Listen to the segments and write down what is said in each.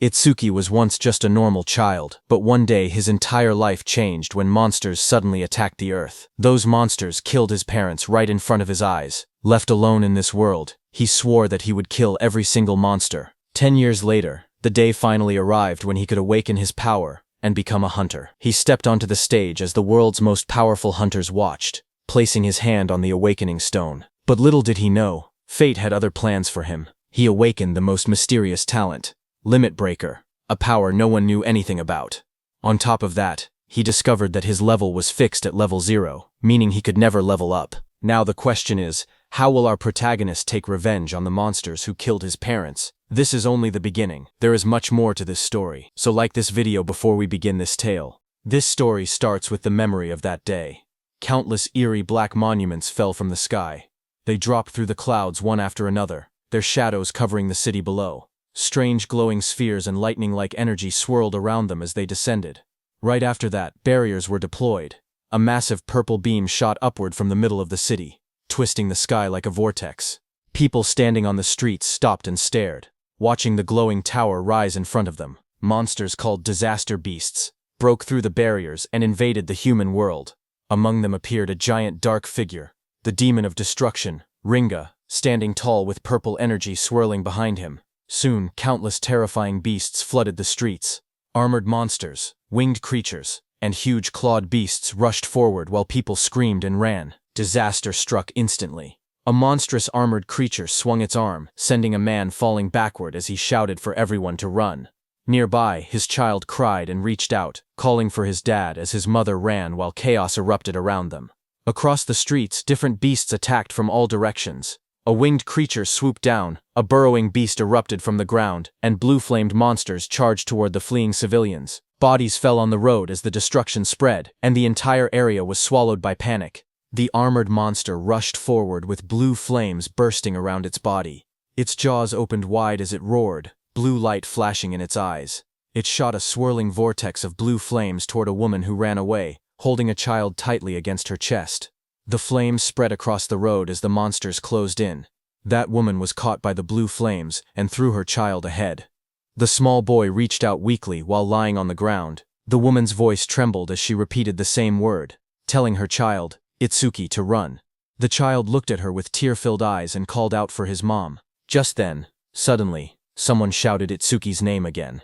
Itsuki was once just a normal child, but one day his entire life changed when monsters suddenly attacked the Earth. Those monsters killed his parents right in front of his eyes. Left alone in this world, he swore that he would kill every single monster. 10 years later, the day finally arrived when he could awaken his power and become a hunter. He stepped onto the stage as the world's most powerful hunters watched, placing his hand on the awakening stone. But little did he know, fate had other plans for him. He awakened the most mysterious talent, Limit Breaker, a power no one knew anything about. On top of that, he discovered that his level was fixed at level 0, meaning he could never level up. Now the question is, how will our protagonist take revenge on the monsters who killed his parents? This is only the beginning. There is much more to this story, so like this video before we begin this tale. This story starts with the memory of that day. Countless eerie black monuments fell from the sky. They dropped through the clouds one after another, their shadows covering the city below. Strange glowing spheres and lightning-like energy swirled around them as they descended. Right after that, barriers were deployed. A massive purple beam shot upward from the middle of the city, twisting the sky like a vortex. People standing on the streets stopped and stared, watching the glowing tower rise in front of them. Monsters called disaster beasts broke through the barriers and invaded the human world. Among them appeared a giant dark figure, the demon of destruction, Ringa, standing tall with purple energy swirling behind him. Soon, countless terrifying beasts flooded the streets. Armored monsters, winged creatures, and huge clawed beasts rushed forward while people screamed and ran. Disaster struck instantly. A monstrous armored creature swung its arm, sending a man falling backward as he shouted for everyone to run. Nearby, his child cried and reached out, calling for his dad as his mother ran while chaos erupted around them. Across the streets, different beasts attacked from all directions. A winged creature swooped down, a burrowing beast erupted from the ground, and blue-flamed monsters charged toward the fleeing civilians. Bodies fell on the road as the destruction spread, and the entire area was swallowed by panic. The armored monster rushed forward with blue flames bursting around its body. Its jaws opened wide as it roared, blue light flashing in its eyes. It shot a swirling vortex of blue flames toward a woman who ran away, holding a child tightly against her chest. The flames spread across the road as the monsters closed in. That woman was caught by the blue flames and threw her child ahead. The small boy reached out weakly while lying on the ground. The woman's voice trembled as she repeated the same word, telling her child, Itsuki, to run. The child looked at her with tear-filled eyes and called out for his mom. Just then, suddenly, someone shouted Itsuki's name again.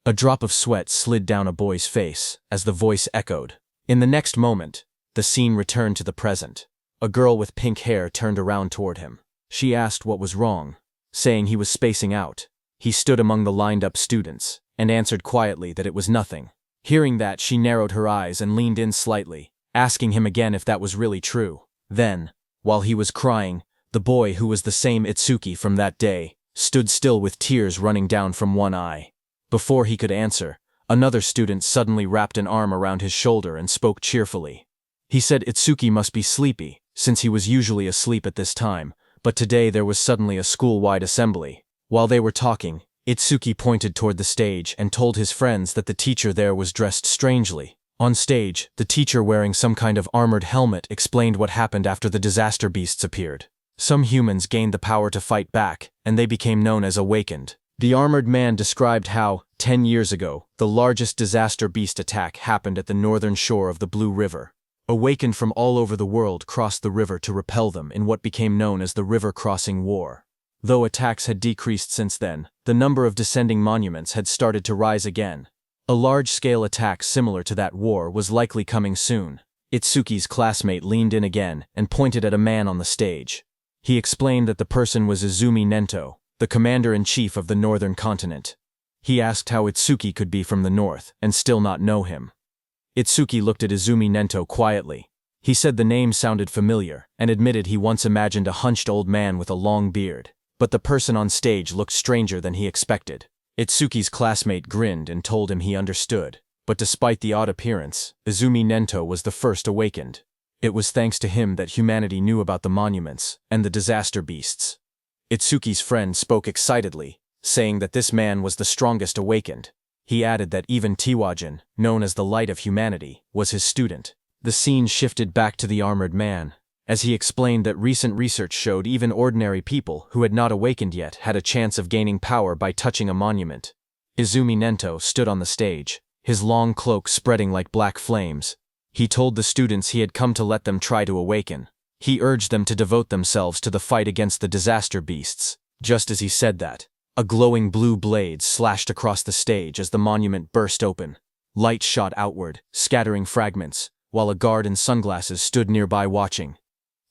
A drop of sweat slid down a boy's face as the voice echoed. In the next moment, the scene returned to the present. A girl with pink hair turned around toward him. She asked what was wrong, saying he was spacing out. He stood among the lined-up students and answered quietly that it was nothing. Hearing that, she narrowed her eyes and leaned in slightly, asking him again if that was really true. Then, while he was crying, the boy, who was the same Itsuki from that day, stood still with tears running down from one eye. Before he could answer, another student suddenly wrapped an arm around his shoulder and spoke cheerfully. He said Itsuki must be sleepy, since he was usually asleep at this time, but today there was suddenly a school-wide assembly. While they were talking, Itsuki pointed toward the stage and told his friends that the teacher there was dressed strangely. On stage, the teacher, wearing some kind of armored helmet, explained what happened after the disaster beasts appeared. Some humans gained the power to fight back, and they became known as Awakened. The armored man described how, 10 years ago, the largest disaster beast attack happened at the northern shore of the Blue River. Awakened from all over the world crossed the river to repel them in what became known as the River Crossing War. Though attacks had decreased since then, the number of descending monuments had started to rise again. A large-scale attack similar to that war was likely coming soon. Itsuki's classmate leaned in again and pointed at a man on the stage. He explained that the person was Izumi Nento, the commander-in-chief of the northern continent. He asked how Itsuki could be from the north and still not know him. Itsuki looked at Izumi Nento quietly. He said the name sounded familiar and admitted he once imagined a hunched old man with a long beard. But the person on stage looked stranger than he expected. Itsuki's classmate grinned and told him he understood. But despite the odd appearance, Izumi Nento was the first awakened. It was thanks to him that humanity knew about the monuments and the disaster beasts. Itsuki's friend spoke excitedly, saying that this man was the strongest awakened. He added that even Tiwajin, known as the Light of Humanity, was his student. The scene shifted back to the armored man, as he explained that recent research showed even ordinary people who had not awakened yet had a chance of gaining power by touching a monument. Izumi Nento stood on the stage, his long cloak spreading like black flames. He told the students he had come to let them try to awaken. He urged them to devote themselves to the fight against the disaster beasts. Just as he said that, a glowing blue blade slashed across the stage as the monument burst open. Light shot outward, scattering fragments, while a guard in sunglasses stood nearby watching.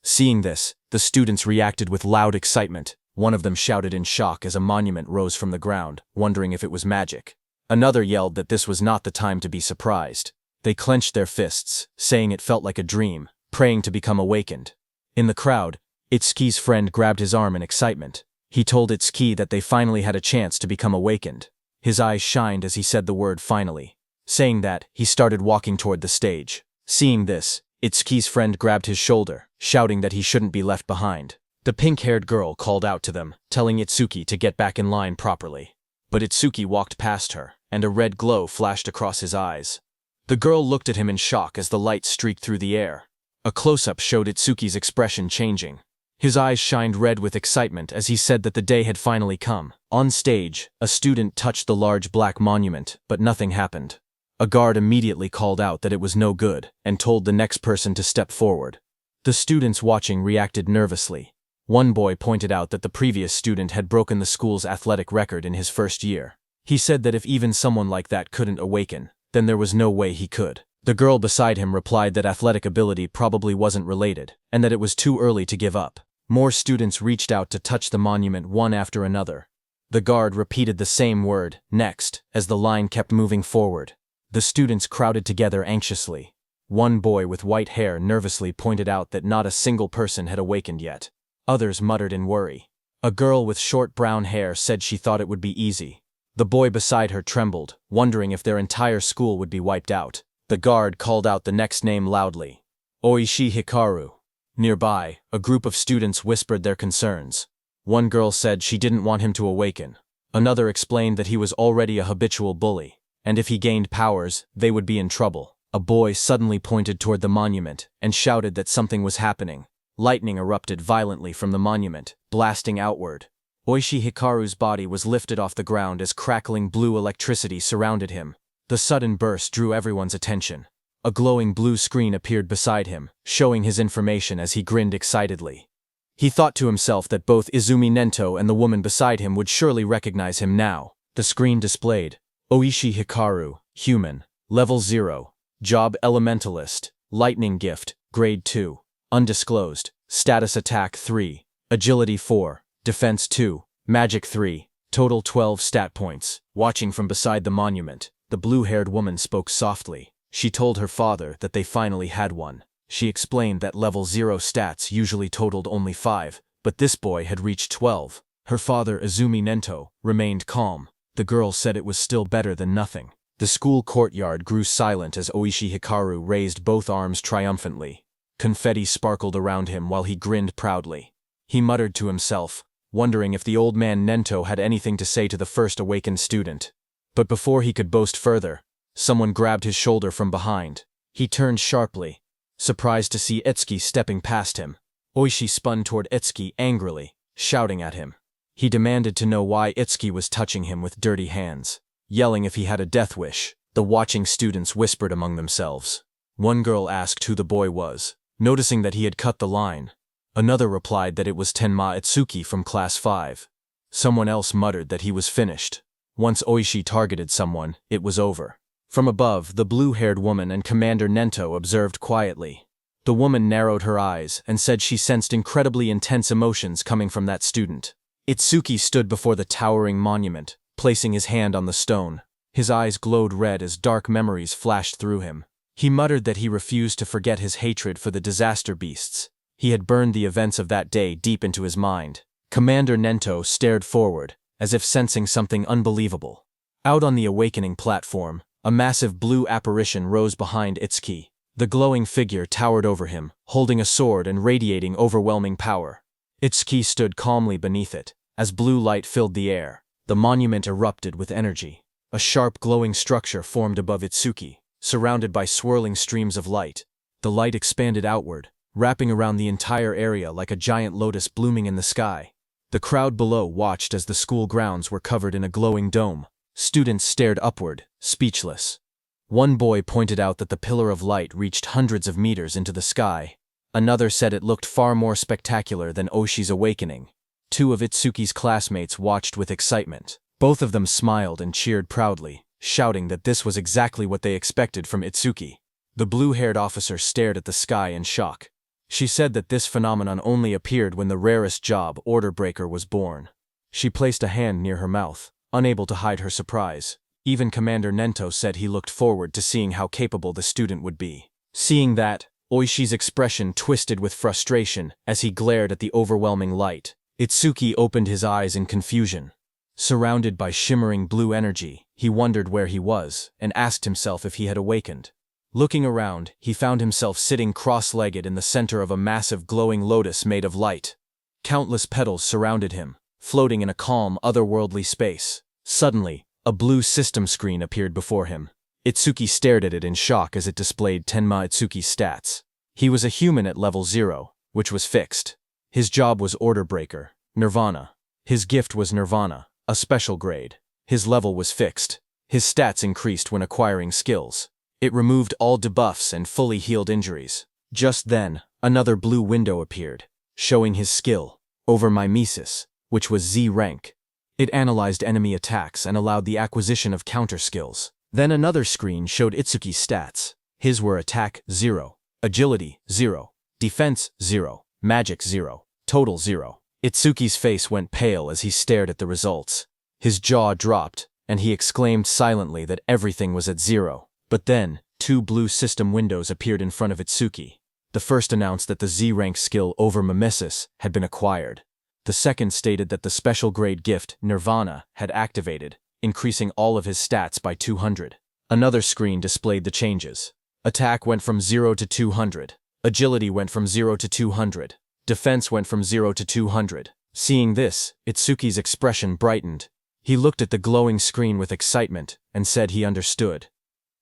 Seeing this, the students reacted with loud excitement. One of them shouted in shock as a monument rose from the ground, wondering if it was magic. Another yelled that this was not the time to be surprised. They clenched their fists, saying it felt like a dream, praying to become awakened. In the crowd, Itsuki's friend grabbed his arm in excitement. He told Itsuki that they finally had a chance to become awakened. His eyes shined as he said the word finally. Saying that, he started walking toward the stage. Seeing this, Itsuki's friend grabbed his shoulder, shouting that he shouldn't be left behind. The pink-haired girl called out to them, telling Itsuki to get back in line properly. But Itsuki walked past her, and a red glow flashed across his eyes. The girl looked at him in shock as the light streaked through the air. A close-up showed Itsuki's expression changing. His eyes shined red with excitement as he said that the day had finally come. On stage, a student touched the large black monument, but nothing happened. A guard immediately called out that it was no good, and told the next person to step forward. The students watching reacted nervously. One boy pointed out that the previous student had broken the school's athletic record in his first year. He said that if even someone like that couldn't awaken, then there was no way he could. The girl beside him replied that athletic ability probably wasn't related, and that it was too early to give up. More students reached out to touch the monument one after another. The guard repeated the same word, next, as the line kept moving forward. The students crowded together anxiously. One boy with white hair nervously pointed out that not a single person had awakened yet. Others muttered in worry. A girl with short brown hair said she thought it would be easy. The boy beside her trembled, wondering if their entire school would be wiped out. The guard called out the next name loudly. Oishi Hikaru. Nearby, a group of students whispered their concerns. One girl said she didn't want him to awaken. Another explained that he was already a habitual bully, and if he gained powers, they would be in trouble. A boy suddenly pointed toward the monument and shouted that something was happening. Lightning erupted violently from the monument, blasting outward. Oishi Hikaru's body was lifted off the ground as crackling blue electricity surrounded him. The sudden burst drew everyone's attention. A glowing blue screen appeared beside him, showing his information as he grinned excitedly. He thought to himself that both Izumi Nento and the woman beside him would surely recognize him now. The screen displayed, Oishi Hikaru, Human, Level 0, Job Elementalist, Lightning Gift, Grade 2, Undisclosed, Status Attack 3, Agility 4, Defense 2, Magic 3, Total 12 stat points. Watching from beside the monument, the blue-haired woman spoke softly. She told her father that they finally had one. She explained that Level 0 stats usually totaled only 5, but this boy had reached 12. Her father, Izumi Nento, remained calm. The girl said it was still better than nothing. The school courtyard grew silent as Oishi Hikaru raised both arms triumphantly. Confetti sparkled around him while he grinned proudly. He muttered to himself, wondering if the old man Nento had anything to say to the first awakened student. But before he could boast further, someone grabbed his shoulder from behind. He turned sharply, surprised to see Itsuki stepping past him. Oishi spun toward Itsuki angrily, shouting at him. He demanded to know why Itsuki was touching him with dirty hands, yelling if he had a death wish. The watching students whispered among themselves. One girl asked who the boy was, noticing that he had cut the line. Another replied that it was Tenma Itsuki from Class 5. Someone else muttered that he was finished. Once Oishi targeted someone, it was over. From above, the blue-haired woman and Commander Nento observed quietly. The woman narrowed her eyes and said she sensed incredibly intense emotions coming from that student. Itsuki stood before the towering monument, placing his hand on the stone. His eyes glowed red as dark memories flashed through him. He muttered that he refused to forget his hatred for the disaster beasts. He had burned the events of that day deep into his mind. Commander Nento stared forward, as if sensing something unbelievable. Out on the awakening platform, a massive blue apparition rose behind Itsuki. The glowing figure towered over him, holding a sword and radiating overwhelming power. Itsuki stood calmly beneath it. As blue light filled the air, the monument erupted with energy. A sharp glowing structure formed above Itsuki, surrounded by swirling streams of light. The light expanded outward, wrapping around the entire area like a giant lotus blooming in the sky. The crowd below watched as the school grounds were covered in a glowing dome. Students stared upward, speechless. One boy pointed out that the pillar of light reached hundreds of meters into the sky. Another said it looked far more spectacular than Oshi's awakening. Two of Itsuki's classmates watched with excitement. Both of them smiled and cheered proudly, shouting that this was exactly what they expected from Itsuki. The blue-haired officer stared at the sky in shock. She said that this phenomenon only appeared when the rarest job, Order Breaker, was born. She placed a hand near her mouth, unable to hide her surprise. Even Commander Nento said he looked forward to seeing how capable the student would be. Seeing that, Oishi's expression twisted with frustration as he glared at the overwhelming light. Itsuki opened his eyes in confusion. Surrounded by shimmering blue energy, he wondered where he was and asked himself if he had awakened. Looking around, he found himself sitting cross-legged in the center of a massive glowing lotus made of light. Countless petals surrounded him, floating in a calm, otherworldly space. Suddenly, a blue system screen appeared before him. Itsuki stared at it in shock as it displayed Tenma Itsuki's stats. He was a human at level 0, which was fixed. His job was Order Breaker, Nirvana. His gift was Nirvana, a special grade. His level was fixed. His stats increased when acquiring skills. It removed all debuffs and fully healed injuries. Just then, another blue window appeared, showing his skill, Over Mimesis, which was Z rank. It analyzed enemy attacks and allowed the acquisition of counter skills. Then another screen showed Itsuki's stats. His were Attack 0, Agility 0, Defense 0, Magic 0, Total 0. Itsuki's face went pale as he stared at the results. His jaw dropped, and he exclaimed silently that everything was at 0. But then, two blue system windows appeared in front of Itsuki. The first announced that the Z-rank skill Over Mimesis had been acquired. The second stated that the special grade gift, Nirvana, had activated, increasing all of his stats by 200. Another screen displayed the changes. Attack went from 0 to 200. Agility went from 0 to 200. Defense went from 0 to 200. Seeing this, Itsuki's expression brightened. He looked at the glowing screen with excitement and said he understood.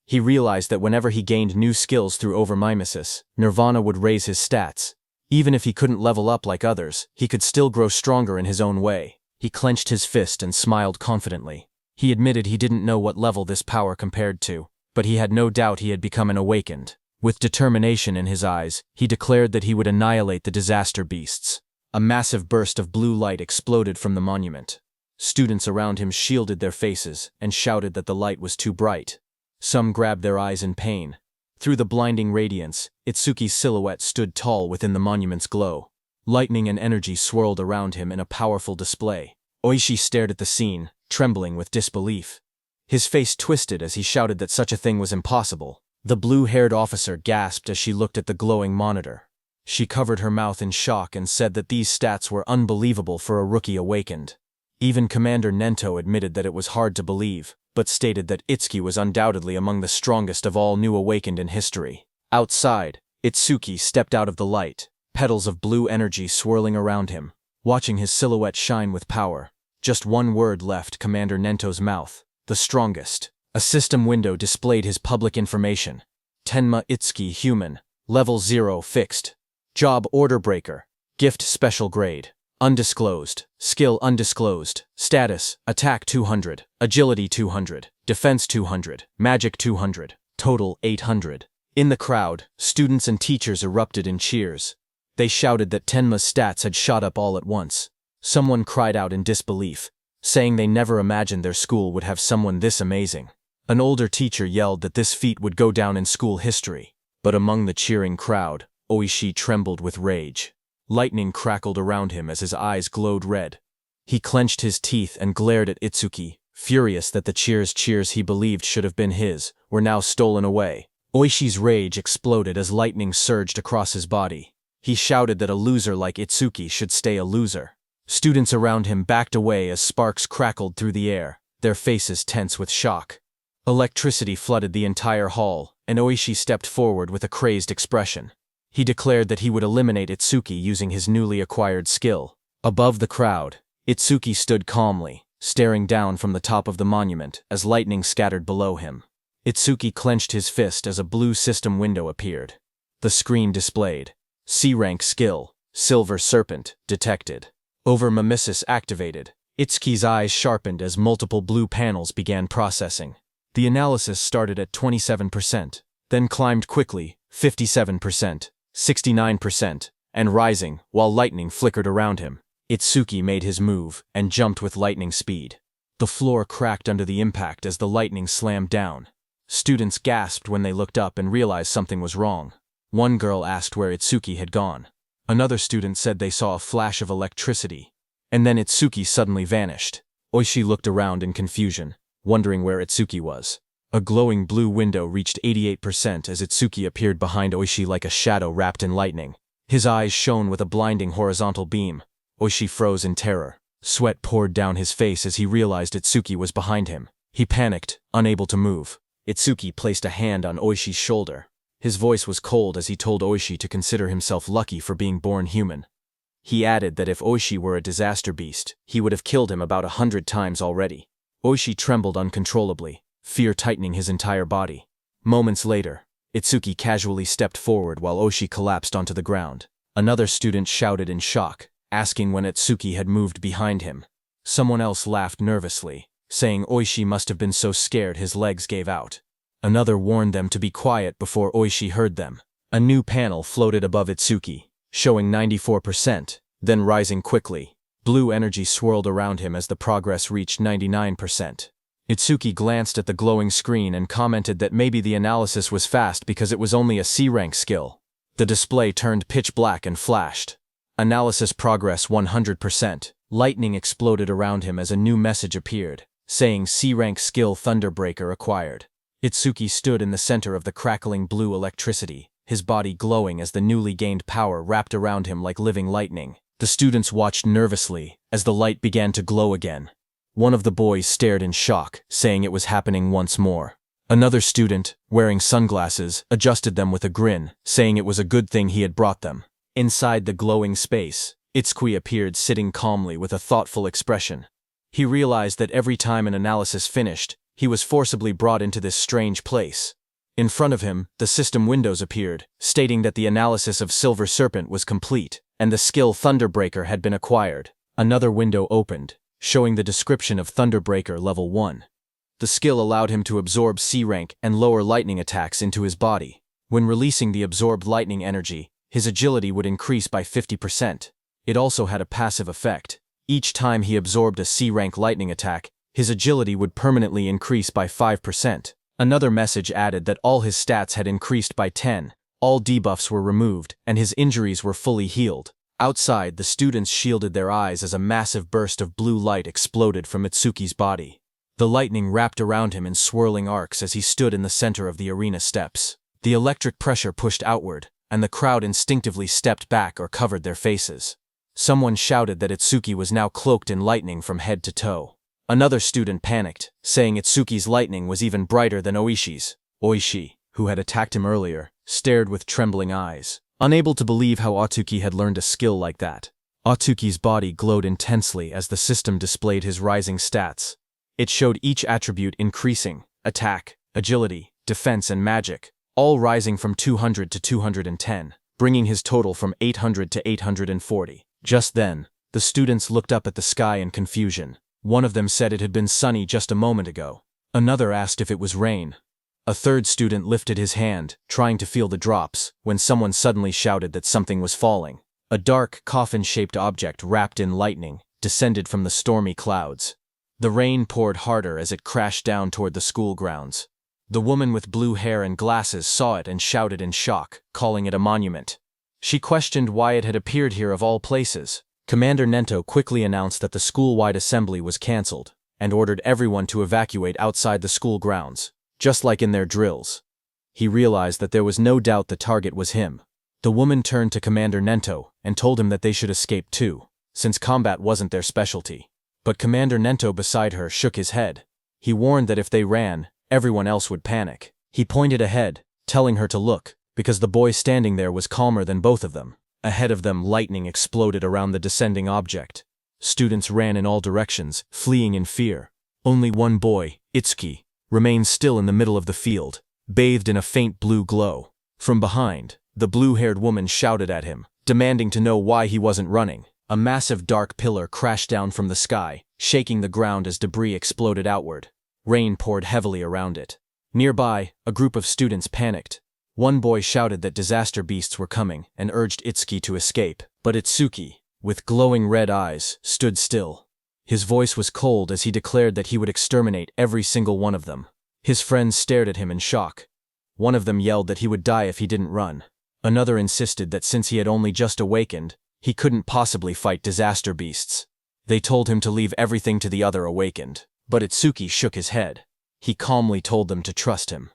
He realized that whenever he gained new skills through Over Mimesis, Nirvana would raise his stats. Even if he couldn't level up like others, he could still grow stronger in his own way. He clenched his fist and smiled confidently. He admitted he didn't know what level this power compared to, but he had no doubt he had become an awakened. With determination in his eyes, he declared that he would annihilate the disaster beasts. A massive burst of blue light exploded from the monument. Students around him shielded their faces and shouted that the light was too bright. Some grabbed their eyes in pain. Through the blinding radiance, Itsuki's silhouette stood tall within the monument's glow. Lightning and energy swirled around him in a powerful display. Oishi stared at the scene, trembling with disbelief. His face twisted as he shouted that such a thing was impossible. The blue-haired officer gasped as she looked at the glowing monitor. She covered her mouth in shock and said that these stats were unbelievable for a rookie awakened. Even Commander Nento admitted that it was hard to believe, but stated that Itsuki was undoubtedly among the strongest of all new awakened in history. Outside, Itsuki stepped out of the light, petals of blue energy swirling around him, watching his silhouette shine with power. Just one word left Commander Nento's mouth: the strongest. A system window displayed his public information. Tenma Itsuki Human, Level 0 Fixed. Job Order Breaker. Gift Special Grade. Undisclosed. Skill undisclosed. Status, Attack 200, Agility 200, Defense 200, Magic 200, Total 800. In the crowd, students and teachers erupted in cheers. They shouted that Tenma's stats had shot up all at once. Someone cried out in disbelief, saying they never imagined their school would have someone this amazing. An older teacher yelled that this feat would go down in school history. But among the cheering crowd, Oishi trembled with rage. Lightning crackled around him as his eyes glowed red. He clenched his teeth and glared at Itsuki, furious that the cheers he believed should have been his were now stolen away. Oishi's rage exploded as lightning surged across his body. He shouted that a loser like Itsuki should stay a loser. Students around him backed away as sparks crackled through the air, their faces tense with shock. Electricity flooded the entire hall, and Oishi stepped forward with a crazed expression. He declared that he would eliminate Itsuki using his newly acquired skill. Above the crowd, Itsuki stood calmly, staring down from the top of the monument as lightning scattered below him. Itsuki clenched his fist as a blue system window appeared. The screen displayed: C-rank skill, Silver Serpent, detected. Over Mimesis activated, Itsuki's eyes sharpened as multiple blue panels began processing. The analysis started at 27%, then climbed quickly, 57%, 69%, and rising, while lightning flickered around him. Itsuki made his move and jumped with lightning speed. The floor cracked under the impact as the lightning slammed down. Students gasped when they looked up and realized something was wrong. One girl asked where Itsuki had gone. Another student said they saw a flash of electricity. And then Itsuki suddenly vanished. Oishi looked around in confusion, wondering where Itsuki was. A glowing blue window reached 88% as Itsuki appeared behind Oishi like a shadow wrapped in lightning. His eyes shone with a blinding horizontal beam. Oishi froze in terror. Sweat poured down his face as he realized Itsuki was behind him. He panicked, unable to move. Itsuki placed a hand on Oishi's shoulder. His voice was cold as he told Oishi to consider himself lucky for being born human. He added that if Oishi were a disaster beast, he would have killed him about 100 times already. Oishi trembled uncontrollably, fear tightening his entire body. Moments later, Itsuki casually stepped forward while Oishi collapsed onto the ground. Another student shouted in shock, asking when Itsuki had moved behind him. Someone else laughed nervously, saying Oishi must have been so scared his legs gave out. Another warned them to be quiet before Oishi heard them. A new panel floated above Itsuki, showing 94%, then rising quickly. Blue energy swirled around him as the progress reached 99%. Itsuki glanced at the glowing screen and commented that maybe the analysis was fast because it was only a C-rank skill. The display turned pitch black and flashed. Analysis progress 100%. Lightning exploded around him as a new message appeared, saying C-rank skill Thunderbreaker acquired. Itsuki stood in the center of the crackling blue electricity, his body glowing as the newly gained power wrapped around him like living lightning. The students watched nervously as the light began to glow again. One of the boys stared in shock, saying it was happening once more. Another student, wearing sunglasses, adjusted them with a grin, saying it was a good thing he had brought them. Inside the glowing space, Itsuki appeared sitting calmly with a thoughtful expression. He realized that every time an analysis finished, he was forcibly brought into this strange place. In front of him, the system windows appeared, stating that the analysis of Silver Serpent was complete, and the skill Thunderbreaker had been acquired. Another window opened, showing the description of Thunderbreaker Level 1. The skill allowed him to absorb C-rank and lower lightning attacks into his body. When releasing the absorbed lightning energy, his agility would increase by 50%. It also had a passive effect. Each time he absorbed a C-rank lightning attack, his agility would permanently increase by 5%. Another message added that all his stats had increased by 10, all debuffs were removed, and his injuries were fully healed. Outside, the students shielded their eyes as a massive burst of blue light exploded from Itsuki's body. The lightning wrapped around him in swirling arcs as he stood in the center of the arena steps. The electric pressure pushed outward, and the crowd instinctively stepped back or covered their faces. Someone shouted that Itsuki was now cloaked in lightning from head to toe. Another student panicked, saying Itsuki's lightning was even brighter than Oishi's. Oishi, who had attacked him earlier, stared with trembling eyes, unable to believe how Atsuki had learned a skill like that. Atsuki's body glowed intensely as the system displayed his rising stats. It showed each attribute increasing: attack, agility, defense, and magic, all rising from 200 to 210, bringing his total from 800 to 840. Just then, the students looked up at the sky in confusion. One of them said it had been sunny just a moment ago. Another asked if it was rain. A third student lifted his hand, trying to feel the drops, when someone suddenly shouted that something was falling. A dark, coffin-shaped object wrapped in lightning descended from the stormy clouds. The rain poured harder as it crashed down toward the school grounds. The woman with blue hair and glasses saw it and shouted in shock, calling it a monument. She questioned why it had appeared here of all places. Commander Nento quickly announced that the school-wide assembly was cancelled, and ordered everyone to evacuate outside the school grounds, just like in their drills. He realized that there was no doubt the target was him. The woman turned to Commander Nento and told him that they should escape too, since combat wasn't their specialty. But Commander Nento beside her shook his head. He warned that if they ran, everyone else would panic. He pointed ahead, telling her to look, because the boy standing there was calmer than both of them. Ahead of them, lightning exploded around the descending object. Students ran in all directions, fleeing in fear. Only one boy, Itsuki, remained still in the middle of the field, bathed in a faint blue glow. From behind, the blue-haired woman shouted at him, demanding to know why he wasn't running. A massive dark pillar crashed down from the sky, shaking the ground as debris exploded outward. Rain poured heavily around it. Nearby, a group of students panicked. One boy shouted that disaster beasts were coming and urged Itsuki to escape, but Itsuki, with glowing red eyes, stood still. His voice was cold as he declared that he would exterminate every single one of them. His friends stared at him in shock. One of them yelled that he would die if he didn't run. Another insisted that since he had only just awakened, he couldn't possibly fight disaster beasts. They told him to leave everything to the other awakened, but Itsuki shook his head. He calmly told them to trust him.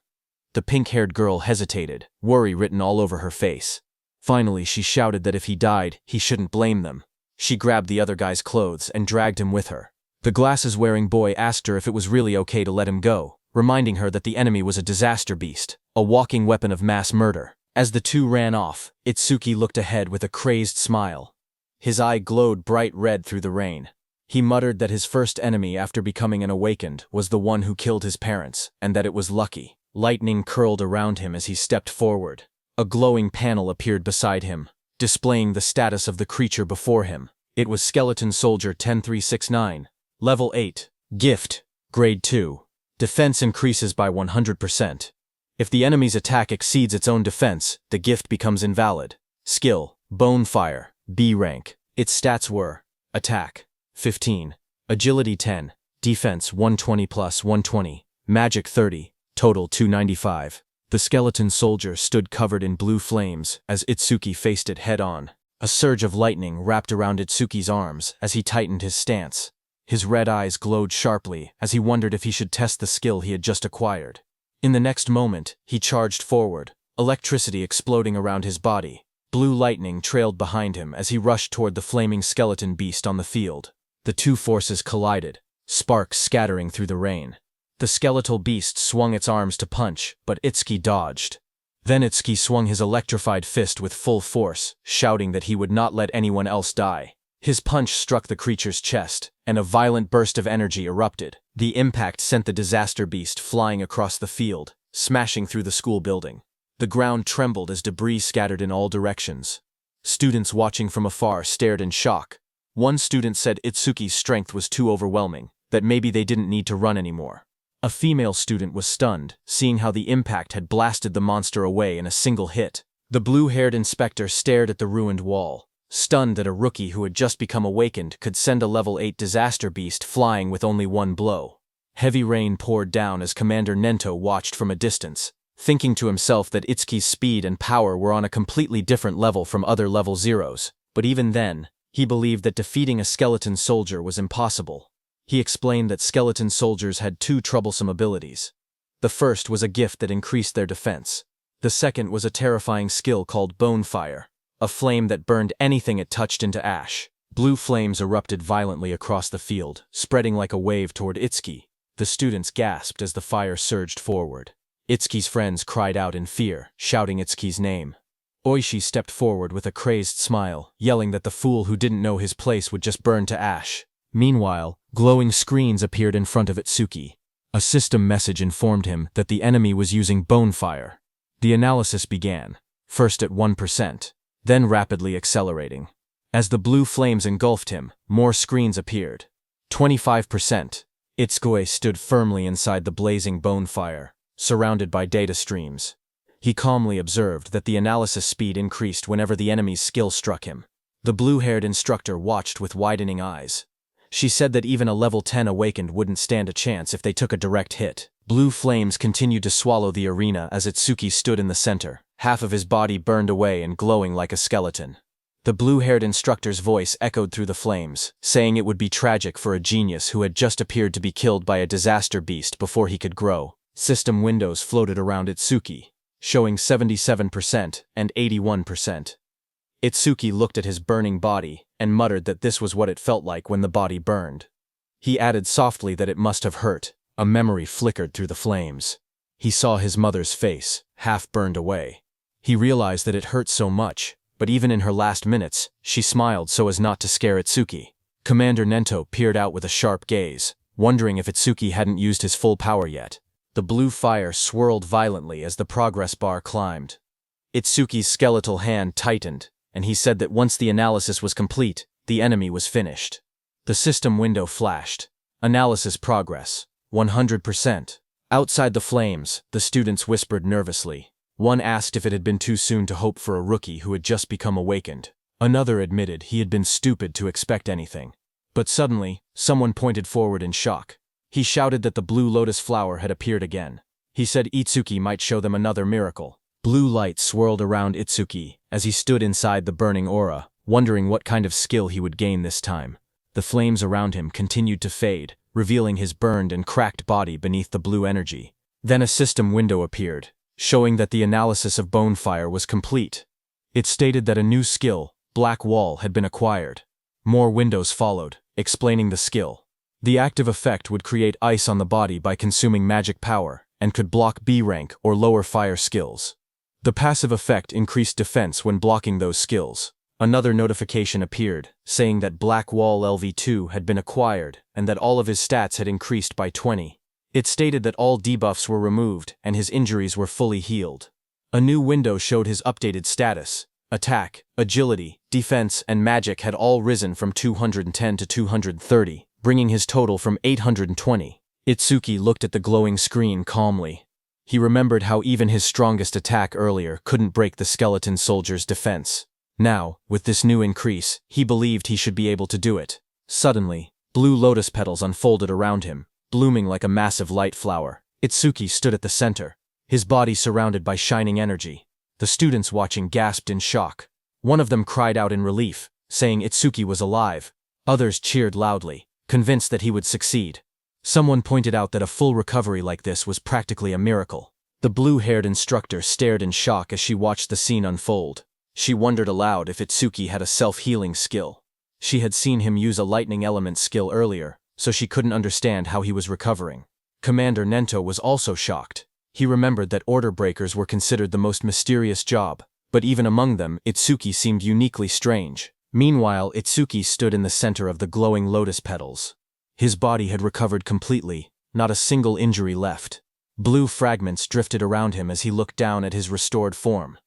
The pink-haired girl hesitated, worry written all over her face. Finally, she shouted that if he died, he shouldn't blame them. She grabbed the other guy's clothes and dragged him with her. The glasses-wearing boy asked her if it was really okay to let him go, reminding her that the enemy was a disaster beast, a walking weapon of mass murder. As the two ran off, Itsuki looked ahead with a crazed smile. His eye glowed bright red through the rain. He muttered that his first enemy after becoming an awakened was the one who killed his parents, and that it was lucky. Lightning curled around him as he stepped forward. A glowing panel appeared beside him, displaying the status of the creature before him. It was Skeleton Soldier 10369. Level 8. Gift. Grade 2. Defense increases by 100%. If the enemy's attack exceeds its own defense, the gift becomes invalid. Skill. Bonefire. B rank. Its stats were: Attack. 15. Agility 10. Defense 120 plus 120. Magic 30. Total 295. The skeleton soldier stood covered in blue flames as Itsuki faced it head-on. A surge of lightning wrapped around Itsuki's arms as he tightened his stance. His red eyes glowed sharply as he wondered if he should test the skill he had just acquired. In the next moment, he charged forward, electricity exploding around his body. Blue lightning trailed behind him as he rushed toward the flaming skeleton beast on the field. The two forces collided, sparks scattering through the rain. The skeletal beast swung its arms to punch, but Itsuki dodged. Then Itsuki swung his electrified fist with full force, shouting that he would not let anyone else die. His punch struck the creature's chest, and a violent burst of energy erupted. The impact sent the disaster beast flying across the field, smashing through the school building. The ground trembled as debris scattered in all directions. Students watching from afar stared in shock. One student said Itsuki's strength was too overwhelming, that maybe they didn't need to run anymore. A female student was stunned, seeing how the impact had blasted the monster away in a single hit. The blue-haired inspector stared at the ruined wall, stunned that a rookie who had just become awakened could send a level 8 disaster beast flying with only one blow. Heavy rain poured down as Commander Nento watched from a distance, thinking to himself that Itsuki's speed and power were on a completely different level from other level zeros, but even then, he believed that defeating a skeleton soldier was impossible. He explained that skeleton soldiers had two troublesome abilities. The first was a gift that increased their defense. The second was a terrifying skill called Bonefire, a flame that burned anything it touched into ash. Blue flames erupted violently across the field, spreading like a wave toward Itsuki. The students gasped as the fire surged forward. Itsuki's friends cried out in fear, shouting Itsuki's name. Oishi stepped forward with a crazed smile, yelling that the fool who didn't know his place would just burn to ash. Meanwhile, glowing screens appeared in front of Itsuki. A system message informed him that the enemy was using Bonefire. The analysis began, first at 1%, then rapidly accelerating. As the blue flames engulfed him, more screens appeared. 25%. Itsuki stood firmly inside the blazing Bonefire, surrounded by data streams. He calmly observed that the analysis speed increased whenever the enemy's skill struck him. The blue-haired instructor watched with widening eyes. She said that even a level 10 awakened wouldn't stand a chance if they took a direct hit. Blue flames continued to swallow the arena as Itsuki stood in the center, half of his body burned away and glowing like a skeleton. The blue-haired instructor's voice echoed through the flames, saying it would be tragic for a genius who had just appeared to be killed by a disaster beast before he could grow. System windows floated around Itsuki, showing 77% and 81%. Itsuki looked at his burning body and muttered that this was what it felt like when the body burned. He added softly that it must have hurt. A memory flickered through the flames. He saw his mother's face, half burned away. He realized that it hurt so much, but even in her last minutes, she smiled so as not to scare Itsuki. Commander Nento peered out with a sharp gaze, wondering if Itsuki hadn't used his full power yet. The blue fire swirled violently as the progress bar climbed. Itsuki's skeletal hand tightened, and he said that once the analysis was complete, the enemy was finished. The system window flashed. Analysis progress. 100%. Outside the flames, the students whispered nervously. One asked if it had been too soon to hope for a rookie who had just become awakened. Another admitted he had been stupid to expect anything. But suddenly, someone pointed forward in shock. He shouted that the blue lotus flower had appeared again. He said Itsuki might show them another miracle. Blue light swirled around Itsuki as he stood inside the burning aura, wondering what kind of skill he would gain this time. The flames around him continued to fade, revealing his burned and cracked body beneath the blue energy. Then a system window appeared, showing that the analysis of Bonefire was complete. It stated that a new skill, Black Wall, had been acquired. More windows followed, explaining the skill. The active effect would create ice on the body by consuming magic power, and could block B rank or lower fire skills. The passive effect increased defense when blocking those skills. Another notification appeared, saying that Black Wall LV2 had been acquired and that all of his stats had increased by 20. It stated that all debuffs were removed and his injuries were fully healed. A new window showed his updated status. Attack, agility, defense, and magic had all risen from 210 to 230, bringing his total from 820. Itsuki looked at the glowing screen calmly. He remembered how even his strongest attack earlier couldn't break the skeleton soldier's defense. Now, with this new increase, he believed he should be able to do it. Suddenly, blue lotus petals unfolded around him, blooming like a massive light flower. Itsuki stood at the center, his body surrounded by shining energy. The students watching gasped in shock. One of them cried out in relief, saying Itsuki was alive. Others cheered loudly, convinced that he would succeed. Someone pointed out that a full recovery like this was practically a miracle. The blue-haired instructor stared in shock as she watched the scene unfold. She wondered aloud if Itsuki had a self-healing skill. She had seen him use a lightning element skill earlier, so she couldn't understand how he was recovering. Commander Nento was also shocked. He remembered that order breakers were considered the most mysterious job, but even among them, Itsuki seemed uniquely strange. Meanwhile, Itsuki stood in the center of the glowing lotus petals. His body had recovered completely, not a single injury left. Blue fragments drifted around him as he looked down at his restored form.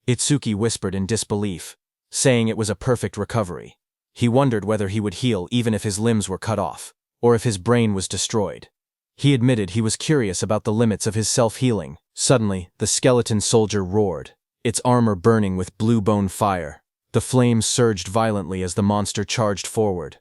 Itsuki whispered in disbelief, saying it was a perfect recovery. He wondered whether he would heal even if his limbs were cut off, or if his brain was destroyed. He admitted he was curious about the limits of his self-healing. Suddenly, the skeleton soldier roared, its armor burning with blue bone fire. The flames surged violently as the monster charged forward.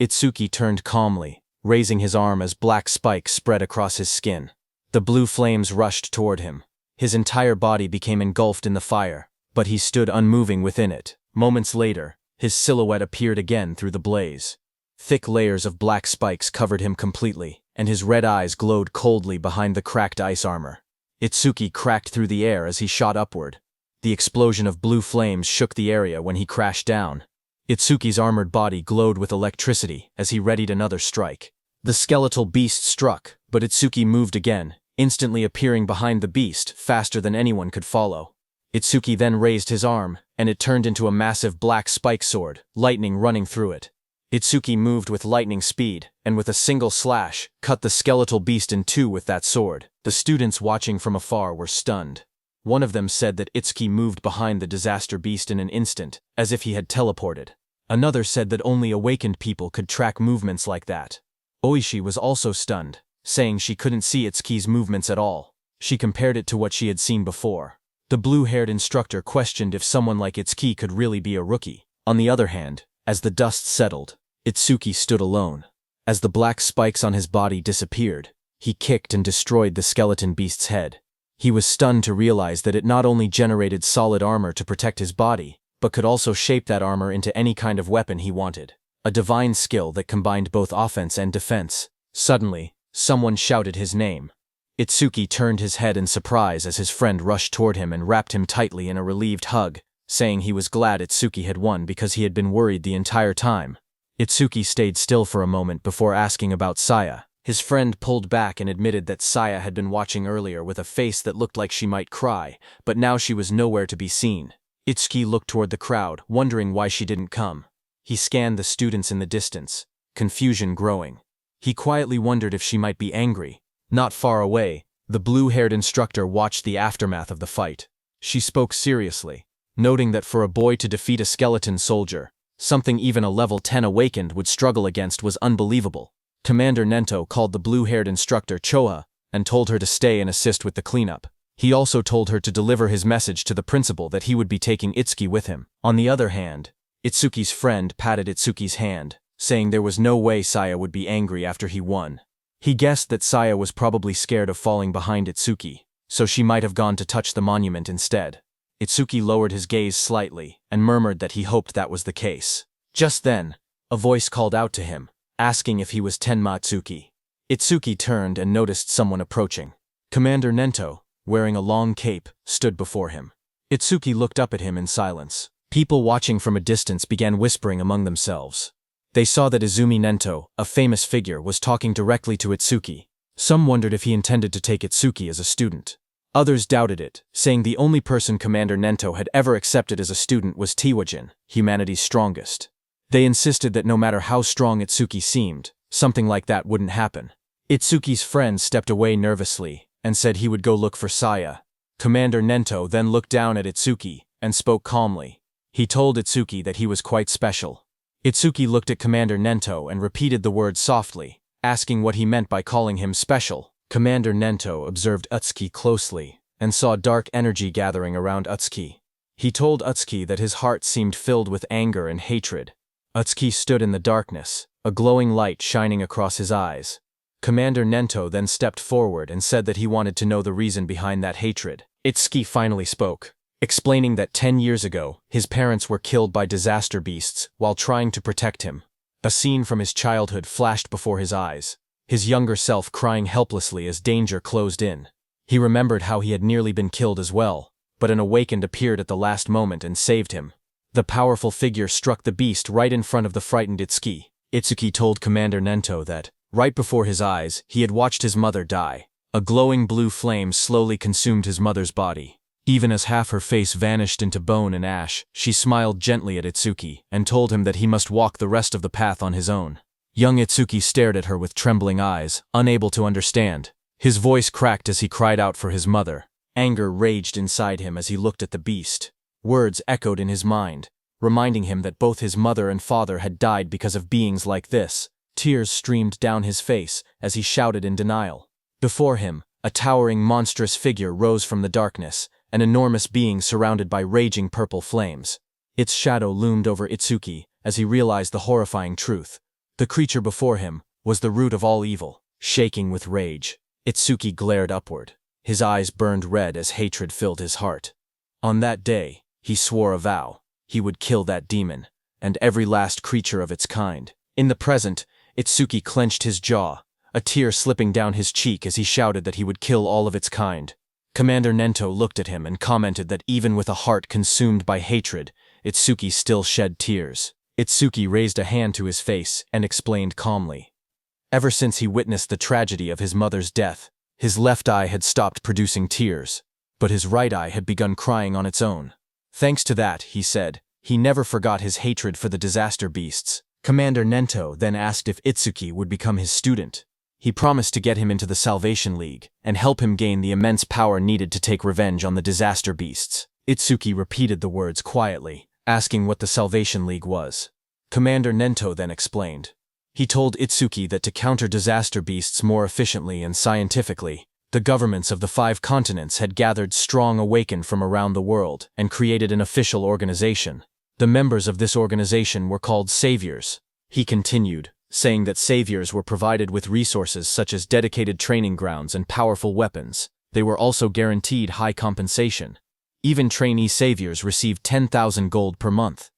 Itsuki turned calmly, raising his arm as black spikes spread across his skin. The blue flames rushed toward him. His entire body became engulfed in the fire, but he stood unmoving within it. Moments later, his silhouette appeared again through the blaze. Thick layers of black spikes covered him completely, and his red eyes glowed coldly behind the cracked ice armor. Itsuki cracked through the air as he shot upward. The explosion of blue flames shook the area when he crashed down. Itsuki's armored body glowed with electricity as he readied another strike. The skeletal beast struck, but Itsuki moved again, instantly appearing behind the beast faster than anyone could follow. Itsuki then raised his arm, and it turned into a massive black spike sword, lightning running through it. Itsuki moved with lightning speed, and with a single slash, cut the skeletal beast in two with that sword. The students watching from afar were stunned. One of them said that Itsuki moved behind the disaster beast in an instant, as if he had teleported. Another said that only awakened people could track movements like that. Oishi was also stunned, saying she couldn't see Itsuki's movements at all. She compared it to what she had seen before. The blue-haired instructor questioned if someone like Itsuki could really be a rookie. On the other hand, as the dust settled, Itsuki stood alone. As the black spikes on his body disappeared, he kicked and destroyed the skeleton beast's head. He was stunned to realize that it not only generated solid armor to protect his body, but could also shape that armor into any kind of weapon he wanted. A divine skill that combined both offense and defense. Suddenly, someone shouted his name. Itsuki turned his head in surprise as his friend rushed toward him and wrapped him tightly in a relieved hug, saying he was glad Itsuki had won because he had been worried the entire time. Itsuki stayed still for a moment before asking about Saya. His friend pulled back and admitted that Saya had been watching earlier with a face that looked like she might cry, but now she was nowhere to be seen. Itsuki looked toward the crowd, wondering why she didn't come. He scanned the students in the distance, confusion growing. He quietly wondered if she might be angry. Not far away, the blue-haired instructor watched the aftermath of the fight. She spoke seriously, noting that for a boy to defeat a skeleton soldier, Something even a level 10 awakened would struggle against was unbelievable. Commander Nento called the blue-haired instructor Choa and told her to stay and assist with the cleanup. He also told her to deliver his message to the principal that he would be taking Itsuki with him. On the other hand, Itsuki's friend patted Itsuki's hand, saying there was no way Saya would be angry after he won. He guessed that Saya was probably scared of falling behind Itsuki, so she might have gone to touch the monument instead. Itsuki lowered his gaze slightly and murmured that he hoped that was the case. Just then, a voice called out to him, asking if he was Tenma Itsuki. Itsuki turned and noticed someone approaching. Commander Nento, wearing a long cape, stood before him. Itsuki looked up at him in silence. People watching from a distance began whispering among themselves. They saw that Izumi Nento, a famous figure, was talking directly to Itsuki. Some wondered if he intended to take Itsuki as a student. Others doubted it, saying the only person Commander Nento had ever accepted as a student was Tiwajin, humanity's strongest. They insisted that no matter how strong Itsuki seemed, something like that wouldn't happen. Itsuki's friend stepped away nervously and said he would go look for Saya. Commander Nento then looked down at Itsuki and spoke calmly. He told Itsuki that he was quite special. Itsuki looked at Commander Nento and repeated the word softly, asking what he meant by calling him special. Commander Nento observed Utsuki closely and saw dark energy gathering around Utsuki. He told Utsuki that his heart seemed filled with anger and hatred. Utsuki stood in the darkness, a glowing light shining across his eyes. Commander Nento then stepped forward and said that he wanted to know the reason behind that hatred. Itsuki finally spoke, explaining that 10 years ago, his parents were killed by disaster beasts while trying to protect him. A scene from his childhood flashed before his eyes, his younger self crying helplessly as danger closed in. He remembered how he had nearly been killed as well, but an awakened appeared at the last moment and saved him. The powerful figure struck the beast right in front of the frightened Itsuki. Itsuki told Commander Nento that, right before his eyes, he had watched his mother die. A glowing blue flame slowly consumed his mother's body. Even as half her face vanished into bone and ash, she smiled gently at Itsuki and told him that he must walk the rest of the path on his own. Young Itsuki stared at her with trembling eyes, unable to understand. His voice cracked as he cried out for his mother. Anger raged inside him as he looked at the beast. Words echoed in his mind, reminding him that both his mother and father had died because of beings like this. Tears streamed down his face as he shouted in denial. Before him, a towering monstrous figure rose from the darkness, an enormous being surrounded by raging purple flames. Its shadow loomed over Itsuki as he realized the horrifying truth. The creature before him was the root of all evil. Shaking with rage, Itsuki glared upward. His eyes burned red as hatred filled his heart. On that day, he swore a vow. He would kill that demon, and every last creature of its kind. In the present, Itsuki clenched his jaw, a tear slipping down his cheek as he shouted that he would kill all of its kind. Commander Nento looked at him and commented that even with a heart consumed by hatred, Itsuki still shed tears. Itsuki raised a hand to his face and explained calmly. Ever since he witnessed the tragedy of his mother's death, his left eye had stopped producing tears, but his right eye had begun crying on its own. Thanks to that, he said, he never forgot his hatred for the disaster beasts. Commander Nento then asked if Itsuki would become his student. He promised to get him into the Salvation League and help him gain the immense power needed to take revenge on the disaster beasts. Itsuki repeated the words quietly, asking what the Salvation League was. Commander Nento then explained. He told Itsuki that to counter disaster beasts more efficiently and scientifically, the governments of the 5 continents had gathered strong awakened from around the world and created an official organization. The members of this organization were called saviors. He continued, saying that saviors were provided with resources such as dedicated training grounds and powerful weapons. They were also guaranteed high compensation. Even trainee saviors received 10,000 gold per month.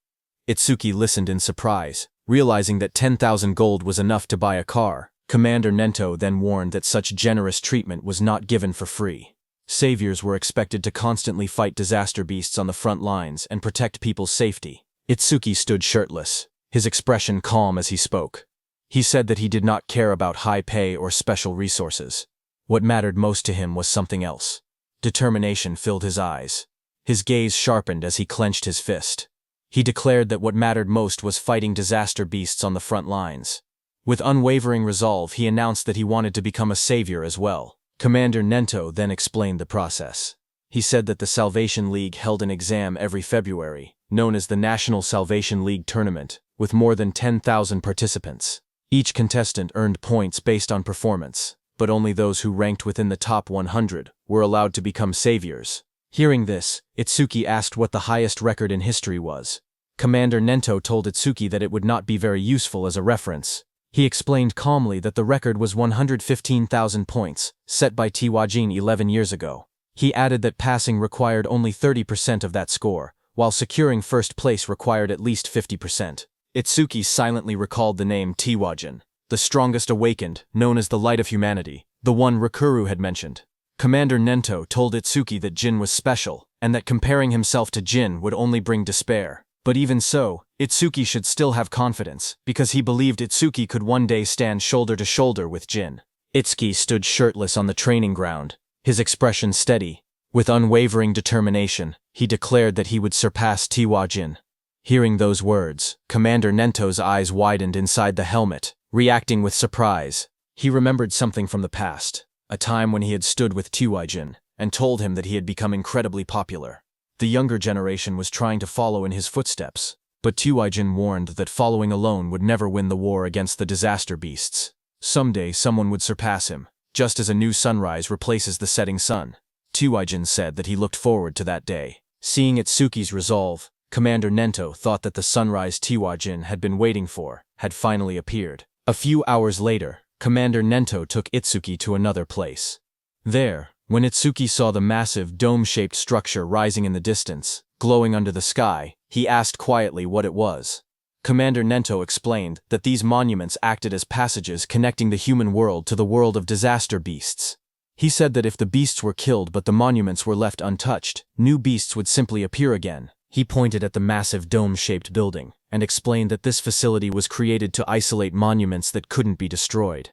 Itsuki listened in surprise, realizing that 10,000 gold was enough to buy a car. Commander Nento then warned that such generous treatment was not given for free. Saviors were expected to constantly fight disaster beasts on the front lines and protect people's safety. Itsuki stood shirtless, his expression calm as he spoke. He said that he did not care about high pay or special resources. What mattered most to him was something else. Determination filled his eyes. His gaze sharpened as he clenched his fist. He declared that what mattered most was fighting disaster beasts on the front lines. With unwavering resolve, he announced that he wanted to become a savior as well. Commander Nento then explained the process. He said that the Salvation League held an exam every February, known as the National Salvation League Tournament, with more than 10,000 participants. Each contestant earned points based on performance, but only those who ranked within the top 100 were allowed to become saviors. Hearing this, Itsuki asked what the highest record in history was. Commander Nento told Itsuki that it would not be very useful as a reference. He explained calmly that the record was 115,000 points, set by Tiwajin 11 years ago. He added that passing required only 30% of that score, while securing first place required at least 50%. Itsuki silently recalled the name Tiwajin, the strongest awakened, known as the light of humanity, the one Rakuru had mentioned. Commander Nento told Itsuki that Jin was special, and that comparing himself to Jin would only bring despair. But even so, Itsuki should still have confidence, because he believed Itsuki could one day stand shoulder to shoulder with Jin. Itsuki stood shirtless on the training ground, his expression steady. With unwavering determination, he declared that he would surpass Tiwajin. Hearing those words, Commander Nento's eyes widened inside the helmet, reacting with surprise. He remembered something from the past, a time when he had stood with Tiwajin, and told him that he had become incredibly popular. The younger generation was trying to follow in his footsteps, but Tiwajin warned that following alone would never win the war against the disaster beasts. Someday someone would surpass him, just as a new sunrise replaces the setting sun. Tiwajin said that he looked forward to that day. Seeing Itsuki's resolve, Commander Nento thought that the sunrise Tiwajin had been waiting for had finally appeared. A few hours later, Commander Nento took Itsuki to another place. There, when Itsuki saw the massive dome-shaped structure rising in the distance, glowing under the sky, he asked quietly what it was. Commander Nento explained that these monuments acted as passages connecting the human world to the world of disaster beasts. He said that if the beasts were killed but the monuments were left untouched, new beasts would simply appear again. He pointed at the massive dome-shaped building, and explained that this facility was created to isolate monuments that couldn't be destroyed.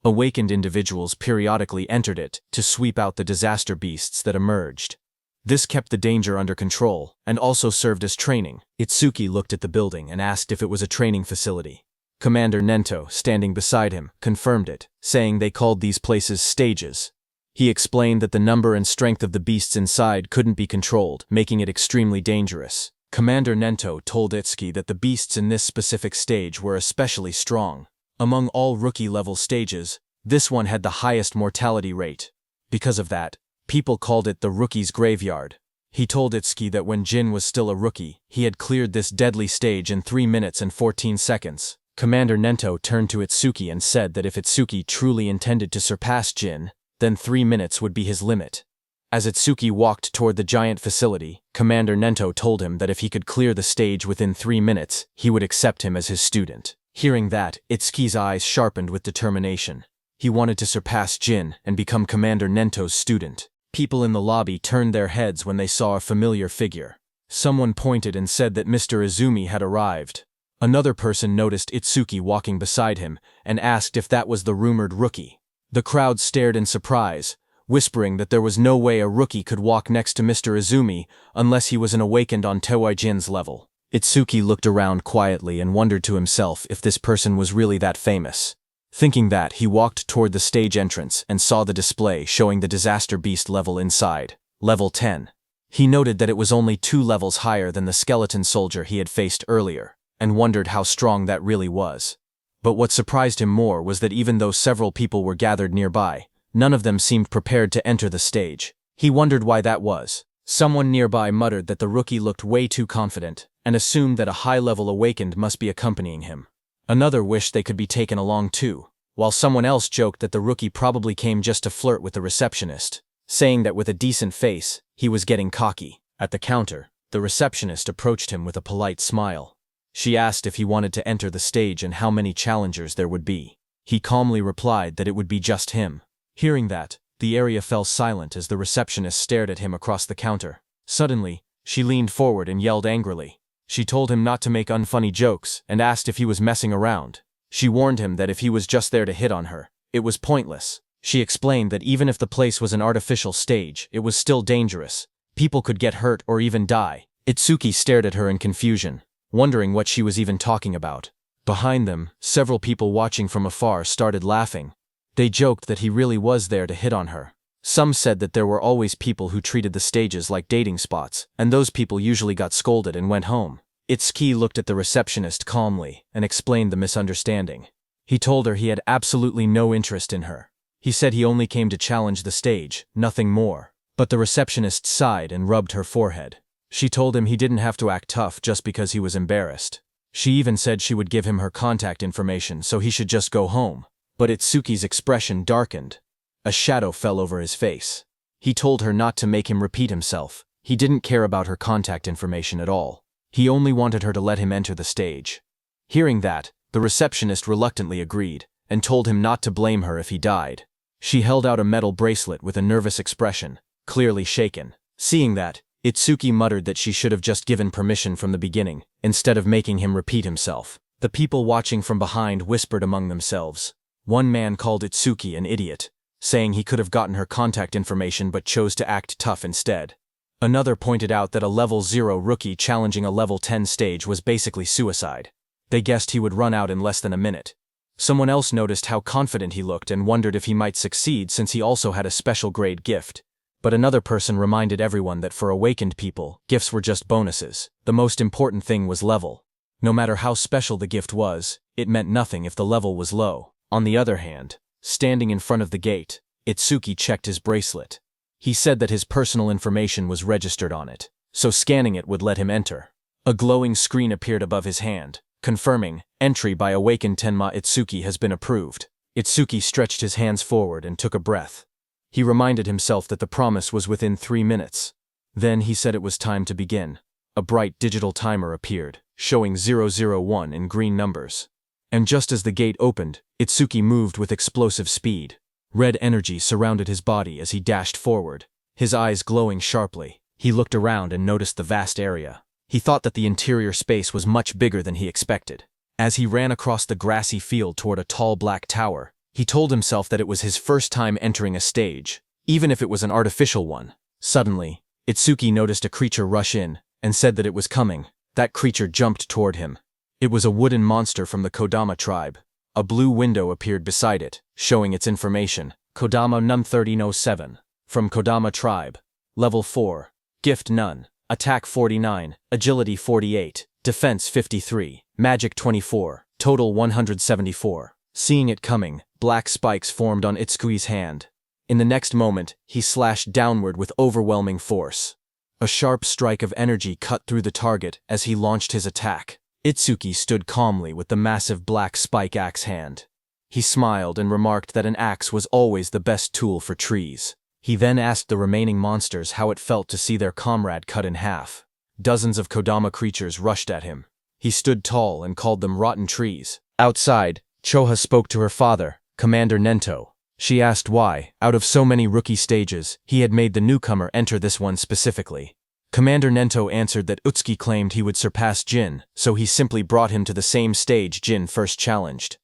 Awakened individuals periodically entered it to sweep out the disaster beasts that emerged. This kept the danger under control, and also served as training. Itsuki looked at the building and asked if it was a training facility. Commander Nento, standing beside him, confirmed it, saying they called these places stages. He explained that the number and strength of the beasts inside couldn't be controlled, making it extremely dangerous. Commander Nento told Itsuki that the beasts in this specific stage were especially strong. Among all rookie-level stages, this one had the highest mortality rate. Because of that, people called it the rookie's graveyard. He told Itsuki that when Jin was still a rookie, he had cleared this deadly stage in 3 minutes and 14 seconds. Commander Nento turned to Itsuki and said that if Itsuki truly intended to surpass Jin, then 3 minutes would be his limit. As Itsuki walked toward the giant facility, Commander Nento told him that if he could clear the stage within 3 minutes, he would accept him as his student. Hearing that, Itsuki's eyes sharpened with determination. He wanted to surpass Jin and become Commander Nento's student. People in the lobby turned their heads when they saw a familiar figure. Someone pointed and said that Mr. Izumi had arrived. Another person noticed Itsuki walking beside him and asked if that was the rumored rookie. The crowd stared in surprise, whispering that there was no way a rookie could walk next to Mr. Izumi unless he was an awakened on Tiwajin's level. Itsuki looked around quietly and wondered to himself if this person was really that famous. Thinking that, he walked toward the stage entrance and saw the display showing the disaster beast level inside, level 10. He noted that it was only 2 levels higher than the skeleton soldier he had faced earlier, and wondered how strong that really was. But what surprised him more was that even though several people were gathered nearby, none of them seemed prepared to enter the stage. He wondered why that was. Someone nearby muttered that the rookie looked way too confident, and assumed that a high-level awakened must be accompanying him. Another wished they could be taken along too, while someone else joked that the rookie probably came just to flirt with the receptionist, saying that with a decent face, he was getting cocky. At the counter, the receptionist approached him with a polite smile. She asked if he wanted to enter the stage and how many challengers there would be. He calmly replied that it would be just him. Hearing that, the area fell silent as the receptionist stared at him across the counter. Suddenly, she leaned forward and yelled angrily. She told him not to make unfunny jokes and asked if he was messing around. She warned him that if he was just there to hit on her, it was pointless. She explained that even if the place was an artificial stage, it was still dangerous. People could get hurt or even die. Itsuki stared at her in confusion, wondering what she was even talking about. Behind them, several people watching from afar started laughing. They joked that he really was there to hit on her. Some said that there were always people who treated the stages like dating spots, and those people usually got scolded and went home. Itsuki looked at the receptionist calmly and explained the misunderstanding. He told her he had absolutely no interest in her. He said he only came to challenge the stage, nothing more. But the receptionist sighed and rubbed her forehead. She told him he didn't have to act tough just because he was embarrassed. She even said she would give him her contact information so he should just go home. But Itsuki's expression darkened. A shadow fell over his face. He told her not to make him repeat himself. He didn't care about her contact information at all. He only wanted her to let him enter the stage. Hearing that, the receptionist reluctantly agreed, and told him not to blame her if he died. She held out a metal bracelet with a nervous expression, clearly shaken. Seeing that, Itsuki muttered that she should have just given permission from the beginning, instead of making him repeat himself. The people watching from behind whispered among themselves. One man called Itsuki an idiot, saying he could have gotten her contact information but chose to act tough instead. Another pointed out that a level 0 rookie challenging a level 10 stage was basically suicide. They guessed he would run out in less than a minute. Someone else noticed how confident he looked and wondered if he might succeed since he also had a special grade gift. But another person reminded everyone that for awakened people, gifts were just bonuses. The most important thing was level. No matter how special the gift was, it meant nothing if the level was low. On the other hand, standing in front of the gate, Itsuki checked his bracelet. He said that his personal information was registered on it, so scanning it would let him enter. A glowing screen appeared above his hand, confirming, "Entry by awakened Tenma Itsuki has been approved." Itsuki stretched his hands forward and took a breath. He reminded himself that the promise was within 3 minutes. Then he said it was time to begin. A bright digital timer appeared, showing 001 in green numbers. And just as the gate opened, Itsuki moved with explosive speed. Red energy surrounded his body as he dashed forward, his eyes glowing sharply. He looked around and noticed the vast area. He thought that the interior space was much bigger than he expected. As he ran across the grassy field toward a tall black tower, he told himself that it was his first time entering a stage, even if it was an artificial one. Suddenly, Itsuki noticed a creature rush in, and said that it was coming. That creature jumped toward him. It was a wooden monster from the Kodama tribe. A blue window appeared beside it, showing its information. Kodama Num 1307. From Kodama tribe. Level 4. Gift none. Attack 49, Agility 48, Defense 53, Magic 24, Total 174. Seeing it coming, black spikes formed on Itsuki's hand. In the next moment, he slashed downward with overwhelming force. A sharp strike of energy cut through the target as he launched his attack. Itsuki stood calmly with the massive black spike axe hand. He smiled and remarked that an axe was always the best tool for trees. He then asked the remaining monsters how it felt to see their comrade cut in half. Dozens of Kodama creatures rushed at him. He stood tall and called them rotten trees. Outside, Choha spoke to her father, Commander Nento. She asked why, out of so many rookie stages, he had made the newcomer enter this one specifically. Commander Nento answered that Utsuki claimed he would surpass Jin, so he simply brought him to the same stage Jin first challenged.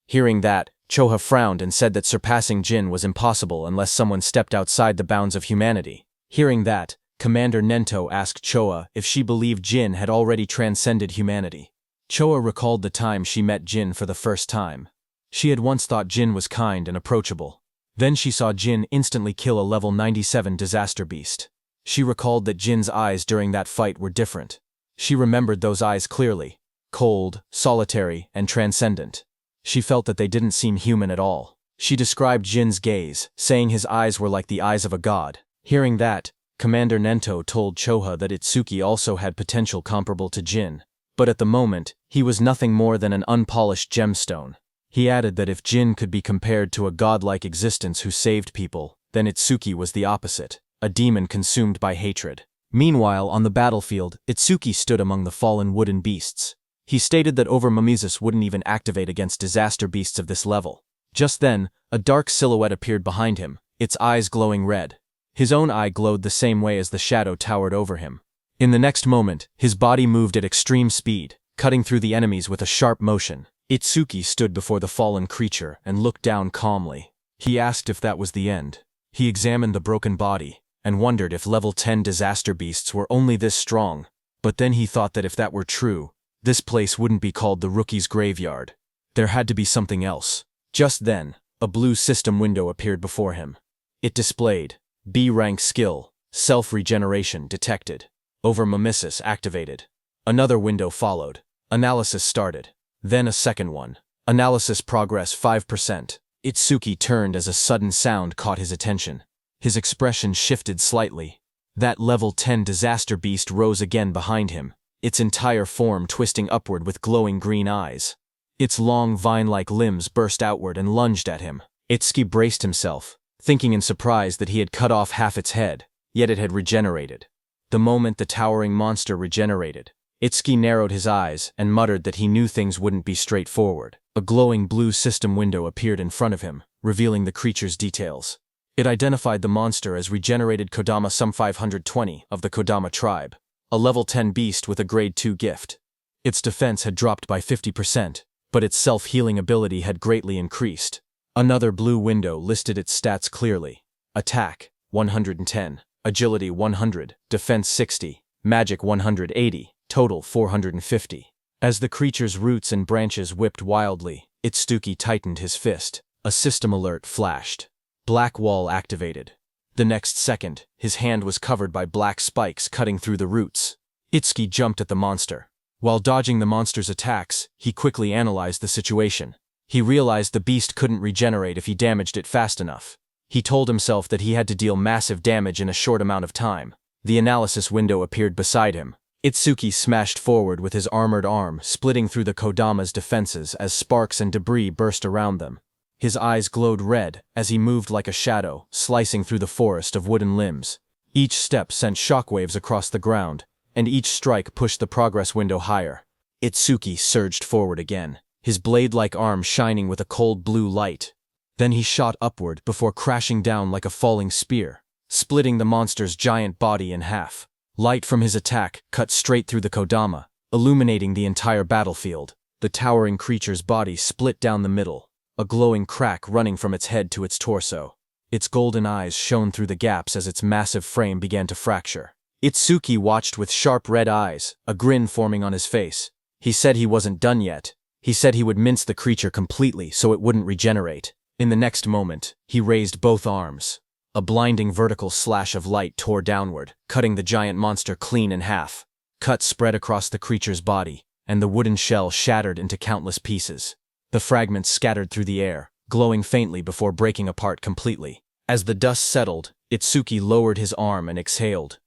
Hearing that, Choha frowned and said that surpassing Jin was impossible unless someone stepped outside the bounds of humanity. Hearing that, Commander Nento asked Choha if she believed Jin had already transcended humanity. Choha recalled the time she met Jin for the first time. She had once thought Jin was kind and approachable. Then she saw Jin instantly kill a level 97 disaster beast. She recalled that Jin's eyes during that fight were different. She remembered those eyes clearly. Cold, solitary, and transcendent. She felt that they didn't seem human at all. She described Jin's gaze, saying his eyes were like the eyes of a god. Hearing that, Commander Nento told Choha that Itsuki also had potential comparable to Jin. But at the moment, he was nothing more than an unpolished gemstone. He added that if Jin could be compared to a godlike existence who saved people, then Itsuki was the opposite. A demon consumed by hatred. Meanwhile, on the battlefield, Itsuki stood among the fallen wooden beasts. He stated that Overmamizus wouldn't even activate against disaster beasts of this level. Just then, a dark silhouette appeared behind him, its eyes glowing red. His own eye glowed the same way as the shadow towered over him. In the next moment, his body moved at extreme speed, cutting through the enemies with a sharp motion. Itsuki stood before the fallen creature and looked down calmly. He asked if that was the end. He examined the broken body, and wondered if level 10 disaster beasts were only this strong. But then he thought that if that were true, this place wouldn't be called the Rookie's Graveyard. There had to be something else. Just then, a blue system window appeared before him. It displayed B-rank skill, self-regeneration detected. Over-mimesis activated. Another window followed. Analysis started. Then a second one. Analysis progress 5%. Itsuki turned as a sudden sound caught his attention. His expression shifted slightly. That level 10 disaster beast rose again behind him, its entire form twisting upward with glowing green eyes. Its long vine-like limbs burst outward and lunged at him. Itsuki braced himself, thinking in surprise that he had cut off half its head, yet it had regenerated. The moment the towering monster regenerated, Itsuki narrowed his eyes and muttered that he knew things wouldn't be straightforward. A glowing blue system window appeared in front of him, revealing the creature's details. It identified the monster as regenerated Kodama Sum 520 of the Kodama tribe, a level 10 beast with a grade 2 gift. Its defense had dropped by 50%, but its self-healing ability had greatly increased. Another blue window listed its stats clearly. Attack, 110, Agility 100, Defense 60, Magic 180, total 450. As the creature's roots and branches whipped wildly, Itsuki tightened his fist. A system alert flashed. Black wall activated. The next second, his hand was covered by black spikes cutting through the roots. Itsuki jumped at the monster. While dodging the monster's attacks, he quickly analyzed the situation. He realized the beast couldn't regenerate if he damaged it fast enough. He told himself that he had to deal massive damage in a short amount of time. The analysis window appeared beside him. Itsuki smashed forward with his armored arm, splitting through the Kodama's defenses as sparks and debris burst around them. His eyes glowed red as he moved like a shadow, slicing through the forest of wooden limbs. Each step sent shockwaves across the ground, and each strike pushed the progress window higher. Itsuki surged forward again, his blade-like arm shining with a cold blue light. Then he shot upward before crashing down like a falling spear, splitting the monster's giant body in half. Light from his attack cut straight through the Kodama, illuminating the entire battlefield. The towering creature's body split down the middle, a glowing crack running from its head to its torso. Its golden eyes shone through the gaps as its massive frame began to fracture. Itsuki watched with sharp red eyes, a grin forming on his face. He said he wasn't done yet. He said he would mince the creature completely so it wouldn't regenerate. In the next moment, he raised both arms. A blinding vertical slash of light tore downward, cutting the giant monster clean in half. Cuts spread across the creature's body, and the wooden shell shattered into countless pieces. The fragments scattered through the air, glowing faintly before breaking apart completely. As the dust settled, Itsuki lowered his arm and exhaled.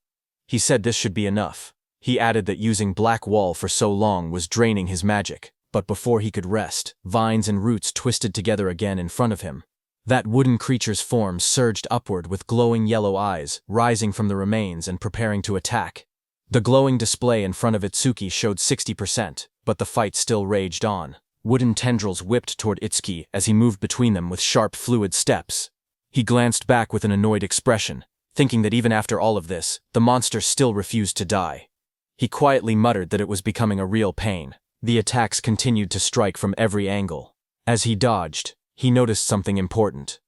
He said this should be enough. He added that using Black Wall for so long was draining his magic, but before he could rest, vines and roots twisted together again in front of him. That wooden creature's form surged upward with glowing yellow eyes, rising from the remains and preparing to attack. The glowing display in front of Itsuki showed 60%, but the fight still raged on. Wooden tendrils whipped toward Itsuki as he moved between them with sharp, fluid steps. He glanced back with an annoyed expression, thinking that even after all of this, the monster still refused to die. He quietly muttered that it was becoming a real pain. The attacks continued to strike from every angle. As he dodged, he noticed something important.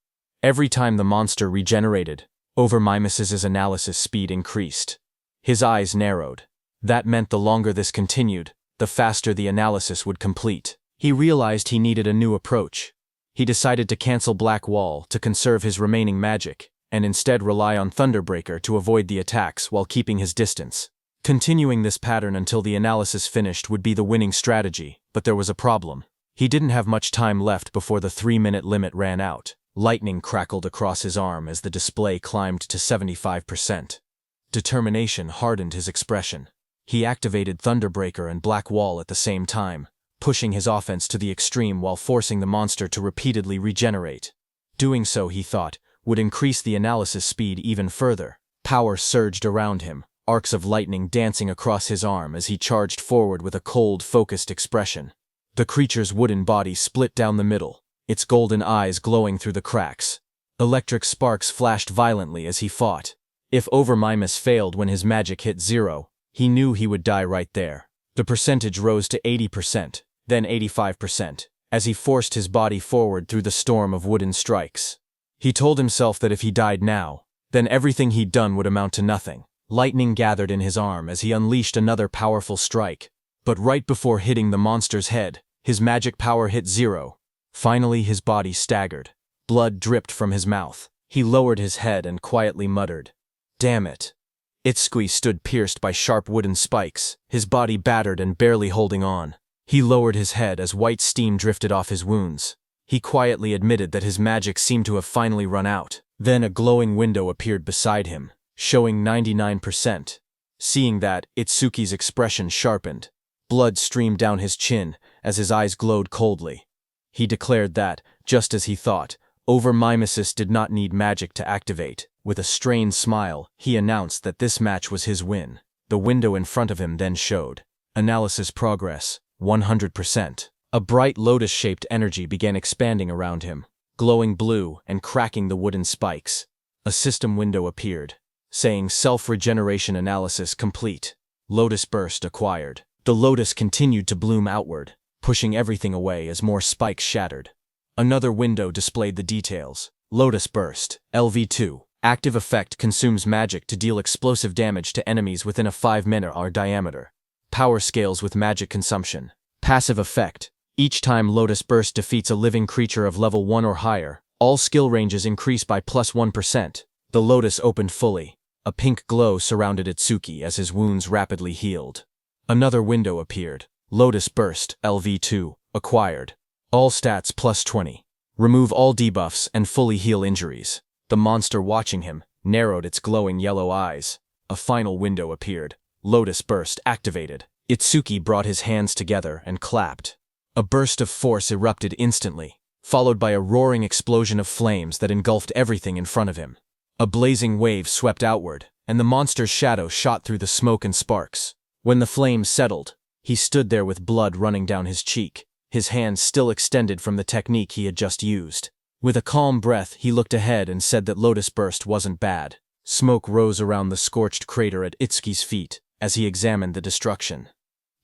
Every time the monster regenerated, Over-Mimes's analysis speed increased. His eyes narrowed. That meant the longer this continued, the faster the analysis would complete. He realized he needed a new approach. He decided to cancel Black Wall to conserve his remaining magic, and instead rely on Thunderbreaker to avoid the attacks while keeping his distance. Continuing this pattern until the analysis finished would be the winning strategy, but there was a problem. He didn't have much time left before the 3-minute limit ran out. Lightning crackled across his arm as the display climbed to 75%. Determination hardened his expression. He activated Thunderbreaker and Black Wall at the same time, pushing his offense to the extreme while forcing the monster to repeatedly regenerate. Doing so, he thought, would increase the analysis speed even further. Power surged around him, arcs of lightning dancing across his arm as he charged forward with a cold, focused expression. The creature's wooden body split down the middle, its golden eyes glowing through the cracks. Electric sparks flashed violently as he fought. If Over-Mimes failed when his magic hit 0, he knew he would die right there. The percentage rose to 80%, then 85%, as he forced his body forward through the storm of wooden strikes. He told himself that if he died now, then everything he'd done would amount to nothing. Lightning gathered in his arm as he unleashed another powerful strike. But right before hitting the monster's head, his magic power hit 0. Finally, his body staggered. Blood dripped from his mouth. He lowered his head and quietly muttered, "Damn it." Itsuki stood pierced by sharp wooden spikes, his body battered and barely holding on. He lowered his head as white steam drifted off his wounds. He quietly admitted that his magic seemed to have finally run out. Then a glowing window appeared beside him, showing 99%. Seeing that, Itsuki's expression sharpened. Blood streamed down his chin as his eyes glowed coldly. He declared that, just as he thought, Over-mimesis did not need magic to activate. With a strained smile, he announced that this match was his win. The window in front of him then showed. Analysis progress, 100%. A bright lotus-shaped energy began expanding around him, glowing blue and cracking the wooden spikes. A system window appeared, saying self-regeneration analysis complete. Lotus burst acquired. The lotus continued to bloom outward, pushing everything away as more spikes shattered. Another window displayed the details. Lotus burst, LV2. Active effect consumes magic to deal explosive damage to enemies within a 5-meter diameter. Power scales with magic consumption. Passive effect. Each time Lotus Burst defeats a living creature of level 1 or higher, all skill ranges increase by +1%. The Lotus opened fully. A pink glow surrounded Itsuki as his wounds rapidly healed. Another window appeared. Lotus Burst, LV2, acquired. All stats +20. Remove all debuffs and fully heal injuries. The monster watching him narrowed its glowing yellow eyes. A final window appeared. Lotus Burst activated. Itsuki brought his hands together and clapped. A burst of force erupted instantly, followed by a roaring explosion of flames that engulfed everything in front of him. A blazing wave swept outward, and the monster's shadow shot through the smoke and sparks. When the flames settled, he stood there with blood running down his cheek, his hands still extended from the technique he had just used. With a calm breath, he looked ahead and said that Lotus Burst wasn't bad. Smoke rose around the scorched crater at Itsuki's feet as he examined the destruction.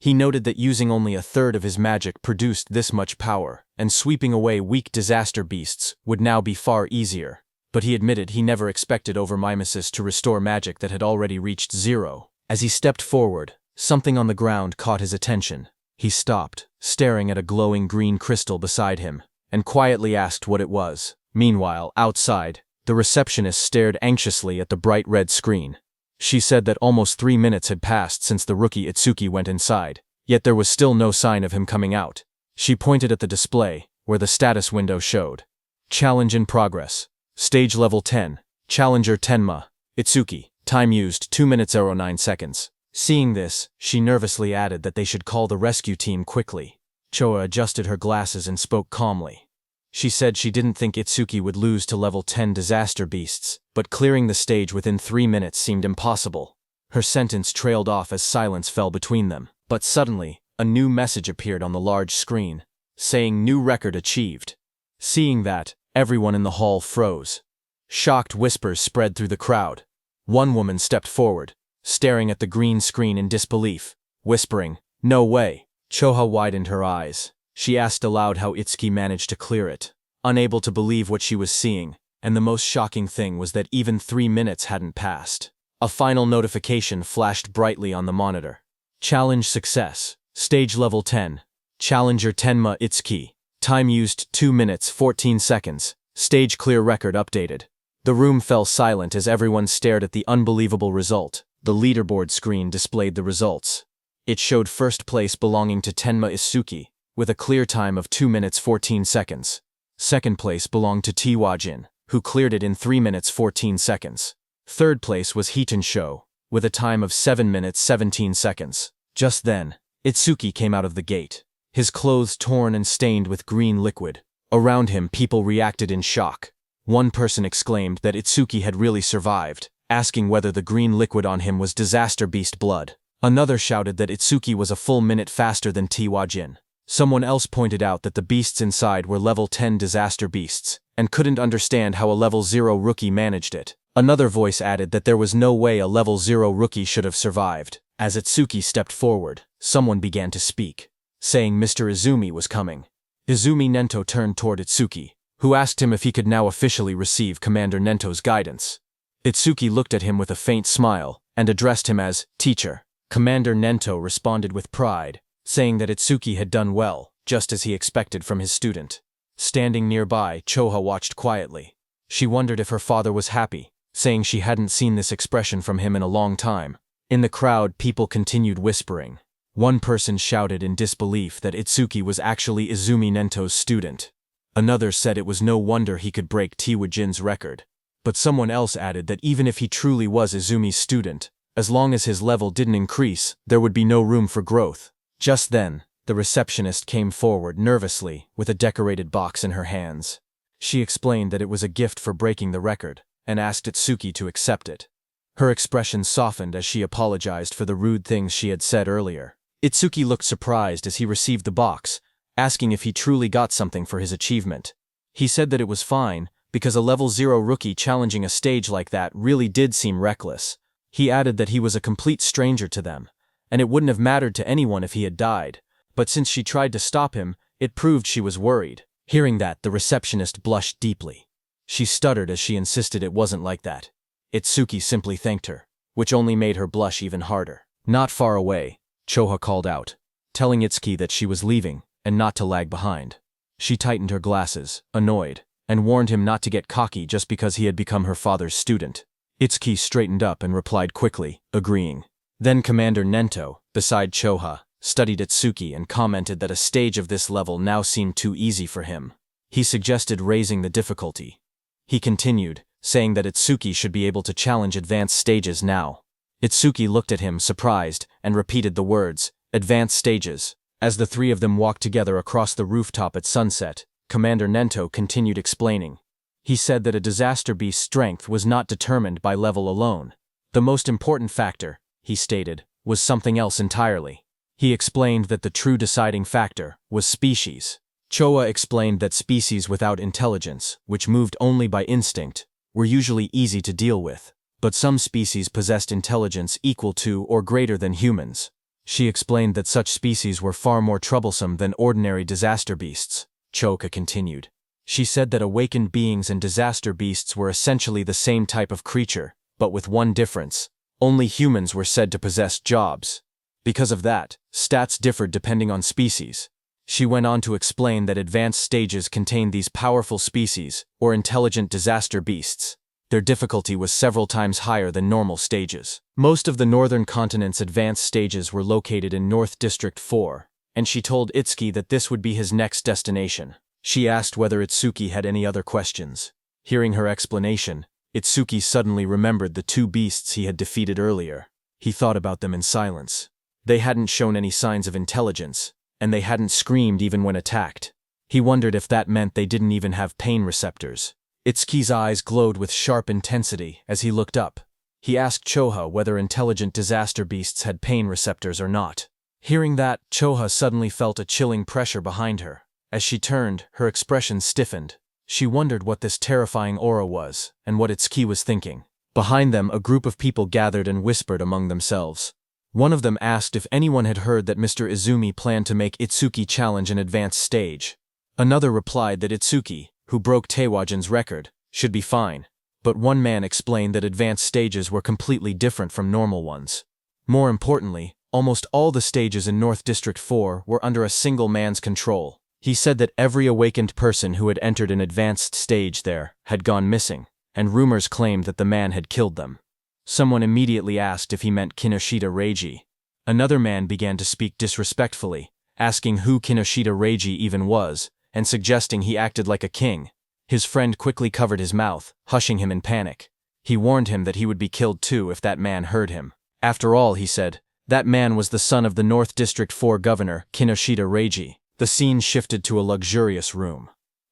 He noted that using only a third of his magic produced this much power, and sweeping away weak disaster beasts would now be far easier. But he admitted he never expected Over-mimesis to restore magic that had already reached 0. As he stepped forward, something on the ground caught his attention. He stopped, staring at a glowing green crystal beside him, and quietly asked what it was. Meanwhile, outside, the receptionist stared anxiously at the bright red screen. She said that almost 3 minutes had passed since the rookie Itsuki went inside, yet there was still no sign of him coming out. She pointed at the display, where the status window showed. Challenge in progress. Stage level 10. Challenger Tenma. Itsuki. Time used 2 minutes 09 seconds. Seeing this, she nervously added that they should call the rescue team quickly. Choa adjusted her glasses and spoke calmly. She said she didn't think Itsuki would lose to level 10 disaster beasts, but clearing the stage within 3 minutes seemed impossible. Her sentence trailed off as silence fell between them. But suddenly, a new message appeared on the large screen, saying new record achieved. Seeing that, everyone in the hall froze. Shocked whispers spread through the crowd. One woman stepped forward, staring at the green screen in disbelief, whispering, "No way." Choha widened her eyes. She asked aloud how Itsuki managed to clear it, unable to believe what she was seeing, and the most shocking thing was that even 3 minutes hadn't passed. A final notification flashed brightly on the monitor. Challenge success. Stage level 10. Challenger Tenma Itsuki. Time used 2 minutes 14 seconds. Stage clear record updated. The room fell silent as everyone stared at the unbelievable result. The leaderboard screen displayed the results. It showed first place belonging to Tenma Itsuki, with a clear time of 2 minutes 14 seconds. Second place belonged to Tiwajin, who cleared it in 3 minutes 14 seconds. Third place was Hiton Sho, with a time of 7 minutes 17 seconds. Just then, Itsuki came out of the gate, his clothes torn and stained with green liquid. Around him, people reacted in shock. One person exclaimed that Itsuki had really survived, asking whether the green liquid on him was disaster beast blood. Another shouted that Itsuki was a full minute faster than Tiwajin. Someone else pointed out that the beasts inside were level 10 disaster beasts, and couldn't understand how a level 0 rookie managed it. Another voice added that there was no way a level 0 rookie should have survived. As Itsuki stepped forward, someone began to speak, saying Mr. Izumi was coming. Izumi Nento turned toward Itsuki, who asked him if he could now officially receive Commander Nento's guidance. Itsuki looked at him with a faint smile, and addressed him as teacher. Commander Nento responded with pride, saying that Itsuki had done well, just as he expected from his student. Standing nearby, Choha watched quietly. She wondered if her father was happy, saying she hadn't seen this expression from him in a long time. In the crowd, people continued whispering. One person shouted in disbelief that Itsuki was actually Izumi Nento's student. Another said it was no wonder he could break Tiwajin's record. But someone else added that even if he truly was Izumi's student, as long as his level didn't increase, there would be no room for growth. Just then, the receptionist came forward nervously with a decorated box in her hands. She explained that it was a gift for breaking the record, and asked Itsuki to accept it. Her expression softened as she apologized for the rude things she had said earlier. Itsuki looked surprised as he received the box, asking if he truly got something for his achievement. He said that it was fine, because a level 0 rookie challenging a stage like that really did seem reckless. He added that he was a complete stranger to them, and it wouldn't have mattered to anyone if he had died, but since she tried to stop him, it proved she was worried. Hearing that, the receptionist blushed deeply. She stuttered as she insisted it wasn't like that. Itsuki simply thanked her, which only made her blush even harder. Not far away, Choha called out, telling Itsuki that she was leaving and not to lag behind. She tightened her glasses, annoyed, and warned him not to get cocky just because he had become her father's student. Itsuki straightened up and replied quickly, agreeing. Then Commander Nento, beside Choha, studied Itsuki and commented that a stage of this level now seemed too easy for him. He suggested raising the difficulty. He continued, saying that Itsuki should be able to challenge advanced stages now. Itsuki looked at him surprised and repeated the words, advanced stages. As the three of them walked together across the rooftop at sunset, Commander Nento continued explaining. He said that a disaster beast's strength was not determined by level alone. The most important factor, he stated, was something else entirely. He explained that the true deciding factor was species. Choa explained that species without intelligence, which moved only by instinct, were usually easy to deal with, but some species possessed intelligence equal to or greater than humans. She explained that such species were far more troublesome than ordinary disaster beasts. Choka continued. She said that awakened beings and disaster beasts were essentially the same type of creature, but with one difference. Only humans were said to possess jobs. Because of that, stats differed depending on species. She went on to explain that advanced stages contained these powerful species, or intelligent disaster beasts. Their difficulty was several times higher than normal stages. Most of the northern continent's advanced stages were located in North District 4, and she told Itsuki that this would be his next destination. She asked whether Itsuki had any other questions. Hearing her explanation, Itsuki suddenly remembered the two beasts he had defeated earlier. He thought about them in silence. They hadn't shown any signs of intelligence, and they hadn't screamed even when attacked. He wondered if that meant they didn't even have pain receptors. Itsuki's eyes glowed with sharp intensity as he looked up. He asked Choha whether intelligent disaster beasts had pain receptors or not. Hearing that, Choha suddenly felt a chilling pressure behind her. As she turned, her expression stiffened. She wondered what this terrifying aura was, and what Itsuki was thinking. Behind them, a group of people gathered and whispered among themselves. One of them asked if anyone had heard that Mr. Izumi planned to make Itsuki challenge an advanced stage. Another replied that Itsuki, who broke Teiwajin's record, should be fine. But one man explained that advanced stages were completely different from normal ones. More importantly, almost all the stages in North District 4 were under a single man's control. He said that every awakened person who had entered an advanced stage there had gone missing, and rumors claimed that the man had killed them. Someone immediately asked if he meant Kinoshita Reiji. Another man began to speak disrespectfully, asking who Kinoshita Reiji even was, and suggesting he acted like a king. His friend quickly covered his mouth, hushing him in panic. He warned him that he would be killed too if that man heard him. After all, he said, that man was the son of the North District 4 governor, Kinoshita Reiji. The scene shifted to a luxurious room.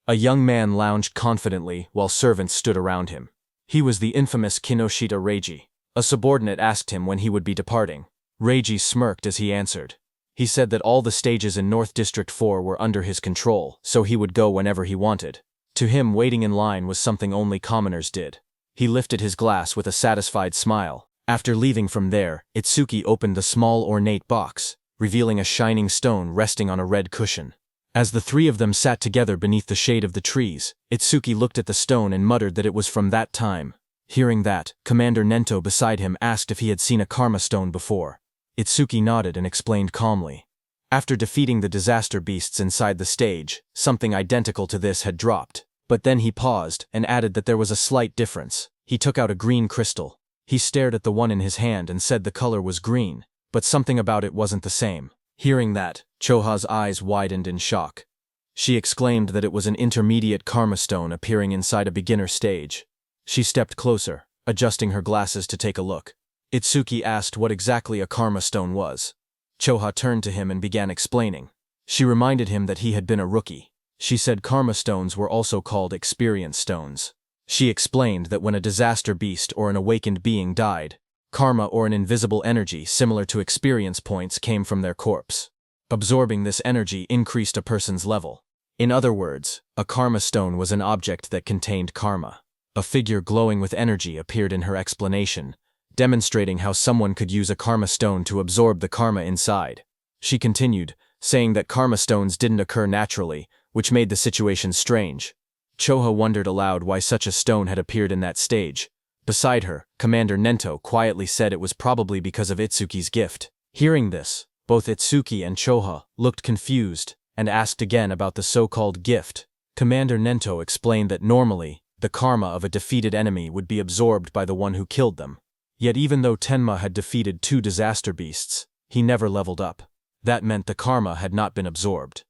A young man lounged confidently while servants stood around him. He was the infamous Kinoshita Reiji. A subordinate asked him when he would be departing. Reiji smirked as he answered. He said that all the stages in North District 4 were under his control, so he would go whenever he wanted. To him, waiting in line was something only commoners did. He lifted his glass with a satisfied smile. After leaving from there, Itsuki opened the small ornate box, revealing a shining stone resting on a red cushion. As the three of them sat together beneath the shade of the trees, Itsuki looked at the stone and muttered that it was from that time. Hearing that, Commander Nento beside him asked if he had seen a karma stone before. Itsuki nodded and explained calmly. After defeating the disaster beasts inside the stage, something identical to this had dropped. But then he paused and added that there was a slight difference. He took out a green crystal. He stared at the one in his hand and said the color was green, but something about it wasn't the same. Hearing that, Choha's eyes widened in shock. She exclaimed that it was an intermediate karma stone appearing inside a beginner stage. She stepped closer, adjusting her glasses to take a look. Itsuki asked what exactly a karma stone was. Choha turned to him and began explaining. She reminded him that he had been a rookie. She said karma stones were also called experience stones. She explained that when a disaster beast or an awakened being died, karma or an invisible energy similar to experience points came from their corpse. Absorbing this energy increased a person's level. In other words, a karma stone was an object that contained karma. A figure glowing with energy appeared in her explanation, demonstrating how someone could use a karma stone to absorb the karma inside. She continued, saying that karma stones didn't occur naturally, which made the situation strange. Choha wondered aloud why such a stone had appeared in that stage. Beside her, Commander Nento quietly said it was probably because of Itsuki's gift. Hearing this, both Itsuki and Choha looked confused and asked again about the so-called gift. Commander Nento explained that normally, the karma of a defeated enemy would be absorbed by the one who killed them. Yet even though Tenma had defeated 2 disaster beasts, he never leveled up. That meant the karma had not been absorbed.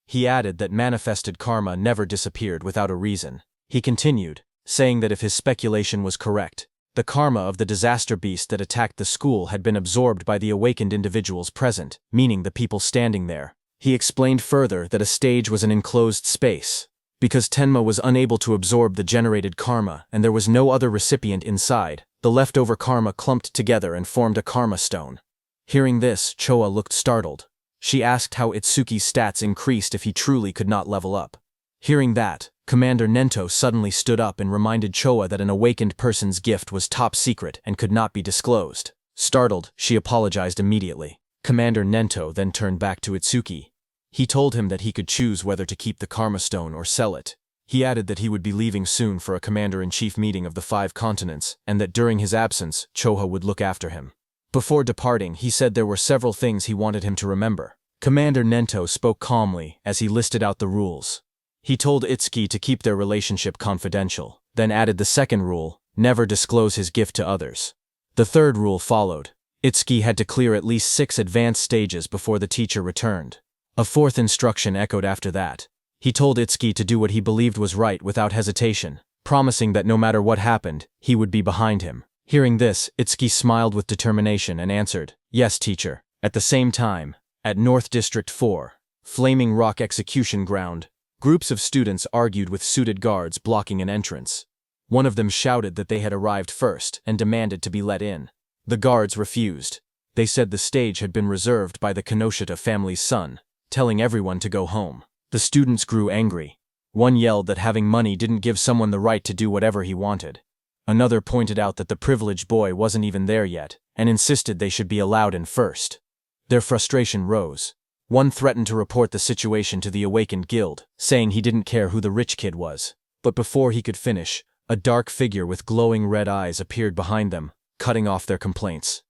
He added that manifested karma never disappeared without a reason. He continued, saying that if his speculation was correct, the karma of the disaster beast that attacked the school had been absorbed by the awakened individuals present, meaning the people standing there. He explained further that a stage was an enclosed space. Because Tenma was unable to absorb the generated karma and there was no other recipient inside, the leftover karma clumped together and formed a karma stone. Hearing this, Choha looked startled. She asked how Itsuki's stats increased if he truly could not level up. Hearing that, Commander Nento suddenly stood up and reminded Choha that an awakened person's gift was top secret and could not be disclosed. Startled, she apologized immediately. Commander Nento then turned back to Itsuki. He told him that he could choose whether to keep the karma stone or sell it. He added that he would be leaving soon for a commander-in-chief meeting of the 5 continents, and that during his absence, Choha would look after him. Before departing, he said there were several things he wanted him to remember. Commander Nento spoke calmly as he listed out the rules. He told Itsuki to keep their relationship confidential, then added the second rule, never disclose his gift to others. The third rule followed. Itsuki had to clear at least 6 advanced stages before the teacher returned. A fourth instruction echoed after that. He told Itsuki to do what he believed was right without hesitation, promising that no matter what happened, he would be behind him. Hearing this, Itsuki smiled with determination and answered, "Yes, teacher." At the same time, at North District 4, Flaming Rock Execution Ground, groups of students argued with suited guards blocking an entrance. One of them shouted that they had arrived first and demanded to be let in. The guards refused. They said the stage had been reserved by the Kinoshita family's son, telling everyone to go home. The students grew angry. One yelled that having money didn't give someone the right to do whatever he wanted. Another pointed out that the privileged boy wasn't even there yet, and insisted they should be allowed in first. Their frustration rose. One threatened to report the situation to the awakened guild, saying he didn't care who the rich kid was. But before he could finish, a dark figure with glowing red eyes appeared behind them, cutting off their complaints.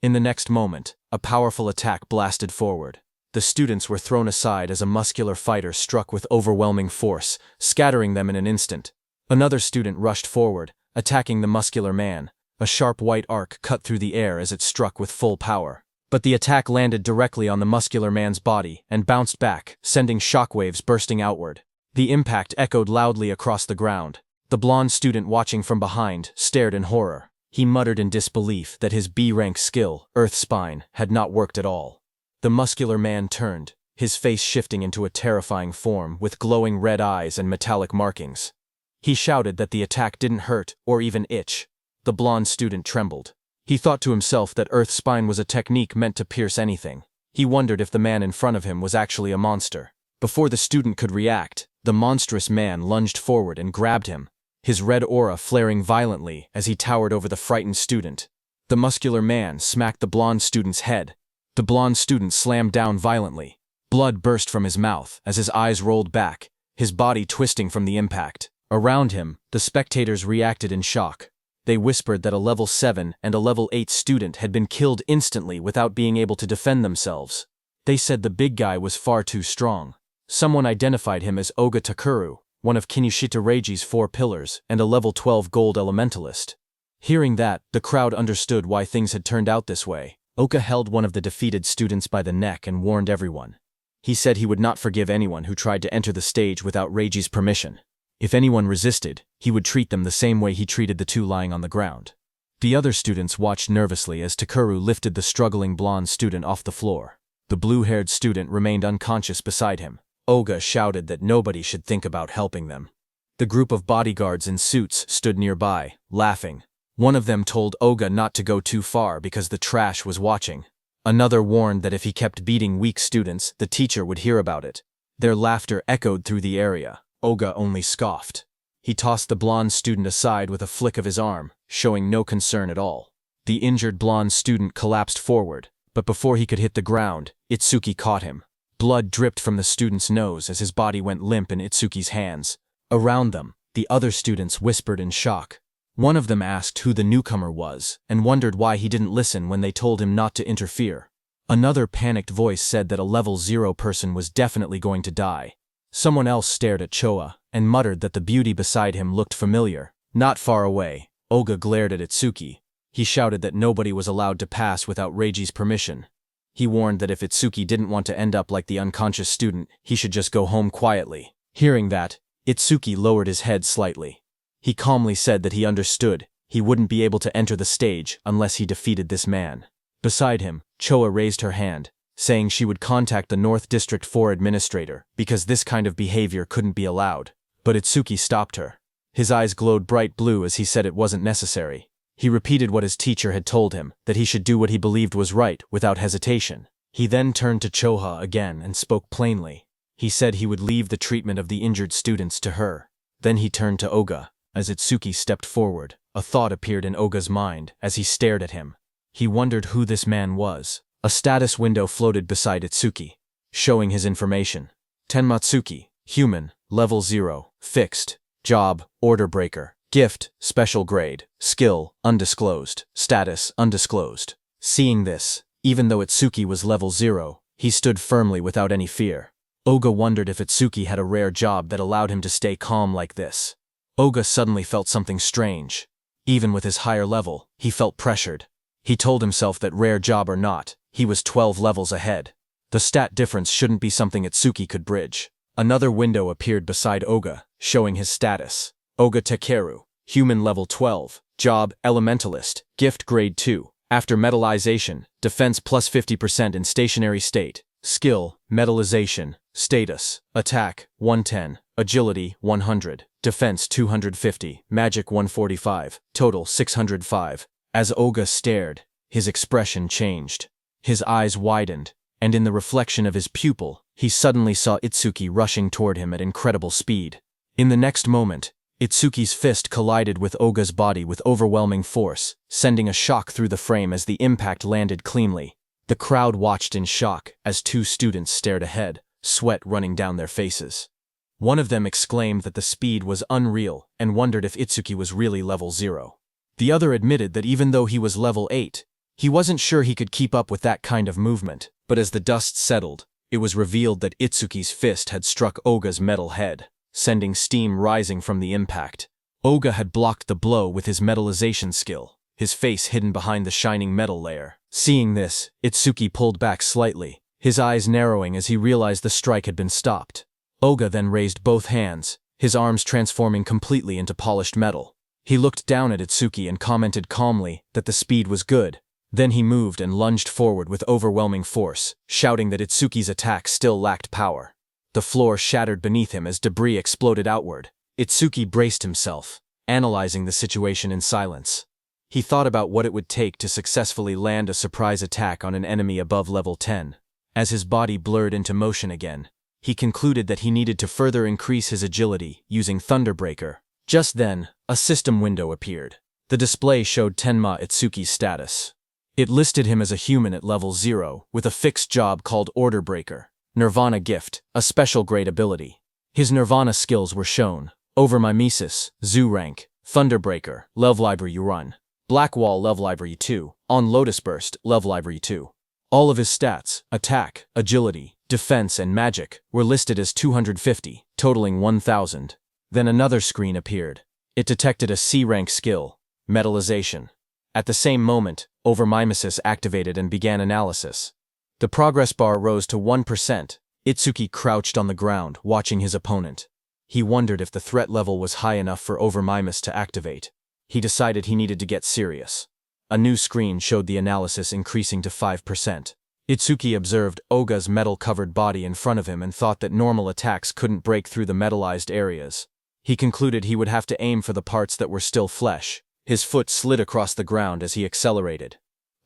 In the next moment, a powerful attack blasted forward. The students were thrown aside as a muscular fighter struck with overwhelming force, scattering them in an instant. Another student rushed forward, attacking the muscular man. A sharp white arc cut through the air as it struck with full power. But the attack landed directly on the muscular man's body and bounced back, sending shockwaves bursting outward. The impact echoed loudly across the ground. The blonde student watching from behind stared in horror. He muttered in disbelief that his B-rank skill, Earth Spine, had not worked at all. The muscular man turned, his face shifting into a terrifying form with glowing red eyes and metallic markings. He shouted that the attack didn't hurt or even itch. The blonde student trembled. He thought to himself that Earth Spine was a technique meant to pierce anything. He wondered if the man in front of him was actually a monster. Before the student could react, the monstrous man lunged forward and grabbed him, his red aura flaring violently as he towered over the frightened student. The muscular man smacked the blonde student's head. The blonde student slammed down violently. Blood burst from his mouth as his eyes rolled back, his body twisting from the impact. Around him, the spectators reacted in shock. They whispered that a level 7 and a level 8 student had been killed instantly without being able to defend themselves. They said the big guy was far too strong. Someone identified him as Oga Takuru, one of Kinushita Reiji's 4 pillars, and a level 12 gold elementalist. Hearing that, the crowd understood why things had turned out this way. Oka held one of the defeated students by the neck and warned everyone. He said he would not forgive anyone who tried to enter the stage without Reiji's permission. If anyone resisted, he would treat them the same way he treated the 2 lying on the ground. The other students watched nervously as Takuru lifted the struggling blonde student off the floor. The blue-haired student remained unconscious beside him. Oga shouted that nobody should think about helping them. The group of bodyguards in suits stood nearby, laughing. One of them told Oga not to go too far because the trash was watching. Another warned that if he kept beating weak students, the teacher would hear about it. Their laughter echoed through the area. Oga only scoffed. He tossed the blonde student aside with a flick of his arm, showing no concern at all. The injured blonde student collapsed forward, but before he could hit the ground, Itsuki caught him. Blood dripped from the student's nose as his body went limp in Itsuki's hands. Around them, the other students whispered in shock. One of them asked who the newcomer was and wondered why he didn't listen when they told him not to interfere. Another panicked voice said that a level 0 person was definitely going to die. Someone else stared at Choa and muttered that the beauty beside him looked familiar. Not far away, Oga glared at Itsuki. He shouted that nobody was allowed to pass without Reiji's permission. He warned that if Itsuki didn't want to end up like the unconscious student, he should just go home quietly. Hearing that, Itsuki lowered his head slightly. He calmly said that he understood. He wouldn't be able to enter the stage unless he defeated this man. Beside him, Choa raised her hand, saying she would contact the North District 4 administrator because this kind of behavior couldn't be allowed. But Itsuki stopped her. His eyes glowed bright blue as he said it wasn't necessary. He repeated what his teacher had told him, that he should do what he believed was right without hesitation. He then turned to Choha again and spoke plainly. He said he would leave the treatment of the injured students to her. Then he turned to Oga. As Itsuki stepped forward, a thought appeared in Oga's mind as he stared at him. He wondered who this man was. A status window floated beside Itsuki, showing his information. Tenmatsuki, human, level 0, fixed, job, order breaker, gift, special grade, skill, undisclosed, status, undisclosed. Seeing this, even though Itsuki was level 0, he stood firmly without any fear. Oga wondered if Itsuki had a rare job that allowed him to stay calm like this. Oga suddenly felt something strange. Even with his higher level, he felt pressured. He told himself that rare job or not, he was 12 levels ahead. The stat difference shouldn't be something Itsuki could bridge. Another window appeared beside Oga, showing his status. Oga Takeru, human level 12, job, elementalist, gift grade 2. After metallization, defense plus 50% in stationary state. Skill, metallization, status, attack, 110, agility, 100, defense 250, magic 145, total 605. As Oga stared, his expression changed. His eyes widened, and in the reflection of his pupil, he suddenly saw Itsuki rushing toward him at incredible speed. In the next moment, Itsuki's fist collided with Oga's body with overwhelming force, sending a shock through the frame as the impact landed cleanly. The crowd watched in shock as 2 students stared ahead, sweat running down their faces. One of them exclaimed that the speed was unreal and wondered if Itsuki was really level 0. The other admitted that even though he was level 8, he wasn't sure he could keep up with that kind of movement, but as the dust settled, it was revealed that Itsuki's fist had struck Oga's metal head, sending steam rising from the impact. Oga had blocked the blow with his metallization skill, his face hidden behind the shining metal layer. Seeing this, Itsuki pulled back slightly, his eyes narrowing as he realized the strike had been stopped. Oga then raised both hands, his arms transforming completely into polished metal. He looked down at Itsuki and commented calmly that the speed was good. Then he moved and lunged forward with overwhelming force, shouting that Itsuki's attack still lacked power. The floor shattered beneath him as debris exploded outward. Itsuki braced himself, analyzing the situation in silence. He thought about what it would take to successfully land a surprise attack on an enemy above level 10. As his body blurred into motion again, he concluded that he needed to further increase his agility using Thunderbreaker. Just then, a system window appeared. The display showed Tenma Itsuki's status. It listed him as a human at level 0, with a fixed job called Order Breaker. Nirvana Gift, a special grade ability. His Nirvana skills were shown. Over Mimesis, Zoo Rank, Thunderbreaker, Love Library Run. Black Wall Love Library 2, on Lotus Burst, Love Library 2. All of his stats, attack, agility, defense and magic, were listed as 250, totaling 1000. Then another screen appeared. It detected a C-rank skill, metallization. At the same moment, overmimesis activated and began analysis. The progress bar rose to 1%. Itsuki crouched on the ground, watching his opponent. He wondered if the threat level was high enough for overmimesis to activate. He decided he needed to get serious. A new screen showed the analysis increasing to 5%. Itsuki observed Oga's metal-covered body in front of him and thought that normal attacks couldn't break through the metallized areas. He concluded he would have to aim for the parts that were still flesh. His foot slid across the ground as he accelerated.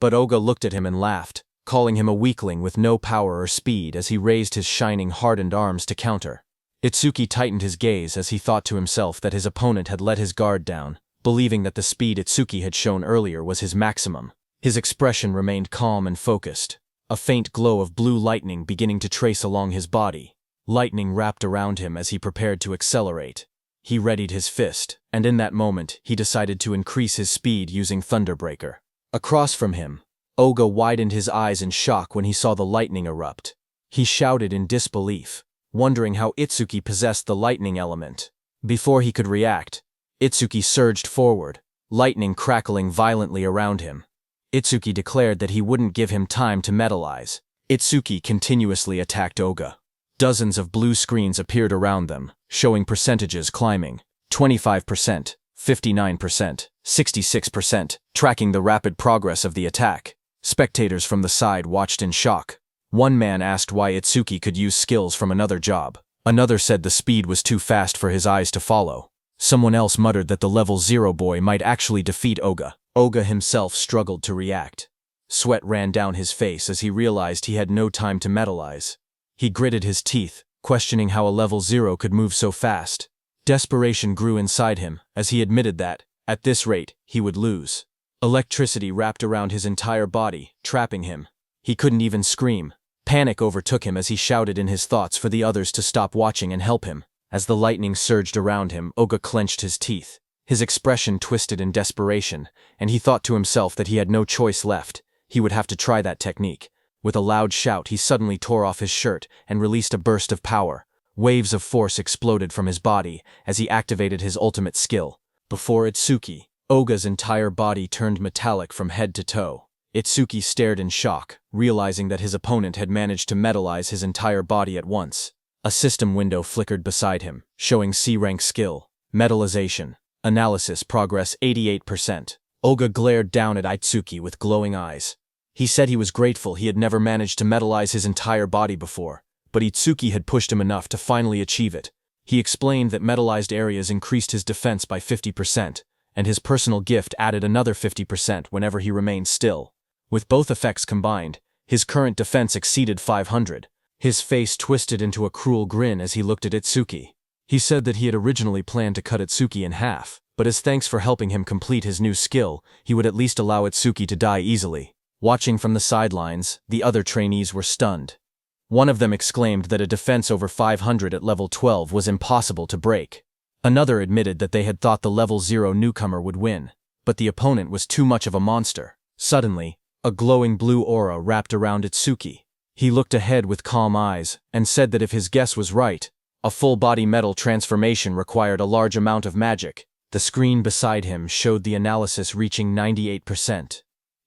But Oga looked at him and laughed, calling him a weakling with no power or speed as he raised his shining, hardened arms to counter. Itsuki tightened his gaze as he thought to himself that his opponent had let his guard down, believing that the speed Itsuki had shown earlier was his maximum. His expression remained calm and focused, a faint glow of blue lightning beginning to trace along his body. Lightning wrapped around him as he prepared to accelerate. He readied his fist, and in that moment, he decided to increase his speed using Thunderbreaker. Across from him, Oga widened his eyes in shock when he saw the lightning erupt. He shouted in disbelief, wondering how Itsuki possessed the lightning element. Before he could react, Itsuki surged forward, lightning crackling violently around him. Itsuki declared that he wouldn't give him time to metallize. Itsuki continuously attacked Oga. Dozens of blue screens appeared around them, showing percentages climbing. 25%, 59%, 66%, tracking the rapid progress of the attack. Spectators from the side watched in shock. One man asked why Itsuki could use skills from another job. Another said the speed was too fast for his eyes to follow. Someone else muttered that the level 0 boy might actually defeat Oga. Oga himself struggled to react. Sweat ran down his face as he realized he had no time to metallize. He gritted his teeth, questioning how a level 0 could move so fast. Desperation grew inside him as he admitted that, at this rate, he would lose. Electricity wrapped around his entire body, trapping him. He couldn't even scream. Panic overtook him as he shouted in his thoughts for the others to stop watching and help him. As the lightning surged around him, Oga clenched his teeth. His expression twisted in desperation, and he thought to himself that he had no choice left. He would have to try that technique. With a loud shout, he suddenly tore off his shirt and released a burst of power. Waves of force exploded from his body as he activated his ultimate skill. Before Itsuki, Oga's entire body turned metallic from head to toe. Itsuki stared in shock, realizing that his opponent had managed to metallize his entire body at once. A system window flickered beside him, showing C-rank skill, metallization, analysis progress 88%. Oga glared down at Itsuki with glowing eyes. He said he was grateful he had never managed to metallize his entire body before, but Itsuki had pushed him enough to finally achieve it. He explained that metallized areas increased his defense by 50%, and his personal gift added another 50% whenever he remained still. With both effects combined, his current defense exceeded 500. His face twisted into a cruel grin as he looked at Itsuki. He said that he had originally planned to cut Itsuki in half, but as thanks for helping him complete his new skill, he would at least allow Itsuki to die easily. Watching from the sidelines, the other trainees were stunned. One of them exclaimed that a defense over 500 at level 12 was impossible to break. Another admitted that they had thought the level 0 newcomer would win, but the opponent was too much of a monster. Suddenly, a glowing blue aura wrapped around Itsuki. He looked ahead with calm eyes and said that if his guess was right, a full-body metal transformation required a large amount of magic. The screen beside him showed the analysis reaching 98%.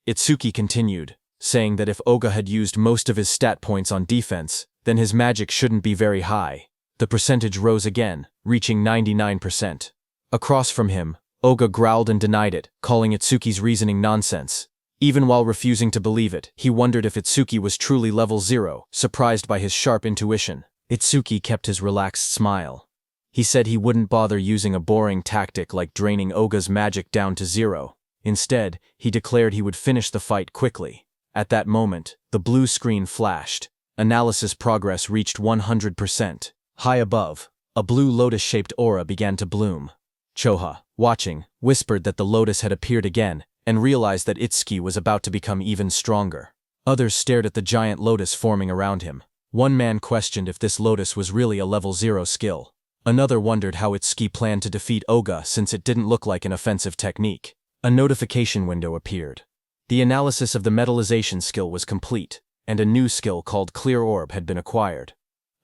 Itsuki continued, saying that if Oga had used most of his stat points on defense, then his magic shouldn't be very high. The percentage rose again, reaching 99%. Across from him, Oga growled and denied it, calling Itsuki's reasoning nonsense. Even while refusing to believe it, he wondered if Itsuki was truly level 0, surprised by his sharp intuition. Itsuki kept his relaxed smile. He said he wouldn't bother using a boring tactic like draining Oga's magic down to 0. Instead, he declared he would finish the fight quickly. At that moment, the blue screen flashed. Analysis progress reached 100%. High above, a blue lotus-shaped aura began to bloom. Choha, watching, whispered that the lotus had appeared again, and realized that Itsuki was about to become even stronger. Others stared at the giant lotus forming around him. One man questioned if this lotus was really a level 0 skill. Another wondered how Itsuki planned to defeat Oga since it didn't look like an offensive technique. A notification window appeared. The analysis of the metallization skill was complete, and a new skill called Clear Orb had been acquired.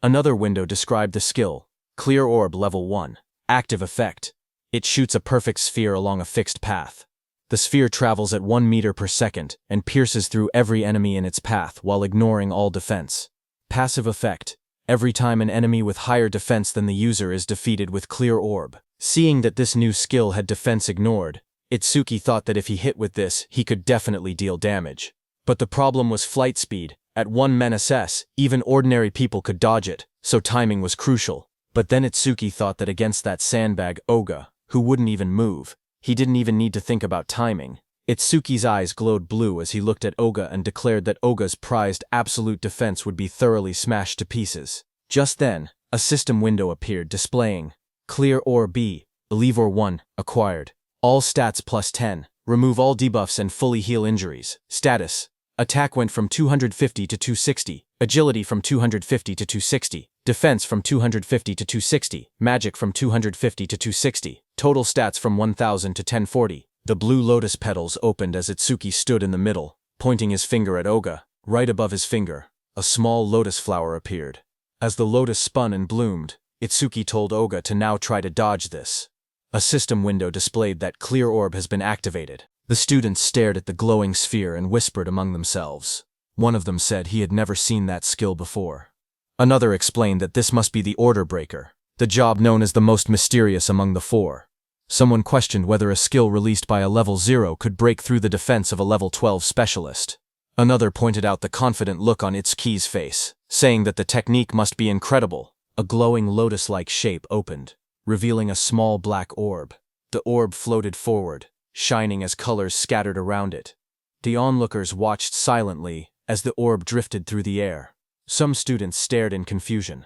Another window described the skill, Clear Orb Level 1. Active effect. It shoots a perfect sphere along a fixed path. The sphere travels at 1 meter per second and pierces through every enemy in its path while ignoring all defense. Passive effect. Every time an enemy with higher defense than the user is defeated with clear orb. Seeing that this new skill had defense ignored, Itsuki thought that if he hit with this, he could definitely deal damage. But the problem was flight speed. At 1 men/s, even ordinary people could dodge it, so timing was crucial. But then Itsuki thought that against that sandbag Oga, who wouldn't even move, he didn't even need to think about timing. Itsuki's eyes glowed blue as he looked at Oga and declared that Oga's prized absolute defense would be thoroughly smashed to pieces. Just then, a system window appeared displaying Clear or B, Believe or 1, acquired. All stats plus 10, remove all debuffs and fully heal injuries. Status. Attack went from 250 to 260, agility from 250 to 260, defense from 250 to 260, magic from 250 to 260, total stats from 1000 to 1040. The blue lotus petals opened as Itsuki stood in the middle, pointing his finger at Oga. Right above his finger, a small lotus flower appeared. As the lotus spun and bloomed, Itsuki told Oga to now try to dodge this. A system window displayed that Clear Orb has been activated. The students stared at the glowing sphere and whispered among themselves. One of them said he had never seen that skill before. Another explained that this must be the Order Breaker, the job known as the most mysterious among the four. Someone questioned whether a skill released by a level 0 could break through the defense of a level 12 specialist. Another pointed out the confident look on Itsuki's face, saying that the technique must be incredible. A glowing lotus-like shape opened, revealing a small black orb. The orb floated forward, shining as colors scattered around it. The onlookers watched silently as the orb drifted through the air. Some students stared in confusion.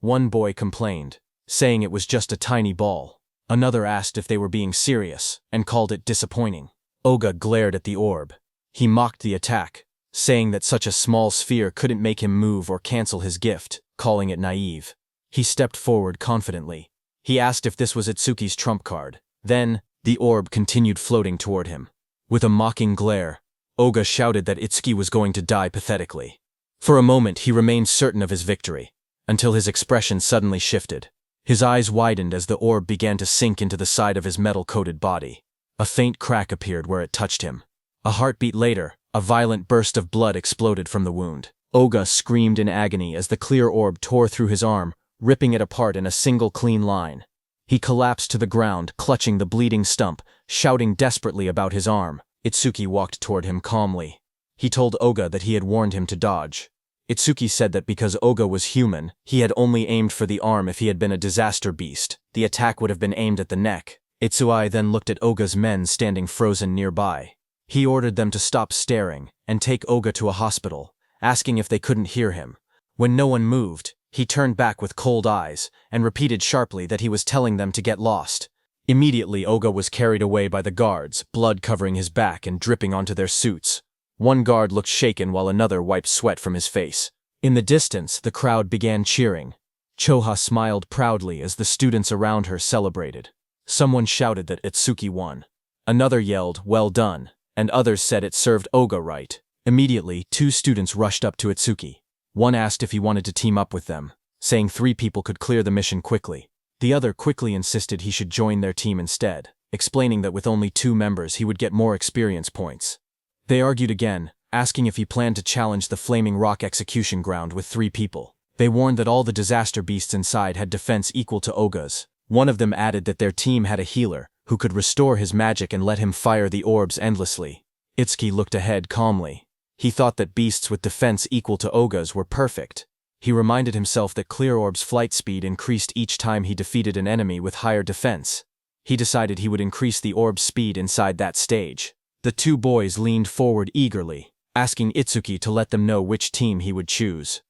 One boy complained, saying it was just a tiny ball. Another asked if they were being serious, and called it disappointing. Oga glared at the orb. He mocked the attack, saying that such a small sphere couldn't make him move or cancel his gift, calling it naive. He stepped forward confidently. He asked if this was Itsuki's trump card. Then, the orb continued floating toward him. With a mocking glare, Oga shouted that Itsuki was going to die pathetically. For a moment he remained certain of his victory, until his expression suddenly shifted. His eyes widened as the orb began to sink into the side of his metal-coated body. A faint crack appeared where it touched him. A heartbeat later, a violent burst of blood exploded from the wound. Oga screamed in agony as the clear orb tore through his arm, ripping it apart in a single clean line. He collapsed to the ground, clutching the bleeding stump, shouting desperately about his arm. Itsuki walked toward him calmly. He told Oga that he had warned him to dodge. Itsuki said that because Oga was human, he had only aimed for the arm. If he had been a disaster beast, the attack would have been aimed at the neck. Itsuki then looked at Oga's men standing frozen nearby. He ordered them to stop staring and take Oga to a hospital, asking if they couldn't hear him. When no one moved, he turned back with cold eyes and repeated sharply that he was telling them to get lost. Immediately Oga was carried away by the guards, blood covering his back and dripping onto their suits. One guard looked shaken while another wiped sweat from his face. In the distance, the crowd began cheering. Choha smiled proudly as the students around her celebrated. Someone shouted that Itsuki won. Another yelled, "Well done," and others said it served Oga right. Immediately, 2 students rushed up to Itsuki. One asked if he wanted to team up with them, saying 3 people could clear the mission quickly. The other quickly insisted he should join their team instead, explaining that with only 2 members he would get more experience points. They argued again, asking if he planned to challenge the Flaming Rock execution ground with 3 people. They warned that all the disaster beasts inside had defense equal to Oga's. One of them added that their team had a healer, who could restore his magic and let him fire the orbs endlessly. Itsuki looked ahead calmly. He thought that beasts with defense equal to Oga's were perfect. He reminded himself that Clear Orb's flight speed increased each time he defeated an enemy with higher defense. He decided he would increase the orb's speed inside that stage. The 2 boys leaned forward eagerly, asking Itsuki to let them know which team he would choose.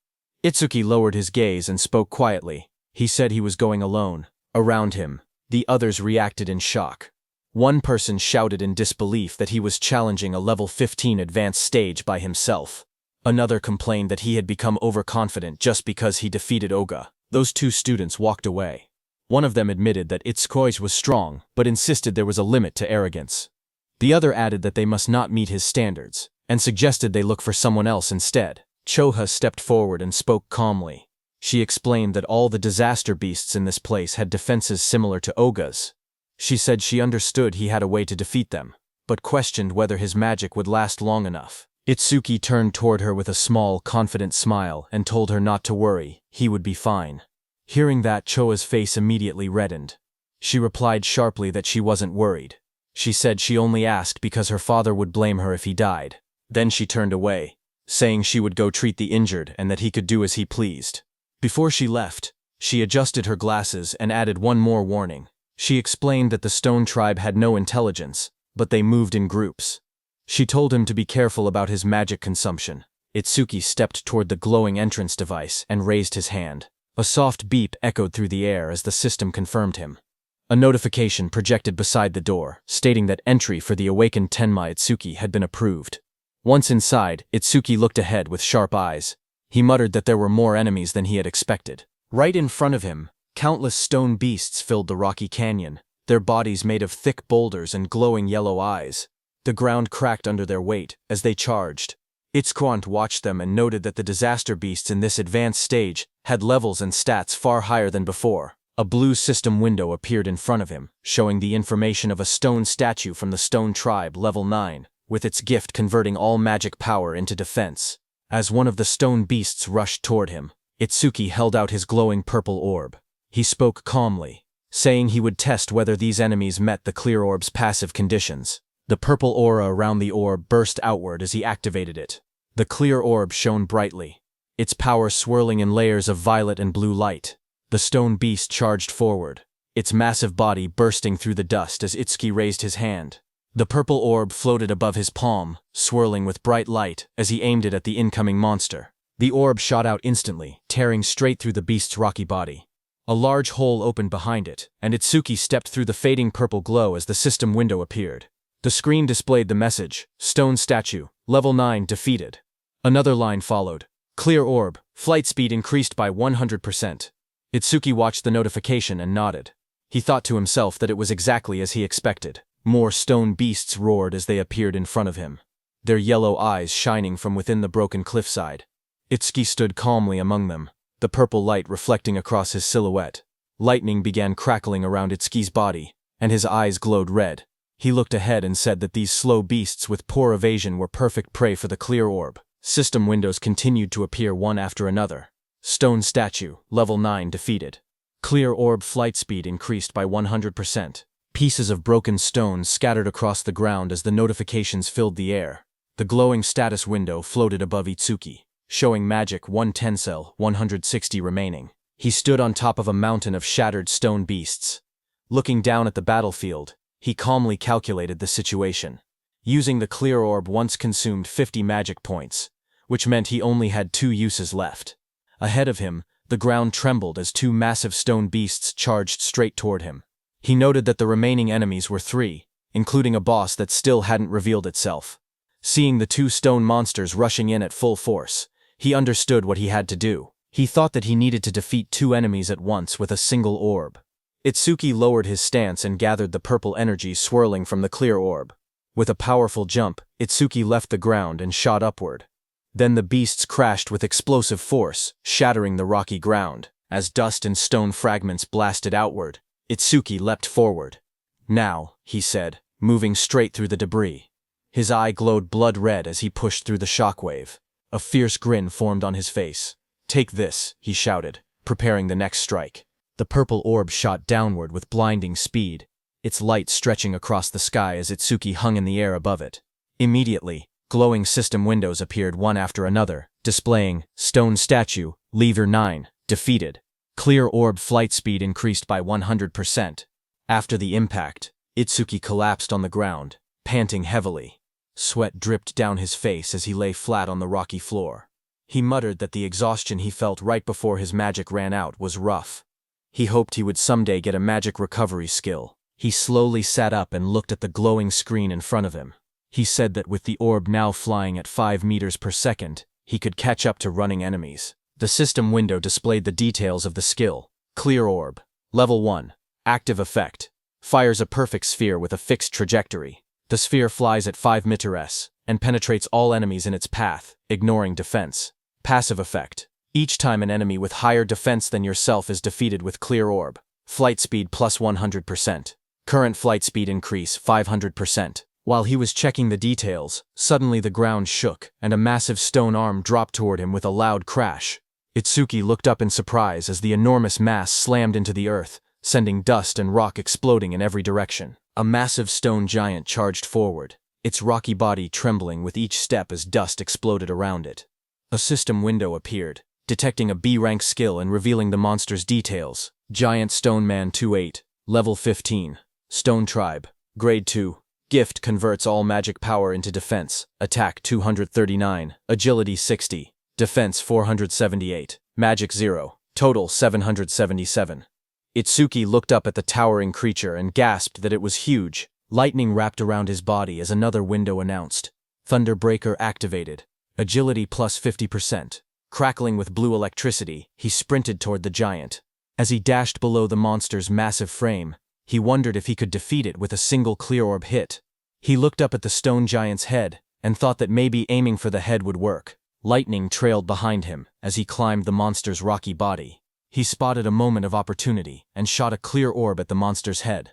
Itsuki lowered his gaze and spoke quietly. He said he was going alone. Around him, the others reacted in shock. One person shouted in disbelief that he was challenging a level 15 advanced stage by himself. Another complained that he had become overconfident just because he defeated Oga. Those 2 students walked away. One of them admitted that Itsuki was strong, but insisted there was a limit to arrogance. The other added that they must not meet his standards, and suggested they look for someone else instead. Choha stepped forward and spoke calmly. She explained that all the disaster beasts in this place had defenses similar to Oga's. She said she understood he had a way to defeat them, but questioned whether his magic would last long enough. Itsuki turned toward her with a small, confident smile and told her not to worry, he would be fine. Hearing that, Choa's face immediately reddened. She replied sharply that she wasn't worried. She said she only asked because her father would blame her if he died. Then she turned away, saying she would go treat the injured and that he could do as he pleased. Before she left, she adjusted her glasses and added one more warning. She explained that the Stone Tribe had no intelligence, but they moved in groups. She told him to be careful about his magic consumption. Itsuki stepped toward the glowing entrance device and raised his hand. A soft beep echoed through the air as the system confirmed him. A notification projected beside the door, stating that entry for the awakened Tenma Itsuki had been approved. Once inside, Itsuki looked ahead with sharp eyes. He muttered that there were more enemies than he had expected. Right in front of him, countless stone beasts filled the rocky canyon, their bodies made of thick boulders and glowing yellow eyes. The ground cracked under their weight as they charged. Itzquant watched them and noted that the disaster beasts in this advanced stage had levels and stats far higher than before. A blue system window appeared in front of him, showing the information of a stone statue from the Stone Tribe, level 9, with its gift converting all magic power into defense. As one of the stone beasts rushed toward him, Itsuki held out his glowing purple orb. He spoke calmly, saying he would test whether these enemies met the clear orb's passive conditions. The purple aura around the orb burst outward as he activated it. The clear orb shone brightly, its power swirling in layers of violet and blue light. The stone beast charged forward, its massive body bursting through the dust as Itsuki raised his hand. The purple orb floated above his palm, swirling with bright light as he aimed it at the incoming monster. The orb shot out instantly, tearing straight through the beast's rocky body. A large hole opened behind it, and Itsuki stepped through the fading purple glow as the system window appeared. The screen displayed the message, Stone Statue, Level 9 defeated. Another line followed, Clear Orb, flight speed increased by 100%. Itsuki watched the notification and nodded. He thought to himself that it was exactly as he expected. More stone beasts roared as they appeared in front of him, their yellow eyes shining from within the broken cliffside. Itsuki stood calmly among them, the purple light reflecting across his silhouette. Lightning began crackling around Itsuki's body, and his eyes glowed red. He looked ahead and said that these slow beasts with poor evasion were perfect prey for the clear orb. System windows continued to appear one after another. Stone Statue, Level 9 defeated. Clear orb flight speed increased by 100%. Pieces of broken stone scattered across the ground as the notifications filled the air. The glowing status window floated above Itsuki, showing magic 1 Tencel, 160 remaining. He stood on top of a mountain of shattered stone beasts. Looking down at the battlefield, he calmly calculated the situation. Using the clear orb once consumed 50 magic points, which meant he only had 2 uses left. Ahead of him, the ground trembled as 2 massive stone beasts charged straight toward him. He noted that the remaining enemies were 3, including a boss that still hadn't revealed itself. Seeing the 2 stone monsters rushing in at full force, he understood what he had to do. He thought that he needed to defeat 2 enemies at once with a single orb. Itsuki lowered his stance and gathered the purple energy swirling from the clear orb. With a powerful jump, Itsuki left the ground and shot upward. Then the beasts crashed with explosive force, shattering the rocky ground. As dust and stone fragments blasted outward, Itsuki leapt forward. Now, he said, moving straight through the debris. His eye glowed blood red as he pushed through the shockwave. A fierce grin formed on his face. Take this, he shouted, preparing the next strike. The purple orb shot downward with blinding speed, its light stretching across the sky as Itsuki hung in the air above it. Immediately, glowing system windows appeared one after another, displaying, Stone Statue, Lever 9, defeated. Clear orb flight speed increased by 100%. After the impact, Itsuki collapsed on the ground, panting heavily. Sweat dripped down his face as he lay flat on the rocky floor. He muttered that the exhaustion he felt right before his magic ran out was rough. He hoped he would someday get a magic recovery skill. He slowly sat up and looked at the glowing screen in front of him. He said that with the orb now flying at 5 meters per second, he could catch up to running enemies. The system window displayed the details of the skill. Clear Orb. Level 1. Active effect. Fires a perfect sphere with a fixed trajectory. The sphere flies at 5 meters and penetrates all enemies in its path, ignoring defense. Passive effect. Each time an enemy with higher defense than yourself is defeated with clear orb. Flight speed plus 100%. Current flight speed increase 500%. While he was checking the details, suddenly the ground shook, and a massive stone arm dropped toward him with a loud crash. Itsuki looked up in surprise as the enormous mass slammed into the earth, sending dust and rock exploding in every direction. A massive stone giant charged forward, its rocky body trembling with each step as dust exploded around it. A system window appeared, detecting a B-rank skill and revealing the monster's details. Giant Stone Man 28, Level 15. Stone Tribe, Grade 2. Gift converts all magic power into defense. Attack 239, Agility 60, Defense 478, Magic 0, Total 777. Itsuki looked up at the towering creature and gasped that it was huge. Lightning wrapped around his body as another window announced. Thunderbreaker activated. Agility plus 50%. Crackling with blue electricity, he sprinted toward the giant. As he dashed below the monster's massive frame, he wondered if he could defeat it with a single clear orb hit. He looked up at the stone giant's head and thought that maybe aiming for the head would work. Lightning trailed behind him as he climbed the monster's rocky body. He spotted a moment of opportunity and shot a clear orb at the monster's head.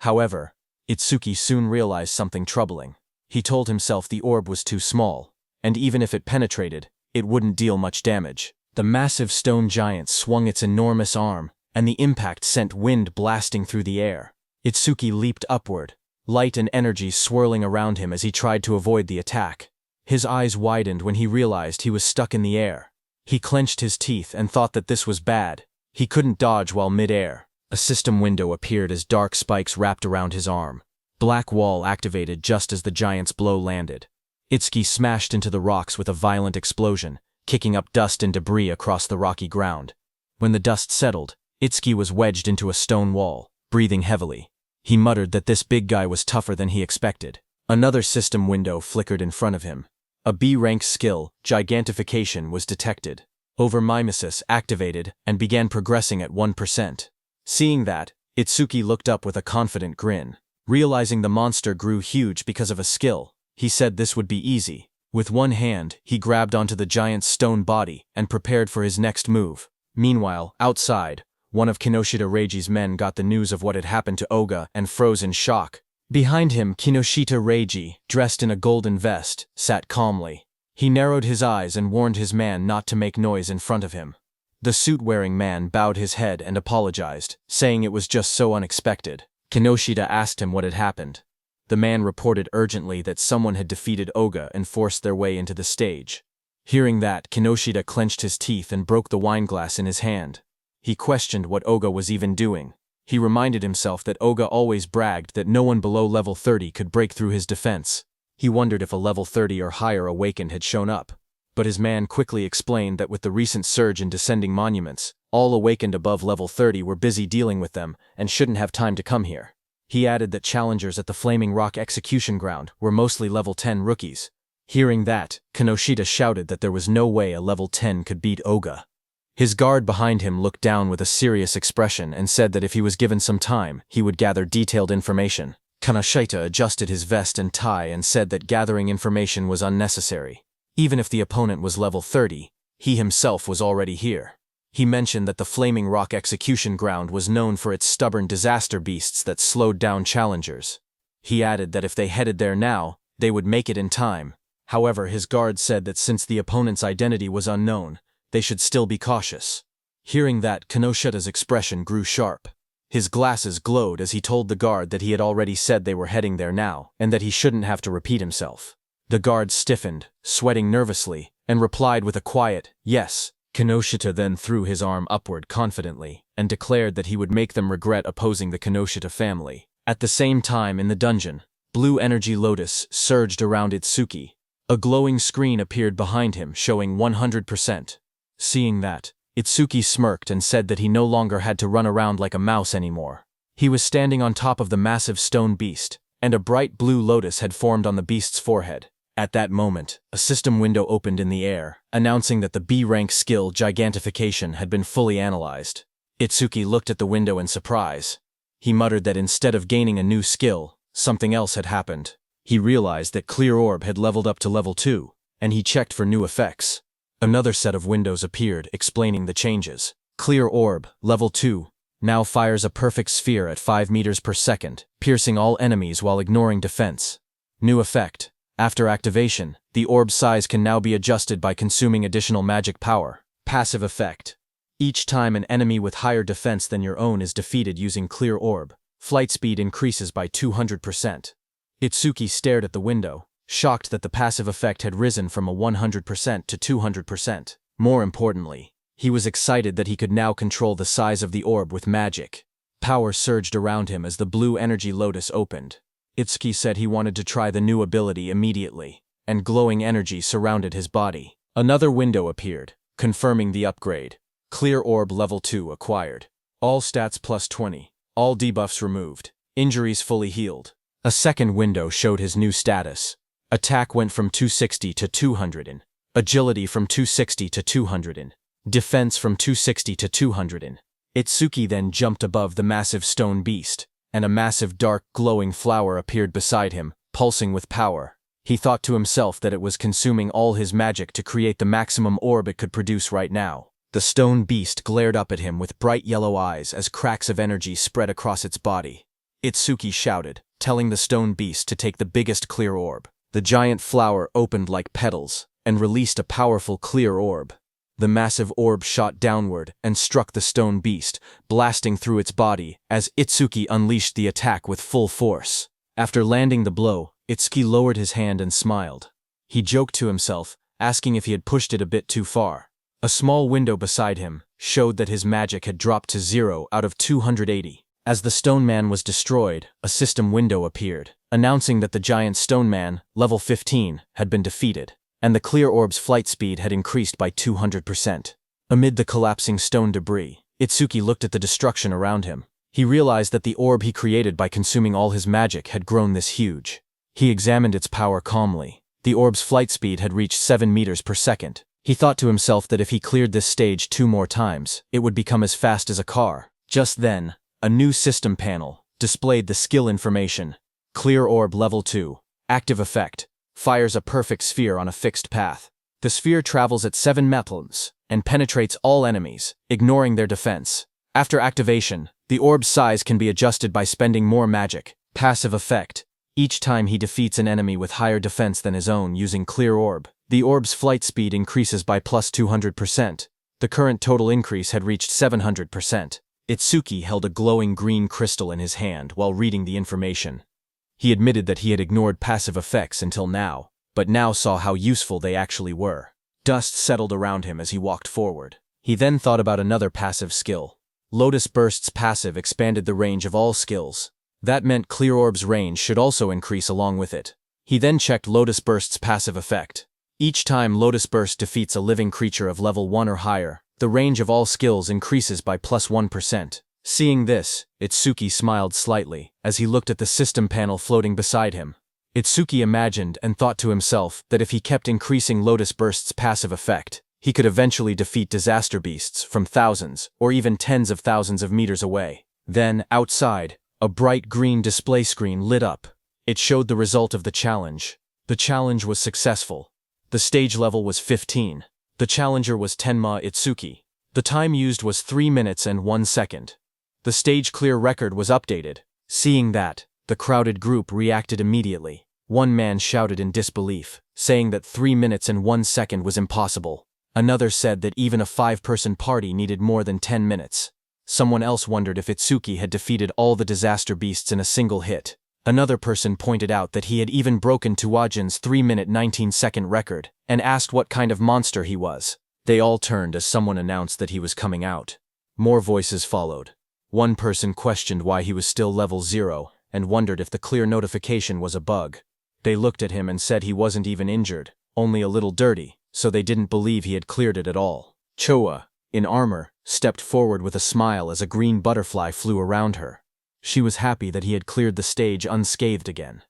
However, Itsuki soon realized something troubling. He told himself the orb was too small, and even if it penetrated, it wouldn't deal much damage. The massive stone giant swung its enormous arm, and the impact sent wind blasting through the air. Itsuki leaped upward, light and energy swirling around him as he tried to avoid the attack. His eyes widened when he realized he was stuck in the air. He clenched his teeth and thought that this was bad. He couldn't dodge while mid-air. A system window appeared as dark spikes wrapped around his arm. Black Wall activated just as the giant's blow landed. Itsuki smashed into the rocks with a violent explosion, kicking up dust and debris across the rocky ground. When the dust settled, Itsuki was wedged into a stone wall, breathing heavily. He muttered that this big guy was tougher than he expected. Another system window flickered in front of him. A B-rank skill, Gigantification, was detected. Overmimesis activated and began progressing at 1%. Seeing that, Itsuki looked up with a confident grin. Realizing the monster grew huge because of a skill, he said this would be easy. With one hand, he grabbed onto the giant's stone body and prepared for his next move. Meanwhile, outside, one of Kinoshita Reiji's men got the news of what had happened to Oga and froze in shock. Behind him, Kinoshita Reiji, dressed in a golden vest, sat calmly. He narrowed his eyes and warned his man not to make noise in front of him. The suit-wearing man bowed his head and apologized, saying it was just so unexpected. Kinoshita asked him what had happened. The man reported urgently that someone had defeated Oga and forced their way into the stage. Hearing that, Kinoshita clenched his teeth and broke the wineglass in his hand. He questioned what Oga was even doing. He reminded himself that Oga always bragged that no one below level 30 could break through his defense. He wondered if a level 30 or higher awakened had shown up. But his man quickly explained that with the recent surge in descending monuments, all awakened above level 30 were busy dealing with them and shouldn't have time to come here. He added that challengers at the Flaming Rock execution ground were mostly level 10 rookies. Hearing that, Kinoshita shouted that there was no way a level 10 could beat Oga. His guard behind him looked down with a serious expression and said that if he was given some time, he would gather detailed information. Kinoshita adjusted his vest and tie and said that gathering information was unnecessary. Even if the opponent was level 30, he himself was already here. He mentioned that the Flaming Rock execution ground was known for its stubborn disaster beasts that slowed down challengers. He added that if they headed there now, they would make it in time. However, his guard said that since the opponent's identity was unknown, they should still be cautious. Hearing that, Kinoshita's expression grew sharp. His glasses glowed as he told the guard that he had already said they were heading there now, and that he shouldn't have to repeat himself. The guard stiffened, sweating nervously, and replied with a quiet, "Yes." Kinoshita then threw his arm upward confidently, and declared that he would make them regret opposing the Kinoshita family. At the same time in the dungeon, blue energy lotus surged around Itsuki. A glowing screen appeared behind him showing 100%. Seeing that, Itsuki smirked and said that he no longer had to run around like a mouse anymore. He was standing on top of the massive stone beast, and a bright blue lotus had formed on the beast's forehead. At that moment, a system window opened in the air, announcing that the B-rank skill Gigantification had been fully analyzed. Itsuki looked at the window in surprise. He muttered that instead of gaining a new skill, something else had happened. He realized that Clear Orb had leveled up to level 2, and he checked for new effects. Another set of windows appeared, explaining the changes. Clear orb, level 2, now fires a perfect sphere at 5 meters per second, piercing all enemies while ignoring defense. New effect. After activation, the orb's size can now be adjusted by consuming additional magic power. Passive effect. Each time an enemy with higher defense than your own is defeated using Clear Orb, flight speed increases by 200%. Itsuki stared at the window, shocked that the passive effect had risen from a 100% to 200%. More importantly, he was excited that he could now control the size of the orb with magic. Power surged around him as the blue energy lotus opened. Itsuki said he wanted to try the new ability immediately, and glowing energy surrounded his body. Another window appeared, confirming the upgrade. Clear Orb Level 2 acquired. All stats plus 20. All debuffs removed. Injuries fully healed. A second window showed his new status. Attack went from 260 to 200 in. Agility from 260 to 200 in. Defense from 260 to 200 in. Itsuki then jumped above the massive stone beast, and a massive dark glowing flower appeared beside him, pulsing with power. He thought to himself that it was consuming all his magic to create the maximum orb it could produce right now. The stone beast glared up at him with bright yellow eyes as cracks of energy spread across its body. Itsuki shouted, telling the stone beast to take the biggest clear orb. The giant flower opened like petals, and released a powerful clear orb. The massive orb shot downward and struck the stone beast, blasting through its body as Itsuki unleashed the attack with full force. After landing the blow, Itsuki lowered his hand and smiled. He joked to himself, asking if he had pushed it a bit too far. A small window beside him showed that his magic had dropped to 0 out of 280. As the stone man was destroyed, a system window appeared, announcing that the giant stone man, level 15, had been defeated, and the clear orb's flight speed had increased by 200%. Amid the collapsing stone debris, Itsuki looked at the destruction around him. He realized that the orb he created by consuming all his magic had grown this huge. He examined its power calmly. The orb's flight speed had reached 7 meters per second. He thought to himself that if he cleared this stage 2 more times, it would become as fast as a car. Just then, a new system panel displayed the skill information. Clear Orb Level 2. Active effect. Fires a perfect sphere on a fixed path. The sphere travels at 7 meters and penetrates all enemies, ignoring their defense. After activation, the orb's size can be adjusted by spending more magic. Passive effect. Each time he defeats an enemy with higher defense than his own using Clear Orb, the orb's flight speed increases by plus 200%. The current total increase had reached 700%. Itsuki held a glowing green crystal in his hand while reading the information. He admitted that he had ignored passive effects until now, but now saw how useful they actually were. Dust settled around him as he walked forward. He then thought about another passive skill. Lotus Burst's passive expanded the range of all skills. That meant Clear Orb's range should also increase along with it. He then checked Lotus Burst's passive effect. Each time Lotus Burst defeats a living creature of level 1 or higher, the range of all skills increases by plus 1%. Seeing this, Itsuki smiled slightly as he looked at the system panel floating beside him. Itsuki imagined and thought to himself that if he kept increasing Lotus Burst's passive effect, he could eventually defeat disaster beasts from thousands or even tens of thousands of meters away. Then, outside, a bright green display screen lit up. It showed the result of the challenge. The challenge was successful. The stage level was 15. The challenger was Tenma Itsuki. The time used was 3 minutes and 1 second. The stage clear record was updated. Seeing that, the crowded group reacted immediately. One man shouted in disbelief, saying that 3 minutes and 1 second was impossible. Another said that even a 5-person party needed more than 10 minutes. Someone else wondered if Itsuki had defeated all the disaster beasts in a single hit. Another person pointed out that he had even broken Tuajin's 3-minute 19-second record, and asked what kind of monster he was. They all turned as someone announced that he was coming out. More voices followed. One person questioned why he was still level 0, and wondered if the clear notification was a bug. They looked at him and said he wasn't even injured, only a little dirty, so they didn't believe he had cleared it at all. Choa, in armor, stepped forward with a smile as a green butterfly flew around her. She was happy that he had cleared the stage unscathed again.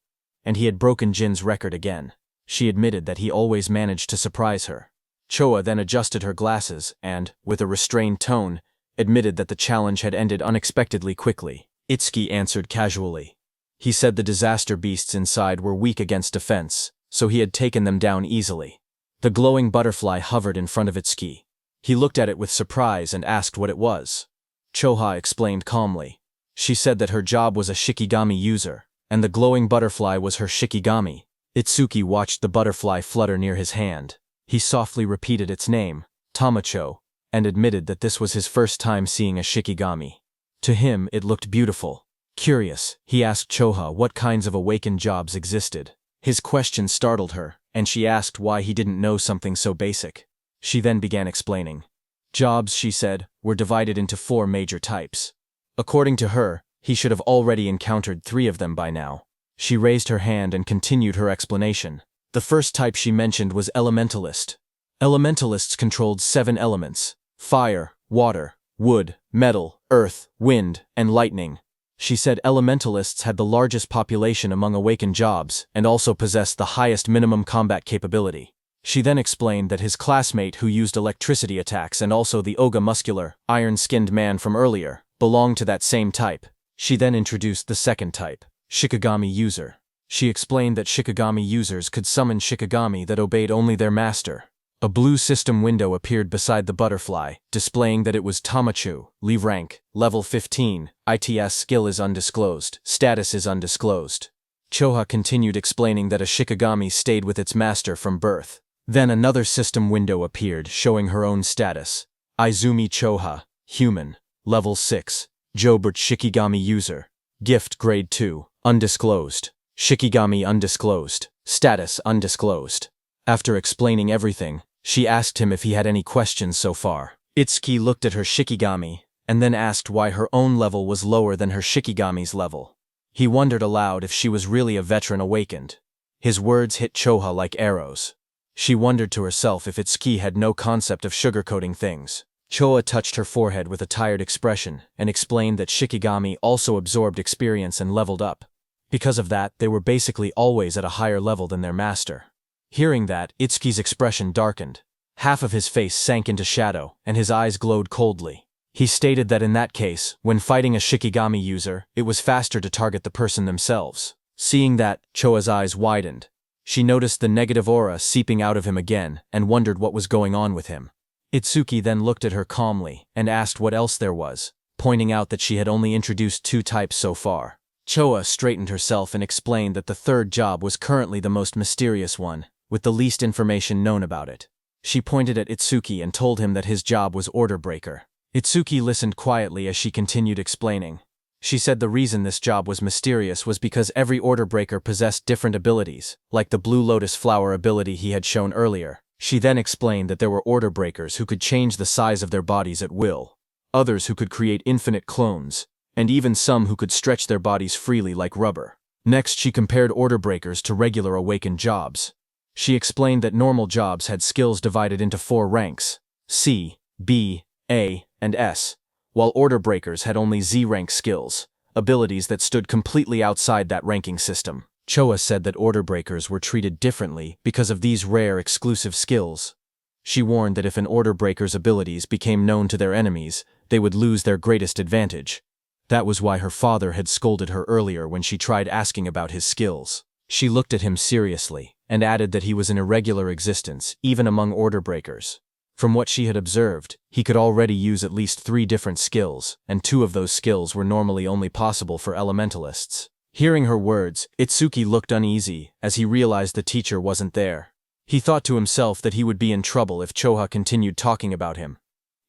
And he had broken Jin's record again. She admitted that he always managed to surprise her. Choa then adjusted her glasses and, with a restrained tone, admitted that the challenge had ended unexpectedly quickly. Itsuki answered casually. He said the disaster beasts inside were weak against defense, so he had taken them down easily. The glowing butterfly hovered in front of Itsuki. He looked at it with surprise and asked what it was. Choha explained calmly. She said that her job was a Shikigami user, and the glowing butterfly was her Shikigami. Itsuki watched the butterfly flutter near his hand. He softly repeated its name, Tamacho, and admitted that this was his first time seeing a Shikigami. To him, it looked beautiful. Curious, he asked Choha what kinds of awakened jobs existed. His question startled her, and she asked why he didn't know something so basic. She then began explaining. Jobs, she said, were divided into 4 major types. According to her, he should have already encountered 3 of them by now. She raised her hand and continued her explanation. The first type she mentioned was elementalist. Elementalists controlled 7 elements: fire, water, wood, metal, earth, wind, and lightning. She said elementalists had the largest population among awakened jobs and also possessed the highest minimum combat capability. She then explained that his classmate who used electricity attacks and also the Oga muscular, iron-skinned man from earlier, belonged to that same type. She then introduced the second type, Shikigami user. She explained that Shikigami users could summon Shikigami that obeyed only their master. A blue system window appeared beside the butterfly, displaying that it was Tamachu, Li rank, level 15, ITS skill is undisclosed, status is undisclosed. Choha continued explaining that a Shikigami stayed with its master from birth. Then another system window appeared showing her own status. Izumi Choha, human, level 6, Jobert Shikigami user, gift grade 2, undisclosed, Shikigami undisclosed, status undisclosed. After explaining everything, she asked him if he had any questions so far. Itsuki looked at her Shikigami, and then asked why her own level was lower than her Shikigami's level. He wondered aloud if she was really a veteran awakened. His words hit Choha like arrows. She wondered to herself if Itsuki had no concept of sugarcoating things. Choha touched her forehead with a tired expression and explained that Shikigami also absorbed experience and leveled up. Because of that, they were basically always at a higher level than their master. Hearing that, Itsuki's expression darkened. Half of his face sank into shadow, and his eyes glowed coldly. He stated that in that case, when fighting a Shikigami user, it was faster to target the person themselves. Seeing that, Choa's eyes widened. She noticed the negative aura seeping out of him again and wondered what was going on with him. Itsuki then looked at her calmly and asked what else there was, pointing out that she had only introduced 2 types so far. Choa straightened herself and explained that the third job was currently the most mysterious one, with the least information known about it. She pointed at Itsuki and told him that his job was order breaker. Itsuki listened quietly as she continued explaining. She said the reason this job was mysterious was because every order breaker possessed different abilities, like the blue lotus flower ability he had shown earlier. She then explained that there were order breakers who could change the size of their bodies at will, others who could create infinite clones, and even some who could stretch their bodies freely like rubber. Next, she compared order breakers to regular awakened jobs. She explained that normal jobs had skills divided into 4 ranks, C, B, A, and S, while order breakers had only Z rank skills, abilities that stood completely outside that ranking system. Choa said that order breakers were treated differently because of these rare exclusive skills. She warned that if an order breaker's abilities became known to their enemies, they would lose their greatest advantage. That was why her father had scolded her earlier when she tried asking about his skills. She looked at him seriously and added that he was an irregular existence, even among order breakers. From what she had observed, he could already use at least 3 different skills, and 2 of those skills were normally only possible for elementalists. Hearing her words, Itsuki looked uneasy as he realized the teacher wasn't there. He thought to himself that he would be in trouble if Choha continued talking about him.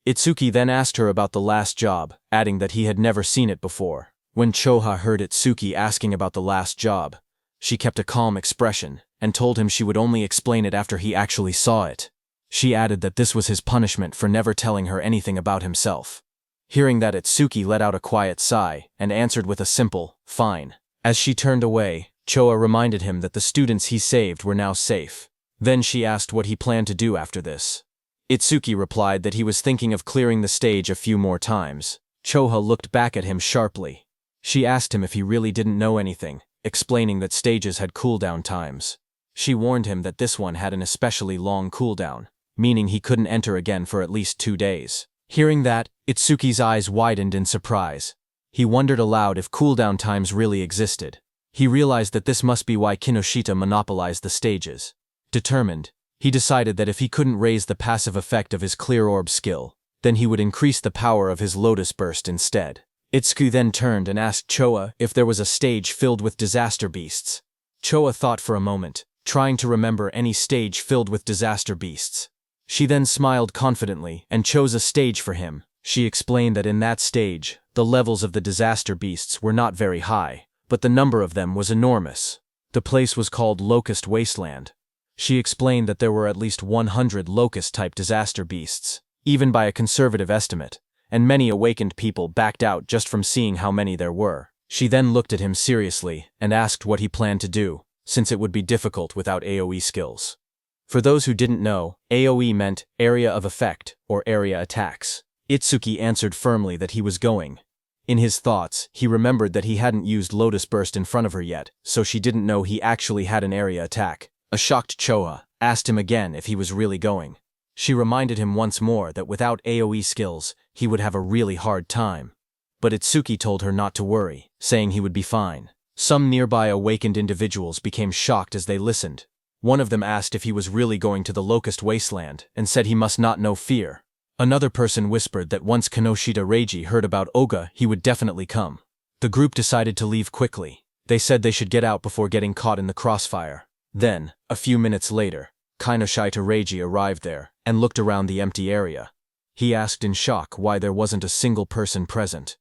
Itsuki then asked her about the last job, adding that he had never seen it before. When Choha heard Itsuki asking about the last job, she kept a calm expression and told him she would only explain it after he actually saw it. She added that this was his punishment for never telling her anything about himself. Hearing that, Itsuki let out a quiet sigh and answered with a simple, "Fine." As she turned away, Choa reminded him that the students he saved were now safe. Then she asked what he planned to do after this. Itsuki replied that he was thinking of clearing the stage a few more times. Choha looked back at him sharply. She asked him if he really didn't know anything, explaining that stages had cooldown times. She warned him that this one had an especially long cooldown, meaning he couldn't enter again for at least 2 days. Hearing that, Itsuki's eyes widened in surprise. He wondered aloud if cooldown times really existed. He realized that this must be why Kinoshita monopolized the stages. Determined, He decided that if he couldn't raise the passive effect of his clear orb skill, then he would increase the power of his lotus burst instead. Itsuki then turned and asked Choa if there was a stage filled with disaster beasts. Choa thought for a moment, trying to remember any stage filled with disaster beasts. She then smiled confidently and chose a stage for him. She explained that in that stage, the levels of the disaster beasts were not very high, but the number of them was enormous. The place was called Locust Wasteland. She explained that there were at least 100 locust-type disaster beasts, even by a conservative estimate, and many awakened people backed out just from seeing how many there were. She then looked at him seriously and asked what he planned to do, since it would be difficult without AoE skills. For those who didn't know, AoE meant area of effect or area attacks. Itsuki answered firmly that he was going. In his thoughts, he remembered that he hadn't used Lotus Burst in front of her yet, so she didn't know he actually had an area attack. A shocked Choa asked him again if he was really going. She reminded him once more that without AoE skills, he would have a really hard time. But Itsuki told her not to worry, saying he would be fine. Some nearby awakened individuals became shocked as they listened. One of them asked if he was really going to the Locust Wasteland and said he must not know fear. Another person whispered that once Kinoshita Reiji heard about Oga, he would definitely come. The group decided to leave quickly. They said they should get out before getting caught in the crossfire. Then, a few minutes later, Kinoshita Reiji arrived there and looked around the empty area. He asked in shock why there wasn't a single person present.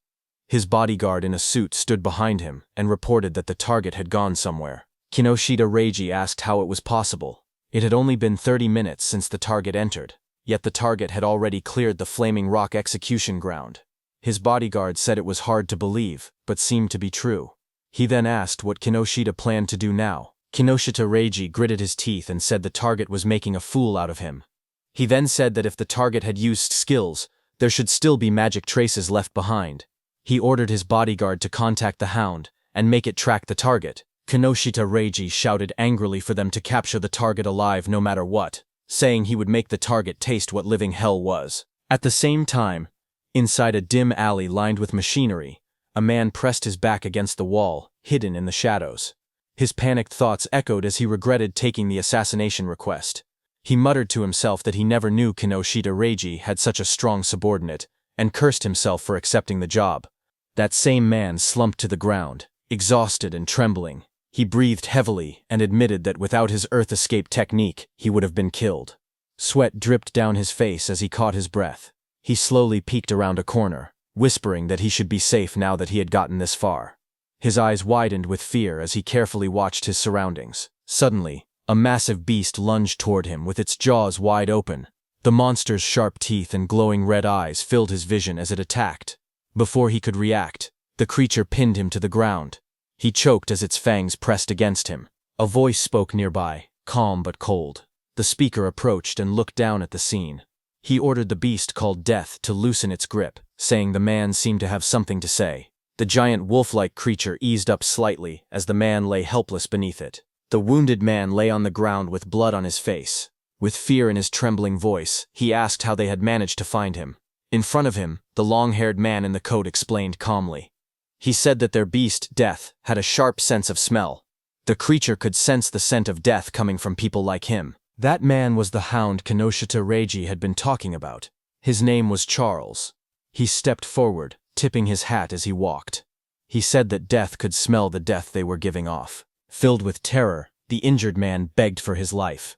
His bodyguard in a suit stood behind him and reported that the target had gone somewhere. Kinoshita Reiji asked how it was possible. It had only been 30 minutes since the target entered, yet the target had already cleared the Flaming Rock execution ground. His bodyguard said it was hard to believe, but seemed to be true. He then asked what Kinoshita planned to do now. Kinoshita Reiji gritted his teeth and said the target was making a fool out of him. He then said that if the target had used skills, there should still be magic traces left behind. He ordered his bodyguard to contact the Hound and make it track the target. Kinoshita Reiji shouted angrily for them to capture the target alive no matter what, saying he would make the target taste what living hell was. At the same time, inside a dim alley lined with machinery, a man pressed his back against the wall, hidden in the shadows. His panicked thoughts echoed as he regretted taking the assassination request. He muttered to himself that he never knew Kinoshita Reiji had such a strong subordinate, and cursed himself for accepting the job. That same man slumped to the ground, exhausted and trembling. He breathed heavily and admitted that without his earth escape technique, he would have been killed. Sweat dripped down his face as he caught his breath. He slowly peeked around a corner, whispering that he should be safe now that he had gotten this far. His eyes widened with fear as he carefully watched his surroundings. Suddenly, a massive beast lunged toward him with its jaws wide open. The monster's sharp teeth and glowing red eyes filled his vision as it attacked. Before he could react, the creature pinned him to the ground. He choked as its fangs pressed against him. A voice spoke nearby, calm but cold. The speaker approached and looked down at the scene. He ordered the beast called Death to loosen its grip, saying the man seemed to have something to say. The giant wolf-like creature eased up slightly as the man lay helpless beneath it. The wounded man lay on the ground with blood on his face. With fear in his trembling voice, he asked how they had managed to find him. In front of him, the long-haired man in the coat explained calmly. He said that their beast, Death, had a sharp sense of smell. The creature could sense the scent of death coming from people like him. That man was the Hound Kinoshita Reiji had been talking about. His name was Charles. He stepped forward, tipping his hat as he walked. He said that Death could smell the death they were giving off. Filled with terror, the injured man begged for his life.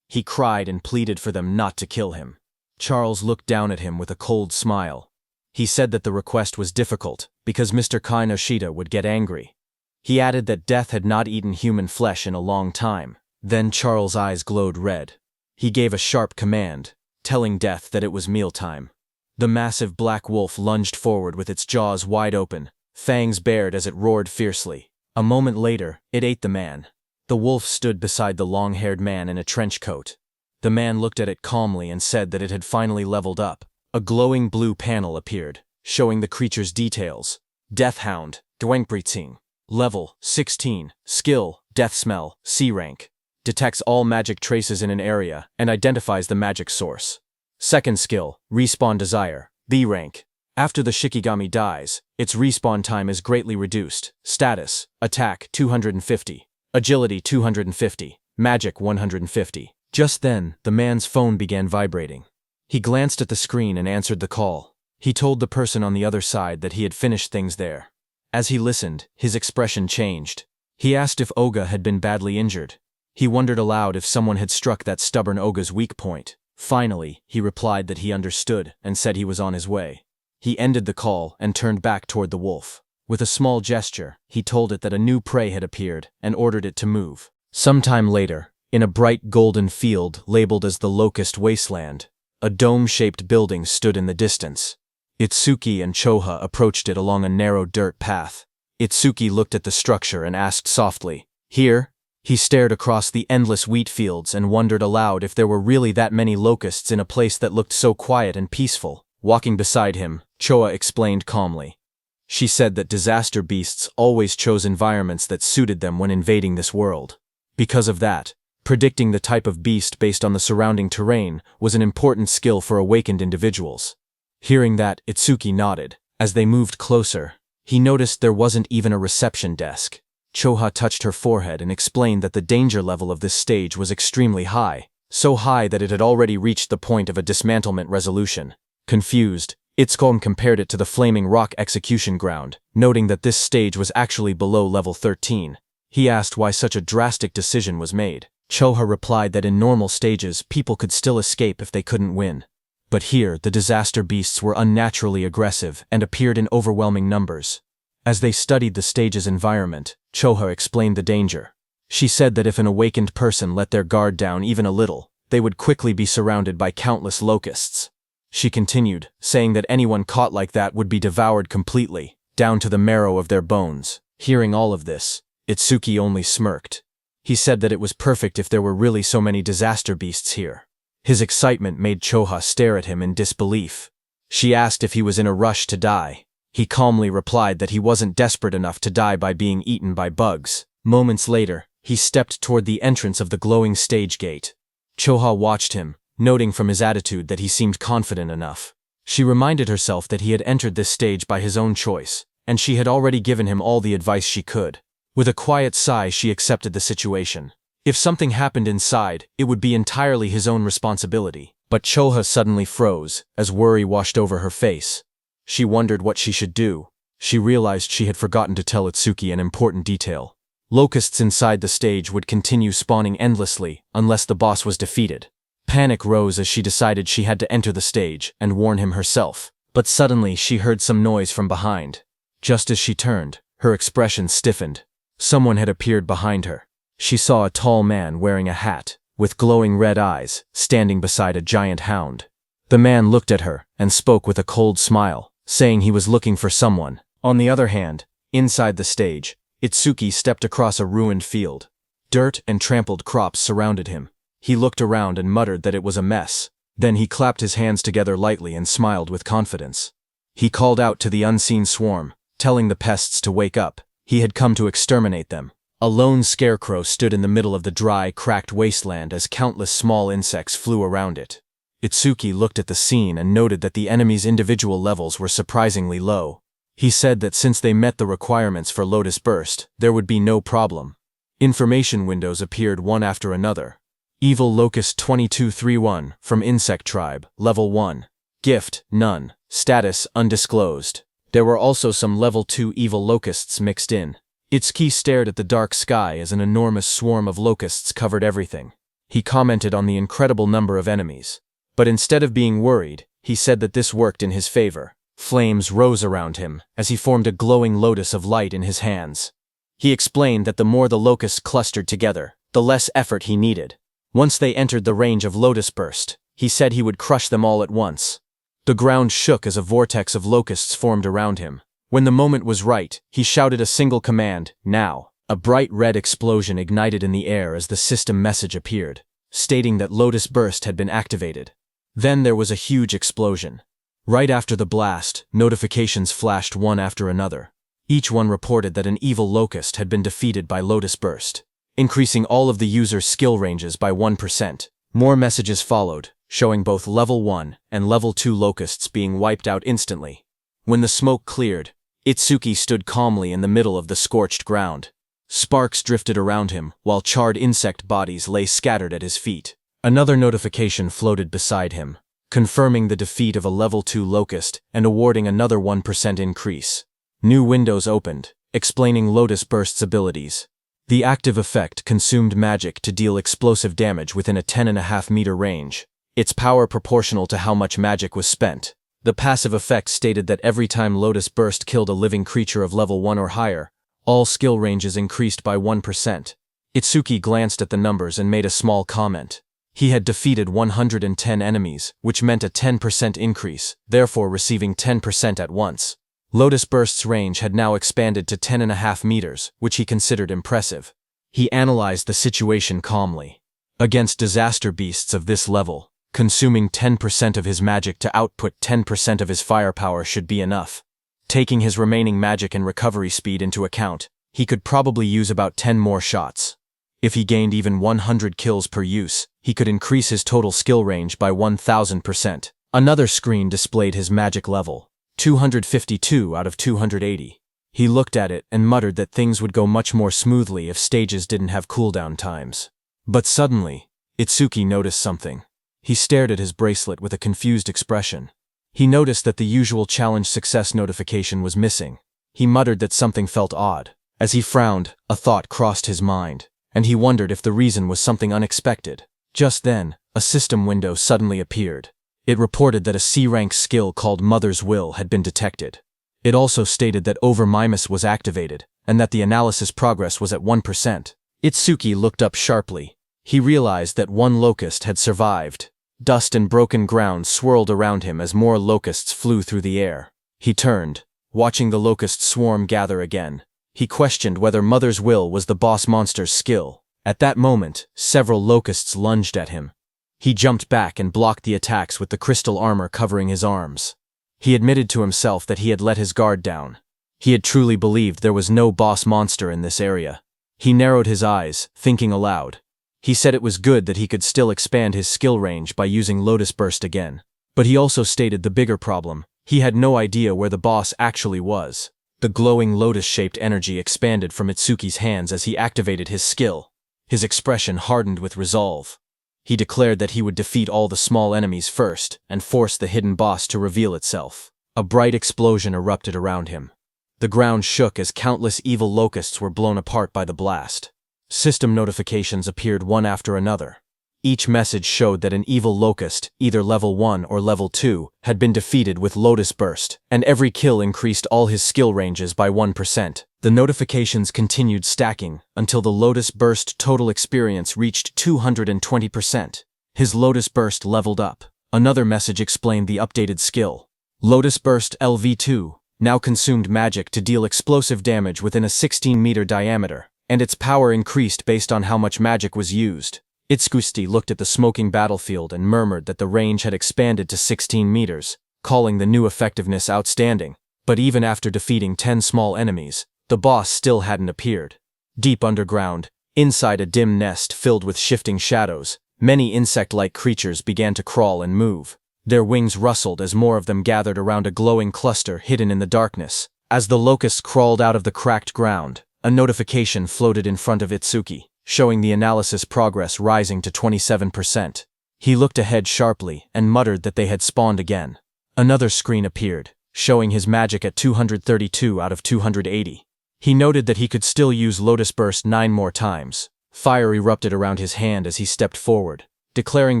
He cried and pleaded for them not to kill him. Charles looked down at him with a cold smile. He said that the request was difficult, because Mr. Kinoshita would get angry. He added that Death had not eaten human flesh in a long time. Then Charles' eyes glowed red. He gave a sharp command, telling Death that it was mealtime. The massive black wolf lunged forward with its jaws wide open, fangs bared as it roared fiercely. A moment later, it ate the man. The wolf stood beside the long-haired man in a trench coat. The man looked at it calmly and said that it had finally leveled up. A glowing blue panel appeared, showing the creature's details. Death Hound, Dwangpriting. Level, 16. Skill, Death Smell, C rank. Detects all magic traces in an area and identifies the magic source. Second skill, Respawn Desire, B rank. After the Shikigami dies, its respawn time is greatly reduced. Status, Attack 250, Agility 250, Magic 150. Just then, the man's phone began vibrating. He glanced at the screen and answered the call. He told the person on the other side that he had finished things there. As he listened, his expression changed. He asked if Oga had been badly injured. He wondered aloud if someone had struck that stubborn Oga's weak point. Finally, he replied that he understood and said he was on his way. He ended the call and turned back toward the wolf. With a small gesture, he told it that a new prey had appeared and ordered it to move. Sometime later, in a bright golden field labeled as the Locust Wasteland, a dome-shaped building stood in the distance. Itsuki and Choha approached it along a narrow dirt path. Itsuki looked at the structure and asked softly, "Here?" He stared across the endless wheat fields and wondered aloud if there were really that many locusts in a place that looked so quiet and peaceful. Walking beside him, Choa explained calmly. She said that disaster beasts always chose environments that suited them when invading this world. Because of that, predicting the type of beast based on the surrounding terrain was an important skill for awakened individuals. Hearing that, Itsuki nodded. As they moved closer, he noticed there wasn't even a reception desk. Choha touched her forehead and explained that the danger level of this stage was extremely high, so high that it had already reached the point of a dismantlement resolution. Confused, Itsuki compared it to the Flaming Rock execution ground, noting that this stage was actually below level 13. He asked why such a drastic decision was made. Choha replied that in normal stages, people could still escape if they couldn't win. But here, the disaster beasts were unnaturally aggressive and appeared in overwhelming numbers. As they studied the stage's environment, Choha explained the danger. She said that if an awakened person let their guard down even a little, they would quickly be surrounded by countless locusts. She continued, saying that anyone caught like that would be devoured completely, down to the marrow of their bones. Hearing all of this, Itsuki only smirked. He said that it was perfect if there were really so many disaster beasts here. His excitement made Choha stare at him in disbelief. She asked if he was in a rush to die. He calmly replied that he wasn't desperate enough to die by being eaten by bugs. Moments later, he stepped toward the entrance of the glowing stage gate. Choha watched him, noting from his attitude that he seemed confident enough. She reminded herself that he had entered this stage by his own choice, and she had already given him all the advice she could. With a quiet sigh, she accepted the situation. If something happened inside, it would be entirely his own responsibility. But Choha suddenly froze, as worry washed over her face. She wondered what she should do. She realized she had forgotten to tell Itsuki an important detail. Locusts inside the stage would continue spawning endlessly unless the boss was defeated. Panic rose as she decided she had to enter the stage and warn him herself. But suddenly she heard some noise from behind. Just as she turned, her expression stiffened. Someone had appeared behind her. She saw a tall man wearing a hat, with glowing red eyes, standing beside a giant hound. The man looked at her and spoke with a cold smile, saying he was looking for someone. On the other hand, inside the stage, Itsuki stepped across a ruined field. Dirt and trampled crops surrounded him. He looked around and muttered that it was a mess. Then he clapped his hands together lightly and smiled with confidence. He called out to the unseen swarm, telling the pests to wake up. He had come to exterminate them. A lone scarecrow stood in the middle of the dry, cracked wasteland as countless small insects flew around it. Itsuki looked at the scene and noted that the enemy's individual levels were surprisingly low. He said that since they met the requirements for Lotus Burst, there would be no problem. Information windows appeared one after another. Evil Locust 2231, from Insect Tribe, Level 1. Gift, none. Status, undisclosed. There were also some Level 2 evil locusts mixed in. Itsuki stared at the dark sky as an enormous swarm of locusts covered everything. He commented on the incredible number of enemies. But instead of being worried, he said that this worked in his favor. Flames rose around him as he formed a glowing lotus of light in his hands. He explained that the more the locusts clustered together, the less effort he needed. Once they entered the range of Lotus Burst, he said he would crush them all at once. The ground shook as a vortex of locusts formed around him. When the moment was right, he shouted a single command, "Now." A bright red explosion ignited in the air as the system message appeared, stating that Lotus Burst had been activated. Then there was a huge explosion. Right after the blast, notifications flashed one after another. Each one reported that an evil locust had been defeated by Lotus Burst, increasing all of the user's skill ranges by 1%. More messages followed, showing both Level 1 and Level 2 locusts being wiped out instantly. When the smoke cleared, Itsuki stood calmly in the middle of the scorched ground. Sparks drifted around him, while charred insect bodies lay scattered at his feet. Another notification floated beside him, confirming the defeat of a level 2 Locust and awarding another 1% increase. New windows opened, explaining Lotus Burst's abilities. The active effect consumed magic to deal explosive damage within a 10.5-meter range, its power proportional to how much magic was spent. The passive effect stated that every time Lotus Burst killed a living creature of level 1 or higher, all skill ranges increased by 1%. Itsuki glanced at the numbers and made a small comment. He had defeated 110 enemies, which meant a 10% increase, therefore receiving 10% at once. Lotus Burst's range had now expanded to 10.5 meters, which he considered impressive. He analyzed the situation calmly. Against disaster beasts of this level, consuming 10% of his magic to output 10% of his firepower should be enough. Taking his remaining magic and recovery speed into account, he could probably use about 10 more shots. If he gained even 100 kills per use, he could increase his total skill range by 1000%. Another screen displayed his magic level, 252 out of 280. He looked at it and muttered that things would go much more smoothly if stages didn't have cooldown times. But suddenly, Itsuki noticed something. He stared at his bracelet with a confused expression. He noticed that the usual challenge success notification was missing. He muttered that something felt odd. As he frowned, a thought crossed his mind, and he wondered if the reason was something unexpected. Just then, a system window suddenly appeared. It reported that a C-rank skill called Mother's Will had been detected. It also stated that Over-Mimus was activated, and that the analysis progress was at 1%. Itsuki looked up sharply. He realized that one locust had survived. Dust and broken ground swirled around him as more locusts flew through the air. He turned, watching the locust swarm gather again. He questioned whether Mother's Will was the boss monster's skill. At that moment, several locusts lunged at him. He jumped back and blocked the attacks with the crystal armor covering his arms. He admitted to himself that he had let his guard down. He had truly believed there was no boss monster in this area. He narrowed his eyes, thinking aloud. He said it was good that he could still expand his skill range by using Lotus Burst again. But he also stated the bigger problem. He had no idea where the boss actually was. The glowing lotus-shaped energy expanded from Itsuki's hands as he activated his skill. His expression hardened with resolve. He declared that he would defeat all the small enemies first and force the hidden boss to reveal itself. A bright explosion erupted around him. The ground shook as countless evil locusts were blown apart by the blast. System notifications appeared one after another. Each message showed that an evil locust, either level 1 or level 2, had been defeated with Lotus Burst, and every kill increased all his skill ranges by 1%. The notifications continued stacking until the Lotus Burst total experience reached 220%. His Lotus Burst leveled up. Another message explained the updated skill. Lotus Burst LV2 now consumed magic to deal explosive damage within a 16-meter diameter, and its power increased based on how much magic was used. Itsuki looked at the smoking battlefield and murmured that the range had expanded to 16 meters, calling the new effectiveness outstanding. But even after defeating 10 small enemies, the boss still hadn't appeared. Deep underground, inside a dim nest filled with shifting shadows, many insect-like creatures began to crawl and move. Their wings rustled as more of them gathered around a glowing cluster hidden in the darkness. As the locusts crawled out of the cracked ground, a notification floated in front of Itsuki, showing the analysis progress rising to 27%. He looked ahead sharply and muttered that they had spawned again. Another screen appeared, showing his magic at 232 out of 280. He noted that he could still use Lotus Burst 9 more times. Fire erupted around his hand as he stepped forward, declaring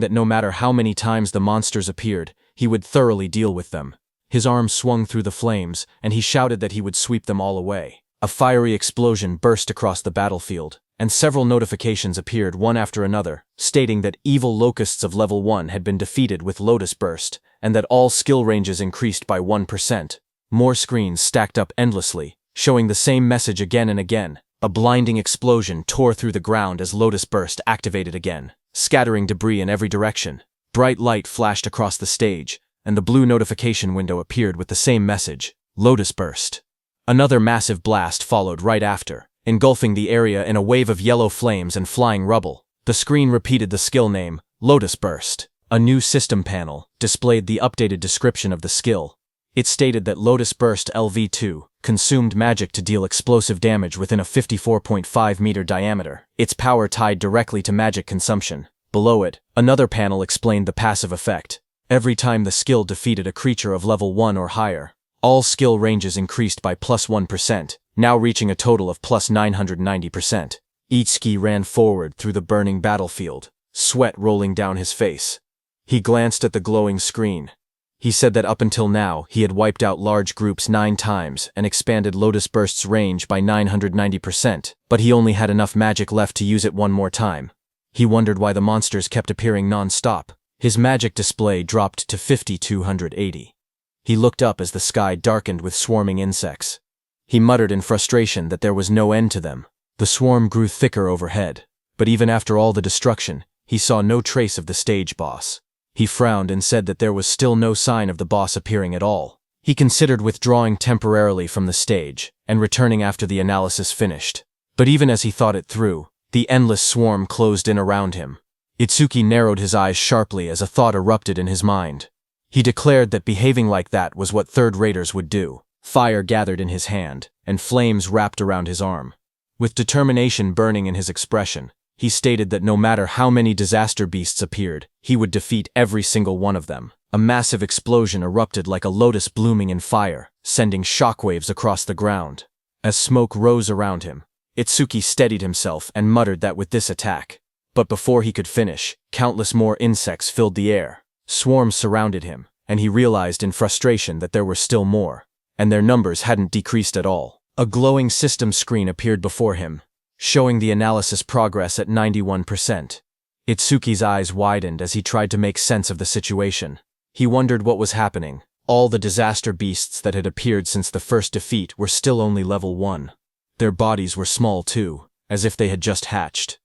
that no matter how many times the monsters appeared, he would thoroughly deal with them. His arm swung through the flames, and he shouted that he would sweep them all away. A fiery explosion burst across the battlefield, and several notifications appeared one after another, stating that evil locusts of level 1 had been defeated with Lotus Burst, and that all skill ranges increased by 1%. More screens stacked up endlessly, showing the same message again and again. A blinding explosion tore through the ground as Lotus Burst activated again, scattering debris in every direction. Bright light flashed across the stage, and the blue notification window appeared with the same message, Lotus Burst. Another massive blast followed right after, engulfing the area in a wave of yellow flames and flying rubble. The screen repeated the skill name, Lotus Burst. A new system panel displayed the updated description of the skill. It stated that Lotus Burst LV2 consumed magic to deal explosive damage within a 54.5-meter diameter, its power tied directly to magic consumption. Below it, another panel explained the passive effect. Every time the skill defeated a creature of level 1 or higher, all skill ranges increased by plus 1%, now reaching a total of plus 990%. Itsuki ran forward through the burning battlefield, sweat rolling down his face. He glanced at the glowing screen. He said that up until now, he had wiped out large groups 9 times and expanded Lotus Burst's range by 990%, but he only had enough magic left to use it one more time. He wondered why the monsters kept appearing non-stop. His magic display dropped to 5280. He looked up as the sky darkened with swarming insects. He muttered in frustration that there was no end to them. The swarm grew thicker overhead, but even after all the destruction, he saw no trace of the stage boss. He frowned and said that there was still no sign of the boss appearing at all. He considered withdrawing temporarily from the stage and returning after the analysis finished. But even as he thought it through, the endless swarm closed in around him. Itsuki narrowed his eyes sharply as a thought erupted in his mind. He declared that behaving like that was what third raters would do. Fire gathered in his hand, and flames wrapped around his arm. With determination burning in his expression, he stated that no matter how many disaster beasts appeared, he would defeat every single one of them. A massive explosion erupted like a lotus blooming in fire, sending shockwaves across the ground. As smoke rose around him, Itsuki steadied himself and muttered that with this attack. But before he could finish, countless more insects filled the air. Swarms surrounded him, and he realized in frustration that there were still more, and their numbers hadn't decreased at all. A glowing system screen appeared before him, showing the analysis progress at 91%. Itsuki's eyes widened as he tried to make sense of the situation. He wondered what was happening. All the disaster beasts that had appeared since the first defeat were still only level 1. Their bodies were small too, as if they had just hatched.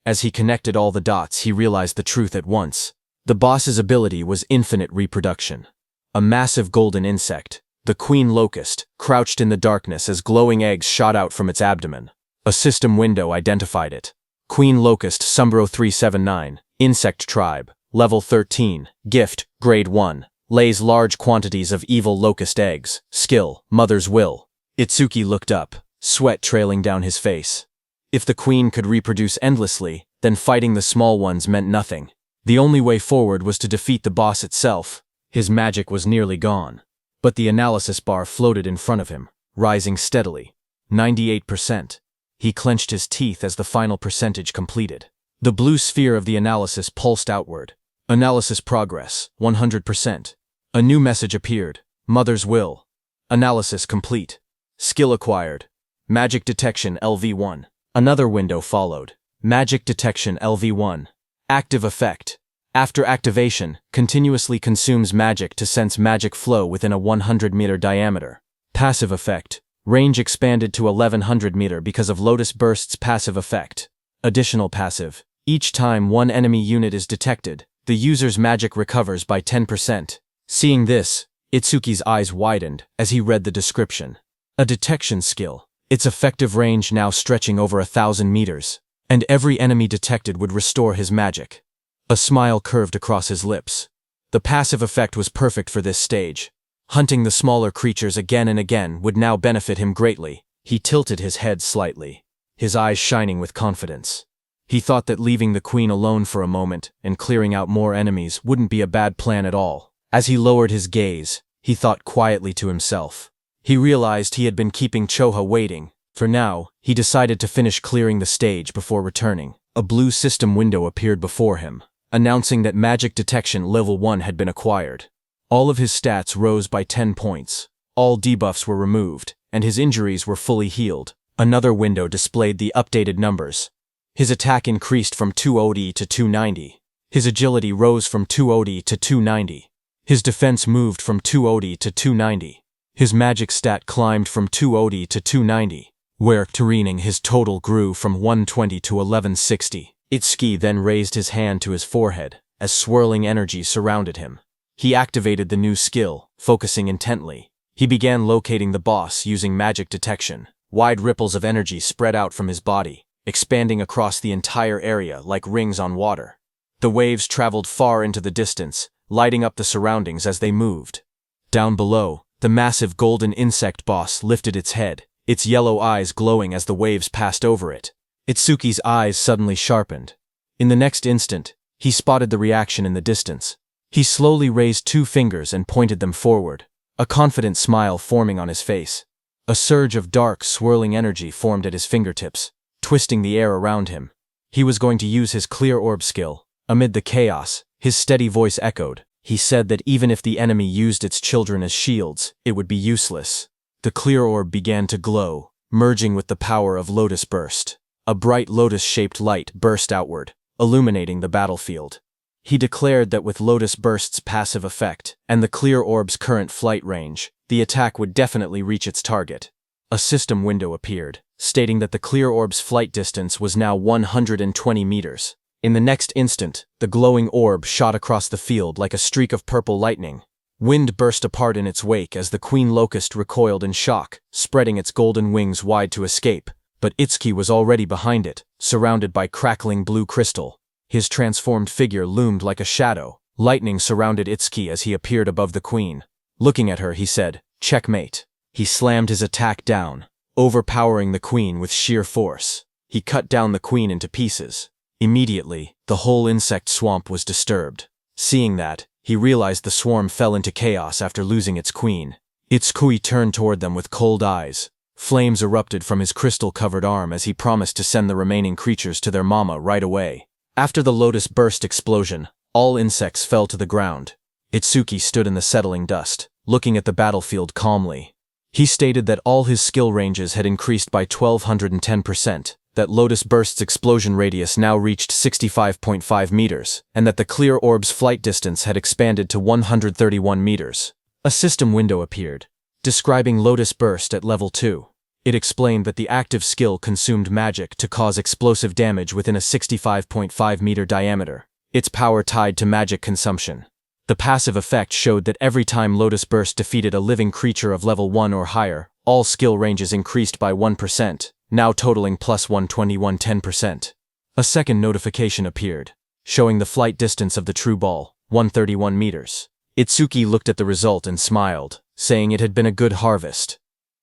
As he connected all the dots, he realized the truth at once. The boss's ability was infinite reproduction. A massive golden insect, the queen locust, crouched in the darkness as glowing eggs shot out from its abdomen. A system window identified it. Queen locust Sumbro 379, insect tribe, level 13, gift, grade 1, lays large quantities of evil locust eggs, skill, mother's will. Itsuki looked up, sweat trailing down his face. If the queen could reproduce endlessly, then fighting the small ones meant nothing. The only way forward was to defeat the boss itself. His magic was nearly gone. But the analysis bar floated in front of him, rising steadily. 98%. He clenched his teeth as the final percentage completed. The blue sphere of the analysis pulsed outward. Analysis progress, 100%. A new message appeared. Mother's will. Analysis complete. Skill acquired. Magic detection LV1. Another window followed. Magic detection LV1. Active effect. After activation, continuously consumes magic to sense magic flow within a 100-meter diameter. Passive effect. Range expanded to 1100 meter because of Lotus Burst's passive effect. Additional passive. Each time one enemy unit is detected, the user's magic recovers by 10%. Seeing this, Itsuki's eyes widened as he read the description. A detection skill. Its effective range now stretching over 1,000 meters, and every enemy detected would restore his magic. A smile curved across his lips. The passive effect was perfect for this stage. Hunting the smaller creatures again and again would now benefit him greatly. He tilted his head slightly, his eyes shining with confidence. He thought that leaving the queen alone for a moment and clearing out more enemies wouldn't be a bad plan at all. As he lowered his gaze, he thought quietly to himself. He realized he had been keeping Choha waiting. For now, he decided to finish clearing the stage before returning. A blue system window appeared before him, announcing that magic detection level 1 had been acquired. All of his stats rose by 10 points. All debuffs were removed, and his injuries were fully healed. Another window displayed the updated numbers. His attack increased from 200 to 290. His agility rose from 200 to 290. His defense moved from 200 to 290. His magic stat climbed from 200 to 290, where Turening his total grew from 120 to 1160. Itsuki then raised his hand to his forehead, as swirling energy surrounded him. He activated the new skill, focusing intently. He began locating the boss using magic detection. Wide ripples of energy spread out from his body, expanding across the entire area like rings on water. The waves traveled far into the distance, lighting up the surroundings as they moved. Down below, the massive golden insect boss lifted its head, its yellow eyes glowing as the waves passed over it. Itsuki's eyes suddenly sharpened. In the next instant, He spotted the reaction in the distance. He slowly raised 2 fingers and pointed them forward, a confident smile forming on his face. A surge of dark, swirling energy formed at his fingertips, twisting the air around him. He was going to use his clear orb skill. Amid the chaos, his steady voice echoed. He said that even if the enemy used its children as shields, it would be useless. The clear orb began to glow, merging with the power of Lotus Burst. A bright lotus-shaped light burst outward, illuminating the battlefield. He declared that with Lotus Burst's passive effect and the clear orb's current flight range, the attack would definitely reach its target. A system window appeared, stating that the clear orb's flight distance was now 120 meters. In the next instant, the glowing orb shot across the field like a streak of purple lightning. Wind burst apart in its wake as the queen locust recoiled in shock, spreading its golden wings wide to escape. But Itsuki was already behind it, surrounded by crackling blue crystal. His transformed figure loomed like a shadow. Lightning surrounded Itsuki as he appeared above the queen. Looking at her, he said, "Checkmate." He slammed his attack down, overpowering the queen with sheer force. He cut down the queen into pieces. Immediately, the whole insect swamp was disturbed. Seeing that, he realized the swarm fell into chaos after losing its queen. Itsuki turned toward them with cold eyes. Flames erupted from his crystal-covered arm as he promised to send the remaining creatures to their mama right away. After the Lotus Burst explosion, all insects fell to the ground. Itsuki stood in the settling dust, looking at the battlefield calmly. He stated that all his skill ranges had increased by 1210%, that Lotus Burst's explosion radius now reached 65.5 meters, and that the clear orb's flight distance had expanded to 131 meters. A system window appeared, describing Lotus Burst at level 2. It explained that the active skill consumed magic to cause explosive damage within a 65.5 meter diameter, its power tied to magic consumption. The passive effect showed that every time Lotus Burst defeated a living creature of level 1 or higher, all skill ranges increased by 1%, now totaling plus 121-10%. A second notification appeared, showing the flight distance of the true ball, 131 meters. Itsuki looked at the result and smiled, saying it had been a good harvest.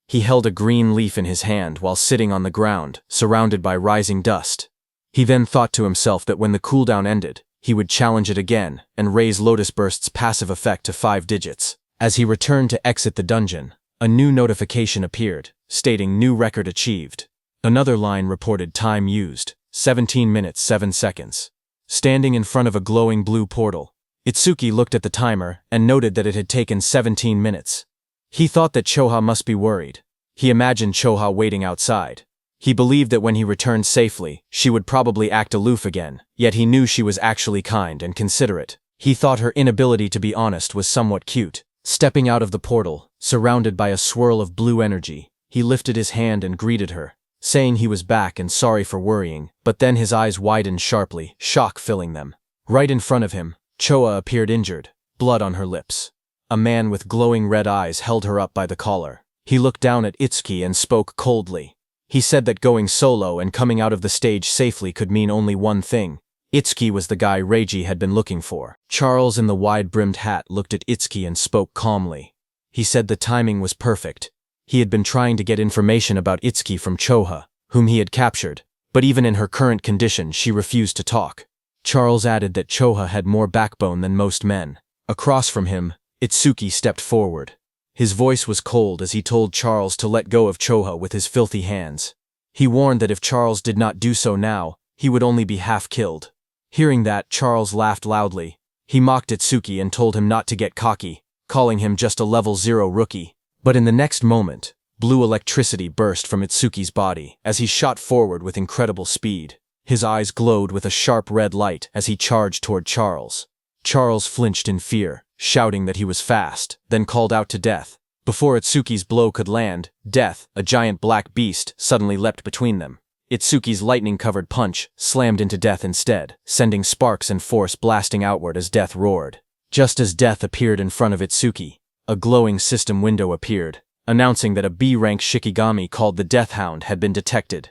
He held a green leaf in his hand while sitting on the ground, surrounded by rising dust. He then thought to himself that when the cooldown ended, he would challenge it again and raise Lotus Burst's passive effect to 5 digits. As he returned to exit the dungeon, a new notification appeared, stating new record achieved. Another line reported time used, 17 minutes 7 seconds. Standing in front of a glowing blue portal, Itsuki looked at the timer and noted that it had taken 17 minutes. He thought that Choha must be worried. He imagined Choha waiting outside. He believed that when he returned safely, she would probably act aloof again, yet he knew she was actually kind and considerate. He thought her inability to be honest was somewhat cute. Stepping out of the portal, surrounded by a swirl of blue energy, he lifted his hand and greeted her, saying he was back and sorry for worrying, but then his eyes widened sharply, shock filling them. Right in front of him, Choha appeared injured, blood on her lips. A man with glowing red eyes held her up by the collar. He looked down at Itsuki and spoke coldly. He said that going solo and coming out of the stage safely could mean only one thing. Itsuki was the guy Reiji had been looking for. Charles in the wide-brimmed hat looked at Itsuki and spoke calmly. He said the timing was perfect. He had been trying to get information about Itsuki from Choha, whom he had captured, but even in her current condition she refused to talk. Charles added that Choha had more backbone than most men. Across from him, Itsuki stepped forward. His voice was cold as he told Charles to let go of Choha with his filthy hands. He warned that if Charles did not do so now, he would only be half killed. Hearing that, Charles laughed loudly. He mocked Itsuki and told him not to get cocky, calling him just a level 0 rookie. But in the next moment, blue electricity burst from Itsuki's body as he shot forward with incredible speed. His eyes glowed with a sharp red light as he charged toward Charles. Charles flinched in fear, shouting that he was fast, then called out to Death. Before Itsuki's blow could land, Death, a giant black beast, suddenly leapt between them. Itsuki's lightning-covered punch slammed into Death instead, sending sparks and force blasting outward as Death roared. Just as Death appeared in front of Itsuki, a glowing system window appeared, announcing that a B-rank Shikigami called the Death Hound had been detected.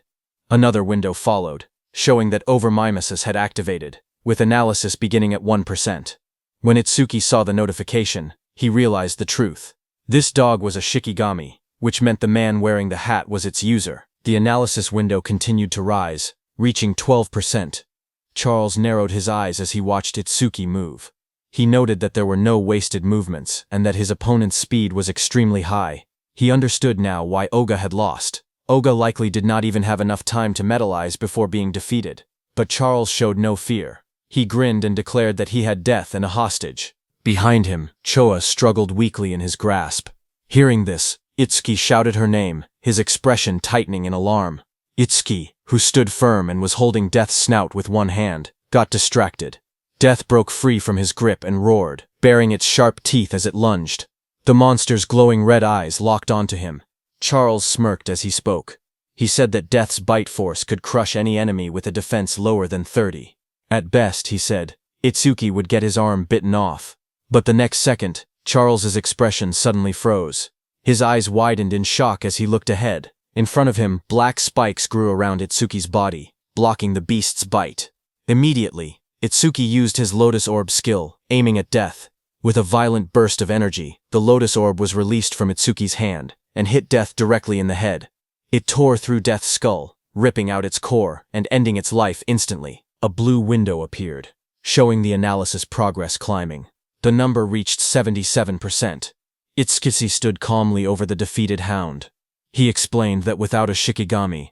Another window followed, showing that Overmimesis had activated, with analysis beginning at 1%. When Itsuki saw the notification, he realized the truth. This dog was a Shikigami, which meant the man wearing the hat was its user. The analysis window continued to rise, reaching 12%. Charles narrowed his eyes as he watched Itsuki move. He noted that there were no wasted movements and that his opponent's speed was extremely high. He understood now why Oga had lost. Oga likely did not even have enough time to metalize before being defeated. But Charles showed no fear. He grinned and declared that he had death and a hostage. Behind him, Choa struggled weakly in his grasp. Hearing this, Itsuki shouted her name, his expression tightening in alarm. Itsuki, who stood firm and was holding Death's snout with one hand, got distracted. Death broke free from his grip and roared, baring its sharp teeth as it lunged. The monster's glowing red eyes locked onto him. Charles smirked as he spoke. He said that Death's bite force could crush any enemy with a defense lower than 30. At best, he said, Itsuki would get his arm bitten off. But the next second, Charles's expression suddenly froze. His eyes widened in shock as he looked ahead. In front of him, black spikes grew around Itsuki's body, blocking the beast's bite. Immediately, Itsuki used his Lotus Orb skill, aiming at Death. With a violent burst of energy, the Lotus Orb was released from Itsuki's hand and hit Death directly in the head. It tore through Death's skull, ripping out its core and ending its life instantly. A blue window appeared, showing the analysis progress climbing. The number reached 77%. Itsuki stood calmly over the defeated hound. He explained that without a Shikigami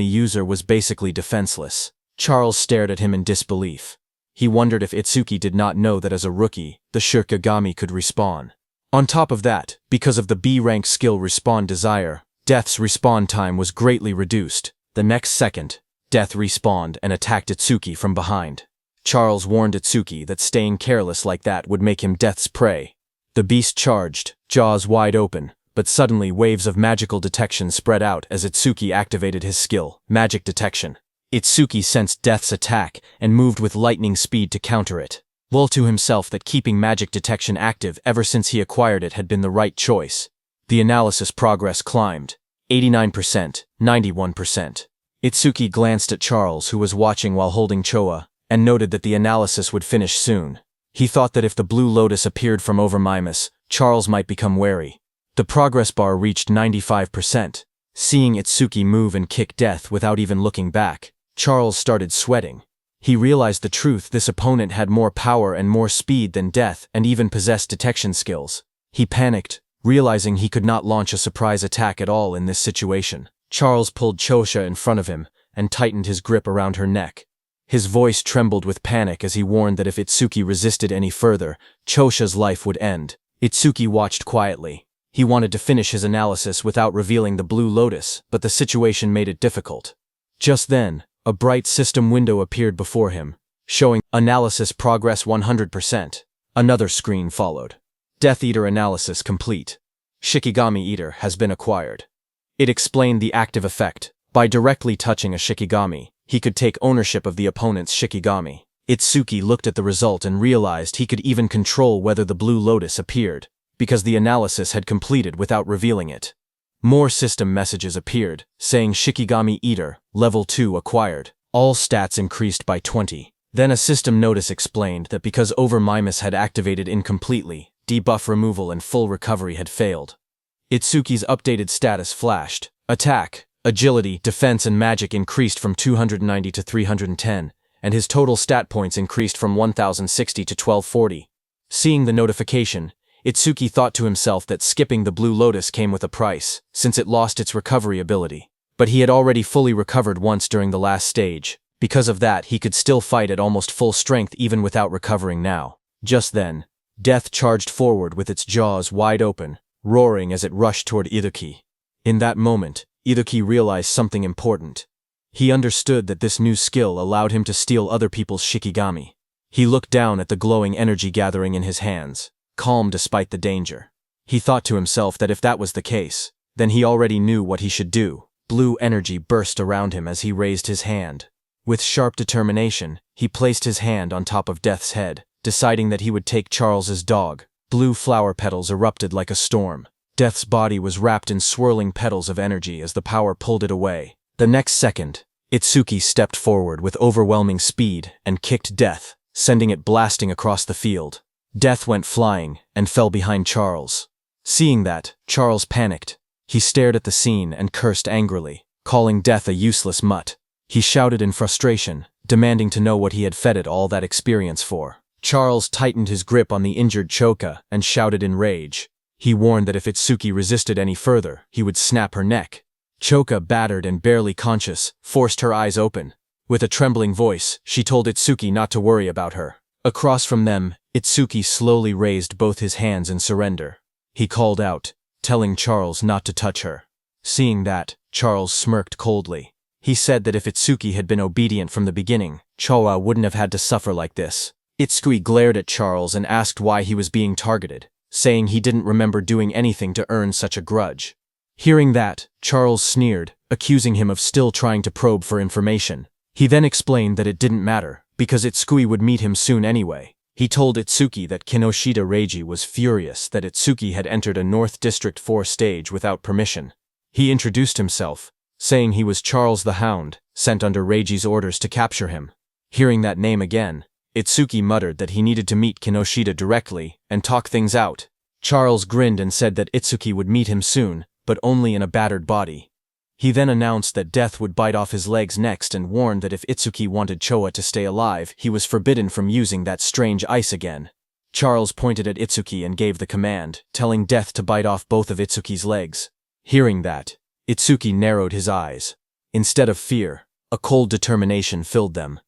user was basically defenseless. Charles stared at him in disbelief. He wondered if Itsuki did not know that as a rookie, the Shikigami could respawn. On top of that, because of the B-rank skill Respawn Desire, Death's respawn time was greatly reduced. The next second, Death respawned and attacked Itsuki from behind. Charles warned Itsuki that staying careless like that would make him Death's prey. The beast charged, jaws wide open, but suddenly waves of magical detection spread out as Itsuki activated his skill, Magic Detection. Itsuki sensed Death's attack and moved with lightning speed to counter it. Well to himself that keeping Magic Detection active ever since he acquired it had been the right choice. The analysis progress climbed. 89%, 91%. Itsuki glanced at Charles, who was watching while holding Choa, and noted that the analysis would finish soon. He thought that if the Blue Lotus appeared from over Mimas, Charles might become wary. The progress bar reached 95%. Seeing Itsuki move and kick Death without even looking back, Charles started sweating. He realized the truth: this opponent had more power and more speed than Death and even possessed detection skills. He panicked, realizing he could not launch a surprise attack at all in this situation. Charles pulled Chosha in front of him and tightened his grip around her neck. His voice trembled with panic as he warned that if Itsuki resisted any further, Chosha's life would end. Itsuki watched quietly. He wanted to finish his analysis without revealing the Blue Lotus, but the situation made it difficult. Just then, a bright system window appeared before him, showing analysis progress 100%. Another screen followed. Death Eater analysis complete. Shikigami Eater has been acquired. It explained the active effect. By directly touching a Shikigami, he could take ownership of the opponent's Shikigami. Itsuki looked at the result and realized he could even control whether the Blue Lotus appeared, because the analysis had completed without revealing it. More system messages appeared, saying Shikigami Eater, Level 2 acquired. All stats increased by 20. Then a system notice explained that because Over Mimas had activated incompletely, debuff removal and full recovery had failed. Itsuki's updated status flashed. Attack, agility, defense and magic increased from 290 to 310, and his total stat points increased from 1060 to 1240. Seeing the notification, Itsuki thought to himself that skipping the Blue Lotus came with a price, since it lost its recovery ability. But he had already fully recovered once during the last stage. Because of that, he could still fight at almost full strength even without recovering now. Just then, Death charged forward with its jaws wide open, roaring as it rushed toward Itsuki. In that moment, Itsuki realized something important. He understood that this new skill allowed him to steal other people's Shikigami. He looked down at the glowing energy gathering in his hands, calm despite the danger. He thought to himself that if that was the case, then he already knew what he should do. Blue energy burst around him as he raised his hand. With sharp determination, he placed his hand on top of Death's head, deciding that he would take Charles's dog. Blue flower petals erupted like a storm. Death's body was wrapped in swirling petals of energy as the power pulled it away. The next second, Itsuki stepped forward with overwhelming speed and kicked Death, sending it blasting across the field. Death went flying and fell behind Charles. Seeing that, Charles panicked. He stared at the scene and cursed angrily, calling Death a useless mutt. He shouted in frustration, demanding to know what he had fed it all that experience for. Charles tightened his grip on the injured Choka and shouted in rage. He warned that if Itsuki resisted any further, he would snap her neck. Choka, battered and barely conscious, forced her eyes open. With a trembling voice, she told Itsuki not to worry about her. Across from them, Itsuki slowly raised both his hands in surrender. He called out, telling Charles not to touch her. Seeing that, Charles smirked coldly. He said that if Itsuki had been obedient from the beginning, Choa wouldn't have had to suffer like this. Itsuki glared at Charles and asked why he was being targeted, saying he didn't remember doing anything to earn such a grudge. Hearing that, Charles sneered, accusing him of still trying to probe for information. He then explained that it didn't matter, because Itsuki would meet him soon anyway. He told Itsuki that Kinoshita Reiji was furious that Itsuki had entered a North District 4 stage without permission. He introduced himself, saying he was Charles the Hound, sent under Reiji's orders to capture him. Hearing that name again, Itsuki muttered that he needed to meet Kinoshita directly and talk things out. Charles grinned and said that Itsuki would meet him soon, but only in a battered body. He then announced that death would bite off his legs next and warned that if Itsuki wanted Choa to stay alive, he was forbidden from using that strange ice again. Charles pointed at Itsuki and gave the command, telling Death to bite off both of Itsuki's legs. Hearing that, Itsuki narrowed his eyes. Instead of fear, a cold determination filled them.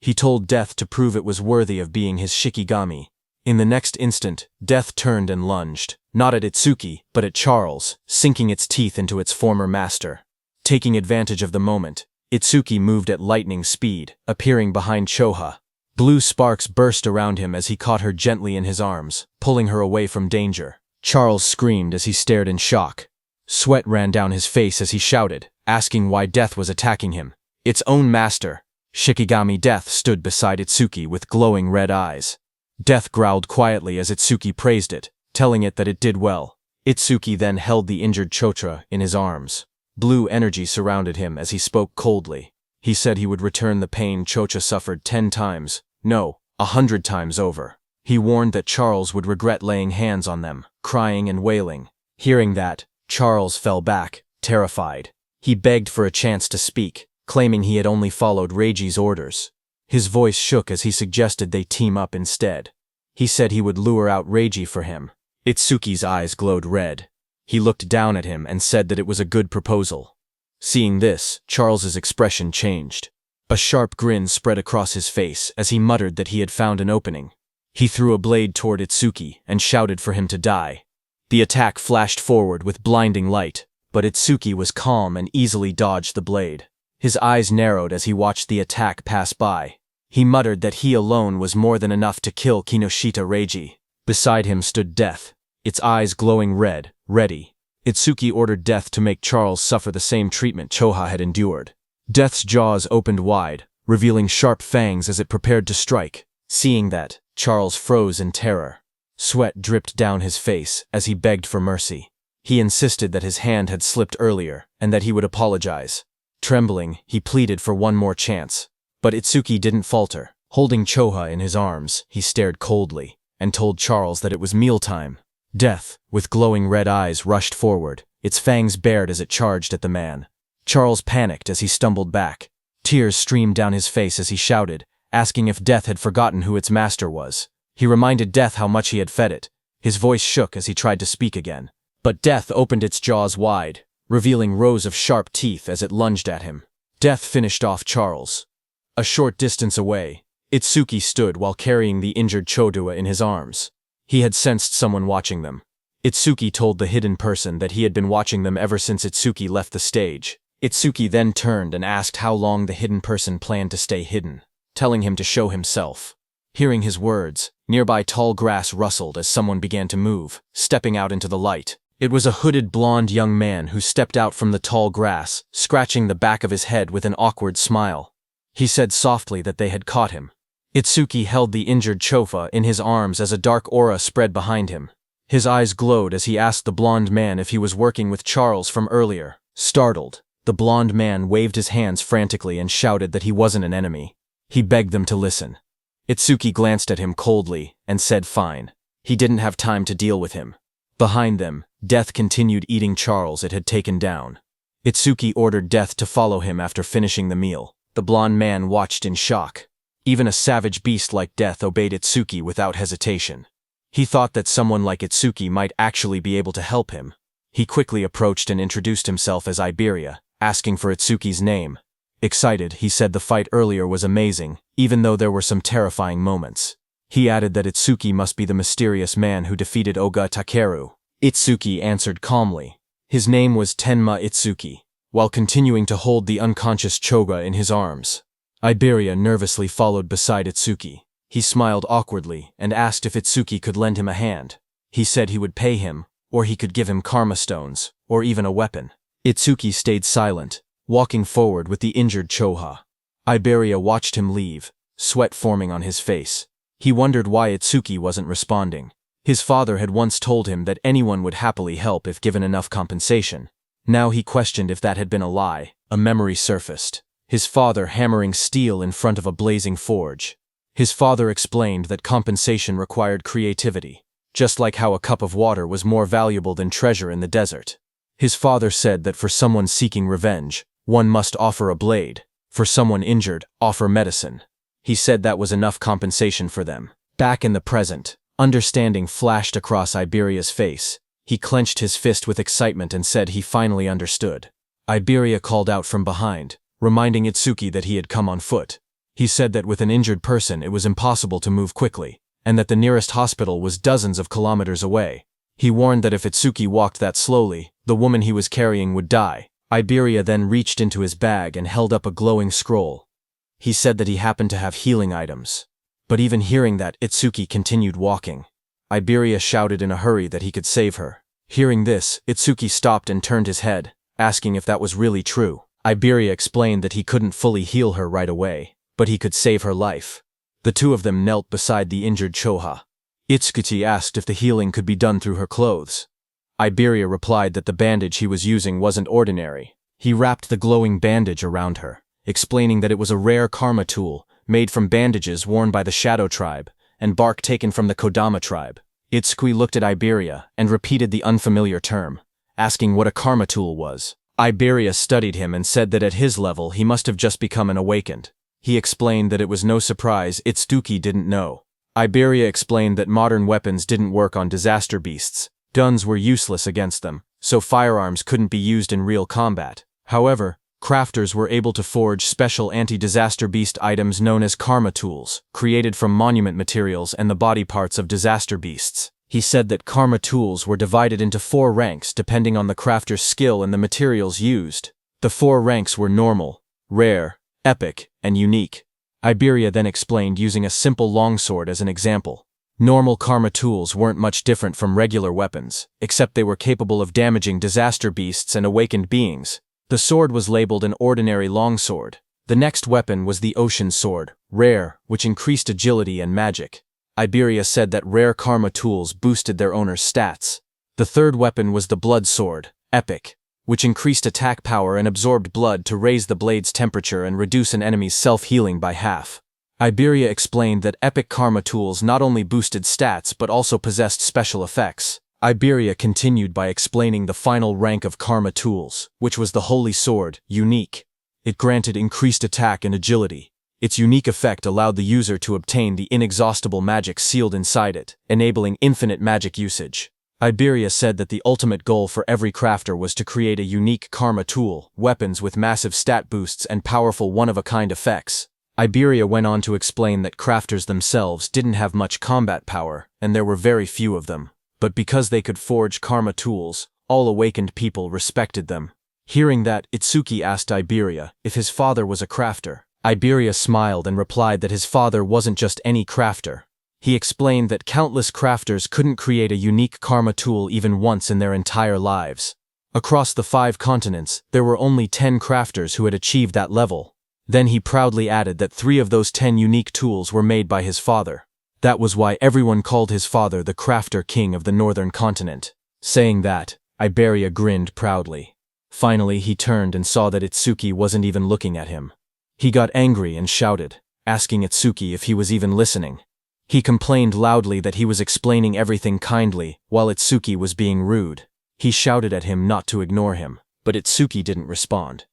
He told Death to prove it was worthy of being his Shikigami. In the next instant, Death turned and lunged, not at Itsuki, but at Charles, sinking its teeth into its former master. Taking advantage of the moment, Itsuki moved at lightning speed, appearing behind Choha. Blue sparks burst around him as he caught her gently in his arms, pulling her away from danger. Charles screamed as he stared in shock. Sweat ran down his face as he shouted, asking why Death was attacking him. Its own master. Shikigami Death stood beside Itsuki with glowing red eyes. Death growled quietly as Itsuki praised it, telling it that it did well. Itsuki then held the injured Chotra in his arms. Blue energy surrounded him as he spoke coldly. He said he would return the pain Chocha suffered 10 times, no, 100 times over. He warned that Charles would regret laying hands on them, crying and wailing. Hearing that, Charles fell back, terrified. He begged for a chance to speak, claiming he had only followed Reiji's orders. His voice shook as he suggested they team up instead. He said he would lure out Reiji for him. Itsuki's eyes glowed red. He looked down at him and said that it was a good proposal. Seeing this, Charles's expression changed. A sharp grin spread across his face as he muttered that he had found an opening. He threw a blade toward Itsuki and shouted for him to die. The attack flashed forward with blinding light, but Itsuki was calm and easily dodged the blade. His eyes narrowed as he watched the attack pass by. He muttered that he alone was more than enough to kill Kinoshita Reiji. Beside him stood Death, its eyes glowing red, ready. Itsuki ordered Death to make Charles suffer the same treatment Choha had endured. Death's jaws opened wide, revealing sharp fangs as it prepared to strike. Seeing that, Charles froze in terror. Sweat dripped down his face as he begged for mercy. He insisted that his hand had slipped earlier and that he would apologize. Trembling, he pleaded for one more chance. But Itsuki didn't falter. Holding Choha in his arms, he stared coldly and told Charles that it was mealtime. Death, with glowing red eyes, rushed forward, its fangs bared as it charged at the man. Charles panicked as he stumbled back. Tears streamed down his face as he shouted, asking if Death had forgotten who its master was. He reminded Death how much he had fed it. His voice shook as he tried to speak again. But Death opened its jaws wide, revealing rows of sharp teeth as it lunged at him. Death finished off Charles. A short distance away, Itsuki stood while carrying the injured Chodua in his arms. He had sensed someone watching them. Itsuki told the hidden person that he had been watching them ever since Itsuki left the stage. Itsuki then turned and asked how long the hidden person planned to stay hidden, telling him to show himself. Hearing his words, nearby tall grass rustled as someone began to move, stepping out into the light. It was a hooded blonde young man who stepped out from the tall grass, scratching the back of his head with an awkward smile. He said softly that they had caught him. Itsuki held the injured Chofa in his arms as a dark aura spread behind him. His eyes glowed as he asked the blonde man if he was working with Charles from earlier. Startled, the blonde man waved his hands frantically and shouted that he wasn't an enemy. He begged them to listen. Itsuki glanced at him coldly and said fine. He didn't have time to deal with him. Behind them, Death continued eating Charles it had taken down. Itsuki ordered Death to follow him after finishing the meal. The blonde man watched in shock. Even a savage beast like death obeyed Itsuki without hesitation. He thought that someone like Itsuki might actually be able to help him. He quickly approached and introduced himself as Iberia, asking for Itsuki's name. Excited, he said the fight earlier was amazing, even though there were some terrifying moments. He added that Itsuki must be the mysterious man who defeated Oga Takeru. Itsuki answered calmly. His name was Tenma Itsuki, while continuing to hold the unconscious Choga in his arms. Iberia nervously followed beside Itsuki. He smiled awkwardly and asked if Itsuki could lend him a hand. He said he would pay him, or he could give him karma stones, or even a weapon. Itsuki stayed silent, walking forward with the injured Choha. Iberia watched him leave, sweat forming on his face. He wondered why Itsuki wasn't responding. His father had once told him that anyone would happily help if given enough compensation. Now he questioned if that had been a lie. A memory surfaced. His father hammering steel in front of a blazing forge. His father explained that compensation required creativity, just like how a cup of water was more valuable than treasure in the desert. His father said that for someone seeking revenge, one must offer a blade. For someone injured, offer medicine. He said that was enough compensation for them. Back in the present, understanding flashed across Iberia's face. He clenched his fist with excitement and said he finally understood. Iberia called out from behind, reminding Itsuki that he had come on foot. He said that with an injured person it was impossible to move quickly, and that the nearest hospital was dozens of kilometers away. He warned that if Itsuki walked that slowly, the woman he was carrying would die. Iberia then reached into his bag and held up a glowing scroll. He said that he happened to have healing items. But even hearing that, Itsuki continued walking. Iberia shouted in a hurry that he could save her. Hearing this, Itsuki stopped and turned his head, asking if that was really true. Iberia explained that he couldn't fully heal her right away, but he could save her life. The two of them knelt beside the injured Choha. Itsuki asked if the healing could be done through her clothes. Iberia replied that the bandage he was using wasn't ordinary. He wrapped the glowing bandage around her, explaining that it was a rare karma tool made from bandages worn by the Shadow tribe and bark taken from the Kodama tribe. Itsuki looked at Iberia and repeated the unfamiliar term, asking what a karma tool was. Iberia studied him and said that at his level he must have just become an awakened. He explained that it was no surprise Itsuki didn't know. Iberia explained that modern weapons didn't work on disaster beasts. Guns were useless against them, so firearms couldn't be used in real combat. However, crafters were able to forge special anti-disaster beast items known as karma tools, created from monument materials and the body parts of disaster beasts. He said that karma tools were divided into 4 ranks depending on the crafter's skill and the materials used. The 4 ranks were normal, rare, epic, and unique. Iberia then explained using a simple longsword as an example. Normal karma tools weren't much different from regular weapons, except they were capable of damaging disaster beasts and awakened beings. The sword was labeled an ordinary longsword. The next weapon was the ocean sword, rare, which increased agility and magic. Iberia said that rare karma tools boosted their owner's stats. The third weapon was the blood sword, epic, which increased attack power and absorbed blood to raise the blade's temperature and reduce an enemy's self-healing by half. Iberia explained that epic karma tools not only boosted stats but also possessed special effects. Iberia continued by explaining the final rank of karma tools, which was the holy sword, unique. It granted increased attack and agility. Its unique effect allowed the user to obtain the inexhaustible magic sealed inside it, enabling infinite magic usage. Iberia said that the ultimate goal for every crafter was to create a unique karma tool, weapons with massive stat boosts and powerful one-of-a-kind effects. Iberia went on to explain that crafters themselves didn't have much combat power, and there were very few of them. But because they could forge karma tools, all awakened people respected them. Hearing that, Itsuki asked Iberia if his father was a crafter. Iberia smiled and replied that his father wasn't just any crafter. He explained that countless crafters couldn't create a unique karma tool even once in their entire lives. Across the 5 continents, there were only 10 crafters who had achieved that level. Then he proudly added that 3 of those 10 unique tools were made by his father. That was why everyone called his father the crafter king of the northern continent. Saying that, Iberia grinned proudly. Finally, he turned and saw that Itsuki wasn't even looking at him. He got angry and shouted, asking Itsuki if he was even listening. He complained loudly that he was explaining everything kindly, while Itsuki was being rude. He shouted at him not to ignore him, but Itsuki didn't respond.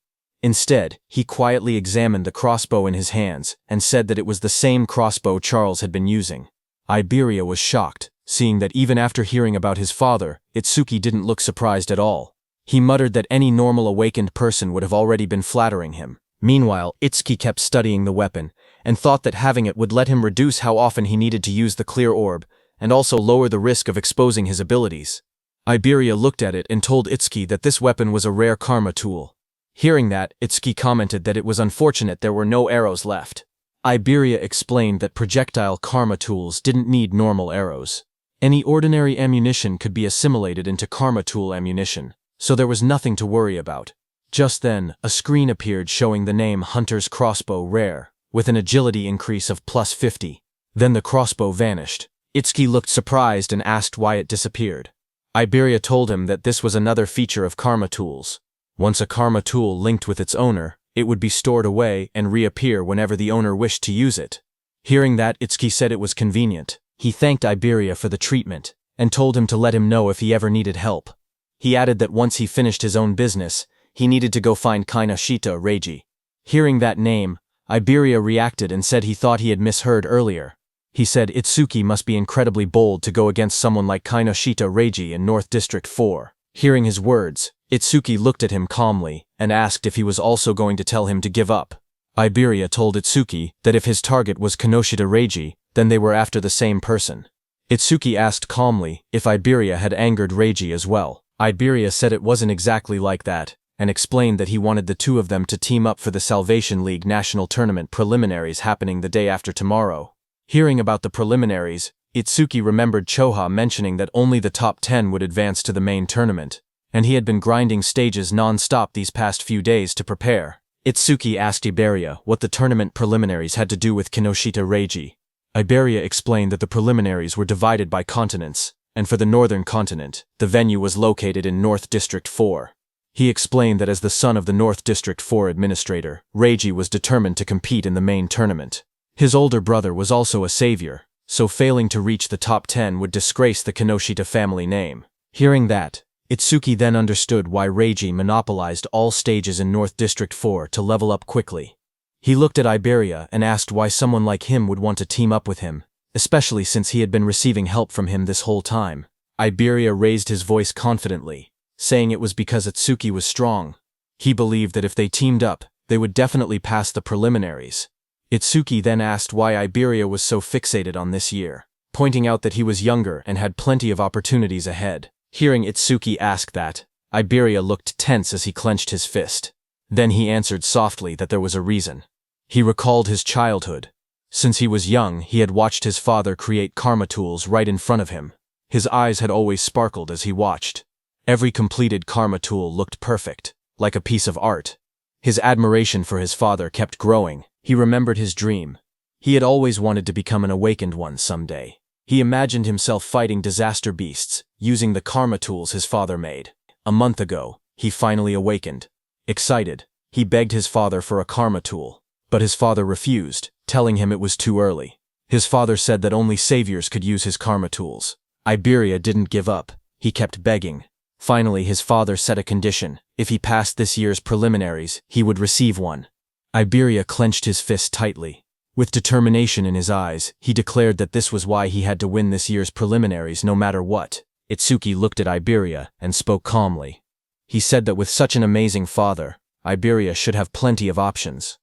Instead, he quietly examined the crossbow in his hands and said that it was the same crossbow Charles had been using. Iberia was shocked, seeing that even after hearing about his father, Itsuki didn't look surprised at all. He muttered that any normal awakened person would have already been flattering him. Meanwhile, Itsuki kept studying the weapon, and thought that having it would let him reduce how often he needed to use the clear orb, and also lower the risk of exposing his abilities. Iberia looked at it and told Itsuki that this weapon was a rare karma tool. Hearing that, Itsuki commented that it was unfortunate there were no arrows left. Iberia explained that projectile karma tools didn't need normal arrows. Any ordinary ammunition could be assimilated into karma tool ammunition, so there was nothing to worry about. Just then, a screen appeared showing the name Hunter's Crossbow Rare, with an agility increase of +50. Then the crossbow vanished. Itsuki looked surprised and asked why it disappeared. Iberia told him that this was another feature of karma tools. Once a karma tool linked with its owner, it would be stored away and reappear whenever the owner wished to use it. Hearing that, Itsuki said it was convenient. He thanked Iberia for the treatment, and told him to let him know if he ever needed help. He added that once he finished his own business, he needed to go find Kinoshita Reiji. Hearing that name, Iberia reacted and said he thought he had misheard earlier. He said Itsuki must be incredibly bold to go against someone like Kinoshita Reiji in North District 4. Hearing his words, Itsuki looked at him calmly and asked if he was also going to tell him to give up. Iberia told Itsuki that if his target was Kinoshita Reiji, then they were after the same person. Itsuki asked calmly if Iberia had angered Reiji as well. Iberia said it wasn't exactly like that, and explained that he wanted the two of them to team up for the Salvation League National Tournament preliminaries happening the day after tomorrow. Hearing about the preliminaries, Itsuki remembered Choha mentioning that only the top 10 would advance to the main tournament, and he had been grinding stages non-stop these past few days to prepare. Itsuki asked Iberia what the tournament preliminaries had to do with Kinoshita Reiji. Iberia explained that the preliminaries were divided by continents, and for the northern continent, the venue was located in North District 4. He explained that as the son of the North District 4 administrator, Reiji was determined to compete in the main tournament. His older brother was also a savior, so failing to reach the top 10 would disgrace the Kinoshita family name. Hearing that, Itsuki then understood why Reiji monopolized all stages in North District 4 to level up quickly. He looked at Iberia and asked why someone like him would want to team up with him, especially since he had been receiving help from him this whole time. Iberia raised his voice confidently, saying it was because Itsuki was strong. He believed that if they teamed up, they would definitely pass the preliminaries. Itsuki then asked why Iberia was so fixated on this year, pointing out that he was younger and had plenty of opportunities ahead. Hearing Itsuki ask that, Iberia looked tense as he clenched his fist. Then he answered softly that there was a reason. He recalled his childhood. Since he was young, he had watched his father create karma tools right in front of him. His eyes had always sparkled as he watched. Every completed karma tool looked perfect, like a piece of art. His admiration for his father kept growing. He remembered his dream. He had always wanted to become an awakened one someday. He imagined himself fighting disaster beasts, using the karma tools his father made. A month ago, he finally awakened. Excited, he begged his father for a karma tool, but his father refused, telling him it was too early. His father said that only saviors could use his karma tools. Iberia didn't give up. He kept begging. Finally, his father set a condition. If he passed this year's preliminaries, he would receive one. Iberia clenched his fist tightly. With determination in his eyes, he declared that this was why he had to win this year's preliminaries no matter what. Itsuki looked at Iberia and spoke calmly. He said that with such an amazing father, Iberia should have plenty of options.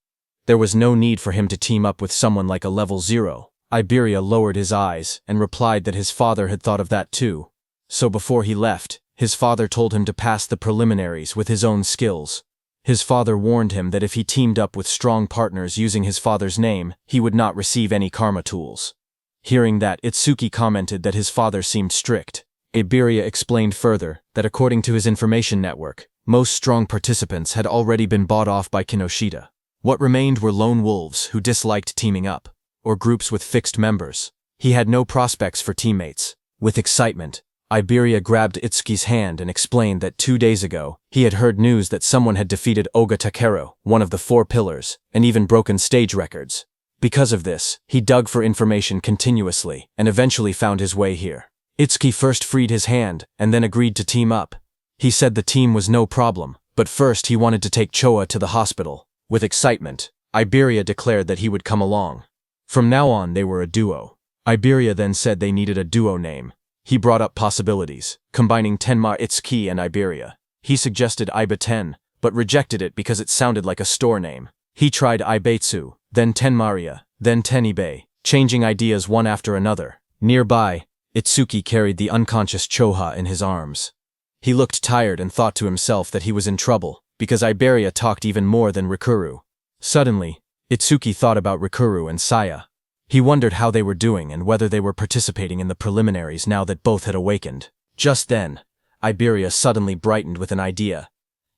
There was no need for him to team up with someone like a level 0. Iberia lowered his eyes and replied that his father had thought of that too. So before he left, his father told him to pass the preliminaries with his own skills. His father warned him that if he teamed up with strong partners using his father's name, he would not receive any karma tools. Hearing that, Itsuki commented that his father seemed strict. Iberia explained further that according to his information network, most strong participants had already been bought off by Kinoshita. What remained were lone wolves who disliked teaming up, or groups with fixed members. He had no prospects for teammates. With excitement, Iberia grabbed Itsuki's hand and explained that 2 days ago, he had heard news that someone had defeated Oga Takeru, one of the 4 pillars, and even broken stage records. Because of this, he dug for information continuously and eventually found his way here. Itsuki first freed his hand and then agreed to team up. He said the team was no problem, But first he wanted to take Choa to the hospital. With excitement, Iberia declared that he would come along. From now on they were a duo. Iberia then said they needed a duo name. He brought up possibilities, combining Tenma Itsuki and Iberia. He suggested Iba-ten, but rejected it because it sounded like a store name. He tried Ibeitsu, then Tenmaria, then Tenibe, changing ideas one after another. Nearby, Itsuki carried the unconscious Choha in his arms. He looked tired and thought to himself that he was in trouble, because Iberia talked even more than Rikuru. Suddenly, Itsuki thought about Rikuru and Saya. He wondered how they were doing and whether they were participating in the preliminaries now that both had awakened. Just then, Iberia suddenly brightened with an idea.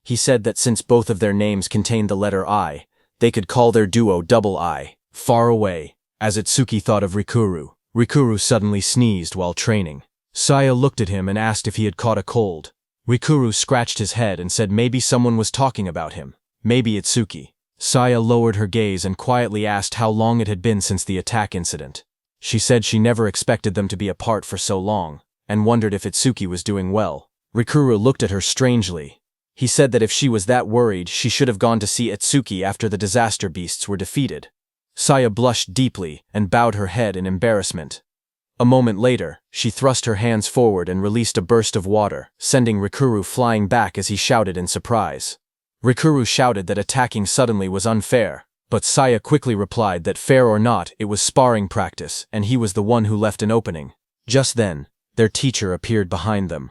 He said that since both of their names contained the letter I, they could call their duo Double I. Far away, as Itsuki thought of Rikuru, Rikuru suddenly sneezed while training. Saya looked at him and asked if he had caught a cold. Rikuru scratched his head and said maybe someone was talking about him. Maybe Itsuki. Saya lowered her gaze and quietly asked how long it had been since the attack incident. She said she never expected them to be apart for so long, and wondered if Itsuki was doing well. Rikuru looked at her strangely. He said that if she was that worried, she should have gone to see Itsuki after the disaster beasts were defeated. Saya blushed deeply and bowed her head in embarrassment. A moment later, she thrust her hands forward and released a burst of water, sending Rikuru flying back as he shouted in surprise. Rikuru shouted that attacking suddenly was unfair, but Saya quickly replied that fair or not, it was sparring practice, and he was the one who left an opening. Just then, their teacher appeared behind them.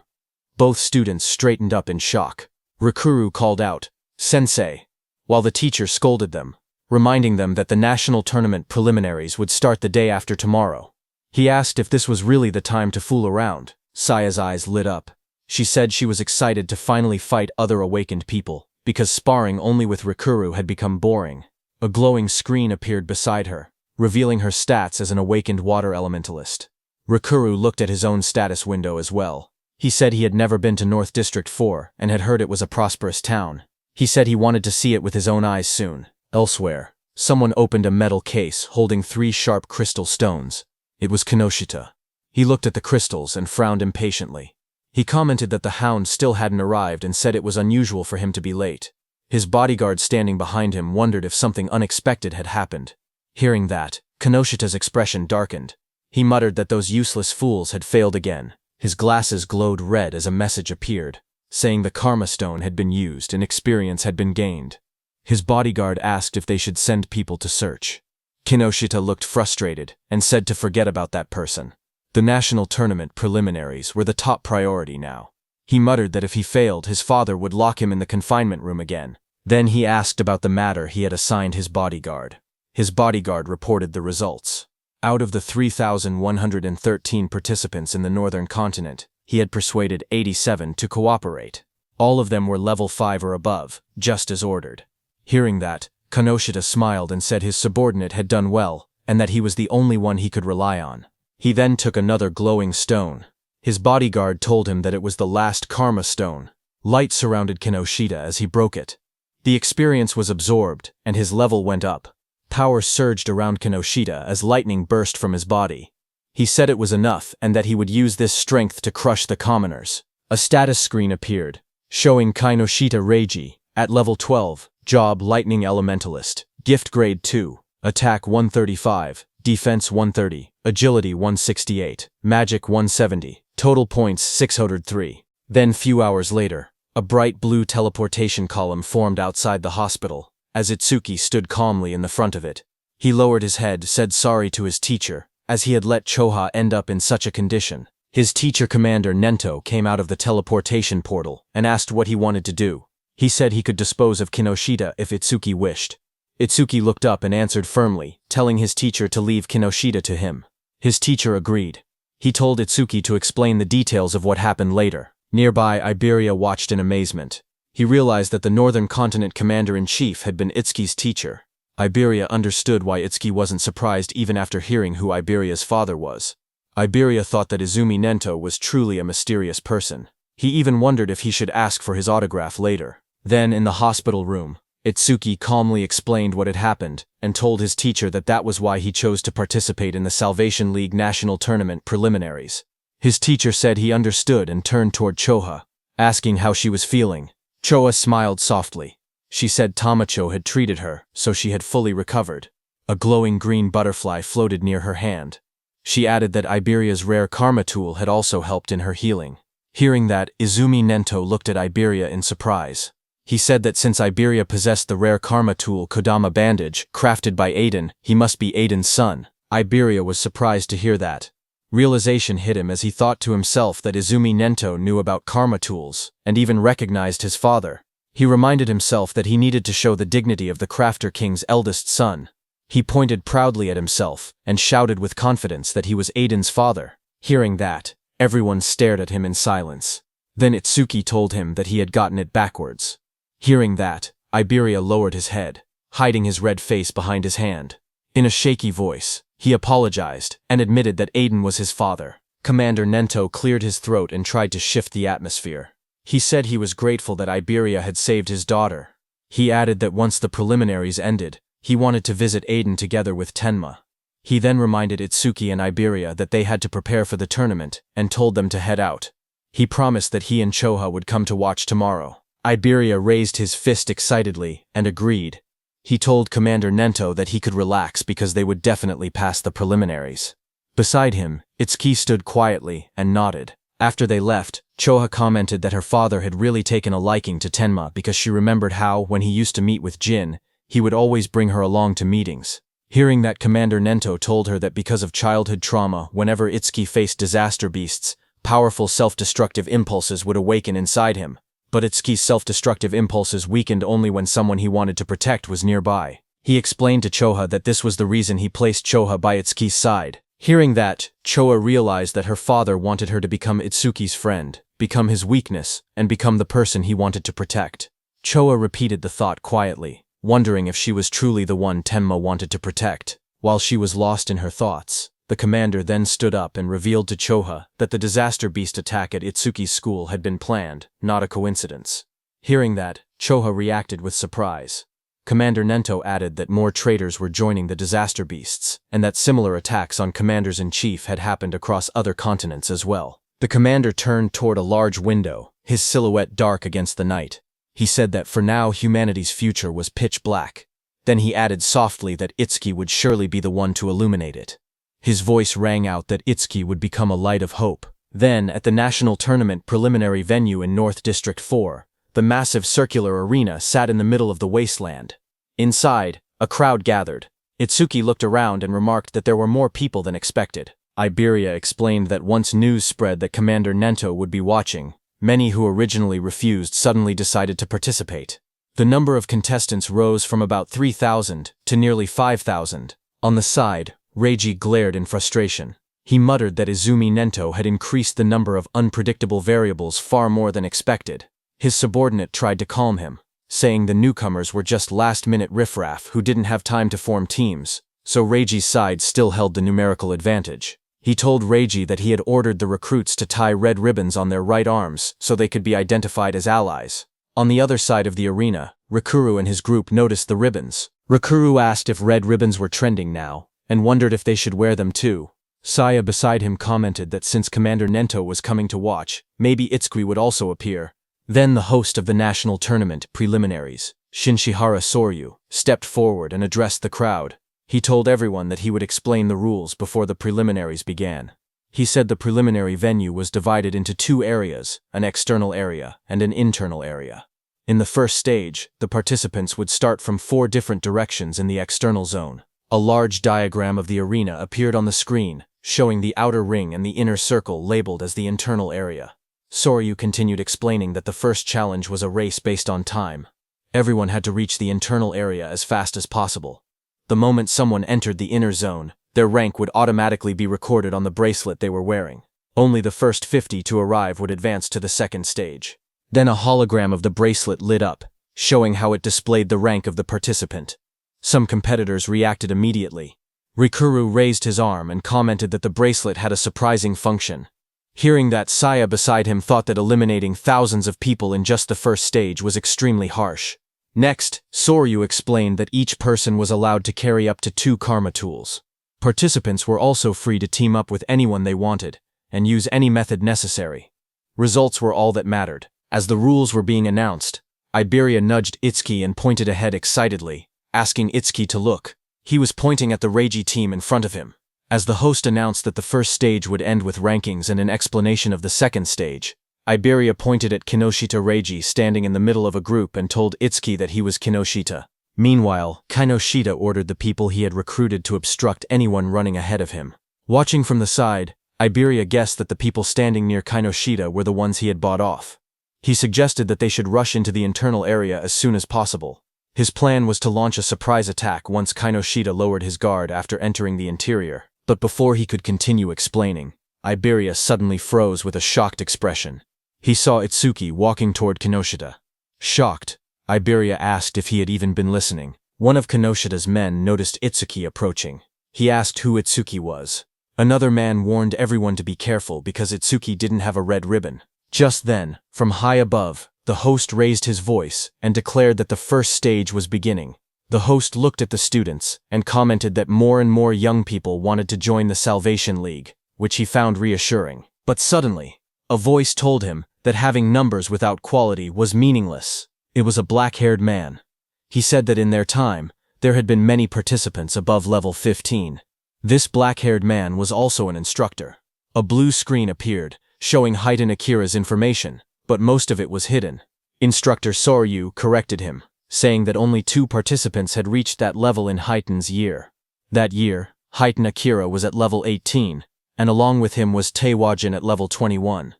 Both students straightened up in shock. Rikuru called out, "Sensei," while the teacher scolded them, reminding them that the national tournament preliminaries would start the day after tomorrow. He asked if this was really the time to fool around. Saya's eyes lit up. She said she was excited to finally fight other awakened people, because sparring only with Rikuru had become boring. A glowing screen appeared beside her, revealing her stats as an awakened water elementalist. Rikuru looked at his own status window as well. He said he had never been to North District 4 and had heard it was a prosperous town. He said he wanted to see it with his own eyes soon. Elsewhere, someone opened a metal case holding 3 sharp crystal stones. It was Kinoshita. He looked at the crystals and frowned impatiently. He commented that the hound still hadn't arrived and said it was unusual for him to be late. His bodyguard standing behind him wondered if something unexpected had happened. Hearing that, Kinoshita's expression darkened. He muttered that those useless fools had failed again. His glasses glowed red as a message appeared, saying the Karma Stone had been used and experience had been gained. His bodyguard asked if they should send people to search. Kinoshita looked frustrated and said to forget about that person. The national tournament preliminaries were the top priority now. He muttered that if he failed, his father would lock him in the confinement room again. Then he asked about the matter he had assigned his bodyguard. His bodyguard reported the results. Out of the 3,113 participants in the northern continent, he had persuaded 87 to cooperate. All of them were level 5 or above, just as ordered. Hearing that, Kinoshita smiled and said his subordinate had done well, and that he was the only one he could rely on. He then took another glowing stone. His bodyguard told him that it was the last Karma Stone. Light surrounded Kinoshita as he broke it. The experience was absorbed, and his level went up. Power surged around Kinoshita as lightning burst from his body. He said it was enough and that he would use this strength to crush the commoners. A status screen appeared, showing Kinoshita Reiji, at level 12, job Lightning Elementalist, gift grade 2, attack 135, defense 130, agility 168, magic 170, total points 603. Then few hours later, a bright blue teleportation column formed outside the hospital. As Itsuki stood calmly in the front of it, he lowered his head, said sorry to his teacher, as he had let Choha end up in such a condition. His teacher commander Nento came out of the teleportation portal and asked what he wanted to do. He said he could dispose of Kinoshita if Itsuki wished. Itsuki looked up and answered firmly, telling his teacher to leave Kinoshita to him. His teacher agreed. He told Itsuki to explain the details of what happened later. Nearby, Iberia watched in amazement. He realized that the Northern Continent Commander-in-Chief had been Itsuki's teacher. Iberia understood why Itsuki wasn't surprised even after hearing who Iberia's father was. Iberia thought that Izumi Nento was truly a mysterious person. He even wondered if he should ask for his autograph later. Then, in the hospital room, Itsuki calmly explained what had happened and told his teacher that that was why he chose to participate in the Salvation League National Tournament preliminaries. His teacher said he understood and turned toward Choha, asking how she was feeling. Choa smiled softly. She said Tamacho had treated her, so she had fully recovered. A glowing green butterfly floated near her hand. She added that Iberia's rare karma tool had also helped in her healing. Hearing that, Izumi Nento looked at Iberia in surprise. He said that since Iberia possessed the rare karma tool Kodama bandage, crafted by Aiden, he must be Aiden's son. Iberia was surprised to hear that. Realization hit him as he thought to himself that Izumi Nento knew about karma tools, and even recognized his father. He reminded himself that he needed to show the dignity of the Crafter King's eldest son. He pointed proudly at himself, and shouted with confidence that he was Aiden's father. Hearing that, everyone stared at him in silence. Then Itsuki told him that he had gotten it backwards. Hearing that, Iberia lowered his head, hiding his red face behind his hand. In a shaky voice, he apologized and admitted that Aiden was his father. Commander Nento cleared his throat and tried to shift the atmosphere. He said he was grateful that Iberia had saved his daughter. He added that once the preliminaries ended, he wanted to visit Aiden together with Tenma. He then reminded Itsuki and Iberia that they had to prepare for the tournament and told them to head out. He promised that he and Choha would come to watch tomorrow. Iberia raised his fist excitedly and agreed. He told Commander Nento that he could relax because they would definitely pass the preliminaries. Beside him, Itsuki stood quietly and nodded. After they left, Choha commented that her father had really taken a liking to Tenma because she remembered how, when he used to meet with Jin, he would always bring her along to meetings. Hearing that, Commander Nento told her that because of childhood trauma, whenever Itsuki faced disaster beasts, powerful self-destructive impulses would awaken inside him. But Itsuki's self-destructive impulses weakened only when someone he wanted to protect was nearby. He explained to Choha that this was the reason he placed Choha by Itsuki's side. Hearing that, Choha realized that her father wanted her to become Itsuki's friend, become his weakness, and become the person he wanted to protect. Choha repeated the thought quietly, wondering if she was truly the one Tenma wanted to protect. While she was lost in her thoughts, the commander then stood up and revealed to Choha that the disaster beast attack at Itsuki's school had been planned, not a coincidence. Hearing that, Choha reacted with surprise. Commander Nento added that more traitors were joining the disaster beasts, and that similar attacks on commanders-in-chief had happened across other continents as well. The commander turned toward a large window, his silhouette dark against the night. He said that for now humanity's future was pitch black. Then he added softly that Itsuki would surely be the one to illuminate it. His voice rang out that Itsuki would become a light of hope. Then, at the national tournament preliminary venue in North District 4, the massive circular arena sat in the middle of the wasteland. Inside, a crowd gathered. Itsuki looked around and remarked that there were more people than expected. Iberia explained that once news spread that Commander Nento would be watching, many who originally refused suddenly decided to participate. The number of contestants rose from about 3,000 to nearly 5,000. On the side, Reiji glared in frustration. He muttered that Izumi Nento had increased the number of unpredictable variables far more than expected. His subordinate tried to calm him, saying the newcomers were just last-minute riffraff who didn't have time to form teams, so Reiji's side still held the numerical advantage. He told Reiji that he had ordered the recruits to tie red ribbons on their right arms so they could be identified as allies. On the other side of the arena, Rikuru and his group noticed the ribbons. Rikuru asked if red ribbons were trending now, and wondered if they should wear them too. Saya beside him commented that since Commander Nento was coming to watch, maybe Itsuki would also appear. Then the host of the national tournament preliminaries, Shinshihara Soryu, stepped forward and addressed the crowd. He told everyone that he would explain the rules before the preliminaries began. He said the preliminary venue was divided into two areas, an external area and an internal area. In the first stage, the participants would start from 4 different directions in the external zone. A large diagram of the arena appeared on the screen, showing the outer ring and the inner circle labeled as the internal area. Soryu continued explaining that the first challenge was a race based on time. Everyone had to reach the internal area as fast as possible. The moment someone entered the inner zone, their rank would automatically be recorded on the bracelet they were wearing. Only the first 50 to arrive would advance to the second stage. Then a hologram of the bracelet lit up, showing how it displayed the rank of the participant. Some competitors reacted immediately. Rikuru raised his arm and commented that the bracelet had a surprising function. Hearing that, Saya beside him thought that eliminating thousands of people in just the first stage was extremely harsh. Next, Soryu explained that each person was allowed to carry up to 2 karma tools. Participants were also free to team up with anyone they wanted, and use any method necessary. Results were all that mattered. As the rules were being announced, Iberia nudged Itsuki and pointed ahead excitedly, asking Itsuki to look. He was pointing at the Reiji team in front of him. As the host announced that the first stage would end with rankings and an explanation of the second stage, Iberia pointed at Kinoshita Reiji standing in the middle of a group and told Itsuki that he was Kinoshita. Meanwhile, Kinoshita ordered the people he had recruited to obstruct anyone running ahead of him. Watching from the side, Iberia guessed that the people standing near Kinoshita were the ones he had bought off. He suggested that they should rush into the internal area as soon as possible. His plan was to launch a surprise attack once Kinoshita lowered his guard after entering the interior. But before he could continue explaining, Iberia suddenly froze with a shocked expression. He saw Itsuki walking toward Kinoshita. Shocked, Iberia asked if he had even been listening. One of Kinoshita's men noticed Itsuki approaching. He asked who Itsuki was. Another man warned everyone to be careful because Itsuki didn't have a red ribbon. Just then, from high above, the host raised his voice and declared that the first stage was beginning. The host looked at the students and commented that more and more young people wanted to join the Salvation League, which he found reassuring. But suddenly, a voice told him that having numbers without quality was meaningless. It was a black-haired man. He said that in their time, there had been many participants above level 15. This black-haired man was also an instructor. A blue screen appeared, showing Heitan Akira's information, but most of it was hidden. Instructor Soryu corrected him, saying that only 2 participants had reached that level in Heitan's year. That year, Heitan Akira was at level 18, and along with him was Taewajin at level 21.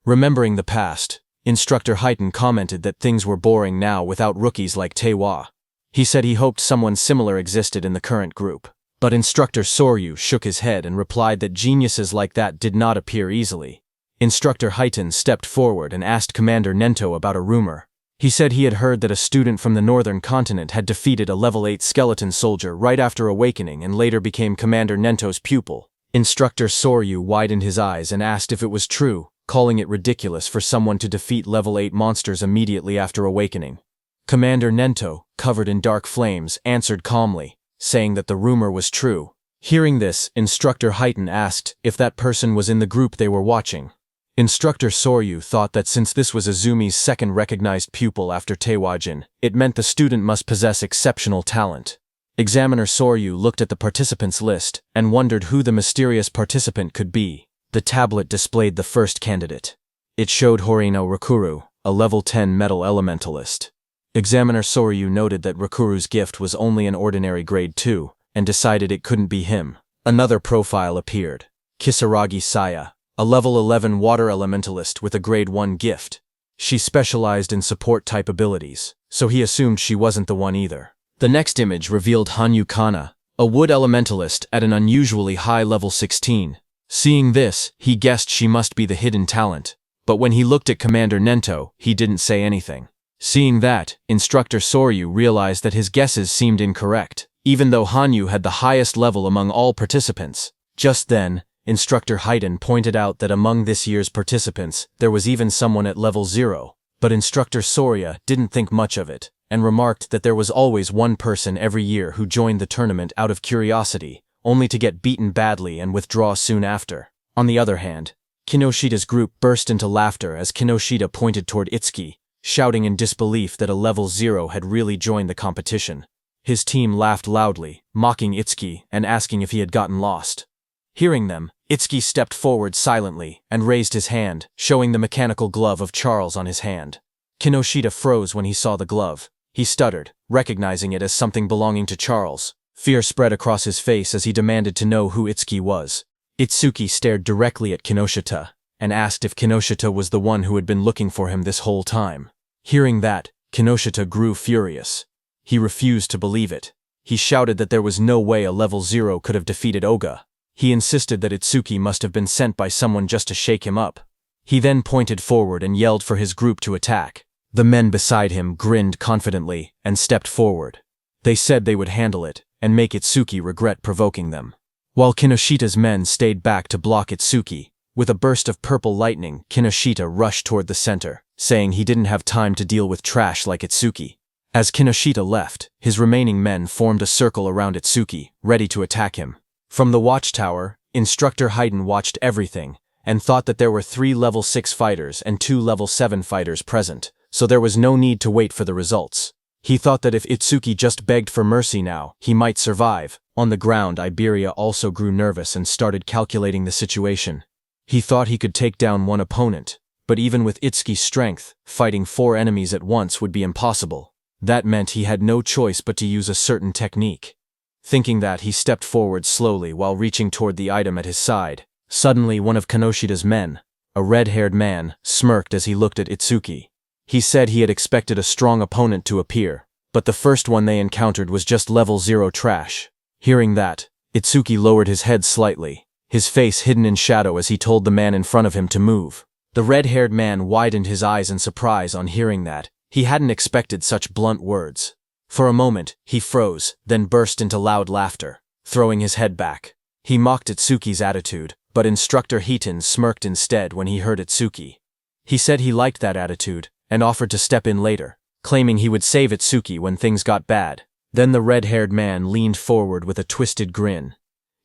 Remembering the past, Instructor Heitan commented that things were boring now without rookies like Taewa. He said he hoped someone similar existed in the current group. But Instructor Soryu shook his head and replied that geniuses like that did not appear easily. Instructor Heitan stepped forward and asked Commander Nento about a rumor. He said he had heard that a student from the northern continent had defeated a level 8 skeleton soldier right after awakening and later became Commander Nento's pupil. Instructor Soryu widened his eyes and asked if it was true, calling it ridiculous for someone to defeat level 8 monsters immediately after awakening. Commander Nento, covered in dark flames, answered calmly, saying that the rumor was true. Hearing this, Instructor Heitan asked if that person was in the group they were watching. Instructor Soryu thought that since this was Azumi's second recognized pupil after Taewajin, it meant the student must possess exceptional talent. Examiner Soryu looked at the participants list and wondered who the mysterious participant could be. The tablet displayed the first candidate. It showed Horino Rakuru, a level 10 metal elementalist. Examiner Soryu noted that Rakuru's gift was only an ordinary grade 2, and decided it couldn't be him. Another profile appeared. Kisaragi Saya, a level 11 water elementalist with a grade 1 gift. She specialized in support-type abilities, so he assumed she wasn't the one either. The next image revealed Hanyu Kana, a wood elementalist at an unusually high level 16. Seeing this, he guessed she must be the hidden talent, but when he looked at Commander Nento, he didn't say anything. Seeing that, Instructor Soryu realized that his guesses seemed incorrect, even though Hanyu had the highest level among all participants. Just then, Instructor Heitan pointed out that among this year's participants, there was even someone at level 0, but Instructor Sorya didn't think much of it, and remarked that there was always one person every year who joined the tournament out of curiosity, only to get beaten badly and withdraw soon after. On the other hand, Kinoshita's group burst into laughter as Kinoshita pointed toward Itsuki, shouting in disbelief that a level 0 had really joined the competition. His team laughed loudly, mocking Itsuki and asking if he had gotten lost. Hearing them, Itsuki stepped forward silently and raised his hand, showing the mechanical glove of Charles on his hand. Kinoshita froze when he saw the glove. He stuttered, recognizing it as something belonging to Charles. Fear spread across his face as he demanded to know who Itsuki was. Itsuki stared directly at Kinoshita and asked if Kinoshita was the one who had been looking for him this whole time. Hearing that, Kinoshita grew furious. He refused to believe it. He shouted that there was no way a level 0 could have defeated Oga. He insisted that Itsuki must have been sent by someone just to shake him up. He then pointed forward and yelled for his group to attack. The men beside him grinned confidently and stepped forward. They said they would handle it and make Itsuki regret provoking them. While Kinoshita's men stayed back to block Itsuki, with a burst of purple lightning, Kinoshita rushed toward the center, saying he didn't have time to deal with trash like Itsuki. As Kinoshita left, his remaining men formed a circle around Itsuki, ready to attack him. From the watchtower, Instructor Heitan watched everything, and thought that there were 3 level 6 fighters and 2 level 7 fighters present, so there was no need to wait for the results. He thought that if Itsuki just begged for mercy now, he might survive. On the ground, Iberia also grew nervous and started calculating the situation. He thought he could take down one opponent, but even with Itsuki's strength, fighting 4 enemies at once would be impossible. That meant he had no choice but to use a certain technique. Thinking that, he stepped forward slowly while reaching toward the item at his side. Suddenly, one of Kanoshida's men, a red-haired man, smirked as he looked at Itsuki. He said he had expected a strong opponent to appear, but the first one they encountered was just level 0 trash. Hearing that, Itsuki lowered his head slightly, his face hidden in shadow as he told the man in front of him to move. The red-haired man widened his eyes in surprise on hearing that. He hadn't expected such blunt words. For a moment, he froze, then burst into loud laughter, throwing his head back. He mocked Itsuki's attitude, but Instructor Hiton smirked instead when he heard Itsuki. He said he liked that attitude, and offered to step in later, claiming he would save Itsuki when things got bad. Then the red-haired man leaned forward with a twisted grin.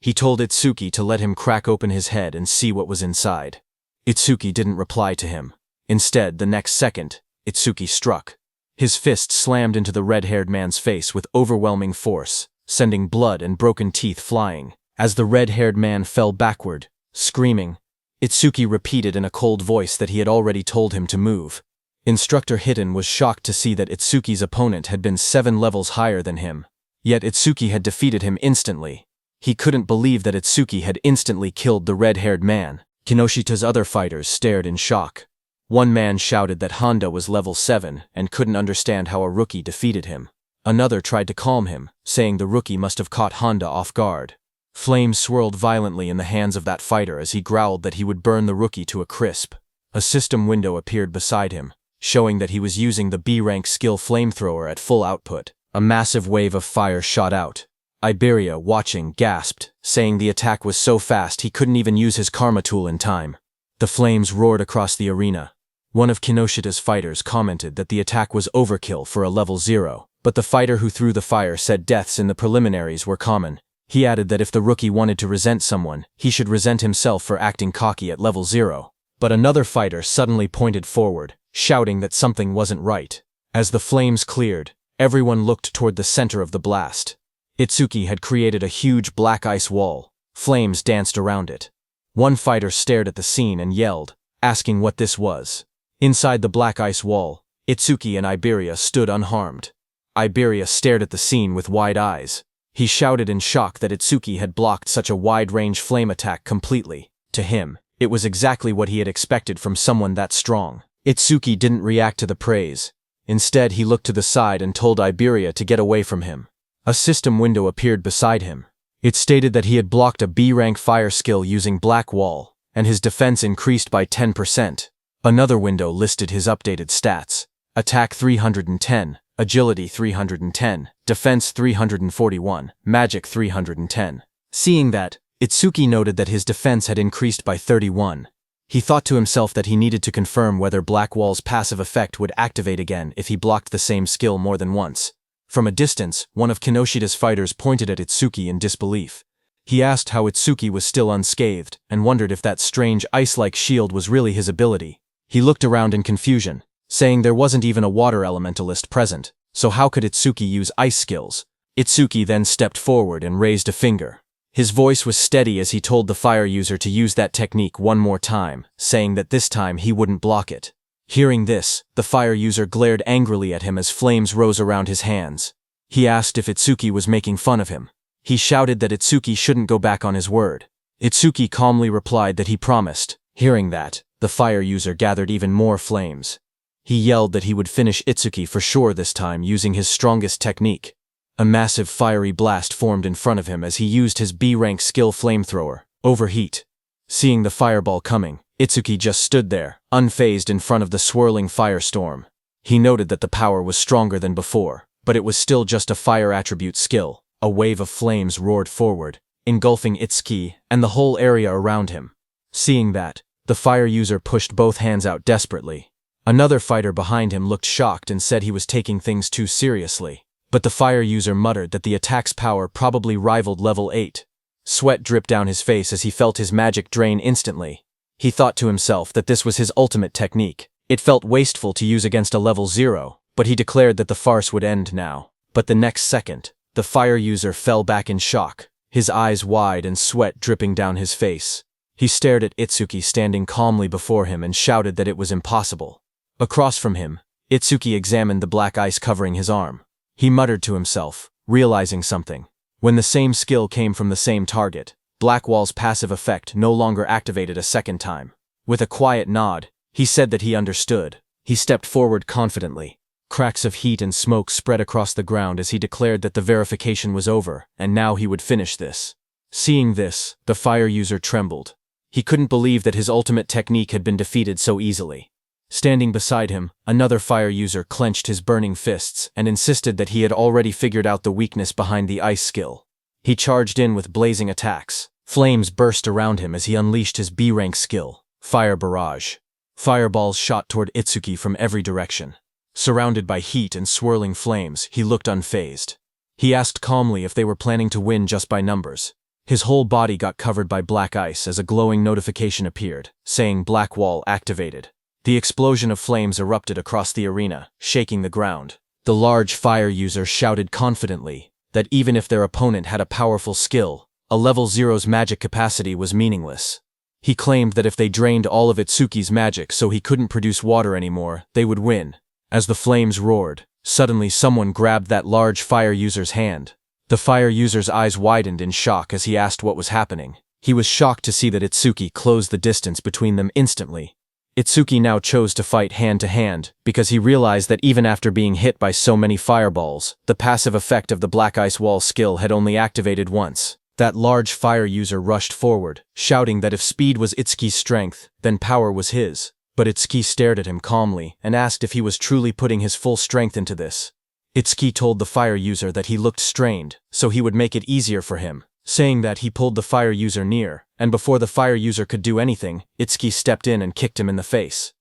He told Itsuki to let him crack open his head and see what was inside. Itsuki didn't reply to him. Instead, the next second, Itsuki struck. His fist slammed into the red-haired man's face with overwhelming force, sending blood and broken teeth flying. As the red-haired man fell backward, screaming, Itsuki repeated in a cold voice that he had already told him to move. Instructor Hiton was shocked to see that Itsuki's opponent had been 7 levels higher than him. Yet Itsuki had defeated him instantly. He couldn't believe that Itsuki had instantly killed the red-haired man. Kinoshida's other fighters stared in shock. One man shouted that Honda was level 7 and couldn't understand how a rookie defeated him. Another tried to calm him, saying the rookie must have caught Honda off guard. Flames swirled violently in the hands of that fighter as he growled that he would burn the rookie to a crisp. A system window appeared beside him, showing that he was using the B-rank skill flamethrower at full output. A massive wave of fire shot out. Iberia, watching, gasped, saying the attack was so fast he couldn't even use his karma tool in time. The flames roared across the arena. One of Kinoshida's fighters commented that the attack was overkill for a level 0, but the fighter who threw the fire said deaths in the preliminaries were common. He added that if the rookie wanted to resent someone, he should resent himself for acting cocky at level 0. But another fighter suddenly pointed forward, shouting that something wasn't right. As the flames cleared, everyone looked toward the center of the blast. Itsuki had created a huge black ice wall. Flames danced around it. One fighter stared at the scene and yelled, asking what this was. Inside the black ice wall, Itsuki and Iberia stood unharmed. Iberia stared at the scene with wide eyes. He shouted in shock that Itsuki had blocked such a wide-range flame attack completely. To him, it was exactly what he had expected from someone that strong. Itsuki didn't react to the praise. Instead, he looked to the side and told Iberia to get away from him. A system window appeared beside him. It stated that he had blocked a B-rank fire skill using Black Wall, and his defense increased by 10%. Another window listed his updated stats. Attack 310, Agility 310, Defense 341, Magic 310. Seeing that, Itsuki noted that his defense had increased by 31. He thought to himself that he needed to confirm whether Black Wall's passive effect would activate again if he blocked the same skill more than once. From a distance, one of Kinoshida's fighters pointed at Itsuki in disbelief. He asked how Itsuki was still unscathed, and wondered if that strange ice-like shield was really his ability. He looked around in confusion, saying there wasn't even a water elementalist present, so how could Itsuki use ice skills? Itsuki then stepped forward and raised a finger. His voice was steady as he told the fire user to use that technique one more time, saying that this time he wouldn't block it. Hearing this, the fire user glared angrily at him as flames rose around his hands. He asked if Itsuki was making fun of him. He shouted that Itsuki shouldn't go back on his word. Itsuki calmly replied that he promised. Hearing that, the fire user gathered even more flames. He yelled that he would finish Itsuki for sure this time using his strongest technique. A massive fiery blast formed in front of him as he used his B-rank skill flamethrower, Overheat. Seeing the fireball coming, Itsuki just stood there, unfazed in front of the swirling firestorm. He noted that the power was stronger than before, but it was still just a fire attribute skill. A wave of flames roared forward, engulfing Itsuki and the whole area around him. Seeing that, the fire user pushed both hands out desperately. Another fighter behind him looked shocked and said he was taking things too seriously. But the fire user muttered that the attack's power probably rivaled level 8. Sweat dripped down his face as he felt his magic drain instantly. He thought to himself that this was his ultimate technique. It felt wasteful to use against a level 0, but he declared that the farce would end now. But the next second, the fire user fell back in shock, his eyes wide and sweat dripping down his face. He stared at Itsuki standing calmly before him and shouted that it was impossible. Across from him, Itsuki examined the black ice covering his arm. He muttered to himself, realizing something. When the same skill came from the same target, Blackwall's passive effect no longer activated a second time. With a quiet nod, he said that he understood. He stepped forward confidently. Cracks of heat and smoke spread across the ground as he declared that the verification was over, and now he would finish this. Seeing this, the fire user trembled. He couldn't believe that his ultimate technique had been defeated so easily. Standing beside him, another fire user clenched his burning fists and insisted that he had already figured out the weakness behind the ice skill. He charged in with blazing attacks. Flames burst around him as he unleashed his B-rank skill, Fire Barrage. Fireballs shot toward Itsuki from every direction. Surrounded by heat and swirling flames, he looked unfazed. He asked calmly if they were planning to win just by numbers. His whole body got covered by black ice as a glowing notification appeared, saying Blackwall activated. The explosion of flames erupted across the arena, shaking the ground. The large fire user shouted confidently that even if their opponent had a powerful skill, a level 0's magic capacity was meaningless. He claimed that if they drained all of Itsuki's magic so he couldn't produce water anymore, they would win. As the flames roared, suddenly someone grabbed that large fire user's hand. The fire user's eyes widened in shock as he asked what was happening. He was shocked to see that Itsuki closed the distance between them instantly. Itsuki now chose to fight hand-to-hand because he realized that even after being hit by so many fireballs, the passive effect of the Black Ice Wall skill had only activated once. That large fire user rushed forward, shouting that if speed was Itsuki's strength, then power was his. But Itsuki stared at him calmly and asked if he was truly putting his full strength into this. Itsuki told the fire user that he looked strained, so he would make it easier for him, saying that he pulled the fire user near, and before the fire user could do anything, Itsuki stepped in and kicked him in the face.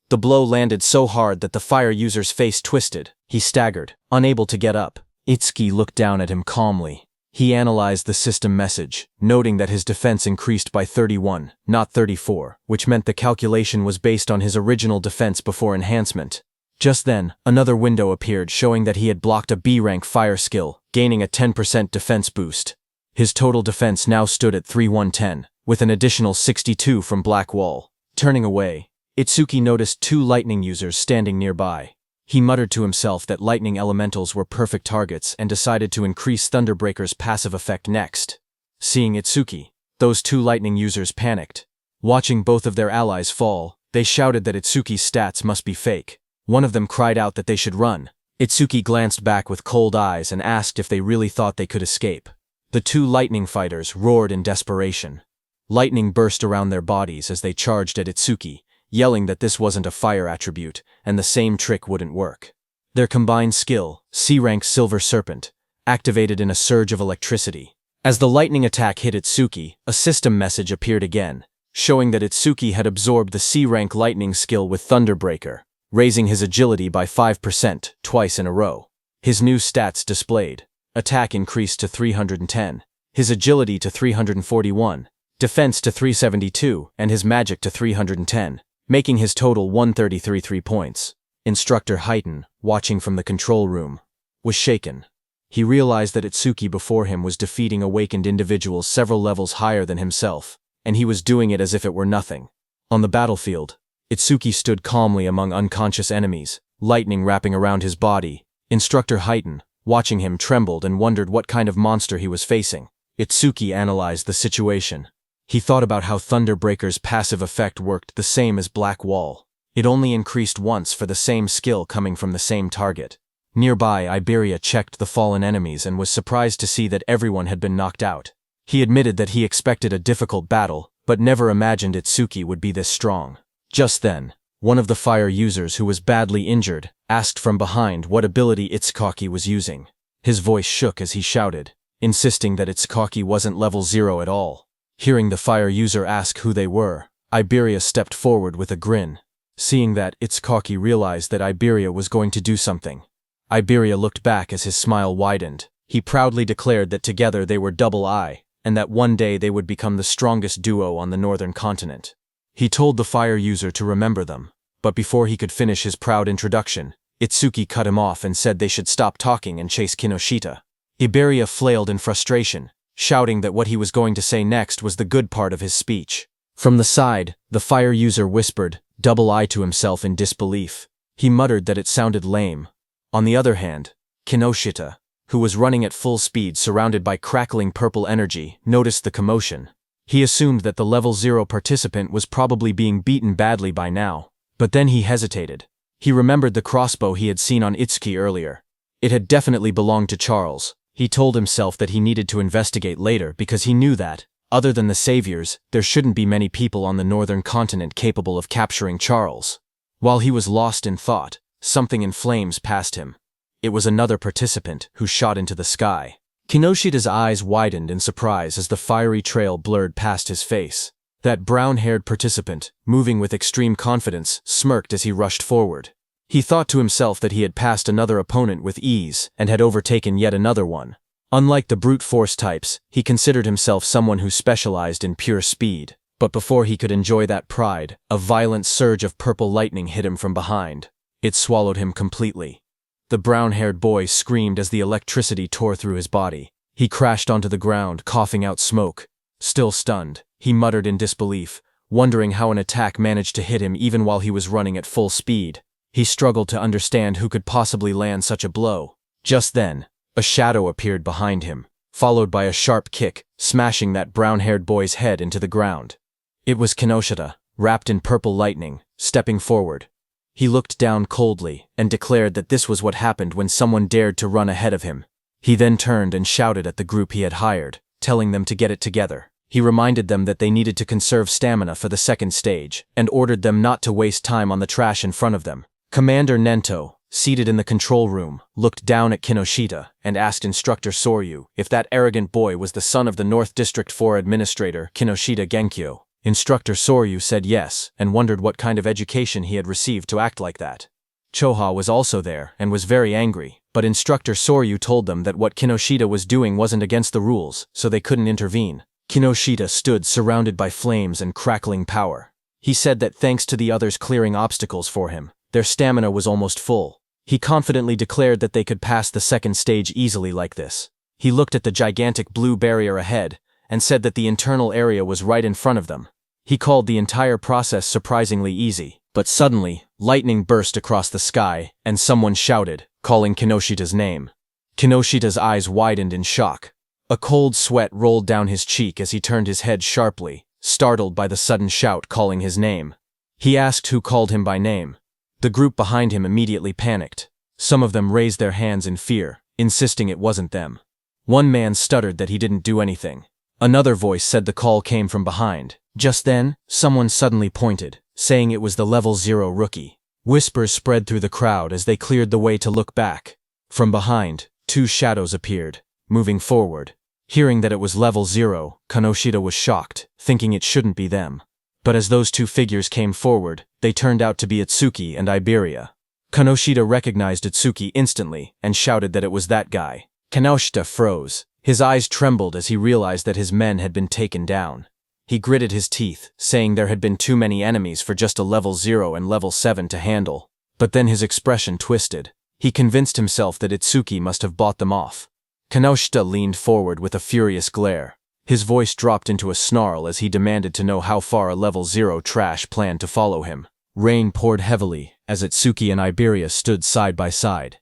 The blow landed so hard that the fire user's face twisted. He staggered, unable to get up. Itsuki looked down at him calmly. He analyzed the system message, noting that his defense increased by 31, not 34, which meant the calculation was based on his original defense before enhancement. Just then, another window appeared showing that he had blocked a B-rank fire skill, gaining a 10% defense boost. His total defense now stood at 3110, with an additional 62 from Blackwall. Turning away, Itsuki noticed two lightning users standing nearby. He muttered to himself that lightning elementals were perfect targets and decided to increase Thunderbreaker's passive effect next. Seeing Itsuki, those two lightning users panicked. Watching both of their allies fall, they shouted that Itsuki's stats must be fake. One of them cried out that they should run. Itsuki glanced back with cold eyes and asked if they really thought they could escape. The two lightning fighters roared in desperation. Lightning burst around their bodies as they charged at Itsuki, yelling that this wasn't a fire attribute, and the same trick wouldn't work. Their combined skill, C-rank Silver Serpent, activated in a surge of electricity. As the lightning attack hit Itsuki, a system message appeared again, showing that Itsuki had absorbed the C-rank lightning skill with Thunderbreaker, raising his agility by 5% twice in a row. His new stats displayed. Attack increased to 310, his agility to 341, defense to 372, and his magic to 310. Making his total 133 points. Instructor Haiten, watching from the control room, was shaken. He realized that Itsuki before him was defeating awakened individuals several levels higher than himself, and he was doing it as if it were nothing. On the battlefield, Itsuki stood calmly among unconscious enemies, lightning wrapping around his body. Instructor Haiten, watching him, trembled and wondered what kind of monster he was facing. Itsuki analyzed the situation. He thought about how Thunderbreaker's passive effect worked the same as Blackwall. It only increased once for the same skill coming from the same target. Nearby, Iberia checked the fallen enemies and was surprised to see that everyone had been knocked out. He admitted that he expected a difficult battle, but never imagined Itsuki would be this strong. Just then, one of the fire users who was badly injured asked from behind what ability Itsuki was using. His voice shook as he shouted, insisting that Itsuki wasn't level 0 at all. Hearing the fire user ask who they were, Iberia stepped forward with a grin. Seeing that, Itsuki realized that Iberia was going to do something. Iberia looked back as his smile widened. He proudly declared that together they were Double I, and that one day they would become the strongest duo on the northern continent. He told the fire user to remember them. but before he could finish his proud introduction, Itsuki cut him off and said they should stop talking and chase Kinoshita. Iberia flailed in frustration, shouting that what he was going to say next was the good part of his speech. From the side, the fire user whispered, double I to himself in disbelief. He muttered that it sounded lame. On the other hand, Kinoshita, who was running at full speed surrounded by crackling purple energy, noticed the commotion. He assumed that the level 0 participant was probably being beaten badly by now. But then he hesitated. He remembered the crossbow he had seen on Itsuki earlier. It had definitely belonged to Charles. He told himself that he needed to investigate later because he knew that, other than the saviors, there shouldn't be many people on the northern continent capable of capturing Charles. While he was lost in thought, something in flames passed him. It was another participant who shot into the sky. Kinoshita's eyes widened in surprise as the fiery trail blurred past his face. That brown-haired participant, moving with extreme confidence, smirked as he rushed forward. He thought to himself that he had passed another opponent with ease and had overtaken yet another one. Unlike the brute force types, he considered himself someone who specialized in pure speed. But before he could enjoy that pride, a violent surge of purple lightning hit him from behind. It swallowed him completely. The brown-haired boy screamed as the electricity tore through his body. He crashed onto the ground, coughing out smoke. Still stunned, he muttered in disbelief, wondering how an attack managed to hit him even while he was running at full speed. He struggled to understand who could possibly land such a blow. Just then, a shadow appeared behind him, followed by a sharp kick, smashing that brown-haired boy's head into the ground. It was Kinoshita, wrapped in purple lightning, stepping forward. He looked down coldly and declared that this was what happened when someone dared to run ahead of him. He then turned and shouted at the group he had hired, telling them to get it together. He reminded them that they needed to conserve stamina for the second stage, and ordered them not to waste time on the trash in front of them. Commander Nento, seated in the control room, looked down at Kinoshita and asked Instructor Soryu if that arrogant boy was the son of the North District 4 Administrator Kinoshita Genkyo. Instructor Soryu said yes and wondered what kind of education he had received to act like that. Choha was also there and was very angry, but Instructor Soryu told them that what Kinoshita was doing wasn't against the rules, so they couldn't intervene. Kinoshita stood surrounded by flames and crackling power. He said that thanks to the others clearing obstacles for him, their stamina was almost full. He confidently declared that they could pass the second stage easily like this. He looked at the gigantic blue barrier ahead and said that the internal area was right in front of them. He called the entire process surprisingly easy, but suddenly, lightning burst across the sky and someone shouted, calling Kinoshita's name. Kinoshita's eyes widened in shock. A cold sweat rolled down his cheek as he turned his head sharply, startled by the sudden shout calling his name. He asked who called him by name. The group behind him immediately panicked. Some of them raised their hands in fear, insisting it wasn't them. One man stuttered that he didn't do anything. Another voice said the call came from behind. Just then, someone suddenly pointed, saying it was the level 0 rookie. Whispers spread through the crowd as they cleared the way to look back. From behind, two shadows appeared, moving forward. Hearing that it was level 0, Kinoshita was shocked, thinking it shouldn't be them. But as those two figures came forward, they turned out to be Itsuki and Iberia. Kinoshita recognized Itsuki instantly and shouted that it was that guy. Kinoshita froze. His eyes trembled as he realized that his men had been taken down. He gritted his teeth, saying there had been too many enemies for just a level 0 and level 7 to handle. But then his expression twisted. He convinced himself that Itsuki must have bought them off. Kinoshita leaned forward with a furious glare. His voice dropped into a snarl as he demanded to know how far a level 0 trash planned to follow him. Rain poured heavily as Itsuki and Iberia stood side by side.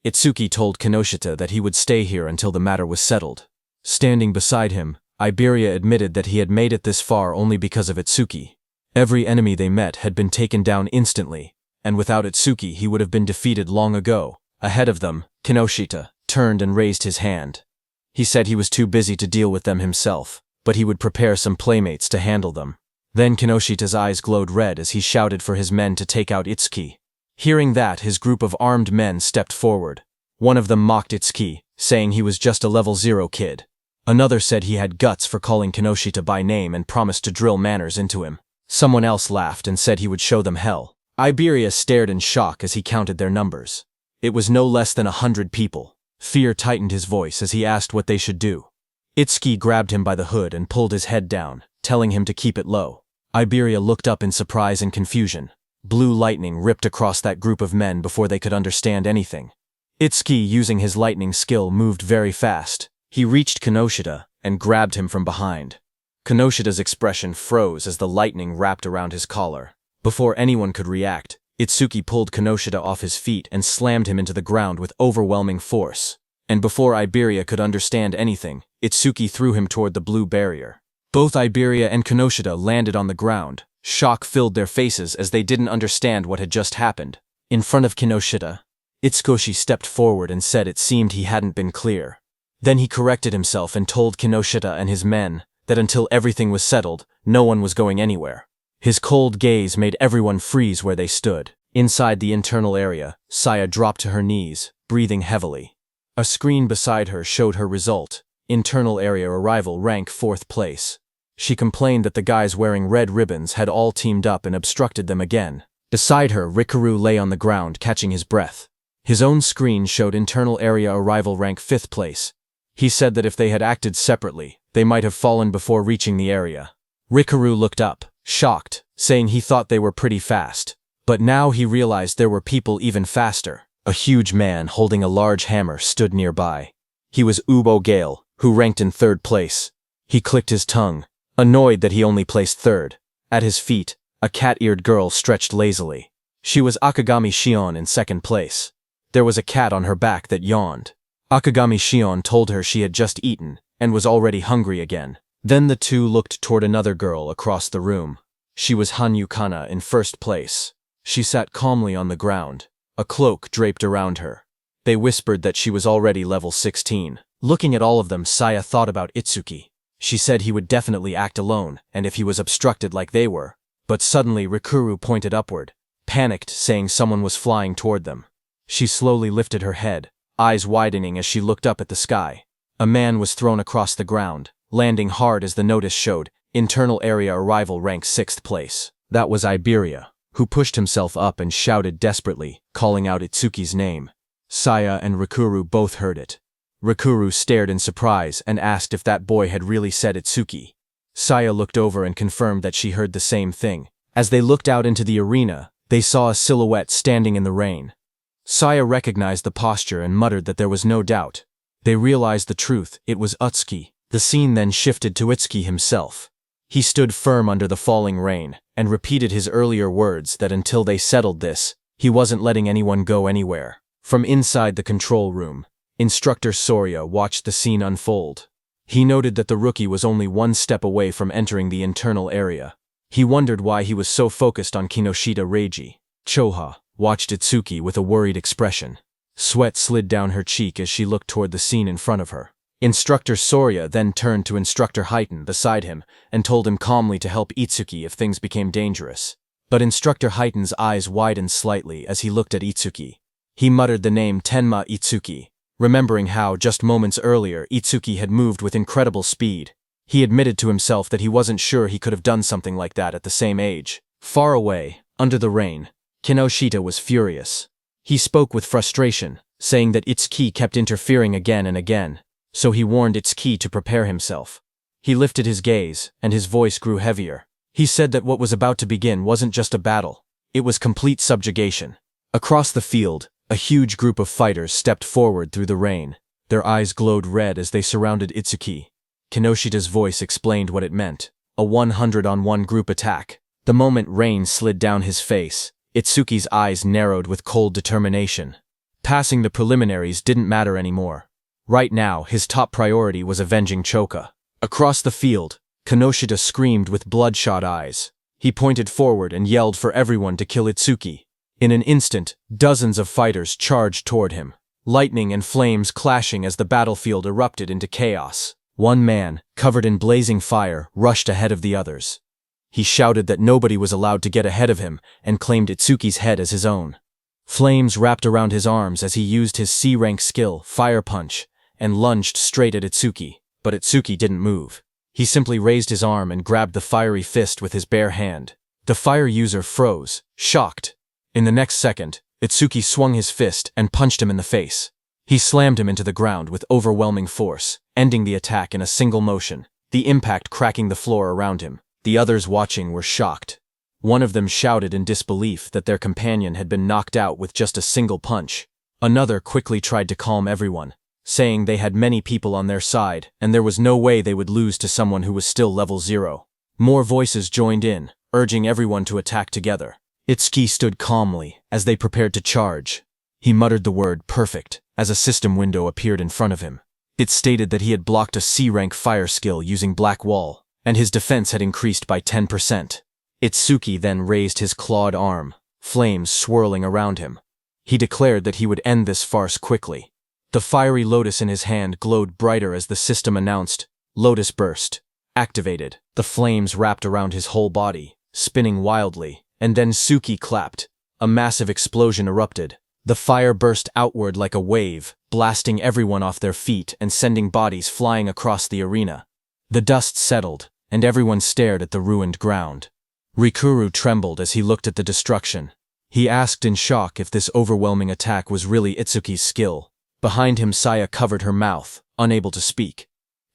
Itsuki told Kinoshita that he would stay here until the matter was settled. Standing beside him, Iberia admitted that he had made it this far only because of Itsuki. Every enemy they met had been taken down instantly, and without Itsuki he would have been defeated long ago. Ahead of them, Kinoshita turned and raised his hand. He said he was too busy to deal with them himself, but he would prepare some playmates to handle them. Then Kinoshita's eyes glowed red as he shouted for his men to take out Itsuki. Hearing that, his group of armed men stepped forward. One of them mocked Itsuki, saying he was just a level 0 kid. Another said he had guts for calling Kinoshita by name and promised to drill manners into him. Someone else laughed and said he would show them hell. Iberia stared in shock as he counted their numbers. It was no less than 100 people. Fear tightened his voice as he asked what they should do. Itsuki grabbed him by the hood and pulled his head down, telling him to keep it low. Iberia looked up in surprise and confusion. Blue lightning ripped across that group of men before they could understand anything. Itsuki, using his lightning skill, moved very fast. He reached Kinoshita and grabbed him from behind. Kinoshita's expression froze as the lightning wrapped around his collar. Before anyone could react, Itsuki pulled Kinoshita off his feet and slammed him into the ground with overwhelming force. And before Iberia could understand anything, Itsuki threw him toward the blue barrier. Both Iberia and Kinoshita landed on the ground. Shock filled their faces as they didn't understand what had just happened. In front of Kinoshita, Itsukoshi stepped forward and said it seemed he hadn't been clear. Then he corrected himself and told Kinoshita and his men that until everything was settled, no one was going anywhere. His cold gaze made everyone freeze where they stood. Inside the internal area, Saya dropped to her knees, breathing heavily. A screen beside her showed her result. Internal area arrival rank 4th place. She complained that the guys wearing red ribbons had all teamed up and obstructed them again. Beside her, Rikaru lay on the ground, catching his breath. His own screen showed internal area arrival rank 5th place. He said that if they had acted separately, they might have fallen before reaching the area. Rikaru looked up, shocked, saying he thought they were pretty fast. But now he realized there were people even faster. A huge man holding a large hammer stood nearby. He was Ubo Gale, who ranked in 3rd place. He clicked his tongue, annoyed that he only placed 3rd. At his feet, a cat-eared girl stretched lazily. She was Akagami Shion in 2nd place. There was a cat on her back that yawned. Akagami Shion told her she had just eaten and was already hungry again. Then the two looked toward another girl across the room. She was Hanyu Kana in 1st place. She sat calmly on the ground, a cloak draped around her. They whispered that she was already level 16. Looking at all of them, Saya thought about Itsuki. She said he would definitely act alone, and if he was obstructed like they were. But suddenly Rikuru pointed upward, panicked, saying someone was flying toward them. She slowly lifted her head, eyes widening as she looked up at the sky. A man was thrown across the ground, landing hard as the notice showed, internal area arrival rank 6th place. That was Iberia, who pushed himself up and shouted desperately, calling out Itsuki's name. Saya and Rikuru both heard it. Rikuru stared in surprise and asked if that boy had really said Itsuki. Saya looked over and confirmed that she heard the same thing. As they looked out into the arena, they saw a silhouette standing in the rain. Saya recognized the posture and muttered that there was no doubt. They realized the truth, it was Utsuki. The scene then shifted to Itsuki himself. He stood firm under the falling rain, and repeated his earlier words that until they settled this, he wasn't letting anyone go anywhere. From inside the control room, Instructor Soria watched the scene unfold. He noted that the rookie was only 1 step away from entering the internal area. He wondered why he was so focused on Kinoshita Reiji. Choha watched Itsuki with a worried expression. Sweat slid down her cheek as she looked toward the scene in front of her. Instructor Soria then turned to Instructor Heiton beside him and told him calmly to help Itsuki if things became dangerous. But Instructor Heiton's eyes widened slightly as he looked at Itsuki. He muttered the name Tenma Itsuki, remembering how, just moments earlier, Itsuki had moved with incredible speed. He admitted to himself that he wasn't sure he could have done something like that at the same age. Far away, under the rain, Kinoshita was furious. He spoke with frustration, saying that Itsuki kept interfering again and again, so he warned Itsuki to prepare himself. He lifted his gaze, and his voice grew heavier. He said that what was about to begin wasn't just a battle, it was complete subjugation. Across the field, a huge group of fighters stepped forward through the rain. Their eyes glowed red as they surrounded Itsuki. Kinoshita's voice explained what it meant, a 100-on-1 group attack. The moment rain slid down his face, Itsuki's eyes narrowed with cold determination. Passing the preliminaries didn't matter anymore. Right now, his top priority was avenging Choka. Across the field, Kinoshita screamed with bloodshot eyes. He pointed forward and yelled for everyone to kill Itsuki. In an instant, dozens of fighters charged toward him, lightning and flames clashing as the battlefield erupted into chaos. One man, covered in blazing fire, rushed ahead of the others. He shouted that nobody was allowed to get ahead of him and claimed Itsuki's head as his own. Flames wrapped around his arms as he used his C-rank skill, Fire Punch, and lunged straight at Itsuki, but Itsuki didn't move. He simply raised his arm and grabbed the fiery fist with his bare hand. The fire user froze, shocked. In the next second, Itsuki swung his fist and punched him in the face. He slammed him into the ground with overwhelming force, ending the attack in a single motion, the impact cracking the floor around him. The others watching were shocked. One of them shouted in disbelief that their companion had been knocked out with just a single punch. Another quickly tried to calm everyone, saying they had many people on their side and there was no way they would lose to someone who was still level 0. More voices joined in, urging everyone to attack together. Itsuki stood calmly as they prepared to charge. He muttered the word perfect as a system window appeared in front of him. It stated that he had blocked a C-rank fire skill using Black Wall, and his defense had increased by 10%. Itsuki then raised his clawed arm, flames swirling around him. He declared that he would end this farce quickly. The fiery lotus in his hand glowed brighter as the system announced, Lotus Burst. Activated. The flames wrapped around his whole body, spinning wildly, and then Suki clapped. A massive explosion erupted. The fire burst outward like a wave, blasting everyone off their feet and sending bodies flying across the arena. The dust settled, and everyone stared at the ruined ground. Rikuru trembled as he looked at the destruction. He asked in shock if this overwhelming attack was really Itsuki's skill. Behind him, Saya covered her mouth, unable to speak.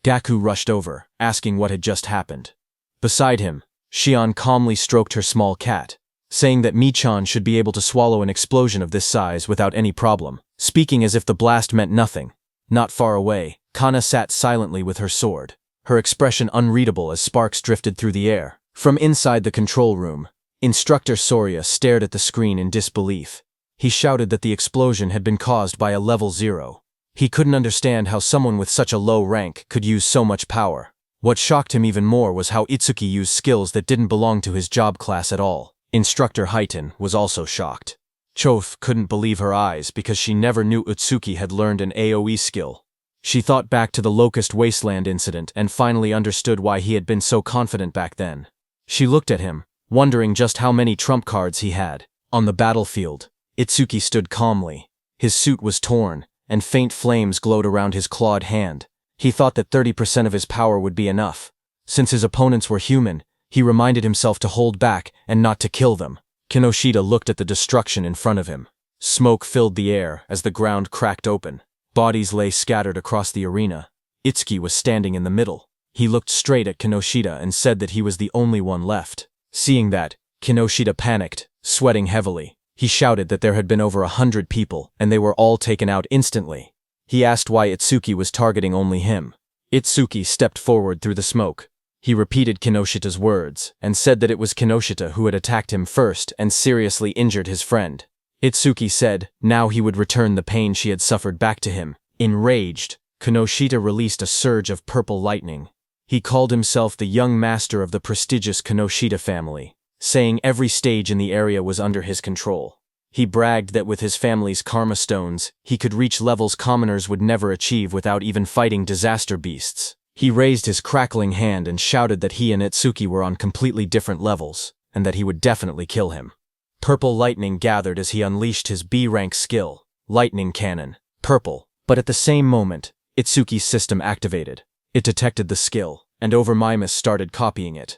Gaku rushed over, asking what had just happened. Beside him, Shion calmly stroked her small cat, saying that Michan should be able to swallow an explosion of this size without any problem, speaking as if the blast meant nothing. Not far away, Kana sat silently with her sword, her expression unreadable as sparks drifted through the air. From inside the control room, Instructor Soria stared at the screen in disbelief. He shouted that the explosion had been caused by a level 0. He couldn't understand how someone with such a low rank could use so much power. What shocked him even more was how Itsuki used skills that didn't belong to his job class at all. Instructor Haiten was also shocked. Choth couldn't believe her eyes because she never knew Itsuki had learned an AoE skill. She thought back to the Locust Wasteland incident and finally understood why he had been so confident back then. She looked at him, wondering just how many trump cards he had. On the battlefield, Itsuki stood calmly. His suit was torn, and faint flames glowed around his clawed hand. He thought that 30% of his power would be enough. Since his opponents were human, he reminded himself to hold back and not to kill them. Kinoshita looked at the destruction in front of him. Smoke filled the air as the ground cracked open. Bodies lay scattered across the arena. Itsuki was standing in the middle. He looked straight at Kinoshita and said that he was the only one left. Seeing that, Kinoshita panicked, sweating heavily. He shouted that there had been over 100 people, and they were all taken out instantly. He asked why Itsuki was targeting only him. Itsuki stepped forward through the smoke. He repeated Kinoshita's words, and said that it was Kinoshita who had attacked him first and seriously injured his friend. Itsuki said now he would return the pain she had suffered back to him. Enraged, Kinoshita released a surge of purple lightning. He called himself the young master of the prestigious Kinoshita family, saying every stage in the area was under his control. He bragged that with his family's karma stones, he could reach levels commoners would never achieve without even fighting disaster beasts. He raised his crackling hand and shouted that he and Itsuki were on completely different levels, and that he would definitely kill him. Purple lightning gathered as he unleashed his B-rank skill, Lightning Cannon, purple, but at the same moment, Itsuki's system activated. It detected the skill, and Overmimus started copying it.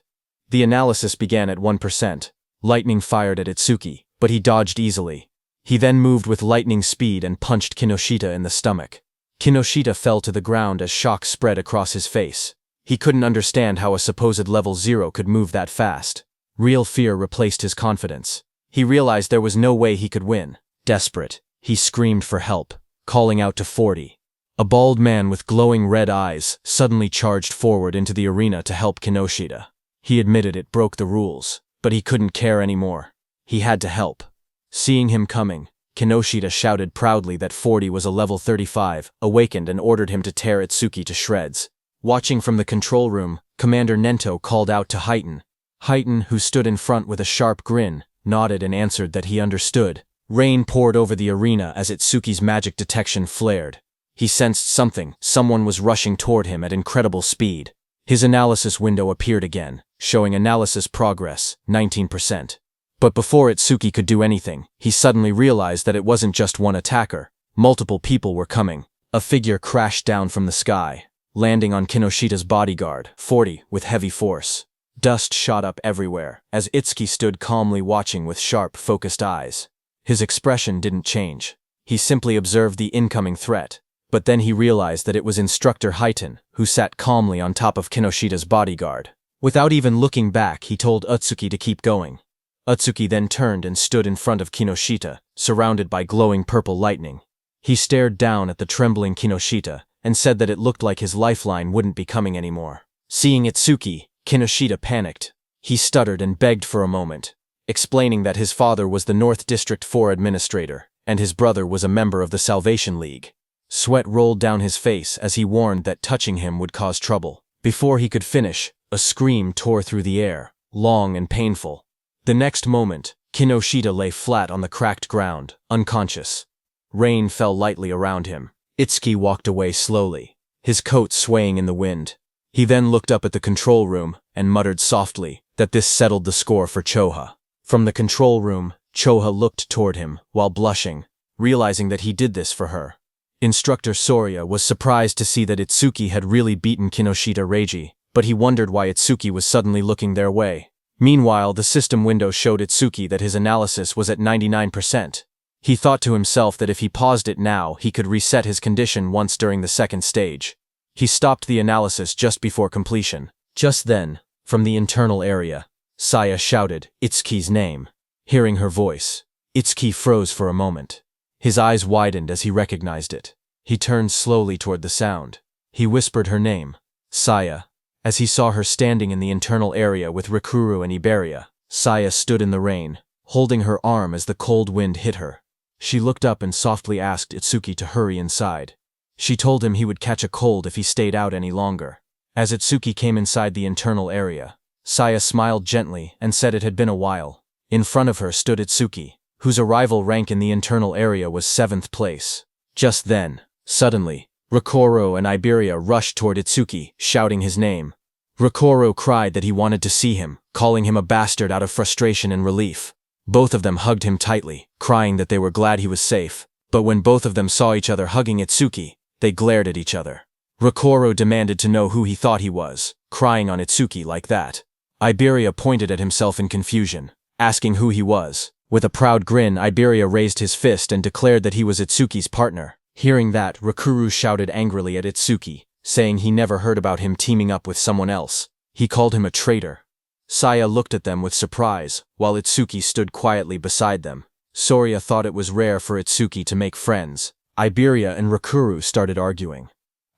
The analysis began at 1%. Lightning fired at Itsuki, but he dodged easily. He then moved with lightning speed and punched Kinoshita in the stomach. Kinoshita fell to the ground as shock spread across his face. He couldn't understand how a supposed level 0 could move that fast. Real fear replaced his confidence. He realized there was no way he could win. Desperate, he screamed for help, calling out to 40. A bald man with glowing red eyes suddenly charged forward into the arena to help Kinoshita. He admitted it broke the rules, but he couldn't care anymore. He had to help. Seeing him coming, Kinoshita shouted proudly that 40 was a level 35, awakened and ordered him to tear Itsuki to shreds. Watching from the control room, Commander Nento called out to Haiten. Haiten, who stood in front with a sharp grin, nodded and answered that he understood. Rain poured over the arena as Itsuki's magic detection flared. He sensed someone was rushing toward him at incredible speed. His analysis window appeared again, showing analysis progress, 19%. But before Itsuki could do anything, he suddenly realized that it wasn't just one attacker. Multiple people were coming. A figure crashed down from the sky, landing on Kinoshita's bodyguard, 40, with heavy force. Dust shot up everywhere, as Itsuki stood calmly watching with sharp, focused eyes. His expression didn't change. He simply observed the incoming threat. But then he realized that it was Instructor Haiten, who sat calmly on top of Kinoshita's bodyguard. Without even looking back, he told Itsuki to keep going. Utsuki then turned and stood in front of Kinoshita, surrounded by glowing purple lightning. He stared down at the trembling Kinoshita and said that it looked like his lifeline wouldn't be coming anymore. Seeing Itsuki, Kinoshita panicked. He stuttered and begged for a moment, explaining that his father was the North District 4 administrator, and his brother was a member of the Salvation League. Sweat rolled down his face as he warned that touching him would cause trouble. Before he could finish, a scream tore through the air, long and painful. The next moment, Kinoshita lay flat on the cracked ground, unconscious. Rain fell lightly around him. Itsuki walked away slowly, his coat swaying in the wind. He then looked up at the control room and muttered softly that this settled the score for Choha. From the control room, Choha looked toward him while blushing, realizing that he did this for her. Instructor Soria was surprised to see that Itsuki had really beaten Kinoshita Reiji, but he wondered why Itsuki was suddenly looking their way. Meanwhile, the system window showed Itsuki that his analysis was at 99%. He thought to himself that if he paused it now, he could reset his condition once during the second stage. He stopped the analysis just before completion. Just then, from the internal area, Saya shouted Itsuki's name. Hearing her voice, Itsuki froze for a moment. His eyes widened as he recognized it. He turned slowly toward the sound. He whispered her name, Saya. As he saw her standing in the internal area with Rikuru and Iberia, Saya stood in the rain, holding her arm as the cold wind hit her. She looked up and softly asked Itsuki to hurry inside. She told him he would catch a cold if he stayed out any longer. As Itsuki came inside the internal area, Saya smiled gently and said it had been a while. In front of her stood Itsuki, whose arrival rank in the internal area was 7th place. Just then, suddenly, Rikuru and Iberia rushed toward Itsuki, shouting his name. Rikuru cried that he wanted to see him, calling him a bastard out of frustration and relief. Both of them hugged him tightly, crying that they were glad he was safe. But when both of them saw each other hugging Itsuki, they glared at each other. Rikuru demanded to know who he thought he was, crying on Itsuki like that. Iberia pointed at himself in confusion, asking who he was. With a proud grin, Iberia raised his fist and declared that he was Itsuki's partner. Hearing that, Rikuru shouted angrily at Itsuki, saying he never heard about him teaming up with someone else. He called him a traitor. Saya looked at them with surprise, while Itsuki stood quietly beside them. Soria thought it was rare for Itsuki to make friends. Iberia and Rikuru started arguing.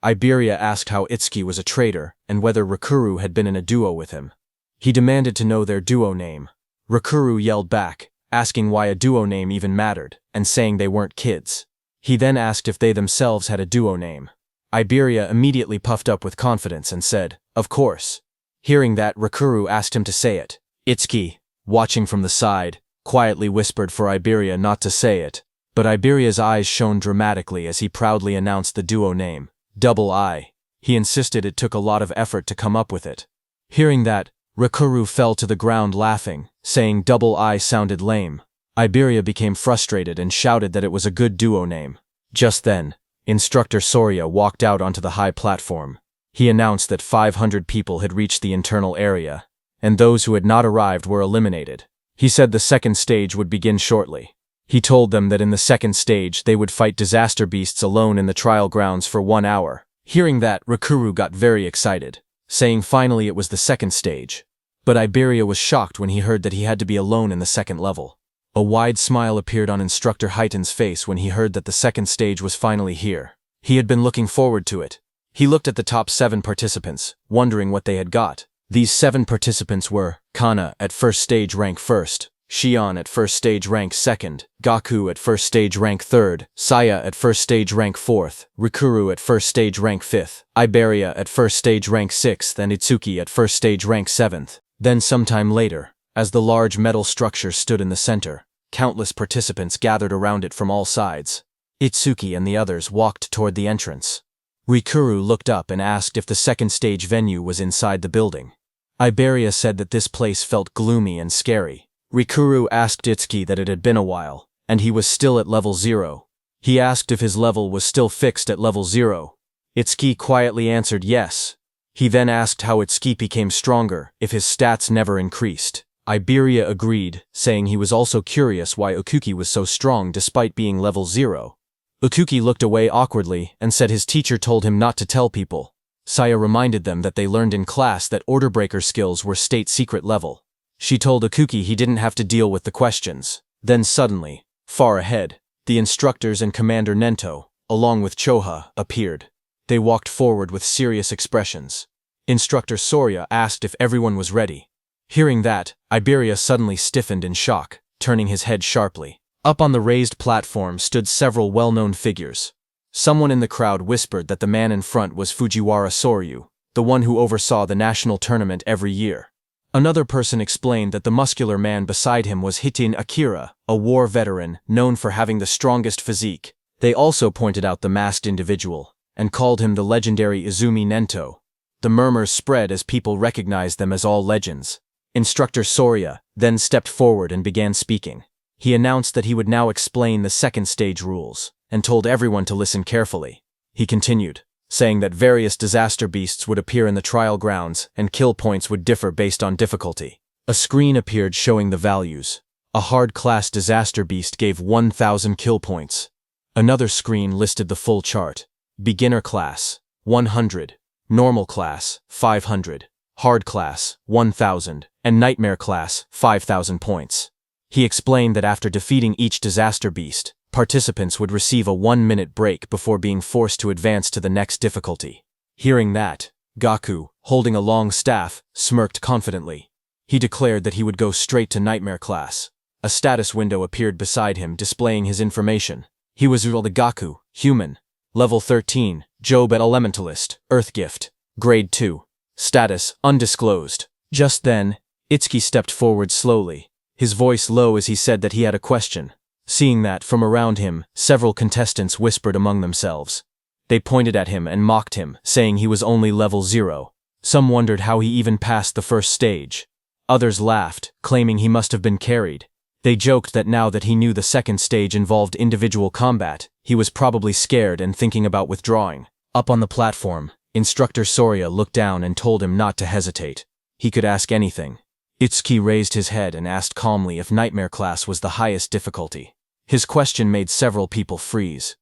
Iberia asked how Itsuki was a traitor and whether Rikuru had been in a duo with him. He demanded to know their duo name. Rikuru yelled back, asking why a duo name even mattered, and saying they weren't kids. He then asked if they themselves had a duo name. Iberia immediately puffed up with confidence and said, "Of course." Hearing that, Rikuru asked him to say it. Itsuki, watching from the side, quietly whispered for Iberia not to say it, but Iberia's eyes shone dramatically as he proudly announced the duo name, Double I. He insisted it took a lot of effort to come up with it. Hearing that, Rikuru fell to the ground laughing, saying Double I sounded lame. Iberia became frustrated and shouted that it was a good duo name. Just then, Instructor Soria walked out onto the high platform. He announced that 500 people had reached the internal area, and those who had not arrived were eliminated. He said the second stage would begin shortly. He told them that in the second stage they would fight disaster beasts alone in the trial grounds for 1 hour. Hearing that, Rikuru got very excited, saying finally it was the second stage. But Iberia was shocked when he heard that he had to be alone in the second level. A wide smile appeared on Instructor Heighten's face when he heard that the second stage was finally here. He had been looking forward to it. He looked at the top 7 participants, wondering what they had got. These 7 participants were Kana at first stage rank 1st, Shion at first stage rank 2nd, Gaku at first stage rank 3rd, Saya at first stage rank 4th, Rikuru at first stage rank 5th, Iberia at first stage rank 6th, and Itsuki at first stage rank 7th. Then sometime later, as the large metal structure stood in the center, countless participants gathered around it from all sides. Itsuki and the others walked toward the entrance. Rikuru looked up and asked if the second stage venue was inside the building. Iberia said that this place felt gloomy and scary. Rikuru asked Itsuki that it had been a while, and he was still at level 0. He asked if his level was still fixed at level 0. Itsuki quietly answered yes. He then asked how Itsuki became stronger if his stats never increased. Iberia agreed, saying he was also curious why Okuki was so strong despite being level 0. Okuki looked away awkwardly and said his teacher told him not to tell people. Saya reminded them that they learned in class that order breaker skills were state secret level. She told Ikuki he didn't have to deal with the questions. Then suddenly, far ahead, the instructors and Commander Nento, along with Choha, appeared. They walked forward with serious expressions. Instructor Soria asked if everyone was ready. Hearing that, Iberia suddenly stiffened in shock, turning his head sharply. Up on the raised platform stood several well-known figures. Someone in the crowd whispered that the man in front was Fujiwara Soryu, the one who oversaw the national tournament every year. Another person explained that the muscular man beside him was Hitin Akira, a war veteran known for having the strongest physique. They also pointed out the masked individual, and called him the legendary Izumi Nento. The murmurs spread as people recognized them as all legends. Instructor Soria then stepped forward and began speaking. He announced that he would now explain the second stage rules, and told everyone to listen carefully. He continued, saying that various disaster beasts would appear in the trial grounds and kill points would differ based on difficulty. A screen appeared showing the values. A hard-class disaster beast gave 1,000 kill points. Another screen listed the full chart. Beginner class, 100. Normal class, 500. Hard class, 1,000. And nightmare class, 5,000 points. He explained that after defeating each disaster beast, participants would receive a 1-minute break before being forced to advance to the next difficulty. Hearing that, Gaku, holding a long staff, smirked confidently. He declared that he would go straight to nightmare class. A status window appeared beside him displaying his information. He was the Gaku, human. Level 13, Job at Elementalist, Earth Gift. Grade 2. Status, undisclosed. Just then, Itsuki stepped forward slowly, his voice low as he said that he had a question. Seeing that, from around him, several contestants whispered among themselves. They pointed at him and mocked him, saying he was only level 0. Some wondered how he even passed the first stage. Others laughed, claiming he must have been carried. They joked that now that he knew the second stage involved individual combat, he was probably scared and thinking about withdrawing. Up on the platform, Instructor Soria looked down and told him not to hesitate. He could ask anything. Itsuki raised his head and asked calmly if Nightmare class was the highest difficulty. His question made several people freeze.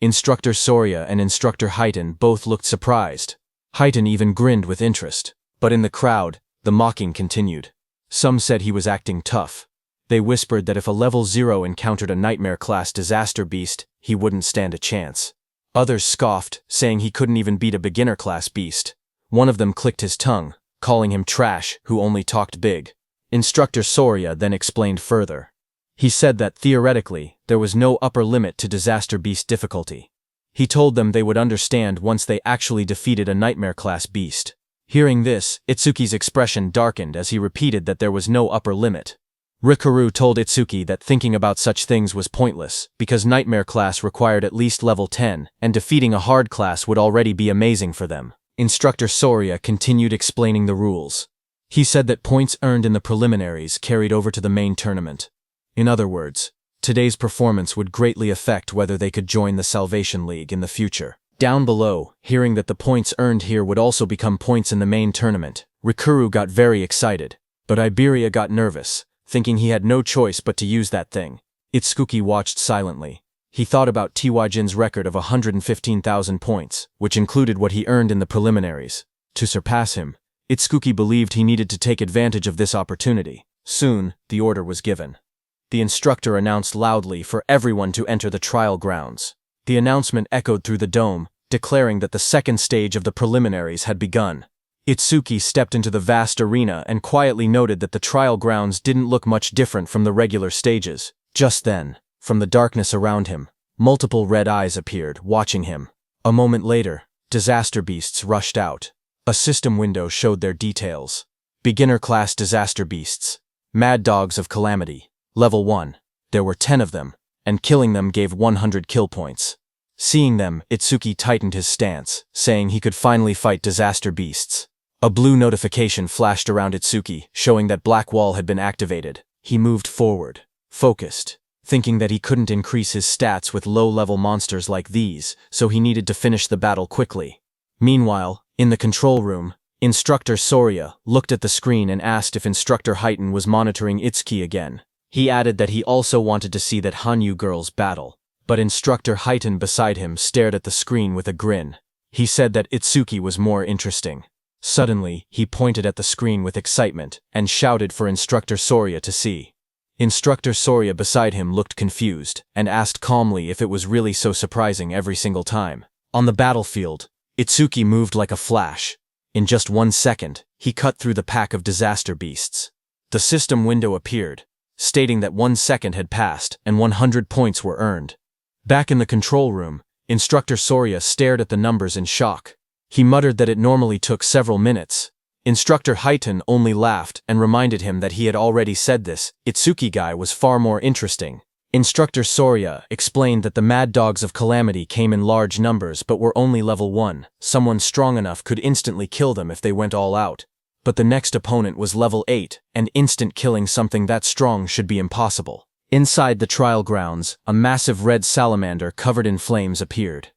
Instructor Soria and Instructor Heiton both looked surprised. Heiton even grinned with interest. But in the crowd, the mocking continued. Some said he was acting tough. They whispered that if a level 0 encountered a Nightmare class disaster beast, he wouldn't stand a chance. Others scoffed, saying he couldn't even beat a beginner class beast. One of them clicked his tongue, calling him trash who only talked big. Instructor Soria then explained further. He said that theoretically, there was no upper limit to disaster beast difficulty. He told them they would understand once they actually defeated a Nightmare class beast. Hearing this, Itsuki's expression darkened as he repeated that there was no upper limit. Rikuru told Itsuki that thinking about such things was pointless, because Nightmare class required at least level 10, and defeating a hard class would already be amazing for them. Instructor Soria continued explaining the rules. He said that points earned in the preliminaries carried over to the main tournament. In other words, today's performance would greatly affect whether they could join the Salvation League in the future. Down below, hearing that the points earned here would also become points in the main tournament, Rikuru got very excited, but Iberia got nervous, thinking he had no choice but to use that thing. Itsuki watched silently. He thought about Tiwajin's record of 115,000 points, which included what he earned in the preliminaries. To surpass him, Itsuki believed he needed to take advantage of this opportunity. Soon, the order was given. The instructor announced loudly for everyone to enter the trial grounds. The announcement echoed through the dome, declaring that the second stage of the preliminaries had begun. Itsuki stepped into the vast arena and quietly noted that the trial grounds didn't look much different from the regular stages. Just then, from the darkness around him, multiple red eyes appeared, watching him. A moment later, disaster beasts rushed out. A system window showed their details. Beginner class disaster beasts. Mad dogs of calamity. Level 1. There were 10 of them, and killing them gave 100 kill points. Seeing them, Itsuki tightened his stance, saying he could finally fight disaster beasts. A blue notification flashed around Itsuki, showing that Black Wall had been activated. He moved forward, focused, thinking that he couldn't increase his stats with low-level monsters like these, so he needed to finish the battle quickly. Meanwhile, in the control room, Instructor Soria looked at the screen and asked if Instructor Heiton was monitoring Itsuki again. He added that he also wanted to see that Hanyu girls battle, but Instructor Heiton beside him stared at the screen with a grin. He said that Itsuki was more interesting. Suddenly, he pointed at the screen with excitement and shouted for Instructor Soria to see. Instructor Soria beside him looked confused and asked calmly if it was really so surprising every single time. On the battlefield, Itsuki moved like a flash. In just 1 second, he cut through the pack of disaster beasts. The system window appeared, stating that 1 second had passed and 100 points were earned. Back in the control room, Instructor Soria stared at the numbers in shock. He muttered that it normally took several minutes. Instructor Highton only laughed and reminded him that he had already said this. Itsuki guy was far more interesting. Instructor Soria explained that the Mad Dogs of Calamity came in large numbers but were only level 1. Someone strong enough could instantly kill them if they went all out. But the next opponent was level 8, and instant killing something that strong should be impossible. Inside the trial grounds, a massive red salamander covered in flames appeared.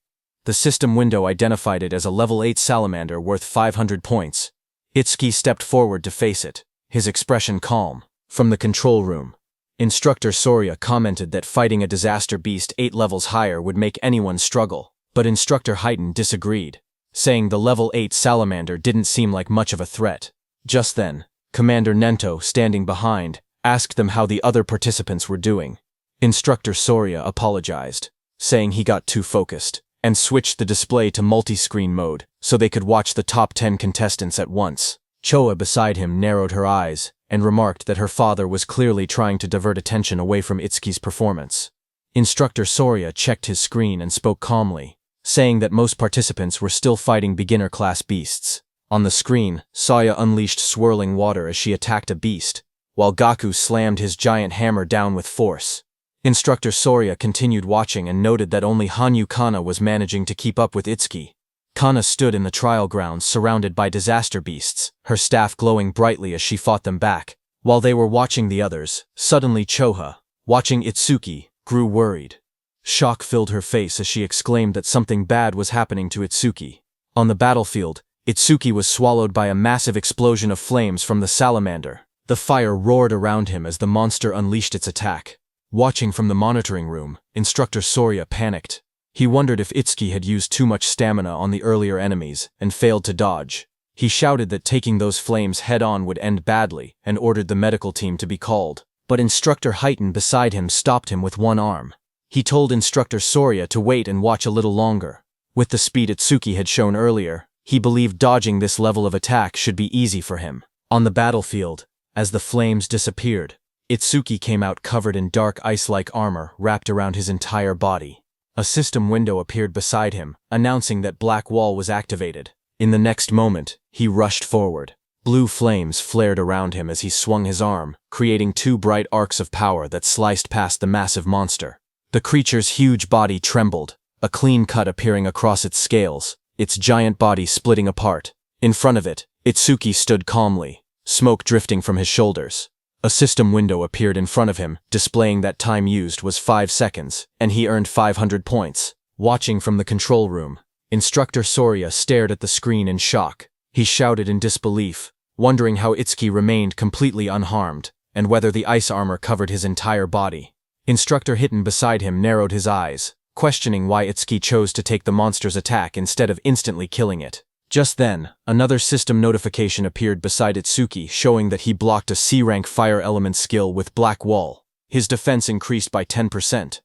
The system window identified it as a level 8 salamander worth 500 points. Itsuki stepped forward to face it, his expression calm. From the control room, Instructor Soria commented that fighting a disaster beast 8 levels higher would make anyone struggle, but Instructor Highton disagreed, saying the level 8 salamander didn't seem like much of a threat. Just then, Commander Nento, standing behind, asked them how the other participants were doing. Instructor Soria apologized, saying he got too focused, and switched the display to multi-screen mode so they could watch the top 10 contestants at once. Choa beside him narrowed her eyes and remarked that her father was clearly trying to divert attention away from Itsuki's performance. Instructor Soria checked his screen and spoke calmly, saying that most participants were still fighting beginner-class beasts. On the screen, Saya unleashed swirling water as she attacked a beast, while Gaku slammed his giant hammer down with force. Instructor Soria continued watching and noted that only Hanyu Kana was managing to keep up with Itsuki. Kana stood in the trial grounds surrounded by disaster beasts, her staff glowing brightly as she fought them back. While they were watching the others, suddenly Choha, watching Itsuki, grew worried. Shock filled her face as she exclaimed that something bad was happening to Itsuki. On the battlefield, Itsuki was swallowed by a massive explosion of flames from the salamander. The fire roared around him as the monster unleashed its attack. Watching from the monitoring room, Instructor Soria panicked. He wondered if Itsuki had used too much stamina on the earlier enemies and failed to dodge. He shouted that taking those flames head-on would end badly and ordered the medical team to be called. But Instructor Highton beside him stopped him with one arm. He told Instructor Soria to wait and watch a little longer. With the speed Itsuki had shown earlier, he believed dodging this level of attack should be easy for him. On the battlefield, as the flames disappeared, Itsuki came out covered in dark ice-like armor wrapped around his entire body. A system window appeared beside him, announcing that Black Wall was activated. In the next moment, he rushed forward. Blue flames flared around him as he swung his arm, creating 2 bright arcs of power that sliced past the massive monster. The creature's huge body trembled, a clean cut appearing across its scales, its giant body splitting apart. In front of it, Itsuki stood calmly, smoke drifting from his shoulders. A system window appeared in front of him, displaying that time used was 5 seconds, and he earned 500 points. Watching from the control room, Instructor Soria stared at the screen in shock. He shouted in disbelief, wondering how Itsuki remained completely unharmed, and whether the ice armor covered his entire body. Instructor Highton beside him narrowed his eyes, questioning why Itsuki chose to take the monster's attack instead of instantly killing it. Just then, another system notification appeared beside Itsuki showing that he blocked a C-rank fire element skill with Black Wall. His defense increased by 10%.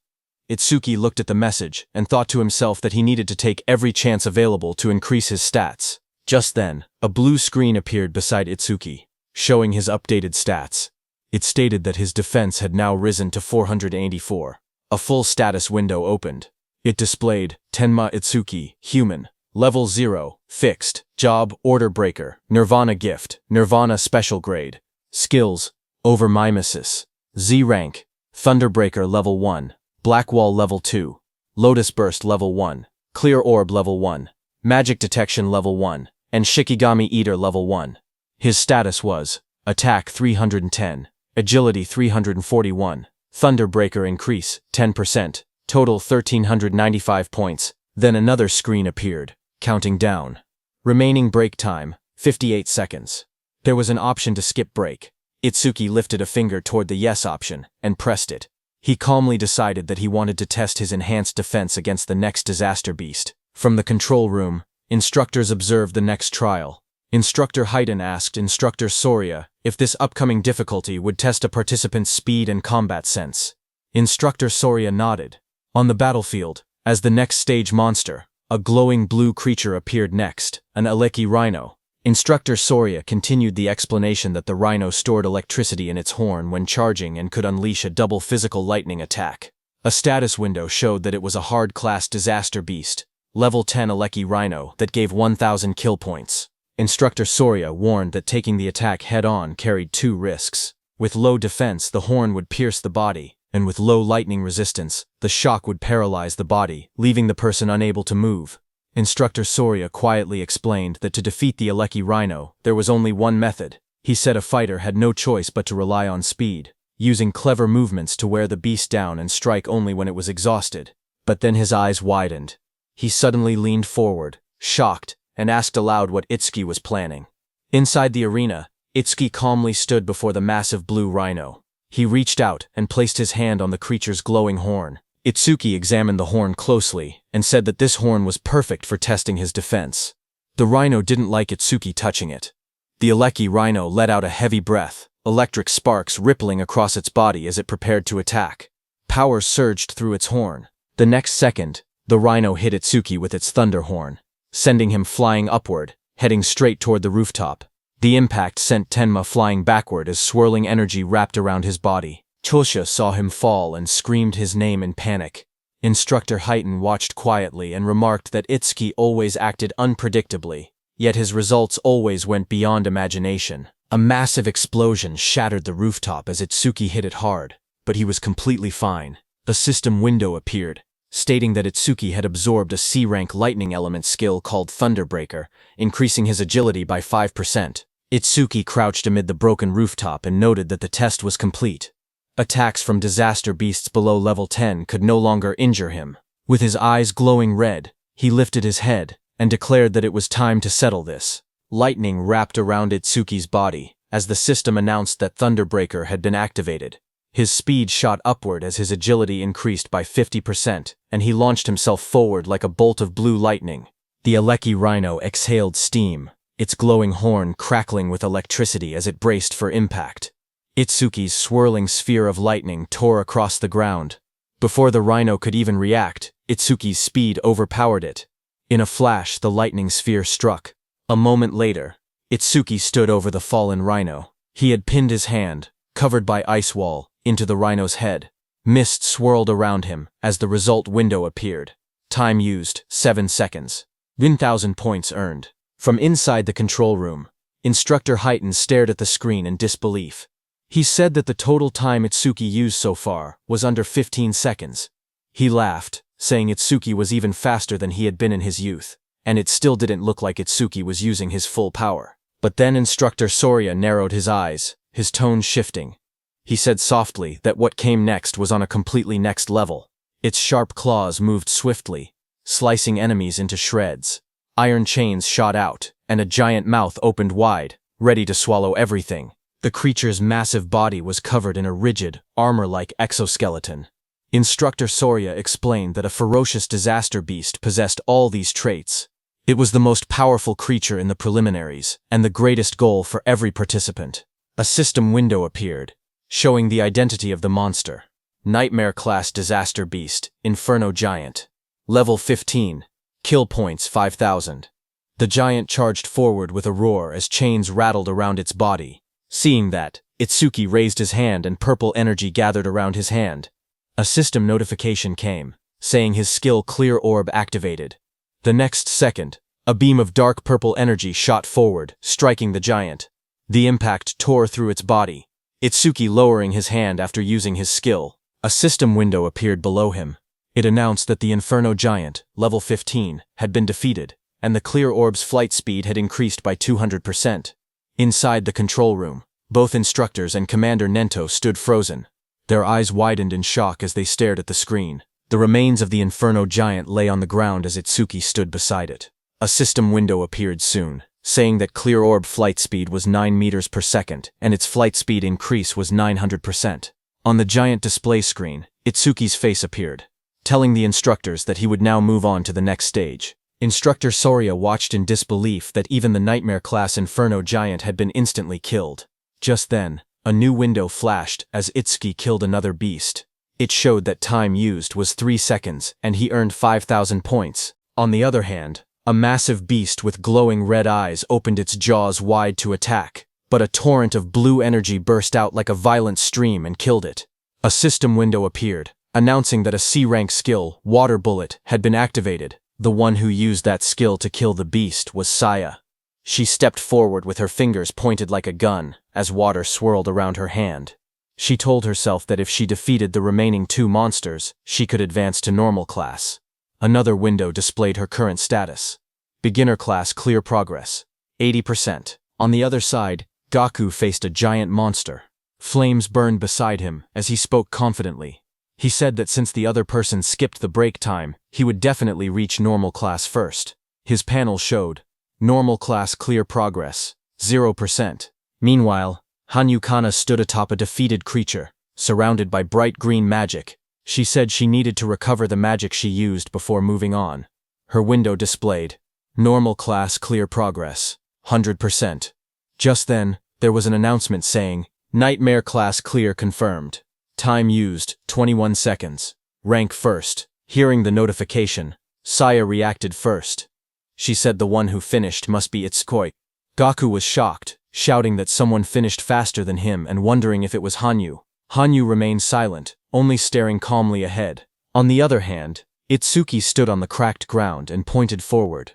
Itsuki looked at the message and thought to himself that he needed to take every chance available to increase his stats. Just then, a blue screen appeared beside Itsuki, showing his updated stats. It stated that his defense had now risen to 484. A full status window opened. It displayed, Tenma Itsuki, Human, Level 0, Fixed, Job, Order Breaker, Nirvana Gift, Nirvana Special Grade. Skills, Overmimesis, Z Rank, Thunderbreaker Level 1, Black Wall Level 2, Lotus Burst Level 1, Clear Orb Level 1, Magic Detection Level 1, and Shikigami Eater Level 1. His status was, Attack 310, Agility 341, Thunderbreaker Increase, 10%, total 1395 points. Then another screen appeared, counting down. Remaining break time, 58 seconds. There was an option to skip break. Itsuki lifted a finger toward the yes option and pressed it. He calmly decided that he wanted to test his enhanced defense against the next disaster beast. From the control room, instructors observed the next trial. Instructor Haydn asked Instructor Soria if this upcoming difficulty would test a participant's speed and combat sense. Instructor Soria nodded. On the battlefield, as the next stage monster, a glowing blue creature appeared next, an Aleki rhino. Instructor Soria continued the explanation that the rhino stored electricity in its horn when charging and could unleash a double physical lightning attack. A status window showed that it was a hard-class disaster beast, level 10 Aleki rhino that gave 1,000 kill points. Instructor Soria warned that taking the attack head-on carried 2 risks. With low defense, the horn would pierce the body, and with low lightning resistance, the shock would paralyze the body, leaving the person unable to move. Instructor Soria quietly explained that to defeat the Aleki rhino, there was only one method. He said a fighter had no choice but to rely on speed, using clever movements to wear the beast down and strike only when it was exhausted. But then his eyes widened. He suddenly leaned forward, shocked, and asked aloud what Itsuki was planning. Inside the arena, Itsuki calmly stood before the massive blue rhino. He reached out and placed his hand on the creature's glowing horn. Itsuki examined the horn closely and said that this horn was perfect for testing his defense. The rhino didn't like Itsuki touching it. The Aleki rhino let out a heavy breath, electric sparks rippling across its body as it prepared to attack. Power surged through its horn. The next second, the rhino hit Itsuki with its thunder horn, sending him flying upward, heading straight toward the rooftop. The impact sent Tenma flying backward as swirling energy wrapped around his body. Chosha saw him fall and screamed his name in panic. Instructor Haydn watched quietly and remarked that Itsuki always acted unpredictably, yet his results always went beyond imagination. A massive explosion shattered the rooftop as Itsuki hit it hard, but he was completely fine. A system window appeared, stating that Itsuki had absorbed a C-rank lightning element skill called Thunderbreaker, increasing his agility by 5%. Itsuki crouched amid the broken rooftop and noted that the test was complete. Attacks from disaster beasts below level 10 could no longer injure him. With his eyes glowing red, he lifted his head and declared that it was time to settle this. Lightning wrapped around Itsuki's body as the system announced that Thunderbreaker had been activated. His speed shot upward as his agility increased by 50%, and he launched himself forward like a bolt of blue lightning. The Aleki rhino exhaled steam, its glowing horn crackling with electricity as it braced for impact. Itsuki's swirling sphere of lightning tore across the ground. Before the rhino could even react, Itsuki's speed overpowered it. In a flash, the lightning sphere struck. A moment later, Itsuki stood over the fallen rhino. He had pinned his hand, covered by ice wall, into the rhino's head. Mist swirled around him as the result window appeared. Time used, 7 seconds. 1,000 points earned. From inside the control room, Instructor Haydn stared at the screen in disbelief. He said that the total time Itsuki used so far was under 15 seconds. He laughed, saying Itsuki was even faster than he had been in his youth, and it still didn't look like Itsuki was using his full power. But then Instructor Soria narrowed his eyes, his tone shifting. He said softly that what came next was on a completely next level. Its sharp claws moved swiftly, slicing enemies into shreds. Iron chains shot out, and a giant mouth opened wide, ready to swallow everything. The creature's massive body was covered in a rigid, armor-like exoskeleton. Instructor Soria explained that a ferocious disaster beast possessed all these traits. It was the most powerful creature in the preliminaries, and the greatest goal for every participant. A system window appeared, showing the identity of the monster. Nightmare-class disaster beast, Inferno Giant. Level 15. Kill points 5,000. The giant charged forward with a roar as chains rattled around its body. Seeing that, Itsuki raised his hand and purple energy gathered around his hand. A system notification came, saying his skill Clear Orb activated. The next second, a beam of dark purple energy shot forward, striking the giant. The impact tore through its body. Itsuki lowering his hand after using his skill. A system window appeared below him. It announced that the Inferno Giant, level 15, had been defeated, and the Clear Orb's flight speed had increased by 200%. Inside the control room, both instructors and Commander Nento stood frozen. Their eyes widened in shock as they stared at the screen. The remains of the Inferno Giant lay on the ground as Itsuki stood beside it. A system window appeared soon, saying that Clear Orb flight speed was 9 meters per second, and its flight speed increase was 900%. On the giant display screen, Itsuki's face appeared, telling the instructors that he would now move on to the next stage. Instructor Soria watched in disbelief that even the Nightmare-class Inferno Giant had been instantly killed. Just then, a new window flashed as Itsuki killed another beast. It showed that time used was 3 seconds, and he earned 5,000 points. On the other hand, a massive beast with glowing red eyes opened its jaws wide to attack, but a torrent of blue energy burst out like a violent stream and killed it. A system window appeared, announcing that a C-rank skill, Water Bullet, had been activated. The one who used that skill to kill the beast was Saya. She stepped forward with her fingers pointed like a gun, as water swirled around her hand. She told herself that if she defeated the remaining 2 monsters, she could advance to normal class. Another window displayed her current status. Beginner class clear progress, 80%. On the other side, Gaku faced a giant monster. Flames burned beside him as he spoke confidently. He said that since the other person skipped the break time, he would definitely reach normal class first. His panel showed, normal class clear progress, 0%. Meanwhile, Hanyu Kana stood atop a defeated creature, surrounded by bright green magic. She said she needed to recover the magic she used before moving on. Her window displayed, normal class clear progress, 100%. Just then, there was an announcement saying, Nightmare class clear confirmed. Time used, 21 seconds. Rank first. Hearing the notification, Saya reacted first. She said the one who finished must be Itsukoi. Gaku was shocked, shouting that someone finished faster than him and wondering if it was Hanyu. Hanyu remained silent, only staring calmly ahead. On the other hand, Itsuki stood on the cracked ground and pointed forward.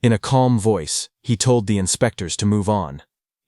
In a calm voice, he told the inspectors to move on.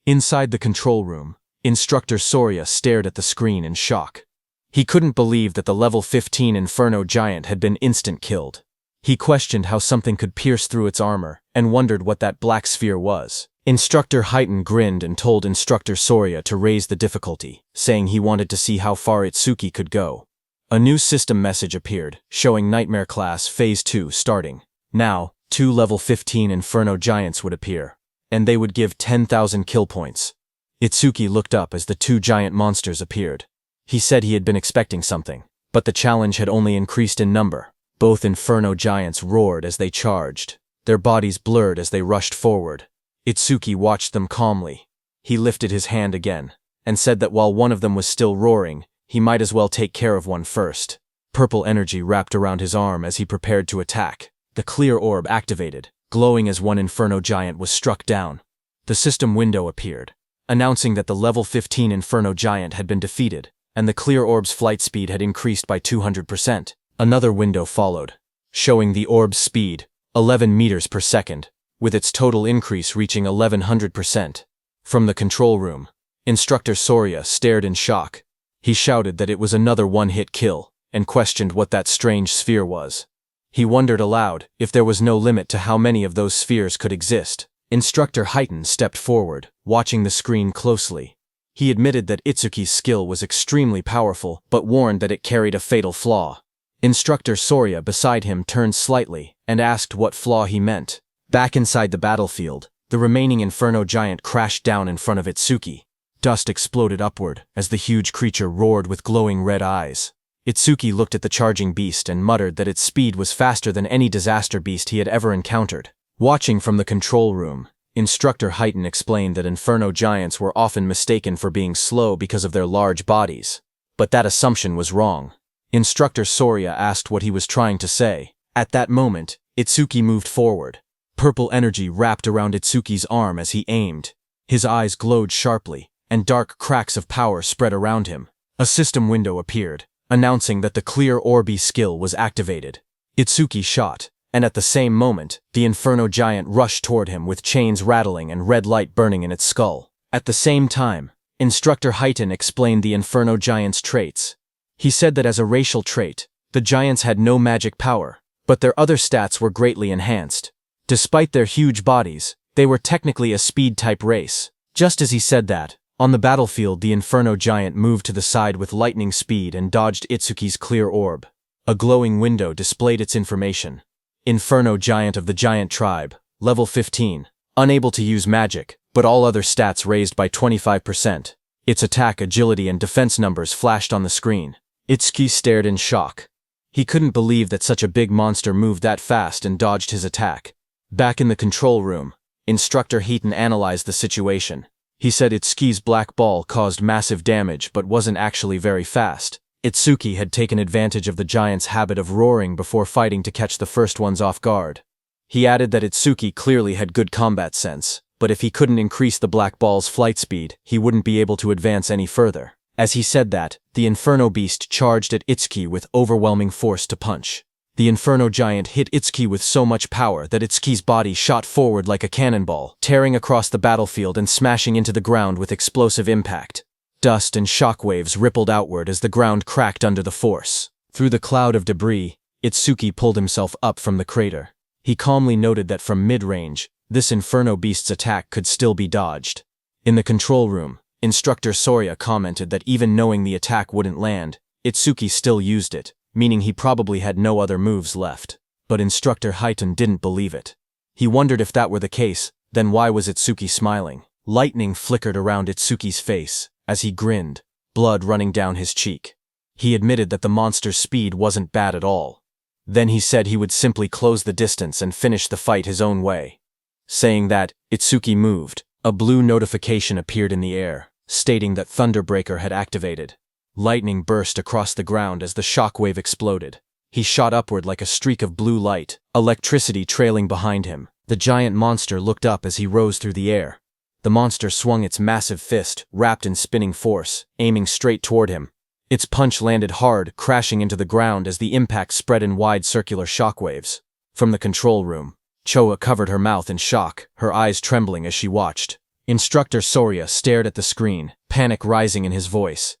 Inside the control room, Instructor Soria stared at the screen in shock. He couldn't believe that the level 15 Inferno Giant had been instant killed. He questioned how something could pierce through its armor and wondered what that black sphere was. Instructor Heighten grinned and told Instructor Soria to raise the difficulty, saying he wanted to see how far Itsuki could go. A new system message appeared, showing Nightmare Class Phase 2 starting. Now, 2 level 15 Inferno Giants would appear, and they would give 10,000 kill points. Itsuki looked up as the 2 giant monsters appeared. He said he had been expecting something, but the challenge had only increased in number. Both Inferno Giants roared as they charged. Their bodies blurred as they rushed forward. Itsuki watched them calmly. He lifted his hand again, and said that while one of them was still roaring, he might as well take care of one first. Purple energy wrapped around his arm as he prepared to attack. The clear orb activated, glowing as one Inferno Giant was struck down. The system window appeared, announcing that the level 15 Inferno Giant had been defeated, and the clear orb's flight speed had increased by 200%. Another window followed, showing the orb's speed, 11 meters per second, with its total increase reaching 1100%. From the control room, Instructor Soria stared in shock. He shouted that it was another one-hit kill, and questioned what that strange sphere was. He wondered aloud if there was no limit to how many of those spheres could exist. Instructor Heighten stepped forward, watching the screen closely. He admitted that Itsuki's skill was extremely powerful, but warned that it carried a fatal flaw. Instructor Soria beside him turned slightly and asked what flaw he meant. Back inside the battlefield, the remaining Inferno Giant crashed down in front of Itsuki. Dust exploded upward as the huge creature roared with glowing red eyes. Itsuki looked at the charging beast and muttered that its speed was faster than any disaster beast he had ever encountered. Watching from the control room, Instructor Heighten explained that Inferno Giants were often mistaken for being slow because of their large bodies. But that assumption was wrong. Instructor Soria asked what he was trying to say. At that moment, Itsuki moved forward. Purple energy wrapped around Itsuki's arm as he aimed. His eyes glowed sharply, and dark cracks of power spread around him. A system window appeared, announcing that the clear orby skill was activated. Itsuki shot, and at the same moment, the Inferno Giant rushed toward him with chains rattling and red light burning in its skull. At the same time, Instructor Heighten explained the Inferno Giant's traits. He said that as a racial trait, the Giants had no magic power, but their other stats were greatly enhanced. Despite their huge bodies, they were technically a speed-type race. Just as he said that, on the battlefield the Inferno Giant moved to the side with lightning speed and dodged Itsuki's clear orb. A glowing window displayed its information. Inferno Giant of the Giant Tribe, level 15, unable to use magic, but all other stats raised by 25%. Its attack, agility, and defense numbers flashed on the screen. Itsuki stared in shock. He couldn't believe that such a big monster moved that fast and dodged his attack. Back in the control room, Instructor Heaton analyzed the situation. He said Itsuki's black ball caused massive damage but wasn't actually very fast. Itsuki had taken advantage of the giant's habit of roaring before fighting to catch the first ones off guard. He added that Itsuki clearly had good combat sense, but if he couldn't increase the black ball's flight speed, he wouldn't be able to advance any further. As he said that, the Inferno Beast charged at Itsuki with overwhelming force to punch. The Inferno Giant hit Itsuki with so much power that Itsuki's body shot forward like a cannonball, tearing across the battlefield and smashing into the ground with explosive impact. Dust and shockwaves rippled outward as the ground cracked under the force. Through the cloud of debris, Itsuki pulled himself up from the crater. He calmly noted that from mid-range, this Inferno Beast's attack could still be dodged. In the control room, Instructor Soria commented that even knowing the attack wouldn't land, Itsuki still used it, meaning he probably had no other moves left. But Instructor Heaton didn't believe it. He wondered if that were the case, then why was Itsuki smiling? Lightning flickered around Itsuki's face as he grinned, blood running down his cheek. He admitted that the monster's speed wasn't bad at all. Then he said he would simply close the distance and finish the fight his own way. Saying that, Itsuki moved. A blue notification appeared in the air, stating that Thunderbreaker had activated. Lightning burst across the ground as the shockwave exploded. He shot upward like a streak of blue light, electricity trailing behind him. The giant monster looked up as he rose through the air. The monster swung its massive fist, wrapped in spinning force, aiming straight toward him. Its punch landed hard, crashing into the ground as the impact spread in wide circular shockwaves. From the control room, Choa covered her mouth in shock, her eyes trembling as she watched. Instructor Soria stared at the screen, panic rising in his voice.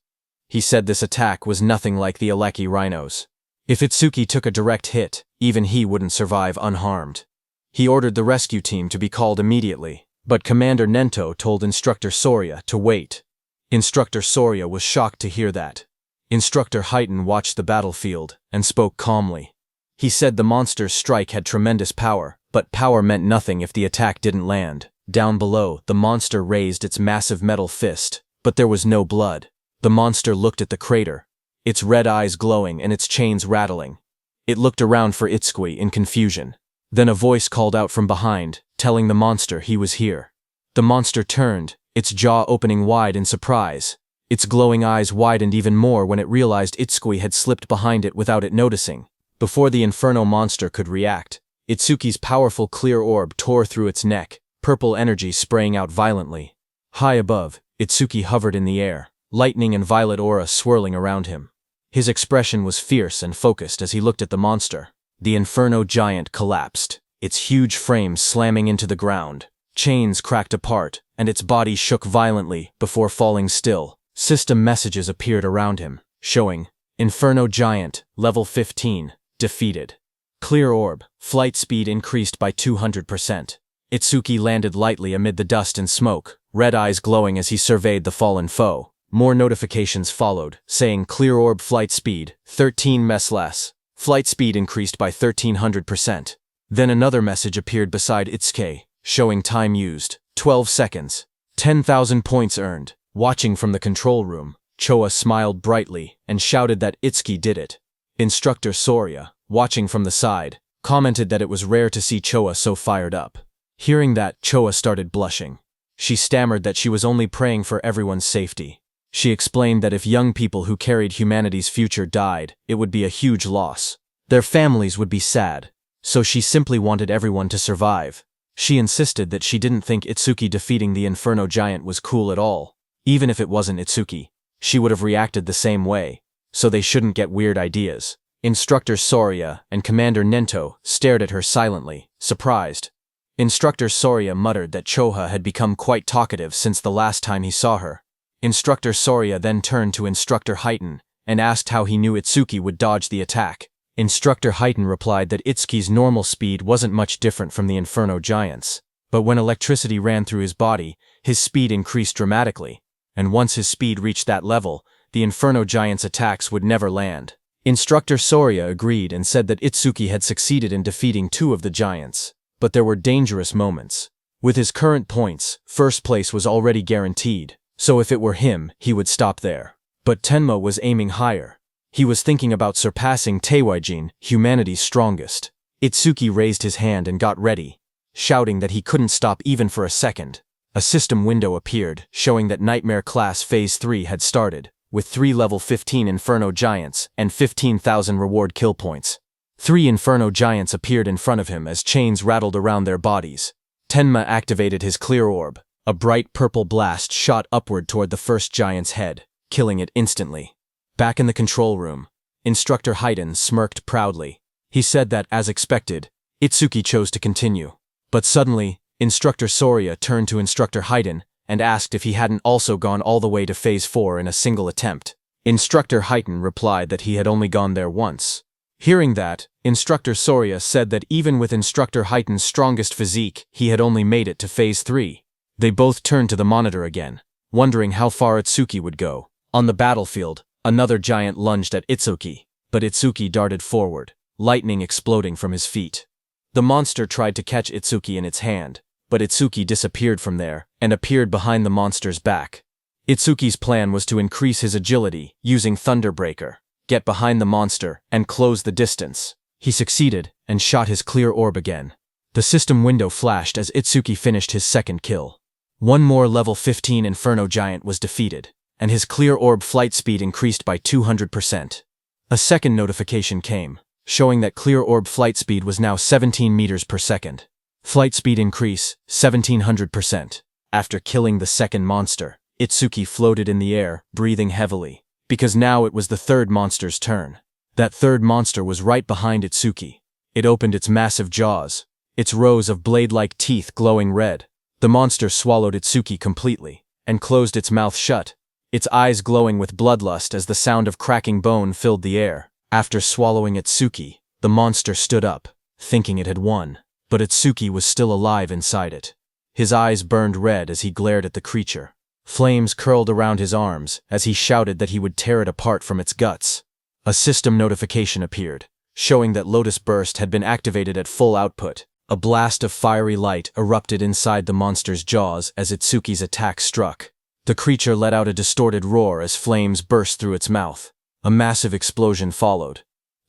He said this attack was nothing like the Aleki rhinos. If Itsuki took a direct hit, even he wouldn't survive unharmed. He ordered the rescue team to be called immediately, but Commander Nento told Instructor Soria to wait. Instructor Soria was shocked to hear that. Instructor Heaton watched the battlefield and spoke calmly. He said the monster's strike had tremendous power, but power meant nothing if the attack didn't land. Down below, the monster raised its massive metal fist, but there was no blood. The monster looked at the crater, its red eyes glowing and its chains rattling. It looked around for Itsuki in confusion. Then a voice called out from behind, telling the monster he was here. The monster turned, its jaw opening wide in surprise. Its glowing eyes widened even more when it realized Itsuki had slipped behind it without it noticing. Before the Inferno monster could react, Itsuki's powerful clear orb tore through its neck, purple energy spraying out violently. High above, Itsuki hovered in the air, lightning and violet aura swirling around him. His expression was fierce and focused as he looked at the monster. The Inferno Giant collapsed, its huge frame slamming into the ground. Chains cracked apart, and its body shook violently before falling still. System messages appeared around him, showing, Inferno Giant, level 15, defeated. Clear orb, flight speed increased by 200%. Itsuki landed lightly amid the dust and smoke, red eyes glowing as he surveyed the fallen foe. More notifications followed, saying clear orb flight speed, 13 ms less. Flight speed increased by 1300%. Then another message appeared beside Itsuki, showing time used, 12 seconds. 10,000 points earned. Watching from the control room, Choa smiled brightly and shouted that Itsuki did it. Instructor Soria, watching from the side, commented that it was rare to see Choa so fired up. Hearing that, Choa started blushing. She stammered that she was only praying for everyone's safety. She explained that if young people who carried humanity's future died, it would be a huge loss. Their families would be sad, so she simply wanted everyone to survive. She insisted that she didn't think Itsuki defeating the Inferno Giant was cool at all. Even if it wasn't Itsuki, she would have reacted the same way, so they shouldn't get weird ideas. Instructor Soria and Commander Nento stared at her silently, surprised. Instructor Soria muttered that Choha had become quite talkative since the last time he saw her. Instructor Soria then turned to Instructor Heaton and asked how he knew Itsuki would dodge the attack. Instructor Heaton replied that Itsuki's normal speed wasn't much different from the Inferno Giant's, but when electricity ran through his body, his speed increased dramatically, and once his speed reached that level, the Inferno Giant's attacks would never land. Instructor Soria agreed and said that Itsuki had succeeded in defeating 2 of the giants, but there were dangerous moments. With his current points, first place was already guaranteed, so if it were him, he would stop there. But Tenma was aiming higher. He was thinking about surpassing Teiwaijin, humanity's strongest. Itsuki raised his hand and got ready. shouting that he couldn't stop even for a second. A system window appeared, showing that Nightmare Class Phase 3 had started, with 3 level 15 Inferno Giants and 15,000 reward kill points. 3 Inferno Giants appeared in front of him as chains rattled around their bodies. Tenma activated his clear orb. A bright purple blast shot upward toward the first giant's head, killing it instantly. Back in the control room, Instructor Haiden smirked proudly. He said that, as expected, Itsuki chose to continue. But suddenly, Instructor Soria turned to Instructor Haiden and asked if he hadn't also gone all the way to Phase 4 in a single attempt. Instructor Haiden replied that he had only gone there once. Hearing that, Instructor Soria said that even with Instructor Haiden's strongest physique, he had only made it to Phase 3. They both turned to the monitor again, wondering how far Itsuki would go. On the battlefield, another giant lunged at Itsuki, but Itsuki darted forward, lightning exploding from his feet. The monster tried to catch Itsuki in its hand, but Itsuki disappeared from there and appeared behind the monster's back. Itsuki's plan was to increase his agility using Thunderbreaker, get behind the monster, and close the distance. He succeeded and shot his clear orb again. The system window flashed as Itsuki finished his second kill. One more level 15 Inferno Giant was defeated, and his clear orb flight speed increased by 200%. A second notification came, showing that clear orb flight speed was now 17 meters per second. Flight speed increase, 1700%. After killing the second monster, Itsuki floated in the air, breathing heavily, because now it was the third monster's turn. That third monster was right behind Itsuki. It opened its massive jaws, its rows of blade-like teeth glowing red. The monster swallowed Itsuki completely, and closed its mouth shut, its eyes glowing with bloodlust as the sound of cracking bone filled the air. After swallowing Itsuki, the monster stood up, thinking it had won, but Itsuki was still alive inside it. His eyes burned red as he glared at the creature. Flames curled around his arms as he shouted that he would tear it apart from its guts. A system notification appeared, showing that Lotus Burst had been activated at full output. A blast of fiery light erupted inside the monster's jaws as Itsuki's attack struck. The creature let out a distorted roar as flames burst through its mouth. A massive explosion followed.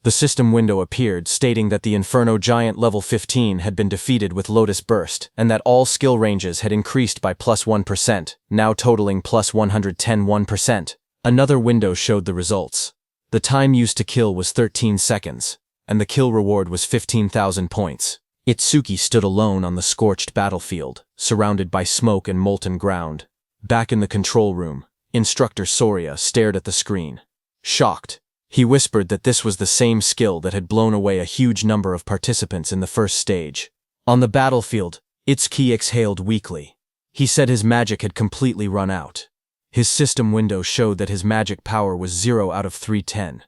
The system window appeared, stating that the Inferno Giant level 15 had been defeated with Lotus Burst, and that all skill ranges had increased by plus 1%, now totaling plus 110%. Another window showed the results. The time used to kill was 13 seconds, and the kill reward was 15,000 points. Itsuki stood alone on the scorched battlefield, surrounded by smoke and molten ground. Back in the control room, Instructor Soria stared at the screen. Shocked, he whispered that this was the same skill that had blown away a huge number of participants in the first stage. On the battlefield, Itsuki exhaled weakly. He said his magic had completely run out. His system window showed that his magic power was 0 out of 310.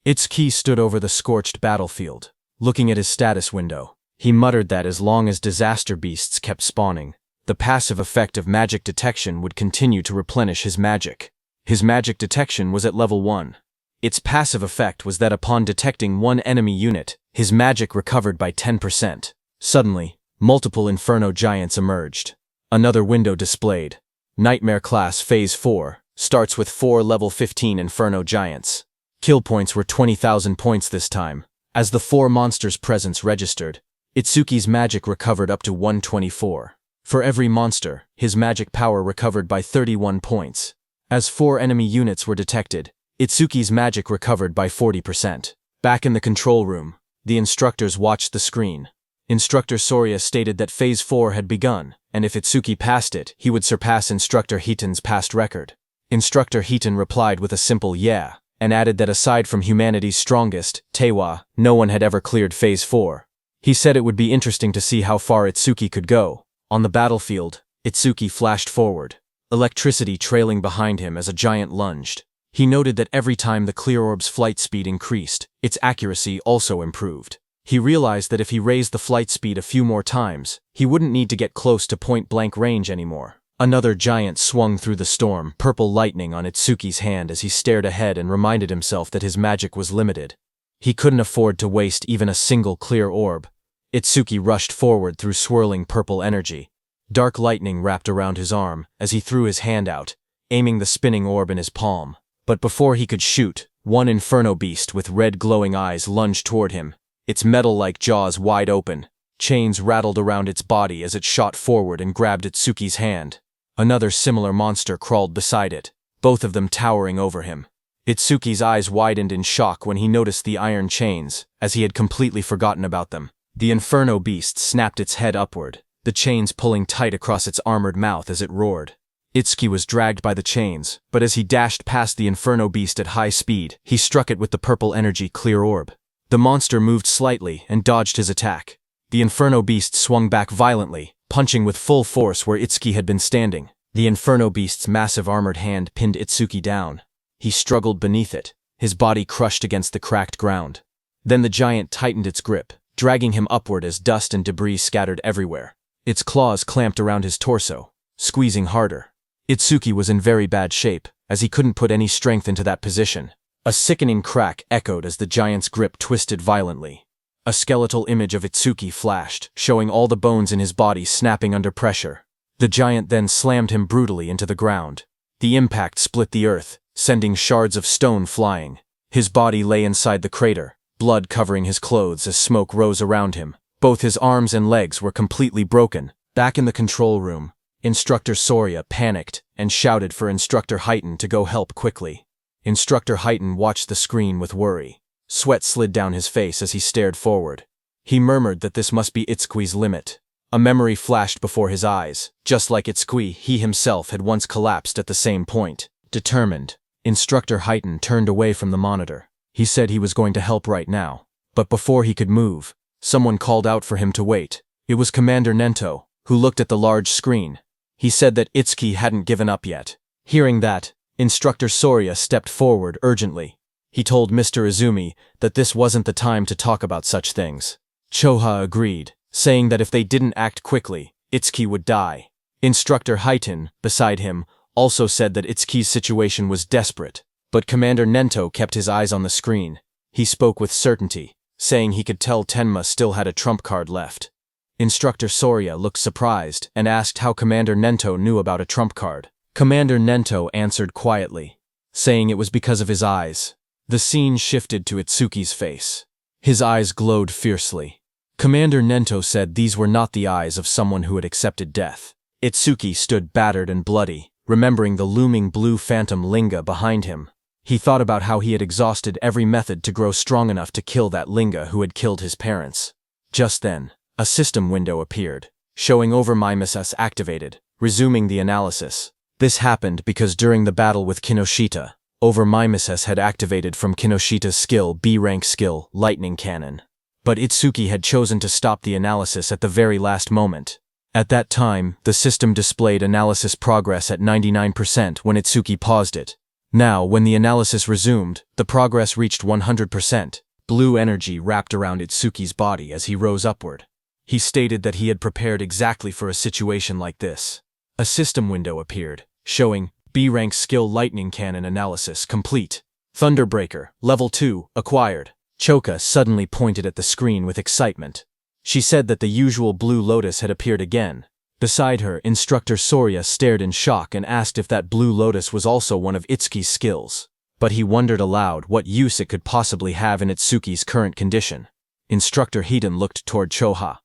Itsuki stood over the scorched battlefield, looking at his status window. He muttered that as long as disaster beasts kept spawning, the passive effect of magic detection would continue to replenish his magic. His magic detection was at level 1. Its passive effect was that upon detecting one enemy unit, his magic recovered by 10%. Suddenly, multiple Inferno Giants emerged. Another window displayed. Nightmare Class Phase 4 starts with 4 level 15 Inferno Giants. Kill points were 20,000 points this time. As the 4 monsters' presence registered, Itsuki's magic recovered up to 124. For every monster, his magic power recovered by 31 points. As 4 enemy units were detected, Itsuki's magic recovered by 40%. Back in the control room, the instructors watched the screen. Instructor Soria stated that Phase 4 had begun, and if Itsuki passed it, he would surpass Instructor Hiiten's past record. Instructor Hiiten replied with a simple yeah, and added that aside from humanity's strongest, Tewa, no one had ever cleared Phase 4. He said it would be interesting to see how far Itsuki could go. On the battlefield, Itsuki flashed forward, electricity trailing behind him as a giant lunged. He noted that every time the clear orb's flight speed increased, its accuracy also improved. He realized that if he raised the flight speed a few more times, he wouldn't need to get close to point-blank range anymore. Another giant swung through the storm, purple lightning on Itsuki's hand as he stared ahead and reminded himself that his magic was limited. He couldn't afford to waste even a single clear orb. Itsuki rushed forward through swirling purple energy. Dark lightning wrapped around his arm as he threw his hand out, aiming the spinning orb in his palm. But before he could shoot, one inferno beast with red glowing eyes lunged toward him, its metal-like jaws wide open, Chains rattled around its body as it shot forward and grabbed Itsuki's hand. Another similar monster crawled beside it, both of them towering over him. Itsuki's eyes widened in shock when he noticed the iron chains, as he had completely forgotten about them. The inferno beast snapped its head upward, the chains pulling tight across its armored mouth as it roared. Itsuki was dragged by the chains, but as he dashed past the inferno beast at high speed, he struck it with the purple energy clear orb. The monster moved slightly and dodged his attack. The inferno beast swung back violently, punching with full force where Itsuki had been standing. The inferno beast's massive armored hand pinned Itsuki down. He struggled beneath it, his body crushed against the cracked ground. Then the giant tightened its grip, dragging him upward as dust and debris scattered everywhere. Its claws clamped around his torso, squeezing harder. Itsuki was in very bad shape, as he couldn't put any strength into that position. A sickening crack echoed as the giant's grip twisted violently. A skeletal image of Itsuki flashed, showing all the bones in his body snapping under pressure. The giant then slammed him brutally into the ground. The impact split the earth, sending shards of stone flying. His body lay inside the crater, blood covering his clothes as smoke rose around him. Both his arms and legs were completely broken. Back in the control room, Instructor Soria panicked and shouted for Instructor Heighten to go help quickly. Instructor Heighten watched the screen with worry. Sweat slid down his face as he stared forward. He murmured that this must be Itsuki's limit. A memory flashed before his eyes. Just like Itsuki, he himself had once collapsed at the same point. Determined, Instructor Heighten turned away from the monitor. He said he was going to help right now. But before he could move, someone called out for him to wait. It was Commander Nento, who looked at the large screen. He said that Itsuki hadn't given up yet. Hearing that, Instructor Soria stepped forward urgently. He told Mr. Izumi that this wasn't the time to talk about such things. Choha agreed, saying that if they didn't act quickly, Itsuki would die. Instructor Heighten, beside him, also said that Itsuki's situation was desperate, but Commander Nento kept his eyes on the screen. He spoke with certainty, saying he could tell Tenma still had a trump card left. Instructor Soria looked surprised and asked how Commander Nento knew about a trump card. Commander Nento answered quietly, saying it was because of his eyes. The scene shifted to Itsuki's face. His eyes glowed fiercely. Commander Nento said these were not the eyes of someone who had accepted death. Itsuki stood battered and bloody, remembering the looming blue phantom Linga behind him. He thought about how he had exhausted every method to grow strong enough to kill that Linga who had killed his parents. Just then, a system window appeared, showing Overmimesis activated, resuming the analysis. This happened because during the battle with Kinoshita, Overmimesis had activated from Kinoshita's skill B-rank skill, Lightning Cannon. But Itsuki had chosen to stop the analysis at the very last moment. At that time, the system displayed analysis progress at 99% when Itsuki paused it. Now, when the analysis resumed, the progress reached 100%. Blue energy wrapped around Itsuki's body as he rose upward. He stated that he had prepared exactly for a situation like this. A system window appeared, showing B-rank skill Lightning Cannon analysis complete. Thunderbreaker, level 2, acquired. Choka suddenly pointed at the screen with excitement. She said that the usual blue lotus had appeared again. Beside her, Instructor Soria stared in shock and asked if that blue lotus was also one of Itsuki's skills. But he wondered aloud what use it could possibly have in Itsuki's current condition. Instructor Hiden looked toward Choha.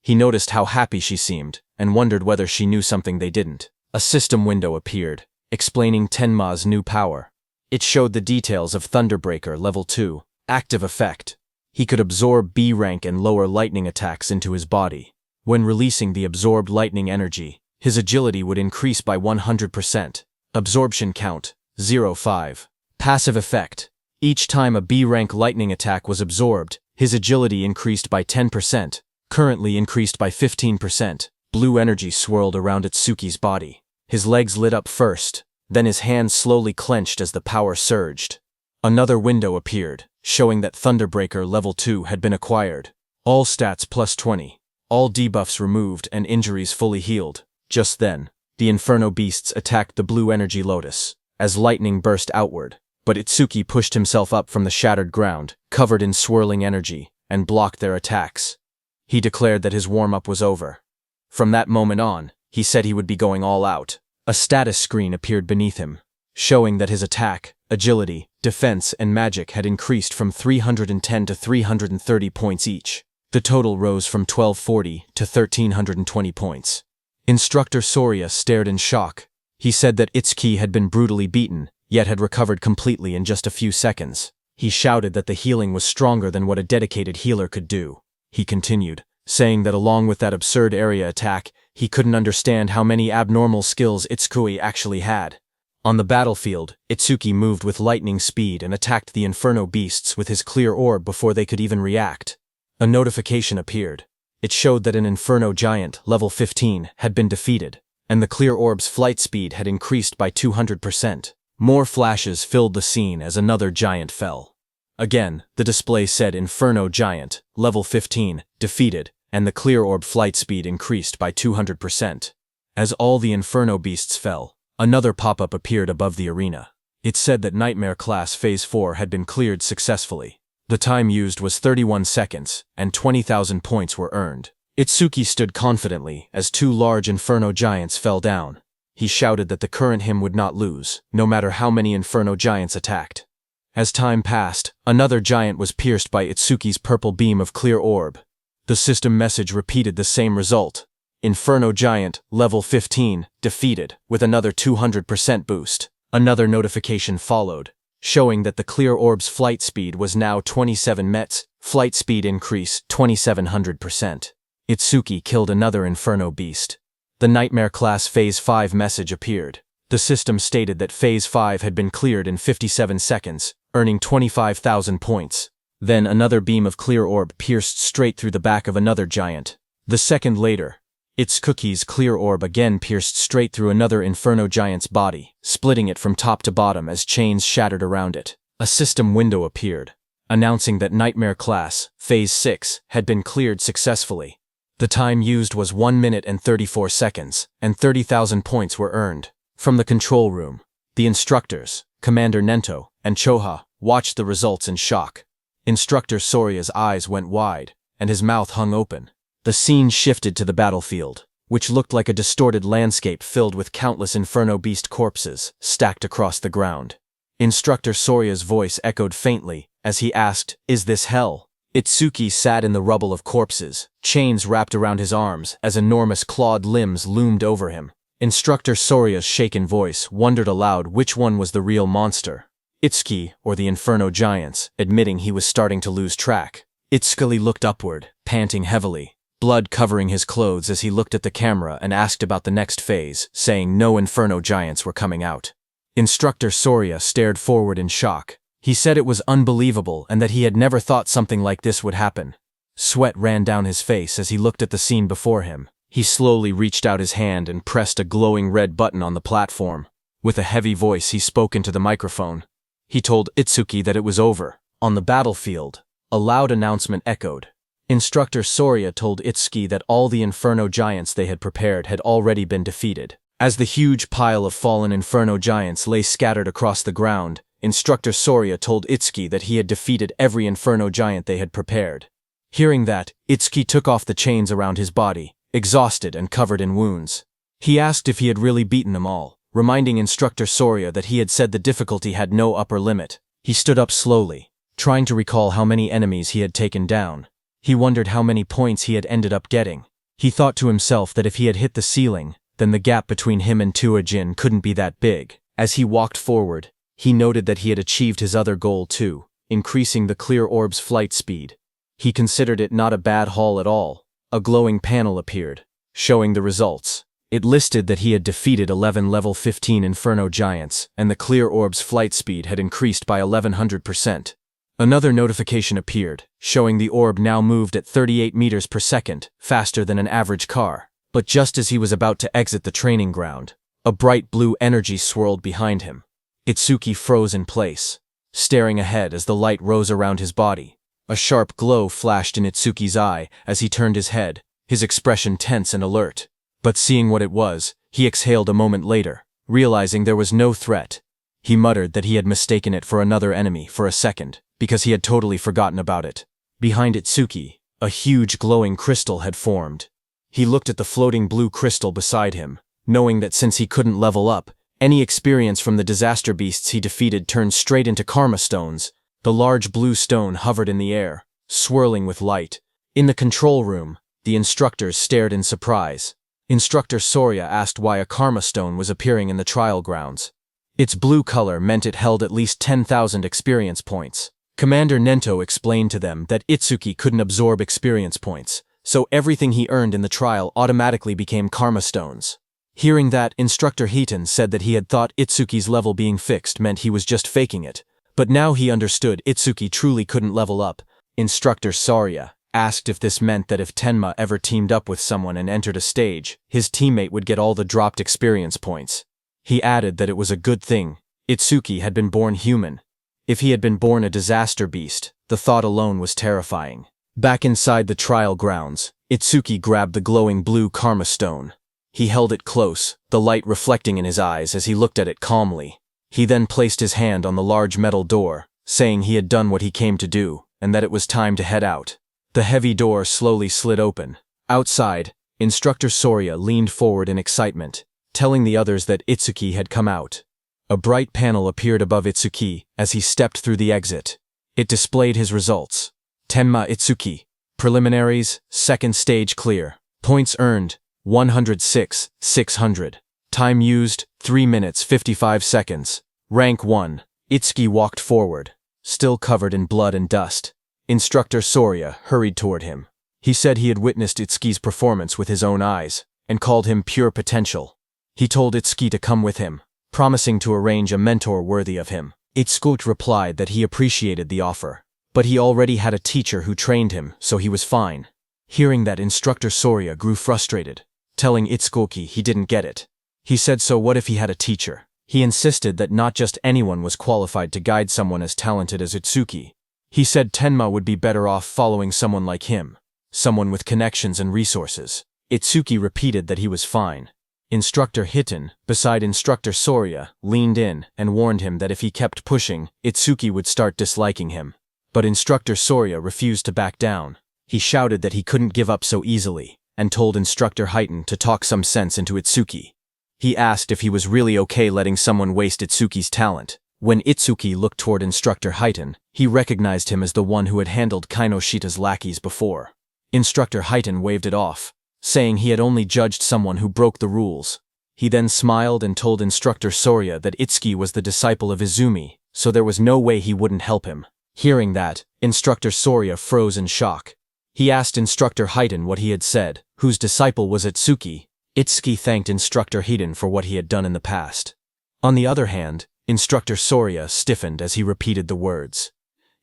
He noticed how happy she seemed, and wondered whether she knew something they didn't. A system window appeared, explaining Tenma's new power. It showed the details of Thunderbreaker level 2, active effect. He could absorb B-rank and lower lightning attacks into his body. When releasing the absorbed lightning energy, his agility would increase by 100%. Absorption count, 0.5. Passive effect. Each time a B-rank lightning attack was absorbed, his agility increased by 10%, currently increased by 15%. Blue energy swirled around Itsuki's body. His legs lit up first, then his hands slowly clenched as the power surged. Another window appeared, showing that Thunderbreaker level 2 had been acquired. All stats plus 20. All debuffs removed and injuries fully healed. Just then, the Inferno Beasts attacked the blue energy lotus, as lightning burst outward. But Itsuki pushed himself up from the shattered ground, covered in swirling energy, and blocked their attacks. He declared that his warm-up was over. From that moment on, he said he would be going all out. A status screen appeared beneath him, showing that his attack, agility, defense, and magic had increased from 310 to 330 points each. The total rose from 1240 to 1320 points. Instructor Soria stared in shock. He said that Itsuki had been brutally beaten, yet had recovered completely in just a few seconds. He shouted that the healing was stronger than what a dedicated healer could do. He continued, saying that along with that absurd area attack, he couldn't understand how many abnormal skills Itsuki actually had. On the battlefield, Itsuki moved with lightning speed and attacked the Inferno beasts with his clear orb before they could even react. A notification appeared. It showed that an Inferno giant, level 15, had been defeated, and the clear orb's flight speed had increased by 200%. More flashes filled the scene as another giant fell. Again, the display said Inferno giant, level 15, defeated, and the clear orb flight speed increased by 200%. As all the Inferno beasts fell, another pop-up appeared above the arena. It said that Nightmare Class Phase 4 had been cleared successfully. The time used was 31 seconds, and 20,000 points were earned. Itsuki stood confidently as two large Inferno giants fell down. He shouted that the current him would not lose, no matter how many Inferno giants attacked. As time passed, another giant was pierced by Itsuki's purple beam of clear orb. The system message repeated the same result. Inferno giant, level 15, defeated, with another 200% boost. Another notification followed, showing that the clear orb's flight speed was now 27 mets, flight speed increase 2700%. Itsuki killed another Inferno beast. The Nightmare Class Phase 5 message appeared. The system stated that Phase 5 had been cleared in 57 seconds, earning 25,000 points. Then another beam of clear orb pierced straight through the back of another giant. The second later, Itsuki's clear orb again pierced straight through another Inferno giant's body, splitting it from top to bottom as chains shattered around it. A system window appeared, announcing that Nightmare Class, Phase 6, had been cleared successfully. The time used was 1 minute and 34 seconds, and 30,000 points were earned. From the control room, the instructors, Commander Nento, and Choha, watched the results in shock. Instructor Soria's eyes went wide, and his mouth hung open. The scene shifted to the battlefield, which looked like a distorted landscape filled with countless Inferno beast corpses stacked across the ground. Instructor Soria's voice echoed faintly as he asked, "Is this hell?" Itsuki sat in the rubble of corpses, chains wrapped around his arms as enormous clawed limbs loomed over him. Instructor Soria's shaken voice wondered aloud which one was the real monster, Itsuki or the Inferno giants, admitting he was starting to lose track. Itsuki looked upward, panting heavily, blood covering his clothes as he looked at the camera and asked about the next phase, saying no Inferno giants were coming out. Instructor Soria stared forward in shock. He said it was unbelievable and that he had never thought something like this would happen. Sweat ran down his face as he looked at the scene before him. He slowly reached out his hand and pressed a glowing red button on the platform. With a heavy voice, he spoke into the microphone. He told Itsuki that it was over. On the battlefield, a loud announcement echoed. Instructor Soria told Itsuki that all the Inferno giants they had prepared had already been defeated. As the huge pile of fallen Inferno giants lay scattered across the ground, Instructor Soria told Itsuki that he had defeated every Inferno giant they had prepared. Hearing that, Itsuki took off the chains around his body, exhausted and covered in wounds. He asked if he had really beaten them all, reminding Instructor Soria that he had said the difficulty had no upper limit. He stood up slowly, trying to recall how many enemies he had taken down. He wondered how many points he had ended up getting. He thought to himself that if he had hit the ceiling, then the gap between him and Tuajin couldn't be that big. As he walked forward, he noted that he had achieved his other goal too, increasing the clear orb's flight speed. He considered it not a bad haul at all. A glowing panel appeared, showing the results. It listed that he had defeated 11 level 15 Inferno giants, and the clear orb's flight speed had increased by 1100%. Another notification appeared, showing the orb now moved at 38 meters per second, faster than an average car. But just as he was about to exit the training ground, a bright blue energy swirled behind him. Itsuki froze in place, staring ahead as the light rose around his body. A sharp glow flashed in Itsuki's eye as he turned his head, his expression tense and alert. But seeing what it was, he exhaled a moment later, realizing there was no threat. He muttered that he had mistaken it for another enemy for a second, because he had totally forgotten about it. Behind Itsuki, a huge glowing crystal had formed. He looked at the floating blue crystal beside him, knowing that since he couldn't level up, any experience from the disaster beasts he defeated turned straight into karma stones. The large blue stone hovered in the air, swirling with light. In the control room, the instructors stared in surprise. Instructor Soria asked why a karma stone was appearing in the trial grounds. Its blue color meant it held at least 10,000 experience points. Commander Nento explained to them that Itsuki couldn't absorb experience points, so everything he earned in the trial automatically became karma stones. Hearing that, Instructor Heaton said that he had thought Itsuki's level being fixed meant he was just faking it, but now he understood Itsuki truly couldn't level up. Instructor Soria asked if this meant that if Tenma ever teamed up with someone and entered a stage, his teammate would get all the dropped experience points. He added that it was a good thing. Itsuki had been born human. If he had been born a disaster beast, the thought alone was terrifying. Back inside the trial grounds, Itsuki grabbed the glowing blue karma stone. He held it close, the light reflecting in his eyes as he looked at it calmly. He then placed his hand on the large metal door, saying he had done what he came to do, and that it was time to head out. The heavy door slowly slid open. Outside, Instructor Soria leaned forward in excitement, telling the others that Itsuki had come out. A bright panel appeared above Itsuki as he stepped through the exit. It displayed his results. Tenma Itsuki. Preliminaries, second stage clear. Points earned, 106, 600. Time used, 3 minutes 55 seconds. Rank 1. Itsuki walked forward, still covered in blood and dust. Instructor Soria hurried toward him. He said he had witnessed Itsuki's performance with his own eyes, and called him pure potential. He told Itsuki to come with him, promising to arrange a mentor worthy of him. Itsuki replied that he appreciated the offer, but he already had a teacher who trained him, so he was fine. Hearing that, Instructor Soria grew frustrated, telling Itsuki he didn't get it. He said so what if he had a teacher? He insisted that not just anyone was qualified to guide someone as talented as Itsuki. He said Tenma would be better off following someone like him, someone with connections and resources. Itsuki repeated that he was fine. Instructor Hitten, beside Instructor Soria, leaned in and warned him that if he kept pushing, Itsuki would start disliking him. But Instructor Soria refused to back down. He shouted that he couldn't give up so easily, and told Instructor Hitten to talk some sense into Itsuki. He asked if he was really okay letting someone waste Itsuki's talent. When Itsuki looked toward Instructor Hitten, he recognized him as the one who had handled Kainoshita's lackeys before. Instructor Hitten waved it off, saying he had only judged someone who broke the rules. He then smiled and told Instructor Soria that Itsuki was the disciple of Izumi, so there was no way he wouldn't help him. Hearing that, Instructor Soria froze in shock. He asked Instructor Hitten what he had said, whose disciple was Itsuki. Itsuki thanked Instructor Hitten for what he had done in the past. On the other hand, Instructor Soria stiffened as he repeated the words.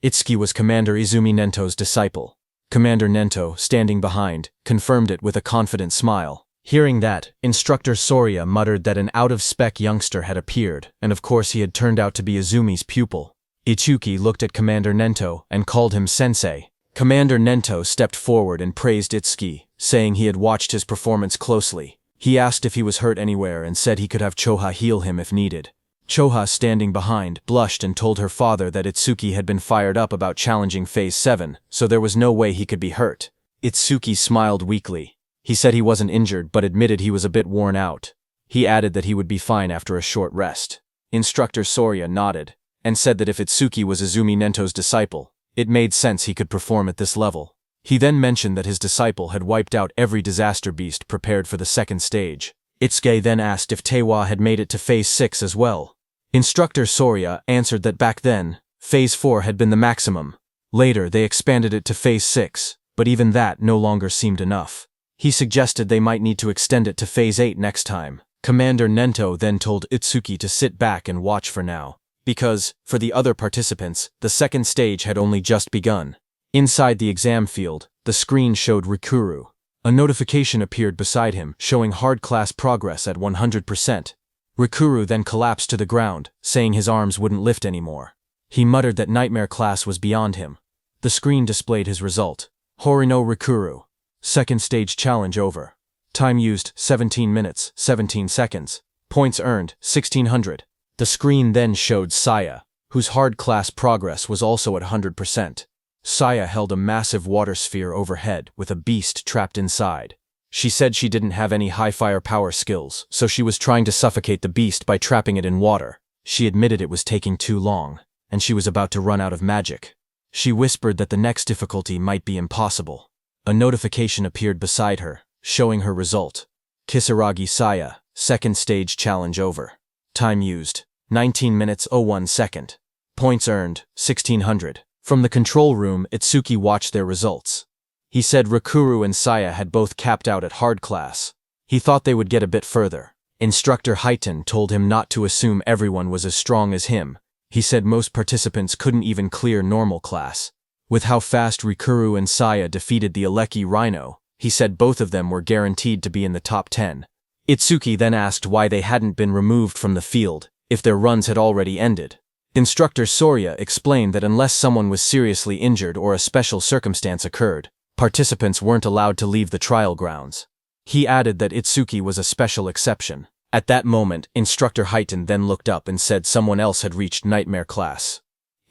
Itsuki was Commander Izumi Nento's disciple. Commander Nento, standing behind, confirmed it with a confident smile. Hearing that, Instructor Soria muttered that an out-of-spec youngster had appeared, and of course he had turned out to be Izumi's pupil. Itsuki looked at Commander Nento and called him sensei. Commander Nento stepped forward and praised Itsuki, saying he had watched his performance closely. He asked if he was hurt anywhere and said he could have Choha heal him if needed. Choha, standing behind, blushed and told her father that Itsuki had been fired up about challenging Phase 7, so there was no way he could be hurt. Itsuki smiled weakly. He said he wasn't injured but admitted he was a bit worn out. He added that he would be fine after a short rest. Instructor Soria nodded, and said that if Itsuki was Izumi Nento's disciple, it made sense he could perform at this level. He then mentioned that his disciple had wiped out every disaster beast prepared for the second stage. Itsuki then asked if Tewa had made it to Phase 6 as well. Instructor Soria answered that back then, Phase 4 had been the maximum. Later, they expanded it to Phase 6, but even that no longer seemed enough. He suggested they might need to extend it to Phase 8 next time. Commander Nento then told Itsuki to sit back and watch for now, because, for the other participants, the second stage had only just begun. Inside the exam field, the screen showed Rikuru. A notification appeared beside him, showing hard class progress at 100%. Rikuru then collapsed to the ground, saying his arms wouldn't lift anymore. He muttered that nightmare class was beyond him. The screen displayed his result. Horino Rikuru. Second stage challenge over. Time used, 17 minutes, 17 seconds. Points earned, 1600. The screen then showed Saya, whose hard class progress was also at 100%. Saya held a massive water sphere overhead with a beast trapped inside. She said she didn't have any high firepower skills, so she was trying to suffocate the beast by trapping it in water. She admitted it was taking too long, and she was about to run out of magic. She whispered that the next difficulty might be impossible. A notification appeared beside her, showing her result. Kisaragi Saya, second stage challenge over. Time used, 19 minutes 01 second. Points earned, 1600. From the control room, Itsuki watched their results. He said Rikuru and Saya had both capped out at hard class. He thought they would get a bit further. Instructor Highton told him not to assume everyone was as strong as him. He said most participants couldn't even clear normal class. With how fast Rikuru and Saya defeated the Aleki Rhino, he said both of them were guaranteed to be in the top 10. Itsuki then asked why they hadn't been removed from the field, if their runs had already ended. Instructor Sorya explained that unless someone was seriously injured or a special circumstance occurred, participants weren't allowed to leave the trial grounds. He added that Itsuki was a special exception. At that moment, Instructor Highton then looked up and said someone else had reached Nightmare class.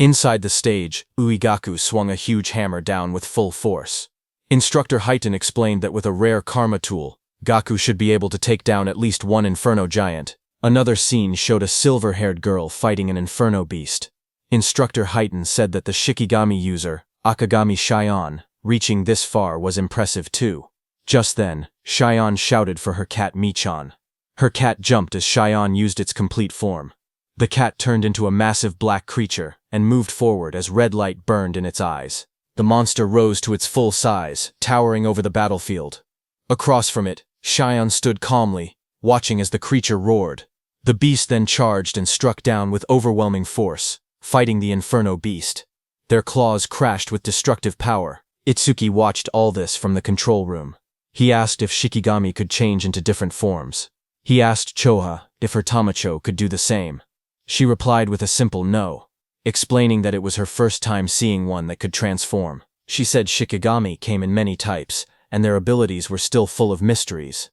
Inside the stage, Uegaku swung a huge hammer down with full force. Instructor Highton explained that with a rare karma tool, Gaku should be able to take down at least one Inferno giant. Another scene showed a silver-haired girl fighting an Inferno beast. Instructor Highton said that the Shikigami user, Akagami Shion, reaching this far was impressive too. Just then, Shion shouted for her cat Michan. Her cat jumped as Shion used its complete form. The cat turned into a massive black creature and moved forward as red light burned in its eyes. The monster rose to its full size, towering over the battlefield. Across from it, Shion stood calmly, watching as the creature roared. The beast then charged and struck down with overwhelming force, fighting the Inferno beast. Their claws crashed with destructive power. Itsuki watched all this from the control room. He asked if Shikigami could change into different forms. He asked Choha if her Tamacho could do the same. She replied with a simple no, explaining that it was her first time seeing one that could transform. She said Shikigami came in many types, and their abilities were still full of mysteries.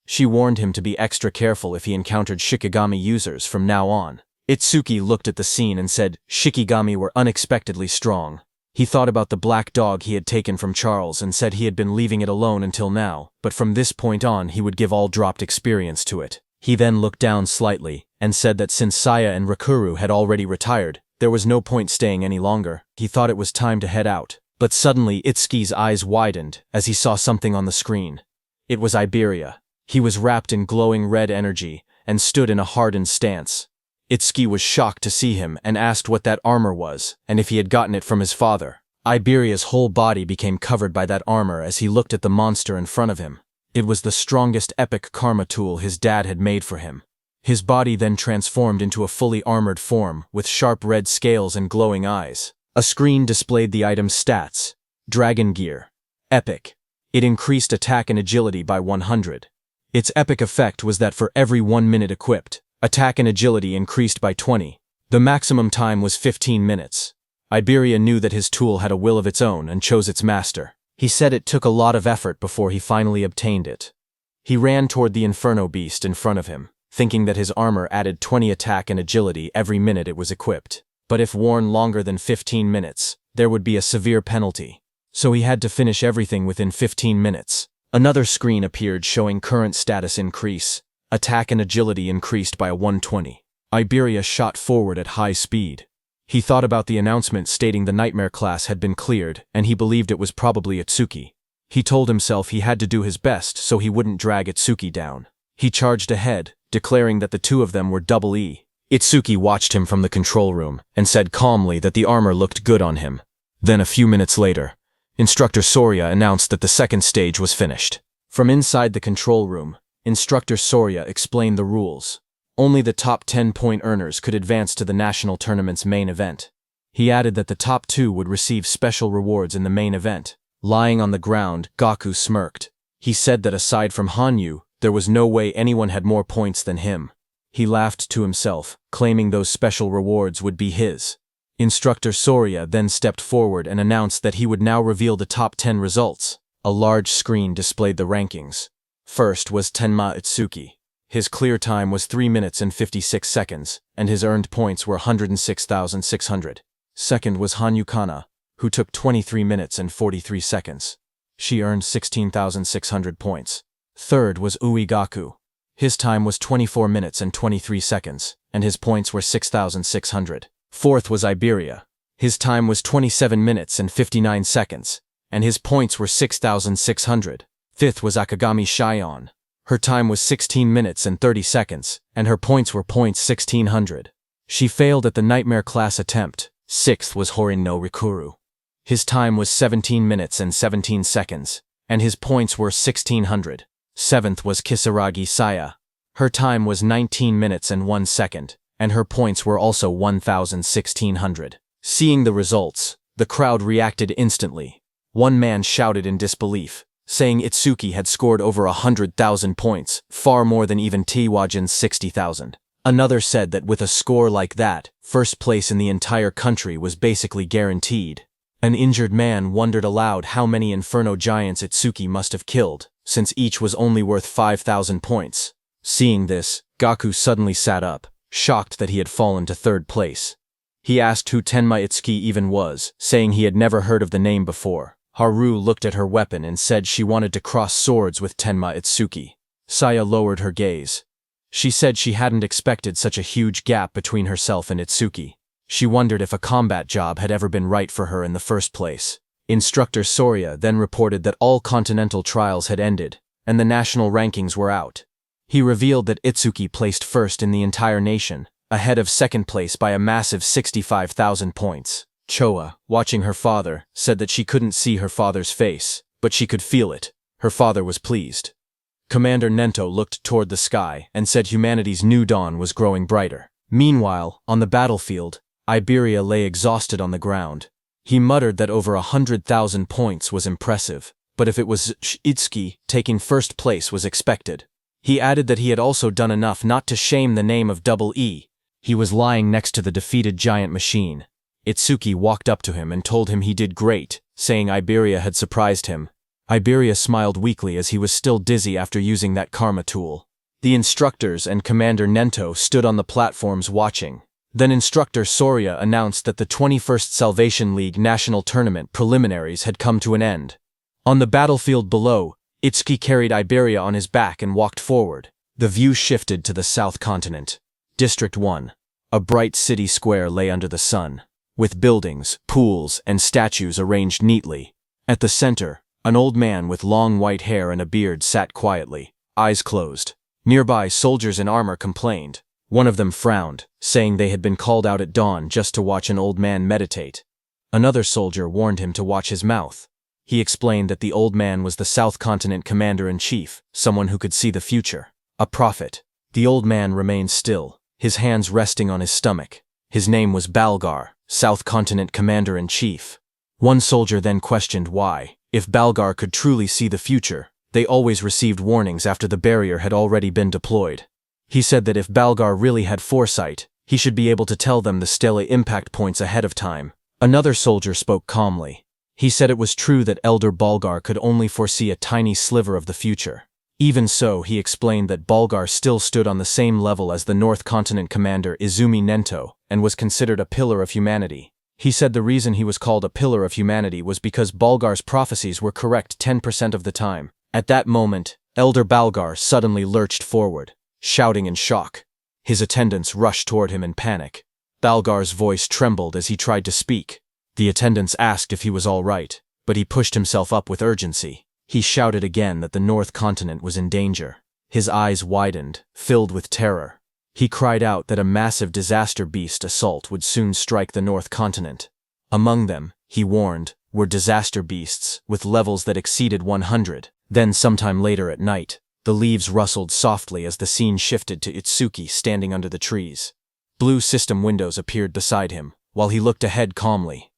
She warned him to be extra careful if he encountered Shikigami users from now on. Itsuki looked at the scene and said Shikigami were unexpectedly strong. He thought about the black dog he had taken from Charles and said he had been leaving it alone until now, but from this point on he would give all dropped experience to it. He then looked down slightly and said that since Saya and Rikuru had already retired, there was no point staying any longer. He thought it was time to head out. But suddenly Itsuki's eyes widened as he saw something on the screen. It was Iberia. He was wrapped in glowing red energy and stood in a hardened stance. Itsuki was shocked to see him and asked what that armor was and if he had gotten it from his father. Iberia's whole body became covered by that armor as he looked at the monster in front of him. It was the strongest epic karma tool his dad had made for him. His body then transformed into a fully armored form with sharp red scales and glowing eyes. A screen displayed the item's stats. Dragon Gear. Epic. It increased attack and agility by 100. Its epic effect was that for every 1 minute equipped, attack and agility increased by 20. The maximum time was 15 minutes. Iberia knew that his tool had a will of its own and chose its master. He said it took a lot of effort before he finally obtained it. He ran toward the Inferno beast in front of him, thinking that his armor added 20 attack and agility every minute it was equipped. But if worn longer than 15 minutes, there would be a severe penalty. So he had to finish everything within 15 minutes. Another screen appeared showing current status increase. Attack and agility increased by a 120. Iberia shot forward at high speed. He thought about the announcement stating the Nightmare class had been cleared, and he believed it was probably Itsuki. He told himself he had to do his best so he wouldn't drag Itsuki down. He charged ahead, declaring that the two of them were double E. Itsuki watched him from the control room and said calmly that the armor looked good on him. Then a few minutes later, Instructor Sorya announced that the second stage was finished. From inside the control room, Instructor Sorya explained the rules. Only the top 10-point earners could advance to the national tournament's main event. He added that the top 2 would receive special rewards in the main event. Lying on the ground, Gaku smirked. He said that aside from Hanyu, there was no way anyone had more points than him. He laughed to himself, claiming those special rewards would be his. Instructor Sorya then stepped forward and announced that he would now reveal the top 10 results. A large screen displayed the rankings. First was Tenma Itsuki. His clear time was 3 minutes and 56 seconds, and his earned points were 106,600. Second was Hanyu Kana, who took 23 minutes and 43 seconds. She earned 16,600 points. Third was Uegaku. His time was 24 minutes and 23 seconds, and his points were 6,600. Fourth was Iberia. His time was 27 minutes and 59 seconds, and his points were 6,600. Fifth was Akagami Shion. Her time was 16 minutes and 30 seconds, and her points were points 1600. She failed at the Nightmare class attempt. Sixth was Horin no Rikuru. His time was 17 minutes and 17 seconds, and his points were 1600. Seventh was Kisaragi Saya. Her time was 19 minutes and 1 second, and her points were also 1,1600. Seeing the results, the crowd reacted instantly. One man shouted in disbelief, saying Itsuki had scored over 100,000 points, far more than even Tiwajin's 60,000. Another said that with a score like that, first place in the entire country was basically guaranteed. An injured man wondered aloud how many Inferno giants Itsuki must have killed, since each was only worth 5,000 points. Seeing this, Gaku suddenly sat up, shocked that he had fallen to third place. He asked who Tenma Itsuki even was, saying he had never heard of the name before. Haru looked at her weapon and said she wanted to cross swords with Tenma Itsuki. Saya lowered her gaze. She said she hadn't expected such a huge gap between herself and Itsuki. She wondered if a combat job had ever been right for her in the first place. Instructor Soria then reported that all continental trials had ended, and the national rankings were out. He revealed that Itsuki placed first in the entire nation, ahead of second place by a massive 65,000 points. Choa, watching her father, said that she couldn't see her father's face, but she could feel it. Her father was pleased. Commander Nento looked toward the sky and said humanity's new dawn was growing brighter. Meanwhile, on the battlefield, Iberia lay exhausted on the ground. He muttered that over 100,000 points was impressive, but if it was Itsuki, taking first place was expected. He added that he had also done enough not to shame the name of Double E. He was lying next to the defeated giant machine. Itsuki walked up to him and told him he did great, saying Iberia had surprised him. Iberia smiled weakly as he was still dizzy after using that karma tool. The instructors and Commander Nento stood on the platforms watching. Then Instructor Soria announced that the 21st Salvation League National Tournament preliminaries had come to an end. On the battlefield below, Itsuki carried Iberia on his back and walked forward. The view shifted to the South Continent. District 1. A bright city square lay under the sun, with buildings, pools, and statues arranged neatly. At the center, an old man with long white hair and a beard sat quietly, eyes closed. Nearby, soldiers in armor complained. One of them frowned, saying they had been called out at dawn just to watch an old man meditate. Another soldier warned him to watch his mouth. He explained that the old man was the South Continent Commander-in-Chief, someone who could see the future. A prophet. The old man remained still, his hands resting on his stomach. His name was Balgar, South Continent Commander-in-Chief. One soldier then questioned why, if Balgar could truly see the future, they always received warnings after the barrier had already been deployed. He said that if Balgar really had foresight, he should be able to tell them the Stella impact points ahead of time. Another soldier spoke calmly. He said it was true that Elder Balgar could only foresee a tiny sliver of the future. Even so, he explained that Balgar still stood on the same level as the North Continent Commander Izumi Nento, and was considered a pillar of humanity. He said the reason he was called a pillar of humanity was because Balgar's prophecies were correct 10% of the time. At that moment, Elder Balgar suddenly lurched forward, shouting in shock. His attendants rushed toward him in panic. Balgar's voice trembled as he tried to speak. The attendants asked if he was all right, but he pushed himself up with urgency. He shouted again that the North Continent was in danger. His eyes widened, filled with terror. He cried out that a massive disaster beast assault would soon strike the North Continent. Among them, he warned, were disaster beasts with levels that exceeded 100. Then sometime later at night, the leaves rustled softly as the scene shifted to Itsuki standing under the trees. Blue system windows appeared beside him, while he looked ahead calmly.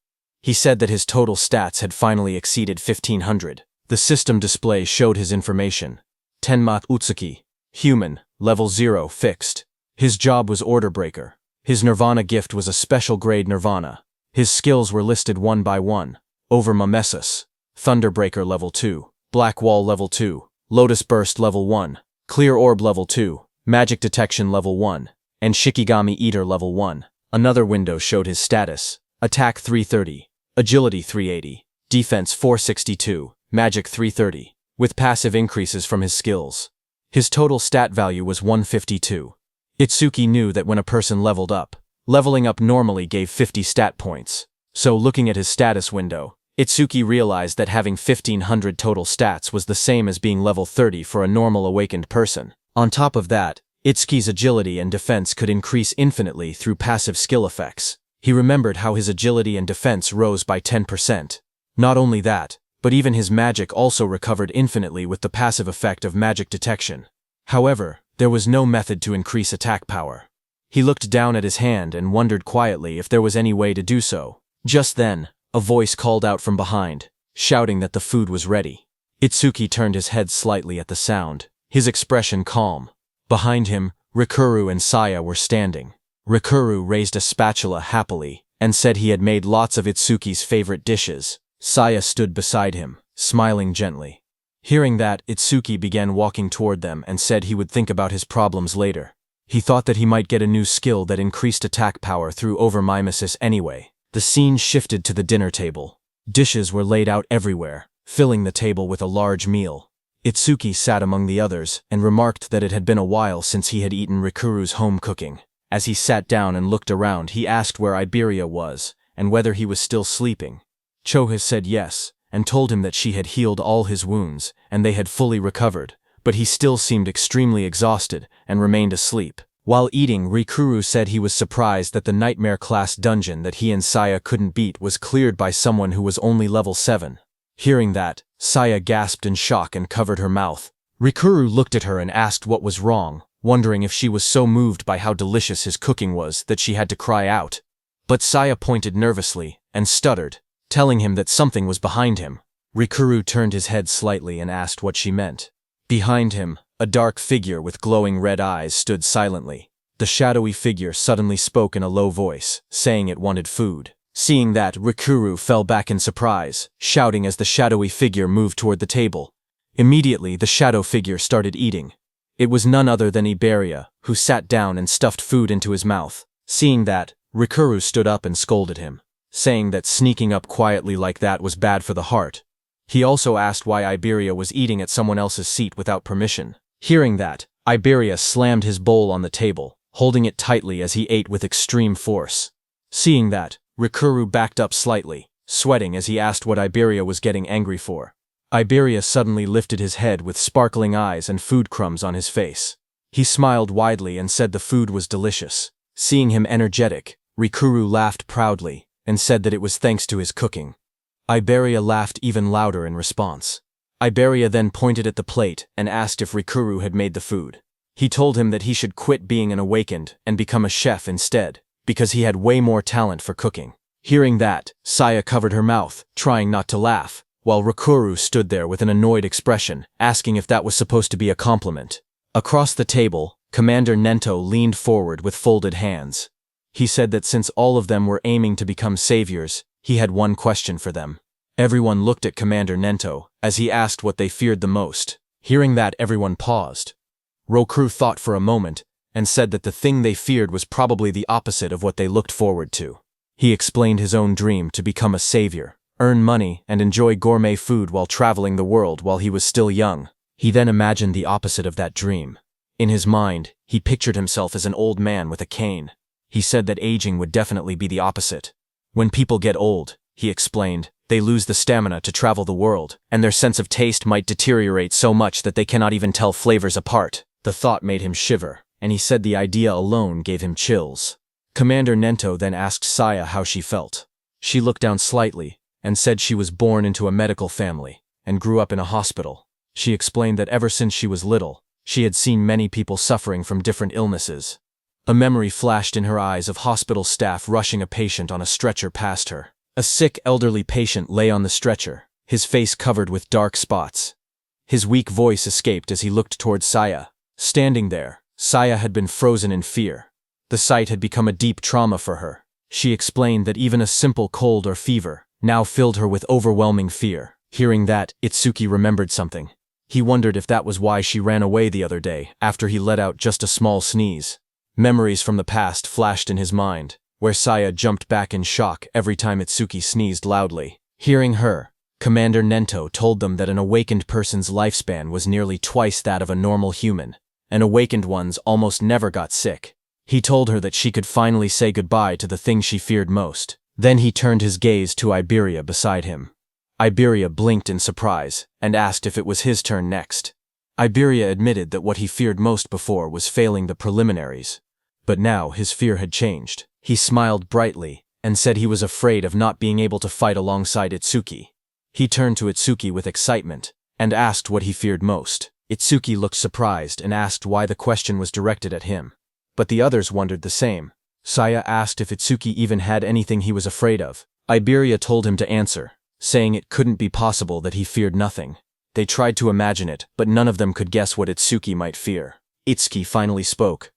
He said that his total stats had finally exceeded 1,500. The system display showed his information. Tenma Utsuki, human, level 0, fixed. His job was order breaker. His Nirvana gift was a special grade Nirvana. His skills were listed one by one. Over Mimesis, Thunderbreaker level 2, Black Wall level 2, Lotus Burst level 1, Clear Orb level 2, Magic Detection level 1, and Shikigami Eater level 1. Another window showed his status. Attack 330, Agility 380, Defense 462, Magic 330, with passive increases from his skills. His total stat value was 152. Itsuki knew that when a person leveled up, leveling up normally gave 50 stat points. So looking at his status window, Itsuki realized that having 1500 total stats was the same as being level 30 for a normal awakened person. On top of that, Itsuki's agility and defense could increase infinitely through passive skill effects. He remembered how his agility and defense rose by 10%. Not only that, but even his magic also recovered infinitely with the passive effect of magic detection. However, there was no method to increase attack power. He looked down at his hand and wondered quietly if there was any way to do so. Just then, a voice called out from behind, shouting that the food was ready. Itsuki turned his head slightly at the sound, his expression calm. Behind him, Rikuru and Saya were standing. Rikuru raised a spatula happily and said he had made lots of Itsuki's favorite dishes. Saya stood beside him, smiling gently. Hearing that, Itsuki began walking toward them and said he would think about his problems later. He thought that he might get a new skill that increased attack power through overmimesis anyway. The scene shifted to the dinner table. Dishes were laid out everywhere, filling the table with a large meal. Itsuki sat among the others and remarked that it had been a while since he had eaten Rikuru's home cooking. As he sat down and looked around, he asked where Iberia was and whether he was still sleeping. Choha said yes, and told him that she had healed all his wounds and they had fully recovered, but he still seemed extremely exhausted and remained asleep. While eating, Rikuru said he was surprised that the nightmare-class dungeon that he and Saya couldn't beat was cleared by someone who was only level 7. Hearing that, Saya gasped in shock and covered her mouth. Rikuru looked at her and asked what was wrong, wondering if she was so moved by how delicious his cooking was that she had to cry out. But Saya pointed nervously and stuttered, telling him that something was behind him. Rikuru turned his head slightly and asked what she meant. Behind him, a dark figure with glowing red eyes stood silently. The shadowy figure suddenly spoke in a low voice, saying it wanted food. Seeing that, Rikuru fell back in surprise, shouting as the shadowy figure moved toward the table. Immediately, the shadow figure started eating. It was none other than Iberia, who sat down and stuffed food into his mouth. Seeing that, Rikuru stood up and scolded him, saying that sneaking up quietly like that was bad for the heart. He also asked why Iberia was eating at someone else's seat without permission. Hearing that, Iberia slammed his bowl on the table, holding it tightly as he ate with extreme force. Seeing that, Rikuru backed up slightly, sweating as he asked what Iberia was getting angry for. Iberia suddenly lifted his head with sparkling eyes and food crumbs on his face. He smiled widely and said the food was delicious. Seeing him energetic, Rikuru laughed proudly and said that it was thanks to his cooking. Iberia laughed even louder in response. Iberia then pointed at the plate and asked if Rikuru had made the food. He told him that he should quit being an awakened and become a chef instead, because he had way more talent for cooking. Hearing that, Saya covered her mouth, trying not to laugh, while Rikuru stood there with an annoyed expression, asking if that was supposed to be a compliment. Across the table, Commander Nento leaned forward with folded hands. He said that since all of them were aiming to become saviors, he had one question for them. Everyone looked at Commander Nento as he asked what they feared the most. Hearing that, everyone paused. Rokuru thought for a moment and said that the thing they feared was probably the opposite of what they looked forward to. He explained his own dream to become a savior, earn money, and enjoy gourmet food while traveling the world while he was still young. He then imagined the opposite of that dream. In his mind, he pictured himself as an old man with a cane. He said that aging would definitely be the opposite. When people get old, he explained, they lose the stamina to travel the world, and their sense of taste might deteriorate so much that they cannot even tell flavors apart. The thought made him shiver, and he said the idea alone gave him chills. Commander Nento then asked Saya how she felt. She looked down slightly and said she was born into a medical family and grew up in a hospital. She explained that ever since she was little, she had seen many people suffering from different illnesses. A memory flashed in her eyes of hospital staff rushing a patient on a stretcher past her. A sick elderly patient lay on the stretcher, his face covered with dark spots. His weak voice escaped as he looked toward Saya. Standing there, Saya had been frozen in fear. The sight had become a deep trauma for her. She explained that even a simple cold or fever now filled her with overwhelming fear. Hearing that, Itsuki remembered something. He wondered if that was why she ran away the other day after he let out just a small sneeze. Memories from the past flashed in his mind, where Saya jumped back in shock every time Itsuki sneezed loudly. Hearing her, Commander Nento told them that an awakened person's lifespan was nearly twice that of a normal human, and awakened ones almost never got sick. He told her that she could finally say goodbye to the thing she feared most. Then he turned his gaze to Iberia beside him. Iberia blinked in surprise and asked if it was his turn next. Iberia admitted that what he feared most before was failing the preliminaries. But now his fear had changed. He smiled brightly and said he was afraid of not being able to fight alongside Itsuki. He turned to Itsuki with excitement and asked what he feared most. Itsuki looked surprised and asked why the question was directed at him. But the others wondered the same. Saya asked if Itsuki even had anything he was afraid of. Iberia told him to answer, saying it couldn't be possible that he feared nothing. They tried to imagine it, but none of them could guess what Itsuki might fear. Itsuki finally spoke.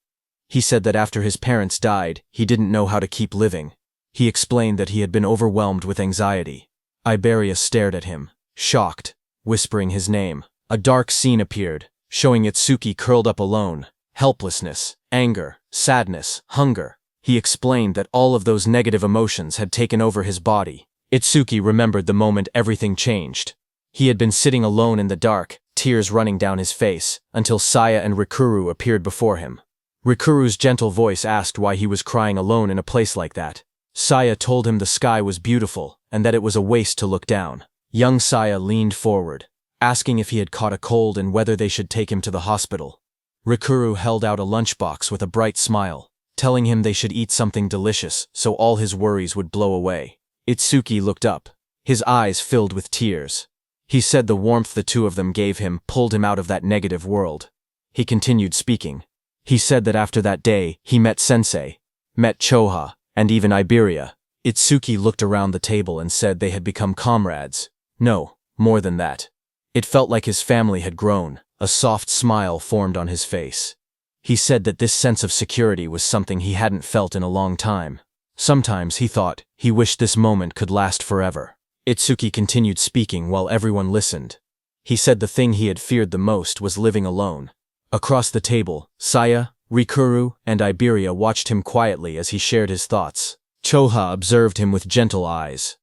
He said that after his parents died, he didn't know how to keep living. He explained that he had been overwhelmed with anxiety. Iberia stared at him, shocked, whispering his name. A dark scene appeared, showing Itsuki curled up alone. Helplessness, anger, sadness, hunger. He explained that all of those negative emotions had taken over his body. Itsuki remembered the moment everything changed. He had been sitting alone in the dark, tears running down his face, until Saya and Rikuru appeared before him. Rikuru's gentle voice asked why he was crying alone in a place like that. Saya told him the sky was beautiful and that it was a waste to look down. Young Saya leaned forward, asking if he had caught a cold and whether they should take him to the hospital. Rikuru held out a lunchbox with a bright smile, telling him they should eat something delicious so all his worries would blow away. Itsuki looked up, his eyes filled with tears. He said the warmth the two of them gave him pulled him out of that negative world. He continued speaking. He said that after that day, he met Sensei, met Choha, and even Iberia. Itsuki looked around the table and said they had become comrades. No, more than that. It felt like his family had grown. A soft smile formed on his face. He said that this sense of security was something he hadn't felt in a long time. Sometimes, he thought, he wished this moment could last forever. Itsuki continued speaking while everyone listened. He said the thing he had feared the most was living alone. Across the table, Saya, Rikuru, and Iberia watched him quietly as he shared his thoughts. Choha observed him with gentle eyes.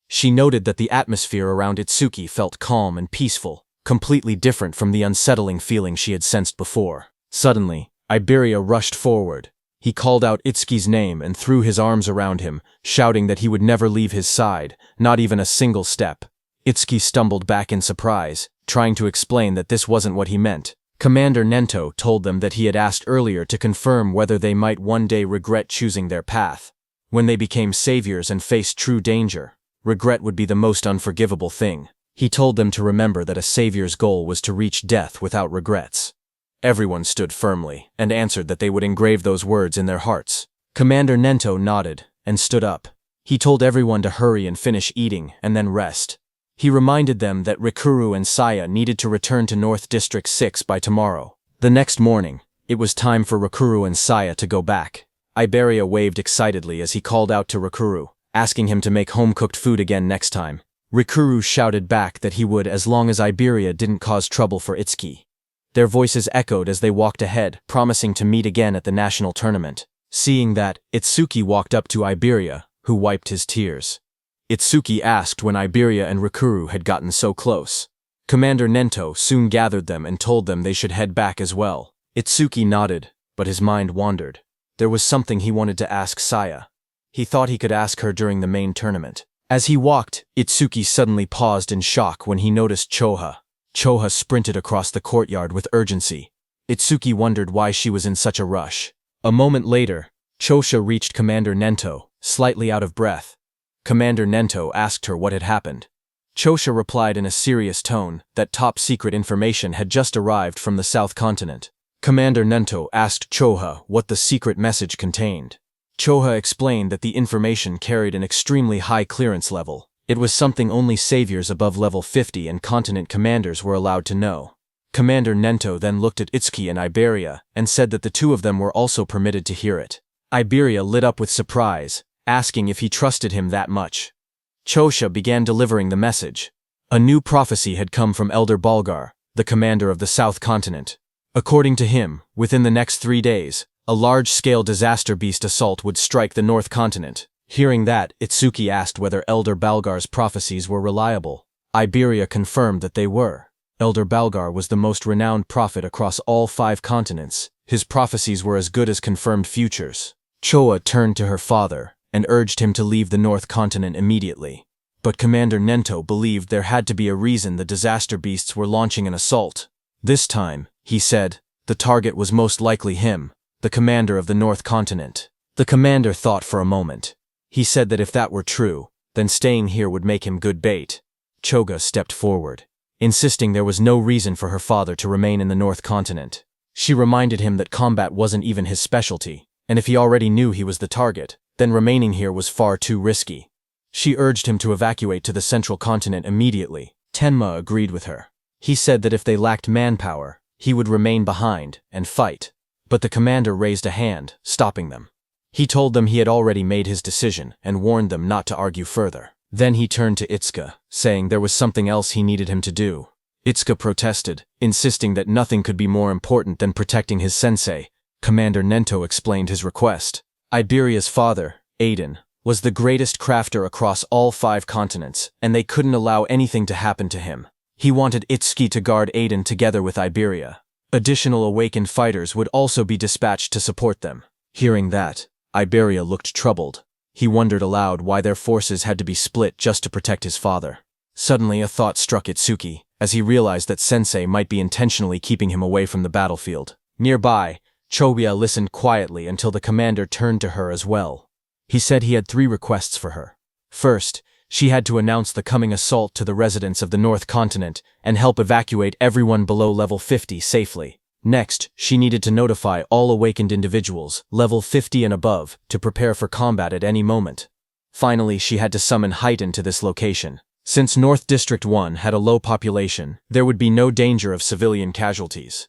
She noted that the atmosphere around Itsuki felt calm and peaceful, completely different from the unsettling feeling she had sensed before. Suddenly, Iberia rushed forward. He called out Itsuki's name and threw his arms around him, shouting that he would never leave his side, not even a single step. Itsuki stumbled back in surprise, trying to explain that this wasn't what he meant. Commander Nento told them that he had asked earlier to confirm whether they might one day regret choosing their path. When they became saviors and faced true danger, regret would be the most unforgivable thing. He told them to remember that a savior's goal was to reach death without regrets. Everyone stood firmly and answered that they would engrave those words in their hearts. Commander Nento nodded and stood up. He told everyone to hurry and finish eating and then rest. He reminded them that Rikuru and Saya needed to return to North District 6 by tomorrow. The next morning, it was time for Rikuru and Saya to go back. Iberia waved excitedly as he called out to Rikuru, asking him to make home-cooked food again next time. Rikuru shouted back that he would as long as Iberia didn't cause trouble for Itsuki. Their voices echoed as they walked ahead, promising to meet again at the national tournament. Seeing that, Itsuki walked up to Iberia, who wiped his tears. Itsuki asked when Iberia and Rikuru had gotten so close. Commander Nento soon gathered them and told them they should head back as well. Itsuki nodded, but his mind wandered. There was something he wanted to ask Saya. He thought he could ask her during the main tournament. As he walked, Itsuki suddenly paused in shock when he noticed Choha. Choha sprinted across the courtyard with urgency. Itsuki wondered why she was in such a rush. A moment later, Chosha reached Commander Nento, slightly out of breath. Commander Nento asked her what had happened. Chosha replied in a serious tone that top-secret information had just arrived from the South Continent. Commander Nento asked Choha what the secret message contained. Choha explained that the information carried an extremely high clearance level. It was something only saviors above level 50 and continent commanders were allowed to know. Commander Nento then looked at Itsuki and Iberia and said that the two of them were also permitted to hear it. Iberia lit up with surprise, asking if he trusted him that much. Chosha began delivering the message. A new prophecy had come from Elder Balgar, the commander of the South Continent. According to him, within the next 3 days, a large-scale disaster beast assault would strike the North Continent. Hearing that, Itsuki asked whether Elder Balgar's prophecies were reliable. Iberia confirmed that they were. Elder Balgar was the most renowned prophet across all 5 continents. His prophecies were as good as confirmed futures. Choa turned to her father and urged him to leave the North Continent immediately. But Commander Nento believed there had to be a reason the disaster beasts were launching an assault. This time, he said, the target was most likely him, the commander of the North Continent. The commander thought for a moment. He said that if that were true, then staying here would make him good bait. Choga stepped forward, insisting there was no reason for her father to remain in the North Continent. She reminded him that combat wasn't even his specialty, and if he already knew he was the target, then remaining here was far too risky. She urged him to evacuate to the Central Continent immediately. Tenma agreed with her. He said that if they lacked manpower, he would remain behind and fight. But the commander raised a hand, stopping them. He told them he had already made his decision and warned them not to argue further. Then he turned to Itsuka, saying there was something else he needed him to do. Itsuka protested, insisting that nothing could be more important than protecting his sensei. Commander Nento explained his request. Iberia's father, Aiden, was the greatest crafter across all 5 continents, and they couldn't allow anything to happen to him. He wanted Itsuki to guard Aiden together with Iberia. Additional awakened fighters would also be dispatched to support them. Hearing that, Iberia looked troubled. He wondered aloud why their forces had to be split just to protect his father. Suddenly a thought struck Itsuki, as he realized that Sensei might be intentionally keeping him away from the battlefield. Nearby, Chobia listened quietly until the commander turned to her as well. He said he had 3 requests for her. First, she had to announce the coming assault to the residents of the North Continent and help evacuate everyone below level 50 safely. Next, she needed to notify all awakened individuals, level 50 and above, to prepare for combat at any moment. Finally, she had to summon Haiten to this location. Since North District 1 had a low population, there would be no danger of civilian casualties.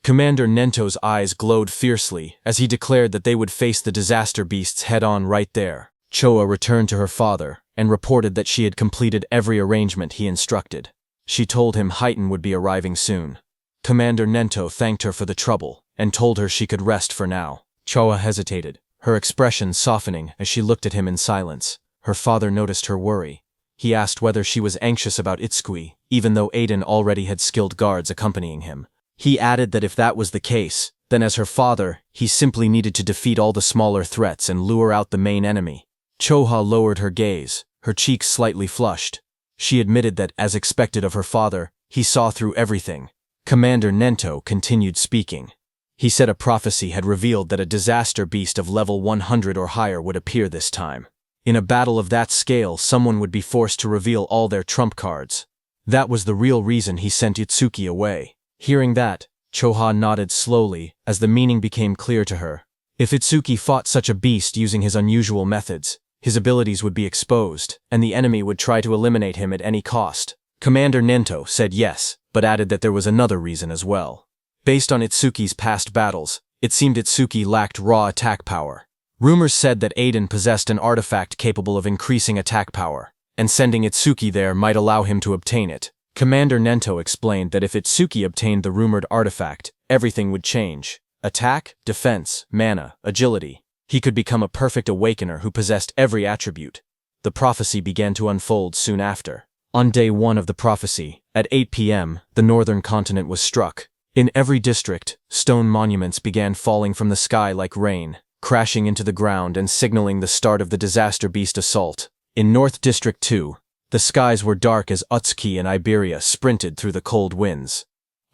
Commander Nento's eyes glowed fiercely as he declared that they would face the disaster beasts head-on right there. Choa returned to her father and reported that she had completed every arrangement he instructed. She told him Haiten would be arriving soon. Commander Nento thanked her for the trouble and told her she could rest for now. Choa hesitated, her expression softening as she looked at him in silence. Her father noticed her worry. He asked whether she was anxious about Itsui, even though Aiden already had skilled guards accompanying him. He added that if that was the case, then as her father, he simply needed to defeat all the smaller threats and lure out the main enemy. Choha lowered her gaze, her cheeks slightly flushed. She admitted that, as expected of her father, he saw through everything. Commander Nento continued speaking. He said a prophecy had revealed that a disaster beast of level 100 or higher would appear this time. In a battle of that scale, someone would be forced to reveal all their trump cards. That was the real reason he sent Itsuki away. Hearing that, Choha nodded slowly as the meaning became clear to her. If Itsuki fought such a beast using his unusual methods, his abilities would be exposed, and the enemy would try to eliminate him at any cost. Commander Nento said yes, but added that there was another reason as well. Based on Itsuki's past battles, it seemed Itsuki lacked raw attack power. Rumors said that Aiden possessed an artifact capable of increasing attack power, and sending Itsuki there might allow him to obtain it. Commander Nento explained that if Itsuki obtained the rumored artifact, everything would change. Attack, defense, mana, agility. He could become a perfect awakener who possessed every attribute. The prophecy began to unfold soon after. On day 1 of the prophecy, at 8 p.m., the northern continent was struck. In every district, stone monuments began falling from the sky like rain, crashing into the ground and signaling the start of the disaster beast assault. In North District 2, the skies were dark as Utsuki and Iberia sprinted through the cold winds.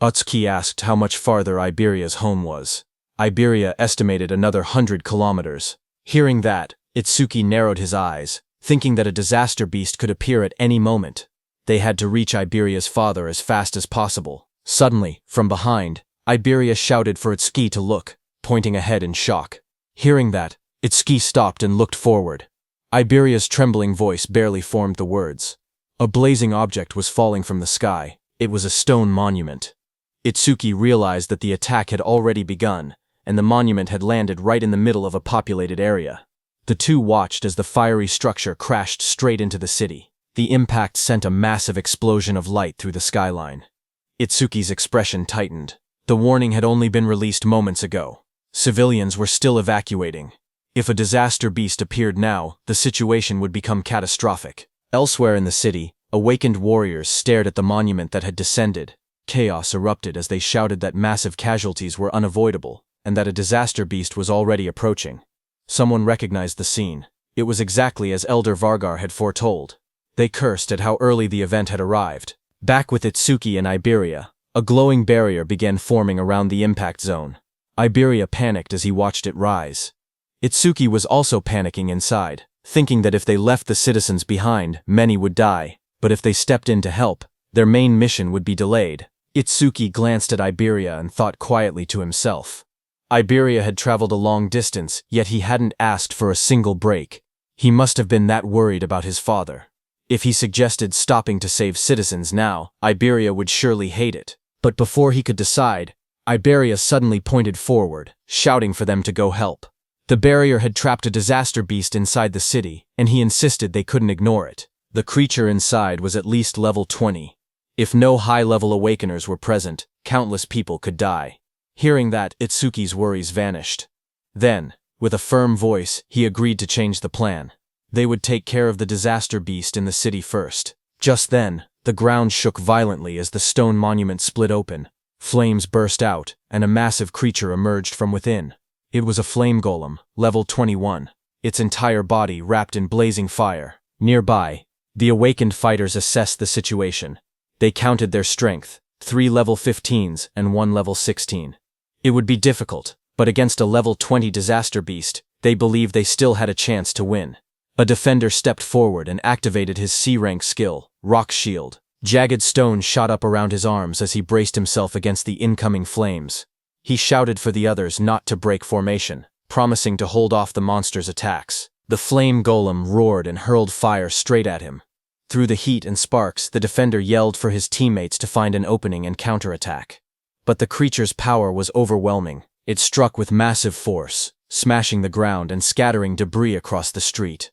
Utsuki asked how much farther Iberia's home was. Iberia estimated another 100 kilometers. Hearing that, Itsuki narrowed his eyes, thinking that a disaster beast could appear at any moment. They had to reach Iberia's father as fast as possible. Suddenly, from behind, Iberia shouted for Itsuki to look, pointing ahead in shock. Hearing that, Itsuki stopped and looked forward. Iberia's trembling voice barely formed the words. A blazing object was falling from the sky. It was a stone monument. Itsuki realized that the attack had already begun, and the monument had landed right in the middle of a populated area. The two watched as the fiery structure crashed straight into the city. The impact sent a massive explosion of light through the skyline. Itsuki's expression tightened. The warning had only been released moments ago. Civilians were still evacuating. If a disaster beast appeared now, the situation would become catastrophic. Elsewhere in the city, awakened warriors stared at the monument that had descended. Chaos erupted as they shouted that massive casualties were unavoidable, and that a disaster beast was already approaching. Someone recognized the scene. It was exactly as Elder Vargar had foretold. They cursed at how early the event had arrived. Back with Itsuki and Iberia, a glowing barrier began forming around the impact zone. Iberia panicked as he watched it rise. Itsuki was also panicking inside, thinking that if they left the citizens behind, many would die, but if they stepped in to help, their main mission would be delayed. Itsuki glanced at Iberia and thought quietly to himself. Iberia had traveled a long distance, yet he hadn't asked for a single break. He must have been that worried about his father. If he suggested stopping to save citizens now, Iberia would surely hate it. But before he could decide, Iberia suddenly pointed forward, shouting for them to go help. The barrier had trapped a disaster beast inside the city, and he insisted they couldn't ignore it. The creature inside was at least level 20. If no high-level awakeners were present, countless people could die. Hearing that, Itsuki's worries vanished. Then, with a firm voice, he agreed to change the plan. They would take care of the disaster beast in the city first. Just then, the ground shook violently as the stone monument split open. Flames burst out, and a massive creature emerged from within. It was a flame golem, level 21, its entire body wrapped in blazing fire. Nearby, the awakened fighters assessed the situation. They counted their strength, 3 level 15s and 1 level 16. It would be difficult, but against a level 20 disaster beast, they believed they still had a chance to win. A defender stepped forward and activated his C-rank skill, Rock Shield. Jagged stone shot up around his arms as he braced himself against the incoming flames. He shouted for the others not to break formation, promising to hold off the monster's attacks. The flame golem roared and hurled fire straight at him. Through the heat and sparks, the defender yelled for his teammates to find an opening and counterattack. But the creature's power was overwhelming. It struck with massive force, smashing the ground and scattering debris across the street.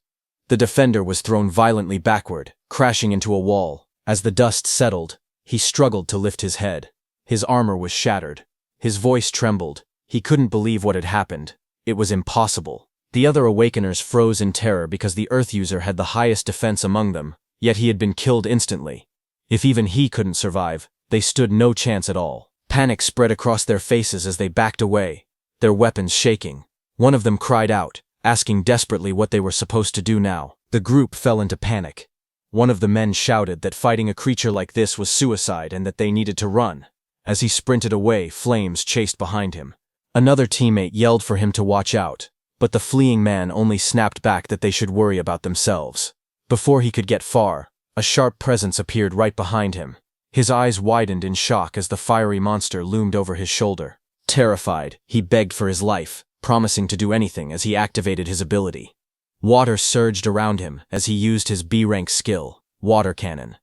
The defender was thrown violently backward, crashing into a wall. As the dust settled, he struggled to lift his head. His armor was shattered. His voice trembled. He couldn't believe what had happened. It was impossible. The other awakeners froze in terror because the Earth user had the highest defense among them, yet he had been killed instantly. If even he couldn't survive, they stood no chance at all. Panic spread across their faces as they backed away, their weapons shaking. One of them cried out, asking desperately what they were supposed to do now. The group fell into panic. One of the men shouted that fighting a creature like this was suicide and that they needed to run. As he sprinted away, flames chased behind him. Another teammate yelled for him to watch out, but the fleeing man only snapped back that they should worry about themselves. Before he could get far, a sharp presence appeared right behind him. His eyes widened in shock as the fiery monster loomed over his shoulder. Terrified, he begged for his life, promising to do anything as he activated his ability. Water surged around him as he used his B-rank skill, Water Cannon.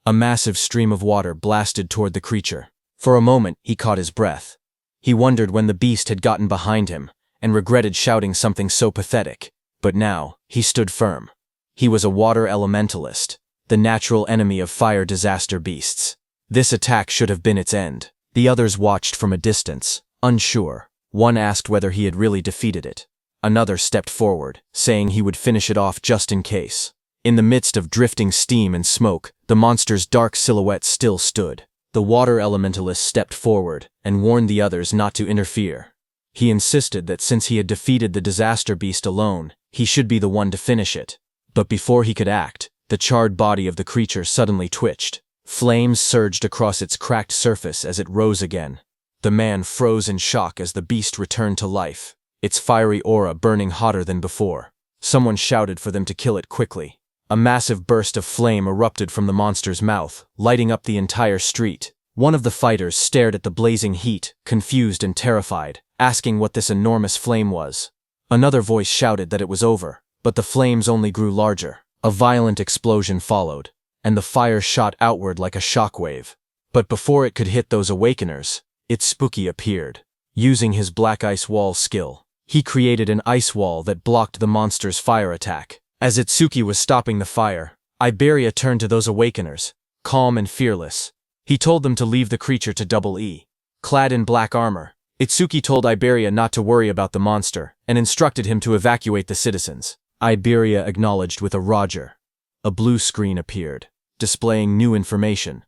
A massive stream of water blasted toward the creature. For a moment, he caught his breath. He wondered when the beast had gotten behind him, and regretted shouting something so pathetic. But now, he stood firm. He was a water elementalist, the natural enemy of fire disaster beasts. This attack should have been its end. The others watched from a distance, unsure. One asked whether he had really defeated it. Another stepped forward, saying he would finish it off just in case. In the midst of drifting steam and smoke, the monster's dark silhouette still stood. The water elementalist stepped forward and warned the others not to interfere. He insisted that since he had defeated the disaster beast alone, he should be the one to finish it. But before he could act, the charred body of the creature suddenly twitched. Flames surged across its cracked surface as it rose again. The man froze in shock as the beast returned to life, its fiery aura burning hotter than before. Someone shouted for them to kill it quickly. A massive burst of flame erupted from the monster's mouth, lighting up the entire street. One of the fighters stared at the blazing heat, confused and terrified, asking what this enormous flame was. Another voice shouted that it was over, but the flames only grew larger. A violent explosion followed, and the fire shot outward like a shockwave. But before it could hit those awakeners, Itsuki appeared. Using his black ice wall skill, he created an ice wall that blocked the monster's fire attack. As Itsuki was stopping the fire, Iberia turned to those awakeners, calm and fearless. He told them to leave the creature to Double E. Clad in black armor, Itsuki told Iberia not to worry about the monster and instructed him to evacuate the citizens. Iberia acknowledged with a Roger. A blue screen appeared, displaying new information.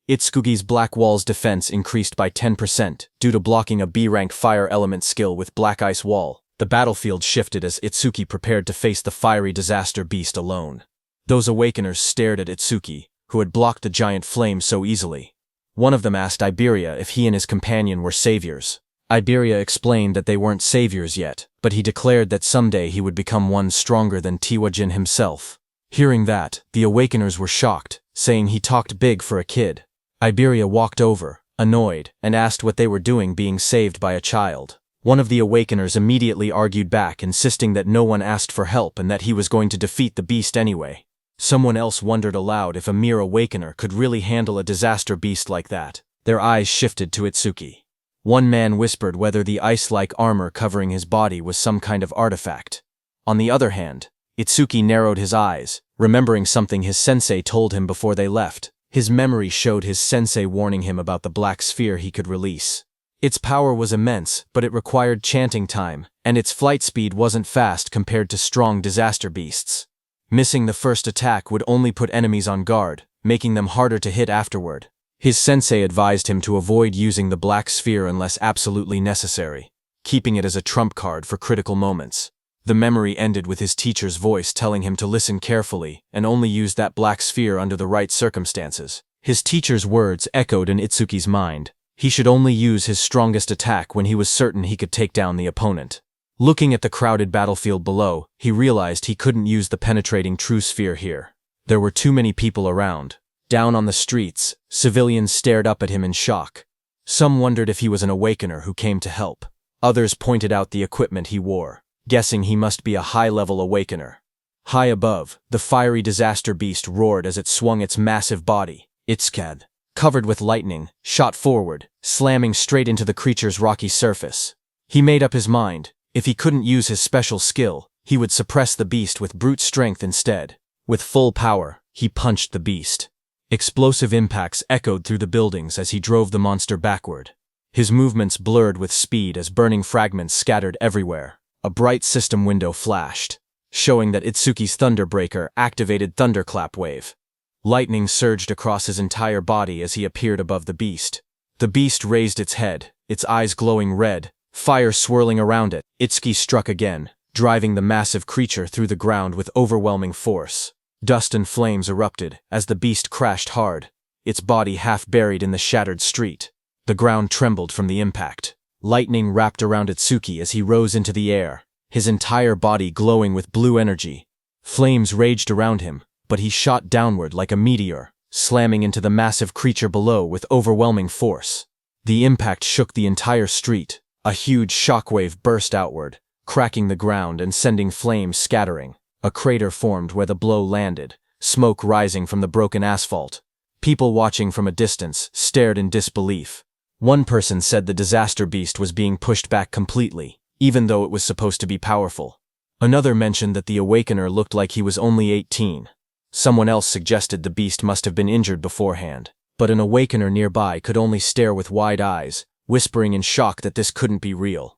Itsuki's black wall's defense increased by 10% due to blocking a B-rank fire element skill with black ice wall. The battlefield shifted as Itsuki prepared to face the fiery disaster beast alone. Those awakeners stared at Itsuki, who had blocked the giant flame so easily. One of them asked Iberia if he and his companion were saviors. Iberia explained that they weren't saviors yet, but he declared that someday he would become one stronger than Tiwajin himself. Hearing that, the awakeners were shocked, saying he talked big for a kid. Iberia walked over, annoyed, and asked what they were doing being saved by a child. One of the awakeners immediately argued back, insisting that no one asked for help and that he was going to defeat the beast anyway. Someone else wondered aloud if a mere awakener could really handle a disaster beast like that. Their eyes shifted to Itsuki. One man whispered whether the ice-like armor covering his body was some kind of artifact. On the other hand, Itsuki narrowed his eyes, remembering something his sensei told him before they left. His memory showed his sensei warning him about the black sphere he could release. Its power was immense, but it required chanting time, and its flight speed wasn't fast compared to strong disaster beasts. Missing the first attack would only put enemies on guard, making them harder to hit afterward. His sensei advised him to avoid using the black sphere unless absolutely necessary, keeping it as a trump card for critical moments. The memory ended with his teacher's voice telling him to listen carefully and only use that black sphere under the right circumstances. His teacher's words echoed in Itsuki's mind. He should only use his strongest attack when he was certain he could take down the opponent. Looking at the crowded battlefield below, he realized he couldn't use the penetrating true sphere here. There were too many people around. Down on the streets, civilians stared up at him in shock. Some wondered if he was an awakener who came to help. Others pointed out the equipment he wore, guessing he must be a high-level awakener. High above, the fiery disaster beast roared as it swung its massive body. Itsuki, covered with lightning, shot forward, slamming straight into the creature's rocky surface. He made up his mind. If he couldn't use his special skill, he would suppress the beast with brute strength instead. With full power, he punched the beast. Explosive impacts echoed through the buildings as he drove the monster backward. His movements blurred with speed as burning fragments scattered everywhere. A bright system window flashed, showing that Itsuki's Thunderbreaker activated Thunderclap Wave. Lightning surged across his entire body as he appeared above the beast. The beast raised its head, its eyes glowing red, fire swirling around it. Itsuki struck again, driving the massive creature through the ground with overwhelming force. Dust and flames erupted as the beast crashed hard, its body half buried in the shattered street. The ground trembled from the impact. Lightning wrapped around Itsuki as he rose into the air, his entire body glowing with blue energy. Flames raged around him, but he shot downward like a meteor, slamming into the massive creature below with overwhelming force. The impact shook the entire street. A huge shockwave burst outward, cracking the ground and sending flames scattering. A crater formed where the blow landed, smoke rising from the broken asphalt. People watching from a distance stared in disbelief. One person said the disaster beast was being pushed back completely, even though it was supposed to be powerful. Another mentioned that the awakener looked like he was only 18. Someone else suggested the beast must have been injured beforehand, but an awakener nearby could only stare with wide eyes, whispering in shock that this couldn't be real.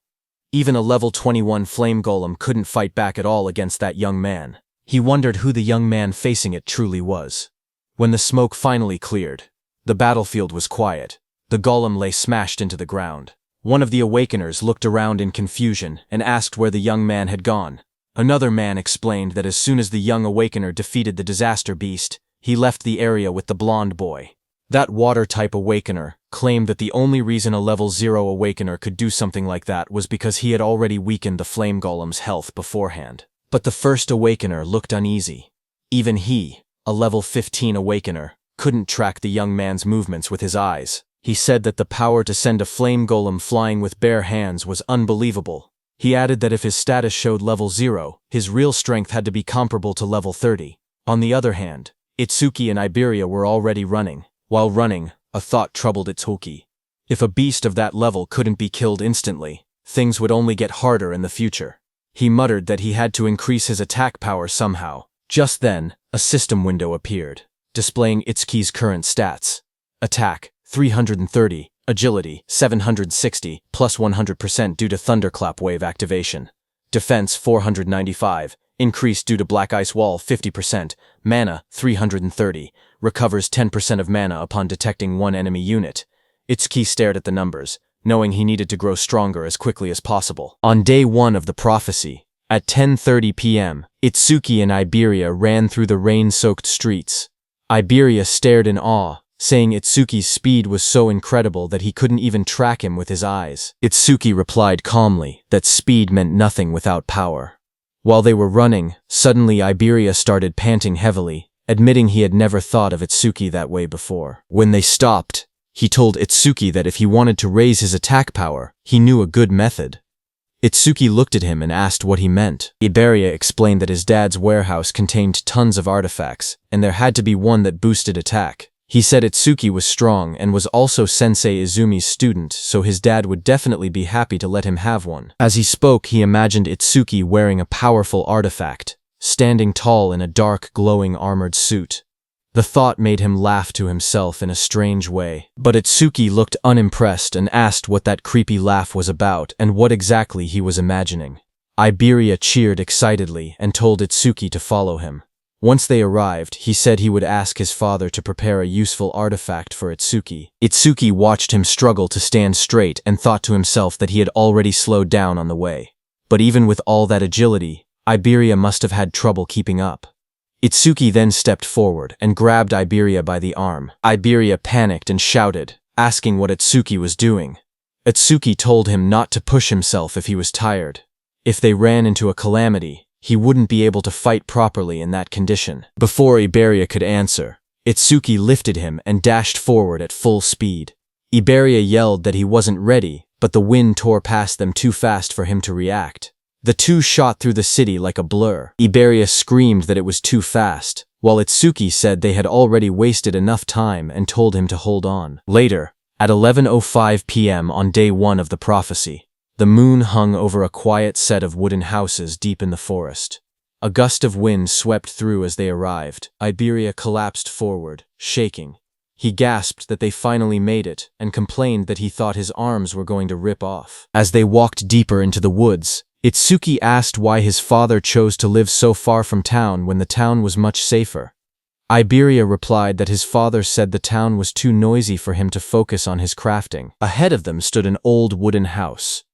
Even a level 21 flame golem couldn't fight back at all against that young man. He wondered who the young man facing it truly was. When the smoke finally cleared, the battlefield was quiet. The golem lay smashed into the ground. One of the awakeners looked around in confusion and asked where the young man had gone. Another man explained that as soon as the young awakener defeated the disaster beast, he left the area with the blonde boy. That water-type awakener claimed that the only reason a level 0 awakener could do something like that was because he had already weakened the flame golem's health beforehand. But the first awakener looked uneasy. Even he, a level 15 awakener, couldn't track the young man's movements with his eyes. He said that the power to send a flame golem flying with bare hands was unbelievable. He added that if his status showed level 0, his real strength had to be comparable to level 30. On the other hand, Itsuki and Iberia were already running. While running, a thought troubled Itsuki. If a beast of that level couldn't be killed instantly, things would only get harder in the future. He muttered that he had to increase his attack power somehow. Just then, a system window appeared, displaying Itsuki's current stats. Attack, 330, Agility, 760, plus 100% due to Thunderclap Wave activation. Defense, 495, increased due to Black Ice Wall, 50%, Mana, 330, recovers 10% of mana upon detecting one enemy unit. Itsuki stared at the numbers, knowing he needed to grow stronger as quickly as possible. On day 1 of the prophecy, At 10:30 p.m., Itsuki and Iberia ran through the rain-soaked streets. Iberia stared in awe, saying Itsuki's speed was so incredible that he couldn't even track him with his eyes. Itsuki replied calmly that speed meant nothing without power. While they were running, suddenly Iberia started panting heavily, admitting he had never thought of Itsuki that way before. When they stopped, he told Itsuki that if he wanted to raise his attack power, he knew a good method. Itsuki looked at him and asked what he meant. Iberia explained that his dad's warehouse contained tons of artifacts, and there had to be one that boosted attack. He said Itsuki was strong and was also Sensei Izumi's student, so his dad would definitely be happy to let him have one. As he spoke, he imagined Itsuki wearing a powerful artifact, standing tall in a dark, glowing armored suit. The thought made him laugh to himself in a strange way. But Itsuki looked unimpressed and asked what that creepy laugh was about and what exactly he was imagining. Iberia cheered excitedly and told Itsuki to follow him. Once they arrived, he said he would ask his father to prepare a useful artifact for Itsuki. Itsuki watched him struggle to stand straight and thought to himself that he had already slowed down on the way. But even with all that agility, Iberia must have had trouble keeping up. Itsuki then stepped forward and grabbed Iberia by the arm. Iberia panicked and shouted, asking what Itsuki was doing. Itsuki told him not to push himself if he was tired. If they ran into a calamity, he wouldn't be able to fight properly in that condition. Before Iberia could answer, Itsuki lifted him and dashed forward at full speed. Iberia yelled that he wasn't ready, but the wind tore past them too fast for him to react. The two shot through the city like a blur. Iberia screamed that it was too fast, while Itsuki said they had already wasted enough time and told him to hold on. Later, at 11:05 p.m. on day 1 of the prophecy, the moon hung over a quiet set of wooden houses deep in the forest. A gust of wind swept through as they arrived. Iberia collapsed forward, shaking. He gasped that they finally made it and complained that he thought his arms were going to rip off. As they walked deeper into the woods, Itsuki asked why his father chose to live so far from town when the town was much safer. Iberia replied that his father said the town was too noisy for him to focus on his crafting. Ahead of them stood an old wooden house.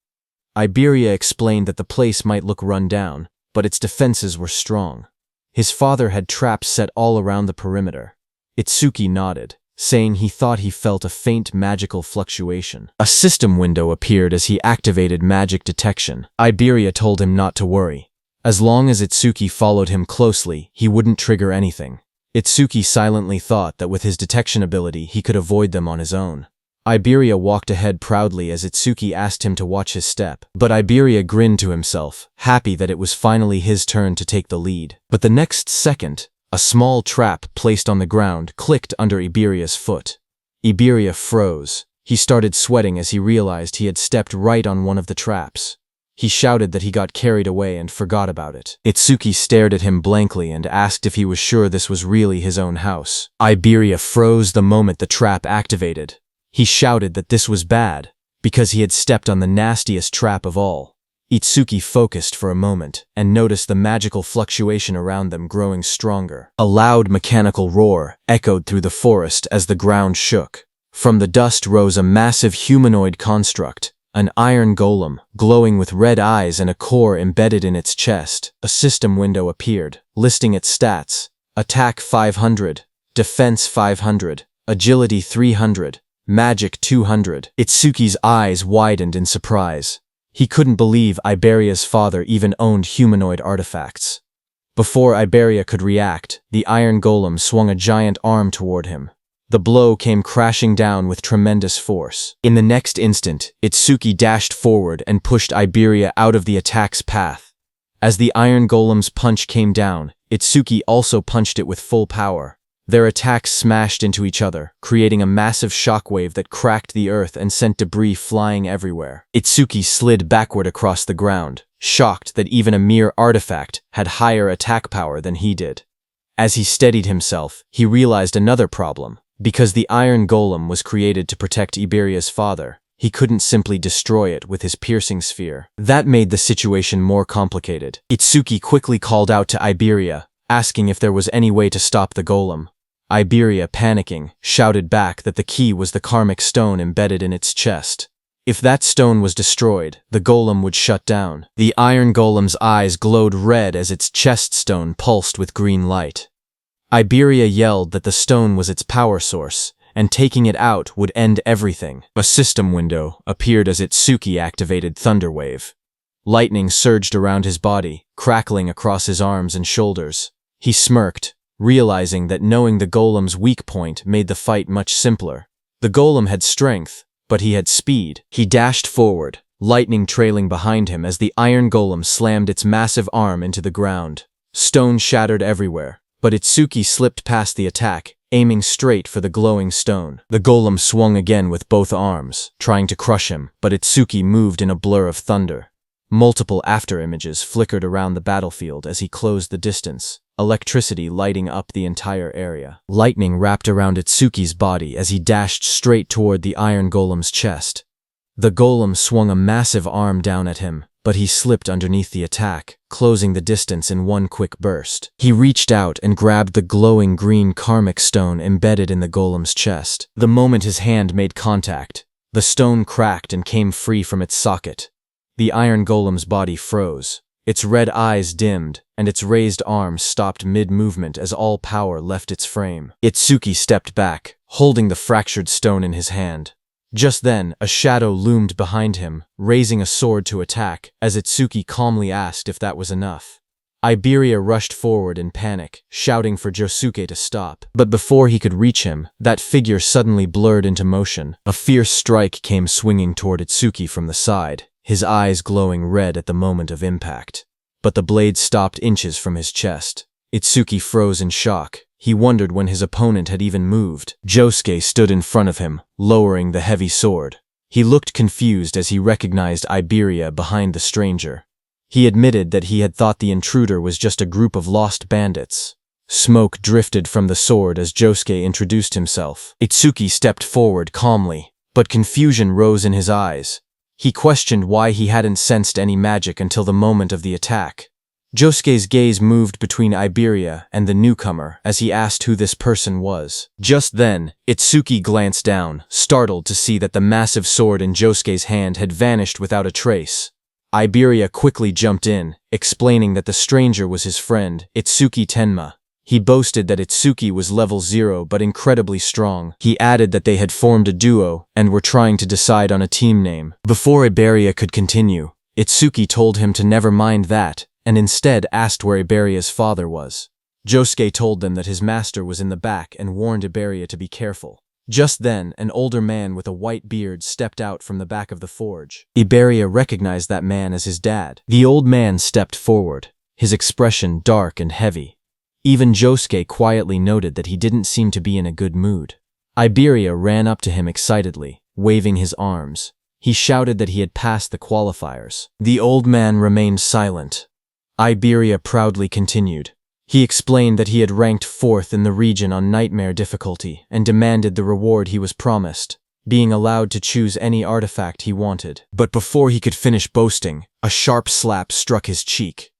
Iberia explained that the place might look run down, but its defenses were strong. His father had traps set all around the perimeter. Itsuki nodded, saying he thought he felt a faint magical fluctuation. A system window appeared as he activated magic detection. Iberia told him not to worry. As long as Itsuki followed him closely, he wouldn't trigger anything. Itsuki silently thought that with his detection ability, he could avoid them on his own. Iberia walked ahead proudly as Itsuki asked him to watch his step. But Iberia grinned to himself, happy that it was finally his turn to take the lead. But the next second, a small trap placed on the ground clicked under Iberia's foot. Iberia froze. He started sweating as he realized he had stepped right on one of the traps. He shouted that he got carried away and forgot about it. Itsuki stared at him blankly and asked if he was sure this was really his own house. Iberia froze the moment the trap activated. He shouted that this was bad, because he had stepped on the nastiest trap of all. Itsuki focused for a moment and noticed the magical fluctuation around them growing stronger. A loud mechanical roar echoed through the forest as the ground shook. From the dust rose a massive humanoid construct, an iron golem, glowing with red eyes and a core embedded in its chest. A system window appeared, listing its stats: Attack 500, Defense 500, Agility 300, Magic 200. Itsuki's eyes widened in surprise. He couldn't believe Iberia's father even owned humanoid artifacts. Before Iberia could react, the iron golem swung a giant arm toward him. The blow came crashing down with tremendous force. In the next instant, Itsuki dashed forward and pushed Iberia out of the attack's path. As the iron golem's punch came down, Itsuki also punched it with full power. Their attacks smashed into each other, creating a massive shockwave that cracked the earth and sent debris flying everywhere. Itsuki slid backward across the ground, shocked that even a mere artifact had higher attack power than he did. As he steadied himself, he realized another problem. Because the iron golem was created to protect Iberia's father, he couldn't simply destroy it with his piercing sphere. That made the situation more complicated. Itsuki quickly called out to Iberia, asking if there was any way to stop the golem. Iberia, panicking, shouted back that the key was the karmic stone embedded in its chest. If that stone was destroyed, the golem would shut down. The iron golem's eyes glowed red as its chest stone pulsed with green light. Iberia yelled that the stone was its power source, and taking it out would end everything. A system window appeared as Itsuki activated Thunderwave. Lightning surged around his body, crackling across his arms and shoulders. He smirked, realizing that knowing the golem's weak point made the fight much simpler. The golem had strength, but he had speed. He dashed forward, lightning trailing behind him as the iron golem slammed its massive arm into the ground. Stone shattered everywhere, but Itsuki slipped past the attack, aiming straight for the glowing stone. The golem swung again with both arms, trying to crush him, but Itsuki moved in a blur of thunder. Multiple afterimages flickered around the battlefield as he closed the distance, electricity lighting up the entire area. Lightning wrapped around Itsuki's body as he dashed straight toward the iron golem's chest. The golem swung a massive arm down at him, but he slipped underneath the attack, closing the distance in one quick burst. He reached out and grabbed the glowing green karmic stone embedded in the golem's chest. The moment his hand made contact, the stone cracked and came free from its socket. The iron golem's body froze. Its red eyes dimmed, and its raised arms stopped mid-movement as all power left its frame. Itsuki stepped back, holding the fractured stone in his hand. Just then, a shadow loomed behind him, raising a sword to attack, as Itsuki calmly asked if that was enough. Iberia rushed forward in panic, shouting for Josuke to stop. But before he could reach him, that figure suddenly blurred into motion. A fierce strike came swinging toward Itsuki from the side, his eyes glowing red at the moment of impact. But the blade stopped inches from his chest. Itsuki froze in shock. He wondered when his opponent had even moved. Josuke stood in front of him, lowering the heavy sword. He looked confused as he recognized Iberia behind the stranger. He admitted that he had thought the intruder was just a group of lost bandits. Smoke drifted from the sword as Josuke introduced himself. Itsuki stepped forward calmly, but confusion rose in his eyes. He questioned why he hadn't sensed any magic until the moment of the attack. Josuke's gaze moved between Iberia and the newcomer as he asked who this person was. Just then, Itsuki glanced down, startled to see that the massive sword in Josuke's hand had vanished without a trace. Iberia quickly jumped in, explaining that the stranger was his friend, Itsuki Tenma. He boasted that Itsuki was level 0 but incredibly strong. He added that they had formed a duo and were trying to decide on a team name. Before Iberia could continue, Itsuki told him to never mind that, and instead asked where Iberia's father was. Josuke told them that his master was in the back and warned Iberia to be careful. Just then, an older man with a white beard stepped out from the back of the forge. Iberia recognized that man as his dad. The old man stepped forward, his expression dark and heavy. Even Josuke quietly noted that he didn't seem to be in a good mood. Iberia ran up to him excitedly, waving his arms. He shouted that he had passed the qualifiers. The old man remained silent. Iberia proudly continued. He explained that he had ranked 4th in the region on nightmare difficulty and demanded the reward he was promised, being allowed to choose any artifact he wanted. But before he could finish boasting, a sharp slap struck his cheek.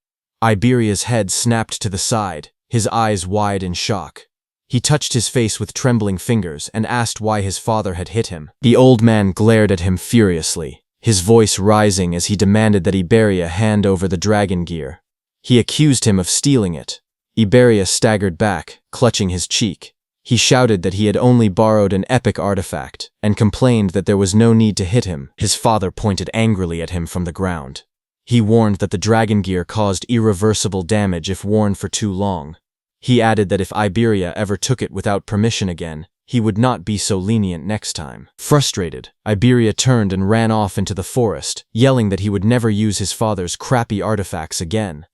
Iberia's head snapped to the side, his eyes wide in shock. He touched his face with trembling fingers and asked why his father had hit him. The old man glared at him furiously, his voice rising as he demanded that Iberia hand over the dragon gear. He accused him of stealing it. Iberia staggered back, clutching his cheek. He shouted that he had only borrowed an epic artifact, and complained that there was no need to hit him. His father pointed angrily at him from the ground. He warned that the dragon gear caused irreversible damage if worn for too long. He added that if Iberia ever took it without permission again, he would not be so lenient next time. Frustrated, Iberia turned and ran off into the forest, yelling that he would never use his father's crappy artifacts again.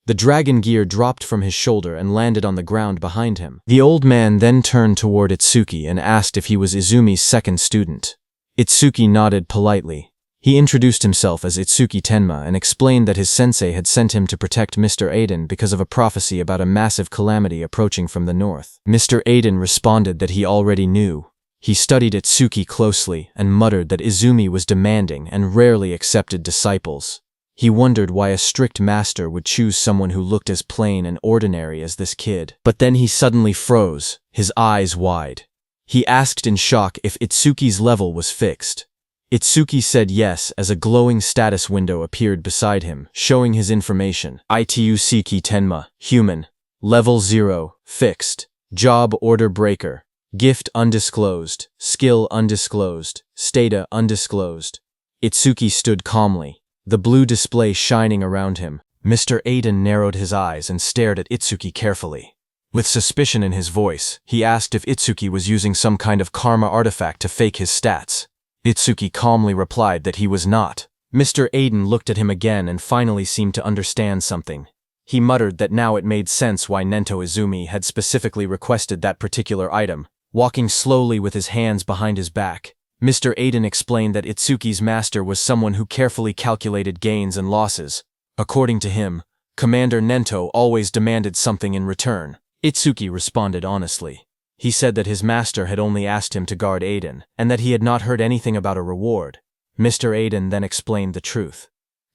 The dragon gear dropped from his shoulder and landed on the ground behind him. The old man then turned toward Itsuki and asked if he was Izumi's second student. Itsuki nodded politely. He introduced himself as Itsuki Tenma and explained that his sensei had sent him to protect Mr. Aiden because of a prophecy about a massive calamity approaching from the north. Mr. Aiden responded that he already knew. He studied Itsuki closely and muttered that Izumi was demanding and rarely accepted disciples. He wondered why a strict master would choose someone who looked as plain and ordinary as this kid. But then he suddenly froze, his eyes wide. He asked in shock if Itsuki's level was fixed. Itsuki said yes as a glowing status window appeared beside him, showing his information. Itusuki Tenma, human. Level 0, fixed. Job order breaker. Gift undisclosed. Skill undisclosed. Stata undisclosed. Itsuki stood calmly, the blue display shining around him. Mr. Aiden narrowed his eyes and stared at Itsuki carefully. With suspicion in his voice, he asked if Itsuki was using some kind of karma artifact to fake his stats. Itsuki calmly replied that he was not. Mr. Aiden looked at him again and finally seemed to understand something. He muttered that now it made sense why Nento Izumi had specifically requested that particular item. Walking slowly with his hands behind his back, Mr. Aiden explained that Itsuki's master was someone who carefully calculated gains and losses. According to him, Commander Nento always demanded something in return. Itsuki responded honestly. He said that his master had only asked him to guard Aiden, and that he had not heard anything about a reward. Mr. Aiden then explained the truth.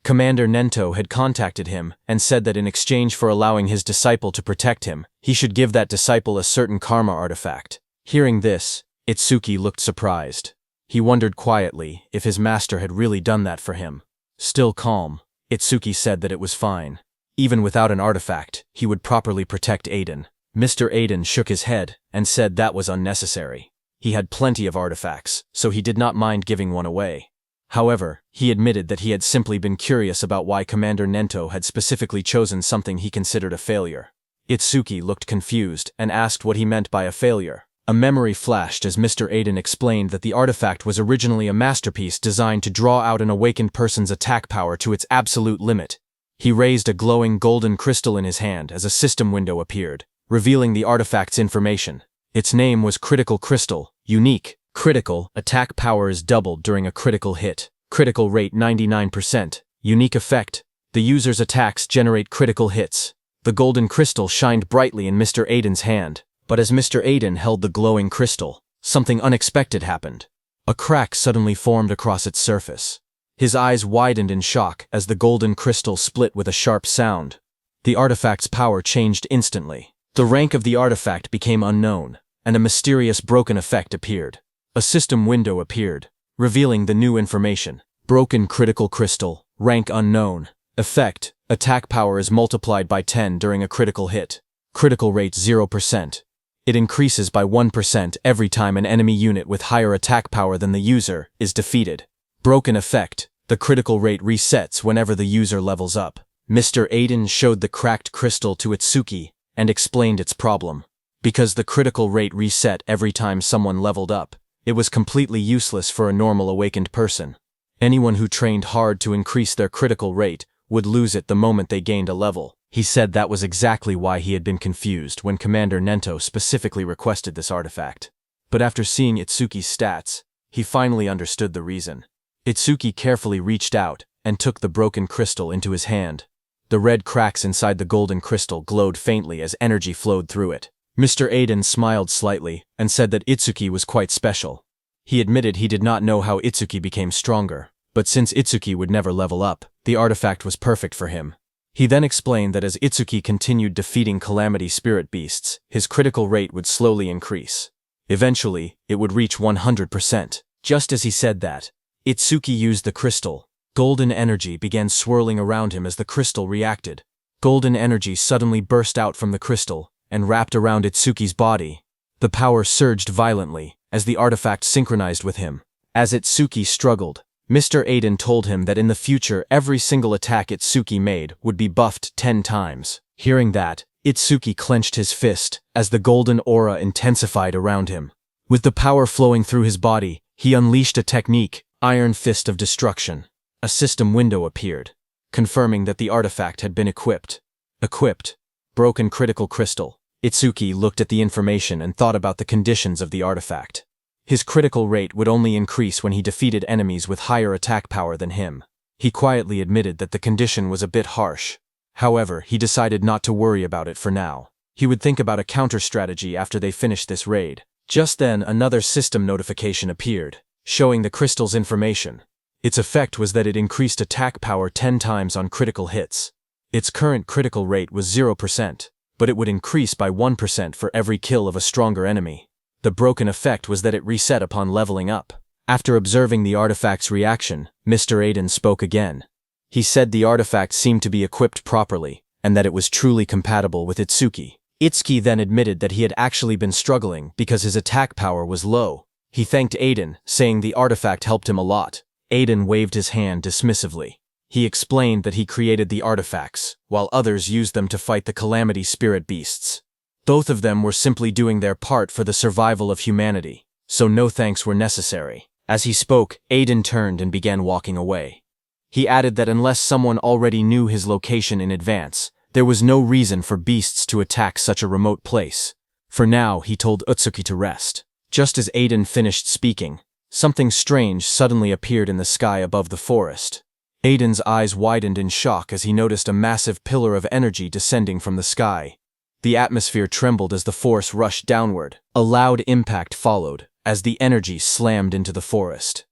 Commander Nento had contacted him and said that in exchange for allowing his disciple to protect him, he should give that disciple a certain karma artifact. Hearing this, Itsuki looked surprised. He wondered quietly if his master had really done that for him. Still calm, Itsuki said that it was fine. Even without an artifact, he would properly protect Aiden. Mr. Aiden shook his head and said that was unnecessary. He had plenty of artifacts, so he did not mind giving one away. However, he admitted that he had simply been curious about why Commander Nento had specifically chosen something he considered a failure. Itsuki looked confused and asked what he meant by a failure. A memory flashed as Mr. Aiden explained that the artifact was originally a masterpiece designed to draw out an awakened person's attack power to its absolute limit. He raised a glowing golden crystal in his hand as a system window appeared, revealing the artifact's information. Its name was Critical Crystal, unique. Critical, attack power is doubled during a critical hit. Critical rate 99%. Unique effect. The user's attacks generate critical hits. The golden crystal shined brightly in Mr. Aiden's hand, but as Mr. Aiden held the glowing crystal, something unexpected happened. A crack suddenly formed across its surface. His eyes widened in shock as the golden crystal split with a sharp sound. The artifact's power changed instantly. The rank of the artifact became unknown, and a mysterious broken effect appeared. A system window appeared, revealing the new information. Broken critical crystal, rank unknown. Effect, attack power is multiplied by 10 during a critical hit. Critical rate 0%. It increases by 1% every time an enemy unit with higher attack power than the user is defeated. Broken effect, the critical rate resets whenever the user levels up. Mr. Aiden showed the cracked crystal to Itsuki and explained its problem. Because the critical rate reset every time someone leveled up, it was completely useless for a normal awakened person. Anyone who trained hard to increase their critical rate would lose it the moment they gained a level. He said that was exactly why he had been confused when Commander Nento specifically requested this artifact. But after seeing Itsuki's stats, he finally understood the reason. Itsuki carefully reached out and took the broken crystal into his hand. The red cracks inside the golden crystal glowed faintly as energy flowed through it. Mr. Aiden smiled slightly and said that Itsuki was quite special. He admitted he did not know how Itsuki became stronger, but since Itsuki would never level up, the artifact was perfect for him. He then explained that as Itsuki continued defeating Calamity Spirit Beasts, his critical rate would slowly increase. Eventually, it would reach 100%. Just as he said that, Itsuki used the crystal. Golden energy began swirling around him as the crystal reacted. Golden energy suddenly burst out from the crystal and wrapped around Itsuki's body. The power surged violently as the artifact synchronized with him. As Itsuki struggled, Mr. Aiden told him that in the future every single attack Itsuki made would be buffed 10 times. Hearing that, Itsuki clenched his fist as the golden aura intensified around him. With the power flowing through his body, he unleashed a technique, Iron Fist of Destruction. A system window appeared, confirming that the artifact had been equipped. Equipped. Broken critical crystal. Itsuki looked at the information and thought about the conditions of the artifact. His critical rate would only increase when he defeated enemies with higher attack power than him. He quietly admitted that the condition was a bit harsh. However, he decided not to worry about it for now. He would think about a counter-strategy after they finished this raid. Just then, another system notification appeared, showing the crystal's information. Its effect was that it increased attack power 10 times on critical hits. Its current critical rate was 0%, but it would increase by 1% for every kill of a stronger enemy. The broken effect was that it reset upon leveling up. After observing the artifact's reaction, Mr. Aiden spoke again. He said the artifact seemed to be equipped properly, and that it was truly compatible with Itsuki. Itsuki then admitted that he had actually been struggling because his attack power was low. He thanked Aiden, saying the artifact helped him a lot. Aiden waved his hand dismissively. He explained that he created the artifacts, while others used them to fight the Calamity Spirit beasts. Both of them were simply doing their part for the survival of humanity, so no thanks were necessary. As he spoke, Aiden turned and began walking away. He added that unless someone already knew his location in advance, there was no reason for beasts to attack such a remote place. For now, he told Itsuki to rest. Just as Aiden finished speaking, something strange suddenly appeared in the sky above the forest. Aiden's eyes widened in shock as he noticed a massive pillar of energy descending from the sky. The atmosphere trembled as the force rushed downward. A loud impact followed, as the energy slammed into the forest.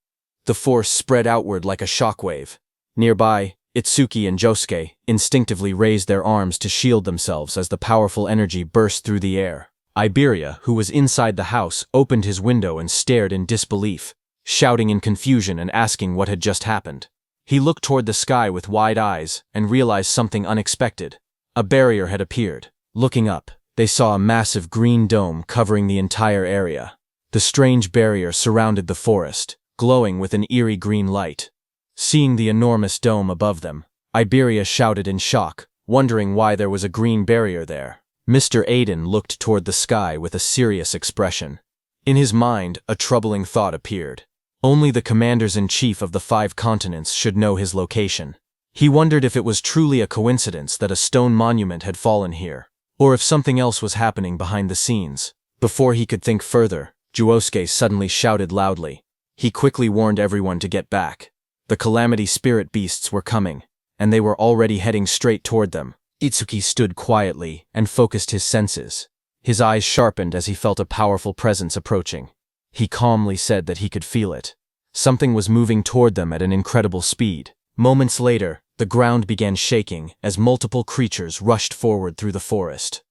The force spread outward like a shockwave. Nearby, Itsuki and Josuke instinctively raised their arms to shield themselves as the powerful energy burst through the air. Iberia, who was inside the house, opened his window and stared in disbelief, shouting in confusion and asking what had just happened. He looked toward the sky with wide eyes and realized something unexpected. A barrier had appeared. Looking up, they saw a massive green dome covering the entire area. The strange barrier surrounded the forest, glowing with an eerie green light. Seeing the enormous dome above them, Iberia shouted in shock, wondering why there was a green barrier there. Mr. Aiden looked toward the sky with a serious expression. In his mind, a troubling thought appeared. Only the commanders-in-chief of the 5 continents should know his location. He wondered if it was truly a coincidence that a stone monument had fallen here, or if something else was happening behind the scenes. Before he could think further, Josuke suddenly shouted loudly. He quickly warned everyone to get back. The Calamity Spirit beasts were coming, and they were already heading straight toward them. Itsuki stood quietly and focused his senses. His eyes sharpened as he felt a powerful presence approaching. He calmly said that he could feel it. Something was moving toward them at an incredible speed. Moments later, the ground began shaking as multiple creatures rushed forward through the forest.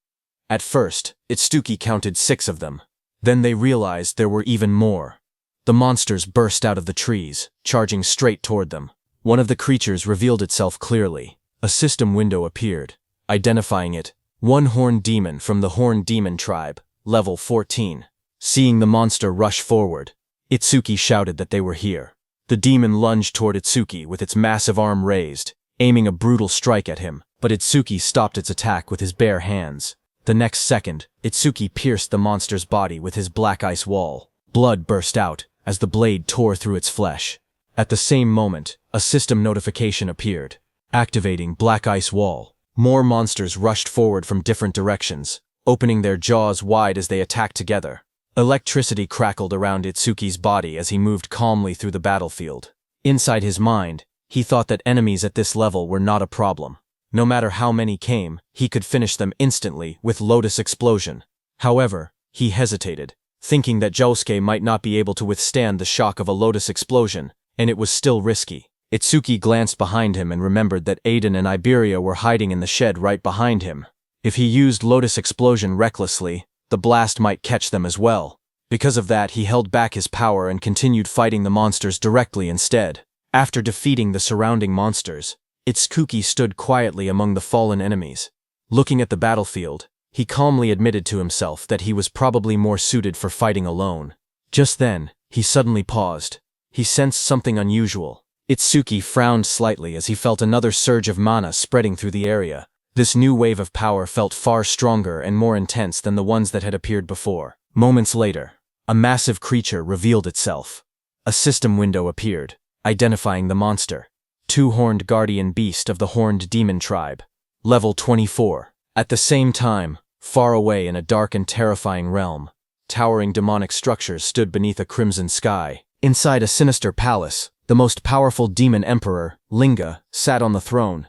At first, Itsuki counted 6 of them. Then they realized there were even more. The monsters burst out of the trees, charging straight toward them. One of the creatures revealed itself clearly. A system window appeared, identifying it, one horned demon from the Horned Demon tribe, level 14. Seeing the monster rush forward, Itsuki shouted that they were here. The demon lunged toward Itsuki with its massive arm raised, aiming a brutal strike at him, but Itsuki stopped its attack with his bare hands. The next second, Itsuki pierced the monster's body with his black ice wall. Blood burst out as the blade tore through its flesh. At the same moment, a system notification appeared. Activating Black Ice Wall. More monsters rushed forward from different directions, opening their jaws wide as they attacked together. Electricity crackled around Itsuki's body as he moved calmly through the battlefield. Inside his mind, he thought that enemies at this level were not a problem. No matter how many came, he could finish them instantly with Lotus Explosion. However, he hesitated, thinking that Josuke might not be able to withstand the shock of a Lotus Explosion, and it was still risky. Itsuki glanced behind him and remembered that Aiden and Iberia were hiding in the shed right behind him. If he used Lotus Explosion recklessly, the blast might catch them as well. Because of that, he held back his power and continued fighting the monsters directly instead. After defeating the surrounding monsters, Itsuki stood quietly among the fallen enemies. Looking at the battlefield, he calmly admitted to himself that he was probably more suited for fighting alone. Just then, he suddenly paused. He sensed something unusual. Itsuki frowned slightly as he felt another surge of mana spreading through the area. This new wave of power felt far stronger and more intense than the ones that had appeared before. Moments later, a massive creature revealed itself. A system window appeared, identifying the monster. 2-horned guardian beast of the Horned Demon tribe. Level 24. At the same time, far away in a dark and terrifying realm, towering demonic structures stood beneath a crimson sky. Inside a sinister palace, the most powerful demon emperor, Linga, sat on the throne.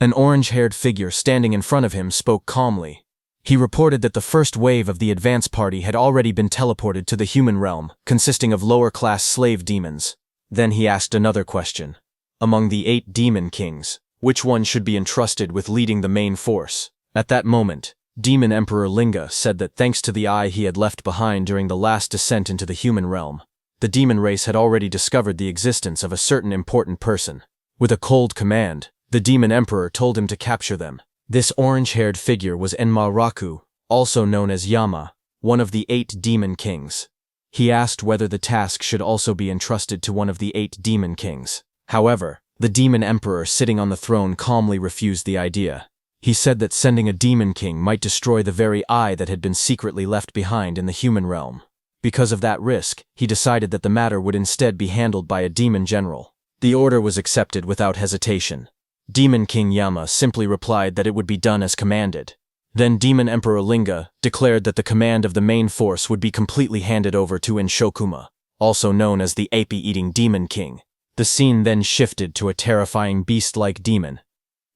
An orange-haired figure standing in front of him spoke calmly. He reported that the first wave of the advance party had already been teleported to the human realm, consisting of lower-class slave demons. Then he asked another question. Among the 8 demon kings, which one should be entrusted with leading the main force? At that moment, Demon Emperor Linga said that thanks to the eye he had left behind during the last descent into the human realm, the demon race had already discovered the existence of a certain important person. With a cold command, the demon emperor told him to capture them. This orange-haired figure was Enma-Raku, also known as Yama, one of the 8 demon kings. He asked whether the task should also be entrusted to one of the 8 demon kings. However, the demon emperor sitting on the throne calmly refused the idea. He said that sending a demon king might destroy the very eye that had been secretly left behind in the human realm. Because of that risk, he decided that the matter would instead be handled by a demon general. The order was accepted without hesitation. Demon King Yama simply replied that it would be done as commanded. Then Demon Emperor Linga declared that the command of the main force would be completely handed over to Inshokuma, also known as the ape-eating Demon King. The scene then shifted to a terrifying beast-like demon.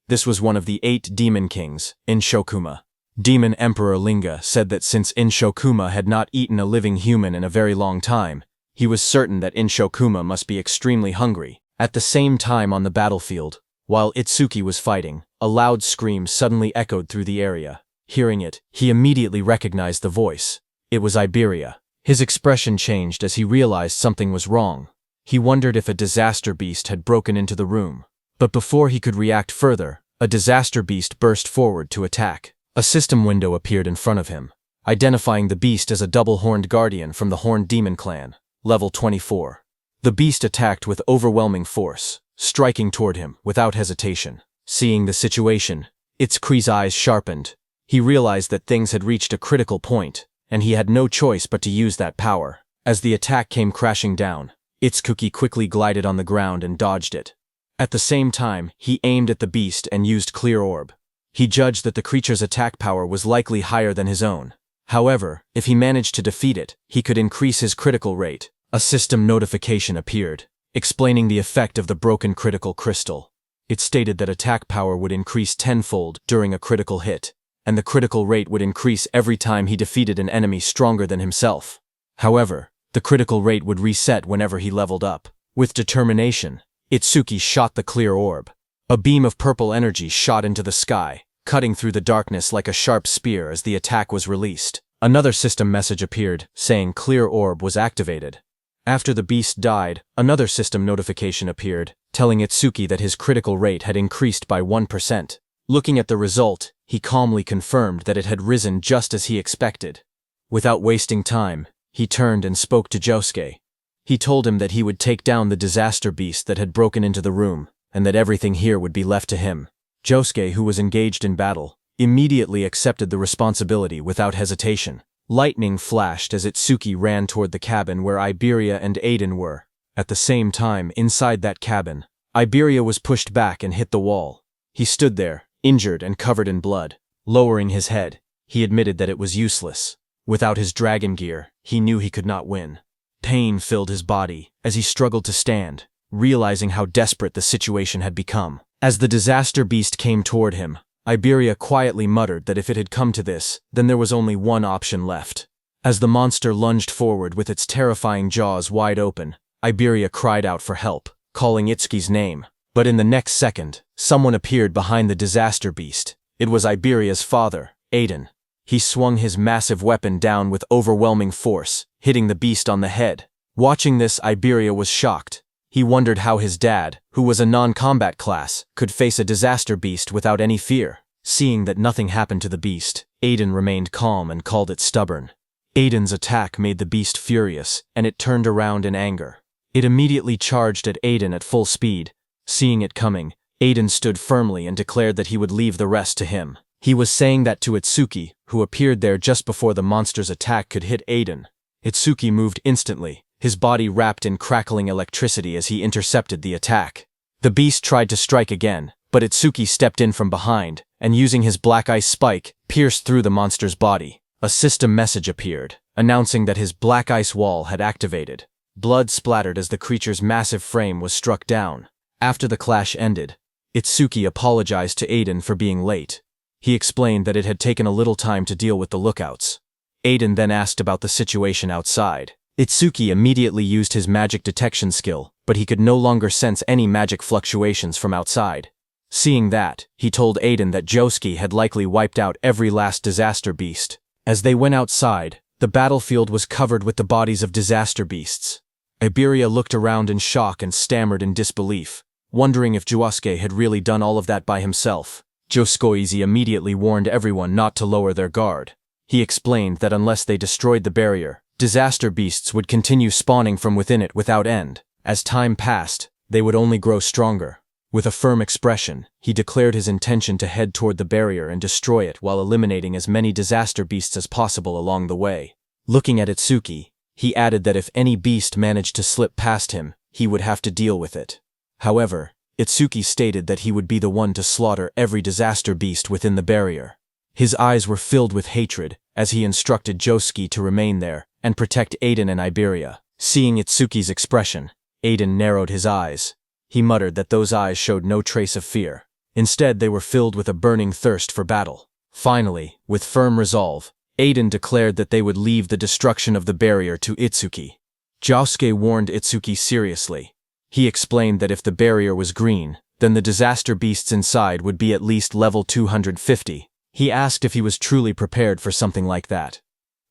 This was one of the 8 demon kings, Inshokuma. Demon Emperor Linga said that since Inshokuma had not eaten a living human in a very long time, he was certain that Inshokuma must be extremely hungry. At the same time on the battlefield, while Itsuki was fighting, a loud scream suddenly echoed through the area. Hearing it, he immediately recognized the voice. It was Iberia. His expression changed as he realized something was wrong. He wondered if a disaster beast had broken into the room. But before he could react further, a disaster beast burst forward to attack. A system window appeared in front of him, identifying the beast as a double-horned guardian from the Horned Demon Clan, level 24. The beast attacked with overwhelming force, striking toward him without hesitation. Seeing the situation, Itsuki's eyes sharpened. He realized that things had reached a critical point, and he had no choice but to use that power. As the attack came crashing down, Itsuki quickly glided on the ground and dodged it. At the same time, he aimed at the beast and used Clear Orb. He judged that the creature's attack power was likely higher than his own. However, if he managed to defeat it, he could increase his critical rate. A system notification appeared, explaining the effect of the broken critical crystal. It stated that attack power would increase tenfold during a critical hit, and the critical rate would increase every time he defeated an enemy stronger than himself. However, the critical rate would reset whenever he leveled up. With determination, Itsuki shot the Clear Orb. A beam of purple energy shot into the sky, cutting through the darkness like a sharp spear as the attack was released. Another system message appeared, saying Clear Orb was activated. After the beast died, another system notification appeared, telling Itsuki that his critical rate had increased by 1%. Looking at the result, he calmly confirmed that it had risen just as he expected. Without wasting time, he turned and spoke to Josuke. He told him that he would take down the disaster beast that had broken into the room, and that everything here would be left to him. Josuke, who was engaged in battle, immediately accepted the responsibility without hesitation. Lightning flashed as Itsuki ran toward the cabin where Iberia and Aiden were. At the same time, inside that cabin, Iberia was pushed back and hit the wall. He stood there, injured and covered in blood. Lowering his head, he admitted that it was useless. Without his dragon gear, he knew he could not win. Pain filled his body as he struggled to stand, realizing how desperate the situation had become. As the disaster beast came toward him, Iberia quietly muttered that if it had come to this, then there was only one option left. As the monster lunged forward with its terrifying jaws wide open, Iberia cried out for help, calling Itsuki's name. But in the next second, someone appeared behind the disaster beast. It was Iberia's father, Aiden. He swung his massive weapon down with overwhelming force, hitting the beast on the head. Watching this, Iberia was shocked. He wondered how his dad, who was a non-combat class, could face a disaster beast without any fear. Seeing that nothing happened to the beast, Aiden remained calm and called it stubborn. Aiden's attack made the beast furious, and it turned around in anger. It immediately charged at Aiden at full speed. Seeing it coming, Aiden stood firmly and declared that he would leave the rest to him. He was saying that to Itsuki, who appeared there just before the monster's attack could hit Aiden. Itsuki moved instantly, his body wrapped in crackling electricity as he intercepted the attack. The beast tried to strike again, but Itsuki stepped in from behind, and using his black ice spike, pierced through the monster's body. A system message appeared, announcing that his black ice wall had activated. Blood splattered as the creature's massive frame was struck down. After the clash ended, Itsuki apologized to Aiden for being late. He explained that it had taken a little time to deal with the lookouts. Aiden then asked about the situation outside. Itsuki immediately used his magic detection skill, but he could no longer sense any magic fluctuations from outside. Seeing that, he told Aiden that Josuke had likely wiped out every last disaster beast. As they went outside, the battlefield was covered with the bodies of disaster beasts. Iberia looked around in shock and stammered in disbelief, wondering if Josuke had really done all of that by himself. Josuke immediately warned everyone not to lower their guard. He explained that unless they destroyed the barrier, disaster beasts would continue spawning from within it without end. As time passed, they would only grow stronger. With a firm expression, he declared his intention to head toward the barrier and destroy it while eliminating as many disaster beasts as possible along the way. Looking at Itsuki, he added that if any beast managed to slip past him, he would have to deal with it. However, Itsuki stated that he would be the one to slaughter every disaster beast within the barrier. His eyes were filled with hatred as he instructed Josuke to remain there and protect Aiden and Iberia. Seeing Itsuki's expression, Aiden narrowed his eyes. He muttered that those eyes showed no trace of fear. Instead, they were filled with a burning thirst for battle. Finally, with firm resolve, Aiden declared that they would leave the destruction of the barrier to Itsuki. Josuke warned Itsuki seriously. He explained that if the barrier was green, then the disaster beasts inside would be at least level 250. He asked if he was truly prepared for something like that.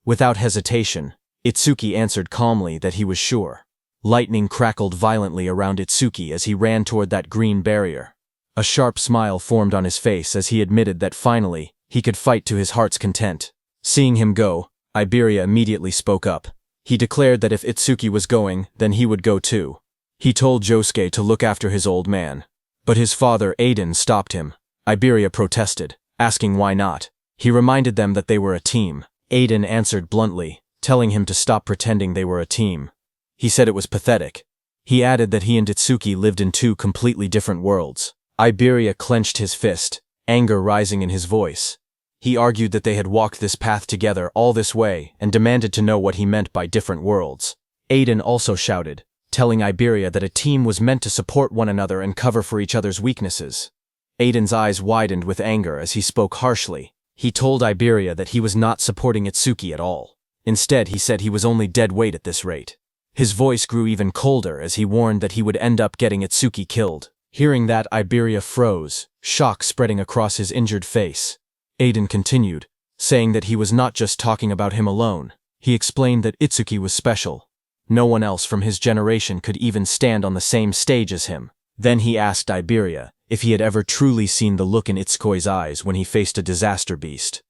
Without hesitation, Itsuki answered calmly that he was sure. Lightning crackled violently around Itsuki as he ran toward that green barrier. A sharp smile formed on his face as he admitted that finally, he could fight to his heart's content. Seeing him go, Iberia immediately spoke up. He declared that if Itsuki was going, then he would go too. He told Josuke to look after his old man. But his father, Aiden, stopped him. Iberia protested, asking why not. He reminded them that they were a team. Aiden answered bluntly, telling him to stop pretending they were a team. He said it was pathetic. He added that he and Itsuki lived in two completely different worlds. Iberia clenched his fist, anger rising in his voice. He argued that they had walked this path together all this way and demanded to know what he meant by different worlds. Aiden also shouted, telling Iberia that a team was meant to support one another and cover for each other's weaknesses. Aiden's eyes widened with anger as he spoke harshly. He told Iberia that he was not supporting Itsuki at all. Instead, he said he was only dead weight at this rate. His voice grew even colder as he warned that he would end up getting Itsuki killed. Hearing that, Iberia froze, shock spreading across his injured face. Aiden continued, saying that he was not just talking about him alone. He explained that Itsuki was special. No one else from his generation could even stand on the same stage as him. Then he asked Iberia if he had ever truly seen the look in Itsuki's eyes when he faced a disaster beast.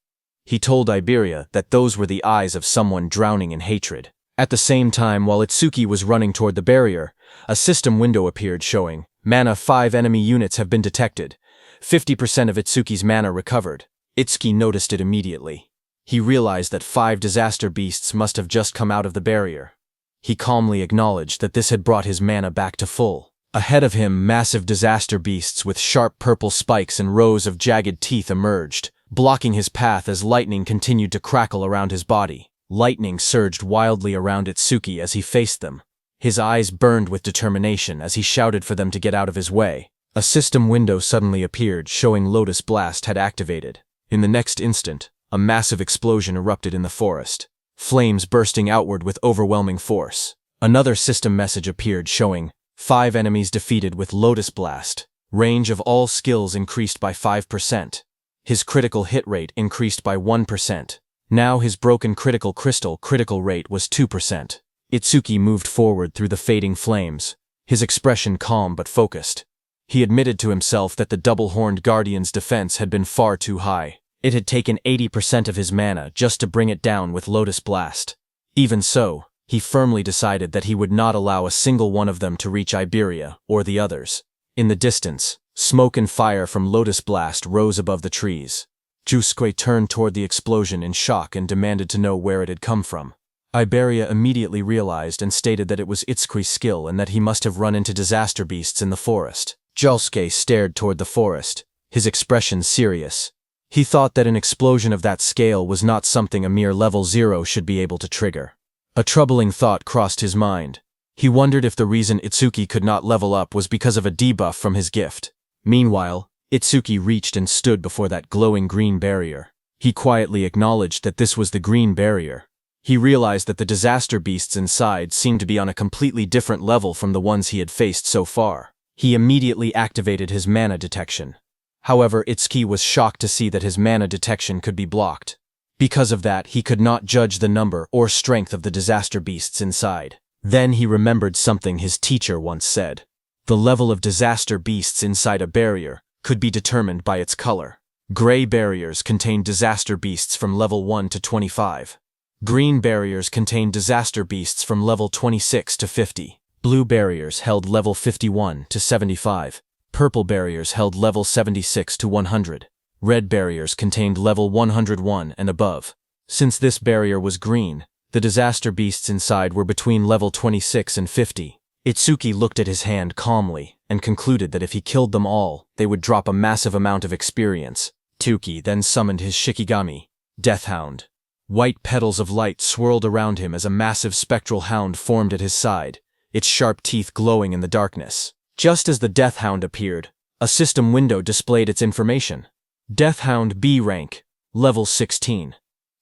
He told Iberia that those were the eyes of someone drowning in hatred. At the same time, while Itsuki was running toward the barrier, a system window appeared showing, "Mana 5 enemy units have been detected. 50% of Itsuki's mana recovered." Itsuki noticed it immediately. He realized that 5 disaster beasts must have just come out of the barrier. He calmly acknowledged that this had brought his mana back to full. Ahead of him, massive disaster beasts with sharp purple spikes and rows of jagged teeth emerged, blocking his path as lightning continued to crackle around his body. Lightning surged wildly around Itsuki as he faced them. His eyes burned with determination as he shouted for them to get out of his way. A system window suddenly appeared, showing Lotus Blast had activated. In the next instant, a massive explosion erupted in the forest, flames bursting outward with overwhelming force. Another system message appeared showing, 5 enemies defeated with Lotus Blast. Range of all skills increased by 5%. His critical hit rate increased by 1%. Now his broken critical critical rate was 2%. Itsuki moved forward through the fading flames, his expression calm but focused. He admitted to himself that the double-horned guardian's defense had been far too high. It had taken 80% of his mana just to bring it down with Lotus Blast. Even so, he firmly decided that he would not allow a single one of them to reach Iberia or the others. In the distance, smoke and fire from Lotus Blast rose above the trees. Josuke turned toward the explosion in shock and demanded to know where it had come from. Iberia immediately realized and stated that it was Itsuki's skill and that he must have run into disaster beasts in the forest. Josuke stared toward the forest, his expression serious. He thought that an explosion of that scale was not something a mere level 0 should be able to trigger. A troubling thought crossed his mind. He wondered if the reason Itsuki could not level up was because of a debuff from his gift. Meanwhile, Itsuki reached and stood before that glowing green barrier. He quietly acknowledged that this was the green barrier. He realized that the disaster beasts inside seemed to be on a completely different level from the ones he had faced so far. He immediately activated his mana detection. However, Itsuki was shocked to see that his mana detection could be blocked. Because of that, he could not judge the number or strength of the disaster beasts inside. Then he remembered something his teacher once said. The level of disaster beasts inside a barrier could be determined by its color. Gray barriers contained disaster beasts from level 1 to 25. Green barriers contained disaster beasts from level 26 to 50. Blue barriers held level 51 to 75. Purple barriers held level 76 to 100. Red barriers contained level 101 and above. Since this barrier was green, the disaster beasts inside were between level 26 and 50. Itsuki looked at his hand calmly and concluded that if he killed them all, they would drop a massive amount of experience. Itsuki then summoned his Shikigami, Death Hound. White petals of light swirled around him as a massive spectral hound formed at his side, its sharp teeth glowing in the darkness. Just as the Death Hound appeared, a system window displayed its information. Death Hound B rank, level 16.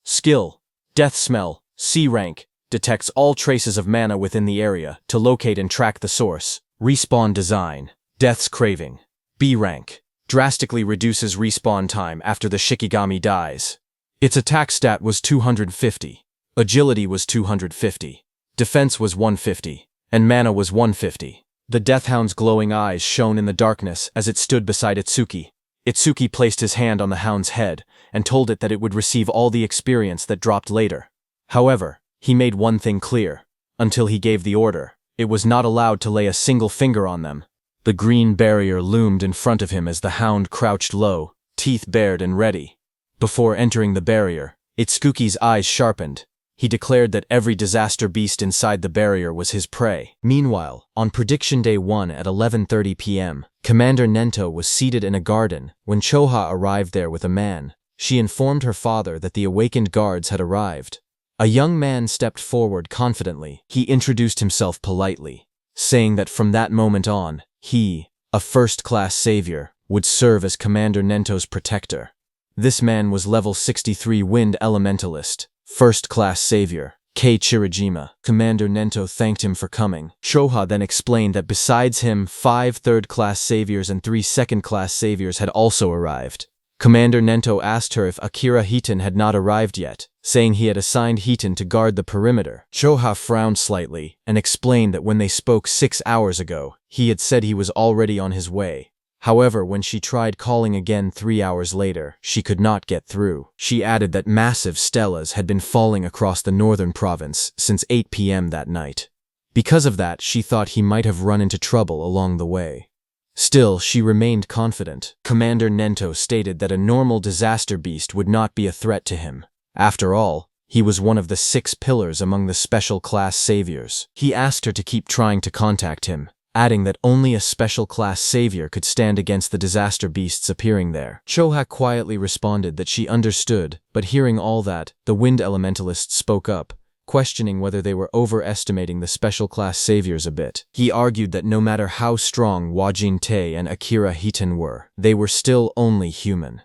Skill, Death Smell, C rank, detects all traces of mana within the area to locate and track the source. Respawn design, Death's Craving, B rank, drastically reduces respawn time after the Shikigami dies. Its attack stat was 250, agility was 250, defense was 150, and mana was 150. The Death Hound's glowing eyes shone in the darkness as it stood beside Itsuki. Itsuki placed his hand on the hound's head and told it that it would receive all the experience that dropped later. However, he made one thing clear. Until he gave the order, it was not allowed to lay a single finger on them. The green barrier loomed in front of him as the hound crouched low, teeth bared and ready. Before entering the barrier, Itsuki's eyes sharpened. He declared that every disaster beast inside the barrier was his prey. Meanwhile, on Prediction Day 1 at 11:30 p.m., Commander Nento was seated in a garden when Choha arrived there with a man. She informed her father that the awakened guards had arrived. A young man stepped forward confidently. He introduced himself politely, saying that from that moment on, he, a first-class savior, would serve as Commander Nento's protector. This man was level 63 Wind Elementalist, first-class savior, Kei Chirajima. Commander Nento thanked him for coming. Choha then explained that besides him, 5 third-class saviors and 3 second-class saviors had also arrived. Commander Nento asked her if Akira Hiton had not arrived yet, saying he had assigned Hiton to guard the perimeter. Choha frowned slightly and explained that when they spoke 6 hours ago, he had said he was already on his way. However, when she tried calling again 3 hours later, she could not get through. She added that massive stelas had been falling across the northern province since 8 p.m. that night. Because of that, she thought he might have run into trouble along the way. Still, she remained confident. Commander Nento stated that a normal disaster beast would not be a threat to him. After all, he was one of the 6 pillars among the special class saviors. He asked her to keep trying to contact him, adding that only a special class savior could stand against the disaster beasts appearing there. Choha quietly responded that she understood, but hearing all that, the Wind Elementalist spoke up, questioning whether they were overestimating the special class saviors a bit. He argued that no matter how strong Wajin Tei and Akira Hiton were, they were still only human.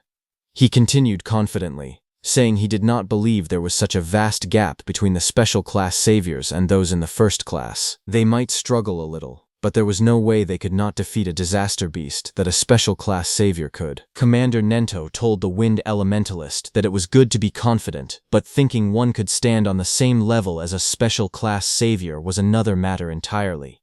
He continued confidently, saying he did not believe there was such a vast gap between the special class saviors and those in the first class. They might struggle a little, but there was no way they could not defeat a disaster beast that a special class savior could. Commander Nento told the Wind Elementalist that it was good to be confident, but thinking one could stand on the same level as a special class savior was another matter entirely.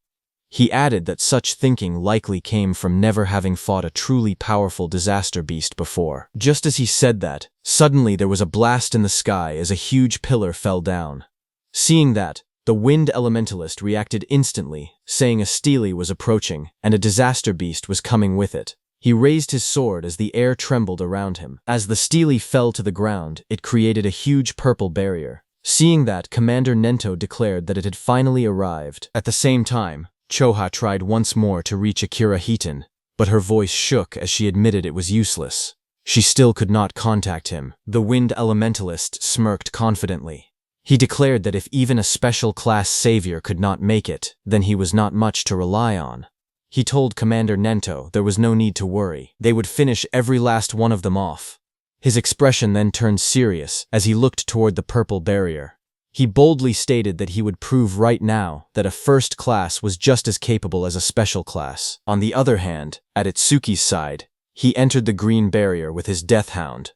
He added that such thinking likely came from never having fought a truly powerful disaster beast before. Just as he said that, suddenly there was a blast in the sky as a huge pillar fell down. Seeing that, the Wind Elementalist reacted instantly, saying a stele was approaching, and a disaster beast was coming with it. He raised his sword as the air trembled around him. As the stele fell to the ground, it created a huge purple barrier. Seeing that, Commander Nento declared that it had finally arrived. At the same time, Choha tried once more to reach Akira Hiton, but her voice shook as she admitted it was useless. She still could not contact him. The Wind Elementalist smirked confidently. He declared that if even a special class savior could not make it, then he was not much to rely on. He told Commander Nento there was no need to worry. They would finish every last one of them off. His expression then turned serious as he looked toward the purple barrier. He boldly stated that he would prove right now that a first class was just as capable as a special class. On the other hand, at Itsuki's side, he entered the green barrier with his Death Hound.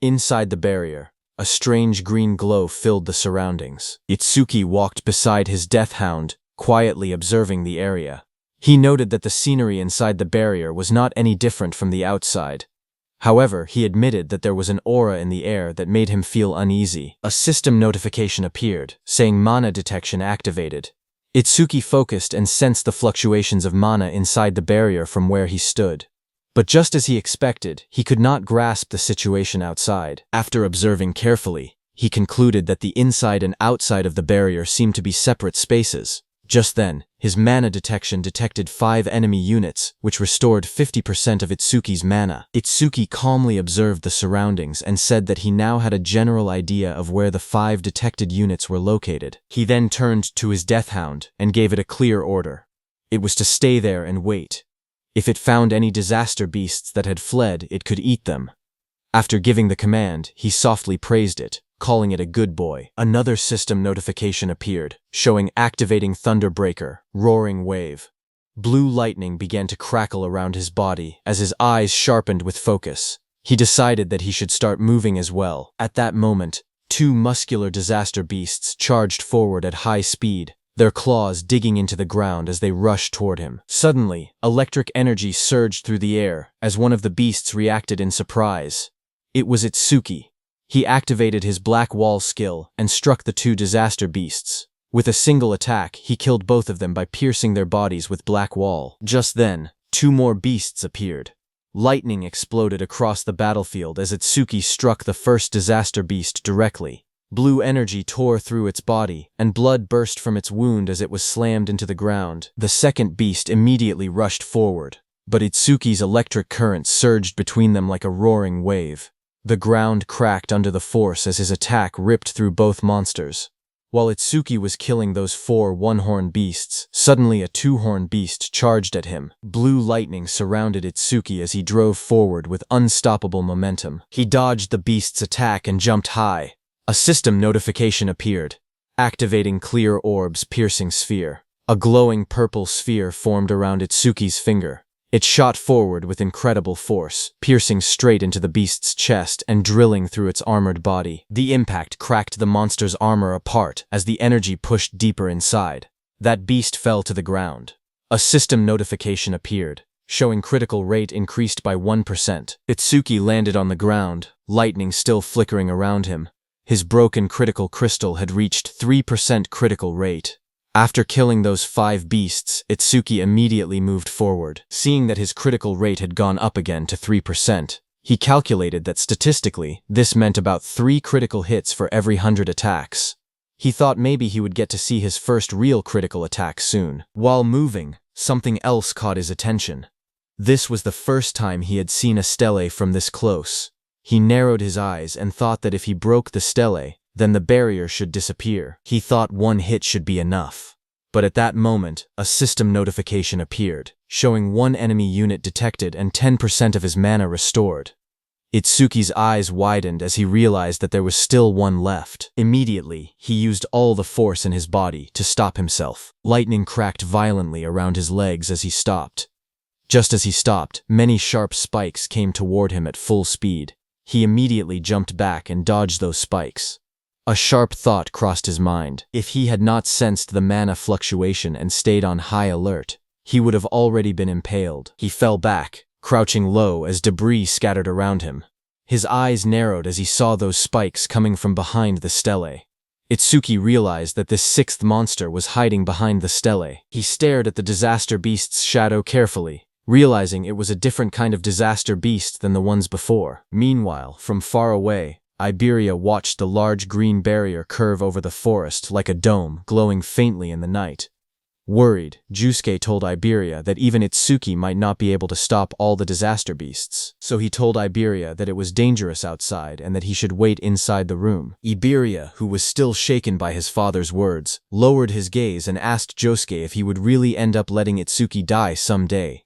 Inside the barrier, A strange green glow filled the surroundings. Itsuki walked beside his death hound, quietly observing the area. He noted that the scenery inside the barrier was not any different from the outside. However, he admitted that there was an aura in the air that made him feel uneasy. A system notification appeared, saying mana detection activated. Itsuki focused and sensed the fluctuations of mana inside the barrier from where he stood. But just as he expected, he could not grasp the situation outside. After observing carefully, he concluded that the inside and outside of the barrier seemed to be separate spaces. Just then, his mana detection detected 5 enemy units, which restored 50% of Itsuki's mana. Itsuki calmly observed the surroundings and said that he now had a general idea of where the 5 detected units were located. He then turned to his death hound and gave it a clear order. It was to stay there and wait. If it found any disaster beasts that had fled, it could eat them. After giving the command, he softly praised it, calling it a good boy. Another system notification appeared, showing activating Thunderbreaker, roaring wave. Blue lightning began to crackle around his body as his eyes sharpened with focus. He decided that he should start moving as well. At that moment, 2 muscular disaster beasts charged forward at high speed, their claws digging into the ground as they rushed toward him. Suddenly, electric energy surged through the air as one of the beasts reacted in surprise. It was Itsuki. He activated his Black Wall skill and struck the 2 disaster beasts. With a single attack, he killed both of them by piercing their bodies with Black Wall. Just then, 2 more beasts appeared. Lightning exploded across the battlefield as Itsuki struck the first disaster beast directly. Blue energy tore through its body, and blood burst from its wound as it was slammed into the ground. The second beast immediately rushed forward, but Itsuki's electric current surged between them like a roaring wave. The ground cracked under the force as his attack ripped through both monsters. While Itsuki was killing those 4 one-horn beasts, suddenly a 2-horn beast charged at him. Blue lightning surrounded Itsuki as he drove forward with unstoppable momentum. He dodged the beast's attack and jumped high. A system notification appeared, activating clear orbs piercing sphere. A glowing purple sphere formed around Itsuki's finger. It shot forward with incredible force, piercing straight into the beast's chest and drilling through its armored body. The impact cracked the monster's armor apart as the energy pushed deeper inside. That beast fell to the ground. A system notification appeared, showing critical rate increased by 1%. Itsuki landed on the ground, lightning still flickering around him. His broken critical crystal had reached 3% critical rate. After killing those 5 beasts, Itsuki immediately moved forward. Seeing that his critical rate had gone up again to 3%, he calculated that statistically, this meant about 3 critical hits for every 100 attacks. He thought maybe he would get to see his first real critical attack soon. While moving, something else caught his attention. This was the first time he had seen a stele from this close. He narrowed his eyes and thought that if he broke the stele, then the barrier should disappear. He thought 1 hit should be enough. But at that moment, a system notification appeared, showing 1 enemy unit detected and 10% of his mana restored. Itsuki's eyes widened as he realized that there was still 1 left. Immediately, he used all the force in his body to stop himself. Lightning cracked violently around his legs as he stopped. Just as he stopped, many sharp spikes came toward him at full speed. He immediately jumped back and dodged those spikes. A sharp thought crossed his mind. If he had not sensed the mana fluctuation and stayed on high alert, he would have already been impaled. He fell back, crouching low as debris scattered around him. His eyes narrowed as he saw those spikes coming from behind the stele. Itsuki realized that this 6th monster was hiding behind the stele. He stared at the disaster beast's shadow carefully, realizing it was a different kind of disaster beast than the ones before. Meanwhile, from far away, Iberia watched the large green barrier curve over the forest like a dome, glowing faintly in the night. Worried, Jusuke told Iberia that even Itsuki might not be able to stop all the disaster beasts, so he told Iberia that it was dangerous outside and that he should wait inside the room. Iberia, who was still shaken by his father's words, lowered his gaze and asked Josuke if he would really end up letting Itsuki die someday.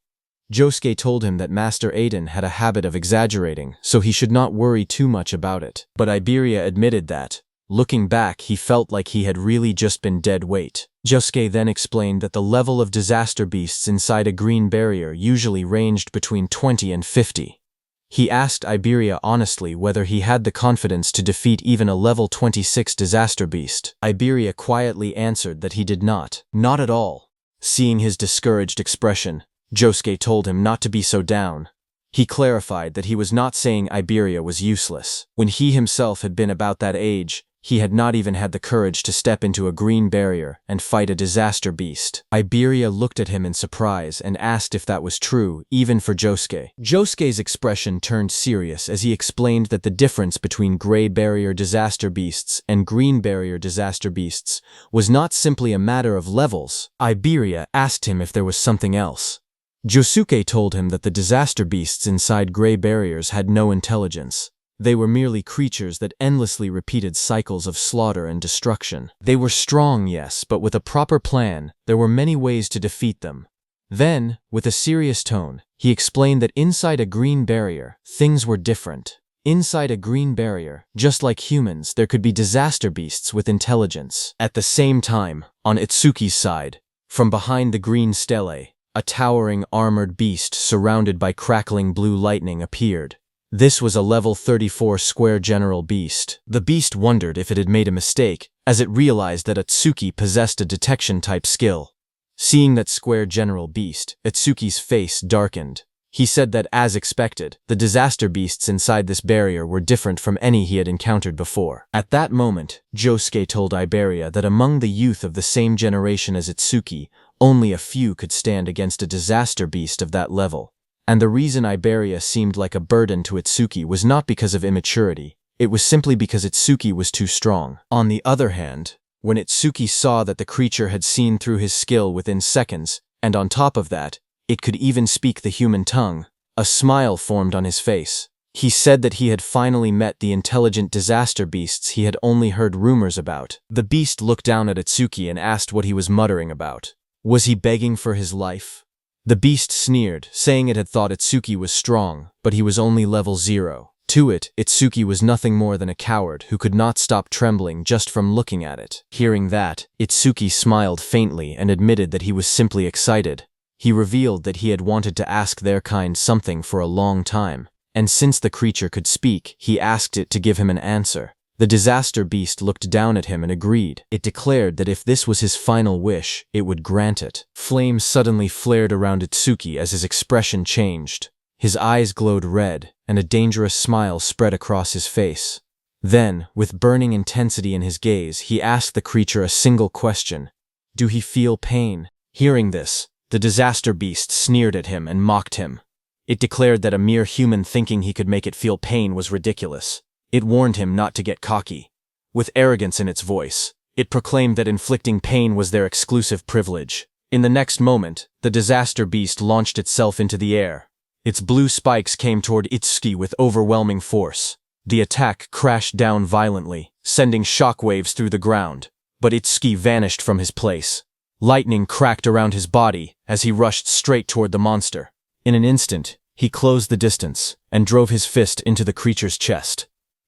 Josuke told him that Master Aiden had a habit of exaggerating, so he should not worry too much about it. But Iberia admitted that, looking back, he felt like he had really just been dead weight. Josuke then explained that the level of disaster beasts inside a green barrier usually ranged between 20 and 50. He asked Iberia honestly whether he had the confidence to defeat even a level 26 disaster beast. Iberia quietly answered that he did not. Not at all. Seeing his discouraged expression, Josuke told him not to be so down. He clarified that he was not saying Iberia was useless. When he himself had been about that age, he had not even had the courage to step into a green barrier and fight a disaster beast. Iberia looked at him in surprise and asked if that was true, even for Josuke. Josuke's expression turned serious as he explained that the difference between gray barrier disaster beasts and green barrier disaster beasts was not simply a matter of levels. Iberia asked him if there was something else. Josuke told him that the disaster beasts inside gray barriers had no intelligence. They were merely creatures that endlessly repeated cycles of slaughter and destruction. They were strong, yes, but with a proper plan, there were many ways to defeat them. Then, with a serious tone, he explained that inside a green barrier, things were different. Inside a green barrier, just like humans, there could be disaster beasts with intelligence. At the same time, on Itsuki's side, from behind the green stele, a towering armored beast surrounded by crackling blue lightning appeared. This was a level 34 square general beast. The beast wondered if it had made a mistake, as it realized that Itsuki possessed a detection-type skill. Seeing that square general beast, Itsuki's face darkened. He said that, as expected, the disaster beasts inside this barrier were different from any he had encountered before. At that moment, Josuke told Iberia that among the youth of the same generation as Itsuki, only a few could stand against a disaster beast of that level. And the reason Iberia seemed like a burden to Itsuki was not because of immaturity, it was simply because Itsuki was too strong. On the other hand, when Itsuki saw that the creature had seen through his skill within seconds, and on top of that, it could even speak the human tongue, a smile formed on his face. He said that he had finally met the intelligent disaster beasts he had only heard rumors about. The beast looked down at Itsuki and asked what he was muttering about. Was he begging for his life? The beast sneered, saying it had thought Itsuki was strong, but he was only level 0. To it, Itsuki was nothing more than a coward who could not stop trembling just from looking at it. Hearing that, Itsuki smiled faintly and admitted that he was simply excited. He revealed that he had wanted to ask their kind something for a long time, and since the creature could speak, he asked it to give him an answer. The disaster beast looked down at him and agreed. It declared that if this was his final wish, it would grant it. Flames suddenly flared around Itsuki as his expression changed. His eyes glowed red, and a dangerous smile spread across his face. Then, with burning intensity in his gaze, he asked the creature a single question. Do he feel pain? Hearing this, the disaster beast sneered at him and mocked him. It declared that a mere human thinking he could make it feel pain was ridiculous. It warned him not to get cocky. With arrogance in its voice, it proclaimed that inflicting pain was their exclusive privilege. In the next moment, the disaster beast launched itself into the air. Its blue spikes came toward Itsuki with overwhelming force. The attack crashed down violently, sending shockwaves through the ground, but Itsuki vanished from his place. Lightning cracked around his body as he rushed straight toward the monster. In an instant, he closed the distance and drove his fist into the creature's chest.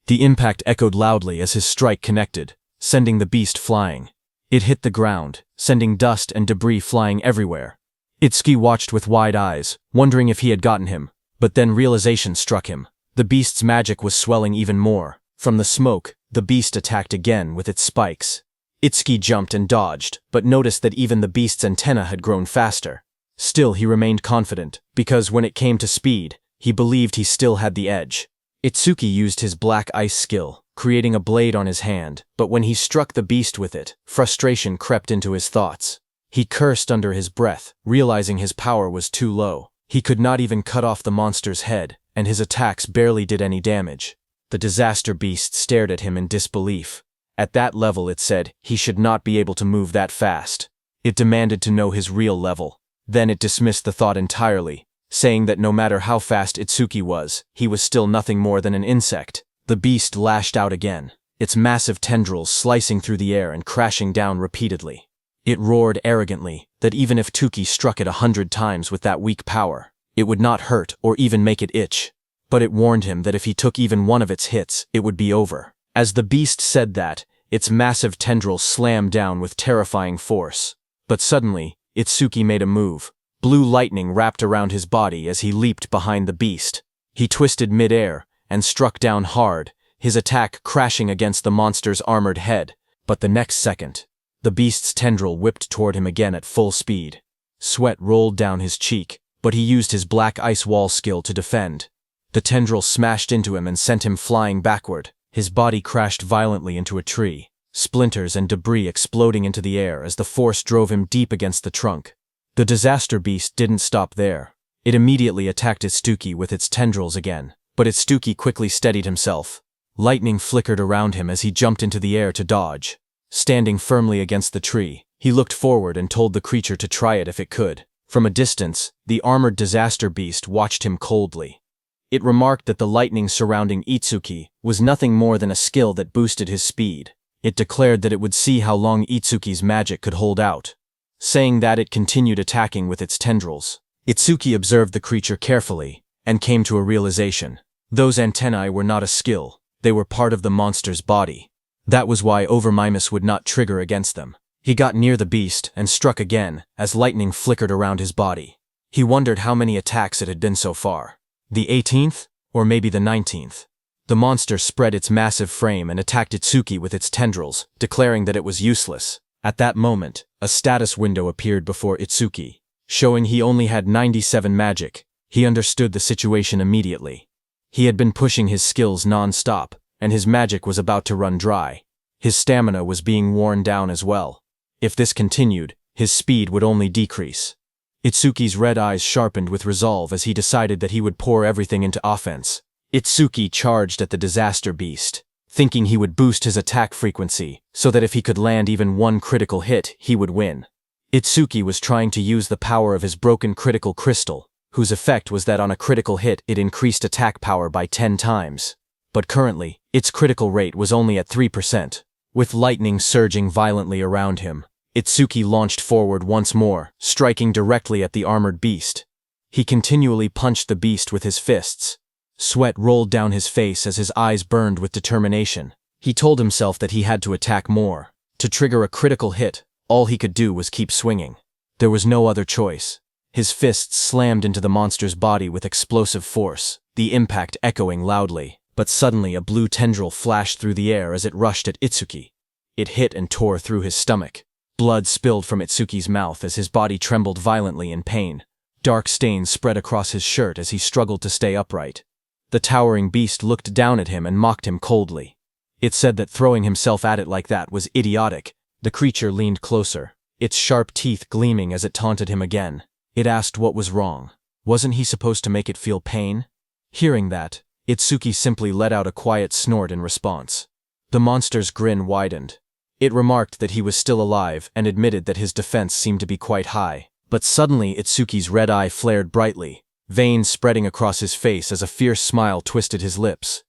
The impact echoed loudly as his strike connected, sending the beast flying. It hit the ground, sending dust and debris flying everywhere. Itsuki watched with wide eyes, wondering if he had gotten him, but then realization struck him. The beast's magic was swelling even more. From the smoke, the beast attacked again with its spikes. Itsuki jumped and dodged, but noticed that even the beast's antenna had grown faster. Still, he remained confident, because when it came to speed, he believed he still had the edge. Itsuki used his black ice skill, creating a blade on his hand, but when he struck the beast with it, frustration crept into his thoughts. He cursed under his breath, realizing his power was too low. He could not even cut off the monster's head, and his attacks barely did any damage. The disaster beast stared at him in disbelief. At that level, it said, he should not be able to move that fast. It demanded to know his real level. Then it dismissed the thought entirely, saying that no matter how fast Itsuki was, he was still nothing more than an insect. The beast lashed out again, its massive tendrils slicing through the air and crashing down repeatedly. It roared arrogantly that even if Tuki struck it 100 times with that weak power, it would not hurt or even make it itch. But it warned him that if he took even one of its hits, it would be over. As the beast said that, its massive tendrils slammed down with terrifying force. But suddenly, Itsuki made a move. Blue lightning wrapped around his body as he leaped behind the beast. He twisted mid-air and struck down hard, his attack crashing against the monster's armored head, but the next second, the beast's tendril whipped toward him again at full speed. Sweat rolled down his cheek, but he used his black ice wall skill to defend. The tendril smashed into him and sent him flying backward. His body crashed violently into a tree, splinters and debris exploding into the air as the force drove him deep against the trunk. The disaster beast didn't stop there. It immediately attacked Itsuki with its tendrils again, but Itsuki quickly steadied himself. Lightning flickered around him as he jumped into the air to dodge. Standing firmly against the tree, he looked forward and told the creature to try it if it could. From a distance, the armored disaster beast watched him coldly. It remarked that the lightning surrounding Itsuki was nothing more than a skill that boosted his speed. It declared that it would see how long Itsuki's magic could hold out. Saying that, it continued attacking with its tendrils. Itsuki observed the creature carefully and came to a realization. Those antennae were not a skill, they were part of the monster's body. That was why Overmimus would not trigger against them. He got near the beast and struck again as lightning flickered around his body. He wondered how many attacks it had been so far. The 18th? Or maybe the 19th? The monster spread its massive frame and attacked Itsuki with its tendrils, declaring that it was useless. At that moment, a status window appeared before Itsuki, showing he only had 97 magic. He understood the situation immediately. He had been pushing his skills non-stop, and his magic was about to run dry. His stamina was being worn down as well. If this continued, his speed would only decrease. Itsuki's red eyes sharpened with resolve as he decided that he would pour everything into offense. Itsuki charged at the disaster beast, thinking he would boost his attack frequency so that if he could land even one critical hit, he would win. Itsuki was trying to use the power of his broken critical crystal, whose effect was that on a critical hit it increased attack power by 10 times. But currently, its critical rate was only at 3%. With lightning surging violently around him, Itsuki launched forward once more, striking directly at the armored beast. He continually punched the beast with his fists. Sweat rolled down his face as his eyes burned with determination. He told himself that he had to attack more. To trigger a critical hit, all he could do was keep swinging. There was no other choice. His fists slammed into the monster's body with explosive force, the impact echoing loudly. But suddenly a blue tendril flashed through the air as it rushed at Itsuki. It hit and tore through his stomach. Blood spilled from Itsuki's mouth as his body trembled violently in pain. Dark stains spread across his shirt as he struggled to stay upright. The towering beast looked down at him and mocked him coldly. It said that throwing himself at it like that was idiotic. The creature leaned closer, its sharp teeth gleaming as it taunted him again. It asked what was wrong. Wasn't he supposed to make it feel pain? Hearing that, Itsuki simply let out a quiet snort in response. The monster's grin widened. It remarked that he was still alive and admitted that his defense seemed to be quite high. But suddenly Itsuki's red eye flared brightly, veins spreading across his face as a fierce smile twisted his lips.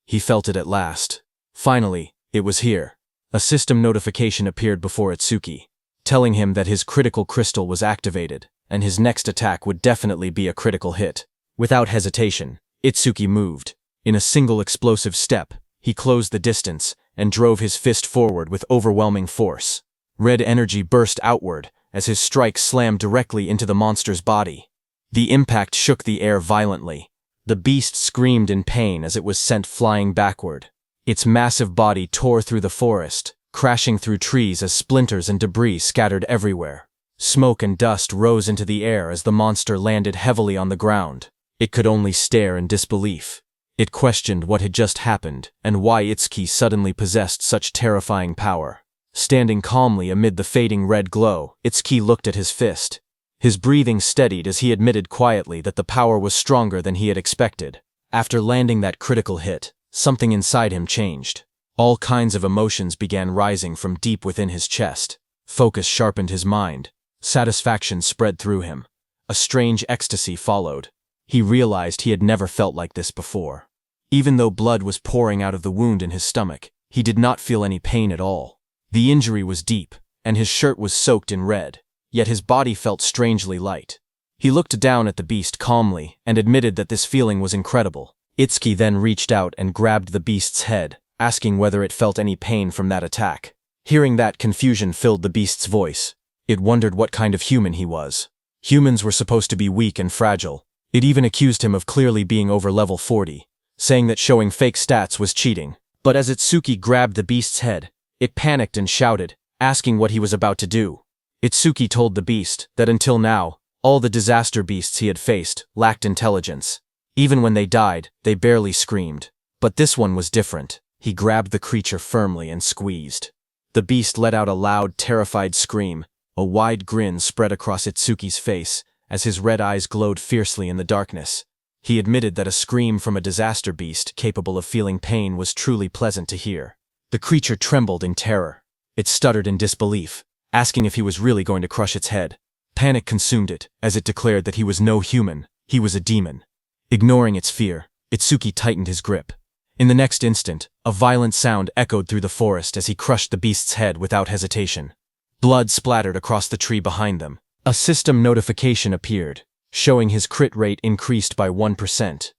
He felt it at last. Finally, it was here. A system notification appeared before Itsuki, telling him that his critical crystal was activated, and his next attack would definitely be a critical hit. Without hesitation, Itsuki moved. In a single explosive step, he closed the distance and drove his fist forward with overwhelming force. Red energy burst outward as his strike slammed directly into the monster's body. The impact shook the air violently. The beast screamed in pain as it was sent flying backward. Its massive body tore through the forest, crashing through trees as splinters and debris scattered everywhere. Smoke and dust rose into the air as the monster landed heavily on the ground. It could only stare in disbelief. It questioned what had just happened and why Itsuki suddenly possessed such terrifying power. Standing calmly amid the fading red glow, Itsuki looked at his fist. His breathing steadied as he admitted quietly that the power was stronger than he had expected. After landing that critical hit, something inside him changed. All kinds of emotions began rising from deep within his chest. Focus sharpened his mind. Satisfaction spread through him. A strange ecstasy followed. He realized he had never felt like this before. Even though blood was pouring out of the wound in his stomach, he did not feel any pain at all. The injury was deep, and his shirt was soaked in red, yet his body felt strangely light. He looked down at the beast calmly and admitted that this feeling was incredible. Itsuki then reached out and grabbed the beast's head, asking whether it felt any pain from that attack. Hearing that, confusion filled the beast's voice. It wondered what kind of human he was. Humans were supposed to be weak and fragile, It even accused him of clearly being over level 40, saying that showing fake stats was cheating. But as Itsuki grabbed the beast's head, it panicked and shouted, asking what he was about to do. Itsuki told the beast that until now, all the disaster beasts he had faced lacked intelligence. Even when they died, they barely screamed. But this one was different. He grabbed the creature firmly and squeezed. The beast let out a loud, terrified scream. A wide grin spread across Itsuki's face as his red eyes glowed fiercely in the darkness. He admitted that a scream from a disaster beast capable of feeling pain was truly pleasant to hear. The creature trembled in terror. It stuttered in disbelief, asking if he was really going to crush its head. Panic consumed it as it declared that he was no human, he was a demon. Ignoring its fear, Itsuki tightened his grip. In the next instant, a violent sound echoed through the forest as he crushed the beast's head without hesitation. Blood splattered across the tree behind them. A system notification appeared, showing his crit rate increased by 1%.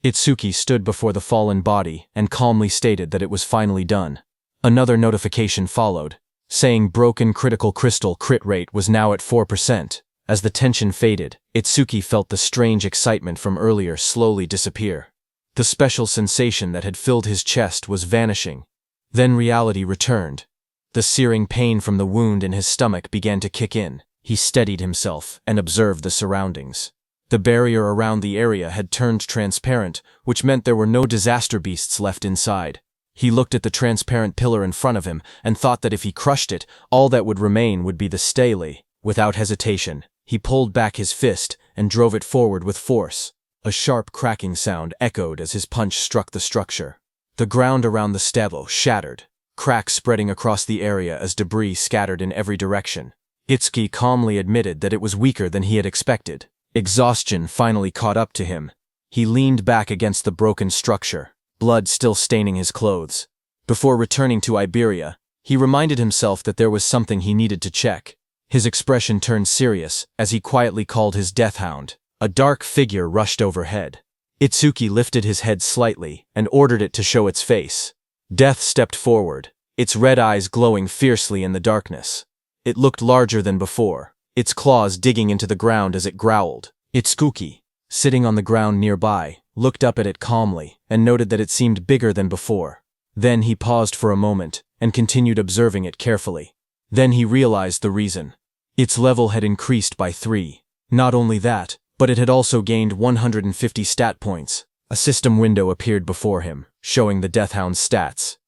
Itsuki stood before the fallen body and calmly stated that it was finally done. Another notification followed, saying broken critical crystal crit rate was now at 4%. As the tension faded, Itsuki felt the strange excitement from earlier slowly disappear. The special sensation that had filled his chest was vanishing. Then reality returned. The searing pain from the wound in his stomach began to kick in. He steadied himself and observed the surroundings. The barrier around the area had turned transparent, which meant there were no disaster beasts left inside. He looked at the transparent pillar in front of him and thought that if he crushed it, all that would remain would be the stele. Without hesitation, he pulled back his fist and drove it forward with force. A sharp cracking sound echoed as his punch struck the structure. The ground around the stele shattered, cracks spreading across the area as debris scattered in every direction. Itsuki calmly admitted that it was weaker than he had expected. Exhaustion finally caught up to him. He leaned back against the broken structure, blood still staining his clothes. Before returning to Iberia, he reminded himself that there was something he needed to check. His expression turned serious as he quietly called his death hound. A dark figure rushed overhead. Itsuki lifted his head slightly and ordered it to show its face. Death stepped forward, its red eyes glowing fiercely in the darkness. It looked larger than before, its claws digging into the ground as it growled. Itsuki, sitting on the ground nearby, looked up at it calmly and noted that it seemed bigger than before. Then he paused for a moment and continued observing it carefully. Then he realized the reason. Its level had increased by 3. Not only that, but it had also gained 150 stat points. A system window appeared before him, showing the Deathhound's stats.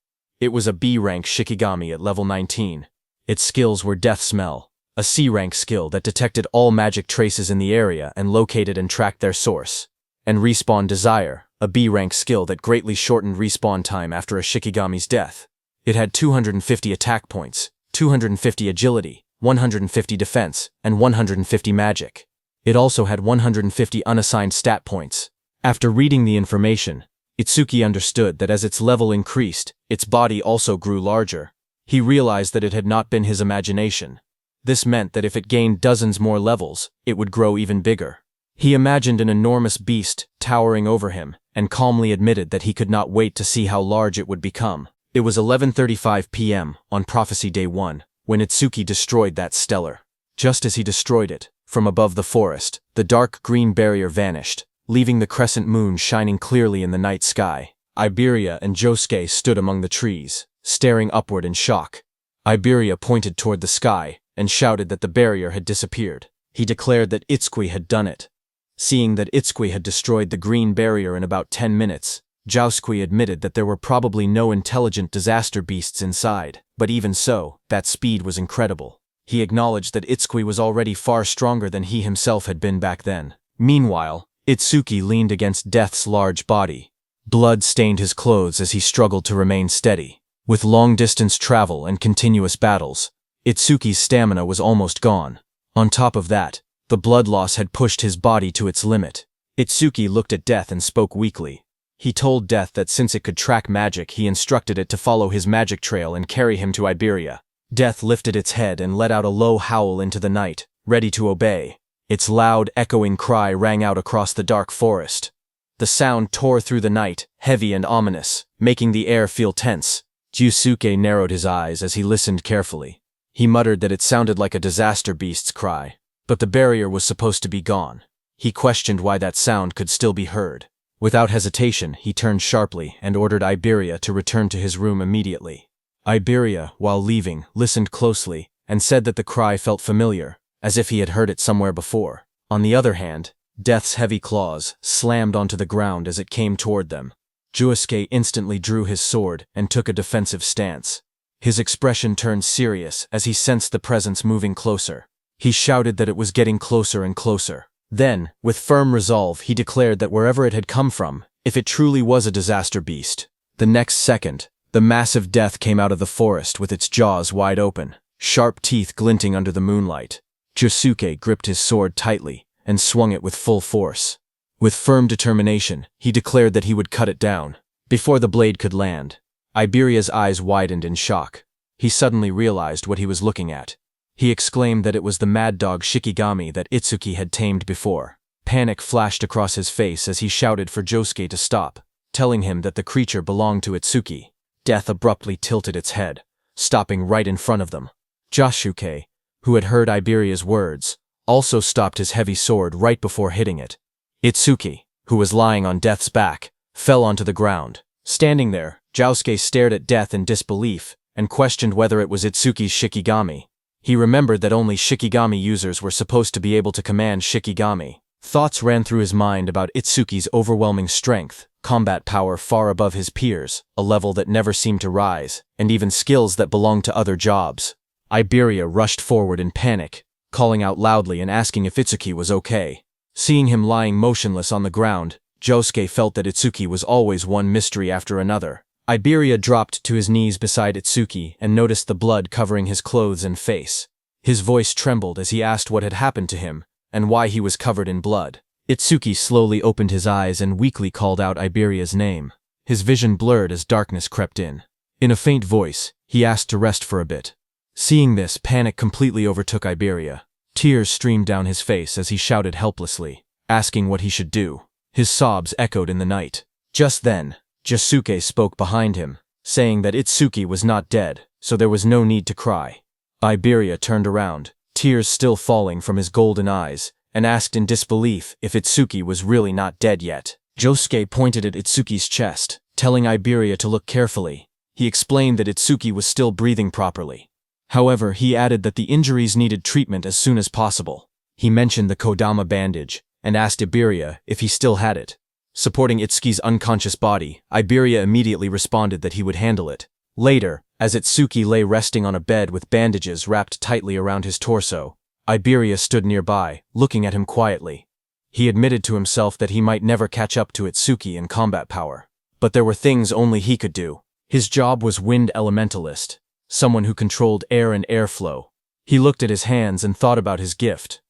It was a B-rank Shikigami at level 19. Its skills were Death Smell, a C-rank skill that detected all magic traces in the area and located and tracked their source. And Respawn Desire, a B-rank skill that greatly shortened respawn time after a Shikigami's death. It had 250 attack points, 250 agility, 150 defense, and 150 magic. It also had 150 unassigned stat points. After reading the information, Itsuki understood that as its level increased, its body also grew larger. He realized that it had not been his imagination. This meant that if it gained dozens more levels, it would grow even bigger. He imagined an enormous beast towering over him and calmly admitted that he could not wait to see how large it would become. It was 11:35 p.m. on Prophecy Day 1 when Itsuki destroyed that stellar. Just as he destroyed it, from above the forest, the dark green barrier vanished, leaving the crescent moon shining clearly in the night sky. Iberia and Josuke stood among the trees, staring upward in shock. Iberia pointed toward the sky and shouted that the barrier had disappeared. He declared that Itsuki had done it. Seeing that Itsuki had destroyed the green barrier in about 10 minutes, Josuke admitted that there were probably no intelligent disaster beasts inside, but even so, that speed was incredible. He acknowledged that Itsuki was already far stronger than he himself had been back then. Meanwhile, Itsuki leaned against Death's large body. Blood stained his clothes as he struggled to remain steady. With long-distance travel and continuous battles, Itsuki's stamina was almost gone. On top of that, the blood loss had pushed his body to its limit. Itsuki looked at Death and spoke weakly. He told Death that since it could track magic, he instructed it to follow his magic trail and carry him to Iberia. Death lifted its head and let out a low howl into the night, ready to obey. Its loud, echoing cry rang out across the dark forest. The sound tore through the night, heavy and ominous, making the air feel tense. Josuke narrowed his eyes as he listened carefully. He muttered that it sounded like a disaster beast's cry, but the barrier was supposed to be gone. He questioned why that sound could still be heard. Without hesitation, he turned sharply and ordered Iberia to return to his room immediately. Iberia, while leaving, listened closely and said that the cry felt familiar, as if he had heard it somewhere before. On the other hand, Death's heavy claws slammed onto the ground as it came toward them. Josuke instantly drew his sword and took a defensive stance. His expression turned serious as he sensed the presence moving closer. He shouted that it was getting closer and closer. Then, with firm resolve, he declared that wherever it had come from, if it truly was a disaster beast. The next second, the massive Death came out of the forest with its jaws wide open, sharp teeth glinting under the moonlight. Josuke gripped his sword tightly and swung it with full force. With firm determination, he declared that he would cut it down. Before the blade could land, Iberia's eyes widened in shock. He suddenly realized what he was looking at. He exclaimed that it was the mad dog Shikigami that Itsuki had tamed before. Panic flashed across his face as he shouted for Josuke to stop, telling him that the creature belonged to Itsuki. Death abruptly tilted its head, stopping right in front of them. Josuke, who had heard Iberia's words, also stopped his heavy sword right before hitting it. Itsuki, who was lying on Death's back, fell onto the ground. Standing there, Josuke stared at Death in disbelief and questioned whether it was Itsuki's Shikigami. He remembered that only Shikigami users were supposed to be able to command Shikigami. Thoughts ran through his mind about Itsuki's overwhelming strength, combat power far above his peers, a level that never seemed to rise, and even skills that belonged to other jobs. Iberia rushed forward in panic, calling out loudly and asking if Itsuki was okay. Seeing him lying motionless on the ground, Josuke felt that Itsuki was always one mystery after another. Iberia dropped to his knees beside Itsuki and noticed the blood covering his clothes and face. His voice trembled as he asked what had happened to him and why he was covered in blood. Itsuki slowly opened his eyes and weakly called out Iberia's name. His vision blurred as darkness crept in. In a faint voice, he asked to rest for a bit. Seeing this, panic completely overtook Iberia. Tears streamed down his face as he shouted helplessly, asking what he should do. His sobs echoed in the night. Just then, Josuke spoke behind him, saying that Itsuki was not dead, so there was no need to cry. Iberia turned around, tears still falling from his golden eyes, and asked in disbelief if Itsuki was really not dead yet. Josuke pointed at Itsuki's chest, telling Iberia to look carefully. He explained that Itsuki was still breathing properly. However, he added that the injuries needed treatment as soon as possible. He mentioned the Kodama bandage, and asked Iberia if he still had it. Supporting Itsuki's unconscious body, Iberia immediately responded that he would handle it. Later, as Itsuki lay resting on a bed with bandages wrapped tightly around his torso, Iberia stood nearby, looking at him quietly. He admitted to himself that he might never catch up to Itsuki in combat power. But there were things only he could do. His job was Wind Elementalist, someone who controlled air and airflow. He looked at his hands and thought about his gift.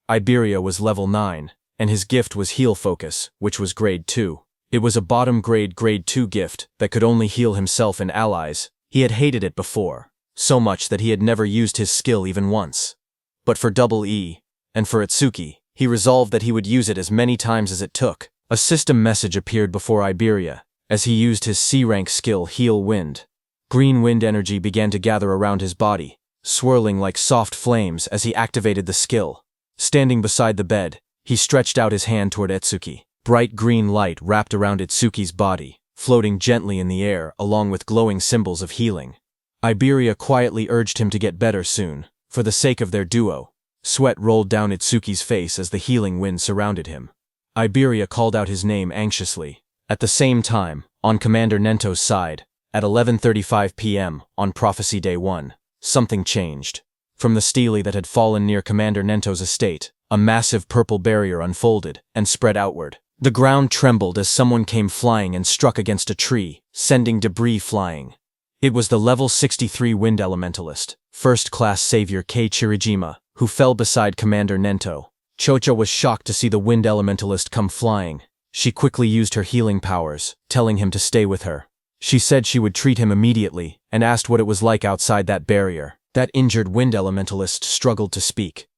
Iberia was level 9, and his gift was Heal Focus, which was grade 2. It was a bottom grade 2 gift that could only heal himself and allies. He had hated it before, so much that he had never used his skill even once. But for Double E, and for Itsuki, he resolved that he would use it as many times as it took. A system message appeared before Iberia, as he used his C-rank skill Heal Wind. Green wind energy began to gather around his body, swirling like soft flames as he activated the skill. Standing beside the bed, he stretched out his hand toward Itsuki. Bright green light wrapped around Itsuki's body, floating gently in the air along with glowing symbols of healing. Iberia quietly urged him to get better soon, for the sake of their duo. Sweat rolled down Itsuki's face as the healing wind surrounded him. Iberia called out his name anxiously. At the same time, on Commander Nento's side, at 11:35 p.m. on Prophecy Day 1, something changed. From the stele that had fallen near Commander Nento's estate, a massive purple barrier unfolded and spread outward. The ground trembled as someone came flying and struck against a tree, sending debris flying. It was the level 63 Wind Elementalist, first-class savior Kei Chirijima, who fell beside Commander Nento. Chocho was shocked to see the Wind Elementalist come flying. She quickly used her healing powers, telling him to stay with her. She said she would treat him immediately, and asked what it was like outside that barrier. That injured Wind Elementalist struggled to speak.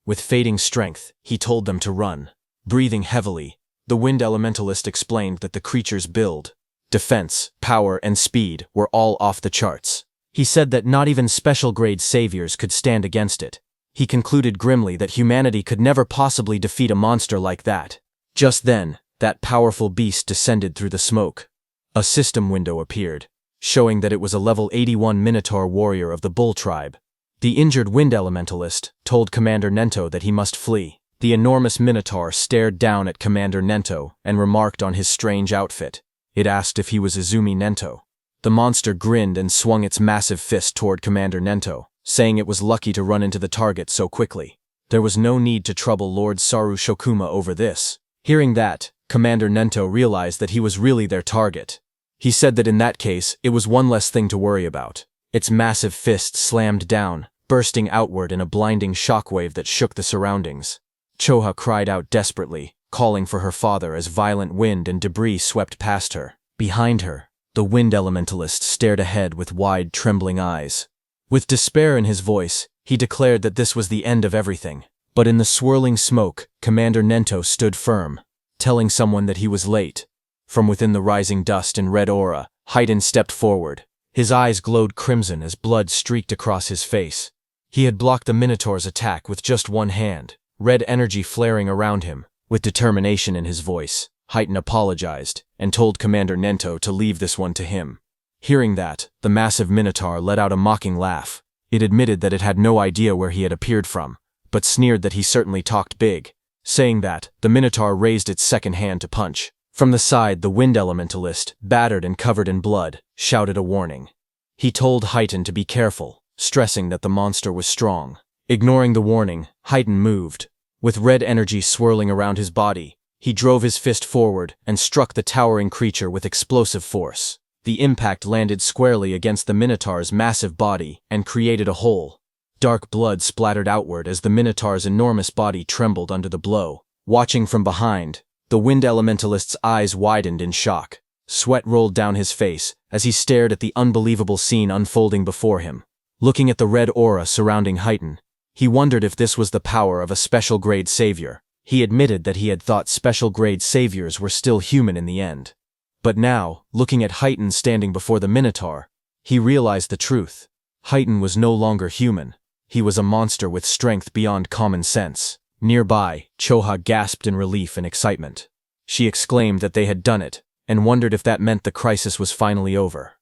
With fading strength, he told them to run. Breathing heavily, the Wind Elementalist explained that the creature's build, defense, power, and speed were all off the charts. He said that not even special-grade saviors could stand against it. He concluded grimly that humanity could never possibly defeat a monster like that. Just then, that powerful beast descended through the smoke. A system window appeared, showing that it was a level 81 Minotaur warrior of the Bull tribe. The injured Wind Elementalist told Commander Nento that he must flee. The enormous Minotaur stared down at Commander Nento and remarked on his strange outfit. It asked if he was Izumi Nento. The monster grinned and swung its massive fist toward Commander Nento, saying it was lucky to run into the target so quickly. There was no need to trouble Lord Saru Shokuma over this. Hearing that, Commander Nento realized that he was really their target. He said that in that case, it was one less thing to worry about. Its massive fist slammed down, bursting outward in a blinding shockwave that shook the surroundings. Choha cried out desperately, calling for her father as violent wind and debris swept past her. Behind her, the Wind Elementalist stared ahead with wide, trembling eyes. With despair in his voice, he declared that this was the end of everything. But in the swirling smoke, Commander Nento stood firm, telling someone that he was late. From within the rising dust and red aura, Haydn stepped forward. His eyes glowed crimson as blood streaked across his face. He had blocked the Minotaur's attack with just one hand, red energy flaring around him. With determination in his voice, Haydn apologized and told Commander Nento to leave this one to him. Hearing that, the massive Minotaur let out a mocking laugh. It admitted that it had no idea where he had appeared from, but sneered that he certainly talked big. Saying that, the Minotaur raised its second hand to punch. From the side, the Wind Elementalist, battered and covered in blood, shouted a warning. He told Haydn to be careful, stressing that the monster was strong. Ignoring the warning, Haydn moved. With red energy swirling around his body, he drove his fist forward and struck the towering creature with explosive force. The impact landed squarely against the Minotaur's massive body and created a hole. Dark blood splattered outward as the Minotaur's enormous body trembled under the blow. Watching from behind, the Wind Elementalist's eyes widened in shock. Sweat rolled down his face as he stared at the unbelievable scene unfolding before him. Looking at the red aura surrounding Haydn, he wondered if this was the power of a special-grade savior. He admitted that he had thought special-grade saviors were still human in the end. But now, looking at Haydn standing before the Minotaur, he realized the truth. Haydn was no longer human. He was a monster with strength beyond common sense. Nearby, Choha gasped in relief and excitement. She exclaimed that they had done it, and wondered if that meant the crisis was finally over.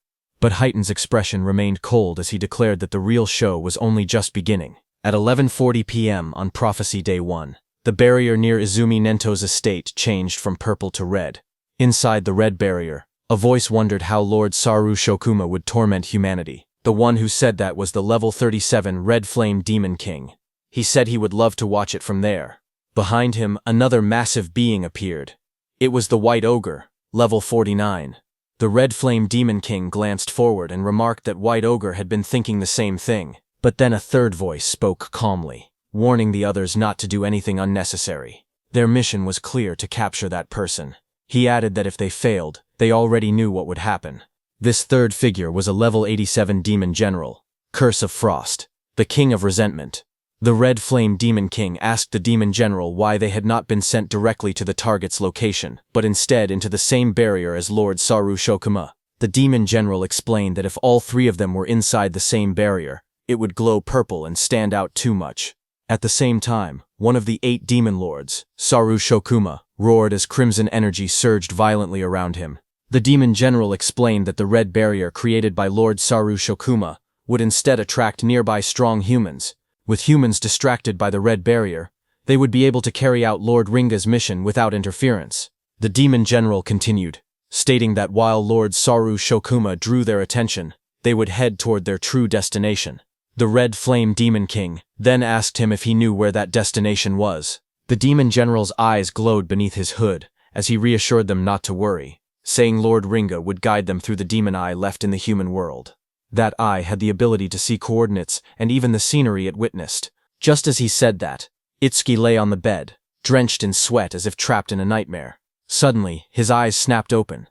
But Haydn's expression remained cold as he declared that the real show was only just beginning. At 11:40 p.m. on Prophecy Day 1, the barrier near Izumi Nento's estate changed from purple to red. Inside the red barrier, a voice wondered how Lord Saru Shokuma would torment humanity. The one who said that was the level 37 Red Flame Demon King. He said he would love to watch it from there. Behind him, another massive being appeared. It was the White Ogre, level 49. The Red Flame Demon King glanced forward and remarked that White Ogre had been thinking the same thing. But then a third voice spoke calmly, warning the others not to do anything unnecessary. Their mission was clear: to capture that person. He added that if they failed, they already knew what would happen. This third figure was a level 87 Demon General, Curse of Frost, the King of Resentment. The Red Flame Demon King asked the Demon General why they had not been sent directly to the target's location, but instead into the same barrier as Lord Saru Shokuma. The Demon General explained that if all three of them were inside the same barrier, it would glow purple and stand out too much. At the same time, one of the 8 Demon Lords, Saru Shokuma, roared as crimson energy surged violently around him. The Demon General explained that the red barrier created by Lord Saru Shokuma would instead attract nearby strong humans. With humans distracted by the red barrier, they would be able to carry out Lord Ringa's mission without interference. The Demon General continued, stating that while Lord Saru Shokuma drew their attention, they would head toward their true destination. The Red Flame Demon King then asked him if he knew where that destination was. The Demon General's eyes glowed beneath his hood as he reassured them not to worry, saying Lord Ringa would guide them through the demon eye left in the human world. That eye had the ability to see coordinates and even the scenery it witnessed. Just as he said that, Itsuki lay on the bed, drenched in sweat as if trapped in a nightmare. Suddenly, his eyes snapped open.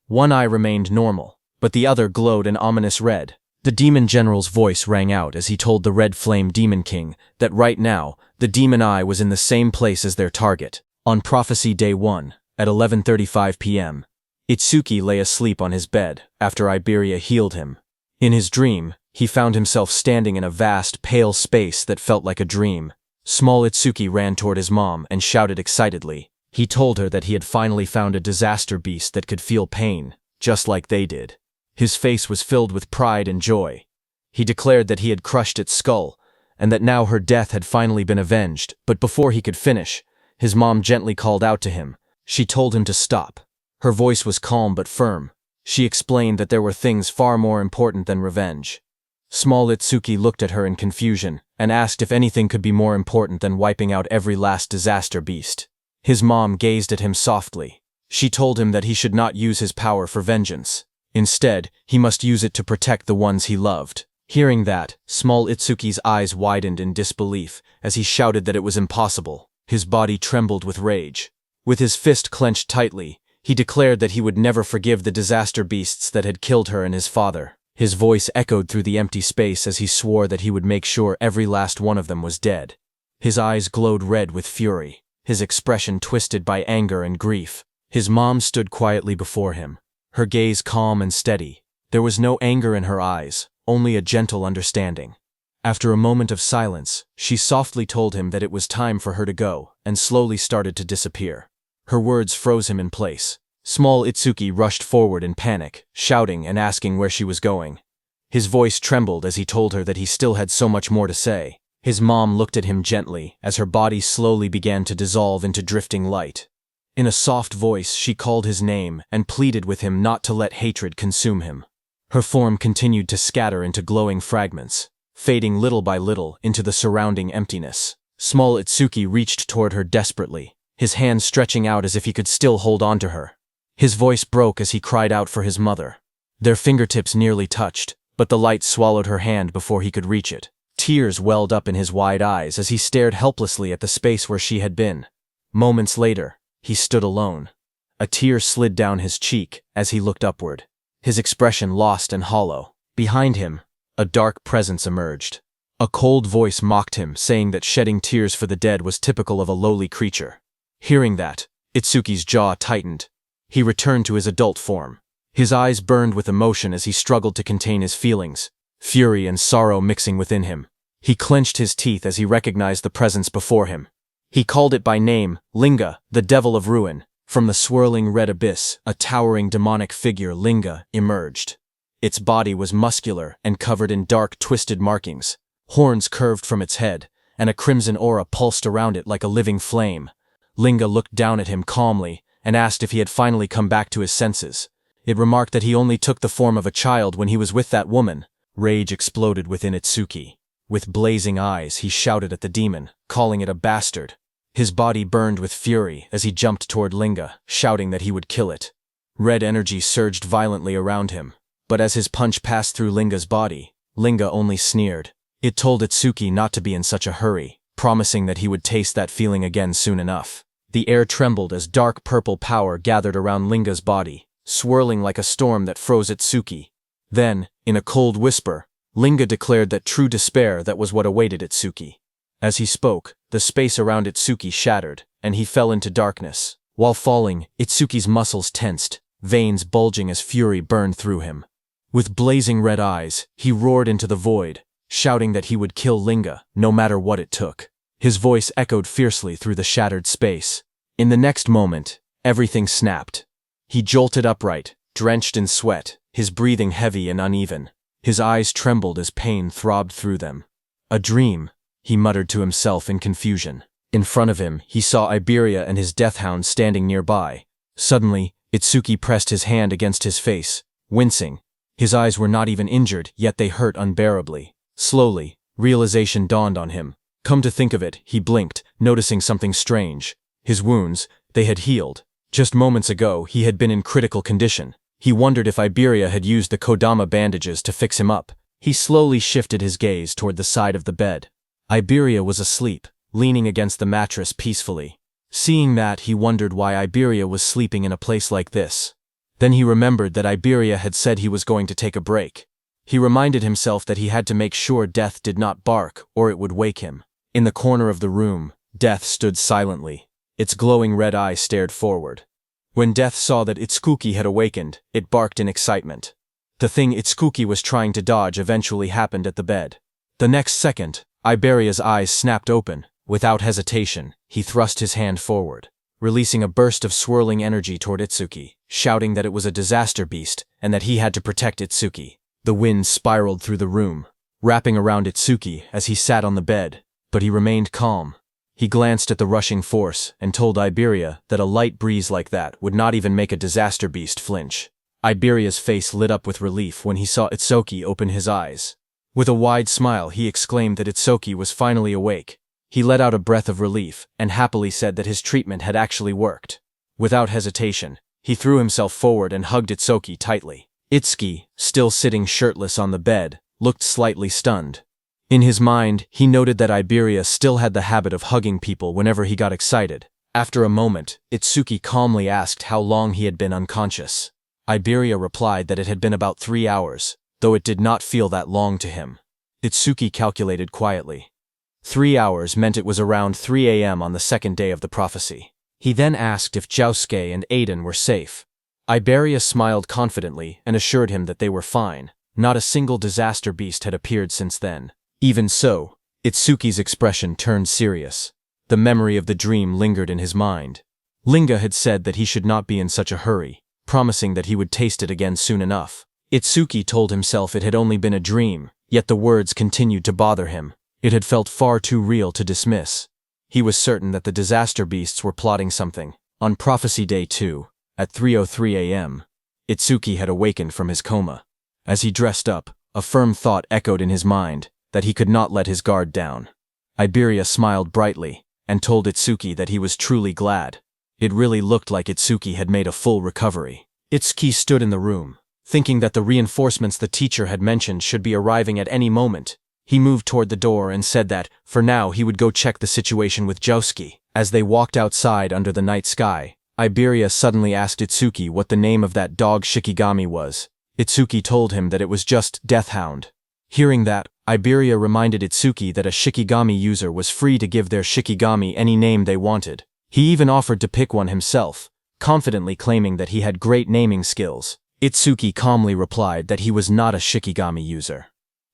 One eye remained normal, but the other glowed an ominous red. The Demon General's voice rang out as he told the Red Flame Demon King that right now, the demon eye was in the same place as their target. On Prophecy Day 1, at 11:35 p.m., Itsuki lay asleep on his bed after Iberia healed him. In his dream, He found himself standing in a vast, pale space that felt like a dream. Small Itsuki ran toward his mom and shouted excitedly. He told her that he had finally found a disaster beast that could feel pain, just like they did. His face was filled with pride and joy. He declared that he had crushed its skull, and that now her death had finally been avenged, but before he could finish, his mom gently called out to him. She told him to stop. Her voice was calm but firm. She explained that there were things far more important than revenge. Small Itsuki looked at her in confusion and asked if anything could be more important than wiping out every last disaster beast. His mom gazed at him softly. She told him that he should not use his power for vengeance. Instead, he must use it to protect the ones he loved. Hearing that, Small Itsuki's eyes widened in disbelief as he shouted that it was impossible. His body trembled with rage. With his fist clenched tightly, he declared that he would never forgive the disaster beasts that had killed her and his father. His voice echoed through the empty space as he swore that he would make sure every last one of them was dead. His eyes glowed red with fury, his expression twisted by anger and grief. His mom stood quietly before him, her gaze calm and steady. There was no anger in her eyes, only a gentle understanding. After a moment of silence, she softly told him that it was time for her to go, and slowly started to disappear. Her words froze him in place. Small Itsuki rushed forward in panic, shouting and asking where she was going. His voice trembled as he told her that he still had so much more to say. His mom looked at him gently as her body slowly began to dissolve into drifting light. In a soft voice, she called his name and pleaded with him not to let hatred consume him. Her form continued to scatter into glowing fragments, fading little by little into the surrounding emptiness. Small Itsuki reached toward her desperately, his hand stretching out as if he could still hold on to her. His voice broke as he cried out for his mother. Their fingertips nearly touched, but the light swallowed her hand before he could reach it. Tears welled up in his wide eyes as he stared helplessly at the space where she had been. Moments later, he stood alone. A tear slid down his cheek as he looked upward, his expression lost and hollow. Behind him, a dark presence emerged. A cold voice mocked him, saying that shedding tears for the dead was typical of a lowly creature. Hearing that, Itsuki's jaw tightened. He returned to his adult form. His eyes burned with emotion as he struggled to contain his feelings, fury and sorrow mixing within him. He clenched his teeth as he recognized the presence before him. He called it by name, Linga, the devil of ruin. From the swirling red abyss, a towering demonic figure, Linga, emerged. Its body was muscular and covered in dark, twisted markings. Horns curved from its head, and a crimson aura pulsed around it like a living flame. Linga looked down at him calmly and asked if he had finally come back to his senses. It remarked that he only took the form of a child when he was with that woman. Rage exploded within Itsuki. With blazing eyes, he shouted at the demon, calling it a bastard. His body burned with fury as he jumped toward Linga, shouting that he would kill it. Red energy surged violently around him, but as his punch passed through Linga's body, Linga only sneered. It told Itsuki not to be in such a hurry, promising that he would taste that feeling again soon enough. The air trembled as dark purple power gathered around Linga's body, swirling like a storm that froze Itsuki. Then, in a cold whisper, Linga declared that true despair that was what awaited Itsuki. As he spoke, the space around Itsuki shattered, and he fell into darkness. While falling, Itsuki's muscles tensed, veins bulging as fury burned through him. With blazing red eyes, he roared into the void, shouting that he would kill Linga, no matter what it took. His voice echoed fiercely through the shattered space. In the next moment, everything snapped. He jolted upright, drenched in sweat, his breathing heavy and uneven. His eyes trembled as pain throbbed through them. A dream, he muttered to himself in confusion. In front of him, he saw Iberia and his deathhound standing nearby. Suddenly, Itsuki pressed his hand against his face, wincing. His eyes were not even injured, yet they hurt unbearably. Slowly, realization dawned on him. Come to think of it, he blinked, noticing something strange. His wounds, they had healed. Just moments ago, he had been in critical condition. He wondered if Iberia had used the Kodama bandages to fix him up. He slowly shifted his gaze toward the side of the bed. Iberia was asleep, leaning against the mattress peacefully. Seeing that, he wondered why Iberia was sleeping in a place like this. Then he remembered that Iberia had said he was going to take a break. He reminded himself that he had to make sure Death did not bark, or it would wake him. In the corner of the room, Death stood silently. Its glowing red eye stared forward. When Death saw that Itsuki had awakened, it barked in excitement. The thing Itsuki was trying to dodge eventually happened at the bed. The next second, Iberia's eyes snapped open. Without hesitation, he thrust his hand forward, releasing a burst of swirling energy toward Itsuki, shouting that it was a disaster beast and that he had to protect Itsuki. The wind spiraled through the room, wrapping around Itsuki as he sat on the bed, but he remained calm. He glanced at the rushing force and told Iberia that a light breeze like that would not even make a disaster beast flinch. Iberia's face lit up with relief when he saw Itsuki open his eyes. With a wide smile, he exclaimed that Itsuki was finally awake. He let out a breath of relief and happily said that his treatment had actually worked. Without hesitation, he threw himself forward and hugged Itsuki tightly. Itsuki, still sitting shirtless on the bed, looked slightly stunned. In his mind, he noted that Iberia still had the habit of hugging people whenever he got excited. After a moment, Itsuki calmly asked how long he had been unconscious. Iberia replied that it had been about 3 hours, though it did not feel that long to him. Itsuki calculated quietly. 3 hours meant it was around 3 a.m. on the second day of the prophecy. He then asked if Josuke and Aiden were safe. Iberia smiled confidently and assured him that they were fine. Not a single disaster beast had appeared since then. Even so, Itsuki's expression turned serious. The memory of the dream lingered in his mind. Linga had said that he should not be in such a hurry, promising that he would taste it again soon enough. Itsuki told himself it had only been a dream, yet the words continued to bother him. It had felt far too real to dismiss. He was certain that the disaster beasts were plotting something. On Prophecy Day 2, at 3:03 a.m., Itsuki had awakened from his coma. As he dressed up, a firm thought echoed in his mind, that he could not let his guard down. Iberia smiled brightly, and told Itsuki that he was truly glad. It really looked like Itsuki had made a full recovery. Itsuki stood in the room, thinking that the reinforcements the teacher had mentioned should be arriving at any moment. He moved toward the door and said that, for now, he would go check the situation with Josuke. As they walked outside under the night sky, Iberia suddenly asked Itsuki what the name of that dog Shikigami was. Itsuki told him that it was just Deathhound. Hearing that, Iberia reminded Itsuki that a Shikigami user was free to give their Shikigami any name they wanted. He even offered to pick one himself, confidently claiming that he had great naming skills. Itsuki calmly replied that he was not a Shikigami user.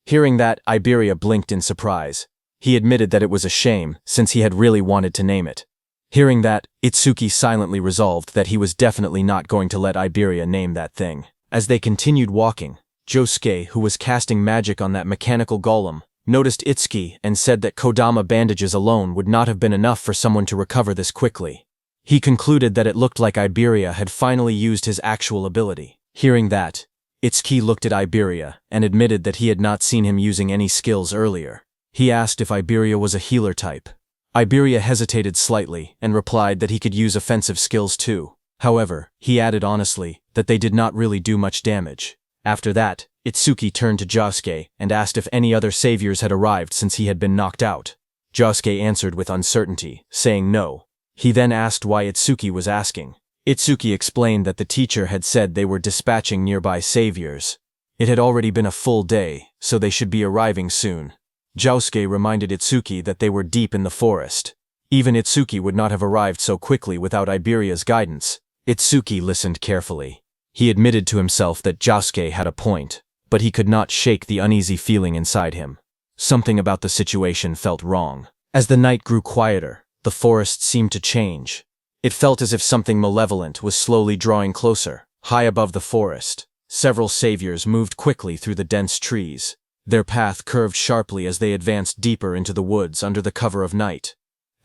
Hearing that, Iberia blinked in surprise. He admitted that it was a shame, since he had really wanted to name it. Hearing that, Itsuki silently resolved that he was definitely not going to let Iberia name that thing. As they continued walking, Josuke, who was casting magic on that mechanical golem, noticed Itsuki and said that Kodama bandages alone would not have been enough for someone to recover this quickly. He concluded that it looked like Iberia had finally used his actual ability. Hearing that, Itsuki looked at Iberia and admitted that he had not seen him using any skills earlier. He asked if Iberia was a healer type. Iberia hesitated slightly and replied that he could use offensive skills too. However, he added honestly that they did not really do much damage. After that, Itsuki turned to Josuke and asked if any other saviors had arrived since he had been knocked out. Josuke answered with uncertainty, saying no. He then asked why Itsuki was asking. Itsuki explained that the teacher had said they were dispatching nearby saviors. It had already been a full day, so they should be arriving soon. Josuke reminded Itsuki that they were deep in the forest. Even Itsuki would not have arrived so quickly without Iberia's guidance. Itsuki listened carefully. He admitted to himself that Josuke had a point, but he could not shake the uneasy feeling inside him. Something about the situation felt wrong. As the night grew quieter, the forest seemed to change. It felt as if something malevolent was slowly drawing closer. High above the forest, several saviors moved quickly through the dense trees. Their path curved sharply as they advanced deeper into the woods under the cover of night.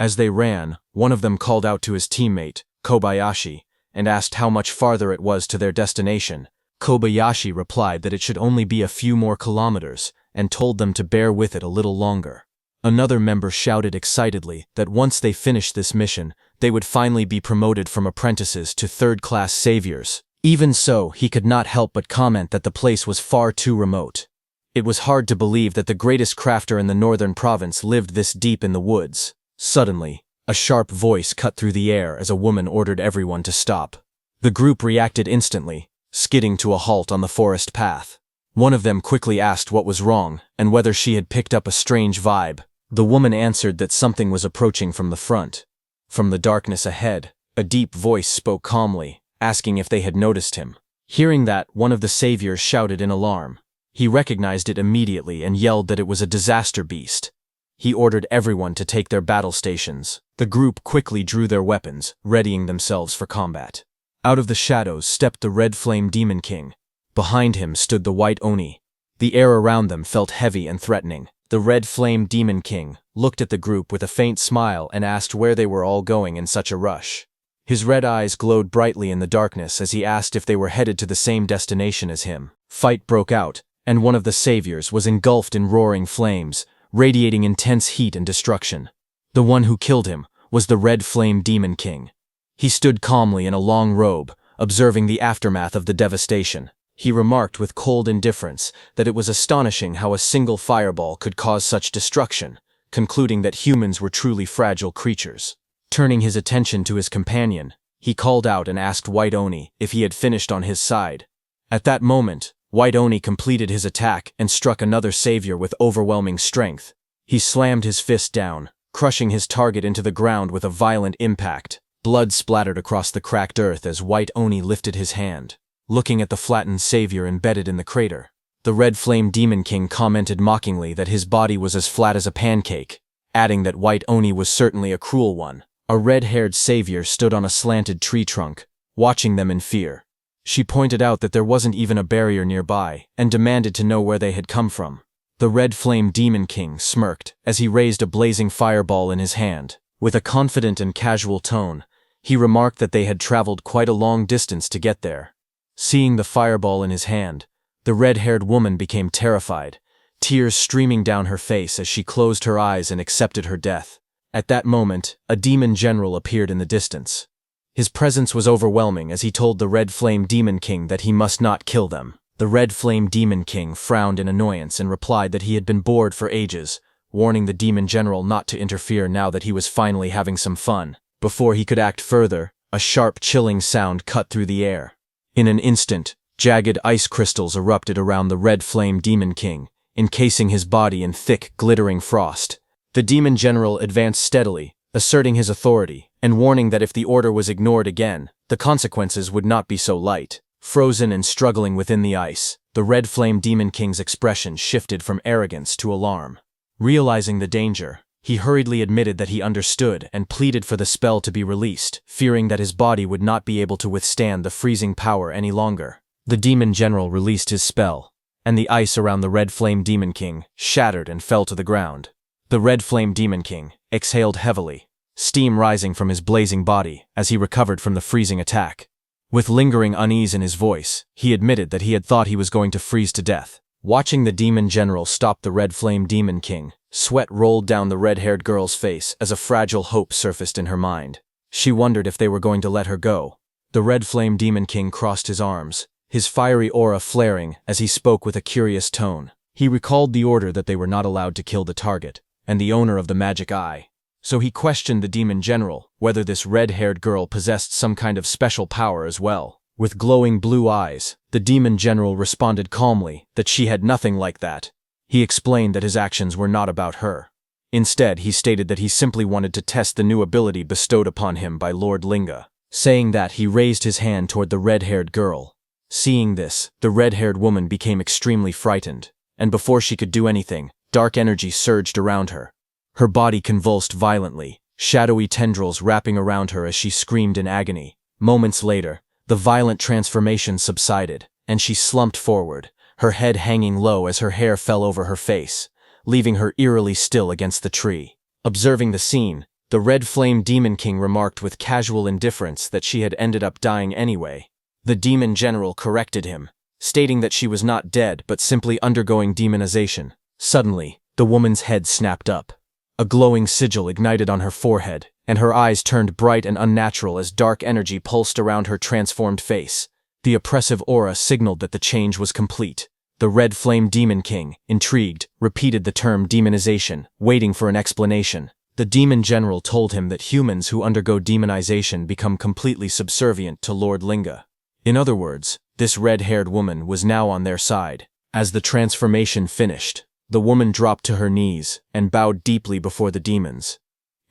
As they ran, one of them called out to his teammate, Kobayashi, and asked how much farther it was to their destination. Kobayashi replied that it should only be a few more kilometers, and told them to bear with it a little longer. Another member shouted excitedly that once they finished this mission, they would finally be promoted from apprentices to third-class saviors. Even so, he could not help but comment that the place was far too remote. It was hard to believe that the greatest crafter in the northern province lived this deep in the woods. Suddenly, a sharp voice cut through the air as a woman ordered everyone to stop. The group reacted instantly, skidding to a halt on the forest path. One of them quickly asked what was wrong and whether she had picked up a strange vibe. The woman answered that something was approaching from the front. From the darkness ahead, a deep voice spoke calmly, asking if they had noticed him. Hearing that, one of the saviors shouted in alarm. He recognized it immediately and yelled that it was a disaster beast. He ordered everyone to take their battle stations. The group quickly drew their weapons, readying themselves for combat. Out of the shadows stepped the Red Flame Demon King. Behind him stood the White Oni. The air around them felt heavy and threatening. The Red Flame Demon King looked at the group with a faint smile and asked where they were all going in such a rush. His red eyes glowed brightly in the darkness as he asked if they were headed to the same destination as him. Fight broke out, and one of the saviors was engulfed in roaring flames, radiating intense heat and destruction. The one who killed him was the Red Flame Demon King. He stood calmly in a long robe, observing the aftermath of the devastation. He remarked with cold indifference that it was astonishing how a single fireball could cause such destruction, concluding that humans were truly fragile creatures. Turning his attention to his companion, he called out and asked White Oni if he had finished on his side. At that moment, White Oni completed his attack and struck another savior with overwhelming strength. He slammed his fist down, crushing his target into the ground with a violent impact. Blood splattered across the cracked earth as White Oni lifted his hand, looking at the flattened savior embedded in the crater. The Red Flame Demon King commented mockingly that his body was as flat as a pancake, adding that White Oni was certainly a cruel one. A red-haired savior stood on a slanted tree trunk, watching them in fear. She pointed out that there wasn't even a barrier nearby, and demanded to know where they had come from. The Red Flame Demon King smirked as he raised a blazing fireball in his hand. With a confident and casual tone, he remarked that they had traveled quite a long distance to get there. Seeing the fireball in his hand, the red-haired woman became terrified, tears streaming down her face as she closed her eyes and accepted her death. At that moment, a demon general appeared in the distance. His presence was overwhelming as he told the Red Flame Demon King that he must not kill them. The Red Flame Demon King frowned in annoyance and replied that he had been bored for ages, warning the demon general not to interfere now that he was finally having some fun. Before he could act further, a sharp, chilling sound cut through the air. In an instant, jagged ice crystals erupted around the Red Flame Demon King, encasing his body in thick, glittering frost. The demon general advanced steadily, asserting his authority, and warning that if the order was ignored again, the consequences would not be so light. Frozen and struggling within the ice, the Red Flame Demon King's expression shifted from arrogance to alarm. Realizing the danger, he hurriedly admitted that he understood and pleaded for the spell to be released, fearing that his body would not be able to withstand the freezing power any longer. The demon general released his spell, and the ice around the Red Flame Demon King shattered and fell to the ground. The Red Flame Demon King exhaled heavily, steam rising from his blazing body as he recovered from the freezing attack. With lingering unease in his voice, he admitted that he had thought he was going to freeze to death. Watching the demon general stop the Red Flame Demon King, sweat rolled down the red-haired girl's face as a fragile hope surfaced in her mind. She wondered if they were going to let her go. The Red Flame Demon King crossed his arms, his fiery aura flaring as he spoke with a curious tone. He recalled the order that they were not allowed to kill the target, and the owner of the magic eye. So he questioned the demon general whether this red-haired girl possessed some kind of special power as well. With glowing blue eyes, the demon general responded calmly that she had nothing like that. He explained that his actions were not about her. Instead, he stated that he simply wanted to test the new ability bestowed upon him by Lord Linga. Saying that, he raised his hand toward the red-haired girl. Seeing this, the red-haired woman became extremely frightened, and before she could do anything, dark energy surged around her. Her body convulsed violently, shadowy tendrils wrapping around her as she screamed in agony. Moments later, the violent transformation subsided, and she slumped forward, her head hanging low as her hair fell over her face, leaving her eerily still against the tree. Observing the scene, the Red Flame Demon King remarked with casual indifference that she had ended up dying anyway. The demon general corrected him, stating that she was not dead but simply undergoing demonization. Suddenly, the woman's head snapped up. A glowing sigil ignited on her forehead, and her eyes turned bright and unnatural as dark energy pulsed around her transformed face. The oppressive aura signaled that the change was complete. The Red Flame Demon King, intrigued, repeated the term demonization, waiting for an explanation. The demon general told him that humans who undergo demonization become completely subservient to Lord Linga. In other words, this red-haired woman was now on their side. As the transformation finished, the woman dropped to her knees and bowed deeply before the demons.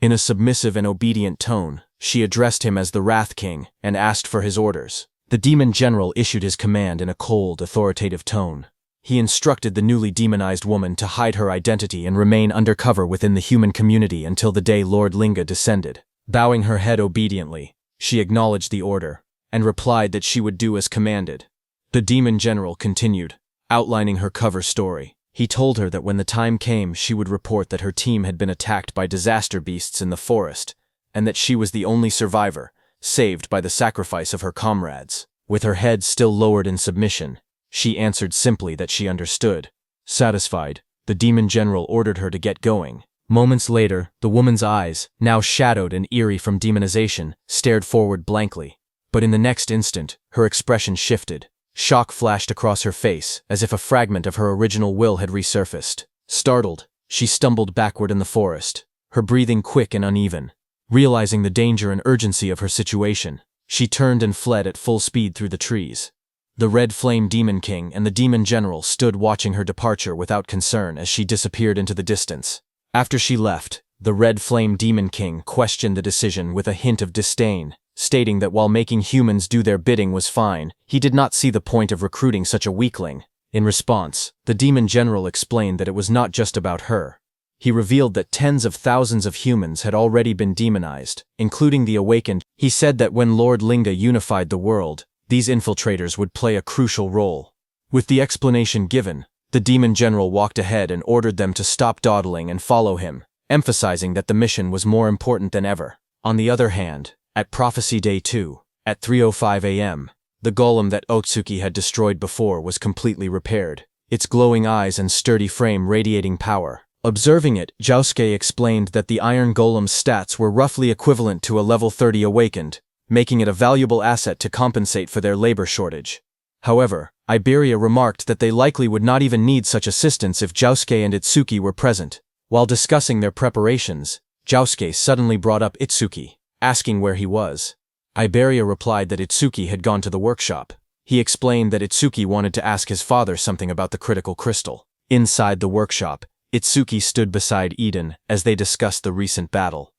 In a submissive and obedient tone, she addressed him as the Wrath King and asked for his orders. The demon general issued his command in a cold, authoritative tone. He instructed the newly demonized woman to hide her identity and remain undercover within the human community until the day Lord Linga descended. Bowing her head obediently, she acknowledged the order, and replied that she would do as commanded. The demon general continued, outlining her cover story. He told her that when the time came, she would report that her team had been attacked by disaster beasts in the forest, and that she was the only survivor, saved by the sacrifice of her comrades. With her head still lowered in submission, she answered simply that she understood. Satisfied, the demon general ordered her to get going. Moments later, the woman's eyes, now shadowed and eerie from demonization, stared forward blankly. But in the next instant, her expression shifted. Shock flashed across her face, as if a fragment of her original will had resurfaced. Startled, she stumbled backward in the forest, her breathing quick and uneven. Realizing the danger and urgency of her situation, she turned and fled at full speed through the trees. The Red Flame Demon King and the Demon General stood watching her departure without concern as she disappeared into the distance. After she left, the Red Flame Demon King questioned the decision with a hint of disdain, stating that while making humans do their bidding was fine, he did not see the point of recruiting such a weakling. In response, the Demon General explained that it was not just about her. He revealed that tens of thousands of humans had already been demonized, including the awakened. He said that when Lord Linga unified the world, these infiltrators would play a crucial role. With the explanation given, the Demon General walked ahead and ordered them to stop dawdling and follow him, emphasizing that the mission was more important than ever. On the other hand, at Prophecy Day 2, at 3:05 a.m., the golem that Otsuki had destroyed before was completely repaired, its glowing eyes and sturdy frame radiating power. Observing it, Josuke explained that the Iron Golem's stats were roughly equivalent to a level 30 awakened, making it a valuable asset to compensate for their labor shortage. However, Iberia remarked that they likely would not even need such assistance if Josuke and Itsuki were present. While discussing their preparations, Josuke suddenly brought up Itsuki, asking where he was. Iberia replied that Itsuki had gone to the workshop. He explained that Itsuki wanted to ask his father something about the critical crystal. Inside the workshop, Itsuki stood beside Eden as they discussed the recent battle.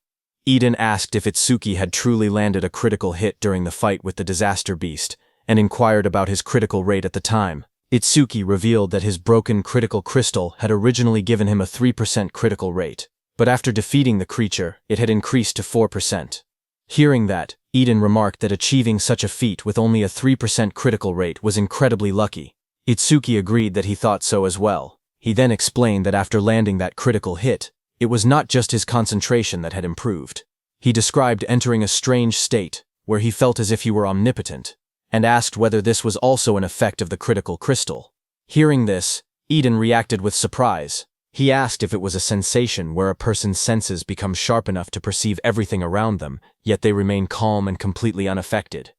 Eden asked if Itsuki had truly landed a critical hit during the fight with the disaster beast, and inquired about his critical rate at the time. Itsuki revealed that his broken critical crystal had originally given him a 3% critical rate, but after defeating the creature, it had increased to 4%. Hearing that, Eden remarked that achieving such a feat with only a 3% critical rate was incredibly lucky. Itsuki agreed that he thought so as well. He then explained that after landing that critical hit, it was not just his concentration that had improved. He described entering a strange state, where he felt as if he were omnipotent, and asked whether this was also an effect of the critical crystal. Hearing this, Eden reacted with surprise. He asked if it was a sensation where a person's senses become sharp enough to perceive everything around them, yet they remain calm and completely unaffected.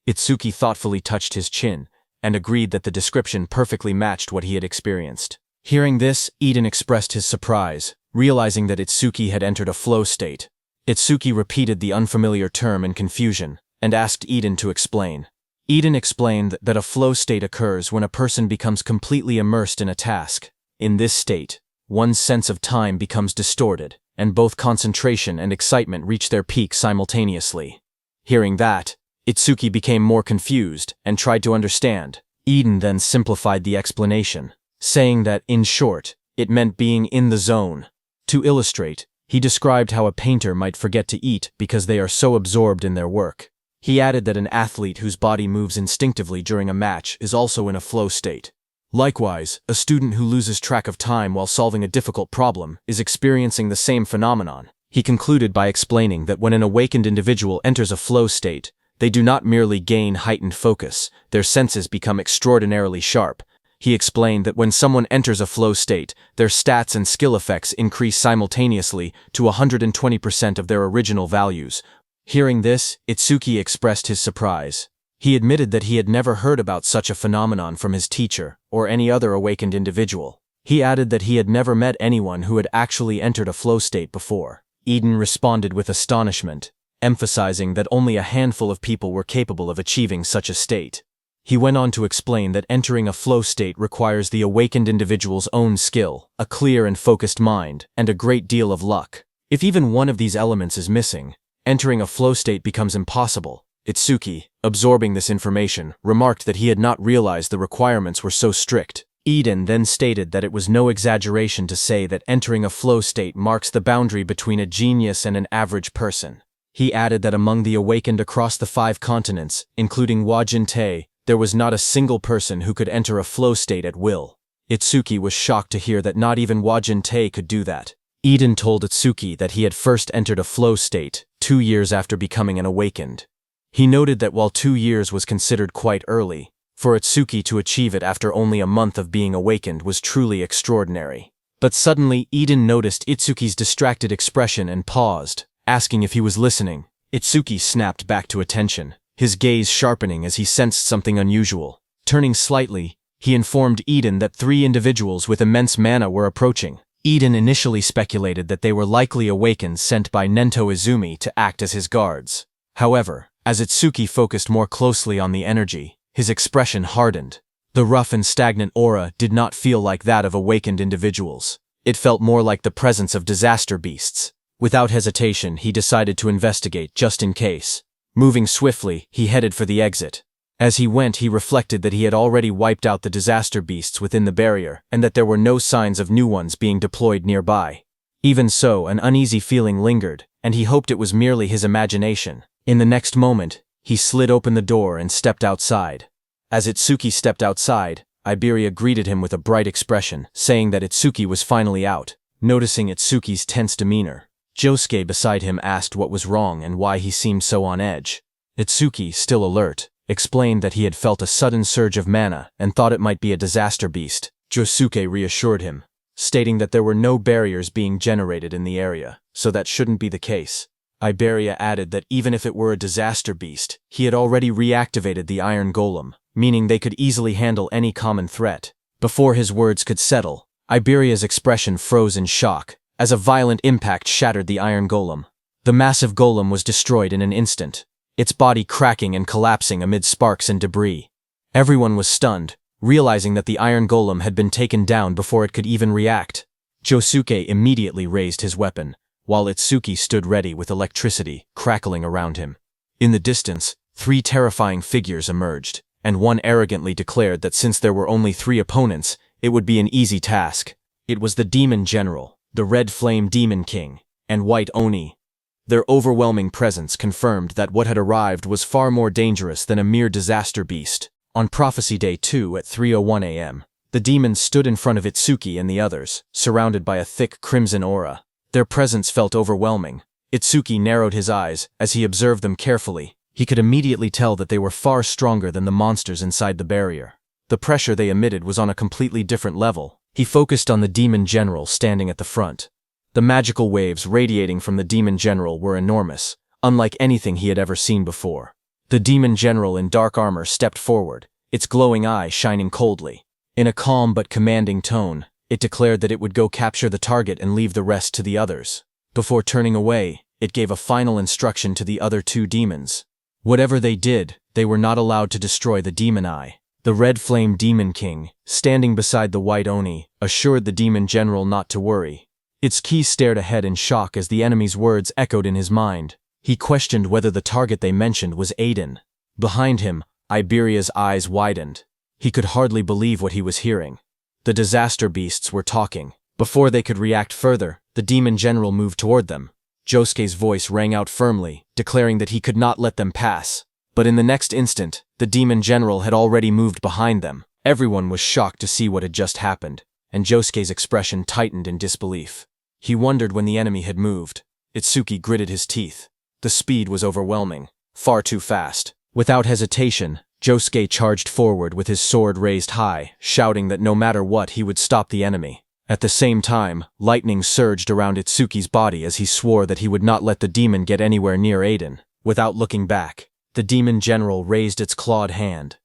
Itsuki thoughtfully touched his chin, and agreed that the description perfectly matched what he had experienced. Hearing this, Eden expressed his surprise, realizing that Itsuki had entered a flow state. Itsuki repeated the unfamiliar term in confusion, and asked Eden to explain. Eden explained that a flow state occurs when a person becomes completely immersed in a task. In this state, one's sense of time becomes distorted, and both concentration and excitement reach their peak simultaneously. Hearing that, Itsuki became more confused and tried to understand. Eden then simplified the explanation, saying that, in short, it meant being in the zone. To illustrate, he described how a painter might forget to eat because they are so absorbed in their work. He added that an athlete whose body moves instinctively during a match is also in a flow state. Likewise, a student who loses track of time while solving a difficult problem is experiencing the same phenomenon. He concluded by explaining that when an awakened individual enters a flow state, they do not merely gain heightened focus, their senses become extraordinarily sharp. He explained that when someone enters a flow state, their stats and skill effects increase simultaneously to 120% of their original values. Hearing this, Itsuki expressed his surprise. He admitted that he had never heard about such a phenomenon from his teacher or any other awakened individual. He added that he had never met anyone who had actually entered a flow state before. Eden responded with astonishment, emphasizing that only a handful of people were capable of achieving such a state. He went on to explain that entering a flow state requires the awakened individual's own skill, a clear and focused mind, and a great deal of luck. If even one of these elements is missing, entering a flow state becomes impossible. Itsuki, absorbing this information, remarked that he had not realized the requirements were so strict. Eden then stated that it was no exaggeration to say that entering a flow state marks the boundary between a genius and an average person. He added that among the awakened across the 5 continents, including Wajin-Te, there was not a single person who could enter a flow state at will. Itsuki was shocked to hear that not even Wajin-Te could do that. Eden told Itsuki that he had first entered a flow state 2 years after becoming an awakened. He noted that while 2 years was considered quite early, for Itsuki to achieve it after only a month of being awakened was truly extraordinary. But suddenly Eden noticed Itsuki's distracted expression and paused, asking if he was listening. Itsuki snapped back to attention, his gaze sharpening as he sensed something unusual. Turning slightly, he informed Eden that 3 individuals with immense mana were approaching. Eden initially speculated that they were likely awakened sent by Nento Izumi to act as his guards. However, as Itsuki focused more closely on the energy, his expression hardened. The rough and stagnant aura did not feel like that of awakened individuals. It felt more like the presence of disaster beasts. Without hesitation, he decided to investigate just in case. Moving swiftly, he headed for the exit. As he went, he reflected that he had already wiped out the disaster beasts within the barrier, and that there were no signs of new ones being deployed nearby. Even so, an uneasy feeling lingered, and he hoped it was merely his imagination. In the next moment, he slid open the door and stepped outside. As Itsuki stepped outside, Iberia greeted him with a bright expression, saying that Itsuki was finally out. Noticing Itsuki's tense demeanor, Josuke beside him asked what was wrong and why he seemed so on edge. Itsuki, still alert, explained that he had felt a sudden surge of mana and thought it might be a disaster beast. Josuke reassured him, stating that there were no barriers being generated in the area, so that shouldn't be the case. Iberia added that even if it were a disaster beast, he had already reactivated the Iron Golem, meaning they could easily handle any common threat. Before his words could settle, Iberia's expression froze in shock, as a violent impact shattered the Iron Golem. The massive golem was destroyed in an instant, its body cracking and collapsing amid sparks and debris. Everyone was stunned, realizing that the Iron Golem had been taken down before it could even react. Josuke immediately raised his weapon, while Itsuki stood ready with electricity crackling around him. In the distance, 3 terrifying figures emerged, and one arrogantly declared that since there were only 3 opponents, it would be an easy task. It was the Demon General, the Red Flame Demon King, and White Oni. Their overwhelming presence confirmed that what had arrived was far more dangerous than a mere disaster beast. On Prophecy Day 2 at 3:01 a.m., the demons stood in front of Itsuki and the others, surrounded by a thick crimson aura. Their presence felt overwhelming. Itsuki narrowed his eyes as he observed them carefully. He could immediately tell that they were far stronger than the monsters inside the barrier. The pressure they emitted was on a completely different level. He focused on the Demon General standing at the front. The magical waves radiating from the Demon General were enormous, unlike anything he had ever seen before. The Demon General in dark armor stepped forward, its glowing eye shining coldly. In a calm but commanding tone, it declared that it would go capture the target and leave the rest to the others. Before turning away, it gave a final instruction to the other 2 demons. Whatever they did, they were not allowed to destroy the Demon Eye. The Red Flame Demon King, standing beside the White Oni, assured the Demon General not to worry. Itsuki stared ahead in shock as the enemy's words echoed in his mind. He questioned whether the target they mentioned was Aiden. Behind him, Iberia's eyes widened. He could hardly believe what he was hearing. The disaster beasts were talking. Before they could react further, the Demon General moved toward them. Josuke's voice rang out firmly, declaring that he could not let them pass. But in the next instant, the Demon General had already moved behind them. Everyone was shocked to see what had just happened, and Josuke's expression tightened in disbelief. He wondered when the enemy had moved. Itsuki gritted his teeth. The speed was overwhelming, far too fast. Without hesitation, Josuke charged forward with his sword raised high, shouting that no matter what he would stop the enemy. At the same time, lightning surged around Itsuki's body as he swore that he would not let the demon get anywhere near Aiden. Without looking back, the Demon General raised its clawed hand.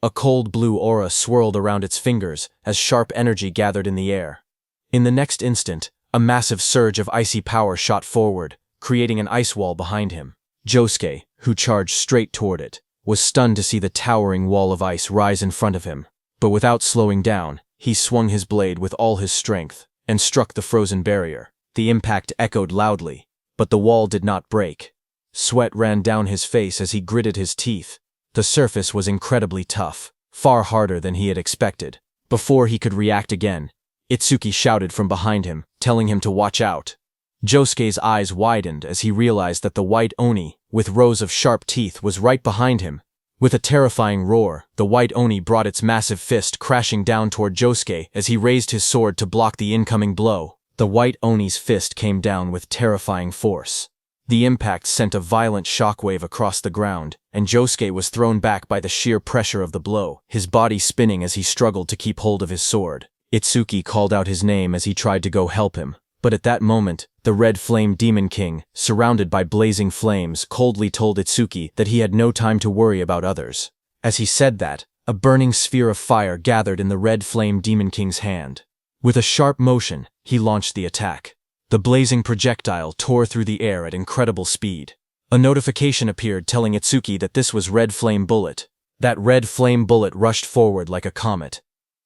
A cold blue aura swirled around its fingers as sharp energy gathered in the air. In the next instant, a massive surge of icy power shot forward, creating an ice wall behind him. Josuke, who charged straight toward it, was stunned to see the towering wall of ice rise in front of him. But without slowing down, he swung his blade with all his strength and struck the frozen barrier. The impact echoed loudly, but the wall did not break. Sweat ran down his face as he gritted his teeth. The surface was incredibly tough, far harder than he had expected. Before he could react again, Itsuki shouted from behind him, telling him to watch out. Josuke's eyes widened as he realized that the white Oni, with rows of sharp teeth, was right behind him. With a terrifying roar, the white Oni brought its massive fist crashing down toward Josuke as he raised his sword to block the incoming blow. The white Oni's fist came down with terrifying force. The impact sent a violent shockwave across the ground, and Josuke was thrown back by the sheer pressure of the blow, his body spinning as he struggled to keep hold of his sword. Itsuki called out his name as he tried to go help him, but at that moment, the Red Flame Demon King, surrounded by blazing flames, coldly told Itsuki that he had no time to worry about others. As he said that, a burning sphere of fire gathered in the Red Flame Demon King's hand. With a sharp motion, he launched the attack. The blazing projectile tore through the air at incredible speed. A notification appeared telling Itsuki that this was Red Flame Bullet. That Red Flame Bullet rushed forward like a comet.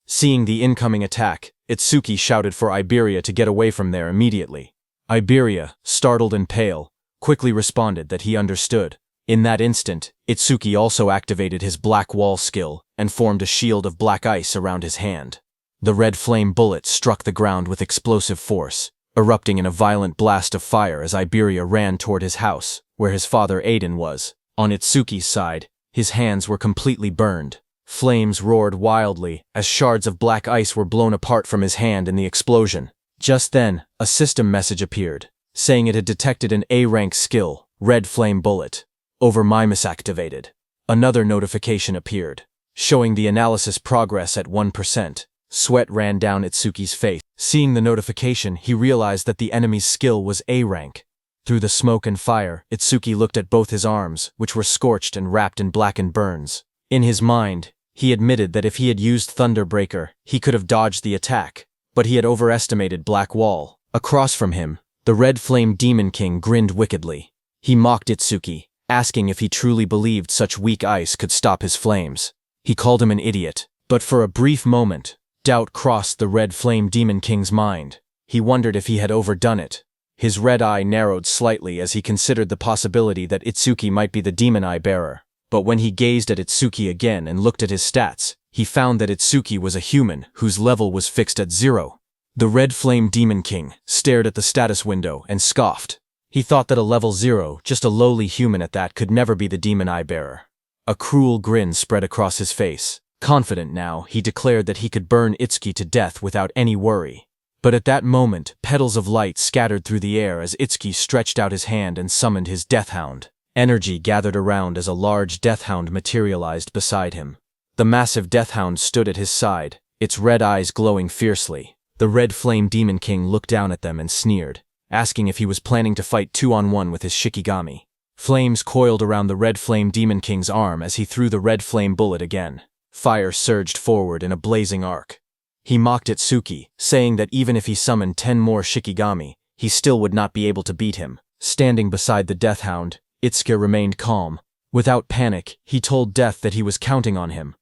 Seeing the incoming attack, Itsuki shouted for Iberia to get away from there immediately. Iberia, startled and pale, quickly responded that he understood. In that instant, Itsuki also activated his Black Wall skill and formed a shield of black ice around his hand. The Red Flame Bullet struck the ground with explosive force, erupting in a violent blast of fire as Iberia ran toward his house, where his father Aiden was. On Itsuki's side, his hands were completely burned. Flames roared wildly as shards of black ice were blown apart from his hand in the explosion. Just then, a system message appeared, saying it had detected an A-rank skill, Red Flame Bullet. Overmimus activated. Another notification appeared, showing the analysis progress at 1%. Sweat ran down Itsuki's face. Seeing the notification, he realized that the enemy's skill was A-rank. Through the smoke and fire, Itsuki looked at both his arms, which were scorched and wrapped in blackened burns. In his mind, he admitted that if he had used Thunderbreaker, he could have dodged the attack, but he had overestimated Black Wall. Across from him, the Red Flame Demon King grinned wickedly. He mocked Itsuki, asking if he truly believed such weak ice could stop his flames. He called him an idiot, but for a brief moment, doubt crossed the Red Flame Demon King's mind. He wondered if he had overdone it. His red eye narrowed slightly as he considered the possibility that Itsuki might be the Demon Eye Bearer. But when he gazed at Itsuki again and looked at his stats, he found that Itsuki was a human whose level was fixed at 0. The Red Flame Demon King stared at the status window and scoffed. He thought that a level 0, just a lowly human at that, could never be the Demon Eye Bearer. A cruel grin spread across his face. Confident now, he declared that he could burn Itsuki to death without any worry. But at that moment, petals of light scattered through the air as Itsuki stretched out his hand and summoned his Deathhound. Energy gathered around as a large Deathhound materialized beside him. The massive Deathhound stood at his side, its red eyes glowing fiercely. The Red Flame Demon King looked down at them and sneered, asking if he was planning to fight 2-on-1 with his Shikigami. Flames coiled around the Red Flame Demon King's arm as he threw the Red Flame Bullet again. Fire surged forward in a blazing arc. He mocked Itsuki, saying that even if he summoned 10 more Shikigami, he still would not be able to beat him. Standing beside the Deathhound, Itsuki remained calm. Without panic, he told Death that he was counting on him.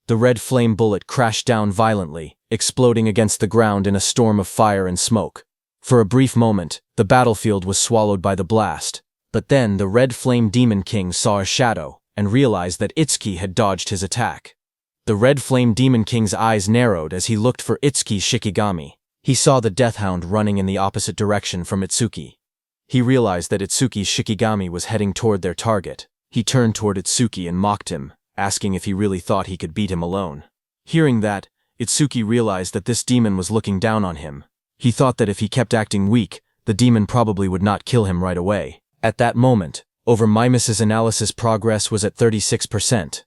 The Red Flame Bullet crashed down violently, exploding against the ground in a storm of fire and smoke. For a brief moment, the battlefield was swallowed by the blast. But then the Red Flame Demon King saw a shadow and realized that Itsuki had dodged his attack. The Red Flame Demon King's eyes narrowed as he looked for Itsuki's Shikigami. He saw the Deathhound running in the opposite direction from Itsuki. He realized that Itsuki's Shikigami was heading toward their target. He turned toward Itsuki and mocked him, asking if he really thought he could beat him alone. Hearing that, Itsuki realized that this demon was looking down on him. He thought that if he kept acting weak, the demon probably would not kill him right away. At that moment, Overmimus's analysis progress was at 36%.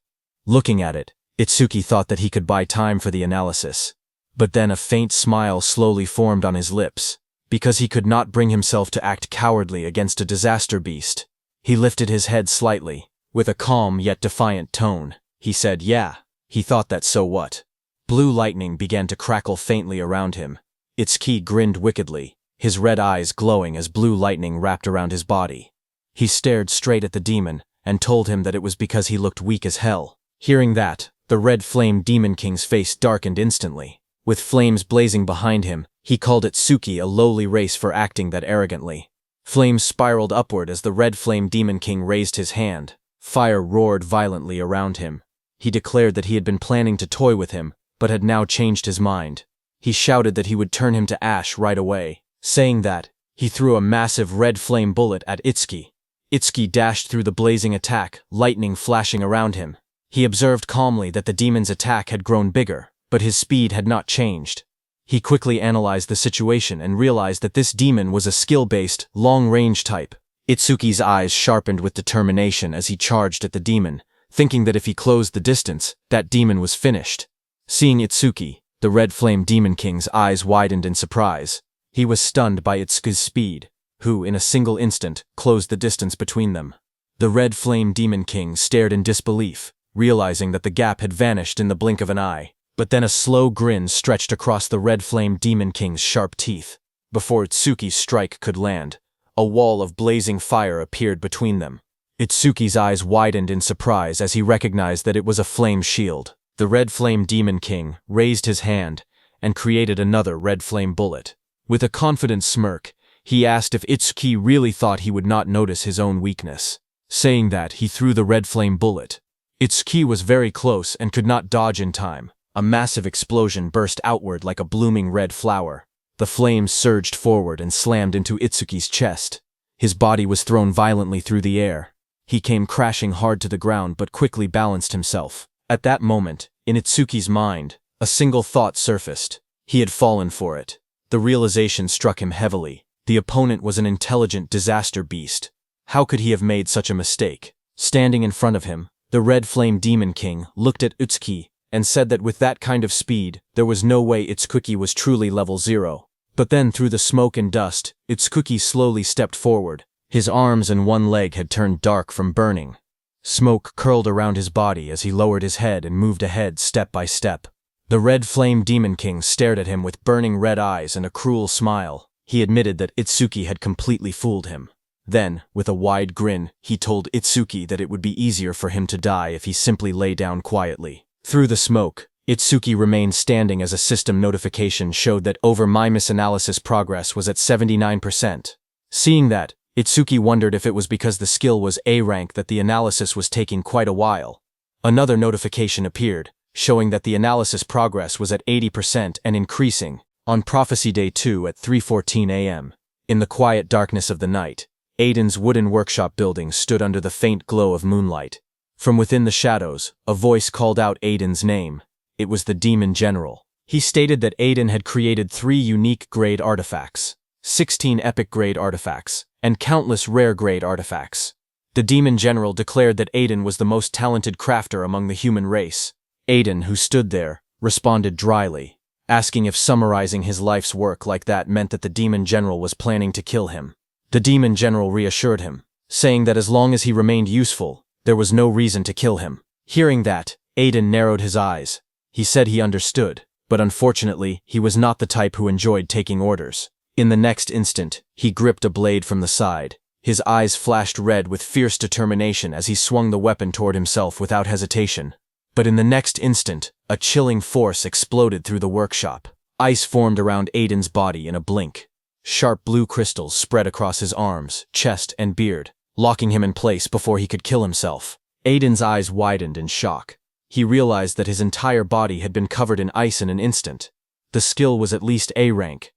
Looking at it, Itsuki thought that he could buy time for the analysis. But then a faint smile slowly formed on his lips, because he could not bring himself to act cowardly against a disaster beast. He lifted his head slightly. With a calm yet defiant tone, he said, "Yeah." He thought that so what? Blue lightning began to crackle faintly around him. Itsuki grinned wickedly, his red eyes glowing as blue lightning wrapped around his body. He stared straight at the demon and told him that it was because he looked weak as hell. Hearing that, the Red Flame Demon King's face darkened instantly. With flames blazing behind him, he called Itsuki a lowly race for acting that arrogantly. Flames spiraled upward as the Red Flame Demon King raised his hand. Fire roared violently around him. He declared that he had been planning to toy with him, but had now changed his mind. He shouted that he would turn him to ash right away. Saying that, he threw a massive red flame bullet at Itsuki. Itsuki dashed through the blazing attack, lightning flashing around him. He observed calmly that the demon's attack had grown bigger, but his speed had not changed. He quickly analyzed the situation and realized that this demon was a skill-based, long-range type. Itsuki's eyes sharpened with determination as he charged at the demon, thinking that if he closed the distance, that demon was finished. Seeing Itsuki, the Red Flame Demon King's eyes widened in surprise. He was stunned by Itsuki's speed, who, in a single instant, closed the distance between them. The Red Flame Demon King stared in disbelief, realizing that the gap had vanished in the blink of an eye. But then a slow grin stretched across the Red Flame Demon King's sharp teeth. Before Itsuki's strike could land, a wall of blazing fire appeared between them. Itsuki's eyes widened in surprise as he recognized that it was a flame shield. The Red Flame Demon King raised his hand and created another red flame bullet. With a confident smirk, he asked if Itsuki really thought he would not notice his own weakness. Saying that, he threw the red flame bullet. Itsuki was very close and could not dodge in time. A massive explosion burst outward like a blooming red flower. The flames surged forward and slammed into Itsuki's chest. His body was thrown violently through the air. He came crashing hard to the ground but quickly balanced himself. At that moment, in Itsuki's mind, a single thought surfaced. He had fallen for it. The realization struck him heavily. The opponent was an intelligent disaster beast. How could he have made such a mistake? Standing in front of him, the Red Flame Demon King looked at Itsuki and said that with that kind of speed, there was no way Itsuki was truly level 0. But then through the smoke and dust, Itsuki slowly stepped forward. His arms and one leg had turned dark from burning. Smoke curled around his body as he lowered his head and moved ahead step by step. The Red Flame Demon King stared at him with burning red eyes and a cruel smile. He admitted that Itsuki had completely fooled him. Then, with a wide grin, he told Itsuki that it would be easier for him to die if he simply lay down quietly. Through the smoke, Itsuki remained standing as a system notification showed that my misanalysis progress was at 79%. Seeing that, Itsuki wondered if it was because the skill was A rank that the analysis was taking quite a while. Another notification appeared, showing that the analysis progress was at 80% and increasing, on Prophecy Day 2 at 3:14 a.m. In the quiet darkness of the night, Aiden's wooden workshop building stood under the faint glow of moonlight. From within the shadows, a voice called out Aiden's name. It was the Demon General. He stated that Aiden had created 3 unique grade artifacts, 16 epic grade artifacts, and countless rare grade artifacts. The Demon General declared that Aiden was the most talented crafter among the human race. Aiden, who stood there, responded dryly, asking if summarizing his life's work like that meant that the Demon General was planning to kill him. The Demon General reassured him, saying that as long as he remained useful, there was no reason to kill him. Hearing that, Aiden narrowed his eyes. He said he understood, but unfortunately, he was not the type who enjoyed taking orders. In the next instant, he gripped a blade from the side. His eyes flashed red with fierce determination as he swung the weapon toward himself without hesitation. But in the next instant, a chilling force exploded through the workshop. Ice formed around Aiden's body in a blink. Sharp blue crystals spread across his arms, chest, and beard, locking him in place before he could kill himself. Aiden's eyes widened in shock. He realized that his entire body had been covered in ice in an instant. The skill was at least A rank.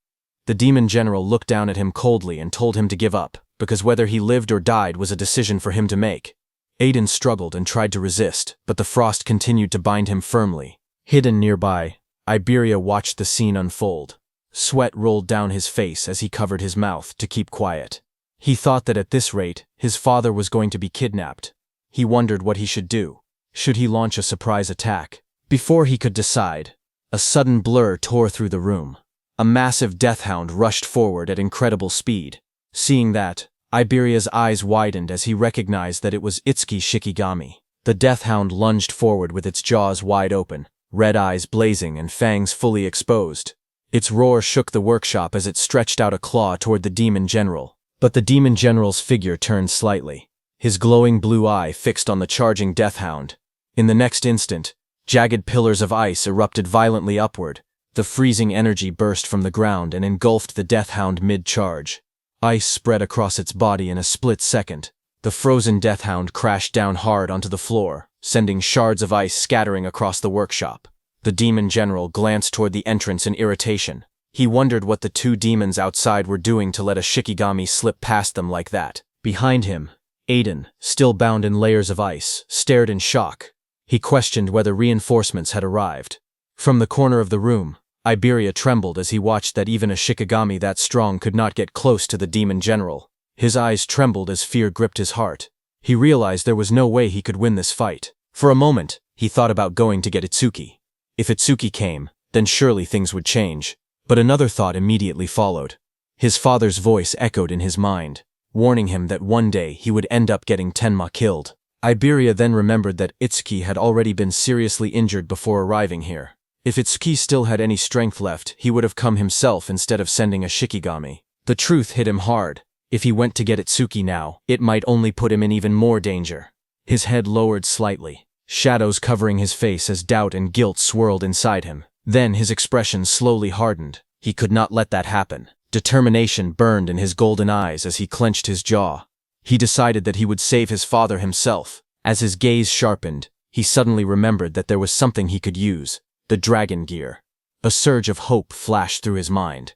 The Demon General looked down at him coldly and told him to give up, because whether he lived or died was a decision for him to make. Aiden struggled and tried to resist, but the frost continued to bind him firmly. Hidden nearby, Iberia watched the scene unfold. Sweat rolled down his face as he covered his mouth to keep quiet. He thought that at this rate, his father was going to be kidnapped. He wondered what he should do. Should he launch a surprise attack? Before he could decide, a sudden blur tore through the room. A massive death hound rushed forward at incredible speed. Seeing that, Iberia's eyes widened as he recognized that it was Itsuki Shikigami. The death hound lunged forward with its jaws wide open, red eyes blazing and fangs fully exposed. Its roar shook the workshop as it stretched out a claw toward the Demon General. But the Demon General's figure turned slightly, his glowing blue eye fixed on the charging death hound. In the next instant, jagged pillars of ice erupted violently upward. The freezing energy burst from the ground and engulfed the death hound mid-charge. Ice spread across its body in a split second. The frozen deathhound crashed down hard onto the floor, sending shards of ice scattering across the workshop. The demon general glanced toward the entrance in irritation. He wondered what the two demons outside were doing to let a Shikigami slip past them like that. Behind him, Aiden, still bound in layers of ice, stared in shock. He questioned whether reinforcements had arrived. From the corner of the room, Iberia trembled as he watched that even a Shikigami that strong could not get close to the demon general. His eyes trembled as fear gripped his heart. He realized there was no way he could win this fight. For a moment, he thought about going to get Itsuki. If Itsuki came, then surely things would change. But another thought immediately followed. His father's voice echoed in his mind, warning him that one day he would end up getting Tenma killed. Iberia then remembered that Itsuki had already been seriously injured before arriving here. If Itsuki still had any strength left, he would have come himself instead of sending a Shikigami. The truth hit him hard. If he went to get Itsuki now, it might only put him in even more danger. His head lowered slightly, shadows covering his face as doubt and guilt swirled inside him. Then his expression slowly hardened. He could not let that happen. Determination burned in his golden eyes as he clenched his jaw. He decided that he would save his father himself. As his gaze sharpened, he suddenly remembered that there was something he could use. The dragon gear. A surge of hope flashed through his mind.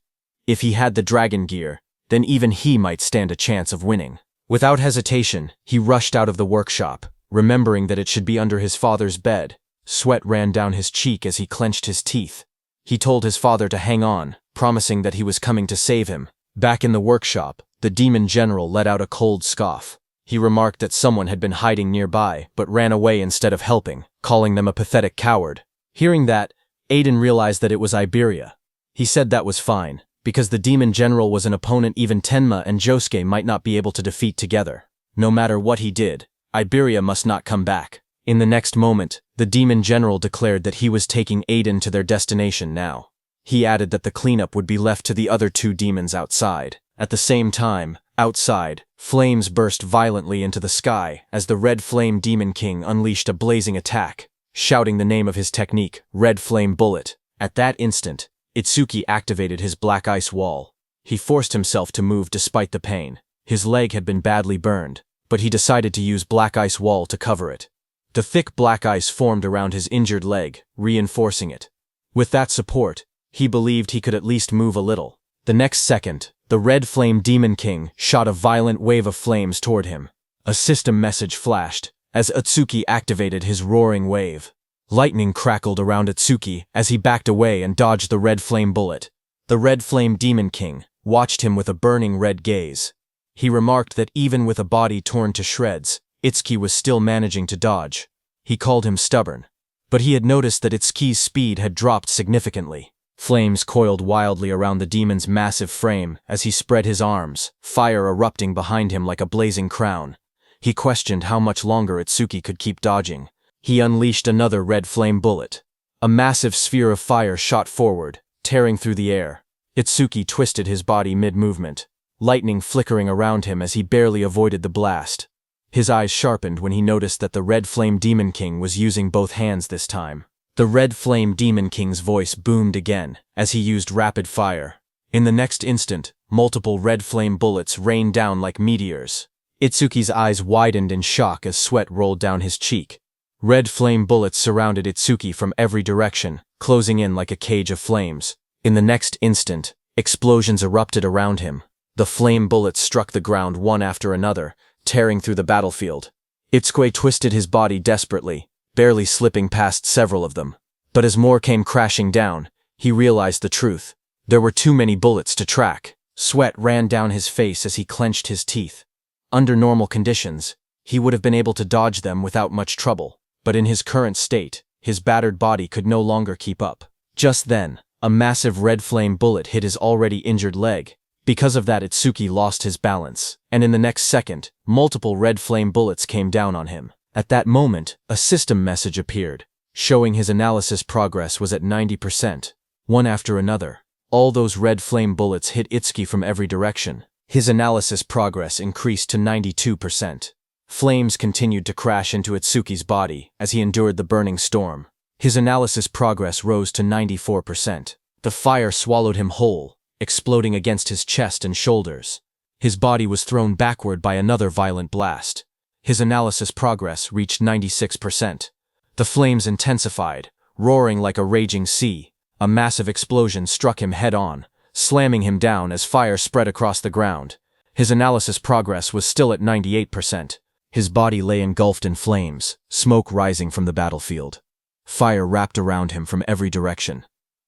If he had the dragon gear, then even he might stand a chance of winning. Without hesitation, he rushed out of the workshop, remembering that it should be under his father's bed. Sweat ran down his cheek as he clenched his teeth. He told his father to hang on, promising that he was coming to save him. Back in the workshop, the demon general let out a cold scoff. He remarked that someone had been hiding nearby, but ran away instead of helping, calling them a pathetic coward. Hearing that, Aiden realized that it was Iberia. He said that was fine, because the demon general was an opponent even Tenma and Josuke might not be able to defeat together. No matter what he did, Iberia must not come back. In the next moment, the demon general declared that he was taking Aiden to their destination now. He added that the cleanup would be left to the other two demons outside. At the same time, outside, flames burst violently into the sky as the Red Flame Demon King unleashed a blazing attack, shouting the name of his technique, Red Flame Bullet. At that instant, Itsuki activated his black ice wall. He forced himself to move despite the pain. His leg had been badly burned, but he decided to use black ice wall to cover it. The thick black ice formed around his injured leg, reinforcing it. With that support, he believed he could at least move a little. The next second, the Red Flame Demon King shot a violent wave of flames toward him. A system message flashed as Itsuki activated his roaring wave. Lightning crackled around Itsuki as he backed away and dodged the Red Flame bullet. The Red Flame Demon King watched him with a burning red gaze. He remarked that even with a body torn to shreds, Itsuki was still managing to dodge. He called him stubborn. But he had noticed that Itsuki's speed had dropped significantly. Flames coiled wildly around the demon's massive frame as he spread his arms, fire erupting behind him like a blazing crown. He questioned how much longer Itsuki could keep dodging. He unleashed another red flame bullet. A massive sphere of fire shot forward, tearing through the air. Itsuki twisted his body mid-movement, lightning flickering around him as he barely avoided the blast. His eyes sharpened when he noticed that the Red Flame Demon King was using both hands this time. The Red Flame Demon King's voice boomed again as he used rapid fire. In the next instant, multiple red flame bullets rained down like meteors. Itsuki's eyes widened in shock as sweat rolled down his cheek. Red flame bullets surrounded Itsuki from every direction, closing in like a cage of flames. In the next instant, explosions erupted around him. The flame bullets struck the ground one after another, tearing through the battlefield. Itsuki twisted his body desperately, barely slipping past several of them. But as more came crashing down, he realized the truth. There were too many bullets to track. Sweat ran down his face as he clenched his teeth. Under normal conditions, he would have been able to dodge them without much trouble. But in his current state, his battered body could no longer keep up. Just then, a massive red flame bullet hit his already injured leg. Because of that, Itsuki lost his balance, and in the next second, multiple red flame bullets came down on him. At that moment, a system message appeared, showing his analysis progress was at 90%. One after another, all those red flame bullets hit Itsuki from every direction. His analysis progress increased to 92%. Flames continued to crash into Itsuki's body as he endured the burning storm. His analysis progress rose to 94%. The fire swallowed him whole, exploding against his chest and shoulders. His body was thrown backward by another violent blast. His analysis progress reached 96%. The flames intensified, roaring like a raging sea. A massive explosion struck him head-on, slamming him down as fire spread across the ground. His analysis progress was still at 98%. His body lay engulfed in flames, smoke rising from the battlefield. Fire wrapped around him from every direction.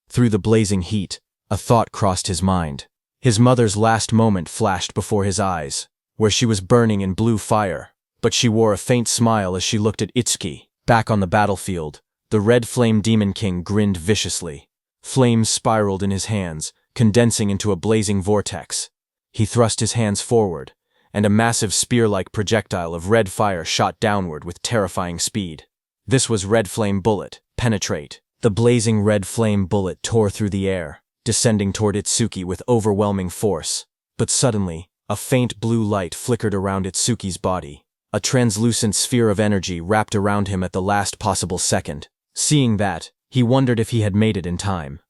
Through the blazing heat, a thought crossed his mind. His mother's last moment flashed before his eyes, where she was burning in blue fire, but she wore a faint smile as she looked at Itsuki. Back on the battlefield, the red flame demon king grinned viciously. Flames spiraled in his hands, condensing into a blazing vortex. He thrust his hands forward, and a massive spear-like projectile of red fire shot downward with terrifying speed. This was Red Flame Bullet, Penetrate. The blazing red flame bullet tore through the air, descending toward Itsuki with overwhelming force. But suddenly, a faint blue light flickered around Itsuki's body. A translucent sphere of energy wrapped around him at the last possible second. Seeing that, he wondered if he had made it in time.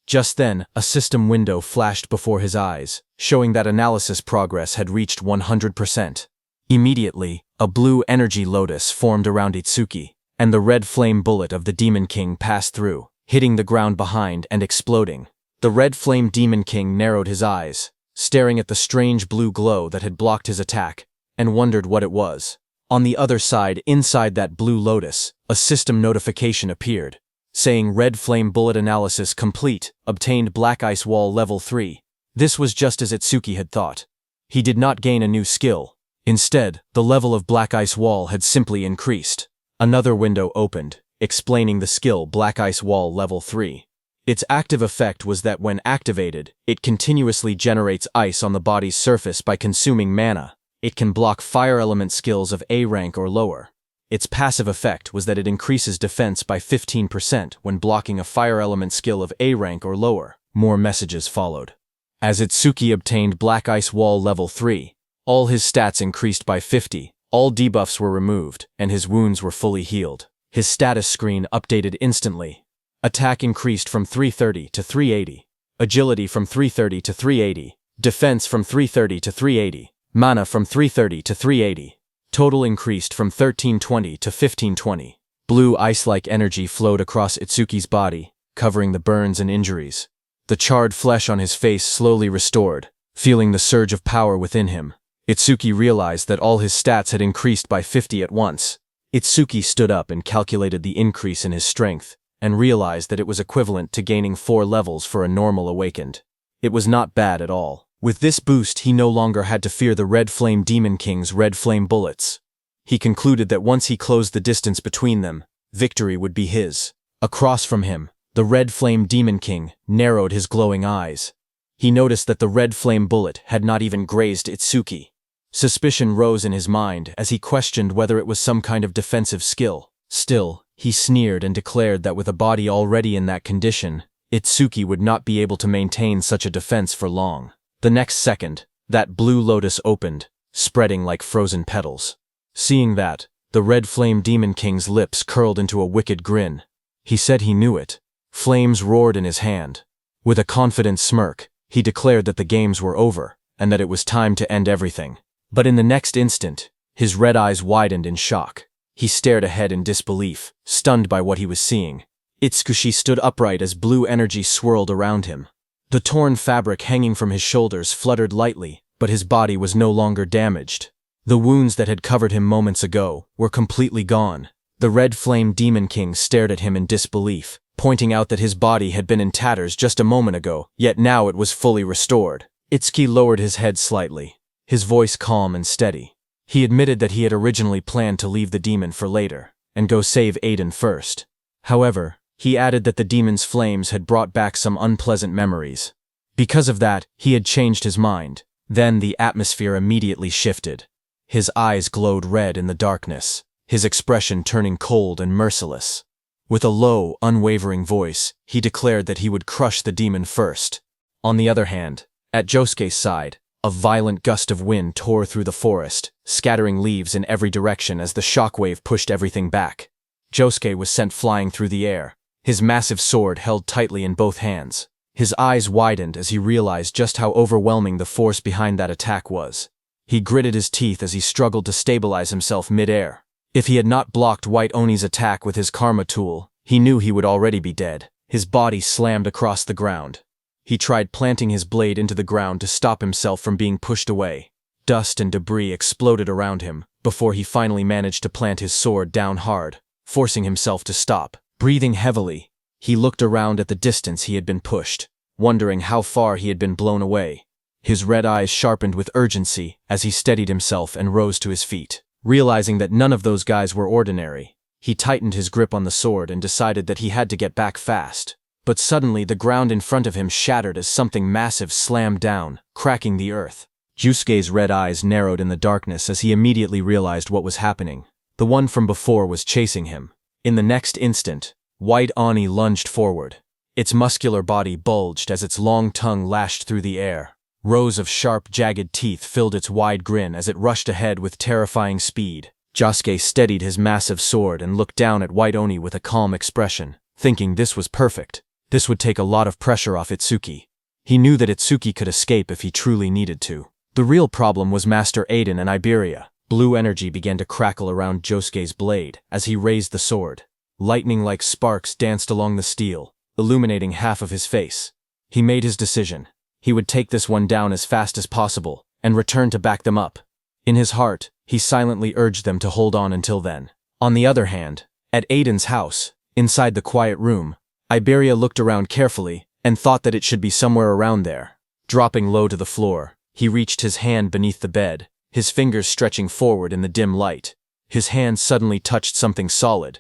Just then, a system window flashed before his eyes, showing that analysis progress had reached 100%. Immediately, a blue energy lotus formed around Itsuki, and the red flame bullet of the Demon King passed through, hitting the ground behind and exploding. The red flame Demon King narrowed his eyes, staring at the strange blue glow that had blocked his attack, and wondered what it was. On the other side, inside that blue lotus, a system notification appeared, saying Red Flame Bullet Analysis Complete, obtained Black Ice Wall Level 3. This was just as Itsuki had thought. He did not gain a new skill. Instead, the level of Black Ice Wall had simply increased. Another window opened, explaining the skill Black Ice Wall Level 3. Its active effect was that when activated, it continuously generates ice on the body's surface by consuming mana. It can block fire element skills of A rank or lower. Its passive effect was that it increases defense by 15% when blocking a fire element skill of A rank or lower. More messages followed. As Itsuki obtained Black Ice Wall Level 3, all his stats increased by 50, all debuffs were removed, and his wounds were fully healed. His status screen updated instantly. Attack increased from 330 to 380. Agility from 330 to 380. Defense from 330 to 380. Mana from 330 to 380. Total increased from 1320 to 1520. Blue ice-like energy flowed across Itsuki's body, covering the burns and injuries. The charred flesh on his face slowly restored, feeling the surge of power within him. Itsuki realized that all his stats had increased by 50 at once. Itsuki stood up and calculated the increase in his strength, and realized that it was equivalent to gaining 4 levels for a normal awakened. It was not bad at all. With this boost, he no longer had to fear the Red Flame Demon King's red flame bullets. He concluded that once he closed the distance between them, victory would be his. Across from him, the Red Flame Demon King narrowed his glowing eyes. He noticed that the red flame bullet had not even grazed Itsuki. Suspicion rose in his mind as he questioned whether it was some kind of defensive skill. Still, he sneered and declared that with a body already in that condition, Itsuki would not be able to maintain such a defense for long. The next second, that blue lotus opened, spreading like frozen petals. Seeing that, the Red Flame Demon King's lips curled into a wicked grin. He said he knew it. Flames roared in his hand. With a confident smirk, he declared that the games were over, and that it was time to end everything. But in the next instant, his red eyes widened in shock. He stared ahead in disbelief, stunned by what he was seeing. Itsuki stood upright as blue energy swirled around him. The torn fabric hanging from his shoulders fluttered lightly, but his body was no longer damaged. The wounds that had covered him moments ago were completely gone. The Red Flame Demon King stared at him in disbelief, pointing out that his body had been in tatters just a moment ago, yet now it was fully restored. Itsuki lowered his head slightly, his voice calm and steady. He admitted that he had originally planned to leave the demon for later, and go save Aiden first. However, he added that the demon's flames had brought back some unpleasant memories. Because of that, he had changed his mind. Then the atmosphere immediately shifted. His eyes glowed red in the darkness, his expression turning cold and merciless. With a low, unwavering voice, he declared that he would crush the demon first. On the other hand, at Josuke's side, a violent gust of wind tore through the forest, scattering leaves in every direction as the shockwave pushed everything back. Josuke was sent flying through the air, his massive sword held tightly in both hands. His eyes widened as he realized just how overwhelming the force behind that attack was. He gritted his teeth as he struggled to stabilize himself mid-air. If he had not blocked White Oni's attack with his karma tool, he knew he would already be dead. His body slammed across the ground. He tried planting his blade into the ground to stop himself from being pushed away. Dust and debris exploded around him before he finally managed to plant his sword down hard, forcing himself to stop. Breathing heavily, he looked around at the distance he had been pushed, wondering how far he had been blown away. His red eyes sharpened with urgency as he steadied himself and rose to his feet. Realizing that none of those guys were ordinary, he tightened his grip on the sword and decided that he had to get back fast. But suddenly the ground in front of him shattered as something massive slammed down, cracking the earth. Yusuke's red eyes narrowed in the darkness as he immediately realized what was happening. The one from before was chasing him. In the next instant, White Oni lunged forward. Its muscular body bulged as its long tongue lashed through the air. Rows of sharp, jagged teeth filled its wide grin as it rushed ahead with terrifying speed. Josuke steadied his massive sword and looked down at White Oni with a calm expression, thinking this was perfect. This would take a lot of pressure off Itsuki. He knew that Itsuki could escape if he truly needed to. The real problem was Master Aiden and Iberia. Blue energy began to crackle around Josuke's blade as he raised the sword. Lightning-like sparks danced along the steel, illuminating half of his face. He made his decision. He would take this one down as fast as possible and return to back them up. In his heart, he silently urged them to hold on until then. On the other hand, at Aiden's house, inside the quiet room, Iberia looked around carefully and thought that it should be somewhere around there. Dropping low to the floor, he reached his hand beneath the bed, his fingers stretching forward in the dim light. His hand suddenly touched something solid.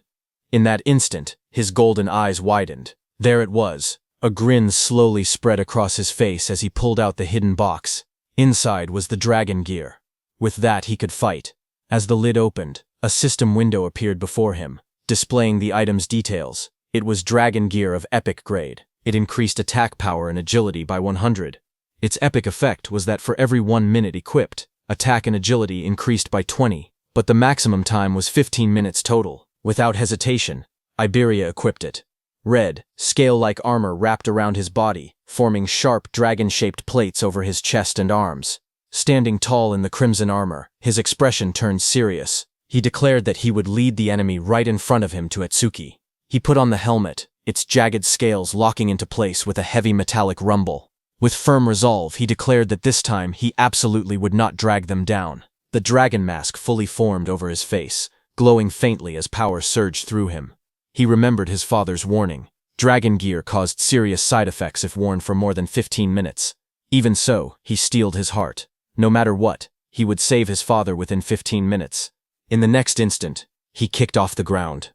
In that instant, his golden eyes widened. There it was. A grin slowly spread across his face as he pulled out the hidden box. Inside was the dragon gear. With that he could fight. As the lid opened, a system window appeared before him, displaying the item's details. It was dragon gear of epic grade. It increased attack power and agility by 100. Its epic effect was that for every 1 minute equipped, attack and agility increased by 20, but the maximum time was 15 minutes total. Without hesitation, Iberia equipped it. Red, scale-like armor wrapped around his body, forming sharp, dragon-shaped plates over his chest and arms. Standing tall in the crimson armor, his expression turned serious. He declared that he would lead the enemy right in front of him to Itsuki. He put on the helmet, its jagged scales locking into place with a heavy metallic rumble. With firm resolve, he declared that this time he absolutely would not drag them down. The dragon mask fully formed over his face, glowing faintly as power surged through him. He remembered his father's warning. Dragon gear caused serious side effects if worn for more than 15 minutes. Even so, he steeled his heart. No matter what, he would save his father within 15 minutes. In the next instant, he kicked off the ground.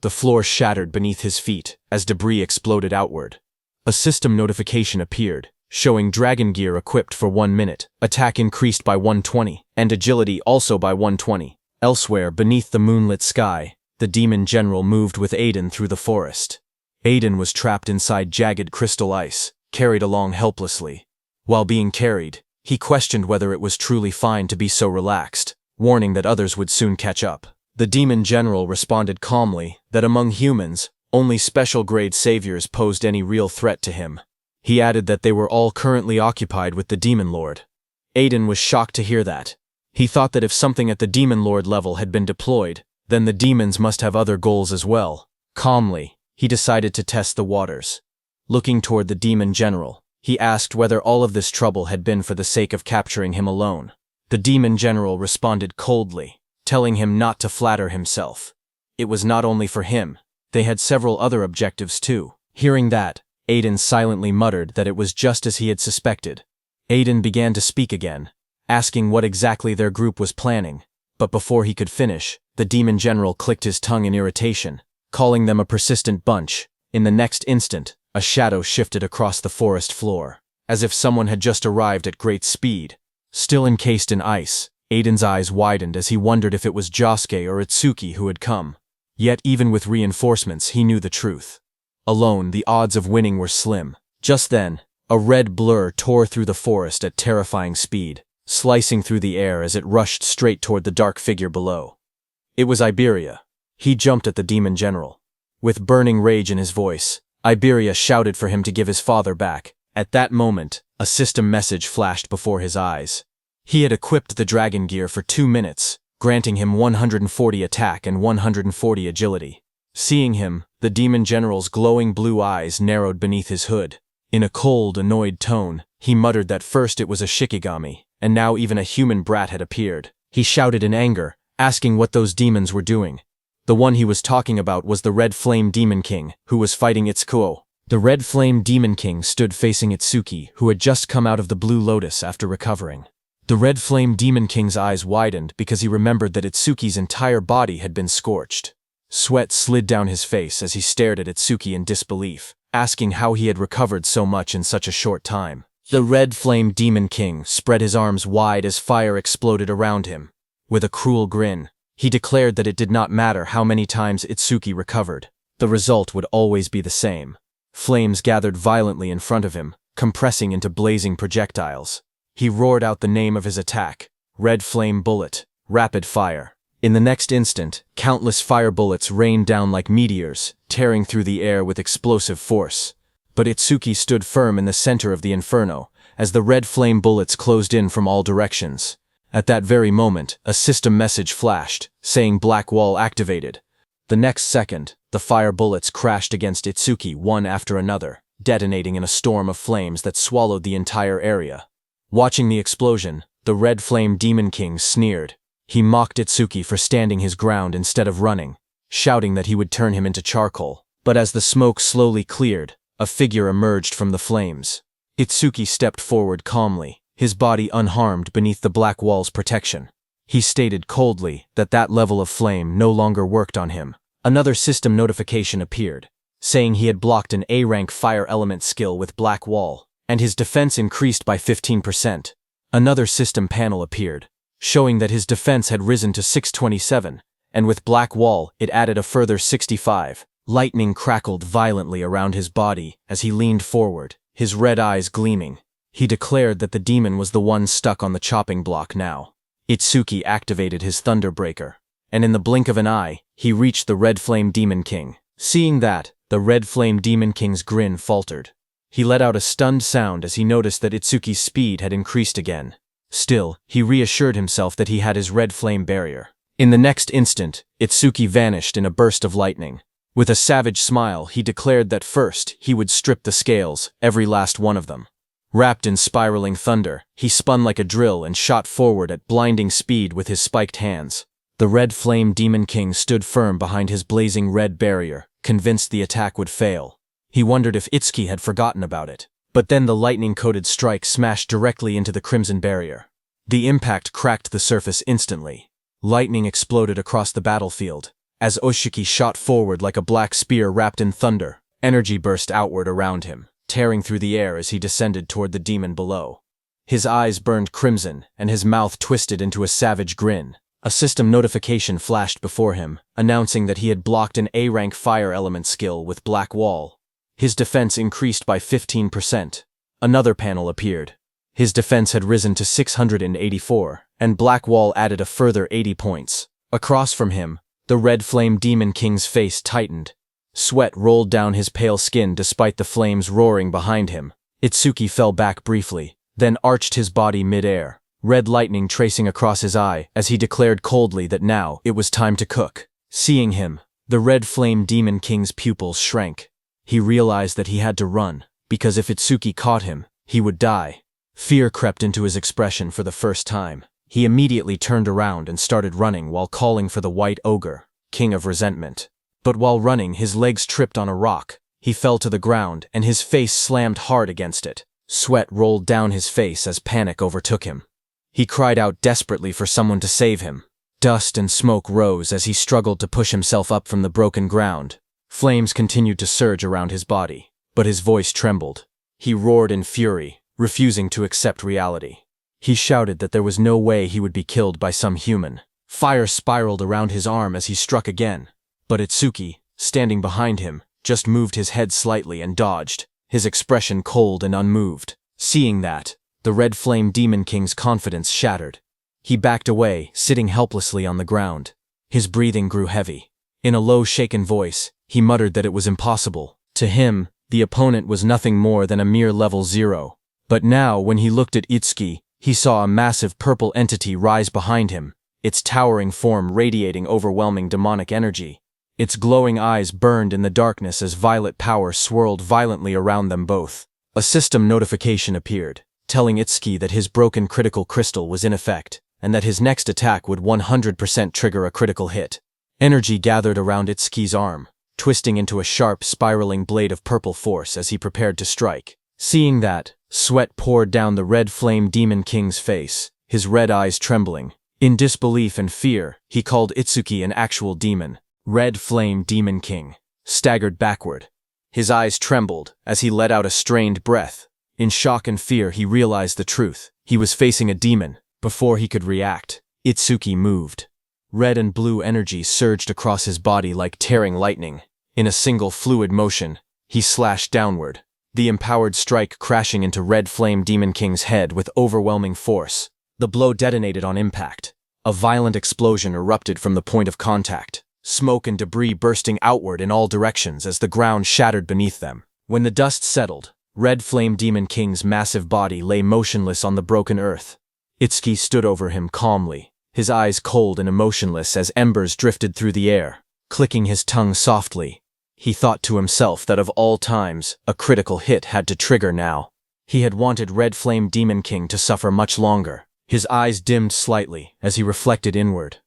The floor shattered beneath his feet as debris exploded outward. A system notification appeared, showing dragon gear equipped for 1 minute, attack increased by 120, and agility also by 120. Elsewhere, beneath the moonlit sky, the demon general moved with Aiden through the forest. Aiden was trapped inside jagged crystal ice, carried along helplessly. While being carried, he questioned whether it was truly fine to be so relaxed, warning that others would soon catch up. The demon general responded calmly that among humans, only special-grade saviors posed any real threat to him. He added that they were all currently occupied with the demon lord. Aiden was shocked to hear that. He thought that if something at the demon lord level had been deployed, then the demons must have other goals as well. Calmly, he decided to test the waters. Looking toward the demon general, he asked whether all of this trouble had been for the sake of capturing him alone. The demon general responded coldly, telling him not to flatter himself. It was not only for him. They had several other objectives too. Hearing that, Aiden silently muttered that it was just as he had suspected. Aiden began to speak again, asking what exactly their group was planning, but before he could finish, the demon general clicked his tongue in irritation, calling them a persistent bunch. In the next instant, a shadow shifted across the forest floor, as if someone had just arrived at great speed. Still encased in ice, Aiden's eyes widened as he wondered if it was Josuke or Itsuki who had come. Yet even with reinforcements, he knew the truth. Alone, the odds of winning were slim. Just then, a red blur tore through the forest at terrifying speed, slicing through the air as it rushed straight toward the dark figure below. It was Iberia. He jumped at the demon general. With burning rage in his voice, Iberia shouted for him to give his father back. At that moment, a system message flashed before his eyes. He had equipped the dragon gear for 2 minutes, granting him 140 attack and 140 agility. Seeing him, the demon general's glowing blue eyes narrowed beneath his hood. In a cold, annoyed tone, he muttered that first it was a Shikigami, and now even a human brat had appeared. He shouted in anger, asking what those demons were doing. The one he was talking about was the Red Flame Demon King, who was fighting Itsukuo. The Red Flame Demon King stood facing Itsuki, who had just come out of the Blue Lotus after recovering. The Red Flame Demon King's eyes widened because he remembered that Itsuki's entire body had been scorched. Sweat slid down his face as he stared at Itsuki in disbelief, asking how he had recovered so much in such a short time. The Red Flame Demon King spread his arms wide as fire exploded around him. With a cruel grin, he declared that it did not matter how many times Itsuki recovered. The result would always be the same. Flames gathered violently in front of him, compressing into blazing projectiles. He roared out the name of his attack, Red Flame Bullet, Rapid Fire. In the next instant, countless fire bullets rained down like meteors, tearing through the air with explosive force. But Itsuki stood firm in the center of the inferno, as the red flame bullets closed in from all directions. At that very moment, a system message flashed, saying Black Wall activated. The next second, the fire bullets crashed against Itsuki one after another, detonating in a storm of flames that swallowed the entire area. Watching the explosion, the Red Flame Demon King sneered. He mocked Itsuki for standing his ground instead of running, shouting that he would turn him into charcoal. But as the smoke slowly cleared, a figure emerged from the flames. Itsuki stepped forward calmly, his body unharmed beneath the Black Wall's protection. He stated coldly that that level of flame no longer worked on him. Another system notification appeared, saying he had blocked an A-rank fire element skill with Black Wall, and his defense increased by 15%. Another system panel appeared, showing that his defense had risen to 627, and with Black Wall it added a further 65. Lightning crackled violently around his body as he leaned forward, his red eyes gleaming. He declared that the demon was the one stuck on the chopping block now. Itsuki activated his Thunderbreaker, and in the blink of an eye, he reached the Red Flame Demon King. Seeing that, the Red Flame Demon King's grin faltered. He let out a stunned sound as he noticed that Itsuki's speed had increased again. Still, he reassured himself that he had his red flame barrier. In the next instant, Itsuki vanished in a burst of lightning. With a savage smile, he declared that first, he would strip the scales, every last one of them. Wrapped in spiraling thunder, he spun like a drill and shot forward at blinding speed with his spiked hands. The Red Flame Demon King stood firm behind his blazing red barrier, convinced the attack would fail. He wondered if Itsuki had forgotten about it. But then the lightning-coated strike smashed directly into the crimson barrier. The impact cracked the surface instantly. Lightning exploded across the battlefield. As Oshiki shot forward like a black spear wrapped in thunder, energy burst outward around him, tearing through the air as he descended toward the demon below. His eyes burned crimson, and his mouth twisted into a savage grin. A system notification flashed before him, announcing that he had blocked an A-rank fire element skill with Black Wall. His defense increased by 15%. Another panel appeared. His defense had risen to 684, and Black Wall added a further 80 points. Across from him, the Red Flame Demon King's face tightened. Sweat rolled down his pale skin despite the flames roaring behind him. Itsuki fell back briefly, then arched his body mid-air, red lightning tracing across his eye as he declared coldly that now it was time to cook. Seeing him, the Red Flame Demon King's pupils shrank. He realized that he had to run, because if Itsuki caught him, he would die. Fear crept into his expression for the first time. He immediately turned around and started running while calling for the White Ogre, King of Resentment. But while running, his legs tripped on a rock. He fell to the ground, and his face slammed hard against it. Sweat rolled down his face as panic overtook him. He cried out desperately for someone to save him. Dust and smoke rose as he struggled to push himself up from the broken ground. Flames continued to surge around his body, but his voice trembled. He roared in fury, refusing to accept reality. He shouted that there was no way he would be killed by some human. Fire spiraled around his arm as he struck again. But Itsuki, standing behind him, just moved his head slightly and dodged, his expression cold and unmoved. Seeing that, the Red Flame Demon King's confidence shattered. He backed away, sitting helplessly on the ground. His breathing grew heavy. In a low, shaken voice, he muttered that it was impossible. To him, the opponent was nothing more than a mere level 0. But now, when he looked at Itsuki, he saw a massive purple entity rise behind him, its towering form radiating overwhelming demonic energy. Its glowing eyes burned in the darkness as violet power swirled violently around them both. A system notification appeared, telling Itsuki that his broken critical crystal was in effect, and that his next attack would 100% trigger a critical hit. Energy gathered around Itsuki's arm, twisting into a sharp, spiraling blade of purple force as he prepared to strike. Seeing that, sweat poured down the red flame demon king's face, his red eyes trembling. In disbelief and fear, he called Itsuki an actual demon. Red flame demon king staggered backward. His eyes trembled as he let out a strained breath. In shock and fear, he realized the truth. He was facing a demon. Before he could react, Itsuki moved. Red and blue energy surged across his body like tearing lightning. In a single fluid motion, he slashed downward, the empowered strike crashing into Red Flame Demon King's head with overwhelming force. The blow detonated on impact. A violent explosion erupted from the point of contact, smoke and debris bursting outward in all directions as the ground shattered beneath them. When the dust settled, Red Flame Demon King's massive body lay motionless on the broken earth. Itsuki stood over him calmly, his eyes cold and emotionless as embers drifted through the air. Clicking his tongue softly, he thought to himself that of all times, a critical hit had to trigger now. He had wanted Red Flame Demon King to suffer much longer. His eyes dimmed slightly as he reflected inward.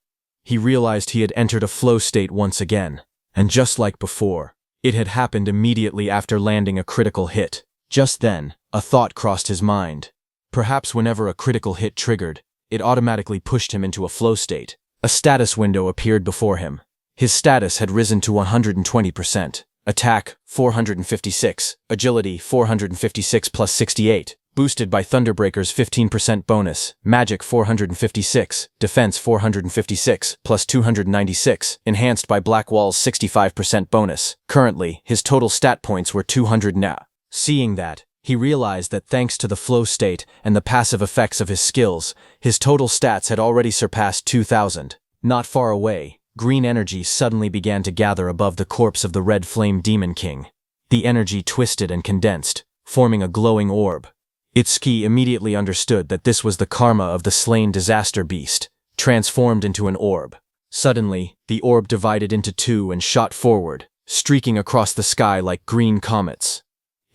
He realized he had entered a flow state once again, and just like before, it had happened immediately after landing a critical hit. Just then, a thought crossed his mind. Perhaps whenever a critical hit triggered, it automatically pushed him into a flow state. A status window appeared before him. His status had risen to 120%. Attack, 456. Agility, 456 plus 68. Boosted by Thunderbreaker's 15% bonus. Magic, 456. Defense, 456 plus 296. Enhanced by Blackwall's 65% bonus. Currently, his total stat points were 200 now. Seeing that, he realized that thanks to the flow state and the passive effects of his skills, his total stats had already surpassed 2,000. Not far away, green energy suddenly began to gather above the corpse of the Red Flame Demon King. The energy twisted and condensed, forming a glowing orb. Itsuki immediately understood that this was the karma of the slain disaster beast, transformed into an orb. Suddenly, the orb divided into two and shot forward, streaking across the sky like green comets.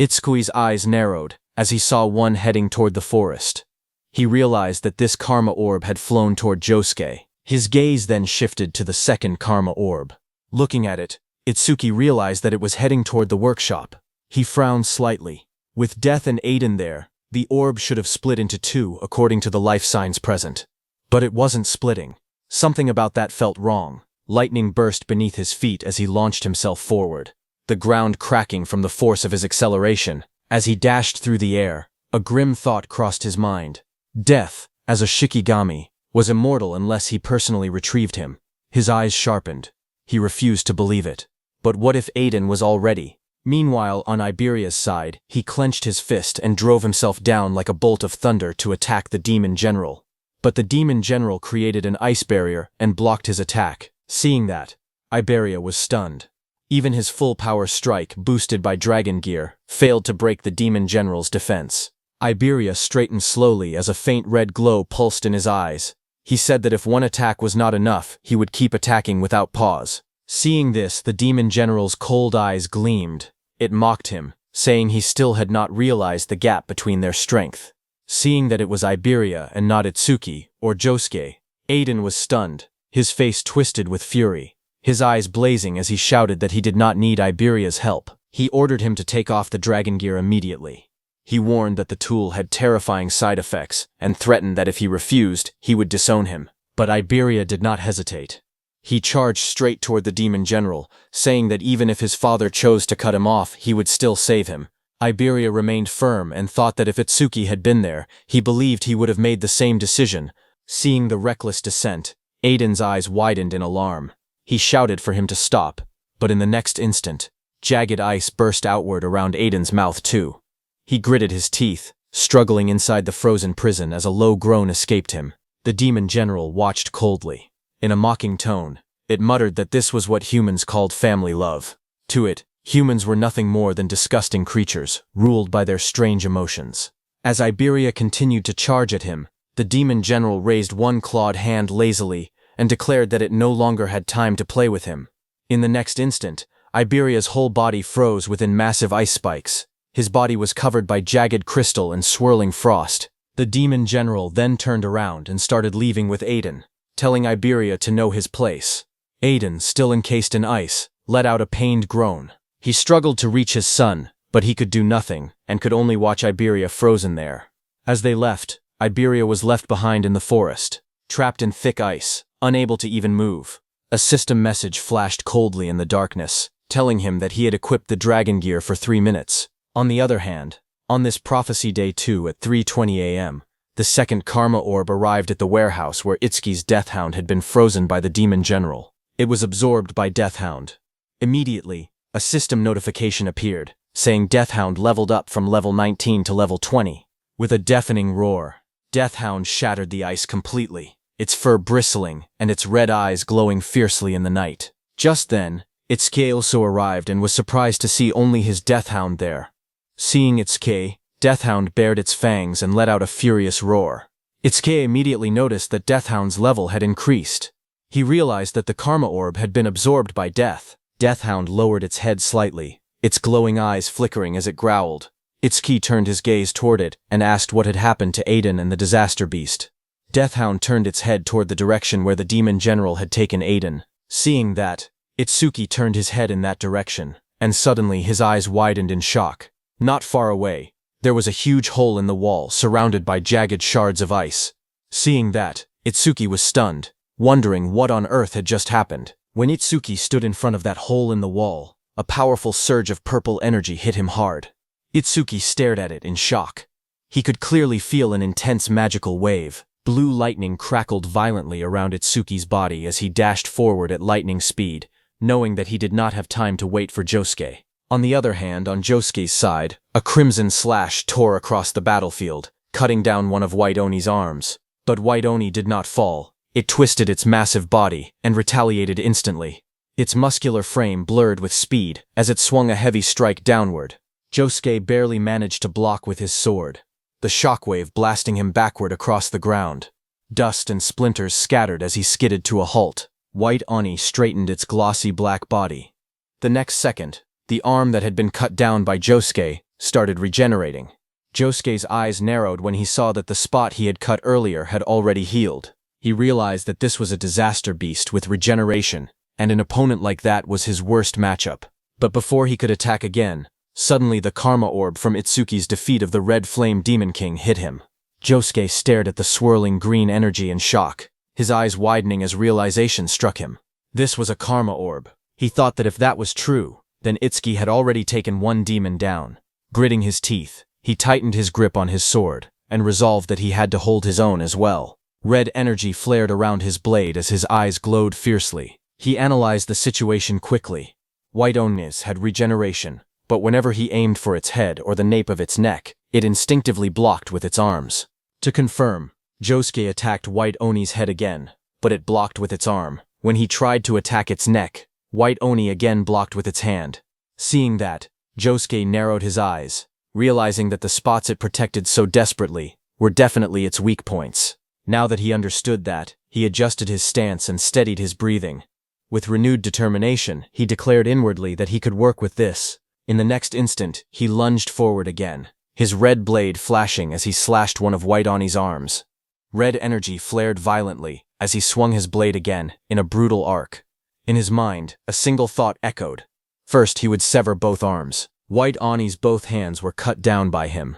Itsuki's eyes narrowed as he saw one heading toward the forest. He realized that this karma orb had flown toward Josuke. His gaze then shifted to the second karma orb. Looking at it, Itsuki realized that it was heading toward the workshop. He frowned slightly. With Death and Aiden there, the orb should have split into two according to the life signs present. But it wasn't splitting. Something about that felt wrong. Lightning burst beneath his feet as he launched himself forward, the ground cracking from the force of his acceleration. As he dashed through the air, a grim thought crossed his mind. Death, as a Shikigami, was immortal unless he personally retrieved him. His eyes sharpened. He refused to believe it. But what if Aiden was already? Meanwhile, on Iberia's side, he clenched his fist and drove himself down like a bolt of thunder to attack the Demon General. But the Demon General created an ice barrier and blocked his attack. Seeing that, Iberia was stunned. Even his full power strike, boosted by Dragon Gear, failed to break the Demon General's defense. Iberia straightened slowly as a faint red glow pulsed in his eyes. He said that if one attack was not enough, he would keep attacking without pause. Seeing this, the Demon General's cold eyes gleamed. It mocked him, saying he still had not realized the gap between their strength. Seeing that it was Iberia and not Itsuki or Josuke, Aiden was stunned, his face twisted with fury, his eyes blazing as he shouted that he did not need Iberia's help. He ordered him to take off the Dragon Gear immediately. He warned that the tool had terrifying side effects and threatened that if he refused, he would disown him. But Iberia did not hesitate. He charged straight toward the Demon General, saying that even if his father chose to cut him off, he would still save him. Iberia remained firm and thought that if Itsuki had been there, he believed he would have made the same decision. Seeing the reckless descent, Aiden's eyes widened in alarm. He shouted for him to stop, but in the next instant, jagged ice burst outward around Aiden's mouth too. He gritted his teeth, struggling inside the frozen prison as a low groan escaped him. The Demon General watched coldly. In a mocking tone, it muttered that this was what humans called family love. To it, Humans were nothing more than disgusting creatures, ruled by their strange emotions. As Iberia continued to charge at him, the demon general raised one clawed hand lazily and declared that it no longer had time to play with him. In the next instant, Iberia's whole body froze within massive ice spikes. His body was covered by jagged crystal and swirling frost. The demon general then turned around and started leaving with Aiden, telling Iberia to know his place. Aiden, still encased in ice, let out a pained groan. He struggled to reach his son, but he could do nothing and could only watch Iberia frozen there. As they left, Iberia was left behind in the forest, trapped in thick ice, unable to even move. A system message flashed coldly in the darkness, telling him that he had equipped the dragon gear for 3 minutes. On the other hand, on this prophecy day 2 at 3:20 a.m., the second karma orb arrived at the warehouse where Itsuki's Deathhound had been frozen by the demon general. It was absorbed by Deathhound. Immediately, a system notification appeared, saying Deathhound leveled up from level 19 to level 20. With a deafening roar, Deathhound shattered the ice completely, its fur bristling and its red eyes glowing fiercely in the night. Just then, Itsuki also arrived and was surprised to see only his Deathhound there. Seeing Itsuki, Deathhound bared its fangs and let out a furious roar. Itsuki immediately noticed that Deathhound's level had increased. He realized that the karma orb had been absorbed by Death. Deathhound lowered its head slightly, its glowing eyes flickering as it growled. Itsuki turned his gaze toward it and asked what had happened to Aiden and the disaster beast. Deathhound turned its head toward the direction where the demon general had taken Aiden. Seeing that, Itsuki turned his head in that direction, and suddenly his eyes widened in shock. Not far away, there was a huge hole in the wall surrounded by jagged shards of ice. Seeing that, Itsuki was stunned, wondering what on earth had just happened. When Itsuki stood in front of that hole in the wall, a powerful surge of purple energy hit him hard. Itsuki stared at it in shock. He could clearly feel an intense magical wave. Blue lightning crackled violently around Itsuki's body as he dashed forward at lightning speed, knowing that he did not have time to wait for Josuke. On the other hand, on Josuke's side, a crimson slash tore across the battlefield, cutting down one of White Oni's arms. But White Oni did not fall. It twisted its massive body and retaliated instantly. Its muscular frame blurred with speed as it swung a heavy strike downward. Josuke barely managed to block with his sword, the shockwave blasting him backward across the ground. Dust and splinters scattered as he skidded to a halt. White Oni straightened its glossy black body. The next second, the arm that had been cut down by Josuke started regenerating. Josuke's eyes narrowed when he saw that the spot he had cut earlier had already healed. He realized that this was a disaster beast with regeneration, and an opponent like that was his worst matchup. But before he could attack again, suddenly the karma orb from Itsuki's defeat of the Red Flame Demon King hit him. Josuke stared at the swirling green energy in shock, his eyes widening as realization struck him. This was a karma orb. He thought that if that was true, then Itsuki had already taken one demon down. Gritting his teeth, he tightened his grip on his sword, and resolved that he had to hold his own as well. Red energy flared around his blade as his eyes glowed fiercely. He analyzed the situation quickly. White Oni's had regeneration, but whenever he aimed for its head or the nape of its neck, it instinctively blocked with its arms. To confirm, Josuke attacked White Oni's head again, but it blocked with its arm. When he tried to attack its neck, White Oni again blocked with its hand. Seeing that, Josuke narrowed his eyes, realizing that the spots it protected so desperately were definitely its weak points. Now that he understood that, he adjusted his stance and steadied his breathing. With renewed determination, he declared inwardly that he could work with this. In the next instant, he lunged forward again, his red blade flashing as he slashed one of White Oni's arms. Red energy flared violently as he swung his blade again, in a brutal arc. In his mind, a single thought echoed. First, he would sever both arms. White Oni's both hands were cut down by him.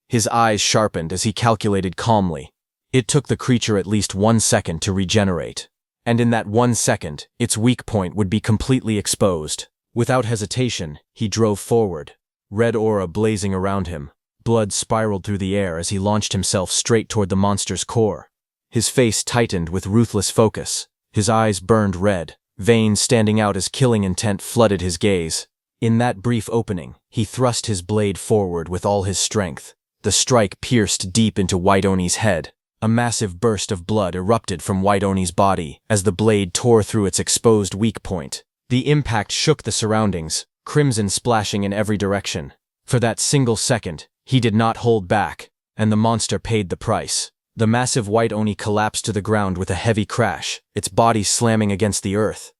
His eyes sharpened as he calculated calmly. It took the creature at least 1 second to regenerate. And in that 1 second, its weak point would be completely exposed. Without hesitation, he drove forward, red aura blazing around him. Blood spiraled through the air as he launched himself straight toward the monster's core. His face tightened with ruthless focus. His eyes burned red, veins standing out as killing intent flooded his gaze. In that brief opening, he thrust his blade forward with all his strength. The strike pierced deep into White Oni's head. A massive burst of blood erupted from White Oni's body as the blade tore through its exposed weak point. The impact shook the surroundings, crimson splashing in every direction. For that single second, he did not hold back, and the monster paid the price. The massive white Oni collapsed to the ground with a heavy crash, its body slamming against the earth.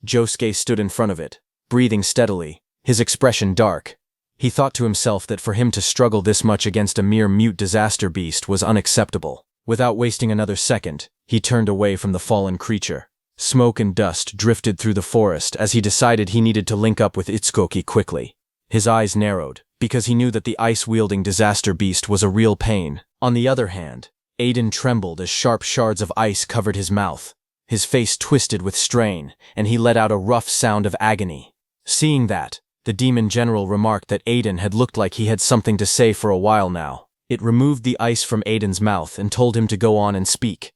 Josuke stood in front of it, breathing steadily, his expression dark. He thought to himself that for him to struggle this much against a mere mute disaster beast was unacceptable. Without wasting another second, he turned away from the fallen creature. Smoke and dust drifted through the forest as he decided he needed to link up with Itsukoki quickly. His eyes narrowed, because he knew that the ice-wielding disaster beast was a real pain. On the other hand, Aiden trembled as sharp shards of ice covered his mouth. His face twisted with strain, and he let out a rough sound of agony. Seeing that, the demon general remarked that Aiden had looked like he had something to say for a while now. It removed the ice from Aiden's mouth and told him to go on and speak.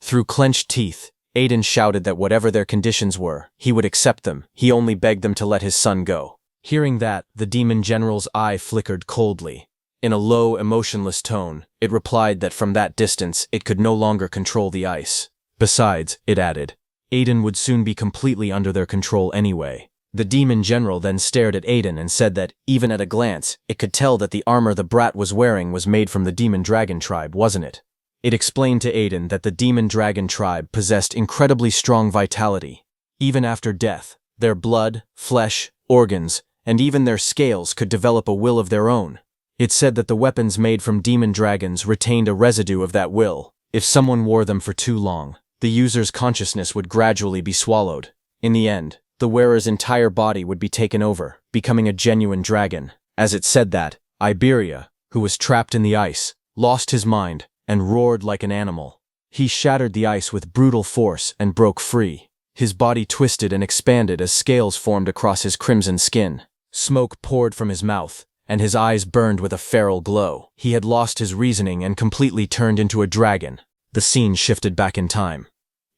Through clenched teeth, Aiden shouted that whatever their conditions were, he would accept them. He only begged them to let his son go. Hearing that, the demon general's eye flickered coldly. In a low, emotionless tone, it replied that from that distance it could no longer control the ice. Besides, it added, Aiden would soon be completely under their control anyway. The demon general then stared at Aiden and said that, even at a glance, it could tell that the armor the brat was wearing was made from the demon dragon tribe, wasn't it? It explained to Aiden that the demon dragon tribe possessed incredibly strong vitality. Even after death, their blood, flesh, organs, and even their scales could develop a will of their own. It said that the weapons made from demon dragons retained a residue of that will. If someone wore them for too long, the user's consciousness would gradually be swallowed. In the end, the wearer's entire body would be taken over, becoming a genuine dragon. As it said that, Iberia, who was trapped in the ice, lost his mind and roared like an animal. He shattered the ice with brutal force and broke free. His body twisted and expanded as scales formed across his crimson skin. Smoke poured from his mouth, and his eyes burned with a feral glow. He had lost his reasoning and completely turned into a dragon. The scene shifted back in time.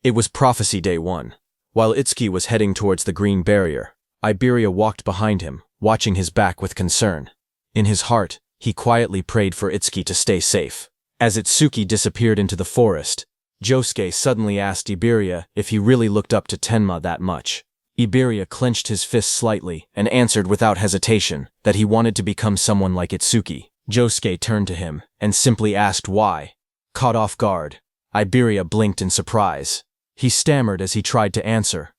It was Prophecy Day 1. While Itsuki was heading towards the green barrier, Iberia walked behind him, watching his back with concern. In his heart, he quietly prayed for Itsuki to stay safe. As Itsuki disappeared into the forest, Josuke suddenly asked Iberia if he really looked up to Tenma that much. Iberia clenched his fist slightly and answered without hesitation that he wanted to become someone like Itsuki. Josuke turned to him and simply asked why. Caught off guard, Iberia blinked in surprise. He stammered as he tried to answer.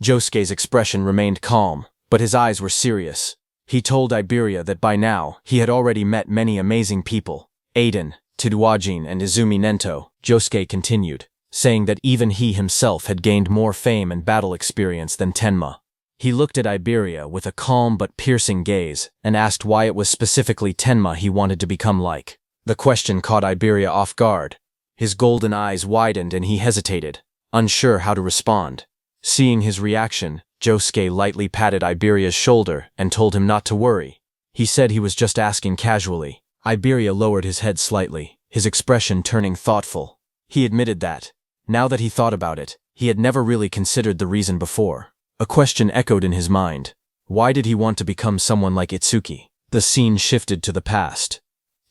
Josuke's expression remained calm, but his eyes were serious. He told Iberia that by now he had already met many amazing people. Aiden, Tidwajin, and Izumi Nento. Josuke continued, saying that even he himself had gained more fame and battle experience than Tenma. He looked at Iberia with a calm but piercing gaze and asked why it was specifically Tenma he wanted to become like. The question caught Iberia off guard. His golden eyes widened and he hesitated, unsure how to respond. Seeing his reaction, Josuke lightly patted Iberia's shoulder and told him not to worry. He said he was just asking casually. Iberia lowered his head slightly, his expression turning thoughtful. He admitted that, now that he thought about it, he had never really considered the reason before. A question echoed in his mind. Why did he want to become someone like Itsuki? The scene shifted to the past.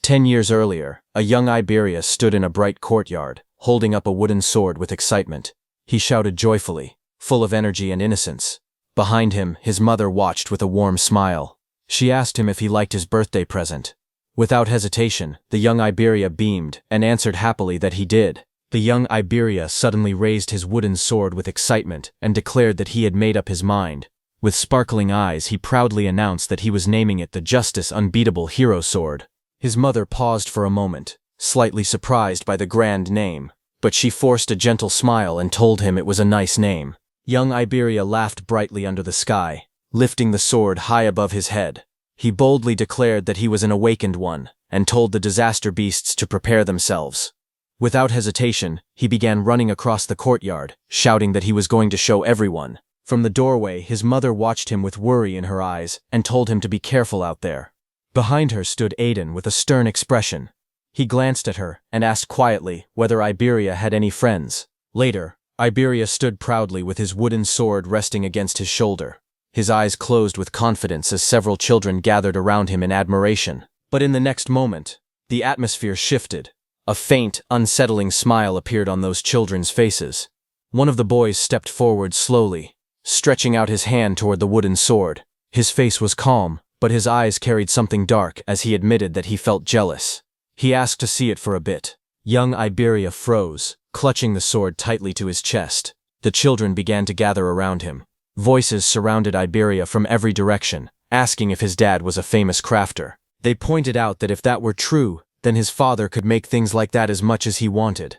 10 years earlier, a young Iberia stood in a bright courtyard, holding up a wooden sword with excitement. He shouted joyfully, full of energy and innocence. Behind him, his mother watched with a warm smile. She asked him if he liked his birthday present. Without hesitation, the young Iberia beamed and answered happily that he did. The young Iberia suddenly raised his wooden sword with excitement and declared that he had made up his mind. With sparkling eyes, he proudly announced that he was naming it the Justice Unbeatable Hero Sword. His mother paused for a moment, slightly surprised by the grand name, but she forced a gentle smile and told him it was a nice name. Young Iberia laughed brightly under the sky, lifting the sword high above his head. He boldly declared that he was an awakened one, and told the disaster beasts to prepare themselves. Without hesitation, he began running across the courtyard, shouting that he was going to show everyone. From the doorway, his mother watched him with worry in her eyes and told him to be careful out there. Behind her stood Aiden with a stern expression. He glanced at her and asked quietly whether Iberia had any friends. Later, Iberia stood proudly with his wooden sword resting against his shoulder. His eyes closed with confidence as several children gathered around him in admiration. But in the next moment, the atmosphere shifted. A faint, unsettling smile appeared on those children's faces. One of the boys stepped forward slowly, stretching out his hand toward the wooden sword. His face was calm, but his eyes carried something dark as he admitted that he felt jealous. He asked to see it for a bit. Young Iberia froze, clutching the sword tightly to his chest. The children began to gather around him. Voices surrounded Iberia from every direction, asking if his dad was a famous crafter. They pointed out that if that were true, then his father could make things like that as much as he wanted.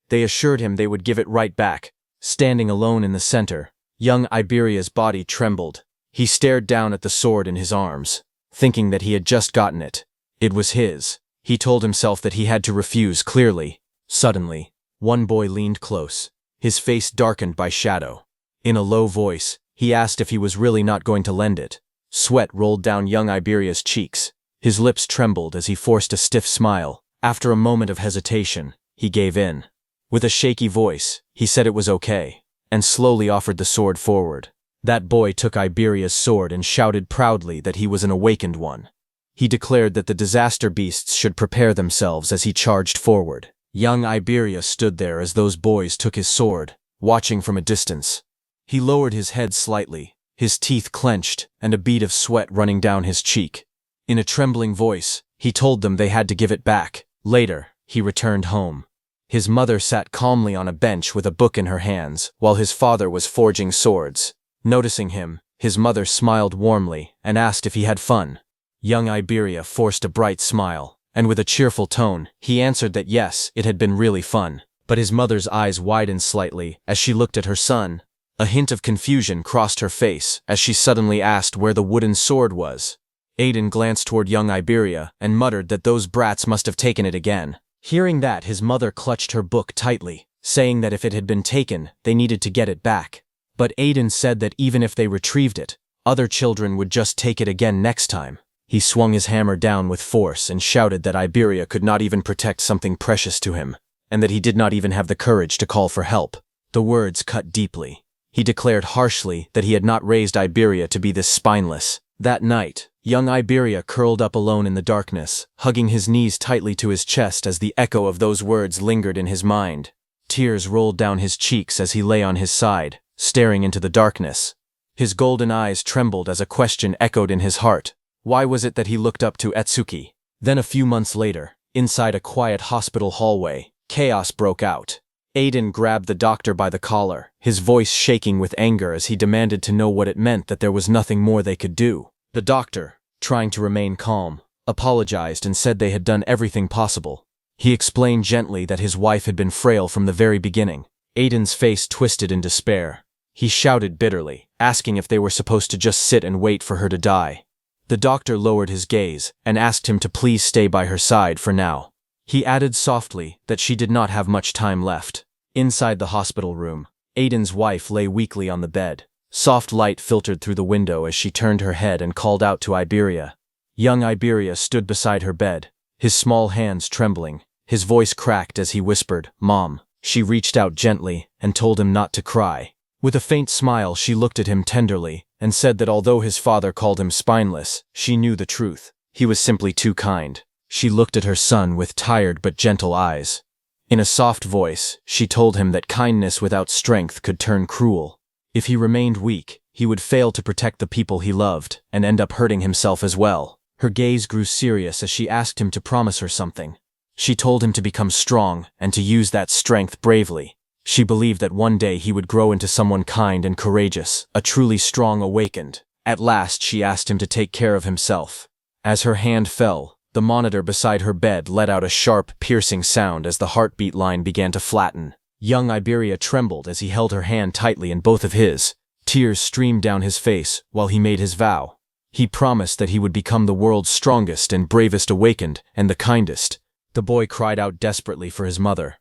They assured him they would give it right back. Standing alone in the center, young Iberia's body trembled. He stared down at the sword in his arms, thinking that he had just gotten it. It was his. He told himself that he had to refuse clearly. Suddenly, one boy leaned close, his face darkened by shadow. In a low voice, he asked if he was really not going to lend it. Sweat rolled down young Iberia's cheeks. His lips trembled as he forced a stiff smile. After a moment of hesitation, he gave in. With a shaky voice, he said it was okay, and slowly offered the sword forward. That boy took Iberia's sword and shouted proudly that he was an awakened one. He declared that the disaster beasts should prepare themselves as he charged forward. Young Iberia stood there as those boys took his sword, watching from a distance. He lowered his head slightly, his teeth clenched, and a bead of sweat running down his cheek. In a trembling voice, he told them they had to give it back. Later, he returned home. His mother sat calmly on a bench with a book in her hands, while his father was forging swords. Noticing him, his mother smiled warmly and asked if he had fun. Young Iberia forced a bright smile, and with a cheerful tone, he answered that yes, it had been really fun. But his mother's eyes widened slightly as she looked at her son. A hint of confusion crossed her face as she suddenly asked where the wooden sword was. Aiden glanced toward young Iberia and muttered that those brats must have taken it again. Hearing that, his mother clutched her book tightly, saying that if it had been taken, they needed to get it back. But Aiden said that even if they retrieved it, other children would just take it again next time. He swung his hammer down with force and shouted that Iberia could not even protect something precious to him, and that he did not even have the courage to call for help. The words cut deeply. He declared harshly that he had not raised Iberia to be this spineless. That night, young Iberia curled up alone in the darkness, hugging his knees tightly to his chest as the echo of those words lingered in his mind. Tears rolled down his cheeks as he lay on his side, staring into the darkness. His golden eyes trembled as a question echoed in his heart. Why was it that he looked up to Etsuki? Then a few months later, inside a quiet hospital hallway, chaos broke out. Aiden grabbed the doctor by the collar, his voice shaking with anger as he demanded to know what it meant that there was nothing more they could do. The doctor, trying to remain calm, apologized and said they had done everything possible. He explained gently that his wife had been frail from the very beginning. Aiden's face twisted in despair. He shouted bitterly, asking if they were supposed to just sit and wait for her to die. The doctor lowered his gaze and asked him to please stay by her side for now. He added softly that she did not have much time left. Inside the hospital room, Aiden's wife lay weakly on the bed. Soft light filtered through the window as she turned her head and called out to Iberia. Young Iberia stood beside her bed, his small hands trembling. His voice cracked as he whispered, "Mom." She reached out gently and told him not to cry. With a faint smile, she looked at him tenderly and said that although his father called him spineless, she knew the truth. He was simply too kind. She looked at her son with tired but gentle eyes. In a soft voice, she told him that kindness without strength could turn cruel. If he remained weak, he would fail to protect the people he loved and end up hurting himself as well. Her gaze grew serious as she asked him to promise her something. She told him to become strong and to use that strength bravely. She believed that one day he would grow into someone kind and courageous, a truly strong awakened. At last, she asked him to take care of himself. As her hand fell, the monitor beside her bed let out a sharp, piercing sound as the heartbeat line began to flatten. Young Iberia trembled as he held her hand tightly in both of his. Tears streamed down his face while he made his vow. He promised that he would become the world's strongest and bravest awakened and the kindest. The boy cried out desperately for his mother.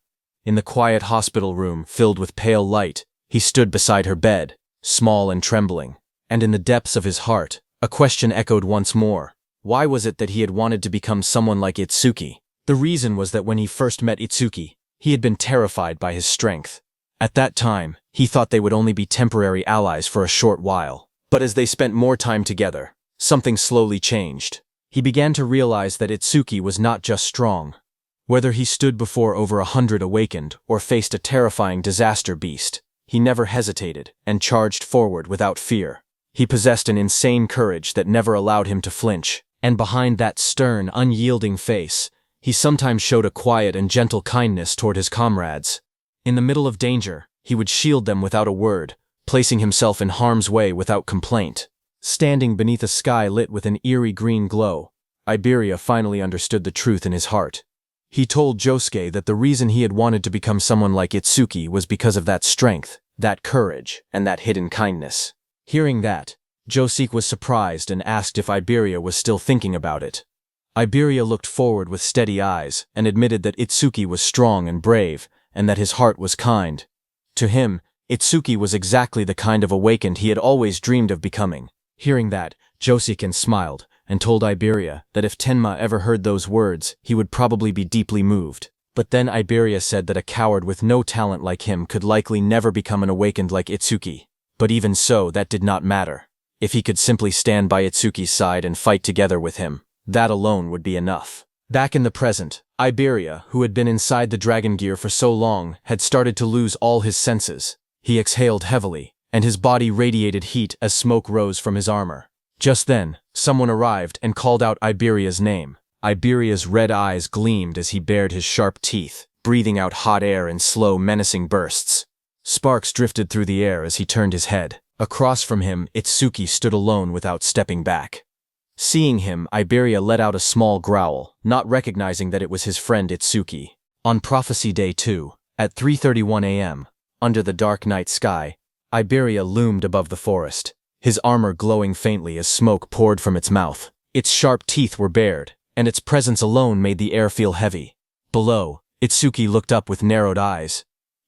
In the quiet hospital room filled with pale light, he stood beside her bed, small and trembling. And in the depths of his heart, a question echoed once more. Why was it that he had wanted to become someone like Itsuki? The reason was that when he first met Itsuki, he had been terrified by his strength. At that time, he thought they would only be temporary allies for a short while. But as they spent more time together, something slowly changed. He began to realize that Itsuki was not just strong. Whether he stood before over 100 awakened or faced a terrifying disaster beast, he never hesitated and charged forward without fear. He possessed an insane courage that never allowed him to flinch, and behind that stern, unyielding face, he sometimes showed a quiet and gentle kindness toward his comrades. In the middle of danger, he would shield them without a word, placing himself in harm's way without complaint. Standing beneath a sky lit with an eerie green glow, Iberia finally understood the truth in his heart. He told Josuke that the reason he had wanted to become someone like Itsuki was because of that strength, that courage, and that hidden kindness. Hearing that, Josuke was surprised and asked if Iberia was still thinking about it. Iberia looked forward with steady eyes and admitted that Itsuki was strong and brave, and that his heart was kind. To him, Itsuki was exactly the kind of awakened he had always dreamed of becoming. Hearing that, Josuke smiled and told Iberia that if Tenma ever heard those words, he would probably be deeply moved. But then Iberia said that a coward with no talent like him could likely never become an awakened like Itsuki. But even so, that did not matter. If he could simply stand by Itsuki's side and fight together with him, that alone would be enough. Back in the present, Iberia, who had been inside the dragon gear for so long, had started to lose all his senses. He exhaled heavily, and his body radiated heat as smoke rose from his armor. Just then, someone arrived and called out Iberia's name. Iberia's red eyes gleamed as he bared his sharp teeth, breathing out hot air in slow, menacing bursts. Sparks drifted through the air as he turned his head. Across from him, Itsuki stood alone without stepping back. Seeing him, Iberia let out a small growl, not recognizing that it was his friend Itsuki. On Prophecy Day 2, at 3:31 a.m., under the dark night sky, Iberia loomed above the forest, his armor glowing faintly as smoke poured from its mouth. Its sharp teeth were bared, and its presence alone made the air feel heavy. Below, Itsuki looked up with narrowed eyes.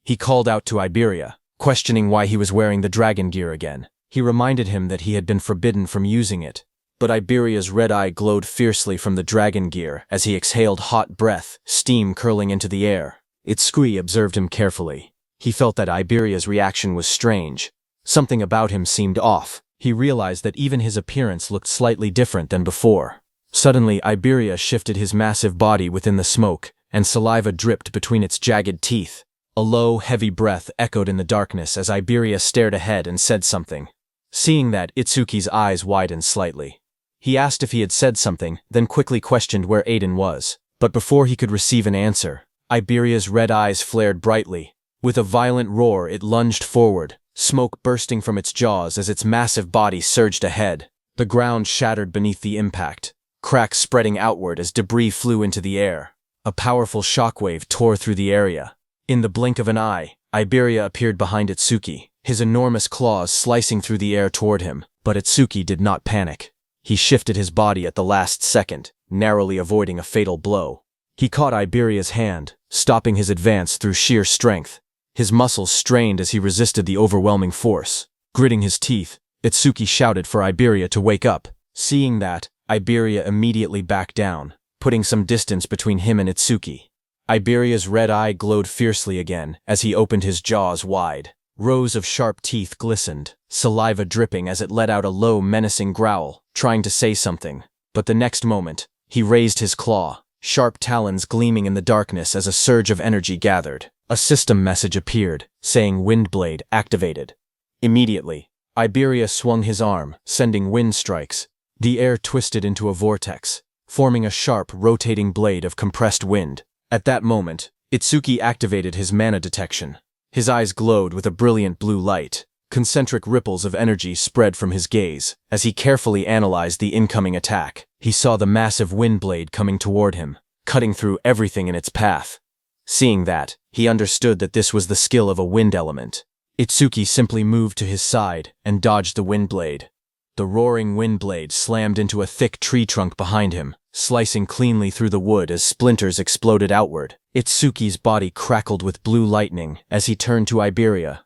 He called out to Iberia, questioning why he was wearing the dragon gear again. He reminded him that he had been forbidden from using it. But Iberia's red eye glowed fiercely from the dragon gear as he exhaled hot breath, steam curling into the air. Itsuki observed him carefully. He felt that Iberia's reaction was strange. Something about him seemed off. He realized that even his appearance looked slightly different than before. Suddenly, Iberia shifted his massive body within the smoke, and saliva dripped between its jagged teeth. A low, heavy breath echoed in the darkness as Iberia stared ahead and said something. Seeing that, Itsuki's eyes widened slightly. He asked if he had said something, then quickly questioned where Aiden was. But before he could receive an answer, Iberia's red eyes flared brightly. With a violent roar, it lunged forward, smoke bursting from its jaws as its massive body surged ahead. The ground shattered beneath the impact, cracks spreading outward as debris flew into the air. A powerful shockwave tore through the area. In the blink of an eye, Iberia appeared behind Itsuki, his enormous claws slicing through the air toward him. But Itsuki did not panic. He shifted his body at the last second, narrowly avoiding a fatal blow. He caught Iberia's hand, stopping his advance through sheer strength. His muscles strained as he resisted the overwhelming force. Gritting his teeth, Itsuki shouted for Iberia to wake up. Seeing that, Iberia immediately backed down, putting some distance between him and Itsuki. Iberia's red eye glowed fiercely again as he opened his jaws wide. Rows of sharp teeth glistened, saliva dripping as it let out a low, menacing growl, trying to say something. But the next moment, he raised his claw, sharp talons gleaming in the darkness as a surge of energy gathered. A system message appeared, saying Windblade activated. Immediately, Iberia swung his arm, sending wind strikes. The air twisted into a vortex, forming a sharp, rotating blade of compressed wind. At that moment, Itsuki activated his mana detection. His eyes glowed with a brilliant blue light. Concentric ripples of energy spread from his gaze. As he carefully analyzed the incoming attack, he saw the massive wind blade coming toward him, cutting through everything in its path. Seeing that, he understood that this was the skill of a wind element. Itsuki simply moved to his side and dodged the wind blade. The roaring wind blade slammed into a thick tree trunk behind him, slicing cleanly through the wood as splinters exploded outward. Itsuki's body crackled with blue lightning as he turned to Iberia.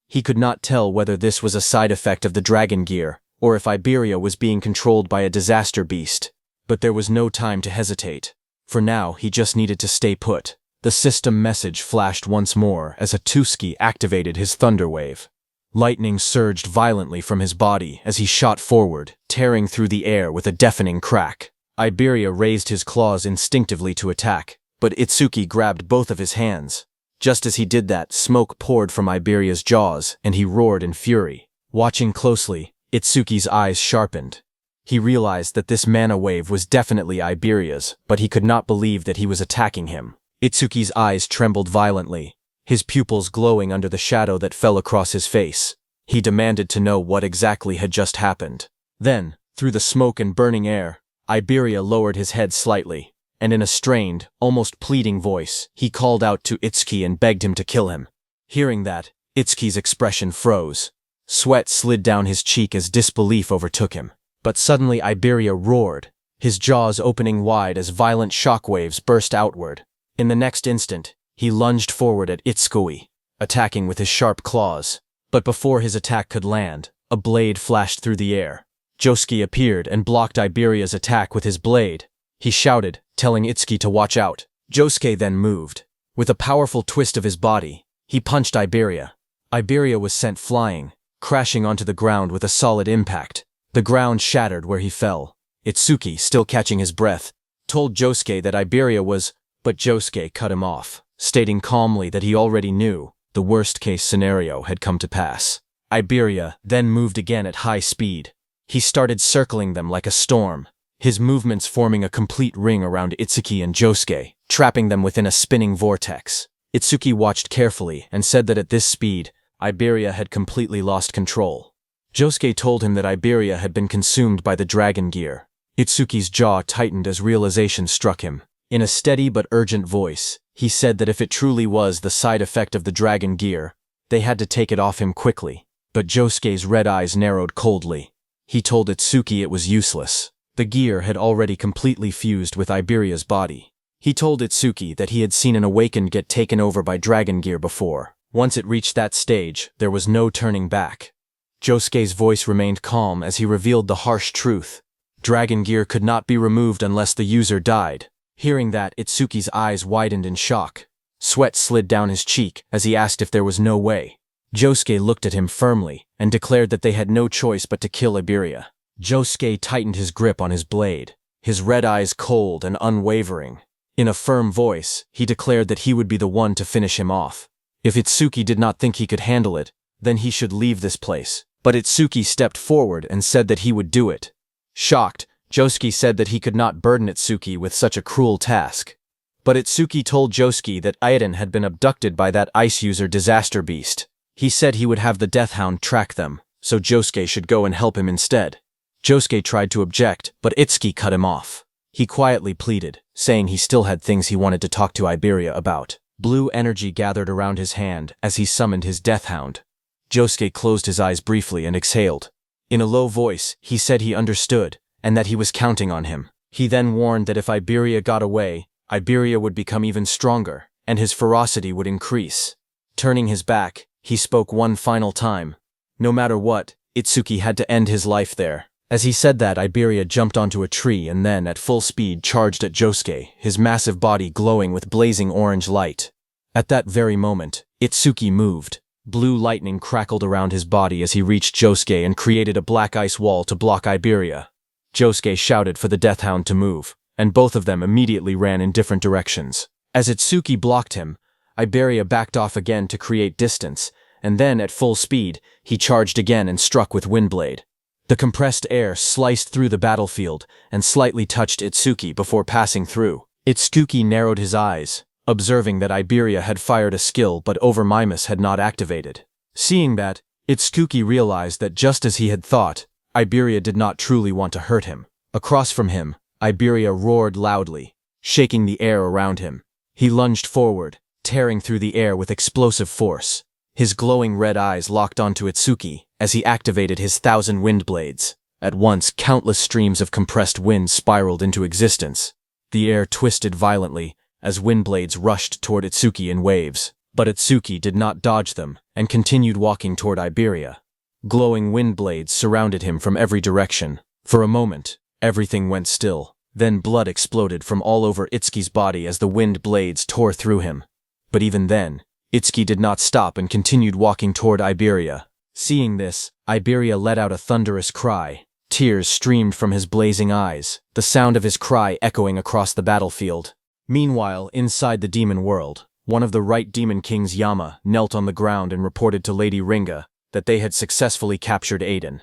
He could not tell whether this was a side effect of the dragon gear, or if Iberia was being controlled by a disaster beast. But there was no time to hesitate. For now, he just needed to stay put. The system message flashed once more as Itsuki activated his thunder wave. Lightning surged violently from his body as he shot forward, tearing through the air with a deafening crack. Iberia raised his claws instinctively to attack, but Itsuki grabbed both of his hands. Just as he did that, smoke poured from Iberia's jaws, and he roared in fury. Watching closely, Itsuki's eyes sharpened. He realized that this mana wave was definitely Iberia's, but he could not believe that he was attacking him. Itsuki's eyes trembled violently, his pupils glowing under the shadow that fell across his face. He demanded to know what exactly had just happened. Then, through the smoke and burning air, Iberia lowered his head slightly, and in a strained, almost pleading voice, he called out to Itsuki and begged him to kill him. Hearing that, Itsuki's expression froze. Sweat slid down his cheek as disbelief overtook him. But suddenly Iberia roared, his jaws opening wide as violent shockwaves burst outward. In the next instant, he lunged forward at Itsuki, attacking with his sharp claws. But before his attack could land, a blade flashed through the air. Josuke appeared and blocked Iberia's attack with his blade. He shouted, telling Itsuki to watch out. Josuke then moved. With a powerful twist of his body, he punched Iberia. Iberia was sent flying, crashing onto the ground with a solid impact. The ground shattered where he fell. Itsuki, still catching his breath, told Josuke that Iberia was, but Josuke cut him off, stating calmly that he already knew the worst-case scenario had come to pass. Iberia then moved again at high speed. He started circling them like a storm, his movements forming a complete ring around Itsuki and Josuke, trapping them within a spinning vortex. Itsuki watched carefully and said that at this speed, Iberia had completely lost control. Josuke told him that Iberia had been consumed by the dragon gear. Itsuki's jaw tightened as realization struck him. In a steady but urgent voice, he said that if it truly was the side effect of the dragon gear, they had to take it off him quickly. But Josuke's red eyes narrowed coldly. He told Itsuki it was useless. The gear had already completely fused with Iberia's body. He told Itsuki that he had seen an awakened get taken over by dragon gear before. Once it reached that stage, there was no turning back. Josuke's voice remained calm as he revealed the harsh truth. Dragon gear could not be removed unless the user died. Hearing that, Itsuki's eyes widened in shock. Sweat slid down his cheek as he asked if there was no way. Josuke looked at him firmly and declared that they had no choice but to kill Iberia. Josuke tightened his grip on his blade, his red eyes cold and unwavering. In a firm voice, he declared that he would be the one to finish him off. If Itsuki did not think he could handle it, then he should leave this place. But Itsuki stepped forward and said that he would do it. Shocked, Josuke said that he could not burden Itsuki with such a cruel task. But Itsuki told Josuke that Aiden had been abducted by that ice user disaster beast. He said he would have the Death Hound track them, so Josuke should go and help him instead. Josuke tried to object, but Itsuki cut him off. He quietly pleaded, saying he still had things he wanted to talk to Iberia about. Blue energy gathered around his hand as he summoned his Death Hound. Josuke closed his eyes briefly and exhaled. In a low voice, he said he understood, and that he was counting on him. He then warned that if Iberia got away, Iberia would become even stronger, and his ferocity would increase. Turning his back, he spoke one final time. No matter what, Itsuki had to end his life there. As he said that, Iberia jumped onto a tree and then, at full speed, charged at Josuke, his massive body glowing with blazing orange light. At that very moment, Itsuki moved. Blue lightning crackled around his body as he reached Josuke and created a black ice wall to block Iberia. Josuke shouted for the Death Hound to move, and both of them immediately ran in different directions. As Itsuki blocked him, Iberia backed off again to create distance, and then, at full speed, he charged again and struck with Windblade. The compressed air sliced through the battlefield and slightly touched Itsuki before passing through. Itsuki narrowed his eyes, observing that Iberia had fired a skill but Overmimus had not activated. Seeing that, Itsuki realized that just as he had thought, Iberia did not truly want to hurt him. Across from him, Iberia roared loudly, shaking the air around him. He lunged forward, tearing through the air with explosive force. His glowing red eyes locked onto Itsuki as he activated his 1,000 wind blades. At once, countless streams of compressed wind spiraled into existence. The air twisted violently as wind blades rushed toward Itsuki in waves. But Itsuki did not dodge them and continued walking toward Iberia. Glowing wind blades surrounded him from every direction. For a moment, everything went still. Then blood exploded from all over Itsuki's body as the wind blades tore through him. But even then, Itsuki did not stop and continued walking toward Iberia. Seeing this, Iberia let out a thunderous cry. Tears streamed from his blazing eyes, the sound of his cry echoing across the battlefield. Meanwhile, inside the demon world, one of the Right Demon Kings, Yama, knelt on the ground and reported to Lady Ringa that they had successfully captured Aiden.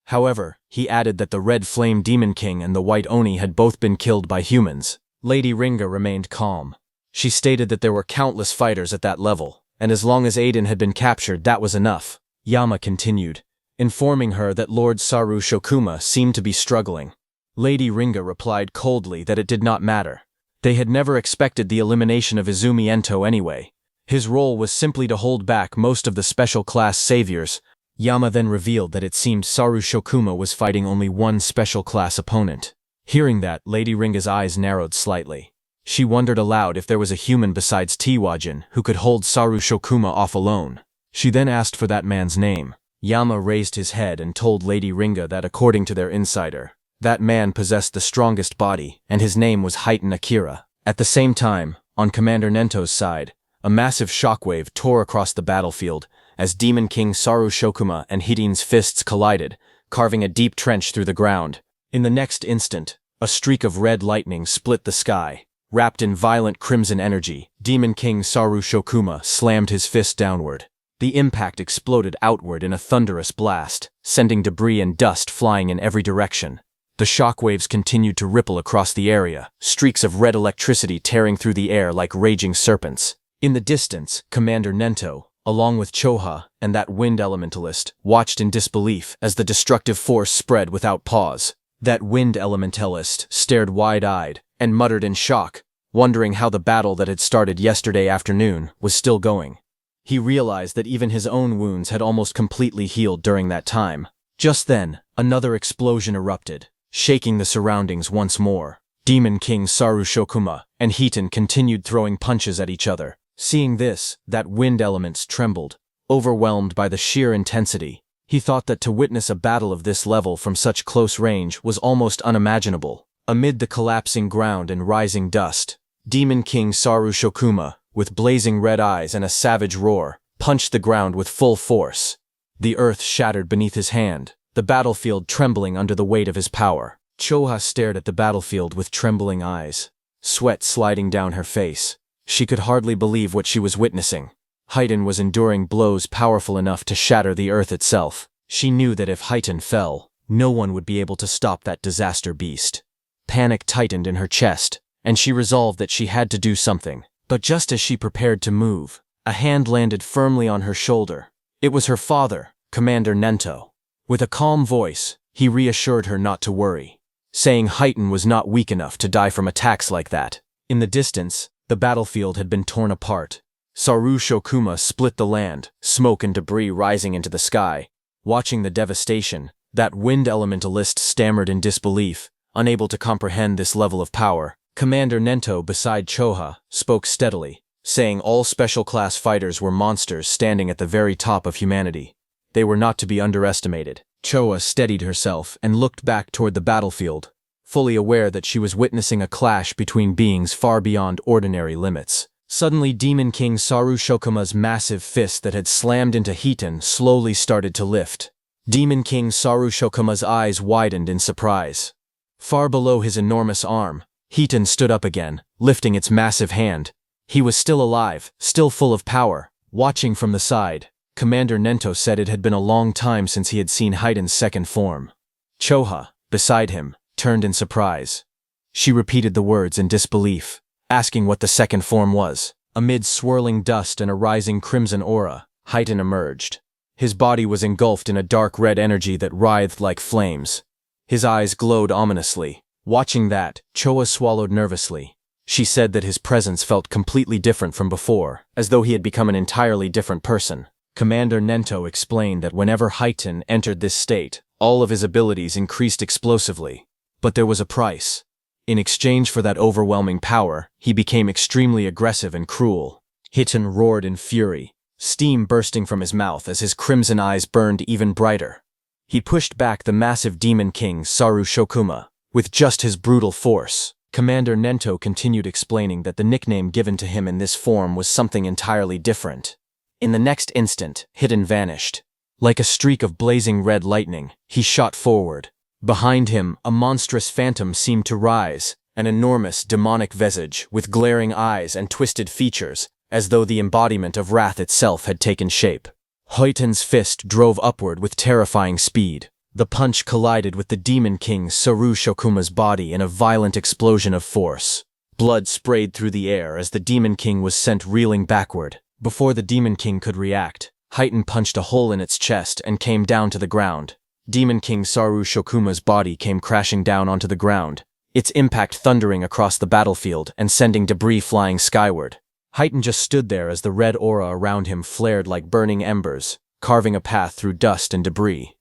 However, he added that the Red Flame Demon King and the White Oni had both been killed by humans. Lady Ringa remained calm. She stated that there were countless fighters at that level, and as long as Aiden had been captured, that was enough. Yama continued, informing her that Lord Saru Shokuma seemed to be struggling. Lady Ringa replied coldly that it did not matter. They had never expected the elimination of Izumi Ento anyway. His role was simply to hold back most of the special class saviors. Yama then revealed that it seemed Saru Shokuma was fighting only one special class opponent. Hearing that, Lady Ringa's eyes narrowed slightly. She wondered aloud if there was a human besides Tiwajin who could hold Saru Shokuma off alone. She then asked for that man's name. Yama raised his head and told Lady Ringa that according to their insider, that man possessed the strongest body, and his name was Heitan Akira. At the same time, on Commander Nento's side, a massive shockwave tore across the battlefield as Demon King Saru Shokuma and Hiden's fists collided, carving a deep trench through the ground. In the next instant, a streak of red lightning split the sky. Wrapped in violent crimson energy, Demon King Saru Shokuma slammed his fist downward. The impact exploded outward in a thunderous blast, sending debris and dust flying in every direction. The shockwaves continued to ripple across the area, streaks of red electricity tearing through the air like raging serpents. In the distance, Commander Nento, along with Choha and that wind elementalist, watched in disbelief as the destructive force spread without pause. That wind elementalist stared wide-eyed and muttered in shock, wondering how the battle that had started yesterday afternoon was still going. He realized that even his own wounds had almost completely healed during that time. Just then, another explosion erupted, shaking the surroundings once more. Demon King Saru Shokuma and Hiten continued throwing punches at each other. Seeing this, that wind elements trembled, overwhelmed by the sheer intensity. He thought that to witness a battle of this level from such close range was almost unimaginable. Amid the collapsing ground and rising dust, Demon King Saru Shokuma, with blazing red eyes and a savage roar, punched the ground with full force. The earth shattered beneath his hand, the battlefield trembling under the weight of his power. Choha stared at the battlefield with trembling eyes, sweat sliding down her face. She could hardly believe what she was witnessing. Haiten was enduring blows powerful enough to shatter the earth itself. She knew that if Haiten fell, no one would be able to stop that disaster beast. Panic tightened in her chest, and she resolved that she had to do something. But just as she prepared to move, a hand landed firmly on her shoulder. It was her father, Commander Nento. With a calm voice, he reassured her not to worry, saying Haiten was not weak enough to die from attacks like that. In the distance, the battlefield had been torn apart. Saru Shokuma split the land, smoke and debris rising into the sky. Watching the devastation, that wind elementalist stammered in disbelief, unable to comprehend this level of power. Commander Nento beside Choha spoke steadily, saying all special class fighters were monsters standing at the very top of humanity. They were not to be underestimated. Choha steadied herself and looked back toward the battlefield, fully aware that she was witnessing a clash between beings far beyond ordinary limits. Suddenly, Demon King Saru Shokuma's massive fist that had slammed into Hiten slowly started to lift. Demon King Saru Shokuma's eyes widened in surprise. Far below his enormous arm, Hiten stood up again, lifting its massive hand. He was still alive, still full of power. Watching from the side, Commander Nento said it had been a long time since he had seen Haiten's second form. Choha, beside him, turned in surprise. She repeated the words in disbelief, asking what the second form was. Amid swirling dust and a rising crimson aura, Haiten emerged. His body was engulfed in a dark red energy that writhed like flames. His eyes glowed ominously. Watching that, Choa swallowed nervously. She said that his presence felt completely different from before, as though he had become an entirely different person. Commander Nento explained that whenever Haiten entered this state, all of his abilities increased explosively. But there was a price. In exchange for that overwhelming power, he became extremely aggressive and cruel. Hiten roared in fury, steam bursting from his mouth as his crimson eyes burned even brighter. He pushed back the massive Demon King Saru Shokuma with just his brutal force. Commander Nento continued explaining that the nickname given to him in this form was something entirely different. In the next instant, Hiten vanished. Like a streak of blazing red lightning, he shot forward. Behind him, a monstrous phantom seemed to rise, an enormous demonic visage with glaring eyes and twisted features, as though the embodiment of wrath itself had taken shape. Haiten's fist drove upward with terrifying speed. The punch collided with the Demon King Saru Shokuma's body in a violent explosion of force. Blood sprayed through the air as the Demon King was sent reeling backward. Before the Demon King could react, Heighten punched a hole in its chest and came down to the ground. Demon King Saru Shokuma's body came crashing down onto the ground, its impact thundering across the battlefield and sending debris flying skyward. Heighten just stood there as the red aura around him flared like burning embers, carving a path through dust and debris.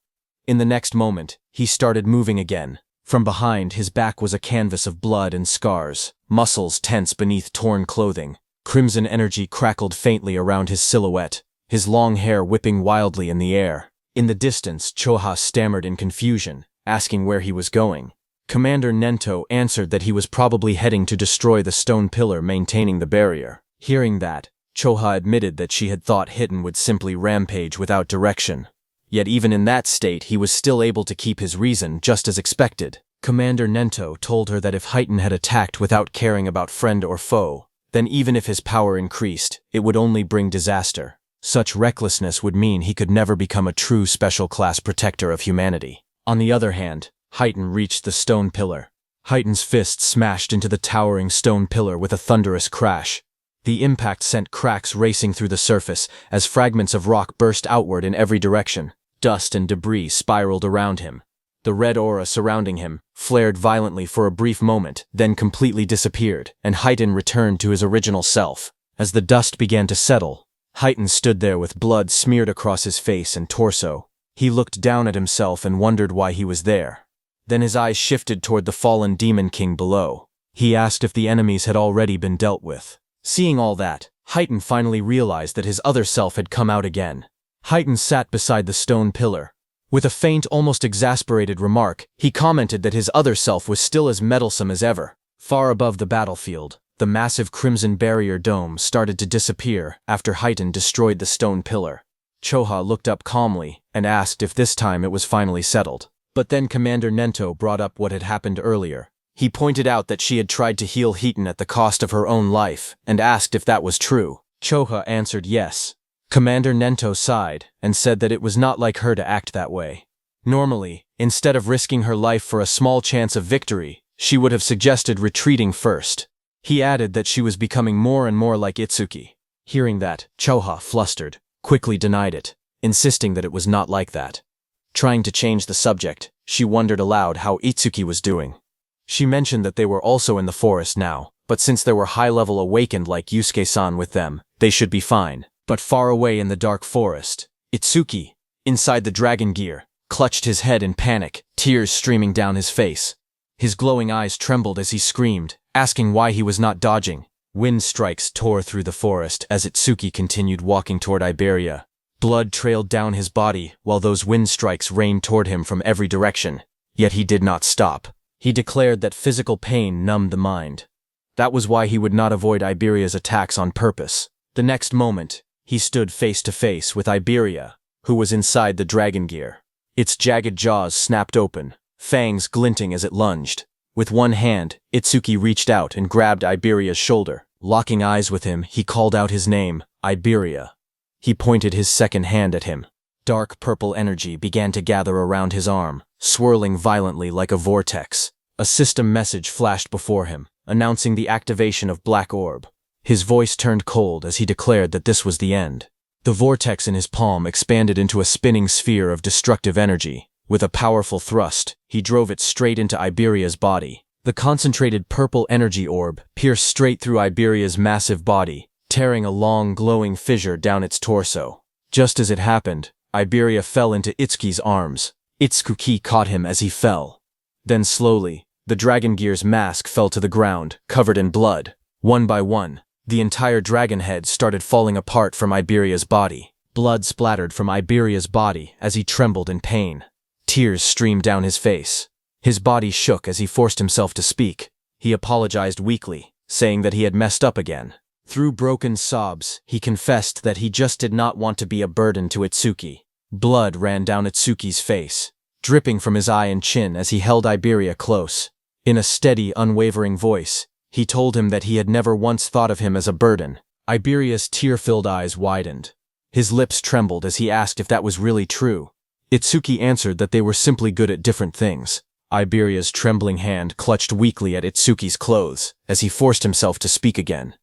In the next moment, he started moving again. From behind, his back was a canvas of blood and scars, muscles tense beneath torn clothing. Crimson energy crackled faintly around his silhouette, his long hair whipping wildly in the air. In the distance, Choha stammered in confusion, asking where he was going. Commander Nento answered that he was probably heading to destroy the stone pillar maintaining the barrier. Hearing that, Choha admitted that she had thought Hitten would simply rampage without direction. Yet even in that state, he was still able to keep his reason just as expected. Commander Nento told her that if Heighten had attacked without caring about friend or foe, then even if his power increased, it would only bring disaster. Such recklessness would mean he could never become a true special-class protector of humanity. On the other hand, Heighten reached the stone pillar. Heighten's fist smashed into the towering stone pillar with a thunderous crash. The impact sent cracks racing through the surface as fragments of rock burst outward in every direction. Dust and debris spiraled around him. The red aura surrounding him flared violently for a brief moment, then completely disappeared, and Heighten returned to his original self. As the dust began to settle, Heighten stood there with blood smeared across his face and torso. He looked down at himself and wondered why he was there. Then his eyes shifted toward the fallen Demon King below. He asked if the enemies had already been dealt with. Seeing all that, Heighten finally realized that his other self had come out again. Heighten sat beside the stone pillar. With a faint, almost exasperated remark, he commented that his other self was still as meddlesome as ever. Far above the battlefield, the massive crimson barrier dome started to disappear after Heighten destroyed the stone pillar. Choha looked up calmly and asked if this time it was finally settled. But then Commander Nento brought up what had happened earlier. He pointed out that she had tried to heal Heighten at the cost of her own life and asked if that was true. Choha answered yes. Commander Nento sighed and said that it was not like her to act that way. Normally, instead of risking her life for a small chance of victory, she would have suggested retreating first. He added that she was becoming more and more like Itsuki. Hearing that, Choha, flustered, quickly denied it, insisting that it was not like that. Trying to change the subject, she wondered aloud how Itsuki was doing. She mentioned that they were also in the forest now, but since there were high-level awakened like Yusuke-san with them, they should be fine. But far away in the dark forest, Itsuki, inside the dragon gear, clutched his head in panic, tears streaming down his face. His glowing eyes trembled as he screamed, asking why he was not dodging. Wind strikes tore through the forest as Itsuki continued walking toward Iberia. Blood trailed down his body while those wind strikes rained toward him from every direction. Yet he did not stop. He declared that physical pain numbed the mind. That was why he would not avoid Iberia's attacks on purpose. The next moment, he stood face to face with Iberia, who was inside the dragon gear. Its jagged jaws snapped open, fangs glinting as it lunged. With one hand, Itsuki reached out and grabbed Iberia's shoulder. Locking eyes with him, he called out his name, Iberia. He pointed his second hand at him. Dark purple energy began to gather around his arm, swirling violently like a vortex. A system message flashed before him, announcing the activation of Black Orb. His voice turned cold as he declared that this was the end. The vortex in his palm expanded into a spinning sphere of destructive energy. With a powerful thrust, he drove it straight into Iberia's body. The concentrated purple energy orb pierced straight through Iberia's massive body, tearing a long, glowing fissure down its torso. Just as it happened, Iberia fell into Itsuki's arms. Itsuki caught him as he fell. Then slowly, the dragon gear's mask fell to the ground, covered in blood. One by one, the entire dragon head started falling apart from Iberia's body. Blood splattered from Iberia's body as he trembled in pain. Tears streamed down his face. His body shook as he forced himself to speak. He apologized weakly, saying that he had messed up again. Through broken sobs, he confessed that he just did not want to be a burden to Itsuki. Blood ran down Itsuki's face, dripping from his eye and chin as he held Iberia close. In a steady, unwavering voice, he told him that he had never once thought of him as a burden. Iberia's tear-filled eyes widened. His lips trembled as he asked if that was really true. Itsuki answered that they were simply good at different things. Iberia's trembling hand clutched weakly at Itsuki's clothes as he forced himself to speak again.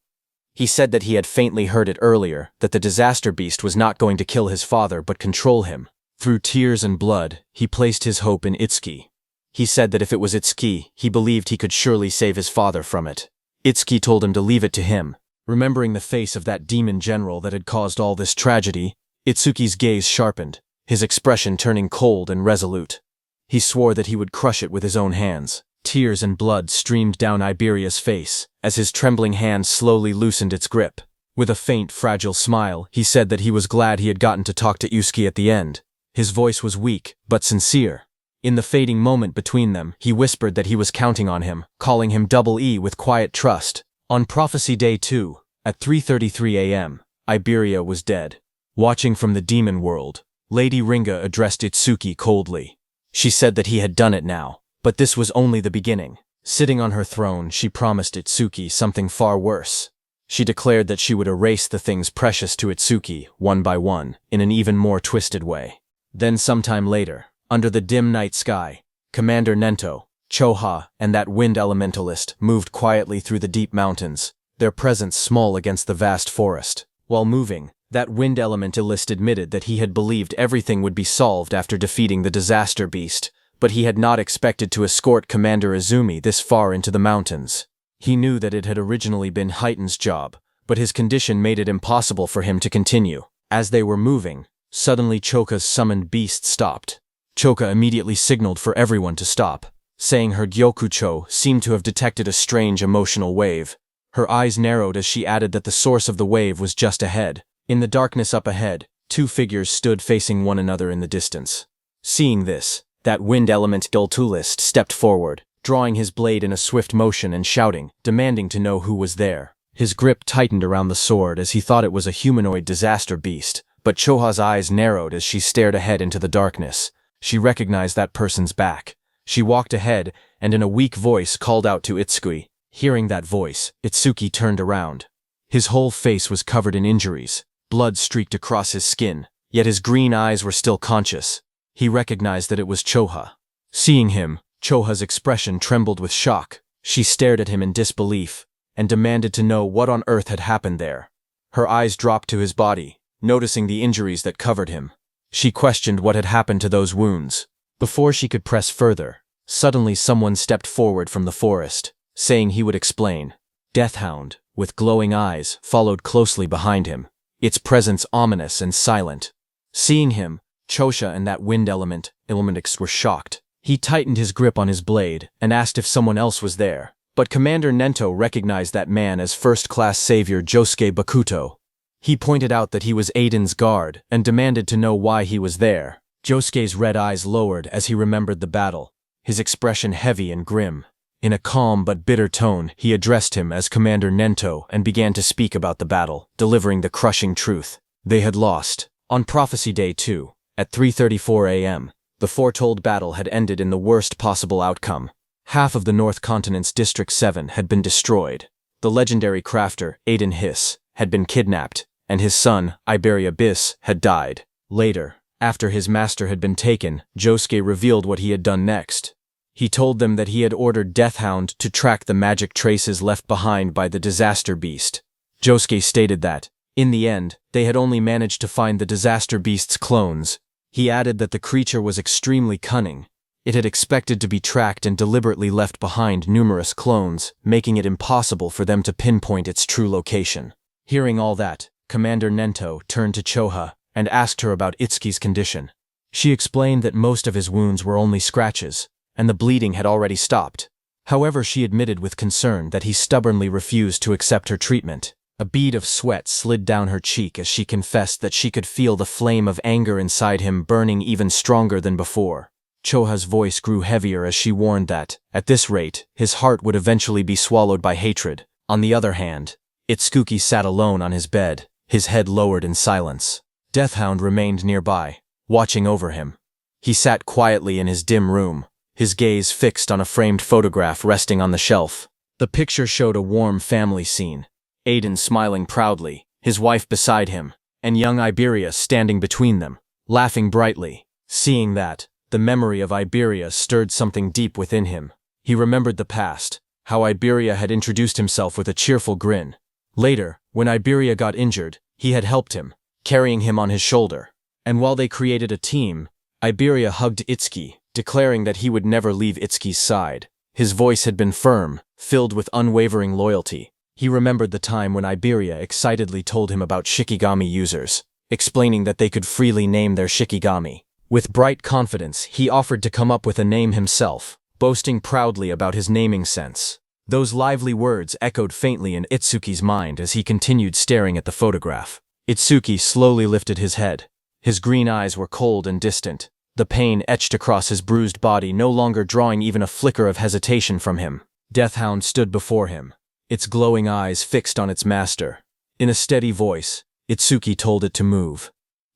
He said that he had faintly heard it earlier, that the disaster beast was not going to kill his father but control him. Through tears and blood, he placed his hope in Itsuki. He said that if it was Itsuki, he believed he could surely save his father from it. Itsuki told him to leave it to him. Remembering the face of that demon general that had caused all this tragedy, Itsuki's gaze sharpened, his expression turning cold and resolute. He swore that he would crush it with his own hands. Tears and blood streamed down Iberia's face as his trembling hand slowly loosened its grip. With a faint, fragile smile, he said that he was glad he had gotten to talk to Itsuki at the end. His voice was weak, but sincere. In the fading moment between them, he whispered that he was counting on him, calling him Double E with quiet trust. On Prophecy Day 2, at 3:33 a.m., Iberia was dead. Watching from the demon world, Lady Ringa addressed Itsuki coldly. She said that he had done it now, but this was only the beginning. Sitting on her throne, she promised Itsuki something far worse. She declared that she would erase the things precious to Itsuki, one by one, in an even more twisted way. Then sometime later, under the dim night sky, Commander Nento, Choha, and that wind elementalist moved quietly through the deep mountains, their presence small against the vast forest. While moving, that wind elementalist admitted that he had believed everything would be solved after defeating the disaster beast, but he had not expected to escort Commander Izumi this far into the mountains. He knew that it had originally been Heighten's job, but his condition made it impossible for him to continue. As they were moving, suddenly Choka's summoned beast stopped. Choka immediately signaled for everyone to stop, saying her Gyokucho seemed to have detected a strange emotional wave. Her eyes narrowed as she added that the source of the wave was just ahead. In the darkness up ahead, two figures stood facing one another in the distance. Seeing this, that wind element duelist stepped forward, drawing his blade in a swift motion and shouting, demanding to know who was there. His grip tightened around the sword as he thought it was a humanoid disaster beast, but Choha's eyes narrowed as she stared ahead into the darkness. She recognized that person's back. She walked ahead and in a weak voice called out to Itsuki. Hearing that voice, Itsuki turned around. His whole face was covered in injuries. Blood streaked across his skin, yet his green eyes were still conscious. He recognized that it was Choha. Seeing him, Choha's expression trembled with shock. She stared at him in disbelief and demanded to know what on earth had happened there. Her eyes dropped to his body, noticing the injuries that covered him. She questioned what had happened to those wounds. Before she could press further, suddenly someone stepped forward from the forest, saying he would explain. Deathhound, with glowing eyes, followed closely behind him, its presence ominous and silent. Seeing him, Chosha and that wind elementix were shocked. He tightened his grip on his blade and asked if someone else was there, but Commander Nento recognized that man as first-class savior Josuke Bakuto. He pointed out that he was Aiden's guard and demanded to know why he was there. Josuke's red eyes lowered as he remembered the battle, his expression heavy and grim. In a calm but bitter tone, he addressed him as Commander Nento and began to speak about the battle, delivering the crushing truth. They had lost. On Prophecy Day 2, at 3:34 a.m., the foretold battle had ended in the worst possible outcome. Half of the North Continent's District 7 had been destroyed. The legendary crafter, Aiden Hiss, had been kidnapped, and his son, Iberia Biss, had died. Later, after his master had been taken, Josuke revealed what he had done next. He told them that he had ordered Deathhound to track the magic traces left behind by the disaster beast. Josuke stated that, in the end, they had only managed to find the disaster beast's clones. He added that the creature was extremely cunning. It had expected to be tracked and deliberately left behind numerous clones, making it impossible for them to pinpoint its true location. Hearing all that, Commander Nento turned to Choha and asked her about Itsuki's condition. She explained that most of his wounds were only scratches, and the bleeding had already stopped. However, she admitted with concern that he stubbornly refused to accept her treatment. A bead of sweat slid down her cheek as she confessed that she could feel the flame of anger inside him burning even stronger than before. Choha's voice grew heavier as she warned that, at this rate, his heart would eventually be swallowed by hatred. On the other hand, Itsuki sat alone on his bed, his head lowered in silence. Deathhound remained nearby, watching over him. He sat quietly in his dim room, his gaze fixed on a framed photograph resting on the shelf. The picture showed a warm family scene. Aiden smiling proudly, his wife beside him, and young Iberia standing between them, laughing brightly. Seeing that, the memory of Iberia stirred something deep within him. He remembered the past, how Iberia had introduced himself with a cheerful grin. Later, when Iberia got injured, he had helped him, carrying him on his shoulder. And while they created a team, Iberia hugged Itsuki, declaring that he would never leave Itsuki's side. His voice had been firm, filled with unwavering loyalty. He remembered the time when Iberia excitedly told him about Shikigami users, explaining that they could freely name their Shikigami. With bright confidence, he offered to come up with a name himself, boasting proudly about his naming sense. Those lively words echoed faintly in Itsuki's mind as he continued staring at the photograph. Itsuki slowly lifted his head. His green eyes were cold and distant, the pain etched across his bruised body no longer drawing even a flicker of hesitation from him. Deathhound stood before him, its glowing eyes fixed on its master. In a steady voice, Itsuki told it to move.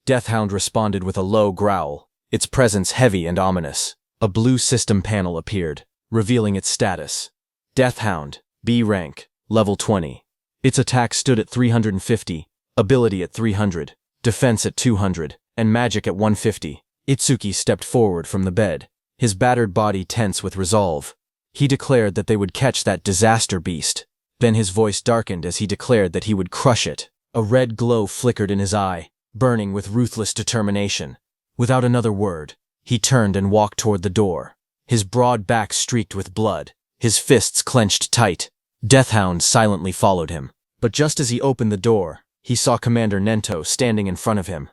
Deathhound responded with a low growl, its presence heavy and ominous. A blue system panel appeared, revealing its status. Deathhound, B rank, level 20. Its attack stood at 350, ability at 300, defense at 200, and magic at 150. Itsuki stepped forward from the bed, his battered body tense with resolve. He declared that they would catch that disaster beast. Then his voice darkened as he declared that he would crush it. A red glow flickered in his eye, burning with ruthless determination. Without another word, he turned and walked toward the door, his broad back streaked with blood, his fists clenched tight. Deathhound silently followed him. But just as he opened the door, he saw Commander Nento standing in front of him.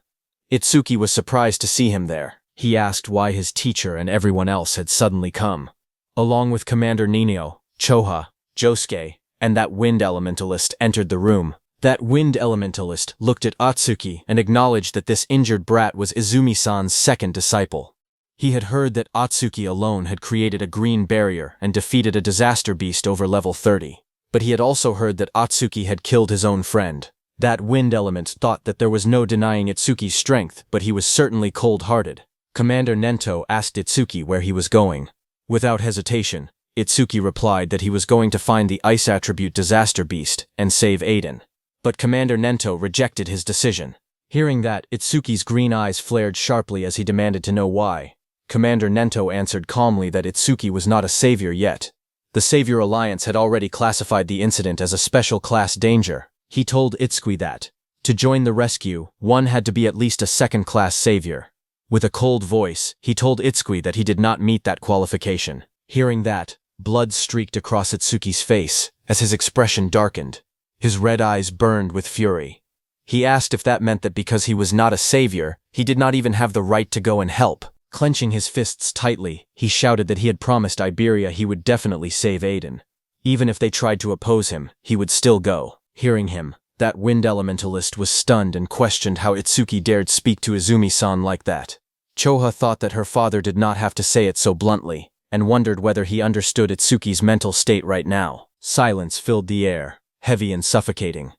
Itsuki was surprised to see him there. He asked why his teacher and everyone else had suddenly come. Along with Commander Ninio, Choha, Josuke, and that wind elementalist entered the room. That wind elementalist looked at Atsuki and acknowledged that this injured brat was Izumi-san's second disciple. He had heard that Atsuki alone had created a green barrier and defeated a disaster beast over level 30. But he had also heard that Atsuki had killed his own friend. That wind element thought that there was no denying Itsuki's strength, but he was certainly cold-hearted. Commander Nento asked Itsuki where he was going. Without hesitation, Itsuki replied that he was going to find the ice attribute disaster beast and save Aiden. But Commander Nento rejected his decision. Hearing that, Itsuki's green eyes flared sharply as he demanded to know why. Commander Nento answered calmly that Itsuki was not a savior yet. The Savior Alliance had already classified the incident as a special class danger. He told Itsuki that, to join the rescue, one had to be at least a second-class savior. With a cold voice, he told Itsuki that he did not meet that qualification. Hearing that, blood streaked across Itsuki's face as his expression darkened. His red eyes burned with fury. He asked if that meant that because he was not a savior, he did not even have the right to go and help. Clenching his fists tightly, he shouted that he had promised Iberia he would definitely save Aiden. Even if they tried to oppose him, he would still go. Hearing him, that wind elementalist was stunned and questioned how Itsuki dared speak to Izumi-san like that. Choha thought that her father did not have to say it so bluntly, and wondered whether he understood Itsuki's mental state right now. Silence filled the air, heavy and suffocating.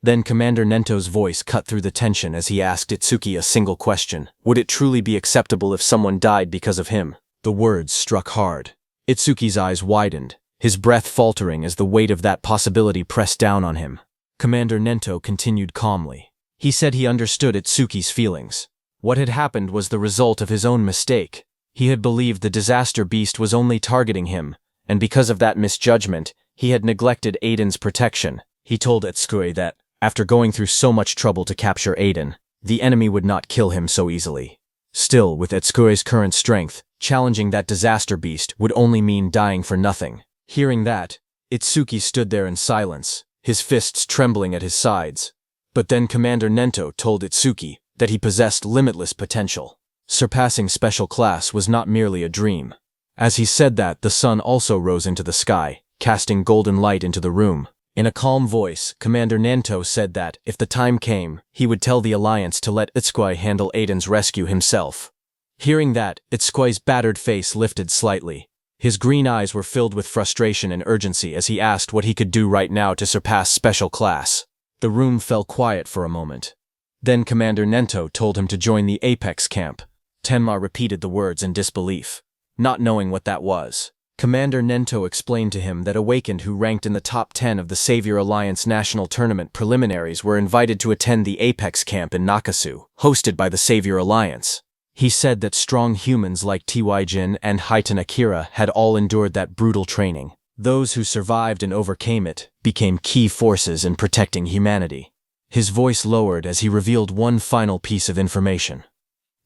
Then Commander Nento's voice cut through the tension as he asked Itsuki a single question. Would it truly be acceptable if someone died because of him? The words struck hard. Itsuki's eyes widened, his breath faltering as the weight of that possibility pressed down on him. Commander Nento continued calmly. He said he understood Itsuki's feelings. What had happened was the result of his own mistake. He had believed the disaster beast was only targeting him, and because of that misjudgment, he had neglected Aiden's protection. He told Itsuki that, after going through so much trouble to capture Aiden, the enemy would not kill him so easily. Still, with Itsuki's current strength, challenging that disaster beast would only mean dying for nothing. Hearing that, Itsuki stood there in silence, his fists trembling at his sides. But then Commander Nento told Itsuki that he possessed limitless potential. Surpassing special class was not merely a dream. As he said that, the sun also rose into the sky, casting golden light into the room. In a calm voice, Commander Nento said that, if the time came, he would tell the Alliance to let Itsuki handle Aiden's rescue himself. Hearing that, Itsuki's battered face lifted slightly. His green eyes were filled with frustration and urgency as he asked what he could do right now to surpass special class. The room fell quiet for a moment. Then Commander Nento told him to join the Apex camp. Tenma repeated the words in disbelief, not knowing what that was. Commander Nento explained to him that Awakened who ranked in the top 10 of the Savior Alliance National Tournament preliminaries were invited to attend the Apex camp in Nakasu, hosted by the Savior Alliance. He said that strong humans like T.Y. and Hitan Akira had all endured that brutal training. Those who survived and overcame it became key forces in protecting humanity. His voice lowered as he revealed one final piece of information.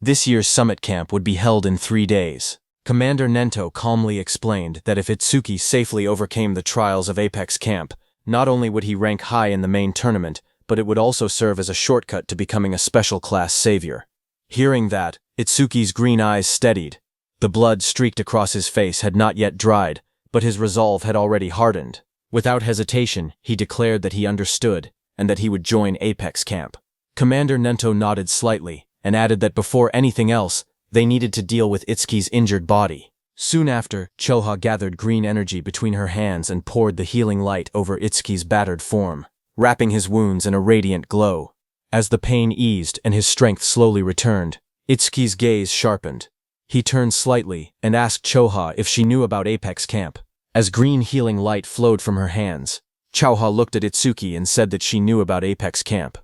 This year's summit camp would be held in 3 days. Commander Nento calmly explained that if Itsuki safely overcame the trials of Apex Camp, not only would he rank high in the main tournament, but it would also serve as a shortcut to becoming a special class savior. Hearing that, Itsuki's green eyes steadied. The blood streaked across his face had not yet dried, but his resolve had already hardened. Without hesitation, he declared that he understood, and that he would join Apex Camp. Commander Nento nodded slightly, and added that before anything else, they needed to deal with Itsuki's injured body. Soon after, Choha gathered green energy between her hands and poured the healing light over Itsuki's battered form, wrapping his wounds in a radiant glow. As the pain eased and his strength slowly returned, Itsuki's gaze sharpened. He turned slightly and asked Choha if she knew about Apex Camp. As green healing light flowed from her hands, Choha looked at Itsuki and said that she knew about Apex Camp.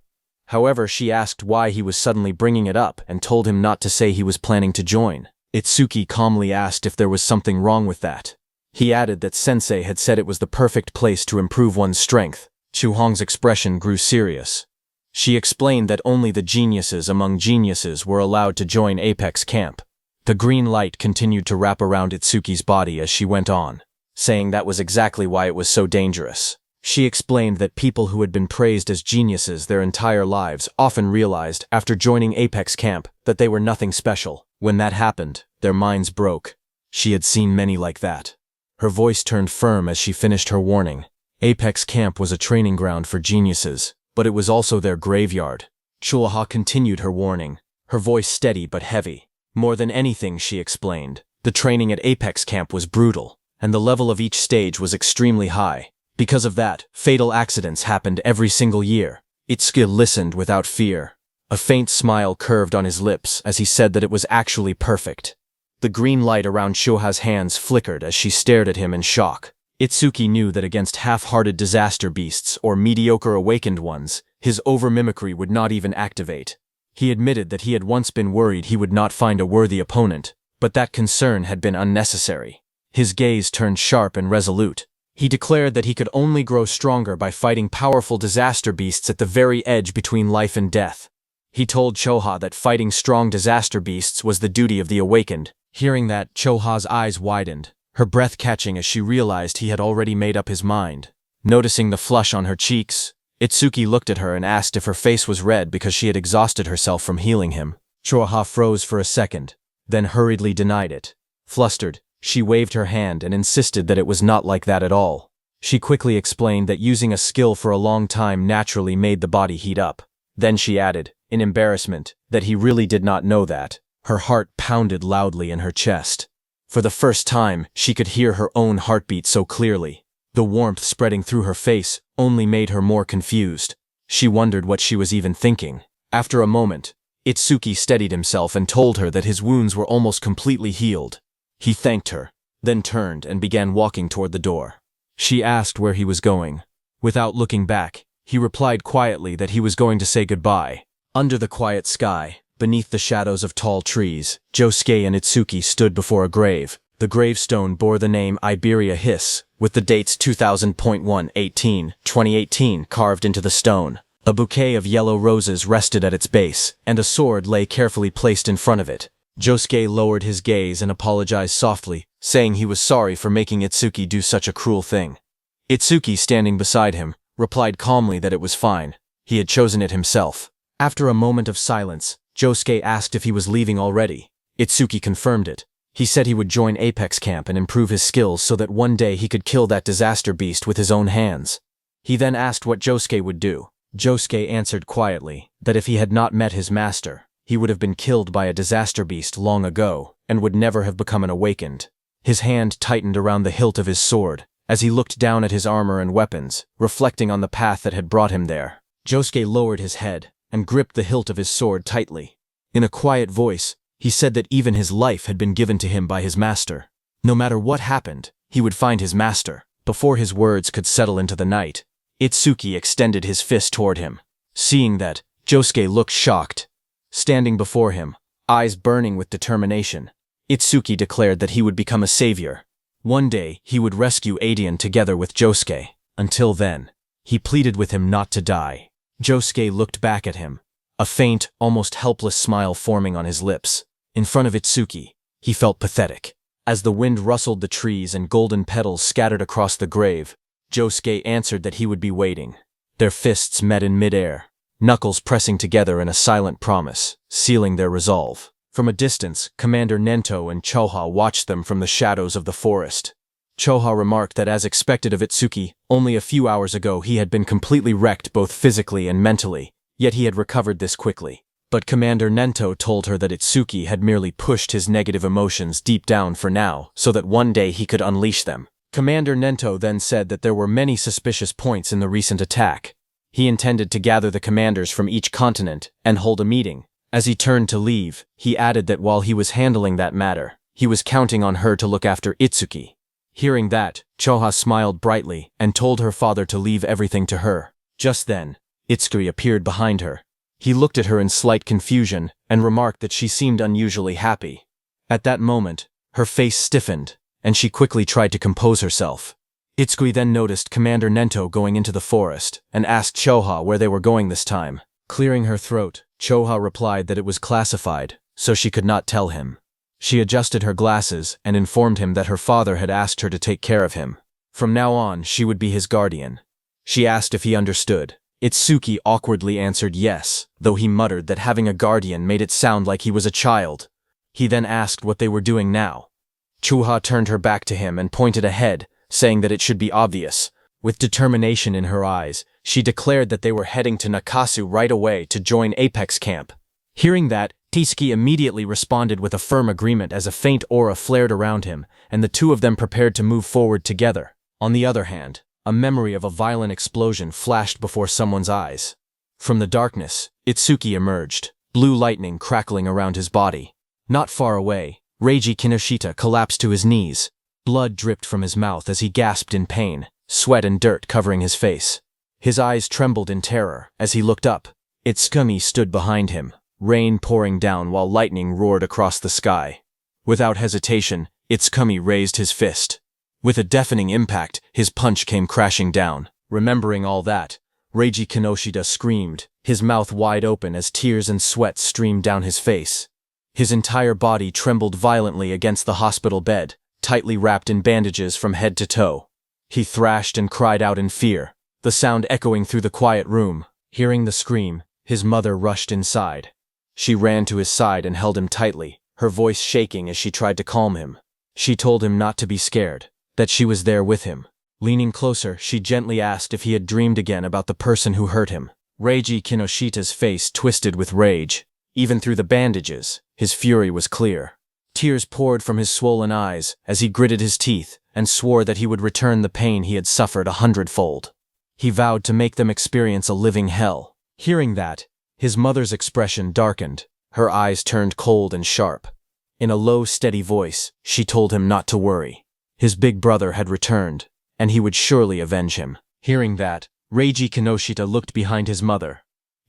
However, she asked why he was suddenly bringing it up and told him not to say he was planning to join. Itsuki calmly asked if there was something wrong with that. He added that Sensei had said it was the perfect place to improve one's strength. Chu Hong's expression grew serious. She explained that only the geniuses among geniuses were allowed to join Apex Camp. The green light continued to wrap around Itsuki's body as she went on, saying that was exactly why it was so dangerous. She explained that people who had been praised as geniuses their entire lives often realized, after joining Apex Camp, that they were nothing special. When that happened, their minds broke. She had seen many like that. Her voice turned firm as she finished her warning. Apex Camp was a training ground for geniuses, but it was also their graveyard. Chulaha continued her warning, her voice steady but heavy. More than anything, she explained, the training at Apex Camp was brutal, and the level of each stage was extremely high. Because of that, fatal accidents happened every single year. Itsuki listened without fear. A faint smile curved on his lips as he said that it was actually perfect. The green light around Shoha's hands flickered as she stared at him in shock. Itsuki knew that against half-hearted disaster beasts or mediocre awakened ones, his over-mimicry would not even activate. He admitted that he had once been worried he would not find a worthy opponent, but that concern had been unnecessary. His gaze turned sharp and resolute. He declared that he could only grow stronger by fighting powerful disaster beasts at the very edge between life and death. He told Choha that fighting strong disaster beasts was the duty of the awakened. Hearing that, Choha's eyes widened, her breath catching as she realized he had already made up his mind. Noticing the flush on her cheeks, Itsuki looked at her and asked if her face was red because she had exhausted herself from healing him. Choha froze for a second, then hurriedly denied it. Flustered, she waved her hand and insisted that it was not like that at all. She quickly explained that using a skill for a long time naturally made the body heat up. Then she added, in embarrassment, that he really did not know that. Her heart pounded loudly in her chest. For the first time, she could hear her own heartbeat so clearly. The warmth spreading through her face only made her more confused. She wondered what she was even thinking. After a moment, Itsuki steadied himself and told her that his wounds were almost completely healed. He thanked her, then turned and began walking toward the door. She asked where he was going. Without looking back, he replied quietly that he was going to say goodbye. Under the quiet sky, beneath the shadows of tall trees, Josuke and Itsuki stood before a grave. The gravestone bore the name Iberia Hiss, with the dates 2000.118-2018 carved into the stone. A bouquet of yellow roses rested at its base, and a sword lay carefully placed in front of it. Josuke lowered his gaze and apologized softly, saying he was sorry for making Itsuki do such a cruel thing. Itsuki, standing beside him, replied calmly that it was fine. He had chosen it himself. After a moment of silence, Josuke asked if he was leaving already. Itsuki confirmed it. He said he would join Apex Camp and improve his skills so that one day he could kill that disaster beast with his own hands. He then asked what Josuke would do. Josuke answered quietly that if he had not met his master, he would have been killed by a disaster beast long ago and would never have become an awakened. His hand tightened around the hilt of his sword as he looked down at his armor and weapons, reflecting on the path that had brought him there. Josuke lowered his head and gripped the hilt of his sword tightly. In a quiet voice, he said that even his life had been given to him by his master. No matter what happened, he would find his master. Before his words could settle into the night, Itsuki extended his fist toward him. Seeing that, Josuke looked shocked. Standing before him, eyes burning with determination. Itsuki declared that he would become a savior. One day, he would rescue Adian together with Josuke. Until then, he pleaded with him not to die. Josuke looked back at him, a faint, almost helpless smile forming on his lips. In front of Itsuki, he felt pathetic. As the wind rustled the trees and golden petals scattered across the grave, Josuke answered that he would be waiting. Their fists met in midair, knuckles pressing together in a silent promise, sealing their resolve. From a distance, Commander Nento and Choha watched them from the shadows of the forest. Choha remarked that as expected of Itsuki, only a few hours ago he had been completely wrecked both physically and mentally, yet he had recovered this quickly. But Commander Nento told her that Itsuki had merely pushed his negative emotions deep down for now, so that one day he could unleash them. Commander Nento then said that there were many suspicious points in the recent attack. He intended to gather the commanders from each continent and hold a meeting. As he turned to leave, he added that while he was handling that matter, he was counting on her to look after Itsuki. Hearing that, Choha smiled brightly and told her father to leave everything to her. Just then, Itsuki appeared behind her. He looked at her in slight confusion and remarked that she seemed unusually happy. At that moment, her face stiffened, and she quickly tried to compose herself. Itsuki then noticed Commander Nento going into the forest and asked Choha where they were going this time. Clearing her throat, Choha replied that it was classified, so she could not tell him. She adjusted her glasses and informed him that her father had asked her to take care of him. From now on, she would be his guardian. She asked if he understood. Itsuki awkwardly answered yes, though he muttered that having a guardian made it sound like he was a child. He then asked what they were doing now. Choha turned her back to him and pointed ahead, saying that it should be obvious. With determination in her eyes, she declared that they were heading to Nakasu right away to join Apex Camp. Hearing that, Itsuki immediately responded with a firm agreement as a faint aura flared around him, and the two of them prepared to move forward together. On the other hand, a memory of a violent explosion flashed before someone's eyes. From the darkness, Itsuki emerged, blue lightning crackling around his body. Not far away, Reiji Kinoshita collapsed to his knees. Blood dripped from his mouth as he gasped in pain, sweat and dirt covering his face. His eyes trembled in terror as he looked up. Itsuki stood behind him, rain pouring down while lightning roared across the sky. Without hesitation, Itsuki raised his fist. With a deafening impact, his punch came crashing down. Remembering all that, Reiji Kinoshita screamed, his mouth wide open as tears and sweat streamed down his face. His entire body trembled violently against the hospital bed, tightly wrapped in bandages from head to toe. He thrashed and cried out in fear, the sound echoing through the quiet room. Hearing the scream, his mother rushed inside. She ran to his side and held him tightly, her voice shaking as she tried to calm him. She told him not to be scared, that she was there with him. Leaning closer, she gently asked if he had dreamed again about the person who hurt him. Reiji Kinoshita's face twisted with rage. Even through the bandages, his fury was clear. Tears poured from his swollen eyes as he gritted his teeth and swore that he would return the pain he had suffered 100-fold. He vowed to make them experience a living hell. Hearing that, his mother's expression darkened, her eyes turned cold and sharp. In a low, steady voice, she told him not to worry. His big brother had returned, and he would surely avenge him. Hearing that, Reiji Kinoshita looked behind his mother.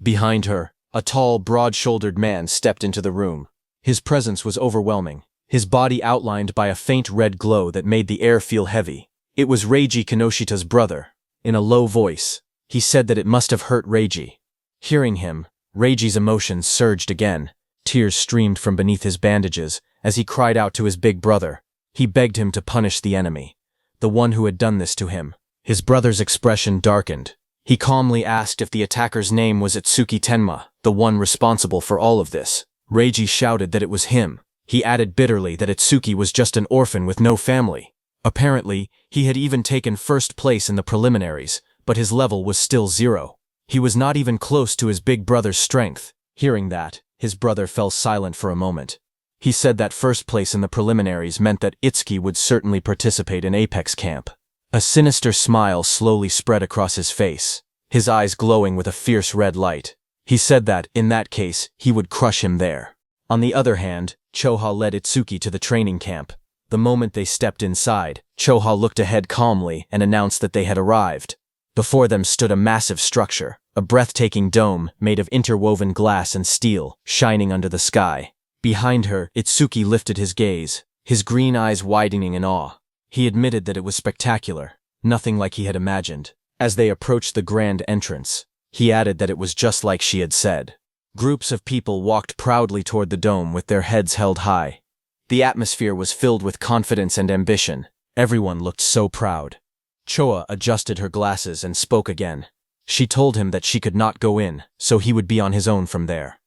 Behind her, a tall, broad-shouldered man stepped into the room. His presence was overwhelming, his body outlined by a faint red glow that made the air feel heavy. It was Reiji Kinoshita's brother. In a low voice, he said that it must have hurt Reiji. Hearing him, Reiji's emotions surged again. Tears streamed from beneath his bandages as he cried out to his big brother. He begged him to punish the enemy, the one who had done this to him. His brother's expression darkened. He calmly asked if the attacker's name was Itsuki Tenma, the one responsible for all of this. Reiji shouted that it was him. He added bitterly that Itsuki was just an orphan with no family. Apparently, he had even taken first place in the preliminaries, but his level was still 0. He was not even close to his big brother's strength. Hearing that, his brother fell silent for a moment. He said that first place in the preliminaries meant that Itsuki would certainly participate in Apex Camp. A sinister smile slowly spread across his face, his eyes glowing with a fierce red light. He said that, in that case, he would crush him there. On the other hand, Choha led Itsuki to the training camp. The moment they stepped inside, Choha looked ahead calmly and announced that they had arrived. Before them stood a massive structure, a breathtaking dome made of interwoven glass and steel, shining under the sky. Behind her, Itsuki lifted his gaze, his green eyes widening in awe. He admitted that it was spectacular, nothing like he had imagined. As they approached the grand entrance, he added that it was just like she had said. Groups of people walked proudly toward the dome with their heads held high. The atmosphere was filled with confidence and ambition. Everyone looked so proud. Choa adjusted her glasses and spoke again. She told him that she could not go in, so he would be on his own from there.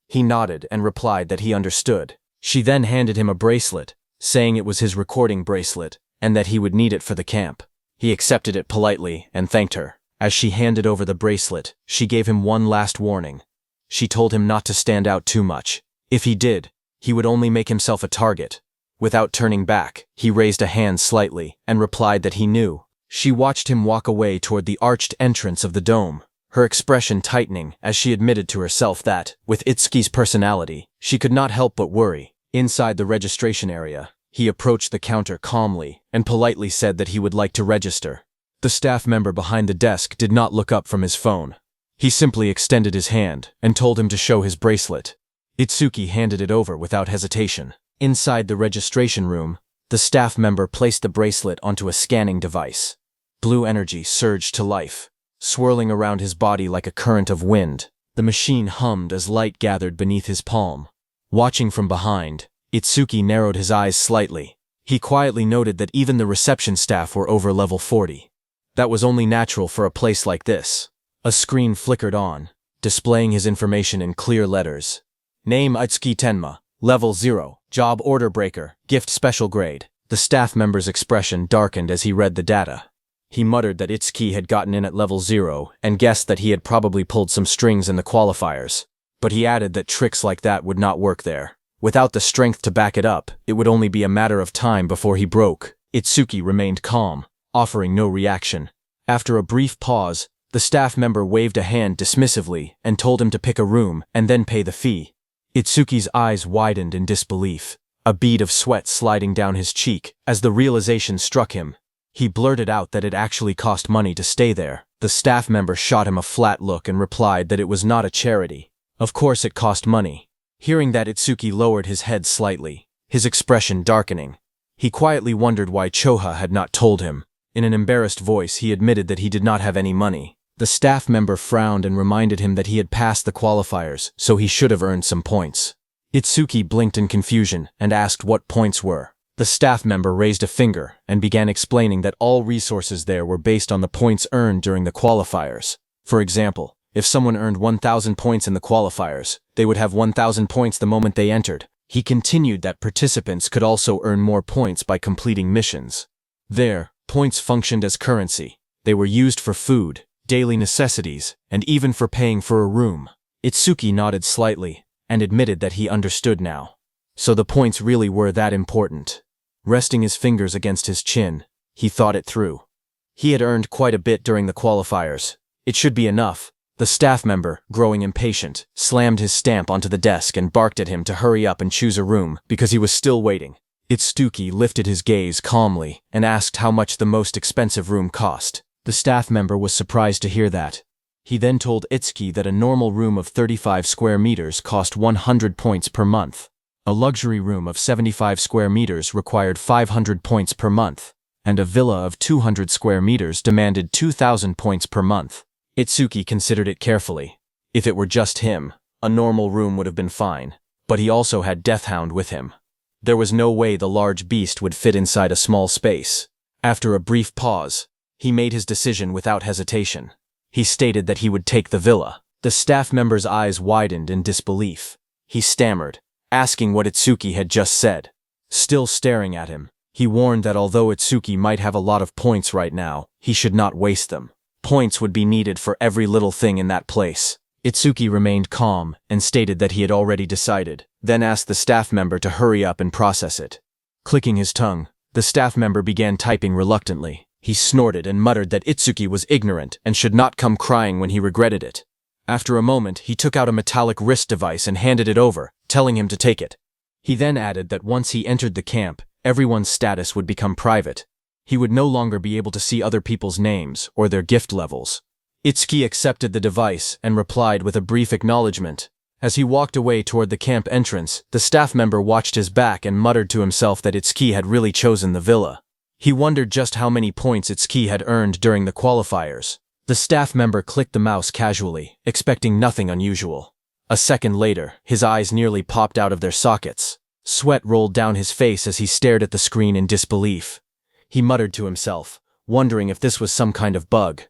He nodded and replied that he understood. She then handed him a bracelet, saying it was his recording bracelet, and that he would need it for the camp. He accepted it politely and thanked her. As she handed over the bracelet, she gave him one last warning. She told him not to stand out too much. If he did, he would only make himself a target. Without turning back, he raised a hand slightly and replied that he knew. She watched him walk away toward the arched entrance of the dome, her expression tightening as she admitted to herself that, with Itsuki's personality, she could not help but worry. Inside the registration area, he approached the counter calmly and politely said that he would like to register. The staff member behind the desk did not look up from his phone. He simply extended his hand and told him to show his bracelet. Itsuki handed it over without hesitation. Inside the registration room, the staff member placed the bracelet onto a scanning device. Blue energy surged to life, swirling around his body like a current of wind. The machine hummed as light gathered beneath his palm. Watching from behind, Itsuki narrowed his eyes slightly. He quietly noted that even the reception staff were over level 40. That was only natural for a place like this. A screen flickered on, displaying his information in clear letters. Name Itsuki Tenma, Level 0, Job Order Breaker, Gift Special Grade. The staff member's expression darkened as he read the data. He muttered that Itsuki had gotten in at level 0 and guessed that he had probably pulled some strings in the qualifiers. But he added that tricks like that would not work there. Without the strength to back it up, it would only be a matter of time before he broke. Itsuki remained calm, offering no reaction. After a brief pause, the staff member waved a hand dismissively and told him to pick a room and then pay the fee. Itsuki's eyes widened in disbelief, a bead of sweat sliding down his cheek as the realization struck him. He blurted out that it actually cost money to stay there. The staff member shot him a flat look and replied that it was not a charity. Of course it cost money. Hearing that, Itsuki lowered his head slightly, his expression darkening. He quietly wondered why Choha had not told him. In an embarrassed voice, he admitted that he did not have any money. The staff member frowned and reminded him that he had passed the qualifiers, so he should have earned some points. Itsuki blinked in confusion and asked what points were. The staff member raised a finger and began explaining that all resources there were based on the points earned during the qualifiers. For example, if someone earned 1,000 points in the qualifiers, they would have 1,000 points the moment they entered. He continued that participants could also earn more points by completing missions. There, points functioned as currency. They were used for food, daily necessities, and even for paying for a room. Itsuki nodded slightly and admitted that he understood now. So the points really were that important. Resting his fingers against his chin, he thought it through. He had earned quite a bit during the qualifiers. It should be enough. The staff member, growing impatient, slammed his stamp onto the desk and barked at him to hurry up and choose a room because he was still waiting. Itsuki lifted his gaze calmly and asked how much the most expensive room cost. The staff member was surprised to hear that. He then told Itsuki that a normal room of 35 square meters cost 100 points per month. A luxury room of 75 square meters required 500 points per month, and a villa of 200 square meters demanded 2,000 points per month. Itsuki considered it carefully. If it were just him, a normal room would have been fine, but he also had Deathhound with him. There was no way the large beast would fit inside a small space. After a brief pause, he made his decision without hesitation. He stated that he would take the villa. The staff member's eyes widened in disbelief. He stammered, asking what Itsuki had just said. Still staring at him, he warned that although Itsuki might have a lot of points right now, he should not waste them. Points would be needed for every little thing in that place. Itsuki remained calm and stated that he had already decided, then asked the staff member to hurry up and process it. Clicking his tongue, the staff member began typing reluctantly. He snorted and muttered that Itsuki was ignorant and should not come crying when he regretted it. After a moment, he took out a metallic wrist device and handed it over, telling him to take it. He then added that once he entered the camp, everyone's status would become private. He would no longer be able to see other people's names or their gift levels. Itsuki accepted the device and replied with a brief acknowledgement, As he walked away toward the camp entrance, the staff member watched his back and muttered to himself that Itsuki had really chosen the villa. He wondered just how many points Itsuki had earned during the qualifiers. The staff member clicked the mouse casually, expecting nothing unusual. A second later, his eyes nearly popped out of their sockets. Sweat rolled down his face as he stared at the screen in disbelief. He muttered to himself, wondering if this was some kind of bug.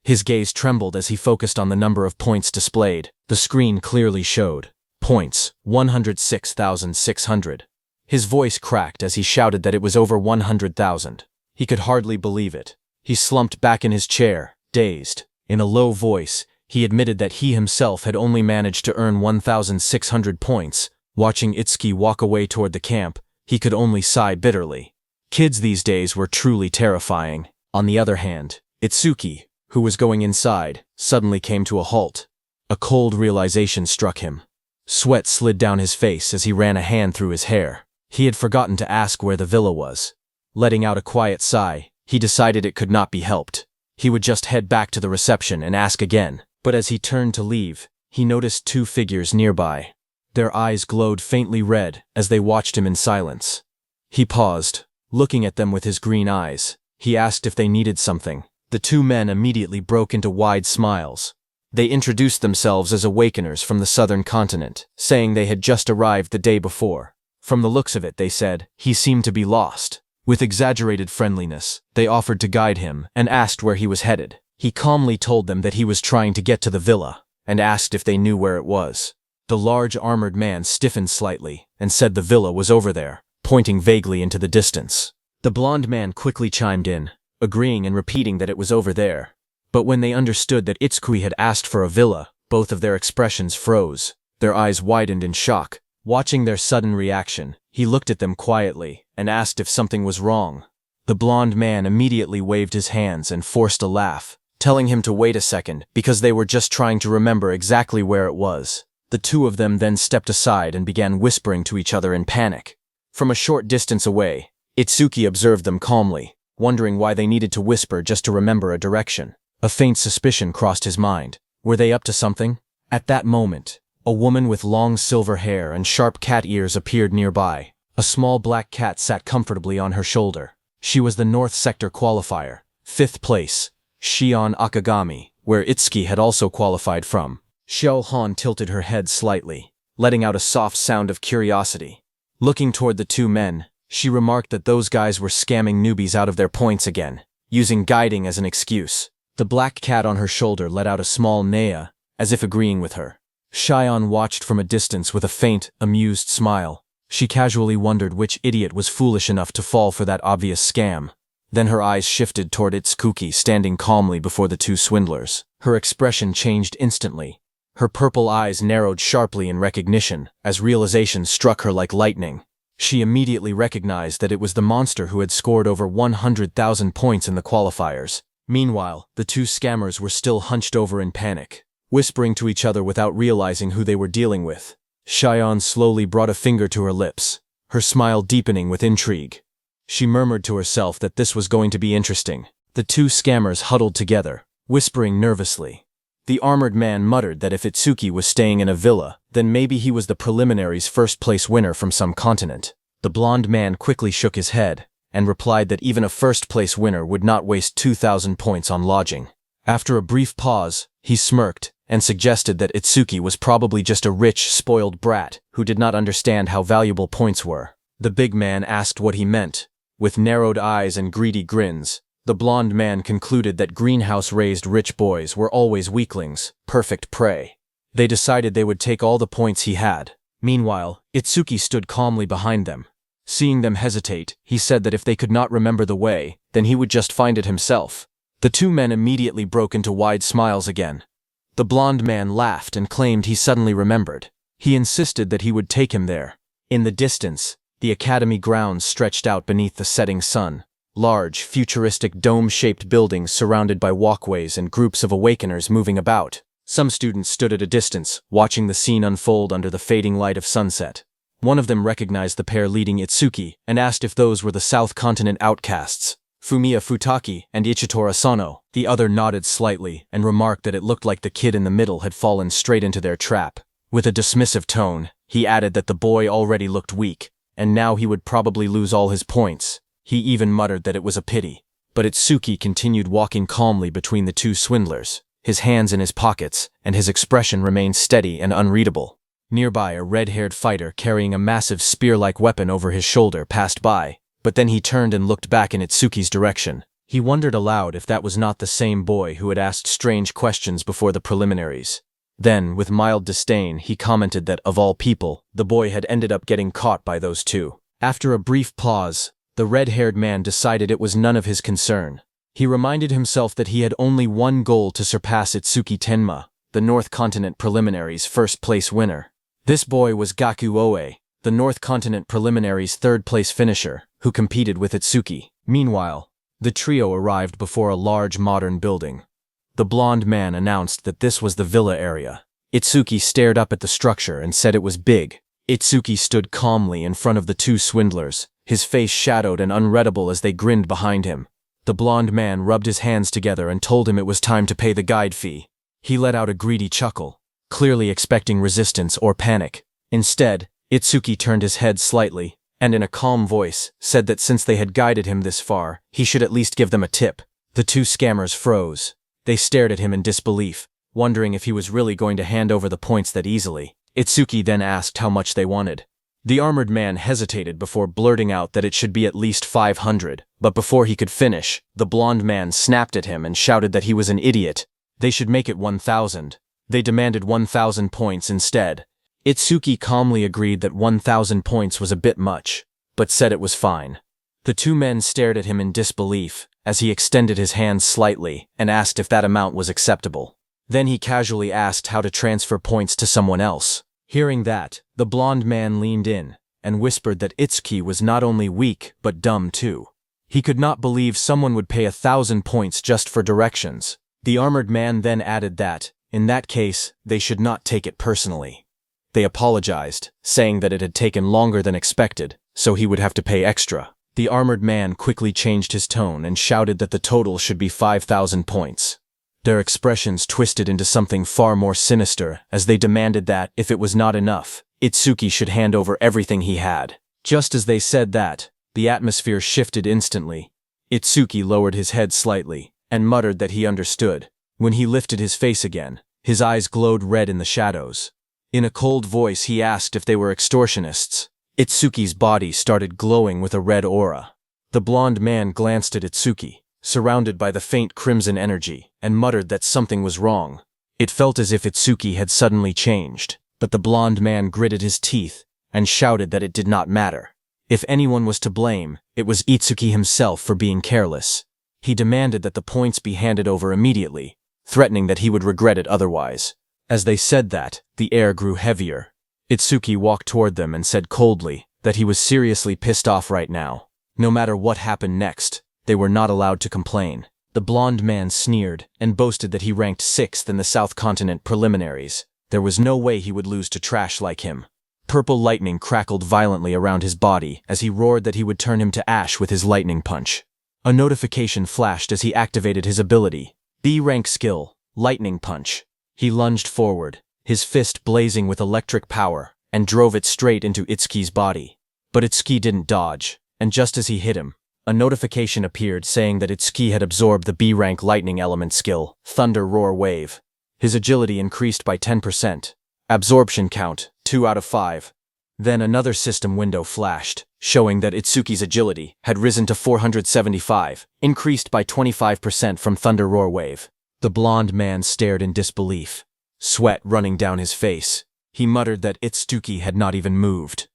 His gaze trembled as he focused on the number of points displayed. The screen clearly showed points, 106,600. His voice cracked as he shouted that it was over 100,000. He could hardly believe it. He slumped back in his chair, dazed. In a low voice, he admitted that he himself had only managed to earn 1,600 points. Watching Itsuki walk away toward the camp, he could only sigh bitterly. Kids these days were truly terrifying. On the other hand, Itsuki, who was going inside, suddenly came to a halt. A cold realization struck him. Sweat slid down his face as he ran a hand through his hair. He had forgotten to ask where the villa was. Letting out a quiet sigh, he decided it could not be helped. He would just head back to the reception and ask again. But as he turned to leave, he noticed two figures nearby. Their eyes glowed faintly red as they watched him in silence. He paused, looking at them with his green eyes. He asked if they needed something. The two men immediately broke into wide smiles. They introduced themselves as awakeners from the southern continent, saying they had just arrived the day before. From the looks of it, they said, he seemed to be lost. With exaggerated friendliness, they offered to guide him and asked where he was headed. He calmly told them that he was trying to get to the villa, and asked if they knew where it was. The large armored man stiffened slightly and said the villa was over there, pointing vaguely into the distance. The blonde man quickly chimed in, agreeing and repeating that it was over there. But when they understood that Itsuki had asked for a villa, both of their expressions froze. Their eyes widened in shock. Watching their sudden reaction, he looked at them quietly and asked if something was wrong. The blonde man immediately waved his hands and forced a laugh, telling him to wait a second because they were just trying to remember exactly where it was. The two of them then stepped aside and began whispering to each other in panic. From a short distance away, Itsuki observed them calmly, wondering why they needed to whisper just to remember a direction. A faint suspicion crossed his mind. Were they up to something? At that moment, a woman with long silver hair and sharp cat ears appeared nearby. A small black cat sat comfortably on her shoulder. She was the North Sector qualifier, 5th place, Shion Akagami, where Itsuki had also qualified from. Xiao Han tilted her head slightly, letting out a soft sound of curiosity. Looking toward the two men, she remarked that those guys were scamming newbies out of their points again, using guiding as an excuse. The black cat on her shoulder let out a small neigh, as if agreeing with her. Xian watched from a distance with a faint, amused smile. She casually wondered which idiot was foolish enough to fall for that obvious scam. Then her eyes shifted toward Itsuki standing calmly before the two swindlers. Her expression changed instantly. Her purple eyes narrowed sharply in recognition, as realization struck her like lightning. She immediately recognized that it was the monster who had scored over 100,000 points in the qualifiers. Meanwhile, the two scammers were still hunched over in panic, whispering to each other without realizing who they were dealing with. Xian slowly brought a finger to her lips, her smile deepening with intrigue. She murmured to herself that this was going to be interesting. The two scammers huddled together, whispering nervously. The armored man muttered that if Itsuki was staying in a villa, then maybe he was the preliminaries' first-place winner from some continent. The blonde man quickly shook his head, and replied that even a first-place winner would not waste 2,000 points on lodging. After a brief pause, he smirked, and suggested that Itsuki was probably just a rich, spoiled brat who did not understand how valuable points were. The big man asked what he meant. With narrowed eyes and greedy grins, the blonde man concluded that greenhouse-raised rich boys were always weaklings, perfect prey. They decided they would take all the points he had. Meanwhile, Itsuki stood calmly behind them. Seeing them hesitate, he said that if they could not remember the way, then he would just find it himself. The two men immediately broke into wide smiles again. The blonde man laughed and claimed he suddenly remembered. He insisted that he would take him there. In the distance, the academy grounds stretched out beneath the setting sun. Large, futuristic dome-shaped buildings surrounded by walkways and groups of awakeners moving about. Some students stood at a distance, watching the scene unfold under the fading light of sunset. One of them recognized the pair leading Itsuki and asked if those were the South Continent outcasts, Fumiya Futaki and Ichitora Asano. The other nodded slightly and remarked that it looked like the kid in the middle had fallen straight into their trap. With a dismissive tone, he added that the boy already looked weak, and now he would probably lose all his points. He even muttered that it was a pity. But Itsuki continued walking calmly between the two swindlers, his hands in his pockets, and his expression remained steady and unreadable. Nearby, a red-haired fighter carrying a massive spear-like weapon over his shoulder passed by, but then he turned and looked back in Itsuki's direction. He wondered aloud if that was not the same boy who had asked strange questions before the preliminaries. Then, with mild disdain, he commented that, of all people, the boy had ended up getting caught by those two. After a brief pause, the red-haired man decided it was none of his concern. He reminded himself that he had only one goal to surpass Itsuki Tenma, the North Continent Preliminaries' first-place winner. This boy was Gaku Oe, the North Continent Preliminaries' third-place finisher, who competed with Itsuki. Meanwhile, the trio arrived before a large modern building. The blonde man announced that this was the villa area. Itsuki stared up at the structure and said it was big. Itsuki stood calmly in front of the two swindlers, his face shadowed and unreadable as they grinned behind him. The blonde man rubbed his hands together and told him it was time to pay the guide fee. He let out a greedy chuckle, clearly expecting resistance or panic. Instead, Itsuki turned his head slightly, and in a calm voice, said that since they had guided him this far, he should at least give them a tip. The two scammers froze. They stared at him in disbelief, wondering if he was really going to hand over the points that easily. Itsuki then asked how much they wanted. The armored man hesitated before blurting out that it should be at least 500, but before he could finish, the blonde man snapped at him and shouted that he was an idiot. They should make it 1,000. They demanded 1,000 points instead. Itsuki calmly agreed that 1,000 points was a bit much, but said it was fine. The two men stared at him in disbelief, as he extended his hand slightly and asked if that amount was acceptable. Then he casually asked how to transfer points to someone else. Hearing that, the blonde man leaned in and whispered that Itsuki was not only weak but dumb too. He could not believe someone would pay 1,000 points just for directions. The armored man then added that, in that case, they should not take it personally. They apologized, saying that it had taken longer than expected, so he would have to pay extra. The armored man quickly changed his tone and shouted that the total should be 5,000 points. Their expressions twisted into something far more sinister as they demanded that, if it was not enough, Itsuki should hand over everything he had. Just as they said that, the atmosphere shifted instantly. Itsuki lowered his head slightly and muttered that he understood. When he lifted his face again, his eyes glowed red in the shadows. In a cold voice, he asked if they were extortionists. Itsuki's body started glowing with a red aura. The blonde man glanced at Itsuki, surrounded by the faint crimson energy, and muttered that something was wrong. It felt as if Itsuki had suddenly changed, but the blonde man gritted his teeth and shouted that it did not matter. If anyone was to blame, it was Itsuki himself for being careless. He demanded that the points be handed over immediately, threatening that he would regret it otherwise. As they said that, the air grew heavier. Itsuki walked toward them and said coldly that he was seriously pissed off right now. No matter what happened next, they were not allowed to complain. The blonde man sneered and boasted that he ranked 6th in the South Continent preliminaries. There was no way he would lose to trash like him. Purple lightning crackled violently around his body as he roared that he would turn him to ash with his lightning punch. A notification flashed as he activated his ability. B-rank skill, Lightning Punch. He lunged forward, his fist blazing with electric power, and drove it straight into Itsuki's body. But Itsuki didn't dodge, and just as he hit him, a notification appeared saying that Itsuki had absorbed the B-rank lightning element skill, Thunder Roar Wave. His agility increased by 10%. Absorption count, 2 out of 5. Then another system window flashed, showing that Itsuki's agility had risen to 475, increased by 25% from Thunder Roar Wave. The blonde man stared in disbelief, sweat running down his face. He muttered that Itsuki had not even moved.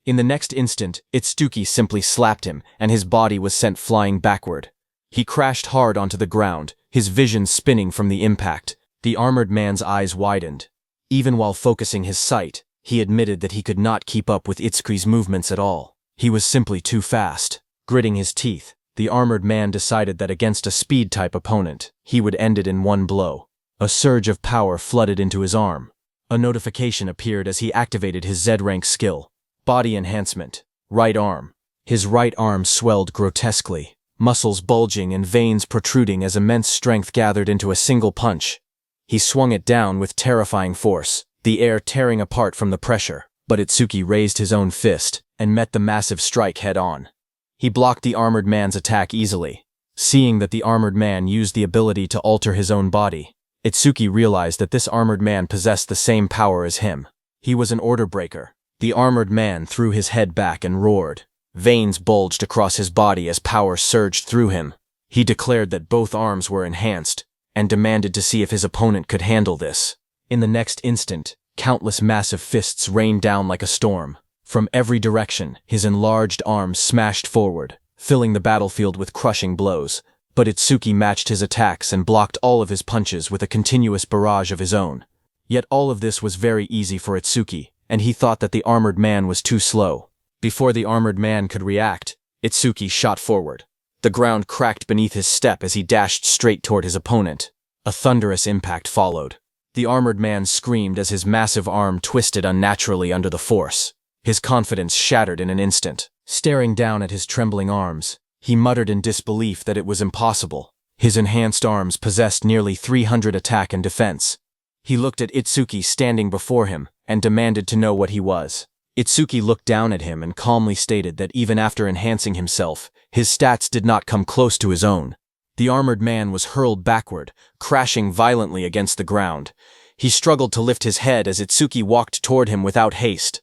In the next instant, Itsuki simply slapped him, and his body was sent flying backward. He crashed hard onto the ground, his vision spinning from the impact. The armored man's eyes widened. Even while focusing his sight, he admitted that he could not keep up with Itsuki's movements at all. He was simply too fast. Gritting his teeth, the armored man decided that against a speed-type opponent, he would end it in one blow. A surge of power flooded into his arm. A notification appeared as he activated his Z-rank skill, Body Enhancement, Right Arm. His right arm swelled grotesquely, muscles bulging and veins protruding as immense strength gathered into a single punch. He swung it down with terrifying force. the air tearing apart from the pressure, but Itsuki raised his own fist and met the massive strike head-on. He blocked the armored man's attack easily. Seeing that the armored man used the ability to alter his own body, Itsuki realized that this armored man possessed the same power as him. He was an order breaker. The armored man threw his head back and roared. Veins bulged across his body as power surged through him. He declared that both arms were enhanced, and demanded to see if his opponent could handle this. In the next instant, countless massive fists rained down like a storm. From every direction, his enlarged arms smashed forward, filling the battlefield with crushing blows. But Itsuki matched his attacks and blocked all of his punches with a continuous barrage of his own. Yet all of this was very easy for Itsuki, and he thought that the armored man was too slow. Before the armored man could react, Itsuki shot forward. The ground cracked beneath his step as he dashed straight toward his opponent. A thunderous impact followed. The armored man screamed as his massive arm twisted unnaturally under the force. His confidence shattered in an instant. Staring down at his trembling arms, he muttered in disbelief that it was impossible. His enhanced arms possessed nearly 300 attack and defense. He looked at Itsuki standing before him and demanded to know what he was. Itsuki looked down at him and calmly stated that even after enhancing himself, his stats did not come close to his own. The armored man was hurled backward, crashing violently against the ground. He struggled to lift his head as Itsuki walked toward him without haste.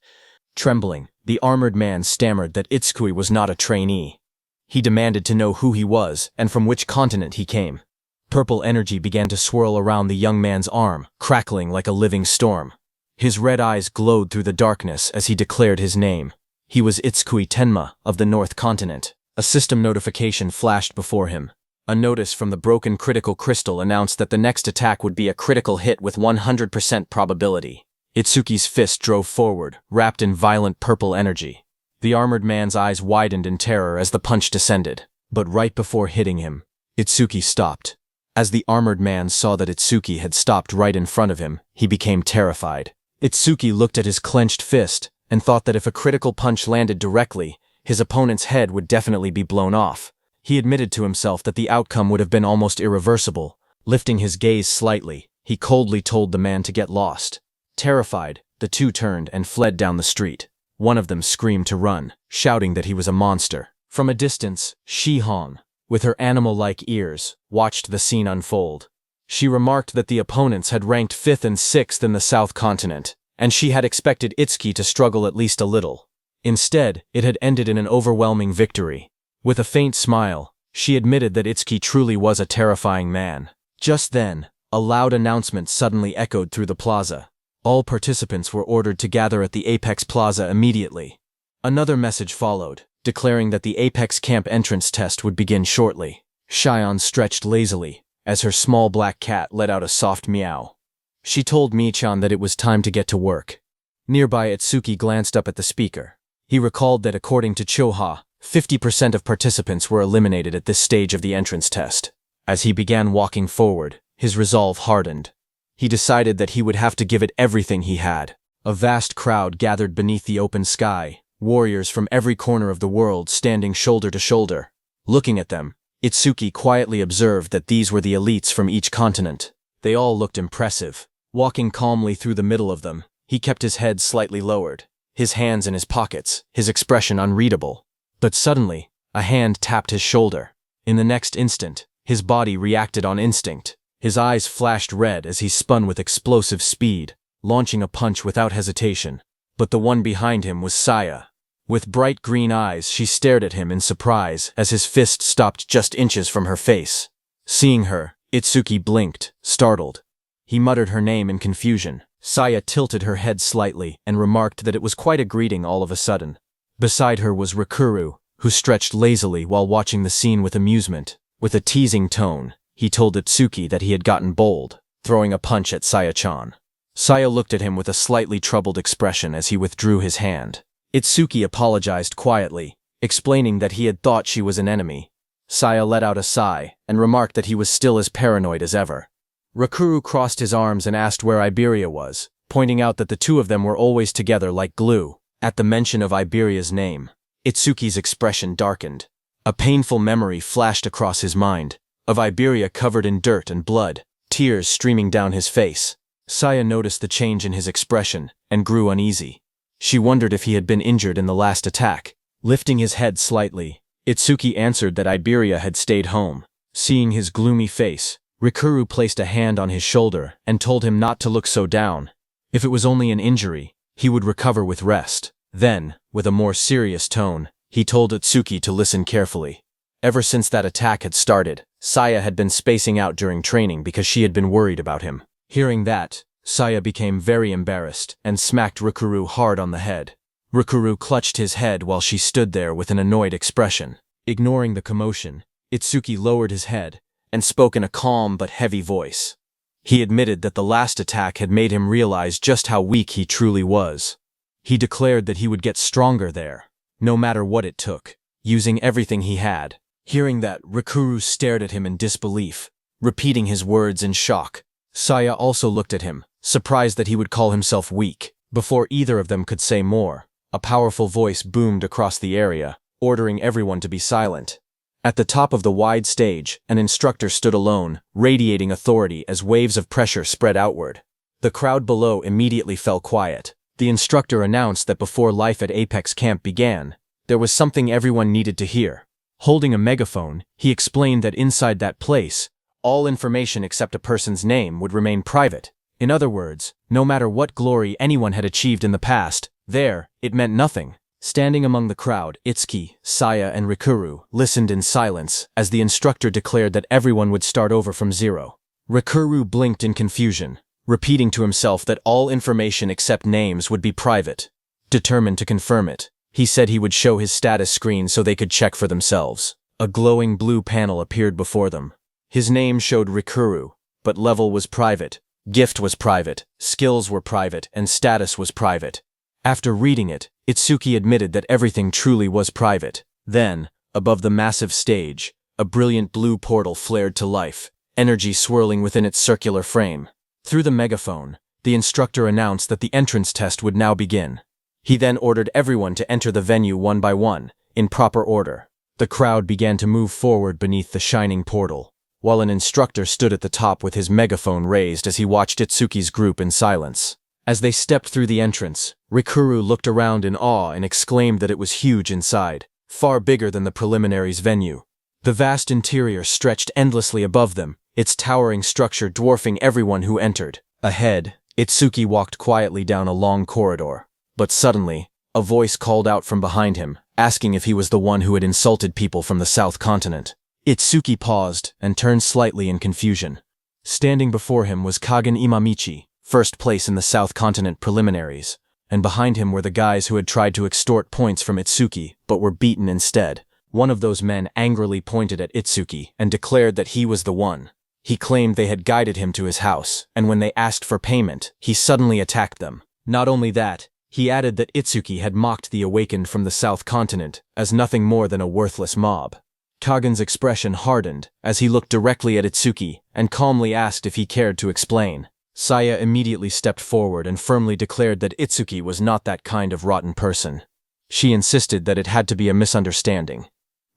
Trembling, the armored man stammered that Itsuki was not a trainee. He demanded to know who he was and from which continent he came. Purple energy began to swirl around the young man's arm, crackling like a living storm. His red eyes glowed through the darkness as he declared his name. He was Itsuki Tenma of the North Continent. A system notification flashed before him. A notice from the broken critical crystal announced that the next attack would be a critical hit with 100% probability. Itsuki's fist drove forward, wrapped in violent purple energy. The armored man's eyes widened in terror as the punch descended. But right before hitting him, Itsuki stopped. As the armored man saw that Itsuki had stopped right in front of him, he became terrified. Itsuki looked at his clenched fist and thought that if a critical punch landed directly, his opponent's head would definitely be blown off. He admitted to himself that the outcome would have been almost irreversible. Lifting his gaze slightly, he coldly told the man to get lost. Terrified, the two turned and fled down the street. One of them screamed to run, shouting that he was a monster. From a distance, Shi-hong, with her animal-like ears, watched the scene unfold. She remarked that the opponents had ranked 5th and 6th in the South Continent, and she had expected Itsuki to struggle at least a little. Instead, it had ended in an overwhelming victory. With a faint smile, she admitted that Itsuki truly was a terrifying man. Just then, a loud announcement suddenly echoed through the plaza. All participants were ordered to gather at the Apex Plaza immediately. Another message followed, declaring that the Apex Camp entrance test would begin shortly. Shion stretched lazily, as her small black cat let out a soft meow. She told Michan that it was time to get to work. Nearby, Itsuki glanced up at the speaker. He recalled that according to Choha, 50% of participants were eliminated at this stage of the entrance test. As he began walking forward, his resolve hardened. He decided that he would have to give it everything he had. A vast crowd gathered beneath the open sky, warriors from every corner of the world standing shoulder to shoulder. Looking at them, Itsuki quietly observed that these were the elites from each continent. They all looked impressive. Walking calmly through the middle of them, he kept his head slightly lowered, his hands in his pockets, his expression unreadable. But suddenly, a hand tapped his shoulder. In the next instant, his body reacted on instinct. His eyes flashed red as he spun with explosive speed, launching a punch without hesitation. But the one behind him was Saya. With bright green eyes, she stared at him in surprise as his fist stopped just inches from her face. Seeing her, Itsuki blinked, startled. He muttered her name in confusion. Saya tilted her head slightly and remarked that it was quite a greeting all of a sudden. Beside her was Rikuru, who stretched lazily while watching the scene with amusement. With a teasing tone, he told Itsuki that he had gotten bold, throwing a punch at Saya-chan. Saya looked at him with a slightly troubled expression as he withdrew his hand. Itsuki apologized quietly, explaining that he had thought she was an enemy. Saya let out a sigh and remarked that he was still as paranoid as ever. Rikuru crossed his arms and asked where Iberia was, pointing out that the two of them were always together like glue. At the mention of Iberia's name, Itsuki's expression darkened. A painful memory flashed across his mind, of Iberia covered in dirt and blood, tears streaming down his face. Saya noticed the change in his expression and grew uneasy. She wondered if he had been injured in the last attack. Lifting his head slightly, Itsuki answered that Iberia had stayed home. Seeing his gloomy face, Rikuru placed a hand on his shoulder and told him not to look so down. If it was only an injury, he would recover with rest. Then, with a more serious tone, he told Itsuki to listen carefully. Ever since that attack had started, Saya had been spacing out during training because she had been worried about him. Hearing that, Saya became very embarrassed and smacked Rikuru hard on the head. Rikuru clutched his head while she stood there with an annoyed expression. Ignoring the commotion, Itsuki lowered his head and spoke in a calm but heavy voice. He admitted that the last attack had made him realize just how weak he truly was. He declared that he would get stronger there, no matter what it took, using everything he had. Hearing that, Rikuru stared at him in disbelief, repeating his words in shock. Saya also looked at him, surprised that he would call himself weak. Before either of them could say more, a powerful voice boomed across the area, ordering everyone to be silent. At the top of the wide stage, an instructor stood alone, radiating authority as waves of pressure spread outward. The crowd below immediately fell quiet. The instructor announced that before life at Apex Camp began, there was something everyone needed to hear. Holding a megaphone, he explained that inside that place, all information except a person's name would remain private. In other words, no matter what glory anyone had achieved in the past, it meant nothing. Standing among the crowd, Itsuki, Saya, and Rikuru listened in silence as the instructor declared that everyone would start over from zero. Rikuru blinked in confusion, repeating to himself that all information except names would be private. Determined to confirm it, he said he would show his status screen so they could check for themselves. A glowing blue panel appeared before them. His name showed Rikuru, but level was private, gift was private, skills were private, and status was private. After reading it, Itsuki admitted that everything truly was private. Then, above the massive stage, a brilliant blue portal flared to life, energy swirling within its circular frame. Through the megaphone, the instructor announced that the entrance test would now begin. He then ordered everyone to enter the venue one by one, in proper order. The crowd began to move forward beneath the shining portal, while an instructor stood at the top with his megaphone raised as he watched Itsuki's group in silence. As they stepped through the entrance, Rikuru looked around in awe and exclaimed that it was huge inside, far bigger than the preliminaries venue. The vast interior stretched endlessly above them, its towering structure dwarfing everyone who entered. Ahead, Itsuki walked quietly down a long corridor. But suddenly, a voice called out from behind him, asking if he was the one who had insulted people from the South Continent. Itsuki paused and turned slightly in confusion. Standing before him was Kagen Imamichi, first place in the South Continent preliminaries, and behind him were the guys who had tried to extort points from Itsuki but were beaten instead. One of those men angrily pointed at Itsuki and declared that he was the one. He claimed they had guided him to his house, and when they asked for payment, he suddenly attacked them. Not only that, he added that Itsuki had mocked the awakened from the South Continent as nothing more than a worthless mob. Kagen's expression hardened as he looked directly at Itsuki and calmly asked if he cared to explain. Saya immediately stepped forward and firmly declared that Itsuki was not that kind of rotten person. She insisted that it had to be a misunderstanding.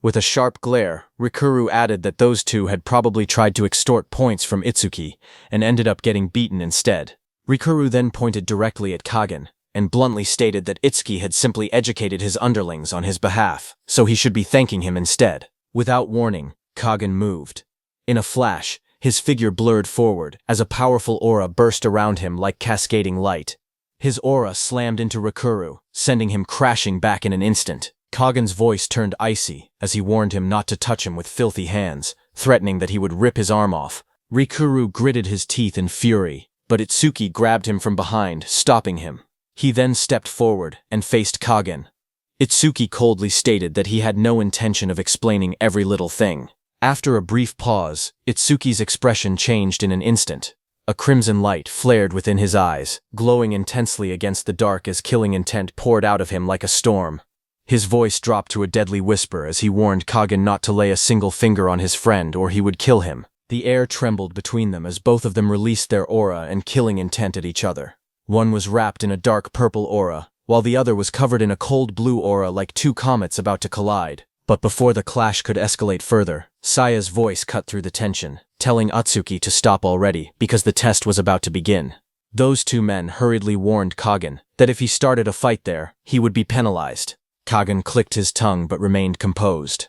With a sharp glare, Rikuru added that those two had probably tried to extort points from Itsuki and ended up getting beaten instead. Rikuru then pointed directly at Kagen and bluntly stated that Itsuki had simply educated his underlings on his behalf, so he should be thanking him instead. Without warning, Kagen moved. In a flash, his figure blurred forward as a powerful aura burst around him like cascading light. His aura slammed into Rikuru, sending him crashing back in an instant. Kagen's voice turned icy as he warned him not to touch him with filthy hands, threatening that he would rip his arm off. Rikuru gritted his teeth in fury, but Itsuki grabbed him from behind, stopping him. He then stepped forward and faced Kagen. Itsuki coldly stated that he had no intention of explaining every little thing. After a brief pause, Itsuki's expression changed in an instant. A crimson light flared within his eyes, glowing intensely against the dark as killing intent poured out of him like a storm. His voice dropped to a deadly whisper as he warned Kagen not to lay a single finger on his friend or he would kill him. The air trembled between them as both of them released their aura and killing intent at each other. One was wrapped in a dark purple aura, while the other was covered in a cold blue aura like two comets about to collide. But before the clash could escalate further, Saya's voice cut through the tension, telling Atsuki to stop already because the test was about to begin. Those two men hurriedly warned Kagan that if he started a fight there, he would be penalized. Kagan clicked his tongue but remained composed.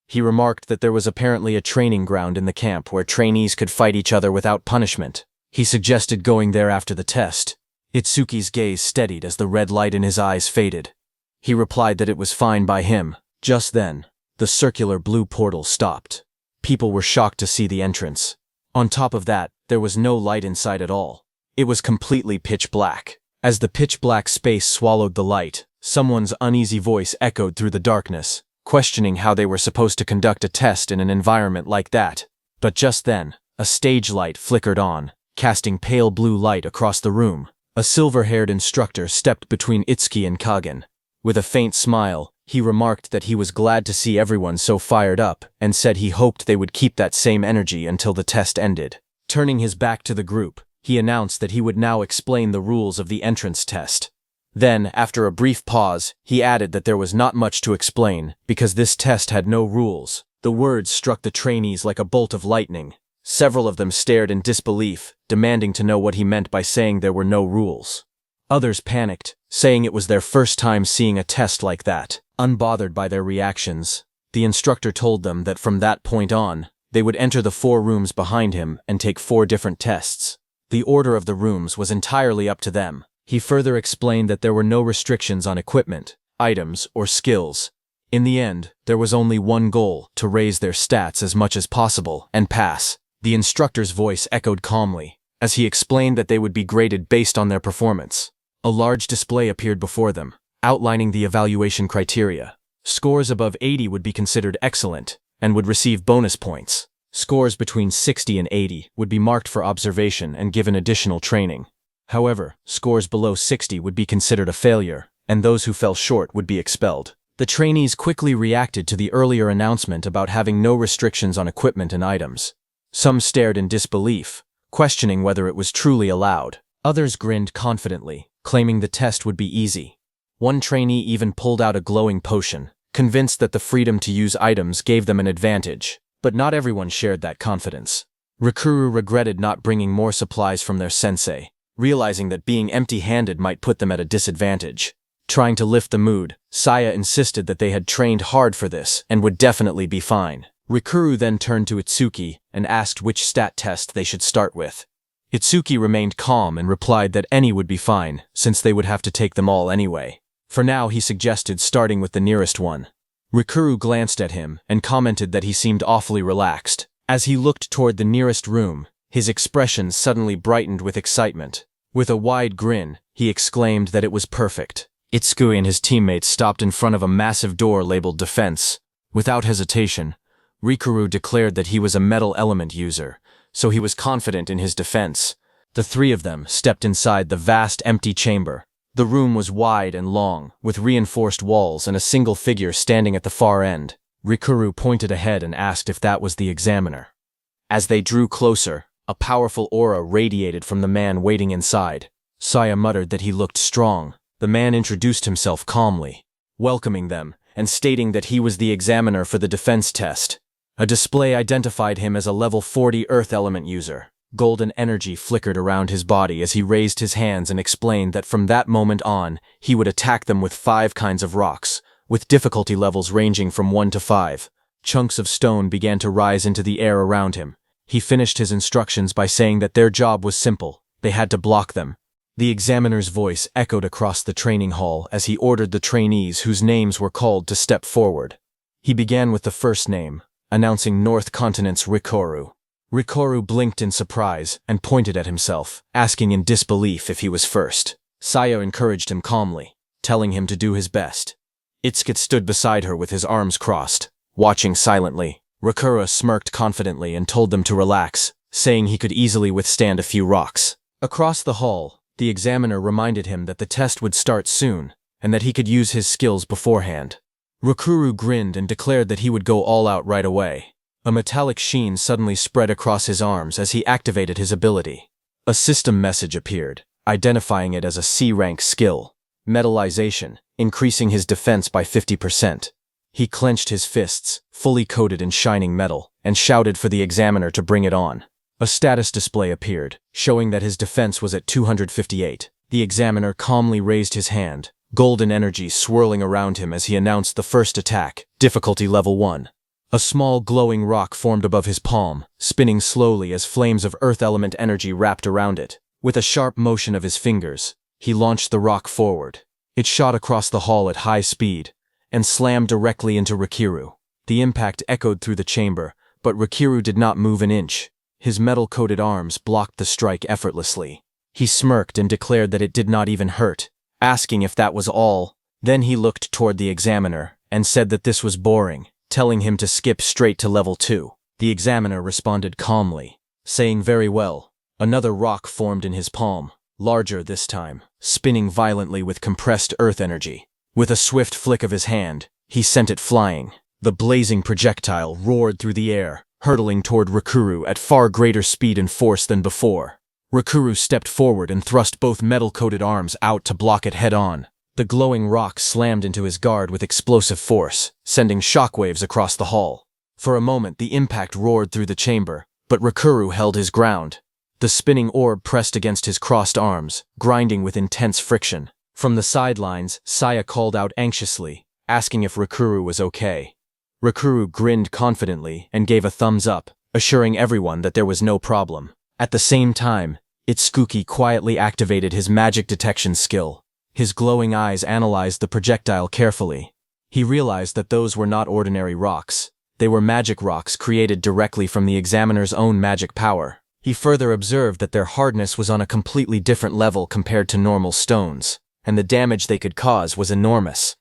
He remarked that there was apparently a training ground in the camp where trainees could fight each other without punishment. He suggested going there after the test. Itsuki's gaze steadied as the red light in his eyes faded. He replied that it was fine by him. Just then, the circular blue portal stopped. People were shocked to see the entrance. On top of that, there was no light inside at all. It was completely pitch black. As the pitch black space swallowed the light, someone's uneasy voice echoed through the darkness, questioning how they were supposed to conduct a test in an environment like that. But just then, a stage light flickered on, casting pale blue light across the room. A silver-haired instructor stepped between Itsuki and Kagan. With a faint smile, he remarked that he was glad to see everyone so fired up and said he hoped they would keep that same energy until the test ended. Turning his back to the group, he announced that he would now explain the rules of the entrance test. Then, after a brief pause, he added that there was not much to explain because this test had no rules. The words struck the trainees like a bolt of lightning. Several of them stared in disbelief, demanding to know what he meant by saying there were no rules. Others panicked, saying it was their first time seeing a test like that. Unbothered by their reactions, the instructor told them that from that point on, they would enter the 4 rooms behind him and take 4 different tests. The order of the rooms was entirely up to them. He further explained that there were no restrictions on equipment, items, or skills. In the end, there was only one goal: to raise their stats as much as possible and pass. The instructor's voice echoed calmly, as he explained that they would be graded based on their performance. A large display appeared before them, outlining the evaluation criteria. Scores above 80 would be considered excellent and would receive bonus points. Scores between 60 and 80 would be marked for observation and given additional training. However, scores below 60 would be considered a failure, and those who fell short would be expelled. The trainees quickly reacted to the earlier announcement about having no restrictions on equipment and items. Some stared in disbelief, questioning whether it was truly allowed. Others grinned confidently, claiming the test would be easy. One trainee even pulled out a glowing potion, convinced that the freedom to use items gave them an advantage. But not everyone shared that confidence. Rikuru regretted not bringing more supplies from their sensei, realizing that being empty-handed might put them at a disadvantage. Trying to lift the mood, Saya insisted that they had trained hard for this and would definitely be fine. Rikuru then turned to Itsuki and asked which stat test they should start with. Itsuki remained calm and replied that any would be fine, since they would have to take them all anyway. For now, he suggested starting with the nearest one. Rikuru glanced at him and commented that he seemed awfully relaxed. As he looked toward the nearest room, his expression suddenly brightened with excitement. With a wide grin, he exclaimed that it was perfect. Itsuki and his teammates stopped in front of a massive door labeled Defense. Without hesitation, Rikuru declared that he was a metal element user, so he was confident in his defense. The 3 of them stepped inside the vast empty chamber. The room was wide and long, with reinforced walls and a single figure standing at the far end. Rikuru pointed ahead and asked if that was the examiner. As they drew closer, a powerful aura radiated from the man waiting inside. Saya muttered that he looked strong. The man introduced himself calmly, welcoming them and stating that he was the examiner for the defense test. A display identified him as a level 40 earth element user. Golden energy flickered around his body as he raised his hands and explained that from that moment on, he would attack them with 5 kinds of rocks, with difficulty levels ranging from 1 to 5. Chunks of stone began to rise into the air around him. He finished his instructions by saying that their job was simple: they had to block them. The examiner's voice echoed across the training hall as he ordered the trainees whose names were called to step forward. He began with the first name, announcing North Continent's Rikuru. Rikuru blinked in surprise and pointed at himself, asking in disbelief if he was first. Saya encouraged him calmly, telling him to do his best. Itsuki stood beside her with his arms crossed, watching silently. Rikuru smirked confidently and told them to relax, saying he could easily withstand a few rocks. Across the hall, the examiner reminded him that the test would start soon, and that he could use his skills beforehand. Rikuru grinned and declared that he would go all out right away. A metallic sheen suddenly spread across his arms as he activated his ability. A system message appeared, identifying it as a C-rank skill, Metallization, increasing his defense by 50%. He clenched his fists, fully coated in shining metal, and shouted for the examiner to bring it on. A status display appeared, showing that his defense was at 258. The examiner calmly raised his hand, golden energy swirling around him as he announced the first attack, difficulty level 1. A small glowing rock formed above his palm, spinning slowly as flames of earth element energy wrapped around it. With a sharp motion of his fingers, he launched the rock forward. It shot across the hall at high speed and slammed directly into Rikiru. The impact echoed through the chamber, but Rikiru did not move an inch. His metal-coated arms blocked the strike effortlessly. He smirked and declared that it did not even hurt, asking if that was all. Then he looked toward the examiner and said that this was boring, telling him to skip straight to level 2. The examiner responded calmly, saying very well. Another rock formed in his palm, larger this time, spinning violently with compressed earth energy. With a swift flick of his hand, he sent it flying. The blazing projectile roared through the air, hurtling toward Rikiru at far greater speed and force than before. Rikiru stepped forward and thrust both metal-coated arms out to block it head-on. The glowing rock slammed into his guard with explosive force, sending shockwaves across the hall. For a moment the impact roared through the chamber, but Rikiru held his ground. The spinning orb pressed against his crossed arms, grinding with intense friction. From the sidelines, Saya called out anxiously, asking if Rikiru was okay. Rikiru grinned confidently and gave a thumbs up, assuring everyone that there was no problem. At the same time, Itsuki quietly activated his magic detection skill. His glowing eyes analyzed the projectile carefully. He realized that those were not ordinary rocks. They were magic rocks created directly from the examiner's own magic power. He further observed that their hardness was on a completely different level compared to normal stones, and the damage they could cause was enormous.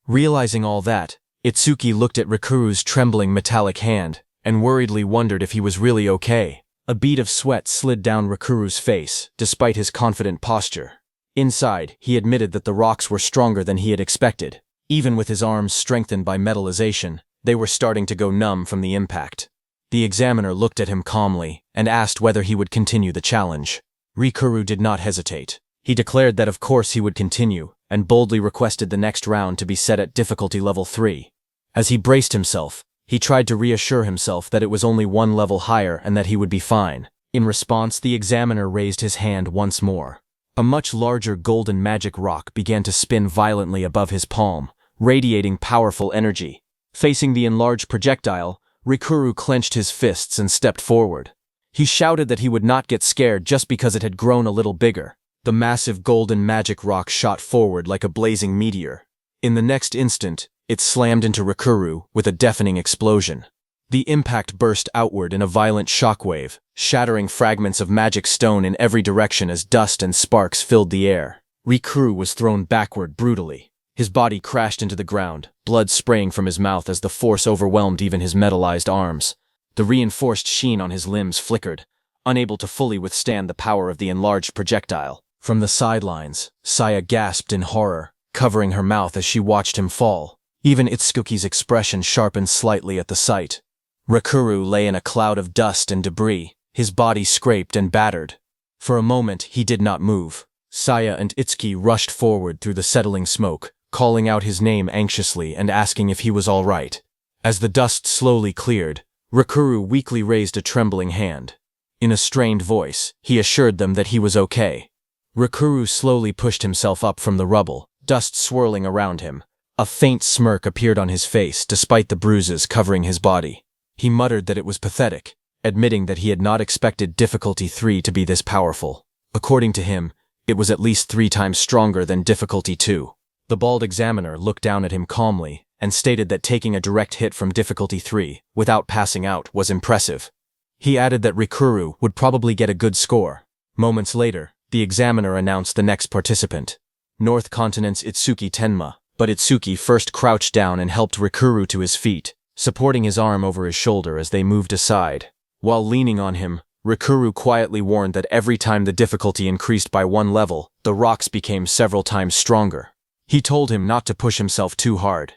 Realizing all that, Itsuki looked at Rikuru's trembling metallic hand and worriedly wondered if he was really okay. A bead of sweat slid down Rikuru's face, despite his confident posture. Inside, he admitted that the rocks were stronger than he had expected. Even with his arms strengthened by metallization, they were starting to go numb from the impact. The examiner looked at him calmly and asked whether he would continue the challenge. Rikuru did not hesitate. He declared that of course he would continue, and boldly requested the next round to be set at difficulty level 3. As he braced himself, he tried to reassure himself that it was only one level higher and that he would be fine. In response, the examiner raised his hand once more. A much larger golden magic rock began to spin violently above his palm, radiating powerful energy. Facing the enlarged projectile, Rikuru clenched his fists and stepped forward. He shouted that he would not get scared just because it had grown a little bigger. The massive golden magic rock shot forward like a blazing meteor. In the next instant, it slammed into Rikuru with a deafening explosion. The impact burst outward in a violent shockwave, shattering fragments of magic stone in every direction as dust and sparks filled the air. Rikuru was thrown backward brutally. His body crashed into the ground, blood spraying from his mouth as the force overwhelmed even his metallized arms. The reinforced sheen on his limbs flickered, unable to fully withstand the power of the enlarged projectile. From the sidelines, Saya gasped in horror, covering her mouth as she watched him fall. Even Itsuki's expression sharpened slightly at the sight. Rikuru lay in a cloud of dust and debris, his body scraped and battered. For a moment, he did not move. Saya and Itsuki rushed forward through the settling smoke, calling out his name anxiously and asking if he was all right. As the dust slowly cleared, Rikuru weakly raised a trembling hand. In a strained voice, he assured them that he was okay. Rikuru slowly pushed himself up from the rubble, dust swirling around him. A faint smirk appeared on his face despite the bruises covering his body. He muttered that it was pathetic, admitting that he had not expected difficulty 3 to be this powerful. According to him, it was at least 3 times stronger than difficulty 2. The bald examiner looked down at him calmly and stated that taking a direct hit from difficulty 3 without passing out was impressive. He added that Rikuru would probably get a good score. Moments later, the examiner announced the next participant, North Continent's Itsuki Tenma, but Itsuki first crouched down and helped Rikuru to his feet, supporting his arm over his shoulder as they moved aside. While leaning on him, Rikuru quietly warned that every time the difficulty increased by 1 level, the rocks became several times stronger. He told him not to push himself too hard.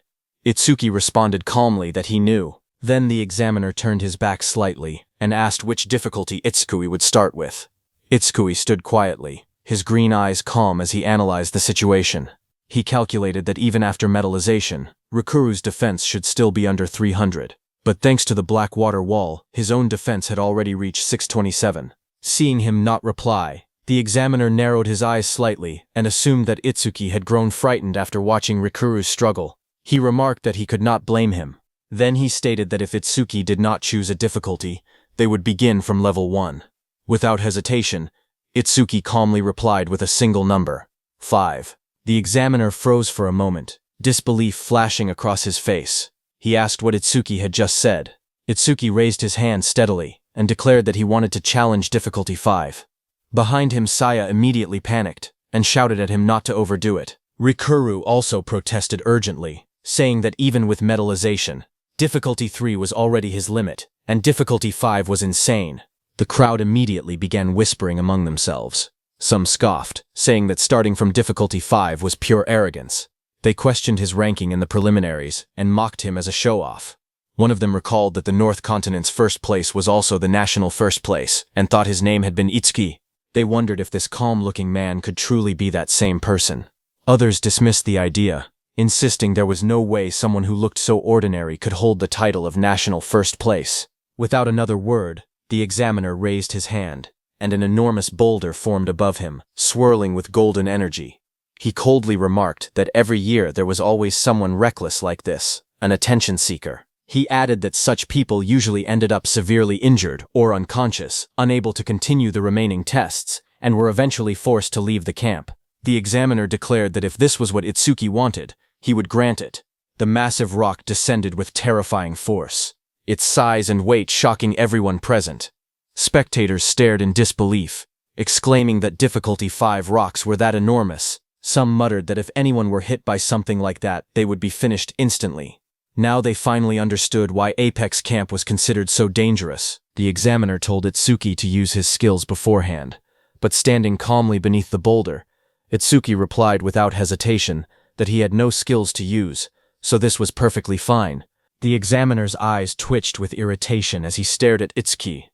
Itsuki responded calmly that he knew. Then the examiner turned his back slightly and asked which difficulty Itsuki would start with. Itsuki stood quietly, his green eyes calm as he analyzed the situation. He calculated that even after metallization, Rikuru's defense should still be under 300. But thanks to the black water wall, his own defense had already reached 627. Seeing him not reply, the examiner narrowed his eyes slightly and assumed that Itsuki had grown frightened after watching Rikuru's struggle. He remarked that he could not blame him. Then he stated that if Itsuki did not choose a difficulty, they would begin from level 1. Without hesitation, Itsuki calmly replied with a single number, 5. The examiner froze for a moment, disbelief flashing across his face. He asked what Itsuki had just said. Itsuki raised his hand steadily and declared that he wanted to challenge difficulty 5. Behind him, Saya immediately panicked and shouted at him not to overdo it. Rikuru also protested urgently, saying that even with metallization, difficulty 3 was already his limit, and difficulty 5 was insane. The crowd immediately began whispering among themselves. Some scoffed, saying that starting from difficulty 5 was pure arrogance. They questioned his ranking in the preliminaries and mocked him as a show-off. One of them recalled that the North Continent's first place was also the national first place, and thought his name had been Itsuki. They wondered if this calm-looking man could truly be that same person. Others dismissed the idea, insisting there was no way someone who looked so ordinary could hold the title of national first place. Without another word, the examiner raised his hand, and an enormous boulder formed above him, swirling with golden energy. He coldly remarked that every year there was always someone reckless like this, an attention seeker. He added that such people usually ended up severely injured or unconscious, unable to continue the remaining tests, and were eventually forced to leave the camp. The examiner declared that if this was what Itsuki wanted, he would grant it. The massive rock descended with terrifying force, its size and weight shocking everyone present. Spectators stared in disbelief, exclaiming that difficulty 5 rocks were that enormous. Some muttered that if anyone were hit by something like that, they would be finished instantly. Now they finally understood why Apex Camp was considered so dangerous. The examiner told Itsuki to use his skills beforehand, but standing calmly beneath the boulder, Itsuki replied without hesitation that he had no skills to use, so this was perfectly fine. The examiner's eyes twitched with irritation as he stared at Itsuki.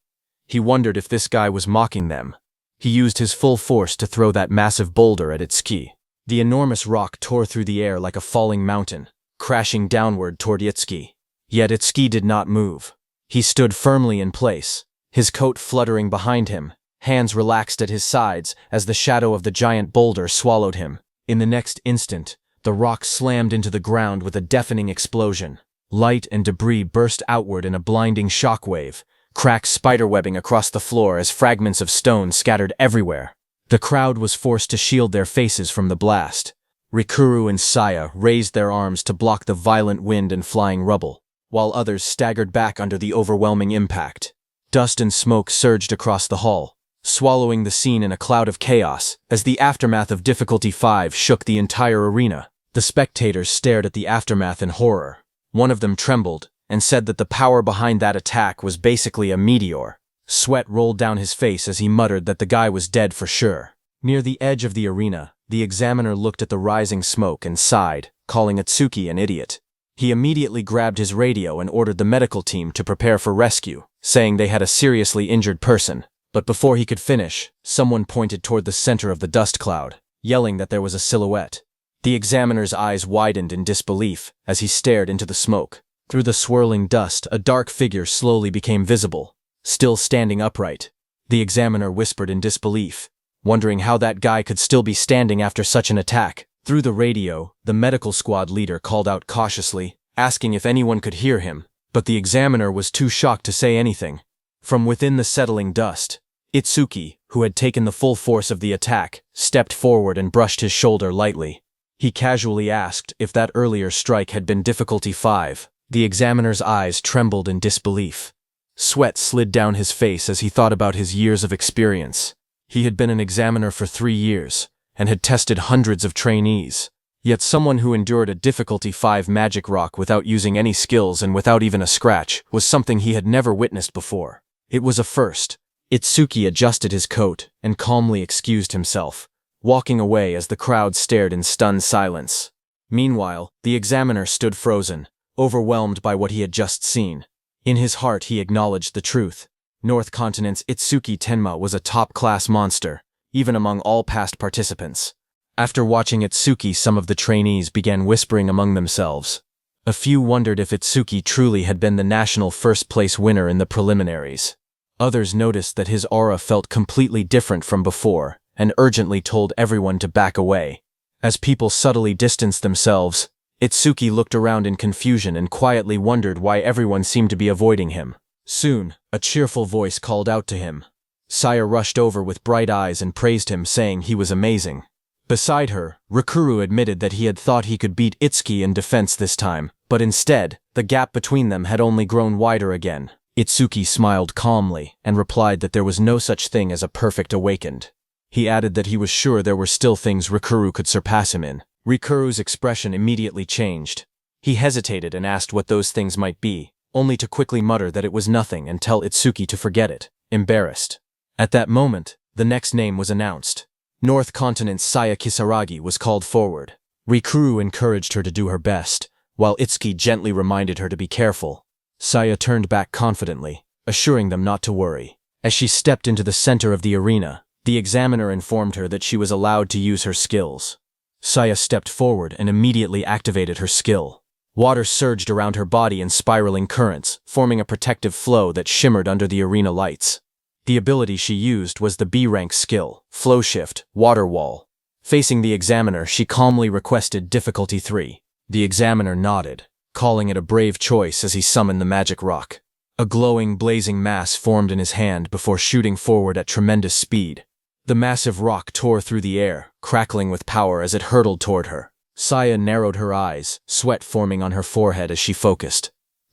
He wondered if this guy was mocking them. He used his full force to throw that massive boulder at Itsuki. The enormous rock tore through the air like a falling mountain, crashing downward toward Itsuki. Yet Itsuki did not move. He stood firmly in place, his coat fluttering behind him, hands relaxed at his sides as the shadow of the giant boulder swallowed him. In the next instant, the rock slammed into the ground with a deafening explosion. Light and debris burst outward in a blinding shockwave, cracks spiderwebbing across the floor as fragments of stone scattered everywhere. The crowd was forced to shield their faces from the blast. Rikuru and Saya raised their arms to block the violent wind and flying rubble, while others staggered back under the overwhelming impact. Dust and smoke surged across the hall, swallowing the scene in a cloud of chaos as the aftermath of difficulty 5 shook the entire arena. The spectators stared at the aftermath in horror. One of them trembled and said that the power behind that attack was basically a meteor. Sweat rolled down his face as he muttered that the guy was dead for sure. Near the edge of the arena, the examiner looked at the rising smoke and sighed, calling Itsuki an idiot. He immediately grabbed his radio and ordered the medical team to prepare for rescue, saying they had a seriously injured person. But before he could finish, someone pointed toward the center of the dust cloud, yelling that there was a silhouette. The examiner's eyes widened in disbelief as he stared into the smoke. Through the swirling dust, a dark figure slowly became visible, still standing upright. The examiner whispered in disbelief, wondering how that guy could still be standing after such an attack. Through the radio, the medical squad leader called out cautiously, asking if anyone could hear him, but the examiner was too shocked to say anything. From within the settling dust, Itsuki, who had taken the full force of the attack, stepped forward and brushed his shoulder lightly. He casually asked if that earlier strike had been difficulty 5. The examiner's eyes trembled in disbelief. Sweat slid down his face as he thought about his years of experience. He had been an examiner for 3 years, and had tested hundreds of trainees. Yet someone who endured a difficulty 5 magic rock without using any skills and without even a scratch was something he had never witnessed before. It was a first. Itsuki adjusted his coat and calmly excused himself, walking away as the crowd stared in stunned silence. Meanwhile, the examiner stood frozen, overwhelmed by what he had just seen. In his heart he acknowledged the truth. North Continent's Itsuki Tenma was a top-class monster, even among all past participants. After watching Itsuki, some of the trainees began whispering among themselves. A few wondered if Itsuki truly had been the national first-place winner in the preliminaries. Others noticed that his aura felt completely different from before, and urgently told everyone to back away. As people subtly distanced themselves, Itsuki looked around in confusion and quietly wondered why everyone seemed to be avoiding him. Soon, a cheerful voice called out to him. Saya rushed over with bright eyes and praised him, saying he was amazing. Beside her, Rikuru admitted that he had thought he could beat Itsuki in defense this time, but instead, the gap between them had only grown wider again. Itsuki smiled calmly and replied that there was no such thing as a perfect awakened. He added that he was sure there were still things Rikuru could surpass him in. Rikuru's expression immediately changed. He hesitated and asked what those things might be, only to quickly mutter that it was nothing and tell Itsuki to forget it, embarrassed. At that moment, the next name was announced. North Continent's Saya Kisaragi was called forward. Rikuru encouraged her to do her best, while Itsuki gently reminded her to be careful. Saya turned back confidently, assuring them not to worry. As she stepped into the center of the arena, the examiner informed her that she was allowed to use her skills. Saya stepped forward and immediately activated her skill. Water surged around her body in spiraling currents, forming a protective flow that shimmered under the arena lights. The ability she used was the B-rank skill, Flow Shift, Water Wall. Facing the examiner, she calmly requested difficulty 3. The examiner nodded, calling it a brave choice as he summoned the magic rock. A glowing, blazing mass formed in his hand before shooting forward at tremendous speed. The massive rock tore through the air, crackling with power as it hurtled toward her. Saya narrowed her eyes, sweat forming on her forehead as she focused.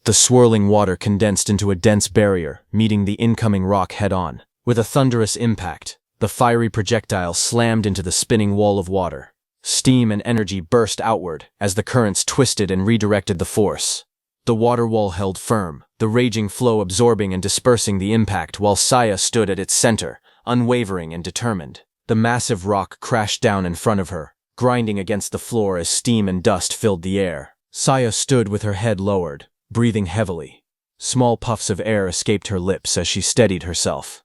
The swirling water condensed into a dense barrier, meeting the incoming rock head-on. With a thunderous impact, the fiery projectile slammed into the spinning wall of water. Steam and energy burst outward as the currents twisted and redirected the force. The water wall held firm, the raging flow absorbing and dispersing the impact while Saya stood at its center, unwavering and determined. The massive rock crashed down in front of her, grinding against the floor as steam and dust filled the air. Saya stood with her head lowered, breathing heavily. Small puffs of air escaped her lips as she steadied herself.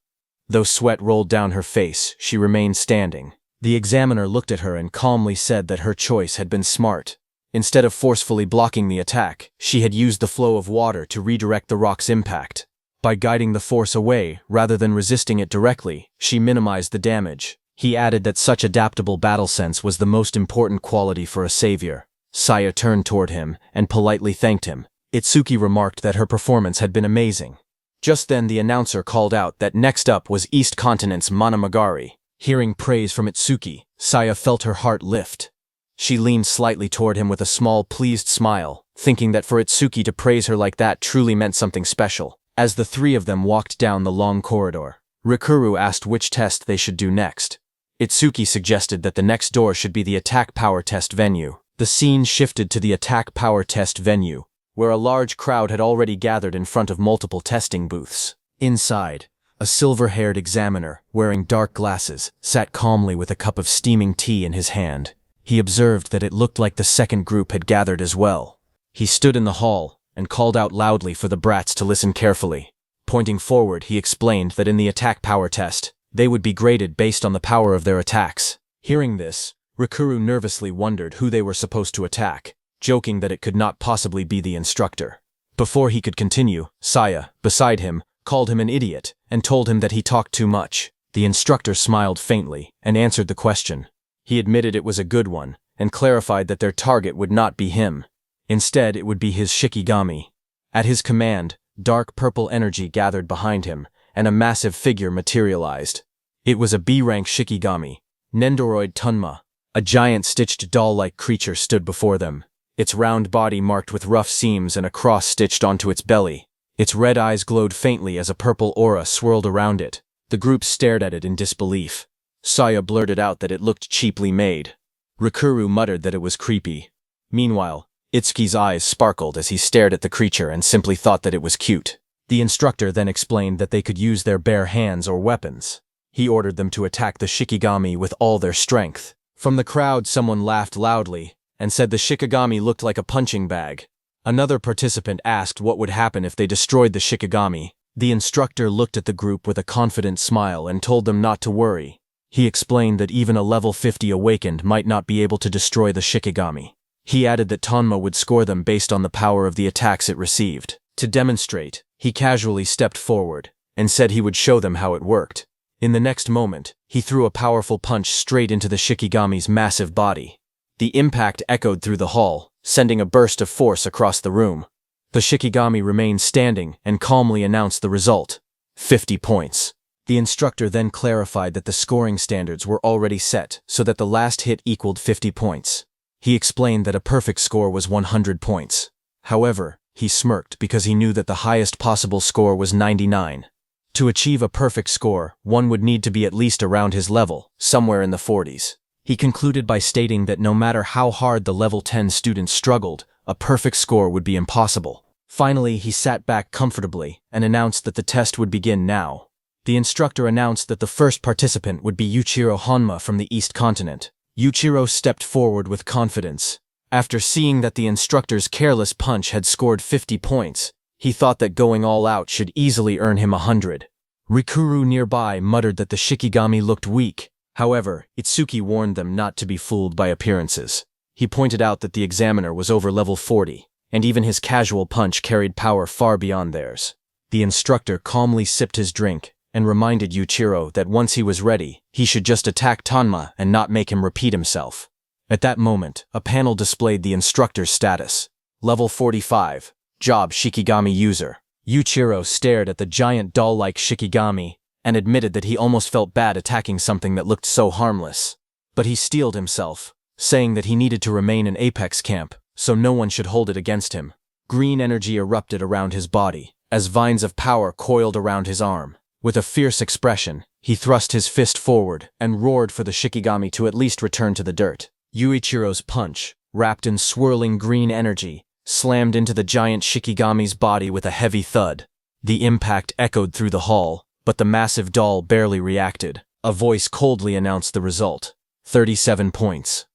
Though sweat rolled down her face, she remained standing. The examiner looked at her and calmly said that her choice had been smart. Instead of forcefully blocking the attack, she had used the flow of water to redirect the rock's impact. By guiding the force away, rather than resisting it directly, she minimized the damage. He added that such adaptable battle sense was the most important quality for a savior. Saya turned toward him and politely thanked him. Itsuki remarked that her performance had been amazing. Just then the announcer called out that next up was East Continent's Manamagari. Hearing praise from Itsuki, Saya felt her heart lift. She leaned slightly toward him with a small, pleased smile, thinking that for Itsuki to praise her like that truly meant something special. As the three of them walked down the long corridor, Rikuru asked which test they should do next. Itsuki suggested that the next door should be the attack power test venue. The scene shifted to the attack power test venue, where a large crowd had already gathered in front of multiple testing booths. Inside, a silver-haired examiner, wearing dark glasses, sat calmly with a cup of steaming tea in his hand. He observed that it looked like the second group had gathered as well. He stood in the hall and called out loudly for the brats to listen carefully. Pointing forward, he explained that in the attack power test, they would be graded based on the power of their attacks. Hearing this, Rikuru nervously wondered who they were supposed to attack, joking that it could not possibly be the instructor. Before he could continue, Saya, beside him, called him an idiot and told him that he talked too much. The instructor smiled faintly and answered the question. He admitted it was a good one and clarified that their target would not be him. Instead, it would be his Shikigami. At his command, dark purple energy gathered behind him, and a massive figure materialized. It was a B-rank Shikigami, Nendoroid Tunma. A giant stitched doll-like creature stood before them, its round body marked with rough seams and a cross stitched onto its belly. Its red eyes glowed faintly as a purple aura swirled around it. The group stared at it in disbelief. Saya blurted out that it looked cheaply made. Rikuru muttered that it was creepy. Meanwhile, Itsuki's eyes sparkled as he stared at the creature and simply thought that it was cute. The instructor then explained that they could use their bare hands or weapons. He ordered them to attack the Shikigami with all their strength. From the crowd, someone laughed loudly and said the Shikigami looked like a punching bag. Another participant asked what would happen if they destroyed the Shikigami. The instructor looked at the group with a confident smile and told them not to worry. He explained that even a level 50 awakened might not be able to destroy the Shikigami. He added that Tonma would score them based on the power of the attacks it received. To demonstrate, he casually stepped forward and said he would show them how it worked. In the next moment, he threw a powerful punch straight into the Shikigami's massive body. The impact echoed through the hall, sending a burst of force across the room. The Shikigami remained standing and calmly announced the result: 50 points. The instructor then clarified that the scoring standards were already set so that the last hit equaled 50 points. He explained that a perfect score was 100 points. However, he smirked because he knew that the highest possible score was 99. To achieve a perfect score, one would need to be at least around his level, somewhere in the 40s. He concluded by stating that no matter how hard the level 10 students struggled, a perfect score would be impossible. Finally, he sat back comfortably and announced that the test would begin now. The instructor announced that the first participant would be Yuichiro Honma from the East Continent. Yuichiro stepped forward with confidence. After seeing that the instructor's careless punch had scored 50 points, he thought that going all out should easily earn him 100. Rikuru nearby muttered that the Shikigami looked weak. However, Itsuki warned them not to be fooled by appearances. He pointed out that the examiner was over level 40, and even his casual punch carried power far beyond theirs. The instructor calmly sipped his drink and reminded Yuichiro that once he was ready, he should just attack Tonma and not make him repeat himself. At that moment, a panel displayed the instructor's status. Level 45. Job Shikigami User. Yuichiro stared at the giant doll-like Shikigami and admitted that he almost felt bad attacking something that looked so harmless. But he steeled himself, saying that he needed to remain in Apex Camp, so no one should hold it against him. Green energy erupted around his body, as vines of power coiled around his arm. With a fierce expression, he thrust his fist forward and roared for the Shikigami to at least return to the dirt. Yuichiro's punch, wrapped in swirling green energy, slammed into the giant Shikigami's body with a heavy thud. The impact echoed through the hall, but the massive doll barely reacted. A voice coldly announced the result: 37 points.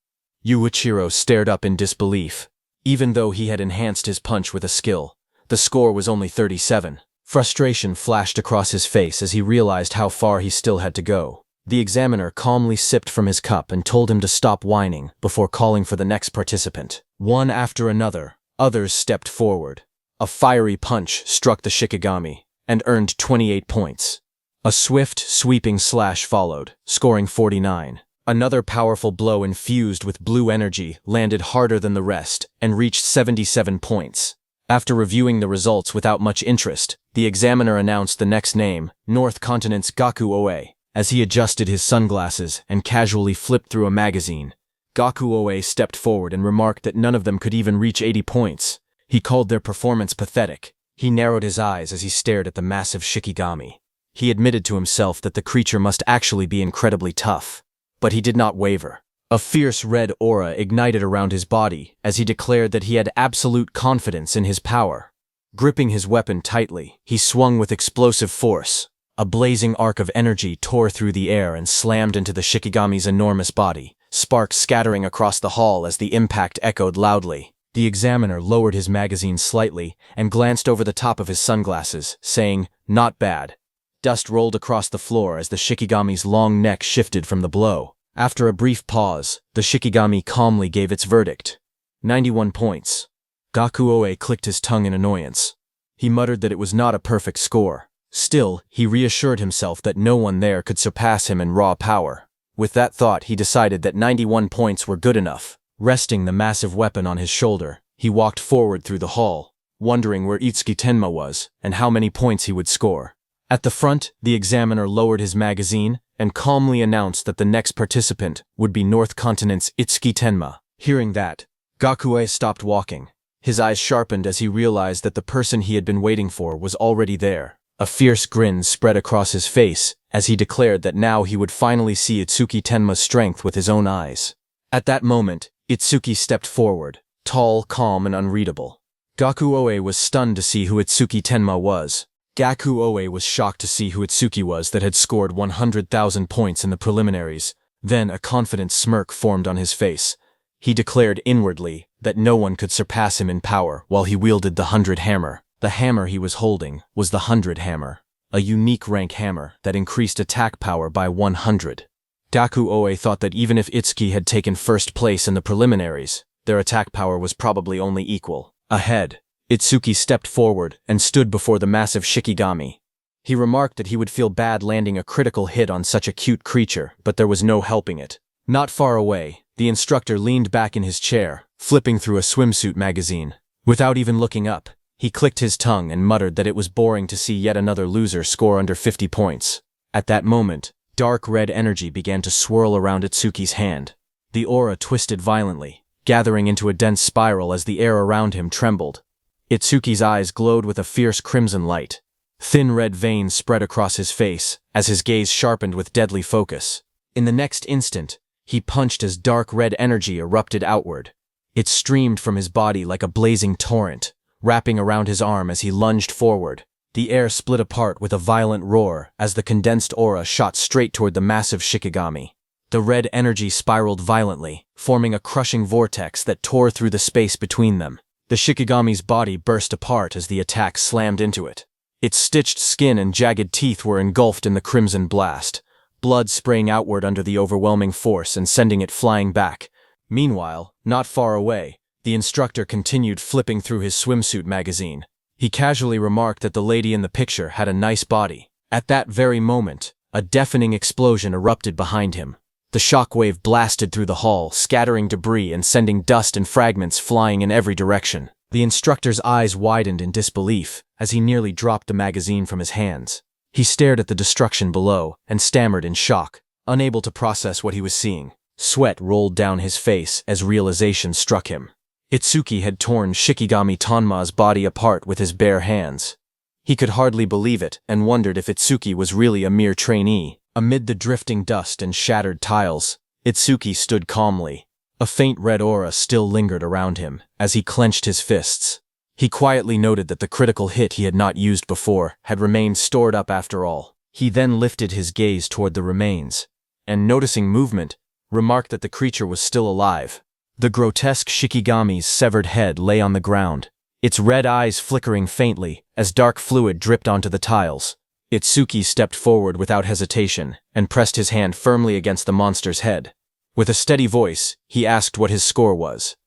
Yuichiro stared up in disbelief. Even though he had enhanced his punch with a skill, the score was only 37. Frustration flashed across his face as he realized how far he still had to go. The examiner calmly sipped from his cup and told him to stop whining before calling for the next participant. One after another, others stepped forward. A fiery punch struck the Shikigami and earned 28 points. A swift, sweeping slash followed, scoring 49. Another powerful blow infused with blue energy landed harder than the rest and reached 77 points. After reviewing the results without much interest, the examiner announced the next name, North Continent's Gaku Oe. As he adjusted his sunglasses and casually flipped through a magazine, Gaku Oe stepped forward and remarked that none of them could even reach 80 points. He called their performance pathetic. He narrowed his eyes as he stared at the massive Shikigami. He admitted to himself that the creature must actually be incredibly tough. But he did not waver. A fierce red aura ignited around his body as he declared that he had absolute confidence in his power. Gripping his weapon tightly, he swung with explosive force. A blazing arc of energy tore through the air and slammed into the Shikigami's enormous body, sparks scattering across the hall as the impact echoed loudly. The examiner lowered his magazine slightly and glanced over the top of his sunglasses, saying, "Not bad." Dust rolled across the floor as the Shikigami's long neck shifted from the blow. After a brief pause, the Shikigami calmly gave its verdict: 91 points. Gaku Oe clicked his tongue in annoyance. He muttered that it was not a perfect score. Still, he reassured himself that no one there could surpass him in raw power. With that thought, he decided that 91 points were good enough. Resting the massive weapon on his shoulder, he walked forward through the hall, wondering where Itsuki Tenma was and how many points he would score. At the front, the examiner lowered his magazine and calmly announced that the next participant would be North Continent's Itsuki Tenma. Hearing that, Gaku stopped walking. His eyes sharpened as he realized that the person he had been waiting for was already there. A fierce grin spread across his face as he declared that now he would finally see Itsuki Tenma's strength with his own eyes. At that moment, Itsuki stepped forward, tall, calm, and unreadable. Gaku Oe was stunned to see who Itsuki Tenma was. Gaku Oe was shocked to see who Itsuki was that had scored 100,000 points in the preliminaries. Then a confident smirk formed on his face. He declared inwardly that no one could surpass him in power while he wielded the 100 hammer. The hammer he was holding was the 100 hammer, a unique rank hammer that increased attack power by 100. Gaku Oe thought that even if Itsuki had taken first place in the preliminaries, their attack power was probably only equal. Ahead, Itsuki stepped forward and stood before the massive Shikigami. He remarked that he would feel bad landing a critical hit on such a cute creature, but there was no helping it. Not far away, the instructor leaned back in his chair, flipping through a swimsuit magazine. Without even looking up, he clicked his tongue and muttered that it was boring to see yet another loser score under 50 points. At that moment, dark red energy began to swirl around Itsuki's hand. The aura twisted violently, gathering into a dense spiral as the air around him trembled. Itsuki's eyes glowed with a fierce crimson light. Thin red veins spread across his face as his gaze sharpened with deadly focus. In the next instant, he punched as dark red energy erupted outward. It streamed from his body like a blazing torrent, wrapping around his arm as he lunged forward. The air split apart with a violent roar as the condensed aura shot straight toward the massive Shikigami. The red energy spiraled violently, forming a crushing vortex that tore through the space between them. The Shikigami's body burst apart as the attack slammed into it. Its stitched skin and jagged teeth were engulfed in the crimson blast, blood spraying outward under the overwhelming force and sending it flying back. Meanwhile, not far away, the instructor continued flipping through his swimsuit magazine. He casually remarked that the lady in the picture had a nice body. At that very moment, a deafening explosion erupted behind him. The shockwave blasted through the hall, scattering debris and sending dust and fragments flying in every direction. The instructor's eyes widened in disbelief as he nearly dropped the magazine from his hands. He stared at the destruction below and stammered in shock, unable to process what he was seeing. Sweat rolled down his face as realization struck him. Itsuki had torn Shikigami Tonma's body apart with his bare hands. He could hardly believe it and wondered if Itsuki was really a mere trainee. Amid the drifting dust and shattered tiles, Itsuki stood calmly. A faint red aura still lingered around him as he clenched his fists. He quietly noted that the critical hit he had not used before had remained stored up after all. He then lifted his gaze toward the remains, and noticing movement, remarked that the creature was still alive. The grotesque Shikigami's severed head lay on the ground, its red eyes flickering faintly as dark fluid dripped onto the tiles. Itsuki stepped forward without hesitation and pressed his hand firmly against the monster's head. With a steady voice, he asked what his score was.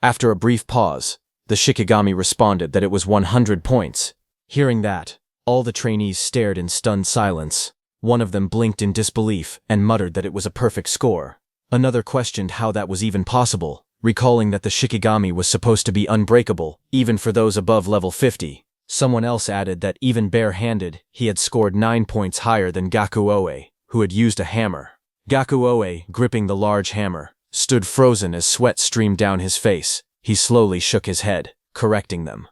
After a brief pause, the Shikigami responded that it was 100 points. Hearing that, all the trainees stared in stunned silence. One of them blinked in disbelief and muttered that it was a perfect score. Another questioned how that was even possible, recalling that the Shikigami was supposed to be unbreakable, even for those above level 50. Someone else added that even bare-handed, he had scored 9 points higher than Gakuoe, who had used a hammer. Gakuoe, gripping the large hammer, stood frozen as sweat streamed down his face. He slowly shook his head, correcting them.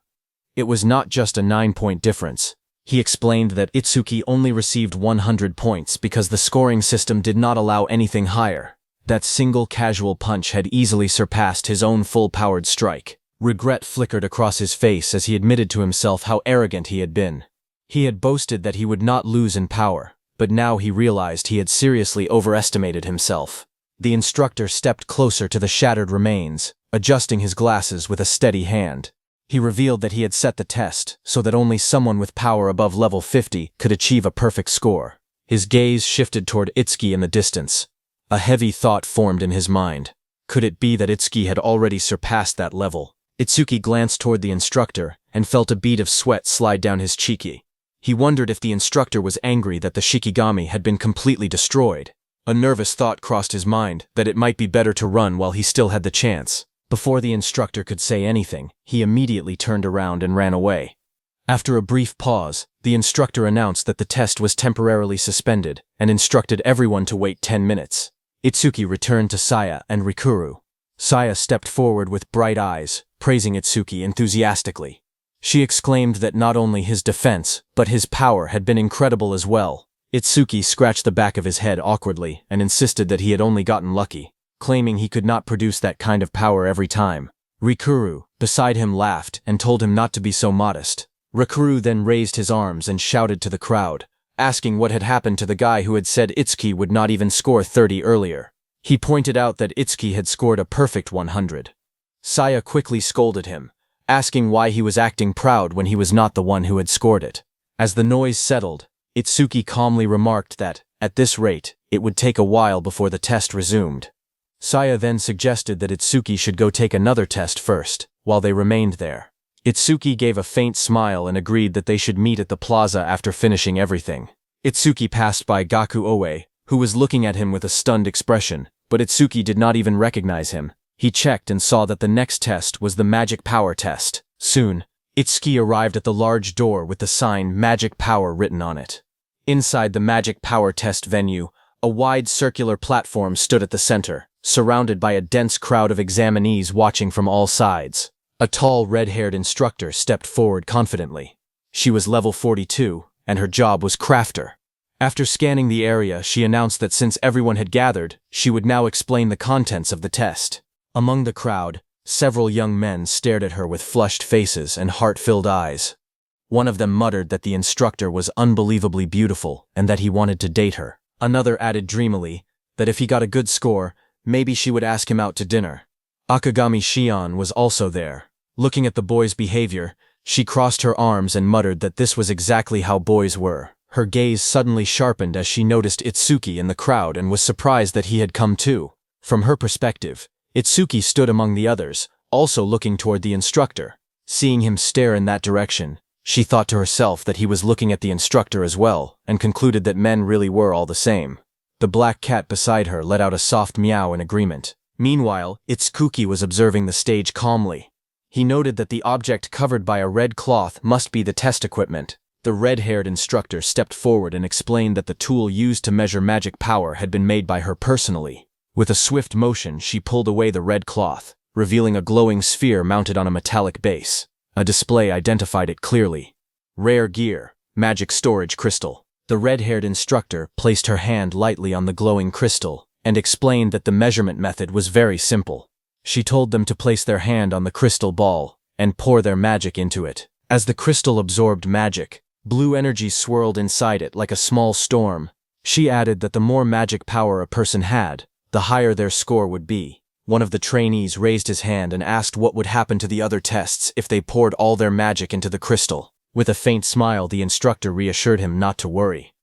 It was not just a 9-point difference. He explained that Itsuki only received 100 points because the scoring system did not allow anything higher. That single casual punch had easily surpassed his own full-powered strike. Regret flickered across his face as he admitted to himself how arrogant he had been. He had boasted that he would not lose in power, but now he realized he had seriously overestimated himself. The instructor stepped closer to the shattered remains, adjusting his glasses with a steady hand. He revealed that he had set the test so that only someone with power above level 50 could achieve a perfect score. His gaze shifted toward Itsuki in the distance. A heavy thought formed in his mind. Could it be that Itsuki had already surpassed that level? Itsuki glanced toward the instructor and felt a bead of sweat slide down his cheek. He wondered if the instructor was angry that the Shikigami had been completely destroyed. A nervous thought crossed his mind that it might be better to run while he still had the chance. Before the instructor could say anything, he immediately turned around and ran away. After a brief pause, the instructor announced that the test was temporarily suspended and instructed everyone to wait 10 minutes. Itsuki returned to Saya and Rikuru. Saya stepped forward with bright eyes, praising Itsuki enthusiastically. She exclaimed that not only his defense, but his power had been incredible as well. Itsuki scratched the back of his head awkwardly and insisted that he had only gotten lucky, claiming he could not produce that kind of power every time. Rikuru, beside him, laughed and told him not to be so modest. Rikuru then raised his arms and shouted to the crowd, asking what had happened to the guy who had said Itsuki would not even score 30 earlier. He pointed out that Itsuki had scored a perfect 100. Saya quickly scolded him, asking why he was acting proud when he was not the one who had scored it. As the noise settled, Itsuki calmly remarked that, at this rate, it would take a while before the test resumed. Saya then suggested that Itsuki should go take another test first, while they remained there. Itsuki gave a faint smile and agreed that they should meet at the plaza after finishing everything. Itsuki passed by Gaku Oe, who was looking at him with a stunned expression, but Itsuki did not even recognize him. He checked and saw that the next test was the magic power test. Soon, Itsuki arrived at the large door with the sign Magic Power written on it. Inside the magic power test venue, a wide circular platform stood at the center, surrounded by a dense crowd of examinees watching from all sides. A tall, red-haired instructor stepped forward confidently. She was level 42, and her job was crafter. After scanning the area, she announced that since everyone had gathered, she would now explain the contents of the test. Among the crowd, several young men stared at her with flushed faces and heart-filled eyes. One of them muttered that the instructor was unbelievably beautiful and that he wanted to date her. Another added dreamily that if he got a good score, maybe she would ask him out to dinner. Akagami Shion was also there. Looking at the boy's behavior, she crossed her arms and muttered that this was exactly how boys were. Her gaze suddenly sharpened as she noticed Itsuki in the crowd and was surprised that he had come too. From her perspective, Itsuki stood among the others, also looking toward the instructor. Seeing him stare in that direction, she thought to herself that he was looking at the instructor as well, and concluded that men really were all the same. The black cat beside her let out a soft meow in agreement. Meanwhile, Itsuki was observing the stage calmly. He noted that the object covered by a red cloth must be the test equipment. The red-haired instructor stepped forward and explained that the tool used to measure magic power had been made by her personally. With a swift motion, she pulled away the red cloth, revealing a glowing sphere mounted on a metallic base. A display identified it clearly. Rare gear, magic storage crystal. The red-haired instructor placed her hand lightly on the glowing crystal and explained that the measurement method was very simple. She told them to place their hand on the crystal ball and pour their magic into it. As the crystal absorbed magic, blue energy swirled inside it like a small storm. She added that the more magic power a person had, the higher their score would be. One of the trainees raised his hand and asked what would happen to the other tests if they poured all their magic into the crystal. With a faint smile, the instructor reassured him not to worry.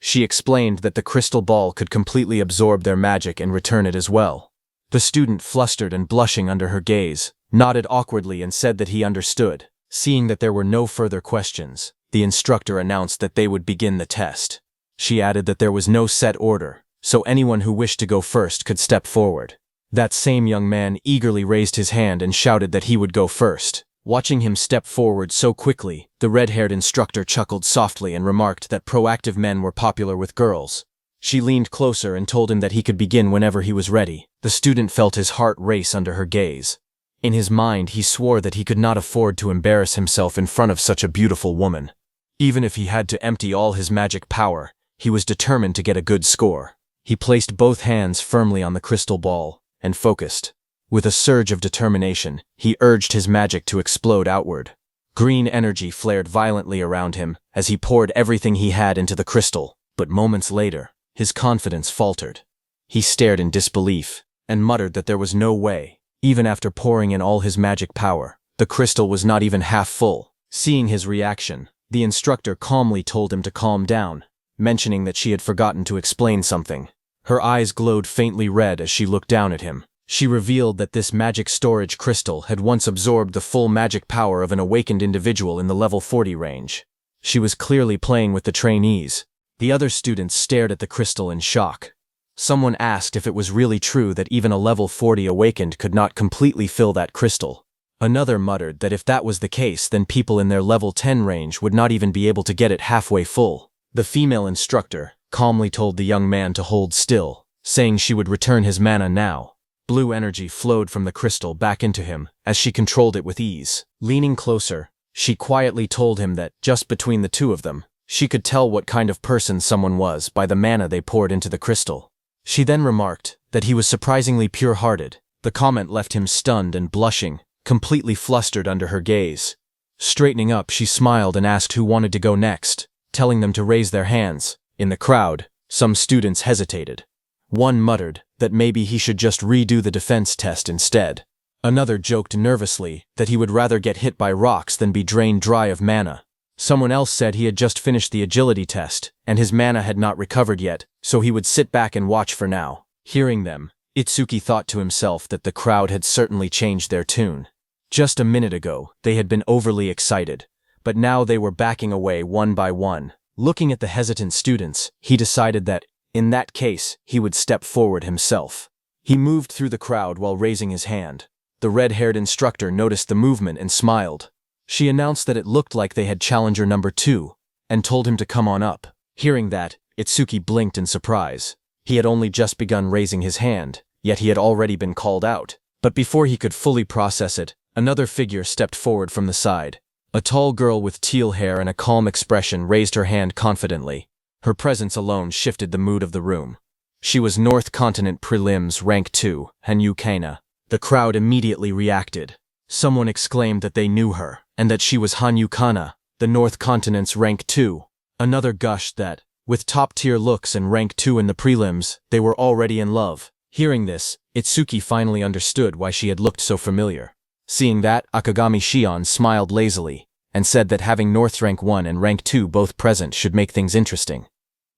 She explained that the crystal ball could completely absorb their magic and return it as well. The student, flustered and blushing under her gaze, nodded awkwardly and said that he understood. Seeing that there were no further questions, the instructor announced that they would begin the test. She added that there was no set order, so anyone who wished to go first could step forward. That same young man eagerly raised his hand and shouted that he would go first. Watching him step forward so quickly, the red-haired instructor chuckled softly and remarked that proactive men were popular with girls. She leaned closer and told him that he could begin whenever he was ready. The student felt his heart race under her gaze. In his mind, he swore that he could not afford to embarrass himself in front of such a beautiful woman. Even if he had to empty all his magic power, he was determined to get a good score. He placed both hands firmly on the crystal ball and focused. With a surge of determination, he urged his magic to explode outward. Green energy flared violently around him as he poured everything he had into the crystal, but moments later, his confidence faltered. He stared in disbelief and muttered that there was no way. Even after pouring in all his magic power, the crystal was not even half full. Seeing his reaction, the instructor calmly told him to calm down, mentioning that she had forgotten to explain something. Her eyes glowed faintly red as she looked down at him. She revealed that this magic storage crystal had once absorbed the full magic power of an awakened individual in the level 40 range. She was clearly playing with the trainees. The other students stared at the crystal in shock. Someone asked if it was really true that even a level 40 awakened could not completely fill that crystal. Another muttered that if that was the case, then people in their level 10 range would not even be able to get it halfway full. The female instructor calmly told the young man to hold still, saying she would return his mana now. Blue energy flowed from the crystal back into him as she controlled it with ease. Leaning closer, she quietly told him that, just between the two of them, she could tell what kind of person someone was by the mana they poured into the crystal. She then remarked that he was surprisingly pure-hearted. The comment left him stunned and blushing, completely flustered under her gaze. Straightening up, she smiled and asked who wanted to go next, telling them to raise their hands. In the crowd, some students hesitated. One muttered that maybe he should just redo the defense test instead. Another joked nervously that he would rather get hit by rocks than be drained dry of mana. Someone else said he had just finished the agility test, and his mana had not recovered yet, so he would sit back and watch for now. Hearing them, Itsuki thought to himself that the crowd had certainly changed their tune. Just a minute ago, they had been overly excited, but now they were backing away one by one. Looking at the hesitant students, he decided that, in that case, he would step forward himself. He moved through the crowd while raising his hand. The red-haired instructor noticed the movement and smiled. She announced that it looked like they had challenger number 2, and told him to come on up. Hearing that, Itsuki blinked in surprise. He had only just begun raising his hand, yet he had already been called out. But before he could fully process it, another figure stepped forward from the side. A tall girl with teal hair and a calm expression raised her hand confidently. Her presence alone shifted the mood of the room. She was North Continent Prelims Rank 2, Hanyu Kana. The crowd immediately reacted. Someone exclaimed that they knew her, and that she was Hanyu Kana, the North Continent's Rank 2. Another gushed that, with top-tier looks and Rank 2 in the prelims, they were already in love. Hearing this, Itsuki finally understood why she had looked so familiar. Seeing that, Akagami Shion smiled lazily, and said that having North's Rank 1 and Rank 2 both present should make things interesting.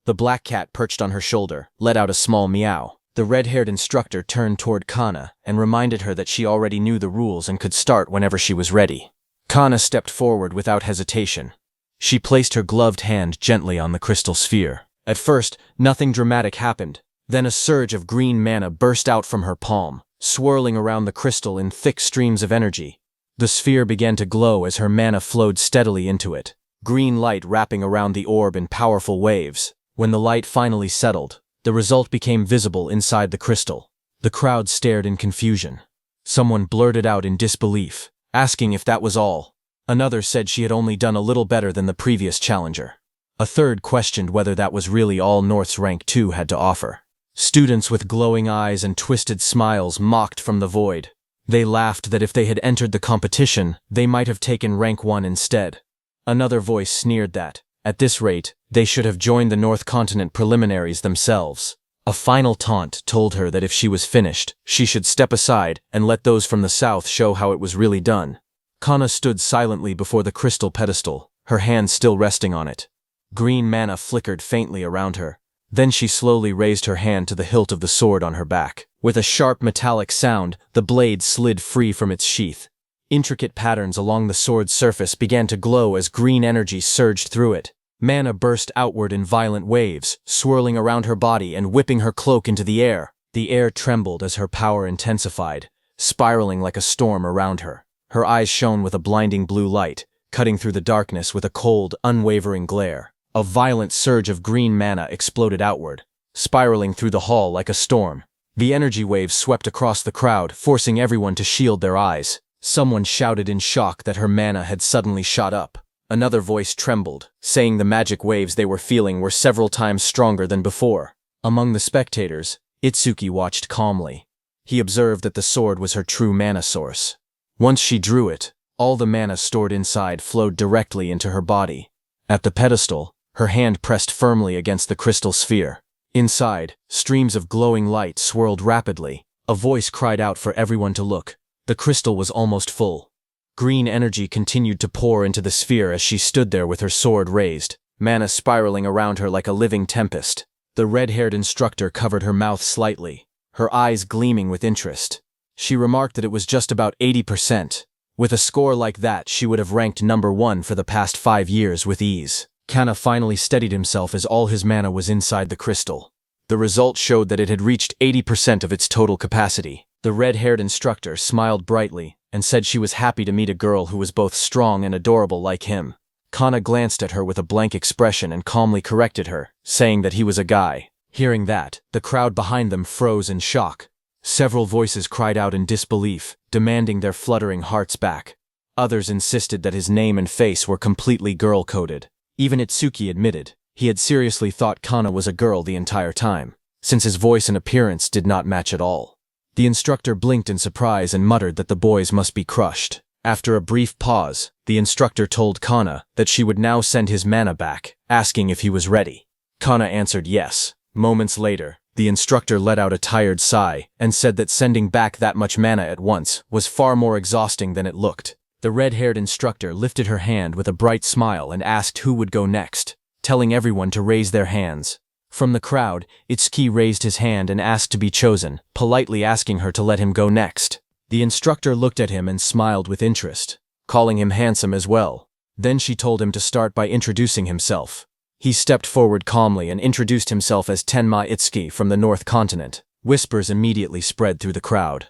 The black cat perched on her shoulder, let out a small meow. The red-haired instructor turned toward Kana and reminded her that she already knew the rules and could start whenever she was ready. Kana stepped forward without hesitation. She placed her gloved hand gently on the crystal sphere. At first, nothing dramatic happened. Then a surge of green mana burst out from her palm, swirling around the crystal in thick streams of energy. The sphere began to glow as her mana flowed steadily into it, green light wrapping around the orb in powerful waves. When the light finally settled, the result became visible inside the crystal. The crowd stared in confusion. Someone blurted out in disbelief, asking if that was all. Another said she had only done a little better than the previous challenger. A third questioned whether that was really all North's Rank 2 had to offer. Students with glowing eyes and twisted smiles mocked from the void. They laughed that if they had entered the competition, they might have taken Rank 1 instead. Another voice sneered that, at this rate, they should have joined the North Continent preliminaries themselves. A final taunt told her that if she was finished, she should step aside and let those from the south show how it was really done. Kana stood silently before the crystal pedestal, her hand still resting on it. Green mana flickered faintly around her. Then she slowly raised her hand to the hilt of the sword on her back. With a sharp metallic sound, the blade slid free from its sheath. Intricate patterns along the sword's surface began to glow as green energy surged through it. Mana burst outward in violent waves, swirling around her body and whipping her cloak into the air. The air trembled as her power intensified, spiraling like a storm around her. Her eyes shone with a blinding blue light, cutting through the darkness with a cold, unwavering glare. A violent surge of green mana exploded outward, spiraling through the hall like a storm. The energy waves swept across the crowd, forcing everyone to shield their eyes. Someone shouted in shock that her mana had suddenly shot up. Another voice trembled, saying the magic waves they were feeling were several times stronger than before. Among the spectators, Itsuki watched calmly. He observed that the sword was her true mana source. Once she drew it, all the mana stored inside flowed directly into her body. At the pedestal, her hand pressed firmly against the crystal sphere. Inside, streams of glowing light swirled rapidly. A voice cried out for everyone to look. The crystal was almost full. Green energy continued to pour into the sphere as she stood there with her sword raised, mana spiraling around her like a living tempest. The red-haired instructor covered her mouth slightly, her eyes gleaming with interest. She remarked that it was just about 80%. With a score like that, she would have ranked number 1 for the past 5 years with ease. Kana finally steadied himself as all his mana was inside the crystal. The result showed that it had reached 80% of its total capacity. The red-haired instructor smiled brightly and said she was happy to meet a girl who was both strong and adorable like him. Kana glanced at her with a blank expression and calmly corrected her, saying that he was a guy. Hearing that, the crowd behind them froze in shock. Several voices cried out in disbelief, demanding their fluttering hearts back. Others insisted that his name and face were completely girl-coded. Even Itsuki admitted he had seriously thought Kana was a girl the entire time, since his voice and appearance did not match at all. The instructor blinked in surprise and muttered that the boys must be crushed. After a brief pause, the instructor told Kana that she would now send his mana back, asking if he was ready. Kana answered yes. Moments later, the instructor let out a tired sigh and said that sending back that much mana at once was far more exhausting than it looked. The red-haired instructor lifted her hand with a bright smile and asked who would go next, telling everyone to raise their hands. From the crowd, Itsuki raised his hand and asked to be chosen, politely asking her to let him go next. The instructor looked at him and smiled with interest, calling him handsome as well. Then she told him to start by introducing himself. He stepped forward calmly and introduced himself as Tenma Itsuki from the North Continent. Whispers immediately spread through the crowd.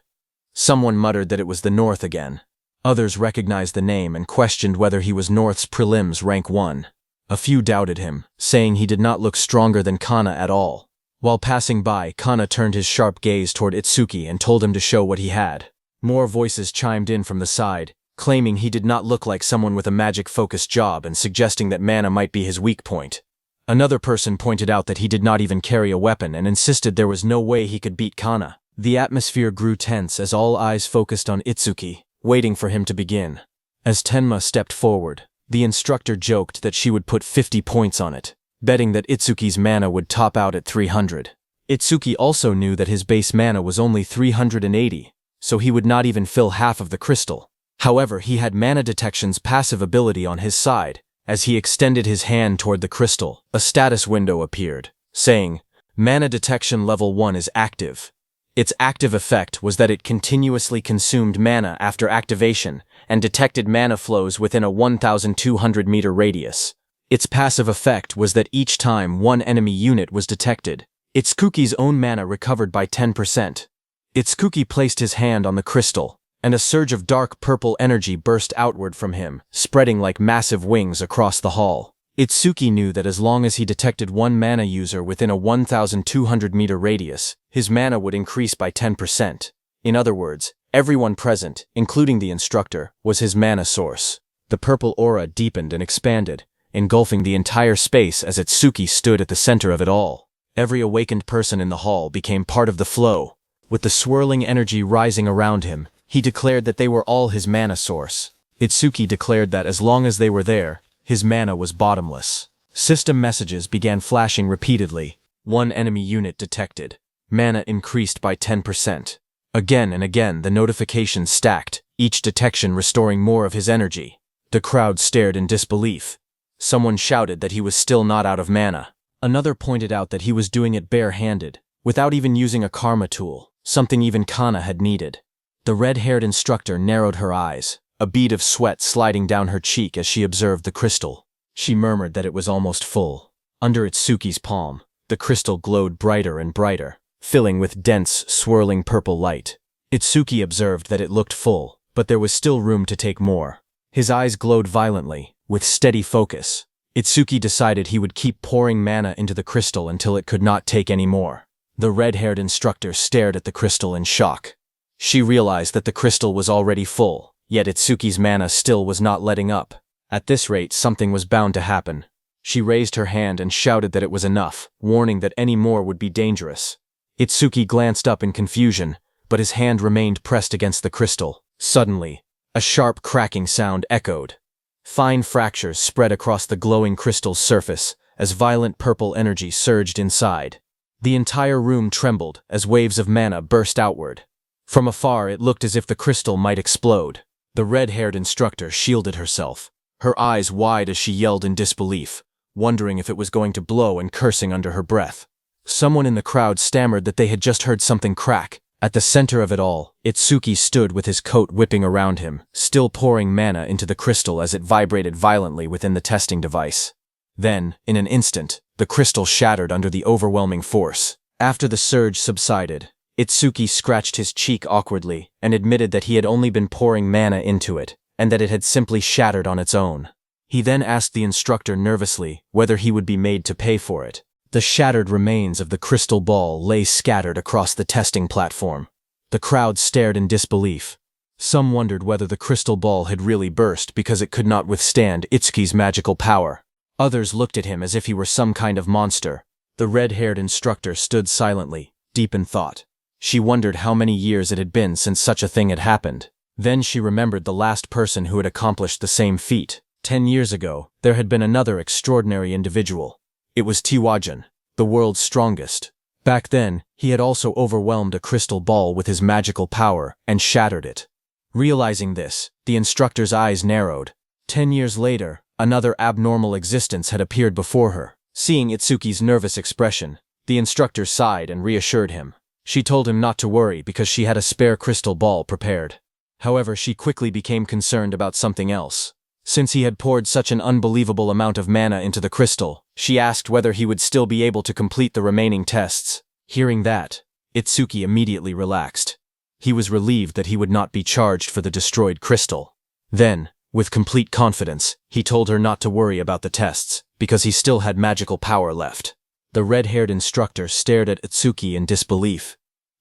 Someone muttered that it was the North again. Others recognized the name and questioned whether he was North's prelims rank 1. A few doubted him, saying he did not look stronger than Kana at all. While passing by, Kana turned his sharp gaze toward Itsuki and told him to show what he had. More voices chimed in from the side, claiming he did not look like someone with a magic-focused job and suggesting that mana might be his weak point. Another person pointed out that he did not even carry a weapon and insisted there was no way he could beat Kana. The atmosphere grew tense as all eyes focused on Itsuki, waiting for him to begin. As Tenma stepped forward, the instructor joked that she would put 50 points on it, betting that Itsuki's mana would top out at 300. Itsuki also knew that his base mana was only 380, so he would not even fill half of the crystal. However, he had Mana Detection's passive ability on his side. As he extended his hand toward the crystal, a status window appeared, saying, "Mana Detection Level 1 is active." Its active effect was that it continuously consumed mana after activation and detected mana flows within a 1,200-meter radius. Its passive effect was that each time one enemy unit was detected, Itsuki's own mana recovered by 10%. Itsuki placed his hand on the crystal, and a surge of dark purple energy burst outward from him, spreading like massive wings across the hall. Itsuki knew that as long as he detected one mana user within a 1,200-meter radius, his mana would increase by 10%. In other words, everyone present, including the instructor, was his mana source. The purple aura deepened and expanded, engulfing the entire space as Itsuki stood at the center of it all. Every awakened person in the hall became part of the flow. With the swirling energy rising around him, he declared that they were all his mana source. Itsuki declared that as long as they were there, his mana was bottomless. System messages began flashing repeatedly. One enemy unit detected. Mana increased by 10%. Again and again the notifications stacked, each detection restoring more of his energy. The crowd stared in disbelief. Someone shouted that he was still not out of mana. Another pointed out that he was doing it bare-handed, without even using a karma tool, something even Kana had needed. The red-haired instructor narrowed her eyes, a bead of sweat sliding down her cheek as she observed the crystal. She murmured that it was almost full. Under Itsuki's palm, the crystal glowed brighter and brighter, filling with dense, swirling purple light. Itsuki observed that it looked full, but there was still room to take more. His eyes glowed violently, with steady focus. Itsuki decided he would keep pouring mana into the crystal until it could not take any more. The red-haired instructor stared at the crystal in shock. She realized that the crystal was already full, yet Itsuki's mana still was not letting up. At this rate, something was bound to happen. She raised her hand and shouted that it was enough, warning that any more would be dangerous. Itsuki glanced up in confusion, but his hand remained pressed against the crystal. Suddenly, a sharp cracking sound echoed. Fine fractures spread across the glowing crystal's surface as violent purple energy surged inside. The entire room trembled as waves of mana burst outward. From afar, it looked as if the crystal might explode. The red-haired instructor shielded herself, her eyes wide as she yelled in disbelief, wondering if it was going to blow and cursing under her breath. Someone in the crowd stammered that they had just heard something crack. At the center of it all, Itsuki stood with his coat whipping around him, still pouring mana into the crystal as it vibrated violently within the testing device. Then, in an instant, the crystal shattered under the overwhelming force. After the surge subsided, Itsuki scratched his cheek awkwardly and admitted that he had only been pouring mana into it, and that it had simply shattered on its own. He then asked the instructor nervously whether he would be made to pay for it. The shattered remains of the crystal ball lay scattered across the testing platform. The crowd stared in disbelief. Some wondered whether the crystal ball had really burst because it could not withstand Itsuki's magical power. Others looked at him as if he were some kind of monster. The red-haired instructor stood silently, deep in thought. She wondered how many years it had been since such a thing had happened. Then she remembered the last person who had accomplished the same feat. 10 years ago, there had been another extraordinary individual. It was Tiwajan, the world's strongest. Back then, he had also overwhelmed a crystal ball with his magical power and shattered it. Realizing this, the instructor's eyes narrowed. 10 years later, another abnormal existence had appeared before her, Seeing Itsuki's nervous expression, the instructor sighed and reassured him. She told him not to worry because she had a spare crystal ball prepared. However, she quickly became concerned about something else. Since he had poured such an unbelievable amount of mana into the crystal, she asked whether he would still be able to complete the remaining tests. Hearing that, Itsuki immediately relaxed. He was relieved that he would not be charged for the destroyed crystal. Then, with complete confidence, he told her not to worry about the tests, because he still had magical power left. The red-haired instructor stared at Itsuki in disbelief.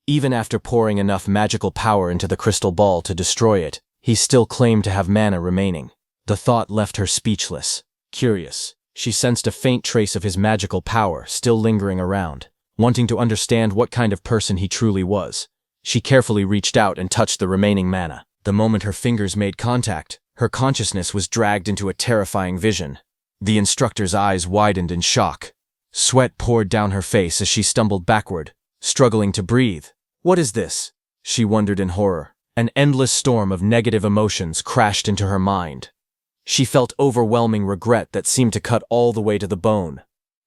Even after pouring enough magical power into the crystal ball to destroy it, he still claimed to have mana remaining. The thought left her speechless. Curious, she sensed a faint trace of his magical power still lingering around. Wanting to understand what kind of person he truly was, she carefully reached out and touched the remaining mana. The moment her fingers made contact, her consciousness was dragged into a terrifying vision. The instructor's eyes widened in shock. Sweat poured down her face as she stumbled backward, struggling to breathe. What is this? She wondered in horror. An endless storm of negative emotions crashed into her mind. She felt overwhelming regret that seemed to cut all the way to the bone.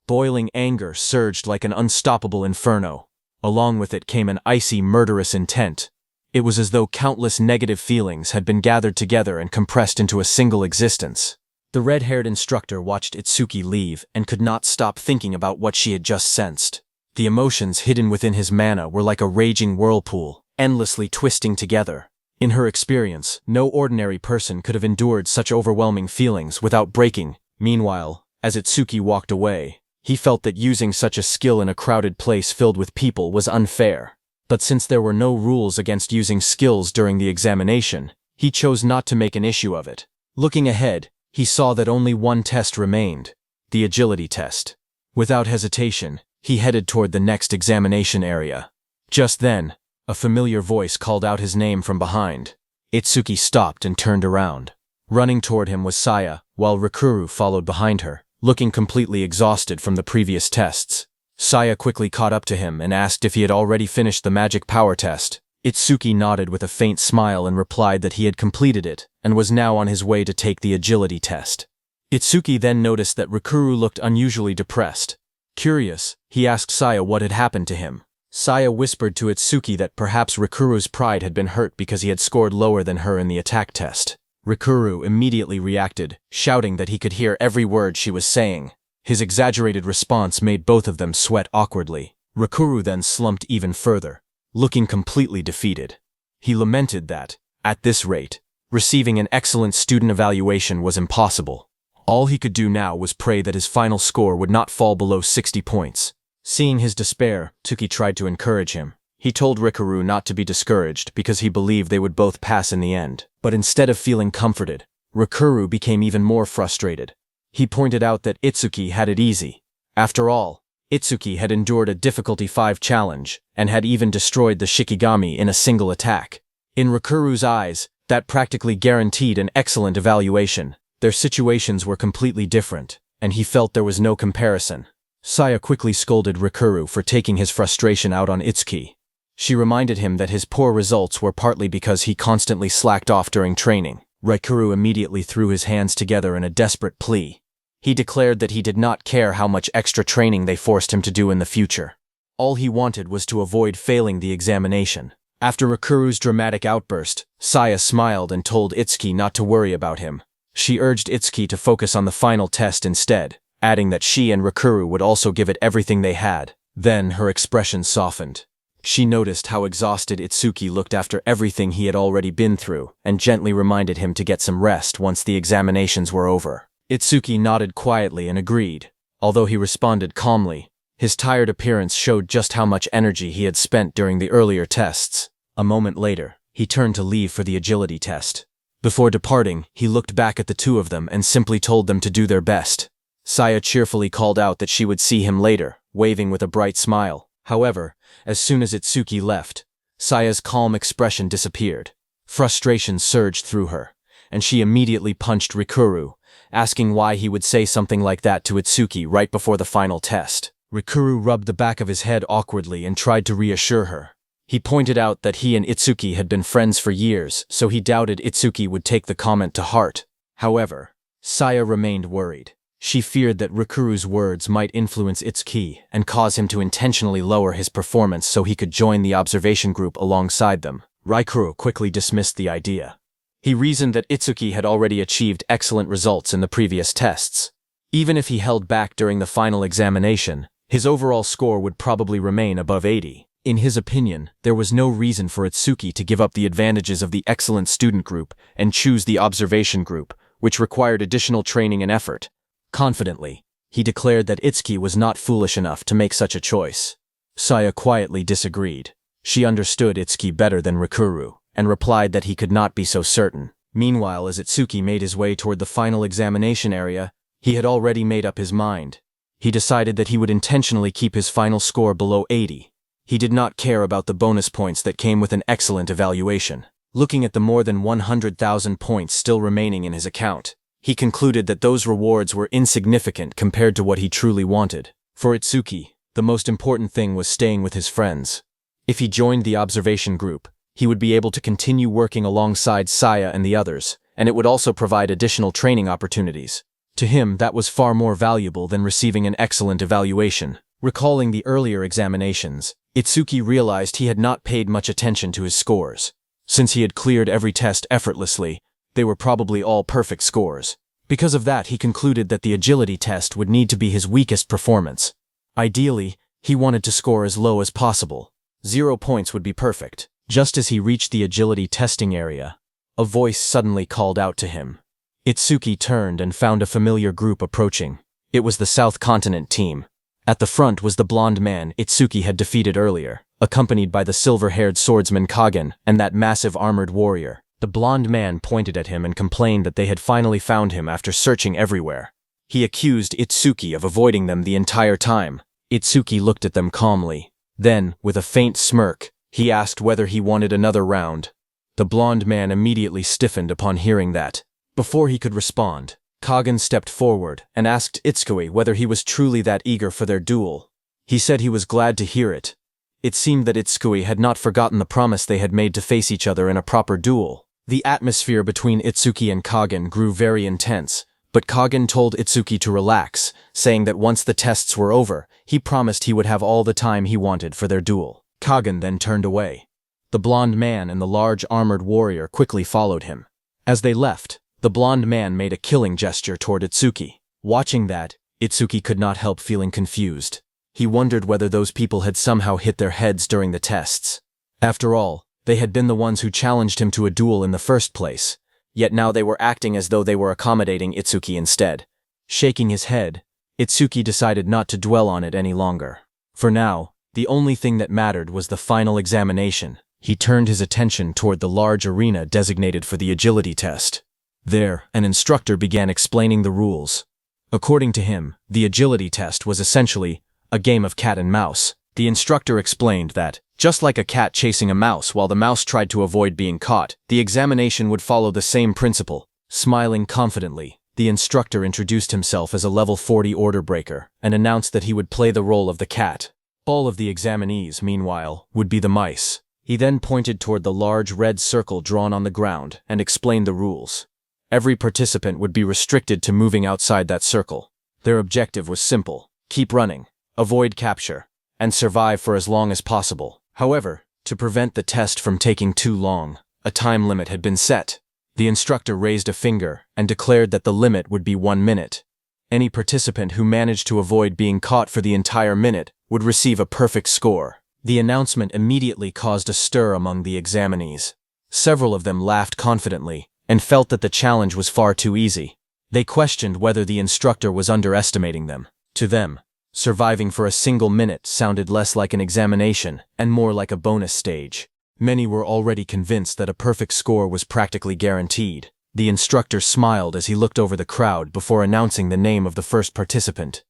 Boiling anger surged like an unstoppable inferno. Along with it came an icy, murderous intent. It was as though countless negative feelings had been gathered together and compressed into a single existence. The red-haired instructor watched Itsuki leave and could not stop thinking about what she had just sensed. The emotions hidden within his mana were like a raging whirlpool, endlessly twisting together. In her experience, no ordinary person could have endured such overwhelming feelings without breaking. Meanwhile, as Itsuki walked away, he felt that using such a skill in a crowded place filled with people was unfair. But since there were no rules against using skills during the examination, he chose not to make an issue of it. Looking ahead, he saw that only one test remained, the agility test. Without hesitation, he headed toward the next examination area. Just then, a familiar voice called out his name from behind. Itsuki stopped and turned around. Running toward him was Saya, while Rikuru followed behind her, looking completely exhausted from the previous tests. Saya quickly caught up to him and asked if he had already finished the magic power test. Itsuki nodded with a faint smile and replied that he had completed it and was now on his way to take the agility test. Itsuki then noticed that Rikuru looked unusually depressed. Curious, he asked Saya what had happened to him. Saya whispered to Itsuki that perhaps Rikuru's pride had been hurt because he had scored lower than her in the attack test. Rikuru immediately reacted, shouting that he could hear every word she was saying. His exaggerated response made both of them sweat awkwardly. Rikuru then slumped even further, looking completely defeated. He lamented that, at this rate, receiving an excellent student evaluation was impossible. All he could do now was pray that his final score would not fall below 60 points. Seeing his despair, Tuki tried to encourage him. He told Rikuru not to be discouraged because he believed they would both pass in the end. But instead of feeling comforted, Rikuru became even more frustrated. He pointed out that Itsuki had it easy. After all, Itsuki had endured a difficulty 5 challenge and had even destroyed the Shikigami in a single attack. In Rikuru's eyes, that practically guaranteed an excellent evaluation. Their situations were completely different, and he felt there was no comparison. Saya quickly scolded Rikuru for taking his frustration out on Itsuki. She reminded him that his poor results were partly because he constantly slacked off during training. Rikuru immediately threw his hands together in a desperate plea. He declared that he did not care how much extra training they forced him to do in the future. All he wanted was to avoid failing the examination. After Rikuru's dramatic outburst, Saya smiled and told Itsuki not to worry about him. She urged Itsuki to focus on the final test instead, adding that she and Rikuru would also give it everything they had. Then her expression softened. She noticed how exhausted Itsuki looked after everything he had already been through, and gently reminded him to get some rest once the examinations were over. Itsuki nodded quietly and agreed. Although he responded calmly, his tired appearance showed just how much energy he had spent during the earlier tests. A moment later, he turned to leave for the agility test. Before departing, he looked back at the two of them and simply told them to do their best. Saya cheerfully called out that she would see him later, waving with a bright smile. However, as soon as Itsuki left, Saya's calm expression disappeared. Frustration surged through her, and she immediately punched Rikuru, asking why he would say something like that to Itsuki right before the final test. Rikuru rubbed the back of his head awkwardly and tried to reassure her. He pointed out that he and Itsuki had been friends for years, so he doubted Itsuki would take the comment to heart. However, Saya remained worried. She feared that Rikuru's words might influence Itsuki and cause him to intentionally lower his performance so he could join the observation group alongside them. Rikuru quickly dismissed the idea. He reasoned that Itsuki had already achieved excellent results in the previous tests. Even if he held back during the final examination, his overall score would probably remain above 80. In his opinion, there was no reason for Itsuki to give up the advantages of the excellent student group and choose the observation group, which required additional training and effort. Confidently, he declared that Itsuki was not foolish enough to make such a choice. Saya quietly disagreed. She understood Itsuki better than Rikuru, and replied that he could not be so certain. Meanwhile, as Itsuki made his way toward the final examination area, he had already made up his mind. He decided that he would intentionally keep his final score below 80. He did not care about the bonus points that came with an excellent evaluation. Looking at the more than 100,000 points still remaining in his account, he concluded that those rewards were insignificant compared to what he truly wanted. For Itsuki, the most important thing was staying with his friends. If he joined the observation group, he would be able to continue working alongside Saya and the others, and it would also provide additional training opportunities. To him, that was far more valuable than receiving an excellent evaluation. Recalling the earlier examinations, Itsuki realized he had not paid much attention to his scores. Since he had cleared every test effortlessly, they were probably all perfect scores. Because of that, he concluded that the agility test would need to be his weakest performance. Ideally, he wanted to score as low as possible. 0 points would be perfect. Just as he reached the agility testing area, a voice suddenly called out to him. Itsuki turned and found a familiar group approaching. It was the South Continent team. At the front was the blonde man Itsuki had defeated earlier, accompanied by the silver-haired swordsman Kagen and that massive armored warrior. The blonde man pointed at him and complained that they had finally found him after searching everywhere. He accused Itsuki of avoiding them the entire time. Itsuki looked at them calmly. Then, with a faint smirk, he asked whether he wanted another round. The blonde man immediately stiffened upon hearing that. Before he could respond, Kagen stepped forward and asked Itsuki whether he was truly that eager for their duel. He said he was glad to hear it. It seemed that Itsuki had not forgotten the promise they had made to face each other in a proper duel. The atmosphere between Itsuki and Kagen grew very intense, but Kagen told Itsuki to relax, saying that once the tests were over, he promised he would have all the time he wanted for their duel. Kagen then turned away. The blonde man and the large armored warrior quickly followed him. As they left, the blonde man made a killing gesture toward Itsuki. Watching that, Itsuki could not help feeling confused. He wondered whether those people had somehow hit their heads during the tests. After all, they had been the ones who challenged him to a duel in the first place, yet now they were acting as though they were accommodating Itsuki instead. Shaking his head, Itsuki decided not to dwell on it any longer. For now, the only thing that mattered was the final examination. He turned his attention toward the large arena designated for the agility test. There, an instructor began explaining the rules. According to him, the agility test was essentially a game of cat and mouse. The instructor explained that, just like a cat chasing a mouse while the mouse tried to avoid being caught, the examination would follow the same principle. Smiling confidently, the instructor introduced himself as a level 40 order breaker and announced that he would play the role of the cat. All of the examinees, meanwhile, would be the mice. He then pointed toward the large red circle drawn on the ground and explained the rules. Every participant would be restricted to moving outside that circle. Their objective was simple: keep running, avoid capture, and survive for as long as possible. However, to prevent the test from taking too long, a time limit had been set. The instructor raised a finger and declared that the limit would be 1 minute. Any participant who managed to avoid being caught for the entire minute would receive a perfect score. The announcement immediately caused a stir among the examinees. Several of them laughed confidently and felt that the challenge was far too easy. They questioned whether the instructor was underestimating them. To them, surviving for a single minute sounded less like an examination and more like a bonus stage. Many were already convinced that a perfect score was practically guaranteed. The instructor smiled as he looked over the crowd before announcing the name of the first participant.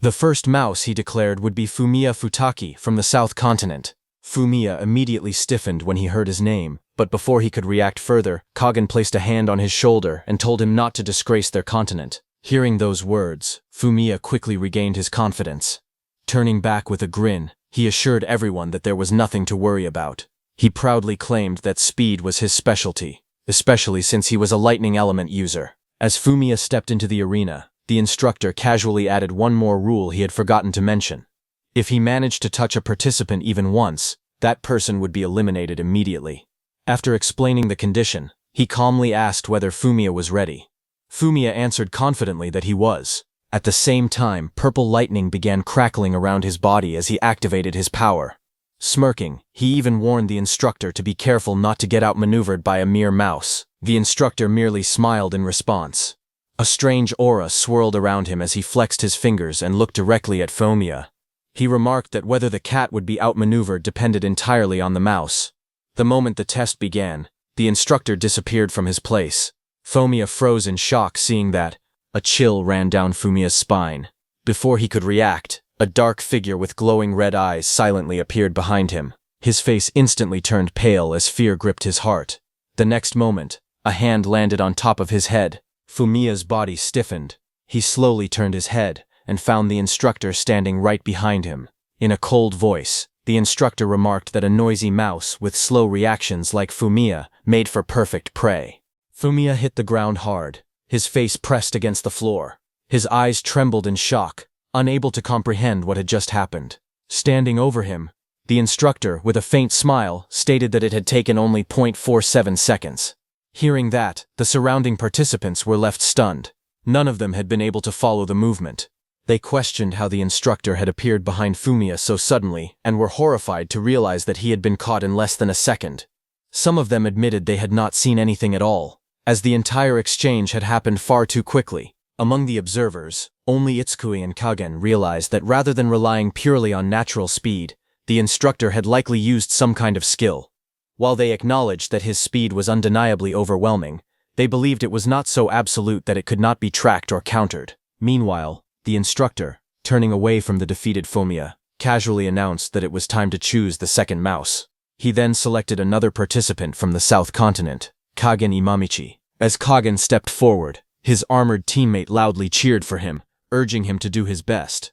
The first mouse, he declared, would be Fumiya Futaki from the South Continent. Fumiya immediately stiffened when he heard his name, but before he could react further, Kagen placed a hand on his shoulder and told him not to disgrace their continent. Hearing those words, Fumiya quickly regained his confidence. Turning back with a grin, he assured everyone that there was nothing to worry about. He proudly claimed that speed was his specialty, especially since he was a lightning element user. As Fumiya stepped into the arena, the instructor casually added one more rule he had forgotten to mention. If he managed to touch a participant even once, that person would be eliminated immediately. After explaining the condition, he calmly asked whether Fumiya was ready. Fumiya answered confidently that he was. At the same time, purple lightning began crackling around his body as he activated his power. Smirking, he even warned the instructor to be careful not to get outmaneuvered by a mere mouse. The instructor merely smiled in response. A strange aura swirled around him as he flexed his fingers and looked directly at Fumiya. He remarked that whether the cat would be outmaneuvered depended entirely on the mouse. The moment the test began, the instructor disappeared from his place. Fumiya froze in shock seeing that. A chill ran down Fumiya's spine. Before he could react, a dark figure with glowing red eyes silently appeared behind him. His face instantly turned pale as fear gripped his heart. The next moment, a hand landed on top of his head. Fumiya's body stiffened. He slowly turned his head and found the instructor standing right behind him. In a cold voice, the instructor remarked that a noisy mouse with slow reactions like Fumiya made for perfect prey. Fumiya hit the ground hard, his face pressed against the floor. His eyes trembled in shock, unable to comprehend what had just happened. Standing over him, the instructor, with a faint smile, stated that it had taken only 0.47 seconds. Hearing that, the surrounding participants were left stunned. None of them had been able to follow the movement. They questioned how the instructor had appeared behind Fumiya so suddenly and were horrified to realize that he had been caught in less than a second. Some of them admitted they had not seen anything at all, as the entire exchange had happened far too quickly. Among the observers, only Itsukui and Kagen realized that rather than relying purely on natural speed, the instructor had likely used some kind of skill. While they acknowledged that his speed was undeniably overwhelming, they believed it was not so absolute that it could not be tracked or countered. Meanwhile, the instructor, turning away from the defeated Fumiya, casually announced that it was time to choose the second mouse. He then selected another participant from the South Continent, Kagen Imamichi. As Kagen stepped forward, his armored teammate loudly cheered for him, urging him to do his best.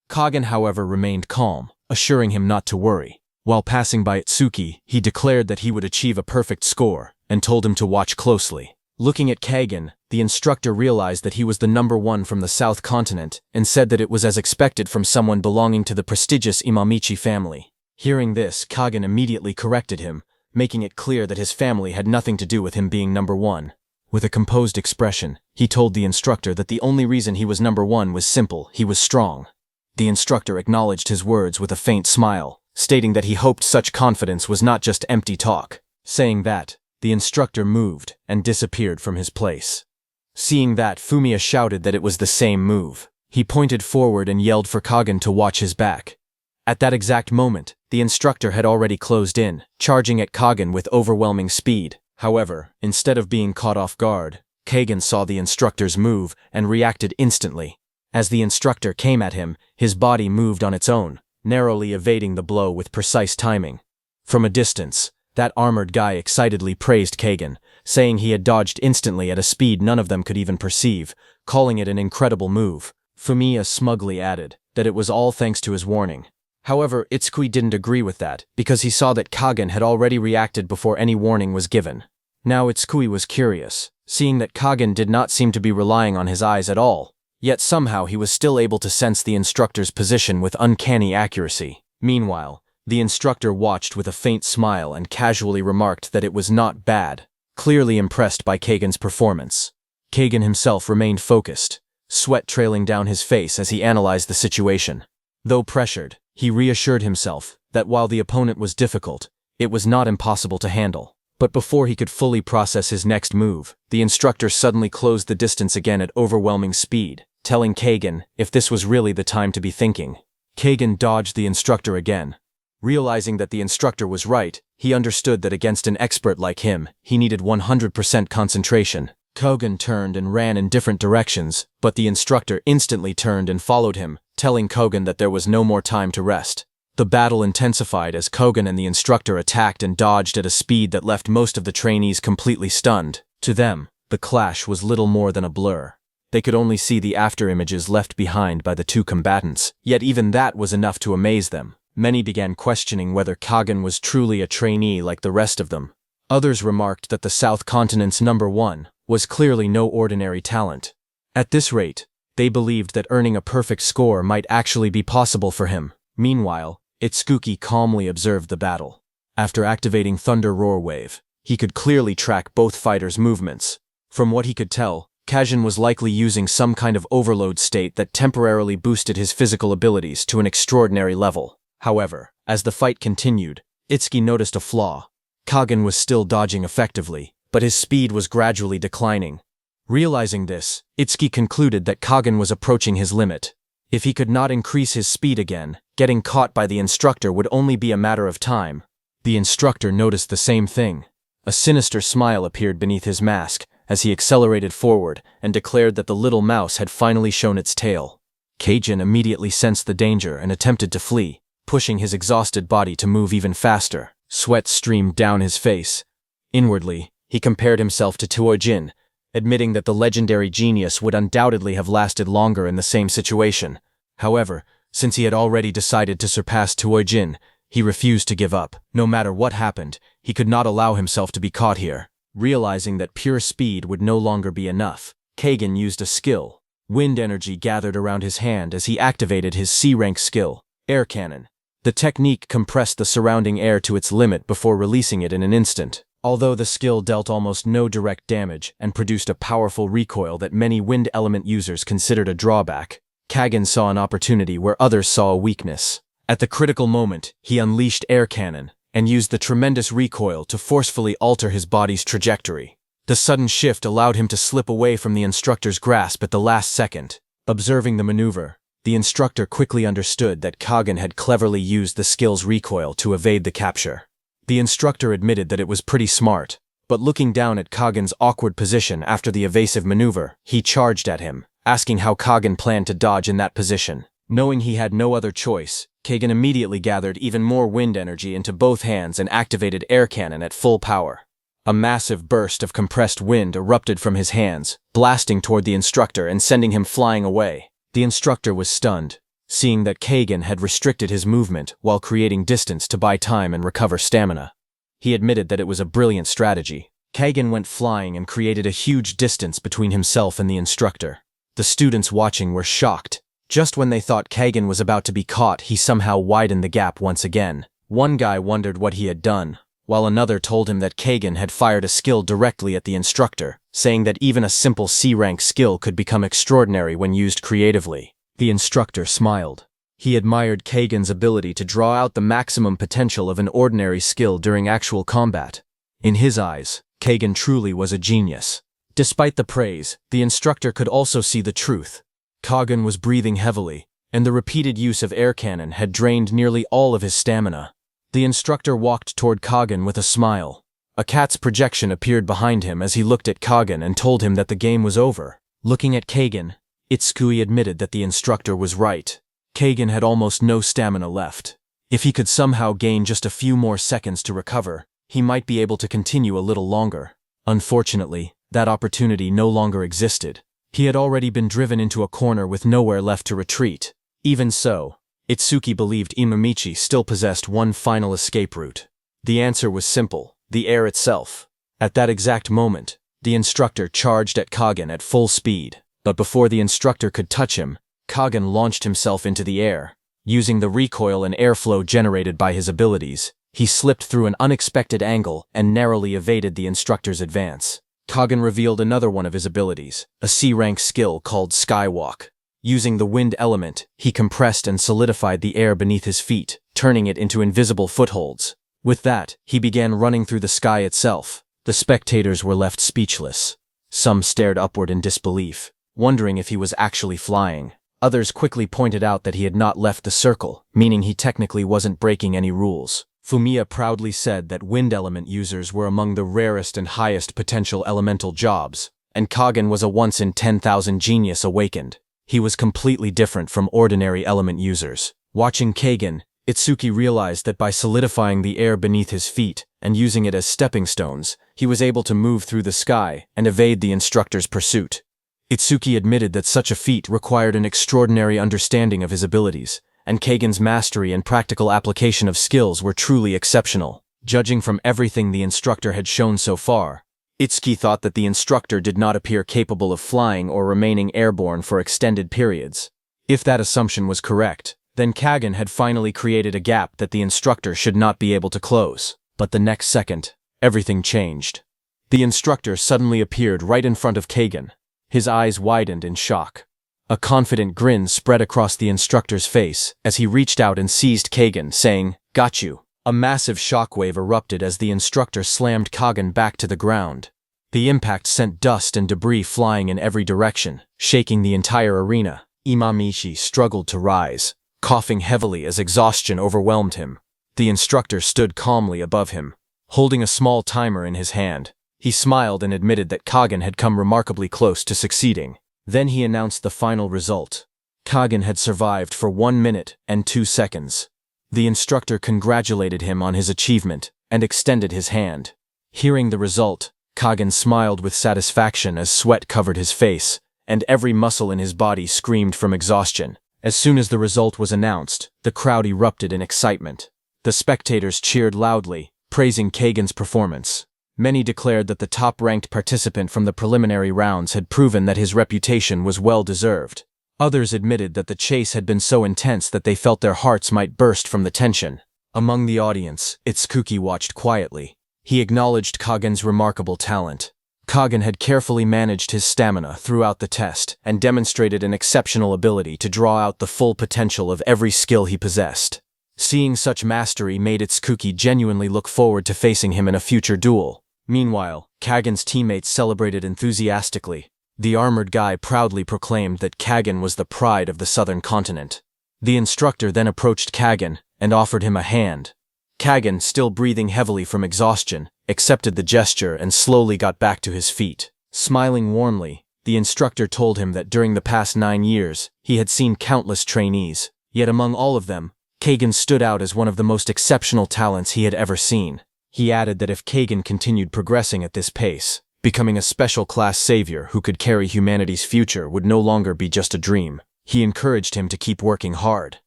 Kagen, however, remained calm, assuring him not to worry. While passing by Itsuki, he declared that he would achieve a perfect score, and told him to watch closely. Looking at Kagen, the instructor realized that he was the number one from the South Continent, and said that it was as expected from someone belonging to the prestigious Imamichi family. Hearing this, Kagen immediately corrected him, making it clear that his family had nothing to do with him being number one. With a composed expression, he told the instructor that the only reason he was number one was simple: he was strong. The instructor acknowledged his words with a faint smile, stating that he hoped such confidence was not just empty talk. Saying that, the instructor moved and disappeared from his place. Seeing that, Fumiya shouted that it was the same move. He pointed forward and yelled for Kagen to watch his back. At that exact moment, the instructor had already closed in, charging at Kagen with overwhelming speed. However, instead of being caught off guard, Kagen saw the instructor's move and reacted instantly. As the instructor came at him, his body moved on its own, narrowly evading the blow with precise timing. From a distance, that armored guy excitedly praised Kagen, saying he had dodged instantly at a speed none of them could even perceive, calling it an incredible move. Fumiya smugly added that it was all thanks to his warning. However, Itsukui didn't agree with that, because he saw that Kagen had already reacted before any warning was given. Now Itsukui was curious, seeing that Kagen did not seem to be relying on his eyes at all, yet somehow he was still able to sense the instructor's position with uncanny accuracy. Meanwhile, the instructor watched with a faint smile and casually remarked that it was not bad, clearly impressed by Kagen's performance. Kagen himself remained focused, sweat trailing down his face as he analyzed the situation. Though pressured, he reassured himself that while the opponent was difficult, it was not impossible to handle. But before he could fully process his next move, the instructor suddenly closed the distance again at overwhelming speed, telling Kagen if this was really the time to be thinking. Kagen dodged the instructor again. Realizing that the instructor was right, he understood that against an expert like him, he needed 100% concentration. Kagen turned and ran in different directions, but the instructor instantly turned and followed him, telling Kagen that there was no more time to rest. The battle intensified as Kagen and the instructor attacked and dodged at a speed that left most of the trainees completely stunned. To them, the clash was little more than a blur. They could only see the afterimages left behind by the two combatants, yet even that was enough to amaze them. Many began questioning whether Kagen was truly a trainee like the rest of them. Others remarked that the South Continent's number one was clearly no ordinary talent. At this rate, They believed that earning a perfect score might actually be possible for him. Meanwhile, Itsuki calmly observed the battle. After activating Thunder Roar Wave, he could clearly track both fighters' movements. From what he could tell, Kajin was likely using some kind of overload state that temporarily boosted his physical abilities to an extraordinary level. However, as the fight continued, Itsuki noticed a flaw. Kagin was still dodging effectively, but his speed was gradually declining. Realizing this, Itsuki concluded that Kagin was approaching his limit. If he could not increase his speed again, getting caught by the instructor would only be a matter of time. The instructor noticed the same thing. A sinister smile appeared beneath his mask as he accelerated forward and declared that the little mouse had finally shown its tail. Kagin immediately sensed the danger and attempted to flee, pushing his exhausted body to move even faster. Sweat streamed down his face. Inwardly, he compared himself to Tuojin, admitting that the legendary genius would undoubtedly have lasted longer in the same situation. However, since he had already decided to surpass Tuojin, he refused to give up. No matter what happened, he could not allow himself to be caught here. Realizing that pure speed would no longer be enough, Kagin used a skill. Wind energy gathered around his hand as he activated his C-rank skill, Air Cannon. The technique compressed the surrounding air to its limit before releasing it in an instant. Although the skill dealt almost no direct damage and produced a powerful recoil that many wind element users considered a drawback, Kagin saw an opportunity where others saw a weakness. At the critical moment, he unleashed Air Cannon and used the tremendous recoil to forcefully alter his body's trajectory. The sudden shift allowed him to slip away from the instructor's grasp at the last second. Observing the maneuver, the instructor quickly understood that Kagin had cleverly used the skill's recoil to evade the capture. The instructor admitted that it was pretty smart, but looking down at Kagin's awkward position after the evasive maneuver, he charged at him, asking how Kagin planned to dodge in that position. Knowing he had no other choice, Kagin immediately gathered even more wind energy into both hands and activated Air Cannon at full power. A massive burst of compressed wind erupted from his hands, blasting toward the instructor and sending him flying away. The instructor was stunned, seeing that Kagin had restricted his movement while creating distance to buy time and recover stamina. He admitted that it was a brilliant strategy. Kagin went flying and created a huge distance between himself and the instructor. The students watching were shocked. Just when they thought Kagin was about to be caught, he somehow widened the gap once again. One guy wondered what he had done, while another told him that Kagin had fired a skill directly at the instructor, saying that even a simple C-rank skill could become extraordinary when used creatively. The instructor smiled. He admired Kagin's ability to draw out the maximum potential of an ordinary skill during actual combat. In his eyes, Kagin truly was a genius. Despite the praise, the instructor could also see the truth. Kagin was breathing heavily, and the repeated use of Air Cannon had drained nearly all of his stamina. The instructor walked toward Kagin with a smile. A cat's projection appeared behind him as he looked at Kagin and told him that the game was over. Looking at Kagin, Itsukui admitted that the instructor was right. Kagin had almost no stamina left. If he could somehow gain just a few more seconds to recover, he might be able to continue a little longer. Unfortunately, that opportunity no longer existed. He had already been driven into a corner with nowhere left to retreat. Even so, Itsuki believed Imamichi still possessed one final escape route. The answer was simple: the air itself. At that exact moment, the instructor charged at Kagin at full speed, but before the instructor could touch him, Kagin launched himself into the air. Using the recoil and airflow generated by his abilities, he slipped through an unexpected angle and narrowly evaded the instructor's advance. Kagin revealed another one of his abilities, a C-rank skill called Skywalk. Using the wind element, he compressed and solidified the air beneath his feet, turning it into invisible footholds. With that, he began running through the sky itself. The spectators were left speechless. Some stared upward in disbelief, wondering if he was actually flying. Others quickly pointed out that he had not left the circle, meaning he technically wasn't breaking any rules. Fumiya proudly said that wind element users were among the rarest and highest potential elemental jobs, and Kagin was a once-in-10,000 genius awakened. He was completely different from ordinary element users. Watching Kagin, Itsuki realized that by solidifying the air beneath his feet and using it as stepping stones, he was able to move through the sky and evade the instructor's pursuit. Itsuki admitted that such a feat required an extraordinary understanding of his abilities, and Kagin's mastery and practical application of skills were truly exceptional. Judging from everything the instructor had shown so far, Itsuki thought that the instructor did not appear capable of flying or remaining airborne for extended periods. If that assumption was correct, then Kagan had finally created a gap that the instructor should not be able to close. But the next second, everything changed. The instructor suddenly appeared right in front of Kagan. His eyes widened in shock. A confident grin spread across the instructor's face as he reached out and seized Kagan, saying, "Got you." A massive shockwave erupted as the instructor slammed Kagan back to the ground. The impact sent dust and debris flying in every direction, shaking the entire arena. Imamishi struggled to rise, coughing heavily as exhaustion overwhelmed him. The instructor stood calmly above him, holding a small timer in his hand. He smiled and admitted that Kagan had come remarkably close to succeeding. Then he announced the final result. Kagan had survived for 1 minute and 2 seconds. The instructor congratulated him on his achievement and extended his hand. Hearing the result, Kagan smiled with satisfaction as sweat covered his face, and every muscle in his body screamed from exhaustion. As soon as the result was announced, the crowd erupted in excitement. The spectators cheered loudly, praising Kagan's performance. Many declared that the top-ranked participant from the preliminary rounds had proven that his reputation was well-deserved. Others admitted that the chase had been so intense that they felt their hearts might burst from the tension. Among the audience, Itsuki watched quietly. He acknowledged Kagan's remarkable talent. Kagan had carefully managed his stamina throughout the test and demonstrated an exceptional ability to draw out the full potential of every skill he possessed. Seeing such mastery made Itsuki genuinely look forward to facing him in a future duel. Meanwhile, Kagan's teammates celebrated enthusiastically. The armored guy proudly proclaimed that Kagan was the pride of the southern continent. The instructor then approached Kagan and offered him a hand. Kagan, still breathing heavily from exhaustion, accepted the gesture and slowly got back to his feet. Smiling warmly, the instructor told him that during the past 9 years, he had seen countless trainees, yet among all of them, Kagan stood out as one of the most exceptional talents he had ever seen. He added that if Kagan continued progressing at this pace, becoming a special-class savior who could carry humanity's future would no longer be just a dream. He encouraged him to keep working hard.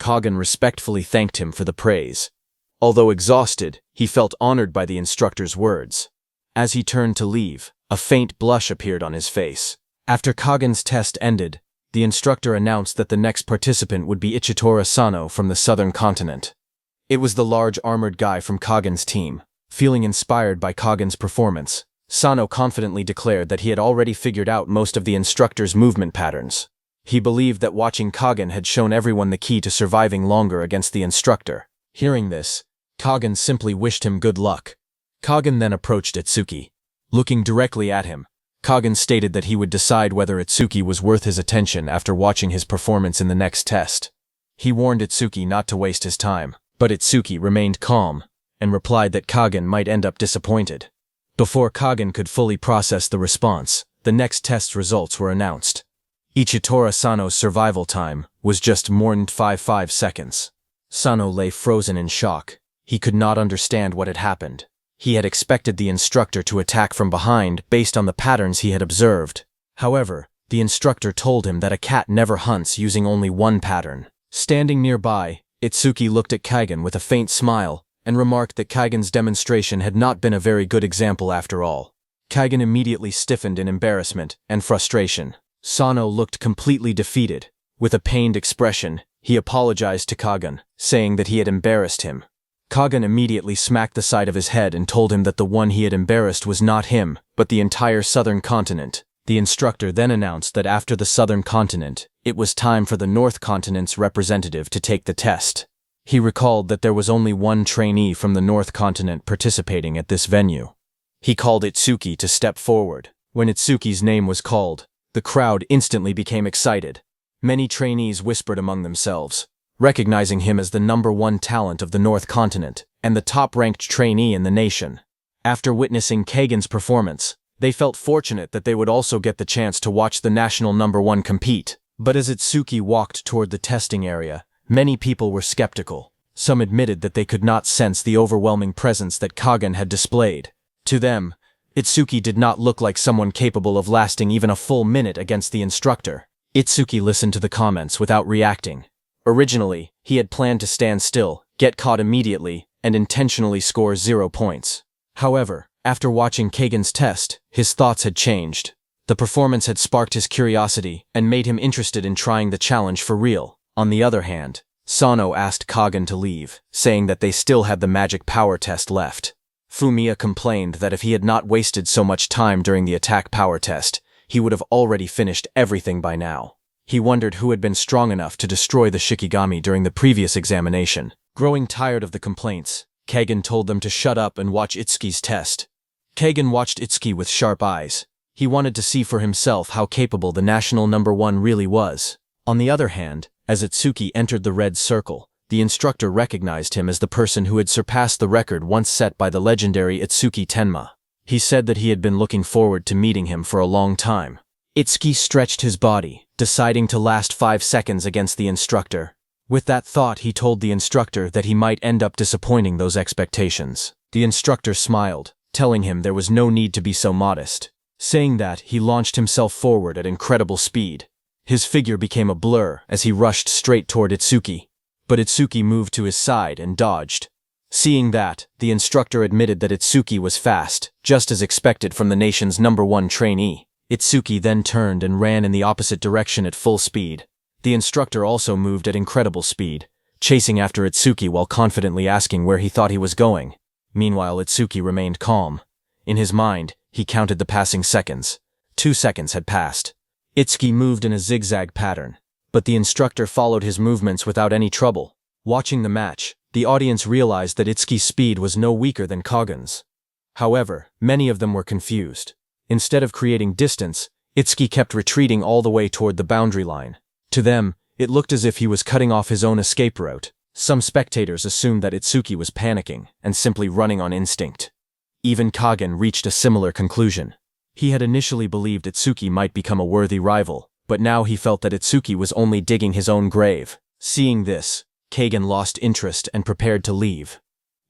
Kagan respectfully thanked him for the praise. Although exhausted, he felt honored by the instructor's words. As he turned to leave, a faint blush appeared on his face. After Kagan's test ended, the instructor announced that the next participant would be Ichitora Sano from the southern continent. It was the large armored guy from Kagan's team. Feeling inspired by Kagan's performance, Sano confidently declared that he had already figured out most of the instructor's movement patterns. He believed that watching Kagan had shown everyone the key to surviving longer against the instructor. Hearing this, Kagan simply wished him good luck. Kagan then approached Itsuki. Looking directly at him, Kagan stated that he would decide whether Itsuki was worth his attention after watching his performance in the next test. He warned Itsuki not to waste his time, but Itsuki remained calm and replied that Kagan might end up disappointed. Before Kagan could fully process the response, the next test's results were announced. Ichitora Sano's survival time was just more than 5 seconds. Sano lay frozen in shock. He could not understand what had happened. He had expected the instructor to attack from behind based on the patterns he had observed. However, the instructor told him that a cat never hunts using only one pattern. Standing nearby, Itsuki looked at Kagan with a faint smile and remarked that Kagan's demonstration had not been a very good example after all. Kagan immediately stiffened in embarrassment and frustration. Sano looked completely defeated. With a pained expression, he apologized to Kagan, saying that he had embarrassed him. Kagan immediately smacked the side of his head and told him that the one he had embarrassed was not him, but the entire southern continent. The instructor then announced that after the southern continent, it was time for the north continent's representative to take the test. He recalled that there was only one trainee from the north continent participating at this venue. He called Itsuki to step forward. When Itsuki's name was called, the crowd instantly became excited. Many trainees whispered among themselves, recognizing him as the #1 talent of the North Continent and the top-ranked trainee in the nation. After witnessing Kagan's performance, they felt fortunate that they would also get the chance to watch the national #1 compete. But as Itsuki walked toward the testing area, many people were skeptical. Some admitted that they could not sense the overwhelming presence that Kagan had displayed. To them, Itsuki did not look like someone capable of lasting even a full minute against the instructor. Itsuki listened to the comments without reacting. Originally, he had planned to stand still, get caught immediately, and intentionally score 0 points. However, After watching Kagan's test, his thoughts had changed. The performance had sparked his curiosity and made him interested in trying the challenge for real. On the other hand, Sano asked Kagan to leave, saying that they still had the magic power test left. Fumiya complained that if he had not wasted so much time during the attack power test, he would have already finished everything by now. He wondered who had been strong enough to destroy the Shikigami during the previous examination. Growing tired of the complaints, Kagan told them to shut up and watch Itsuki's test. Kagan watched Itsuki with sharp eyes. He wanted to see for himself how capable the national #1 really was. On the other hand, as Itsuki entered the red circle, the instructor recognized him as the person who had surpassed the record once set by the legendary Itsuki Tenma. He said that he had been looking forward to meeting him for a long time. Itsuki stretched his body, deciding to last 5 seconds against the instructor. With that thought, he told the instructor that he might end up disappointing those expectations. The instructor smiled, telling him there was no need to be so modest. Saying that, he launched himself forward at incredible speed. His figure became a blur as he rushed straight toward Itsuki. But Itsuki moved to his side and dodged. Seeing that, the instructor admitted that Itsuki was fast, just as expected from the nation's #1 trainee. Itsuki then turned and ran in the opposite direction at full speed. The instructor also moved at incredible speed, chasing after Itsuki while confidently asking where he thought he was going. Meanwhile, Itsuki remained calm. In his mind, he counted the passing seconds. 2 seconds had passed. Itsuki moved in a zigzag pattern, but the instructor followed his movements without any trouble. Watching the match, the audience realized that Itsuki's speed was no weaker than Kagan's. However, many of them were confused. Instead of creating distance, Itsuki kept retreating all the way toward the boundary line. To them, it looked as if he was cutting off his own escape route. Some spectators assumed that Itsuki was panicking and simply running on instinct. Even Kagan reached a similar conclusion. He had initially believed Itsuki might become a worthy rival, but now he felt that Itsuki was only digging his own grave. Seeing this, Kagan lost interest and prepared to leave.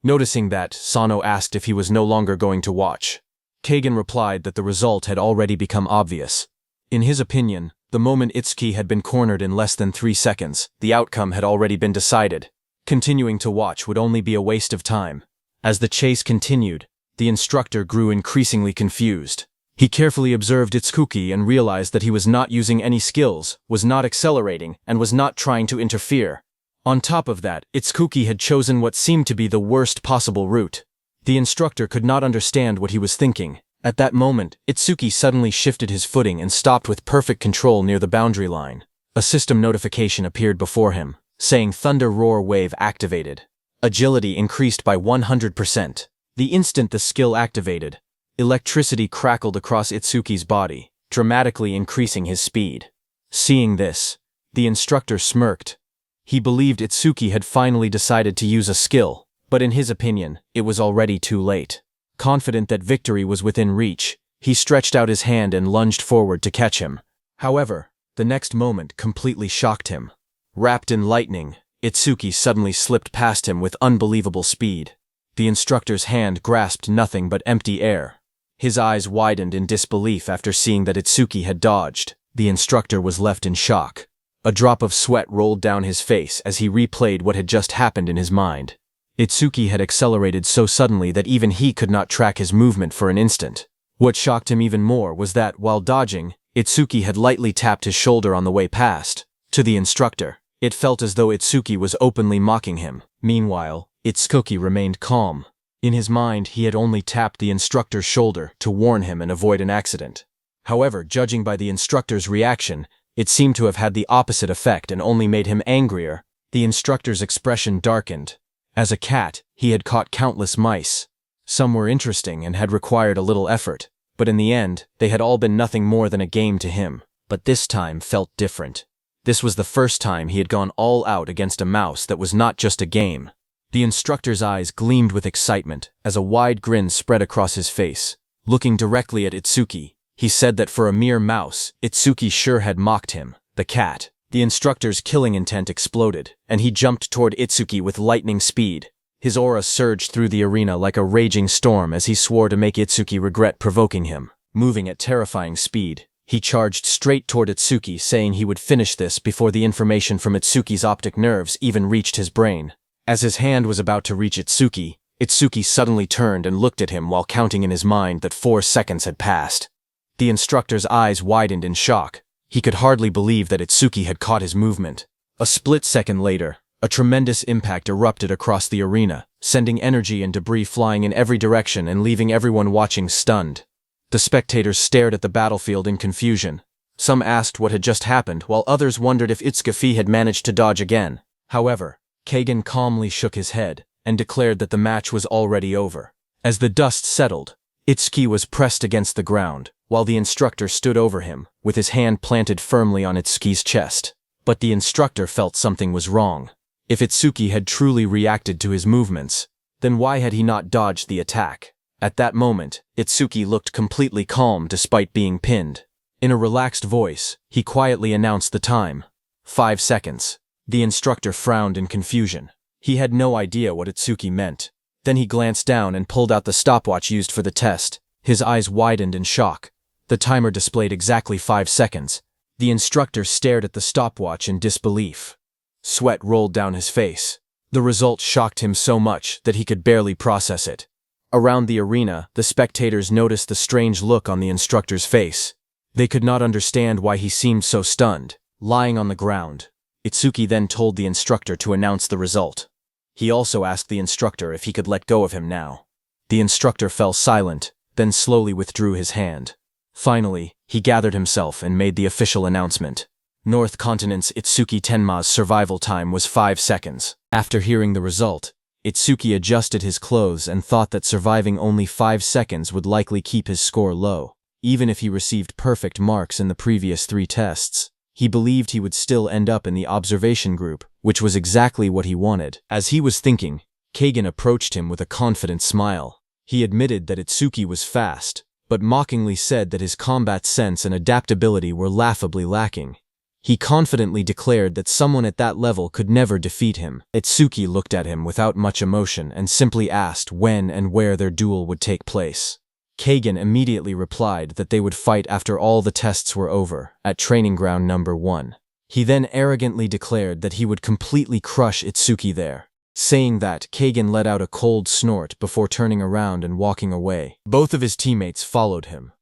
Noticing that, Sano asked if he was no longer going to watch. Kagan replied that the result had already become obvious. In his opinion, the moment Itsuki had been cornered in less than 3 seconds, the outcome had already been decided. Continuing to watch would only be a waste of time. As the chase continued, the instructor grew increasingly confused. He carefully observed Itsuki and realized that he was not using any skills, was not accelerating, and was not trying to interfere. On top of that, Itsuki had chosen what seemed to be the worst possible route. The instructor could not understand what he was thinking. At that moment, Itsuki suddenly shifted his footing and stopped with perfect control near the boundary line. A system notification appeared before him, saying Thunder Roar Wave activated. Agility increased by 100%. The instant the skill activated, electricity crackled across Itsuki's body, dramatically increasing his speed. Seeing this, the instructor smirked. He believed Itsuki had finally decided to use a skill, but in his opinion, it was already too late. Confident that victory was within reach, he stretched out his hand and lunged forward to catch him. However, the next moment completely shocked him. Wrapped in lightning, Itsuki suddenly slipped past him with unbelievable speed. The instructor's hand grasped nothing but empty air. His eyes widened in disbelief after seeing that Itsuki had dodged. The instructor was left in shock. A drop of sweat rolled down his face as he replayed what had just happened in his mind. Itsuki had accelerated so suddenly that even he could not track his movement for an instant. What shocked him even more was that, while dodging, Itsuki had lightly tapped his shoulder on the way past. To the instructor, it felt as though Itsuki was openly mocking him. Meanwhile, Itsuki remained calm. In his mind, he had only tapped the instructor's shoulder to warn him and avoid an accident. However, judging by the instructor's reaction, it seemed to have had the opposite effect and only made him angrier. The instructor's expression darkened. As a cat, he had caught countless mice. Some were interesting and had required a little effort, but in the end, they had all been nothing more than a game to him. But this time felt different. This was the first time he had gone all out against a mouse that was not just a game. The instructor's eyes gleamed with excitement as a wide grin spread across his face. Looking directly at Itsuki, he said that for a mere mouse, Itsuki sure had mocked him, the cat. The instructor's killing intent exploded, and he jumped toward Itsuki with lightning speed. His aura surged through the arena like a raging storm as he swore to make Itsuki regret provoking him. Moving at terrifying speed, he charged straight toward Itsuki, saying he would finish this before the information from Itsuki's optic nerves even reached his brain. As his hand was about to reach Itsuki, Itsuki suddenly turned and looked at him while counting in his mind that 4 seconds had passed. The instructor's eyes widened in shock. He could hardly believe that Itsuki had caught his movement. A split second later, a tremendous impact erupted across the arena, sending energy and debris flying in every direction and leaving everyone watching stunned. The spectators stared at the battlefield in confusion. Some asked what had just happened, while others wondered if Itsuki had managed to dodge again. However, Kagan calmly shook his head and declared that the match was already over. As the dust settled, Itsuki was pressed against the ground, while the instructor stood over him, with his hand planted firmly on Itsuki's chest. But the instructor felt something was wrong. If Itsuki had truly reacted to his movements, then why had he not dodged the attack? At that moment, Itsuki looked completely calm despite being pinned. In a relaxed voice, he quietly announced the time. 5 seconds. The instructor frowned in confusion. He had no idea what Itsuki meant. Then he glanced down and pulled out the stopwatch used for the test. His eyes widened in shock. The timer displayed exactly 5 seconds. The instructor stared at the stopwatch in disbelief. Sweat rolled down his face. The result shocked him so much that he could barely process it. Around the arena, the spectators noticed the strange look on the instructor's face. They could not understand why he seemed so stunned. Lying on the ground, Itsuki then told the instructor to announce the result. He also asked the instructor if he could let go of him now. The instructor fell silent, then slowly withdrew his hand. Finally, he gathered himself and made the official announcement. North Continent's Itsuki Tenma's survival time was 5 seconds. After hearing the result, Itsuki adjusted his clothes and thought that surviving only 5 seconds would likely keep his score low. Even if he received perfect marks in the previous 3 tests, he believed he would still end up in the observation group, which was exactly what he wanted. As he was thinking, Kagan approached him with a confident smile. He admitted that Itsuki was fast, but mockingly said that his combat sense and adaptability were laughably lacking. He confidently declared that someone at that level could never defeat him. Itsuki looked at him without much emotion and simply asked when and where their duel would take place. Kagan immediately replied that they would fight after all the tests were over, at training ground number 1. He then arrogantly declared that he would completely crush Itsuki there. Saying that, Kagan let out a cold snort before turning around and walking away. Both of his teammates followed him.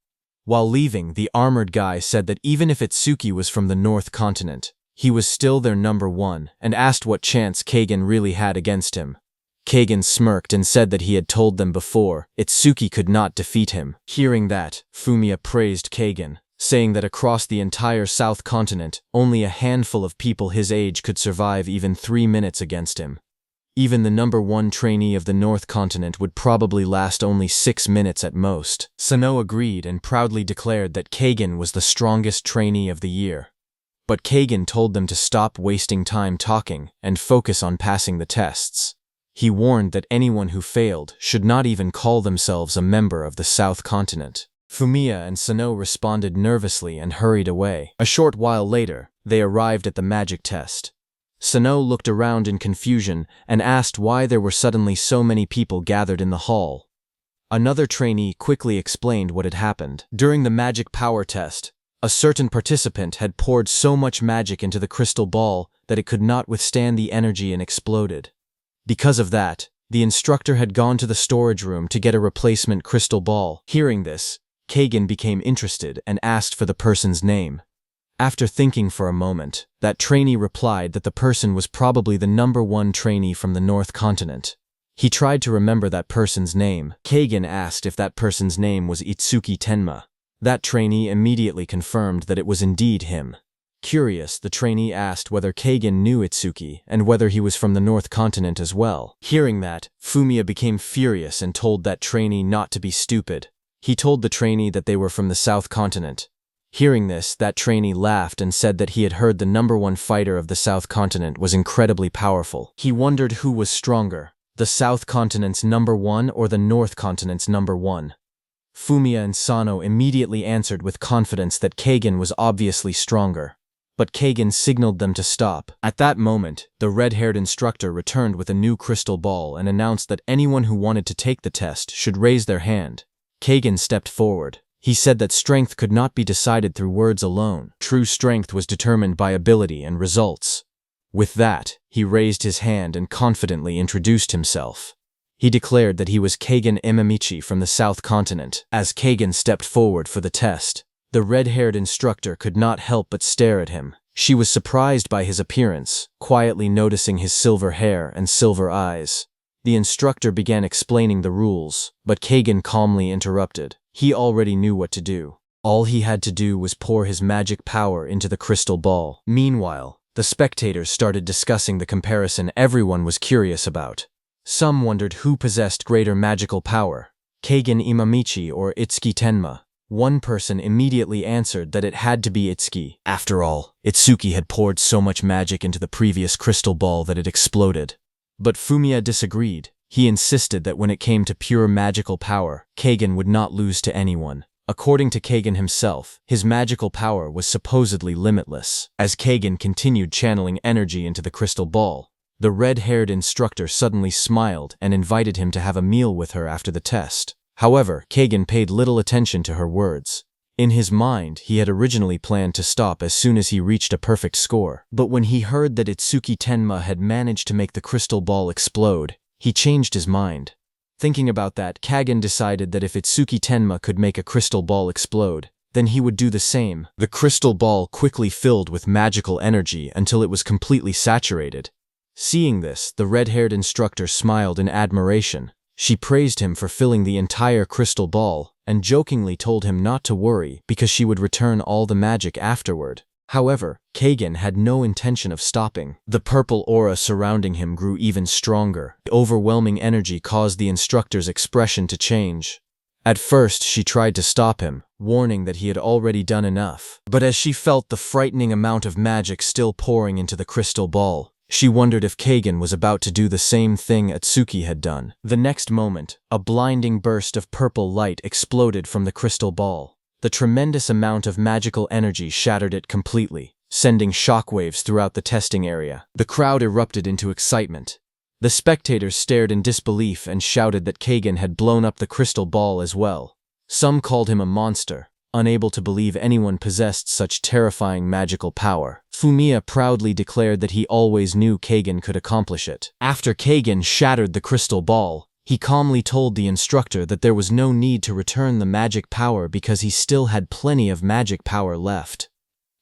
While leaving, the armored guy said that even if Itsuki was from the North Continent, he was still their number 1 and asked what chance Kagan really had against him. Kagan smirked and said that he had told them before, Itsuki could not defeat him. Hearing that, Fumiya praised Kagan, saying that across the entire South Continent, only a handful of people his age could survive even 3 minutes against him. Even the number 1 trainee of the North Continent would probably last only 6 minutes at most. Sano agreed and proudly declared that Kagan was the strongest trainee of the year. But Kagan told them to stop wasting time talking and focus on passing the tests. He warned that anyone who failed should not even call themselves a member of the South Continent. Fumiya and Sano responded nervously and hurried away. A short while later, they arrived at the magic test. Sano looked around in confusion and asked why there were suddenly so many people gathered in the hall. Another trainee quickly explained what had happened. During the magic power test, a certain participant had poured so much magic into the crystal ball that it could not withstand the energy and exploded. Because of that, the instructor had gone to the storage room to get a replacement crystal ball. Hearing this, Kagan became interested and asked for the person's name. After thinking for a moment, that trainee replied that the person was probably the number 1 trainee from the North Continent. He tried to remember that person's name. Kagan asked if that person's name was Itsuki Tenma. That trainee immediately confirmed that it was indeed him. Curious, the trainee asked whether Kagan knew Itsuki and whether he was from the North Continent as well. Hearing that, Fumiya became furious and told that trainee not to be stupid. He told the trainee that they were from the South Continent. Hearing this, that trainee laughed and said that he had heard the number 1 fighter of the South Continent was incredibly powerful. He wondered who was stronger, the South Continent's number 1 or the North Continent's number 1. Fumiya and Sano immediately answered with confidence that Kagan was obviously stronger. But Kagan signaled them to stop. At that moment, the red-haired instructor returned with a new crystal ball and announced that anyone who wanted to take the test should raise their hand. Kagan stepped forward. He said that strength could not be decided through words alone. True strength was determined by ability and results. With that, he raised his hand and confidently introduced himself. He declared that he was Keigen Imamichi from the South Continent. As Keigen stepped forward for the test, the red-haired instructor could not help but stare at him. She was surprised by his appearance, quietly noticing his silver hair and silver eyes. The instructor began explaining the rules, but Keigen calmly interrupted. He already knew what to do. All he had to do was pour his magic power into the crystal ball. Meanwhile, the spectators started discussing the comparison everyone was curious about. Some wondered who possessed greater magical power, Keigen Imamichi or Itsuki Tenma. One person immediately answered that it had to be Itsuki. After all, Itsuki had poured so much magic into the previous crystal ball that it exploded. But Fumiya disagreed. He insisted that when it came to pure magical power, Keigen would not lose to anyone. According to Keigen himself, his magical power was supposedly limitless. As Keigen continued channeling energy into the crystal ball, the red-haired instructor suddenly smiled and invited him to have a meal with her after the test. However, Keigen paid little attention to her words. In his mind, he had originally planned to stop as soon as he reached a perfect score. But when he heard that Itsuki Tenma had managed to make the crystal ball explode, he changed his mind. Thinking about that, Keigen decided that if Itsuki Tenma could make a crystal ball explode, then he would do the same. The crystal ball quickly filled with magical energy until it was completely saturated. Seeing this, the red-haired instructor smiled in admiration. She praised him for filling the entire crystal ball and jokingly told him not to worry because she would return all the magic afterward. However, Keigen had no intention of stopping. The purple aura surrounding him grew even stronger. The overwhelming energy caused the instructor's expression to change. At first, she tried to stop him, warning that he had already done enough. But as she felt the frightening amount of magic still pouring into the crystal ball, she wondered if Keigen was about to do the same thing Itsuki had done. The next moment, a blinding burst of purple light exploded from the crystal ball. The tremendous amount of magical energy shattered it completely, sending shockwaves throughout the testing area. The crowd erupted into excitement. The spectators stared in disbelief and shouted that Keigen had blown up the crystal ball as well. Some called him a monster, unable to believe anyone possessed such terrifying magical power. Fumiya proudly declared that he always knew Keigen could accomplish it. After Keigen shattered the crystal ball, he calmly told the instructor that there was no need to return the magic power because he still had plenty of magic power left.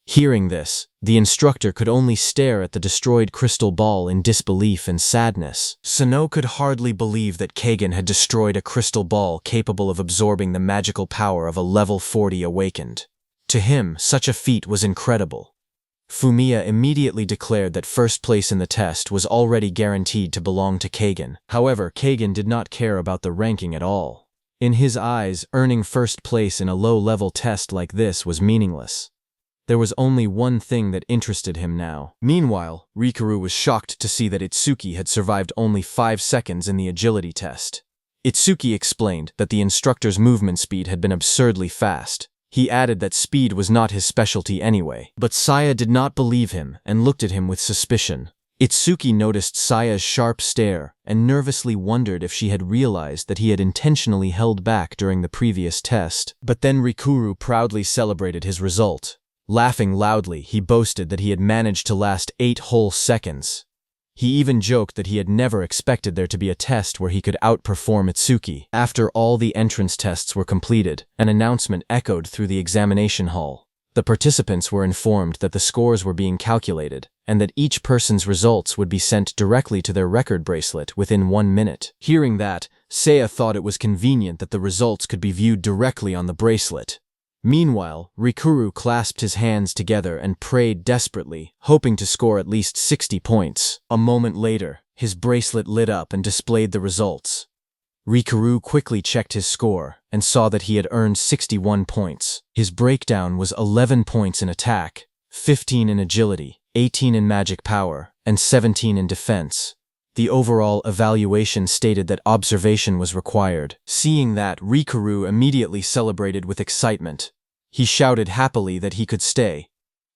Hearing this, the instructor could only stare at the destroyed crystal ball in disbelief and sadness. Sano could hardly believe that Keigen had destroyed a crystal ball capable of absorbing the magical power of a level 40 awakened. To him, such a feat was incredible. Fumiya immediately declared that first place in the test was already guaranteed to belong to Keigen. However, Keigen did not care about the ranking at all. In his eyes, earning first place in a low-level test like this was meaningless. There was only one thing that interested him now. Meanwhile, Rikuru was shocked to see that Itsuki had survived only 5 seconds in the agility test. Itsuki explained that the instructor's movement speed had been absurdly fast. He added that speed was not his specialty anyway. But Saya did not believe him and looked at him with suspicion. Itsuki noticed Saya's sharp stare and nervously wondered if she had realized that he had intentionally held back during the previous test. But then Rikuru proudly celebrated his result. Laughing loudly, he boasted that he had managed to last 8 whole seconds. He even joked that he had never expected there to be a test where he could outperform Itsuki. After all the entrance tests were completed, an announcement echoed through the examination hall. The participants were informed that the scores were being calculated, and that each person's results would be sent directly to their record bracelet within 1 minute. Hearing that, Seiya thought it was convenient that the results could be viewed directly on the bracelet. Meanwhile, Rikuru clasped his hands together and prayed desperately, hoping to score at least 60 points. A moment later, his bracelet lit up and displayed the results. Rikuru quickly checked his score and saw that he had earned 61 points. His breakdown was 11 points in attack, 15 in agility, 18 in magic power, and 17 in defense. The overall evaluation stated that observation was required. Seeing that, Rikuru immediately celebrated with excitement. He shouted happily that he could stay.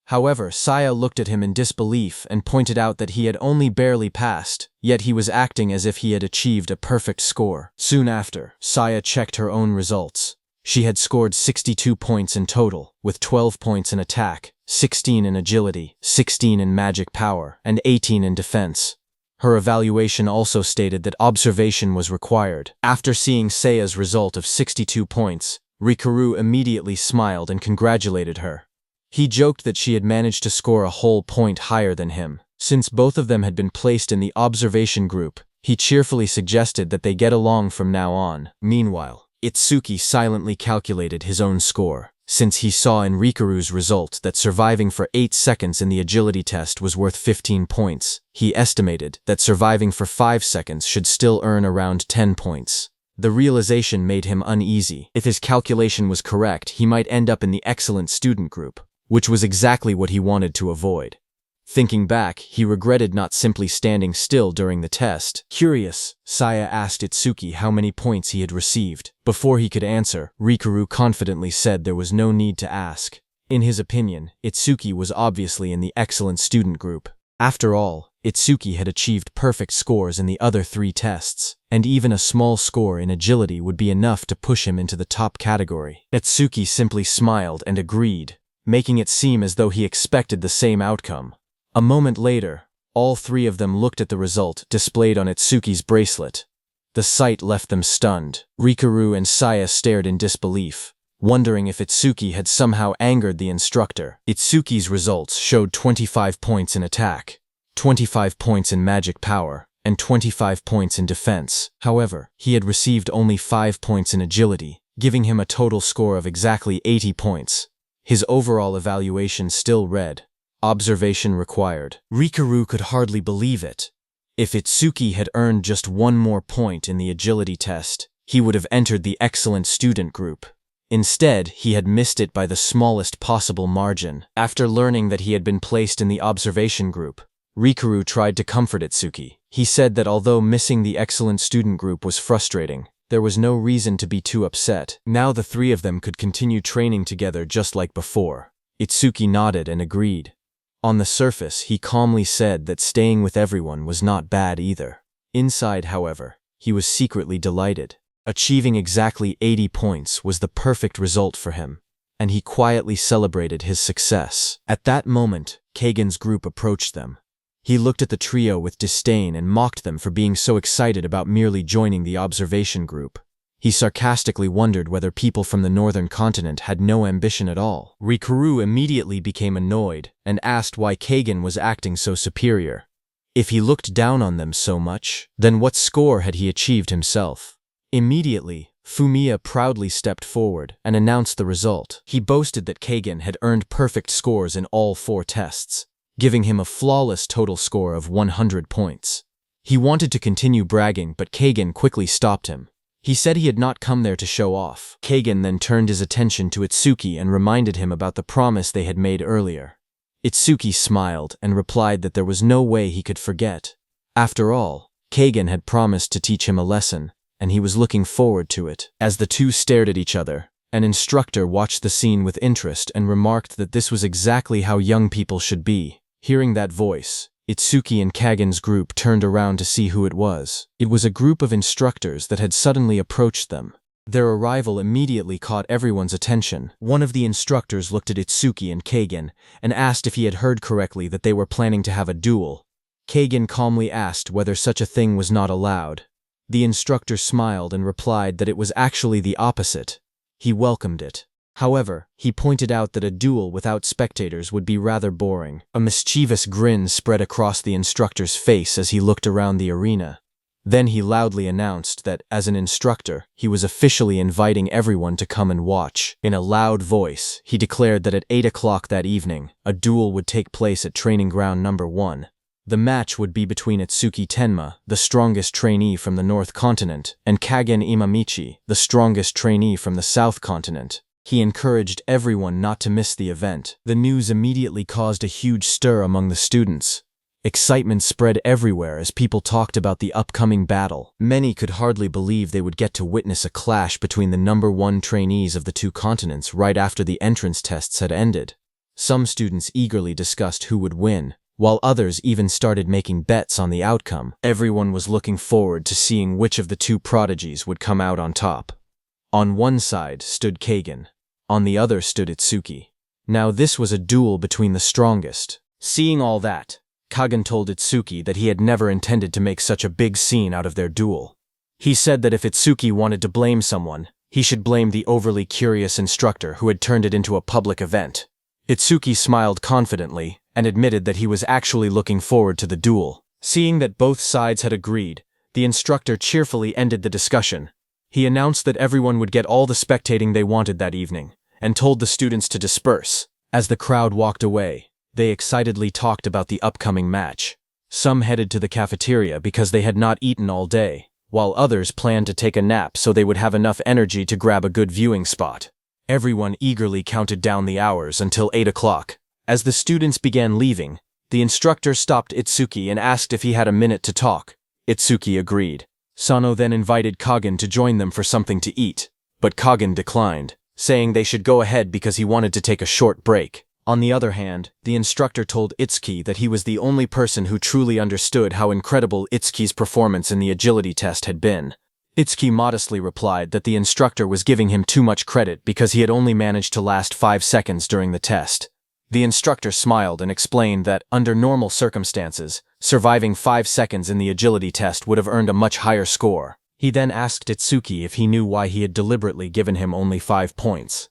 However, Saya looked at him in disbelief and pointed out that he had only barely passed, yet he was acting as if he had achieved a perfect score. Soon after, Saya checked her own results. She had scored 62 points in total, with 12 points in attack, 16 in agility, 16 in magic power, and 18 in defense. Her evaluation also stated that observation was required. After seeing Seiya's result of 62 points, Rikuru immediately smiled and congratulated her. He joked that she had managed to score a whole point higher than him. Since both of them had been placed in the observation group, he cheerfully suggested that they get along from now on. Meanwhile, Itsuki silently calculated his own score. Since he saw in Rikuru's result that surviving for 8 seconds in the agility test was worth 15 points, he estimated that surviving for 5 seconds should still earn around 10 points. The realization made him uneasy. If his calculation was correct, he might end up in the excellent student group, which was exactly what he wanted to avoid. Thinking back, he regretted not simply standing still during the test. Curious, Saya asked Itsuki how many points he had received. Before he could answer, Rikuru confidently said there was no need to ask. In his opinion, Itsuki was obviously in the excellent student group. After all, Itsuki had achieved perfect scores in the other 3 tests, and even a small score in agility would be enough to push him into the top category. Itsuki simply smiled and agreed, making it seem as though he expected the same outcome. A moment later, all 3 of them looked at the result displayed on Itsuki's bracelet. The sight left them stunned. Rikuru and Saya stared in disbelief, wondering if Itsuki had somehow angered the instructor. Itsuki's results showed 25 points in attack, 25 points in magic power, and 25 points in defense. However, he had received only 5 points in agility, giving him a total score of exactly 80 points. His overall evaluation still read, "Observation required." Rikuru could hardly believe it. If Itsuki had earned just 1 more point in the agility test, he would have entered the excellent student group. Instead, he had missed it by the smallest possible margin. After learning that he had been placed in the observation group, Rikuru tried to comfort Itsuki. He said that although missing the excellent student group was frustrating, there was no reason to be too upset. Now the 3 of them could continue training together just like before. Itsuki nodded and agreed. On the surface, he calmly said that staying with everyone was not bad either. Inside, however, he was secretly delighted. Achieving exactly 80 points was the perfect result for him, and he quietly celebrated his success. At that moment, Kagan's group approached them. He looked at the trio with disdain and mocked them for being so excited about merely joining the observation group. He sarcastically wondered whether people from the northern continent had no ambition at all. Rikuru immediately became annoyed and asked why Kagan was acting so superior. If he looked down on them so much, then what score had he achieved himself? Immediately, Fumiya proudly stepped forward and announced the result. He boasted that Kagan had earned perfect scores in all 4 tests, giving him a flawless total score of 100 points. He wanted to continue bragging, but Kagan quickly stopped him. He said he had not come there to show off. Kagan then turned his attention to Itsuki and reminded him about the promise they had made earlier. Itsuki smiled and replied that there was no way he could forget. After all, Kagan had promised to teach him a lesson, and he was looking forward to it. As the 2 stared at each other, an instructor watched the scene with interest and remarked that this was exactly how young people should be. Hearing that voice, Itsuki and Kagan's group turned around to see who it was. It was a group of instructors that had suddenly approached them. Their arrival immediately caught everyone's attention. One of the instructors looked at Itsuki and Kagan and asked if he had heard correctly that they were planning to have a duel. Kagan calmly asked whether such a thing was not allowed. The instructor smiled and replied that it was actually the opposite. He welcomed it. However, he pointed out that a duel without spectators would be rather boring. A mischievous grin spread across the instructor's face as he looked around the arena. Then he loudly announced that, as an instructor, he was officially inviting everyone to come and watch. In a loud voice, he declared that at 8 o'clock that evening, a duel would take place at training ground number 1. The match would be between Itsuki Tenma, the strongest trainee from the North Continent, and Kagen Imamichi, the strongest trainee from the South Continent. He encouraged everyone not to miss the event. The news immediately caused a huge stir among the students. Excitement spread everywhere as people talked about the upcoming battle. Many could hardly believe they would get to witness a clash between the number 1 trainees of the 2 continents right after the entrance tests had ended. Some students eagerly discussed who would win, while others even started making bets on the outcome. Everyone was looking forward to seeing which of the 2 prodigies would come out on top. On one side stood Kagan. On the other stood Itsuki. Now this was a duel between the strongest. Seeing all that, Kagen told Itsuki that he had never intended to make such a big scene out of their duel. He said that if Itsuki wanted to blame someone, he should blame the overly curious instructor who had turned it into a public event. Itsuki smiled confidently and admitted that he was actually looking forward to the duel. Seeing that both sides had agreed, the instructor cheerfully ended the discussion. He announced that everyone would get all the spectating they wanted that evening, and told the students to disperse. As the crowd walked away, they excitedly talked about the upcoming match. Some headed to the cafeteria because they had not eaten all day, while others planned to take a nap so they would have enough energy to grab a good viewing spot. Everyone eagerly counted down the hours until 8 o'clock. As the students began leaving, the instructor stopped Itsuki and asked if he had a minute to talk. Itsuki agreed. Sano then invited Kagen to join them for something to eat, but Kagen declined, saying they should go ahead because he wanted to take a short break. On the other hand, the instructor told Itsuki that he was the only person who truly understood how incredible Itsuki's performance in the agility test had been. Itsuki modestly replied that the instructor was giving him too much credit because he had only managed to last 5 seconds during the test. The instructor smiled and explained that, under normal circumstances, surviving 5 seconds in the agility test would have earned a much higher score. He then asked Itsuki if he knew why he had deliberately given him only 5 points.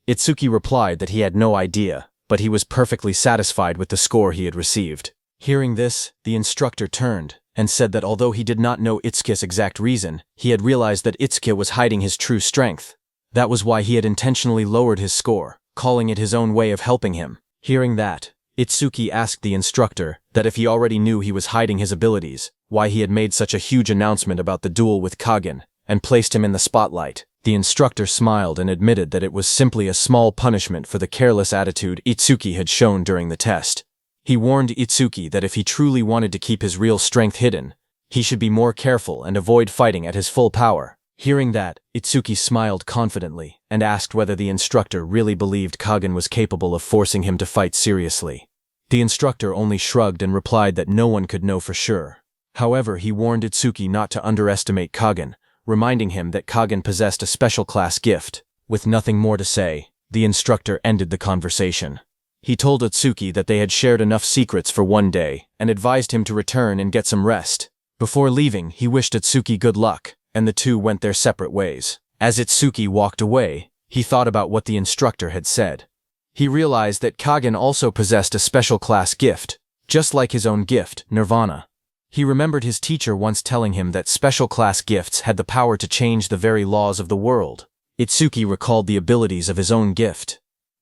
Itsuki replied that he had no idea, but he was perfectly satisfied with the score he had received. Hearing this, the instructor turned and said that although he did not know Itsuki's exact reason, he had realized that Itsuki was hiding his true strength. That was why he had intentionally lowered his score, calling it his own way of helping him. Hearing that, Itsuki asked the instructor that if he already knew he was hiding his abilities, why he had made such a huge announcement about the duel with Kagen, and placed him in the spotlight. The instructor smiled and admitted that it was simply a small punishment for the careless attitude Itsuki had shown during the test. He warned Itsuki that if he truly wanted to keep his real strength hidden, he should be more careful and avoid fighting at his full power. Hearing that, Itsuki smiled confidently and asked whether the instructor really believed Kagen was capable of forcing him to fight seriously. The instructor only shrugged and replied that no one could know for sure. However, he warned Itsuki not to underestimate Kagen, reminding him that Kagen possessed a special class gift. With nothing more to say, the instructor ended the conversation. He told Itsuki that they had shared enough secrets for one day and advised him to return and get some rest. Before leaving, he wished Itsuki good luck, and the two went their separate ways. As Itsuki walked away, he thought about what the instructor had said. He realized that Kagen also possessed a special class gift, just like his own gift, Nirvana. He remembered his teacher once telling him that special class gifts had the power to change the very laws of the world. Itsuki recalled the abilities of his own gift.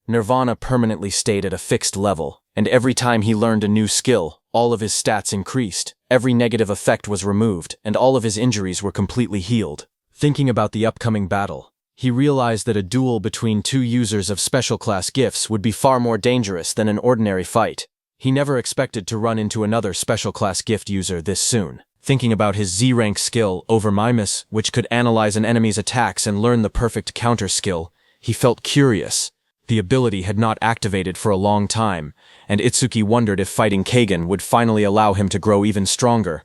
Nirvana permanently stayed at a fixed level, and every time he learned a new skill, all of his stats increased, every negative effect was removed, and all of his injuries were completely healed. Thinking about the upcoming battle, he realized that a duel between two users of special class gifts would be far more dangerous than an ordinary fight. He never expected to run into another special class gift user this soon. Thinking about his Z-rank skill, Over Mimus, which could analyze an enemy's attacks and learn the perfect counter skill, he felt curious. The ability had not activated for a long time, and Itsuki wondered if fighting Kagen would finally allow him to grow even stronger.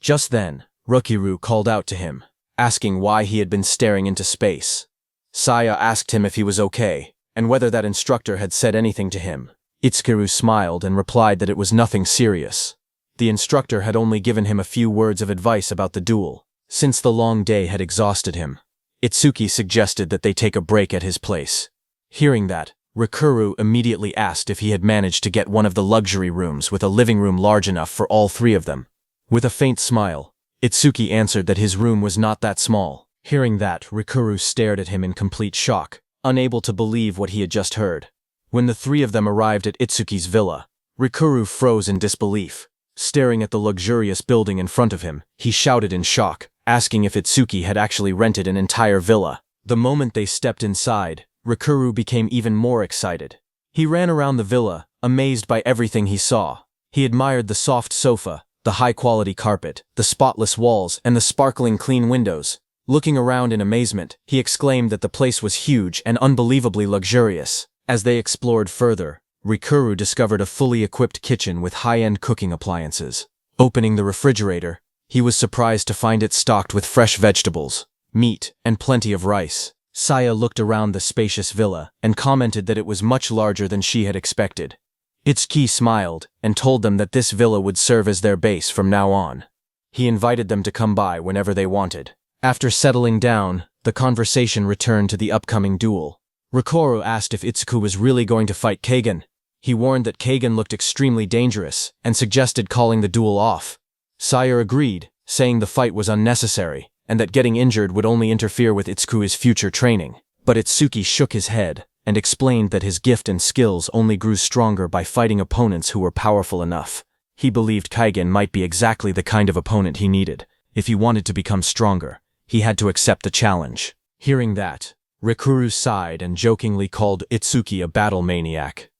Just then, Rukiru called out to him, asking why he had been staring into space. Saya asked him if he was okay, and whether that instructor had said anything to him. Itsuki smiled and replied that it was nothing serious. The instructor had only given him a few words of advice about the duel, since the long day had exhausted him. Itsuki suggested that they take a break at his place. Hearing that, Rikuru immediately asked if he had managed to get one of the luxury rooms with a living room large enough for all three of them. With a faint smile, Itsuki answered that his room was not that small. Hearing that, Rikuru stared at him in complete shock, unable to believe what he had just heard. When the three of them arrived at Itsuki's villa, Rikuru froze in disbelief. Staring at the luxurious building in front of him, he shouted in shock, asking if Itsuki had actually rented an entire villa. The moment they stepped inside, Rikuru became even more excited. He ran around the villa, amazed by everything he saw. He admired the soft sofa, the high-quality carpet, the spotless walls, and the sparkling clean windows. Looking around in amazement, he exclaimed that the place was huge and unbelievably luxurious. As they explored further, Rikuru discovered a fully equipped kitchen with high-end cooking appliances. Opening the refrigerator, he was surprised to find it stocked with fresh vegetables, meat, and plenty of rice. Saya looked around the spacious villa and commented that it was much larger than she had expected. Itsuki smiled and told them that this villa would serve as their base from now on. He invited them to come by whenever they wanted. After settling down, the conversation returned to the upcoming duel. Rikoru asked if Itsuki was really going to fight Kagen. He warned that Kagen looked extremely dangerous and suggested calling the duel off. Saya agreed, saying the fight was unnecessary and that getting injured would only interfere with Itsuki's future training. But Itsuki shook his head and explained that his gift and skills only grew stronger by fighting opponents who were powerful enough. He believed Kagen might be exactly the kind of opponent he needed. If he wanted to become stronger, he had to accept the challenge. Hearing that, Rikuru sighed and jokingly called Itsuki a battle maniac.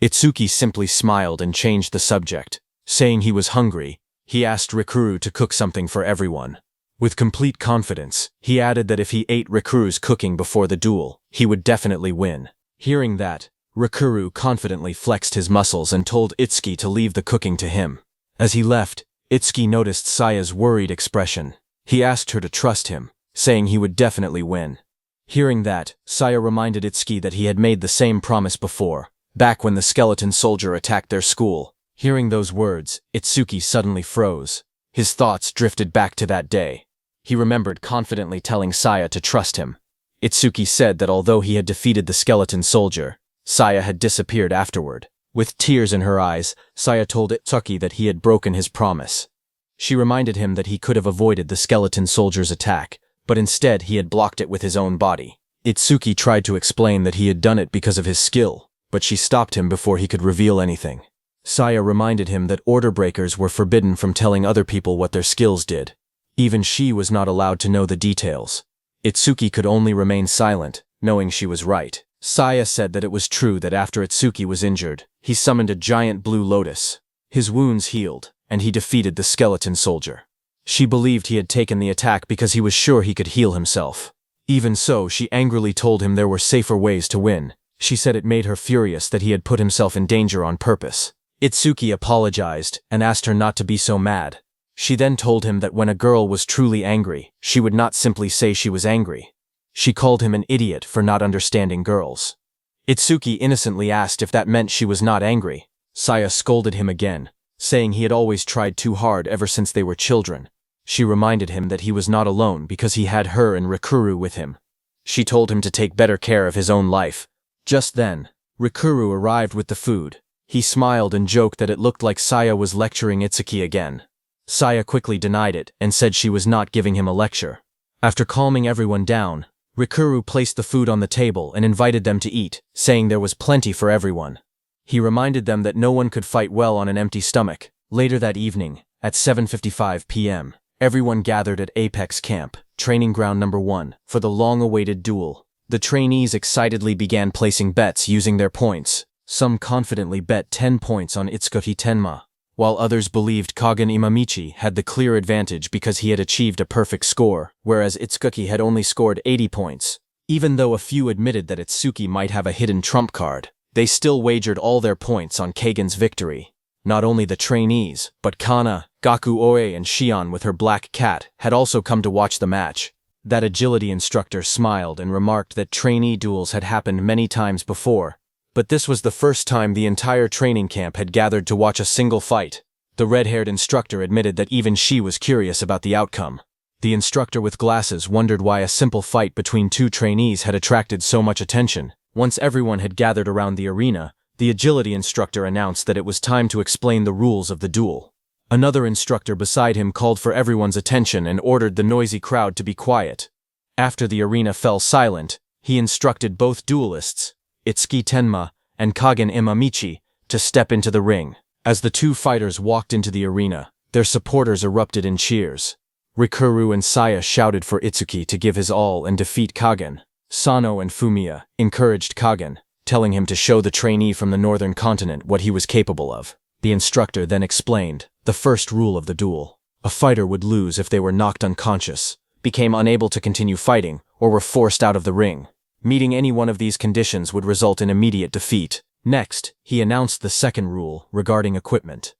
Itsuki simply smiled and changed the subject. Saying he was hungry, he asked Rikuru to cook something for everyone. With complete confidence, he added that if he ate Rikuru's cooking before the duel, he would definitely win. Hearing that, Rikuru confidently flexed his muscles and told Itsuki to leave the cooking to him. As he left, Itsuki noticed Saya's worried expression. He asked her to trust him, saying he would definitely win. Hearing that, Saya reminded Itsuki that he had made the same promise before, back when the skeleton soldier attacked their school. Hearing those words, Itsuki suddenly froze. His thoughts drifted back to that day. He remembered confidently telling Saya to trust him. Itsuki said that although he had defeated the skeleton soldier, Saya had disappeared afterward. With tears in her eyes, Saya told Itsuki that he had broken his promise. She reminded him that he could have avoided the skeleton soldier's attack, but instead he had blocked it with his own body. Itsuki tried to explain that he had done it because of his skill, but she stopped him before he could reveal anything. Saya reminded him that order breakers were forbidden from telling other people what their skills did. Even she was not allowed to know the details. Itsuki could only remain silent, knowing she was right. Saya said that it was true that after Itsuki was injured, he summoned a giant blue lotus. His wounds healed, and he defeated the skeleton soldier. She believed he had taken the attack because he was sure he could heal himself. Even so, she angrily told him there were safer ways to win. She said it made her furious that he had put himself in danger on purpose. Itsuki apologized and asked her not to be so mad. She then told him that when a girl was truly angry, she would not simply say she was angry. She called him an idiot for not understanding girls. Itsuki innocently asked if that meant she was not angry. Saya scolded him again, saying he had always tried too hard ever since they were children. She reminded him that he was not alone because he had her and Rikuru with him. She told him to take better care of his own life. Just then, Rikuru arrived with the food. He smiled and joked that it looked like Saya was lecturing Itsuki again. Saya quickly denied it and said she was not giving him a lecture. After calming everyone down, Rikuru placed the food on the table and invited them to eat, saying there was plenty for everyone. He reminded them that no one could fight well on an empty stomach. Later that evening, at 7:55 p.m., everyone gathered at Apex Camp, Training Ground Number 1, for the long-awaited duel. The trainees excitedly began placing bets using their points. Some confidently bet 10 points on Itsuki Tenma, while others believed Kagen Imamichi had the clear advantage because he had achieved a perfect score, whereas Itsuki had only scored 80 points. Even though a few admitted that Itsuki might have a hidden trump card, they still wagered all their points on Kagen's victory. Not only the trainees, but Kana, Gaku Oe and Shion with her black cat had also come to watch the match. That agility instructor smiled and remarked that trainee duels had happened many times before, but this was the first time the entire training camp had gathered to watch a single fight. The red-haired instructor admitted that even she was curious about the outcome. The instructor with glasses wondered why a simple fight between two trainees had attracted so much attention. Once everyone had gathered around the arena, the agility instructor announced that it was time to explain the rules of the duel. Another instructor beside him called for everyone's attention and ordered the noisy crowd to be quiet. After the arena fell silent, he instructed both duelists, Itsuki Tenma and Kagen Imamichi, to step into the ring. As the two fighters walked into the arena, their supporters erupted in cheers. Rikuru and Saya shouted for Itsuki to give his all and defeat Kagen. Sano and Fumiya encouraged Kagen, telling him to show the trainee from the northern continent what he was capable of. The instructor then explained the first rule of the duel. A fighter would lose if they were knocked unconscious, became unable to continue fighting, or were forced out of the ring. Meeting any one of these conditions would result in immediate defeat. Next, he announced the second rule regarding equipment.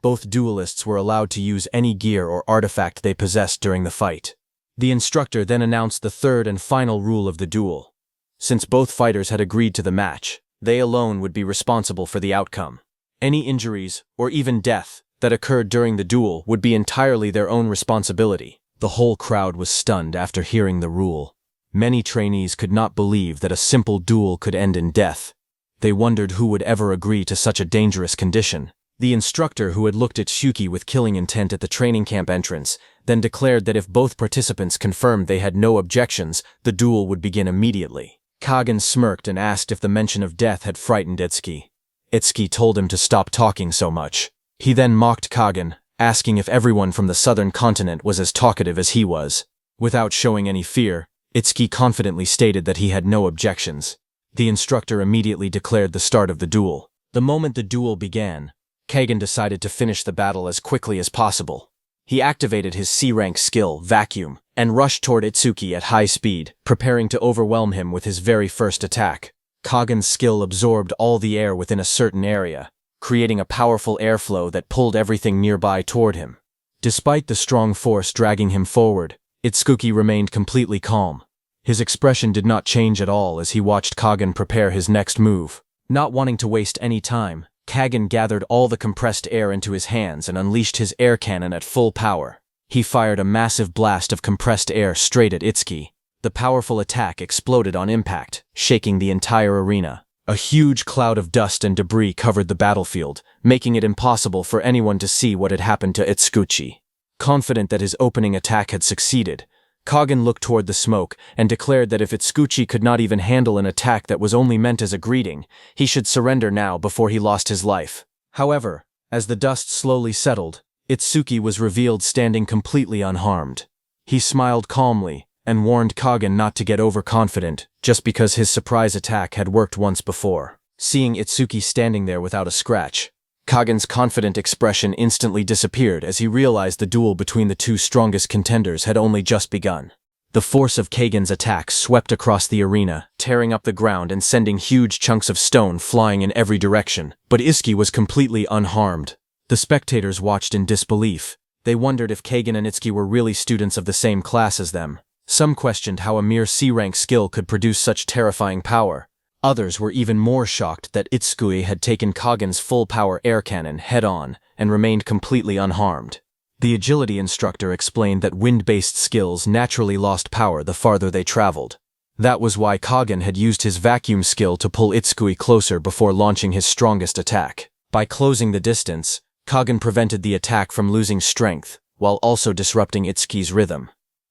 Both duelists were allowed to use any gear or artifact they possessed during the fight. The instructor then announced the third and final rule of the duel. Since both fighters had agreed to the match, they alone would be responsible for the outcome. Any injuries, or even death, that occurred during the duel would be entirely their own responsibility. The whole crowd was stunned after hearing the rule. Many trainees could not believe that a simple duel could end in death. They wondered who would ever agree to such a dangerous condition. The instructor, who had looked at Shuki with killing intent at the training camp entrance, then declared that if both participants confirmed they had no objections, the duel would begin immediately. Kagen smirked and asked if the mention of death had frightened Itsuki. Itsuki told him to stop talking so much. He then mocked Kagen, asking if everyone from the southern continent was as talkative as he was. Without showing any fear, Itsuki confidently stated that he had no objections. The instructor immediately declared the start of the duel. The moment the duel began, Kagen decided to finish the battle as quickly as possible. He activated his C-rank skill, Vacuum, and rushed toward Itsuki at high speed, preparing to overwhelm him with his very first attack. Kagen's skill absorbed all the air within a certain area, creating a powerful airflow that pulled everything nearby toward him. Despite the strong force dragging him forward, Itsuki remained completely calm. His expression did not change at all as he watched Kagen prepare his next move. Not wanting to waste any time, Kagen gathered all the compressed air into his hands and unleashed his air cannon at full power. He fired a massive blast of compressed air straight at Itsuki. The powerful attack exploded on impact, shaking the entire arena. A huge cloud of dust and debris covered the battlefield, making it impossible for anyone to see what had happened to Itsuki. Confident that his opening attack had succeeded, Kagen looked toward the smoke and declared that if Itsuki could not even handle an attack that was only meant as a greeting, he should surrender now before he lost his life. However, as the dust slowly settled, Itsuki was revealed standing completely unharmed. He smiled calmly and warned Kagen not to get overconfident just because his surprise attack had worked once before. Seeing Itsuki standing there without a scratch, Kagen's confident expression instantly disappeared as he realized the duel between the two strongest contenders had only just begun. The force of Kagen's attack swept across the arena, tearing up the ground and sending huge chunks of stone flying in every direction, but Itsuki was completely unharmed. The spectators watched in disbelief. They wondered if Kagen and Itsuki were really students of the same class as them. Some questioned how a mere C-rank skill could produce such terrifying power. Others were even more shocked that Itsuki had taken Kagen's full-power air cannon head-on and remained completely unharmed. The agility instructor explained that wind-based skills naturally lost power the farther they traveled. That was why Kagen had used his vacuum skill to pull Itsuki closer before launching his strongest attack. By closing the distance, Kagen prevented the attack from losing strength, while also disrupting Itsuki's rhythm.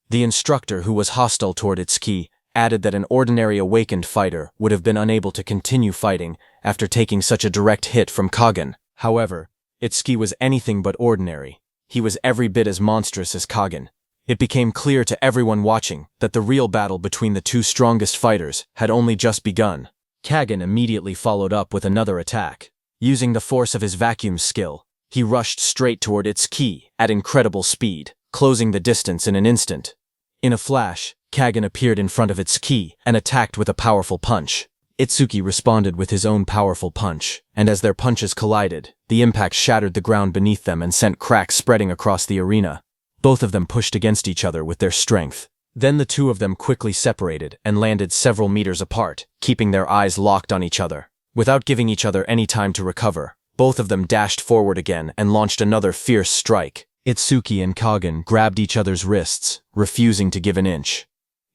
The instructor, who was hostile toward Itsuki, added that an ordinary awakened fighter would have been unable to continue fighting after taking such a direct hit from Kagen. However, Itsuki was anything but ordinary. He was every bit as monstrous as Kagen. It became clear to everyone watching that the real battle between the two strongest fighters had only just begun. Kagen immediately followed up with another attack. Using the force of his vacuum skill, he rushed straight toward Itsuki at incredible speed, closing the distance in an instant. In a flash, Kagen appeared in front of Itsuki and attacked with a powerful punch. Itsuki responded with his own powerful punch, and as their punches collided, the impact shattered the ground beneath them and sent cracks spreading across the arena. Both of them pushed against each other with their strength. Then the two of them quickly separated and landed several meters apart, keeping their eyes locked on each other. Without giving each other any time to recover, both of them dashed forward again and launched another fierce strike. Itsuki and Kagen grabbed each other's wrists, refusing to give an inch.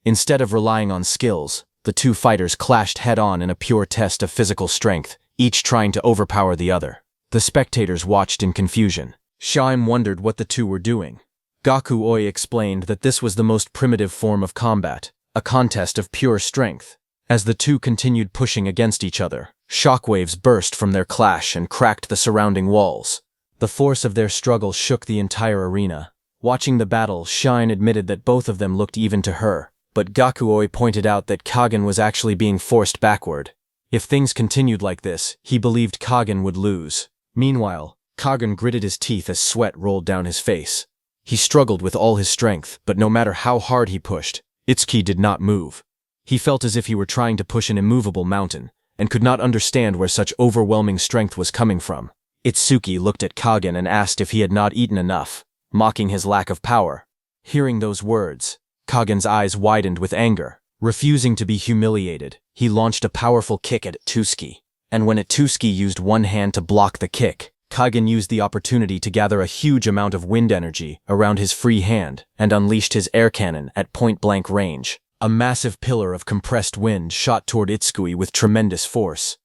Instead of relying on skills, the two fighters clashed head-on in a pure test of physical strength, each trying to overpower the other. The spectators watched in confusion. Shaim wondered what the two were doing. Gaku-oi explained that this was the most primitive form of combat, a contest of pure strength. As the two continued pushing against each other, shockwaves burst from their clash and cracked the surrounding walls. The force of their struggle shook the entire arena. Watching the battle, Shine admitted that both of them looked even to her, but Gaku-oi pointed out that Kagen was actually being forced backward. If things continued like this, he believed Kagen would lose. Meanwhile, Kagen gritted his teeth as sweat rolled down his face. He struggled with all his strength, but no matter how hard he pushed, Itsuki did not move. He felt as if he were trying to push an immovable mountain, and could not understand where such overwhelming strength was coming from. Itsuki looked at Kagen and asked if he had not eaten enough, mocking his lack of power. Hearing those words, Kagen's eyes widened with anger. Refusing to be humiliated, he launched a powerful kick at Itsuki. and when Itsuki used one hand to block the kick, Kagen used the opportunity to gather a huge amount of wind energy around his free hand and unleashed his air cannon at point-blank range. A massive pillar of compressed wind shot toward Itsuki with tremendous force.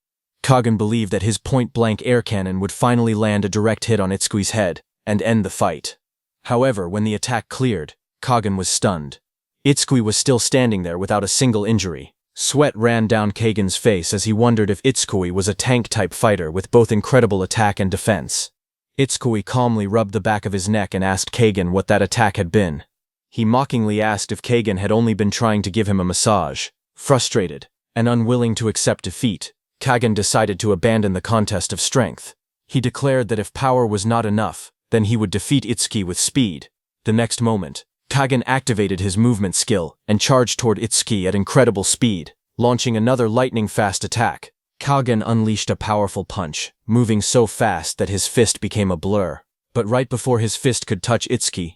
Kagen believed that his point-blank air cannon would finally land a direct hit on Itsuki's head and end the fight. However, when the attack cleared, Kagen was stunned. Itsuki was still standing there without a single injury. Sweat ran down Kagen's face as he wondered if Itsuki was a tank-type fighter with both incredible attack and defense. Itsuki calmly rubbed the back of his neck and asked Kagen what that attack had been. He mockingly asked if Kagen had only been trying to give him a massage. Frustrated and unwilling to accept defeat, Kagen decided to abandon the contest of strength. He declared that if power was not enough, then he would defeat Itsuki with speed. The next moment, Kagen activated his movement skill and charged toward Itsuki at incredible speed, launching another lightning-fast attack. Kagen unleashed a powerful punch, moving so fast that his fist became a blur. But right before his fist could touch Itsuki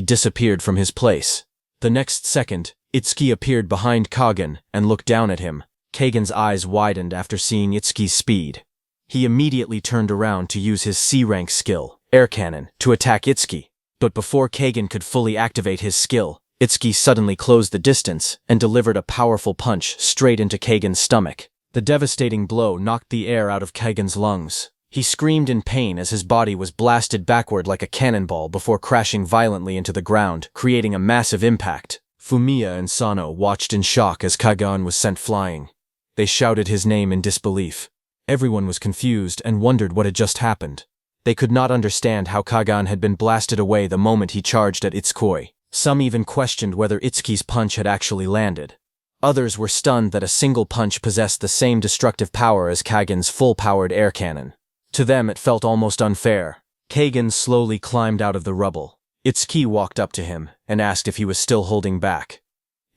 disappeared from his place. The next second, Itsuki appeared behind Kagen and looked down at him. Kagen's eyes widened after seeing Itsuki's speed. He immediately turned around to use his C-rank skill, air cannon, to attack Itsuki. But before Kagen could fully activate his skill, Itsuki suddenly closed the distance and delivered a powerful punch straight into Kagen's stomach. The devastating blow knocked the air out of Kagen's lungs. He screamed in pain as his body was blasted backward like a cannonball before crashing violently into the ground, creating a massive impact. Fumiya and Sano watched in shock as Kagen was sent flying. They shouted his name in disbelief. Everyone was confused and wondered what had just happened. They could not understand how Kagen had been blasted away the moment he charged at Itsuki. Some even questioned whether Itsuki's punch had actually landed. Others were stunned that a single punch possessed the same destructive power as Kagen's full-powered air cannon. To them it felt almost unfair. Kagen slowly climbed out of the rubble. Itsuki walked up to him and asked if he was still holding back.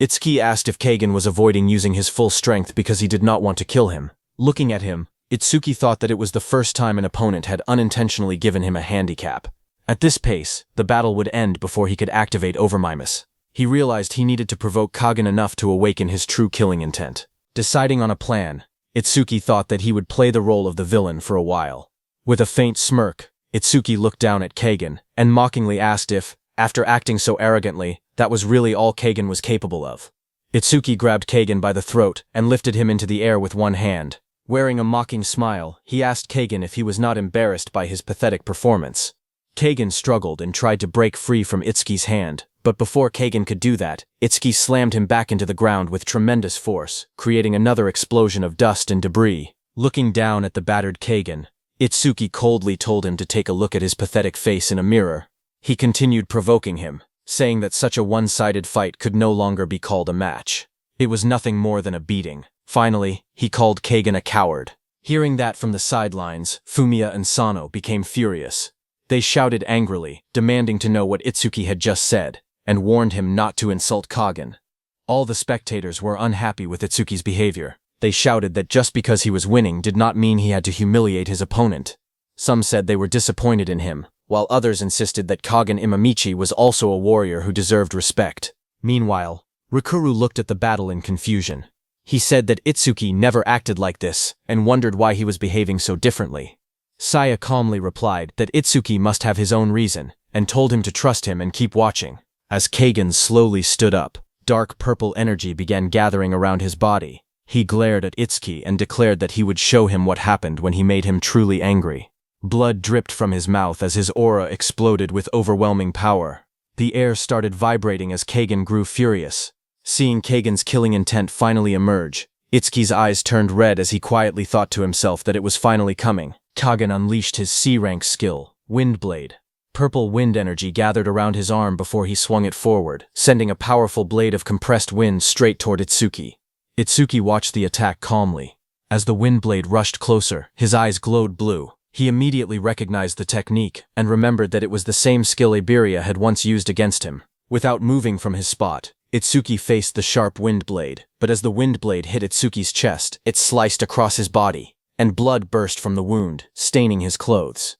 Itsuki asked if Kagen was avoiding using his full strength because he did not want to kill him. Looking at him, Itsuki thought that it was the first time an opponent had unintentionally given him a handicap. At this pace, the battle would end before he could activate Overmimus. He realized he needed to provoke Kagen enough to awaken his true killing intent. Deciding on a plan, Itsuki thought that he would play the role of the villain for a while. With a faint smirk, Itsuki looked down at Kagen and mockingly asked if, after acting so arrogantly, that was really all Kagen was capable of. Itsuki grabbed Kagen by the throat and lifted him into the air with one hand. Wearing a mocking smile, he asked Kagen if he was not embarrassed by his pathetic performance. Kagen struggled and tried to break free from Itsuki's hand, but before Kagen could do that, Itsuki slammed him back into the ground with tremendous force, creating another explosion of dust and debris. Looking down at the battered Kagen, Itsuki coldly told him to take a look at his pathetic face in a mirror. He continued provoking him, saying that such a one-sided fight could no longer be called a match. It was nothing more than a beating. Finally, he called Kagen a coward. Hearing that from the sidelines, Fumiya and Sano became furious. They shouted angrily, demanding to know what Itsuki had just said, and warned him not to insult Kagen. All the spectators were unhappy with Itsuki's behavior. They shouted that just because he was winning did not mean he had to humiliate his opponent. Some said they were disappointed in him, while others insisted that Kagen Imamichi was also a warrior who deserved respect. Meanwhile, Rikuru looked at the battle in confusion. He said that Itsuki never acted like this and wondered why he was behaving so differently. Saya calmly replied that Itsuki must have his own reason and told him to trust him and keep watching. As Kagen slowly stood up, dark purple energy began gathering around his body. He glared at Itsuki and declared that he would show him what happened when he made him truly angry. Blood dripped from his mouth as his aura exploded with overwhelming power. The air started vibrating as Kagen grew furious. Seeing Kagen's killing intent finally emerge, Itsuki's eyes turned red as he quietly thought to himself that it was finally coming. Kagen unleashed his C-rank skill, Wind Blade. Purple wind energy gathered around his arm before he swung it forward, sending a powerful blade of compressed wind straight toward Itsuki. Itsuki watched the attack calmly. As the wind blade rushed closer, his eyes glowed blue. He immediately recognized the technique and remembered that it was the same skill Iberia had once used against him. Without moving from his spot, Itsuki faced the sharp wind blade, but as the wind blade hit Itsuki's chest, it sliced across his body, and blood burst from the wound, staining his clothes.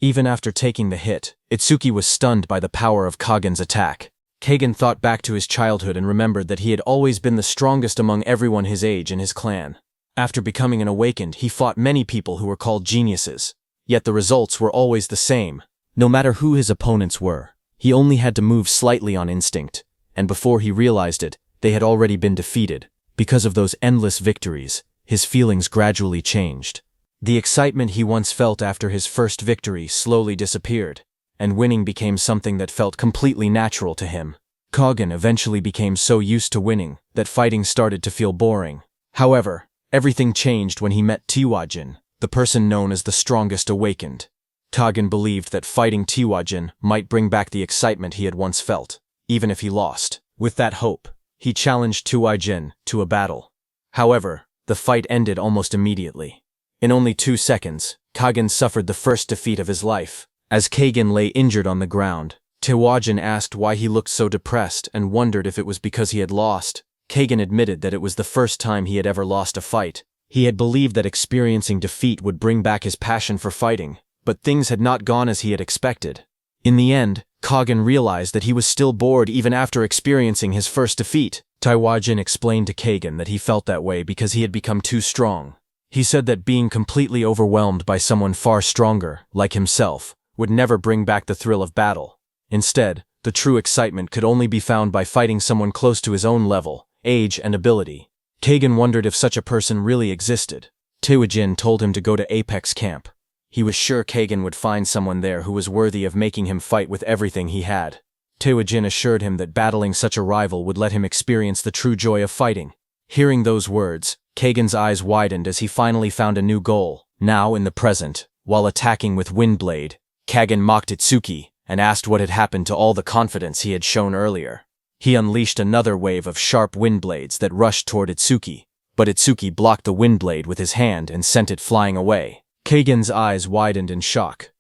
Even after taking the hit, Itsuki was stunned by the power of Kagen's attack. Kagen thought back to his childhood and remembered that he had always been the strongest among everyone his age in his clan. After becoming an awakened, he fought many people who were called geniuses. Yet the results were always the same. No matter who his opponents were, he only had to move slightly on instinct, and before he realized it, they had already been defeated. Because of those endless victories, his feelings gradually changed. The excitement he once felt after his first victory slowly disappeared, and winning became something that felt completely natural to him. Kaghan eventually became so used to winning that fighting started to feel boring. However, everything changed when he met Tiwajin, the person known as the strongest awakened. Kaghan believed that fighting Tiwajin might bring back the excitement he had once felt, even if he lost. With that hope, he challenged Tiwajin to a battle. However, the fight ended almost immediately. In only 2 seconds, Kaghan suffered the first defeat of his life. As Kaghan lay injured on the ground, Tiwajin asked why he looked so depressed and wondered if it was because he had lost. Kaghan admitted that it was the first time he had ever lost a fight. He had believed that experiencing defeat would bring back his passion for fighting, but things had not gone as he had expected. In the end, Kaghan realized that he was still bored even after experiencing his first defeat. Tiwajin explained to Kaghan that he felt that way because he had become too strong. He said that being completely overwhelmed by someone far stronger, like himself, would never bring back the thrill of battle. Instead, the true excitement could only be found by fighting someone close to his own level, age, and ability. Kaghan wondered if such a person really existed. Tiwajin told him to go to Apex Camp. He was sure Kaghan would find someone there who was worthy of making him fight with everything he had. Tiwajin assured him that battling such a rival would let him experience the true joy of fighting. Hearing those words, Kaghan's eyes widened as he finally found a new goal. Now, in the present, while attacking with Windblade, Kaghan mocked Itsuki and asked what had happened to all the confidence he had shown earlier. He unleashed another wave of sharp windblades that rushed toward Itsuki, but Itsuki blocked the windblade with his hand and sent it flying away. Kaghan's eyes widened in shock.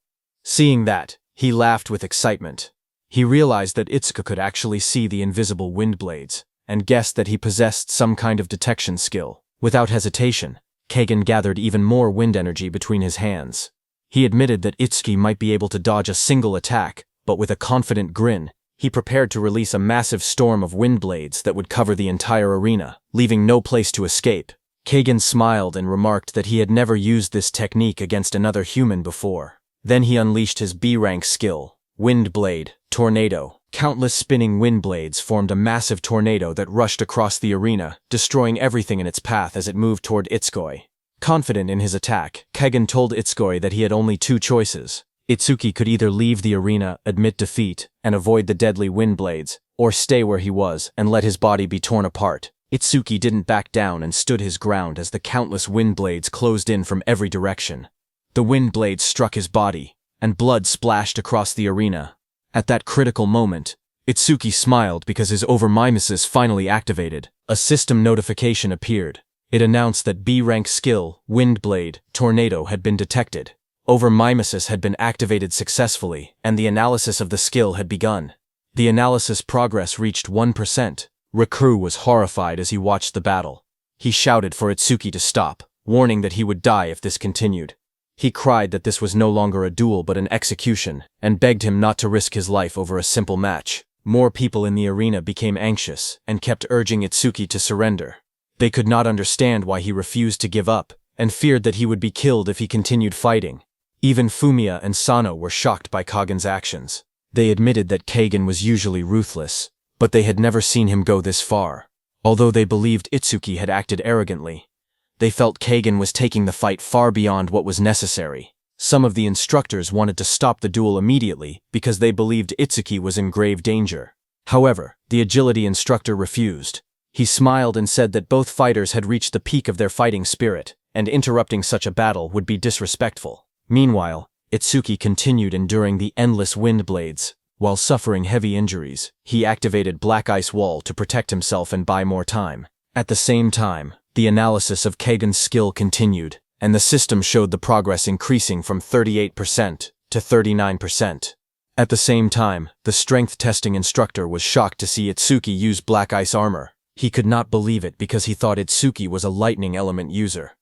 Seeing that, he laughed with excitement. He realized that Itsuki could actually see the invisible windblades, and guessed that he possessed some kind of detection skill. Without hesitation, Kaghan gathered even more wind energy between his hands. He admitted that Itsuki might be able to dodge a single attack, but with a confident grin, he prepared to release a massive storm of wind blades that would cover the entire arena, leaving no place to escape. Kaghan smiled and remarked that he had never used this technique against another human before. Then he unleashed his B-rank skill, Wind Blade, Tornado. Countless spinning wind blades formed a massive tornado that rushed across the arena, destroying everything in its path as it moved toward Itsuki. Confident in his attack, Kaghan told Itsuki that he had only 2 choices. Itsuki could either leave the arena, admit defeat, and avoid the deadly wind blades, or stay where he was and let his body be torn apart. Itsuki didn't back down and stood his ground as the countless wind blades closed in from every direction. The wind blades struck his body, and blood splashed across the arena. At that critical moment, Itsuki smiled because his overmimesis finally activated. A system notification appeared. It announced that B-rank skill, Wind Blade, Tornado had been detected. Overmimesis had been activated successfully, and the analysis of the skill had begun. The analysis progress reached 1%. Rikuru was horrified as he watched the battle. He shouted for Itsuki to stop, warning that he would die if this continued. He cried that this was no longer a duel but an execution, and begged him not to risk his life over a simple match. More people in the arena became anxious and kept urging Itsuki to surrender. They could not understand why he refused to give up, and feared that he would be killed if he continued fighting. Even Fumiya and Sano were shocked by Kaghan's actions. They admitted that Kaghan was usually ruthless, but they had never seen him go this far. Although they believed Itsuki had acted arrogantly, they felt Kaghan was taking the fight far beyond what was necessary. Some of the instructors wanted to stop the duel immediately because they believed Itsuki was in grave danger. However, the agility instructor refused. He smiled and said that both fighters had reached the peak of their fighting spirit, and interrupting such a battle would be disrespectful. Meanwhile, Itsuki continued enduring the endless wind blades. While suffering heavy injuries, he activated Black Ice Wall to protect himself and buy more time. At the same time, the analysis of Kaghan's skill continued, and the system showed the progress increasing from 38% to 39%. At the same time, the strength testing instructor was shocked to see Itsuki use Black Ice armor. He could not believe it because he thought Itsuki was a lightning element user.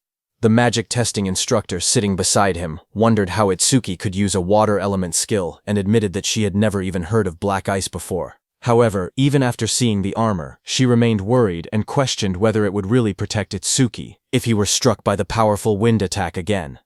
The magic testing instructor sitting beside him wondered how Itsuki could use a water element skill and admitted that she had never even heard of Black Ice before. However, even after seeing the armor, she remained worried and questioned whether it would really protect Itsuki if he were struck by the powerful wind attack again.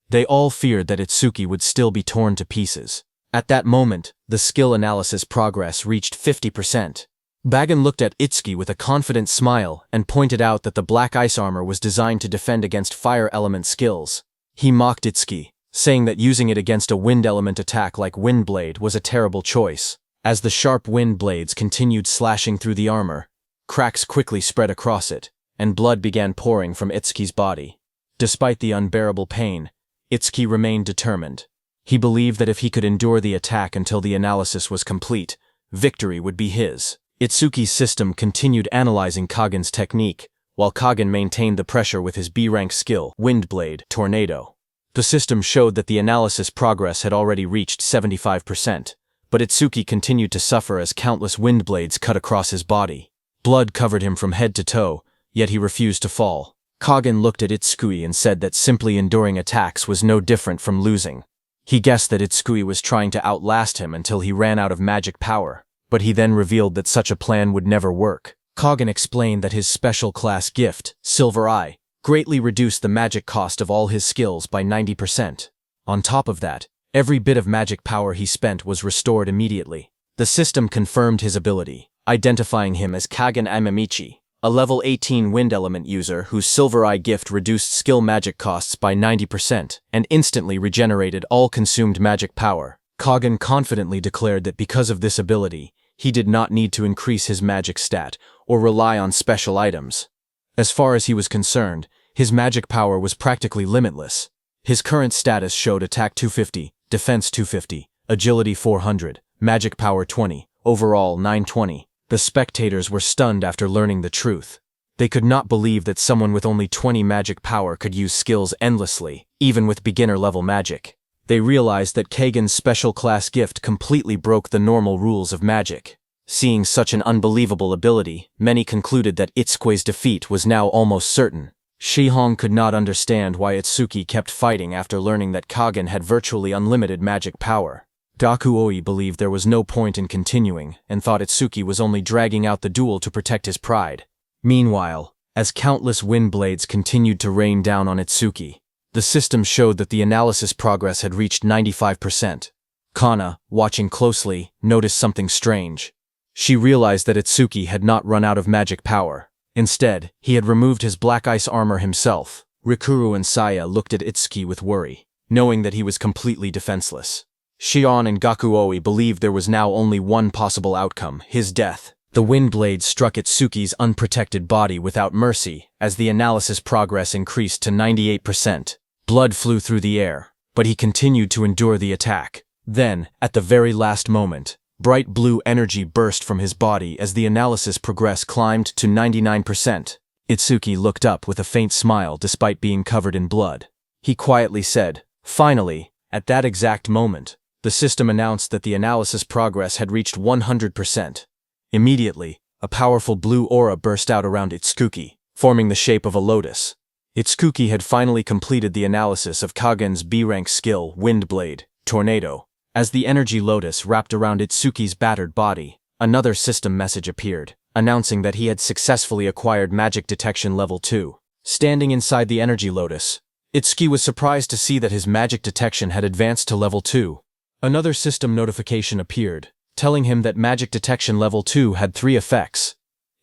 They all feared that Itsuki would still be torn to pieces. At that moment, the skill analysis progress reached 50%. Bagan looked at Itsuki with a confident smile and pointed out that the black ice armor was designed to defend against fire element skills. He mocked Itsuki, saying that using it against a wind element attack like Wind Blade was a terrible choice. As the sharp wind blades continued slashing through the armor, cracks quickly spread across it, and blood began pouring from Itsuki's body. Despite the unbearable pain, Itsuki remained determined. He believed that if he could endure the attack until the analysis was complete, victory would be his. Itsuki's system continued analyzing Kagen's technique, while Kagen maintained the pressure with his B-rank skill, Wind Blade, Tornado. The system showed that the analysis progress had already reached 75%. But Itsuki continued to suffer as countless wind blades cut across his body. Blood covered him from head to toe, yet he refused to fall. Kagen looked at Itsuki and said that simply enduring attacks was no different from losing. He guessed that Itsuki was trying to outlast him until he ran out of magic power, but he then revealed that such a plan would never work. Kagen explained that his special class gift, Silver Eye, greatly reduced the magic cost of all his skills by 90%. On top of that, every bit of magic power he spent was restored immediately. The system confirmed his ability, identifying him as Kagen Amamichi, a level 18 wind element user whose Silver Eye gift reduced skill magic costs by 90% and instantly regenerated all consumed magic power. Kagen confidently declared that because of this ability, he did not need to increase his magic stat or rely on special items. As far as he was concerned, his magic power was practically limitless. His current status showed attack 250, defense 250, agility 400, magic power 20, overall 920. The spectators were stunned after learning the truth. They could not believe that someone with only 20 magic power could use skills endlessly, even with beginner-level magic. They realized that Kagen's special class gift completely broke the normal rules of magic. Seeing such an unbelievable ability, many concluded that Itsuki's defeat was now almost certain. Shihong could not understand why Itsuki kept fighting after learning that Kagen had virtually unlimited magic power. Gakuoi believed there was no point in continuing and thought Itsuki was only dragging out the duel to protect his pride. Meanwhile, as countless wind blades continued to rain down on Itsuki, the system showed that the analysis progress had reached 95%. Kana, watching closely, noticed something strange. She realized that Itsuki had not run out of magic power. Instead, he had removed his black ice armor himself. Rikuru and Saya looked at Itsuki with worry, knowing that he was completely defenseless. Shion and Gakuoi believed there was now only one possible outcome, his death. The wind blade struck Itsuki's unprotected body without mercy as the analysis progress increased to 98%. Blood flew through the air, but he continued to endure the attack. Then, at the very last moment, bright blue energy burst from his body as the analysis progress climbed to 99%. Itsuki looked up with a faint smile despite being covered in blood. He quietly said, "Finally." At that exact moment, the system announced that the analysis progress had reached 100%. Immediately, a powerful blue aura burst out around Itsuki, forming the shape of a lotus. Itsuki had finally completed the analysis of Kagen's B-rank skill, Wind Blade, Tornado. As the energy lotus wrapped around Itsuki's battered body, another system message appeared, announcing that he had successfully acquired Magic Detection Level 2. Standing inside the energy lotus, Itsuki was surprised to see that his magic detection had advanced to Level 2. Another system notification appeared, telling him that Magic Detection Level 2 had 3 effects.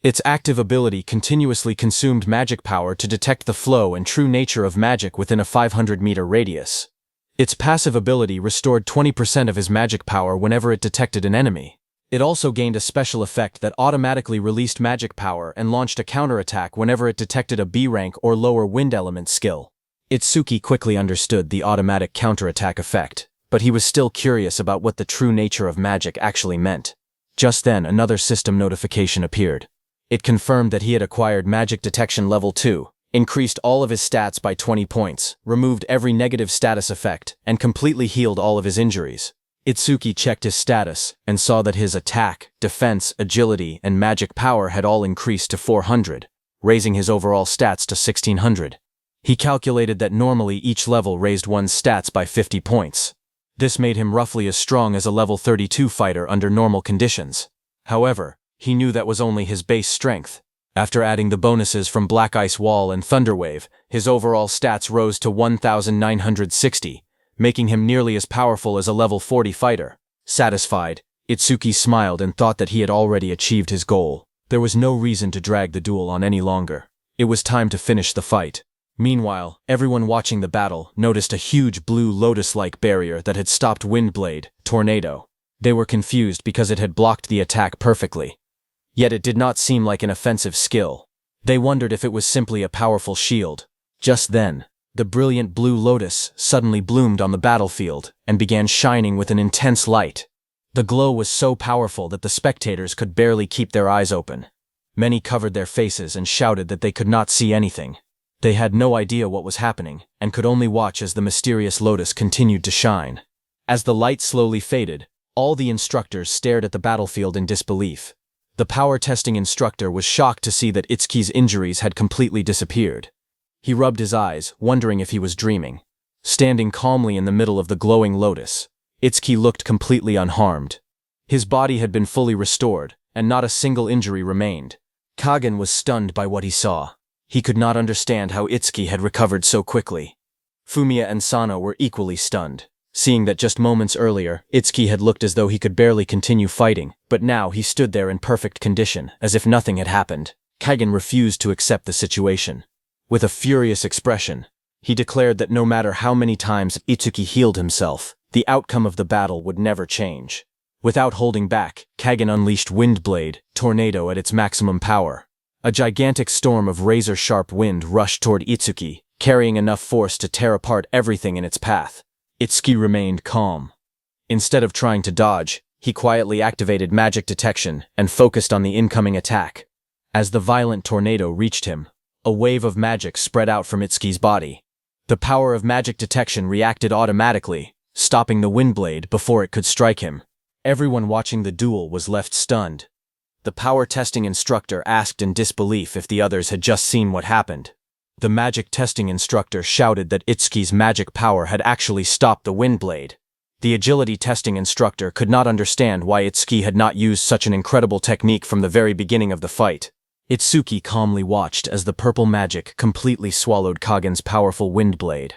Its active ability continuously consumed magic power to detect the flow and true nature of magic within a 500-meter radius. Its passive ability restored 20% of his magic power whenever it detected an enemy. It also gained a special effect that automatically released magic power and launched a counterattack whenever it detected a B-rank or lower wind element skill. Itsuki quickly understood the automatic counterattack effect, but he was still curious about what the true nature of magic actually meant. Just then, another system notification appeared. It confirmed that he had acquired Magic Detection Level 2, increased all of his stats by 20 points, removed every negative status effect, and completely healed all of his injuries. Itsuki checked his status and saw that his attack, defense, agility, and magic power had all increased to 400, raising his overall stats to 1600. He calculated that normally each level raised one's stats by 50 points. This made him roughly as strong as a level 32 fighter under normal conditions. However, he knew that was only his base strength. After adding the bonuses from Black Ice Wall and Thunderwave, his overall stats rose to 1,960, making him nearly as powerful as a level 40 fighter. Satisfied, Itsuki smiled and thought that he had already achieved his goal. There was no reason to drag the duel on any longer. It was time to finish the fight. Meanwhile, everyone watching the battle noticed a huge blue lotus-like barrier that had stopped Windblade, Tornado. They were confused because it had blocked the attack perfectly. Yet it did not seem like an offensive skill. They wondered if it was simply a powerful shield. Just then, the brilliant blue lotus suddenly bloomed on the battlefield and began shining with an intense light. The glow was so powerful that the spectators could barely keep their eyes open. Many covered their faces and shouted that they could not see anything. They had no idea what was happening and could only watch as the mysterious lotus continued to shine. As the light slowly faded, all the instructors stared at the battlefield in disbelief. The power testing instructor was shocked to see that Itsuki's injuries had completely disappeared. He rubbed his eyes, wondering if he was dreaming. Standing calmly in the middle of the glowing lotus, Itsuki looked completely unharmed. His body had been fully restored, and not a single injury remained. Kagen was stunned by what he saw. He could not understand how Itsuki had recovered so quickly. Fumiya and Sano were equally stunned, seeing that just moments earlier, Itsuki had looked as though he could barely continue fighting, but now he stood there in perfect condition, as if nothing had happened. Kagen refused to accept the situation. With a furious expression, he declared that no matter how many times Itsuki healed himself, the outcome of the battle would never change. Without holding back, Kagen unleashed Windblade, Tornado at its maximum power. A gigantic storm of razor-sharp wind rushed toward Itsuki, carrying enough force to tear apart everything in its path. Itsuki remained calm. Instead of trying to dodge, he quietly activated magic detection and focused on the incoming attack. As the violent tornado reached him, a wave of magic spread out from Itsuki's body. The power of magic detection reacted automatically, stopping the Windblade before it could strike him. Everyone watching the duel was left stunned. The power testing instructor asked in disbelief if the others had just seen what happened. The magic testing instructor shouted that Itsuki's magic power had actually stopped the Windblade. The agility testing instructor could not understand why Itsuki had not used such an incredible technique from the very beginning of the fight. Itsuki calmly watched as the purple magic completely swallowed Kagen's powerful Windblade.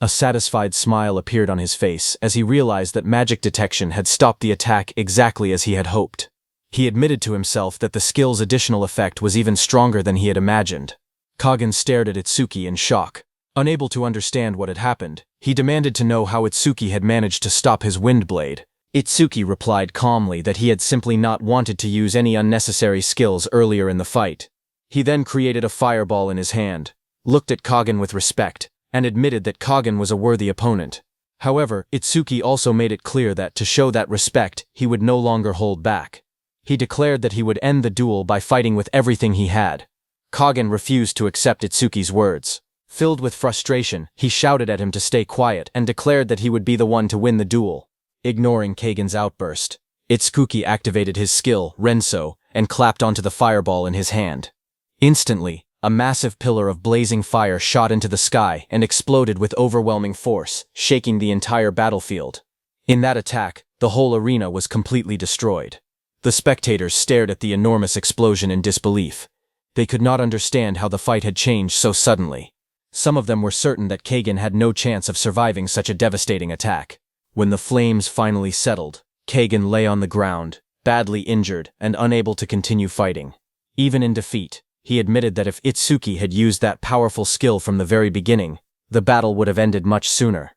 A satisfied smile appeared on his face as he realized that magic detection had stopped the attack exactly as he had hoped. He admitted to himself that the skill's additional effect was even stronger than he had imagined. Kagen stared at Itsuki in shock. Unable to understand what had happened, he demanded to know how Itsuki had managed to stop his Windblade. Itsuki replied calmly that he had simply not wanted to use any unnecessary skills earlier in the fight. He then created a fireball in his hand, looked at Kagen with respect, and admitted that Kagen was a worthy opponent. However, Itsuki also made it clear that to show that respect, he would no longer hold back. He declared that he would end the duel by fighting with everything he had. Kagen refused to accept Itsuki's words. Filled with frustration, he shouted at him to stay quiet and declared that he would be the one to win the duel. Ignoring Kagen's outburst, Itsuki activated his skill, Renso, and clapped onto the fireball in his hand. Instantly, a massive pillar of blazing fire shot into the sky and exploded with overwhelming force, shaking the entire battlefield. In that attack, the whole arena was completely destroyed. The spectators stared at the enormous explosion in disbelief. They could not understand how the fight had changed so suddenly. Some of them were certain that Kagen had no chance of surviving such a devastating attack. When the flames finally settled, Kagen lay on the ground, badly injured and unable to continue fighting. Even in defeat, he admitted that if Itsuki had used that powerful skill from the very beginning, the battle would have ended much sooner.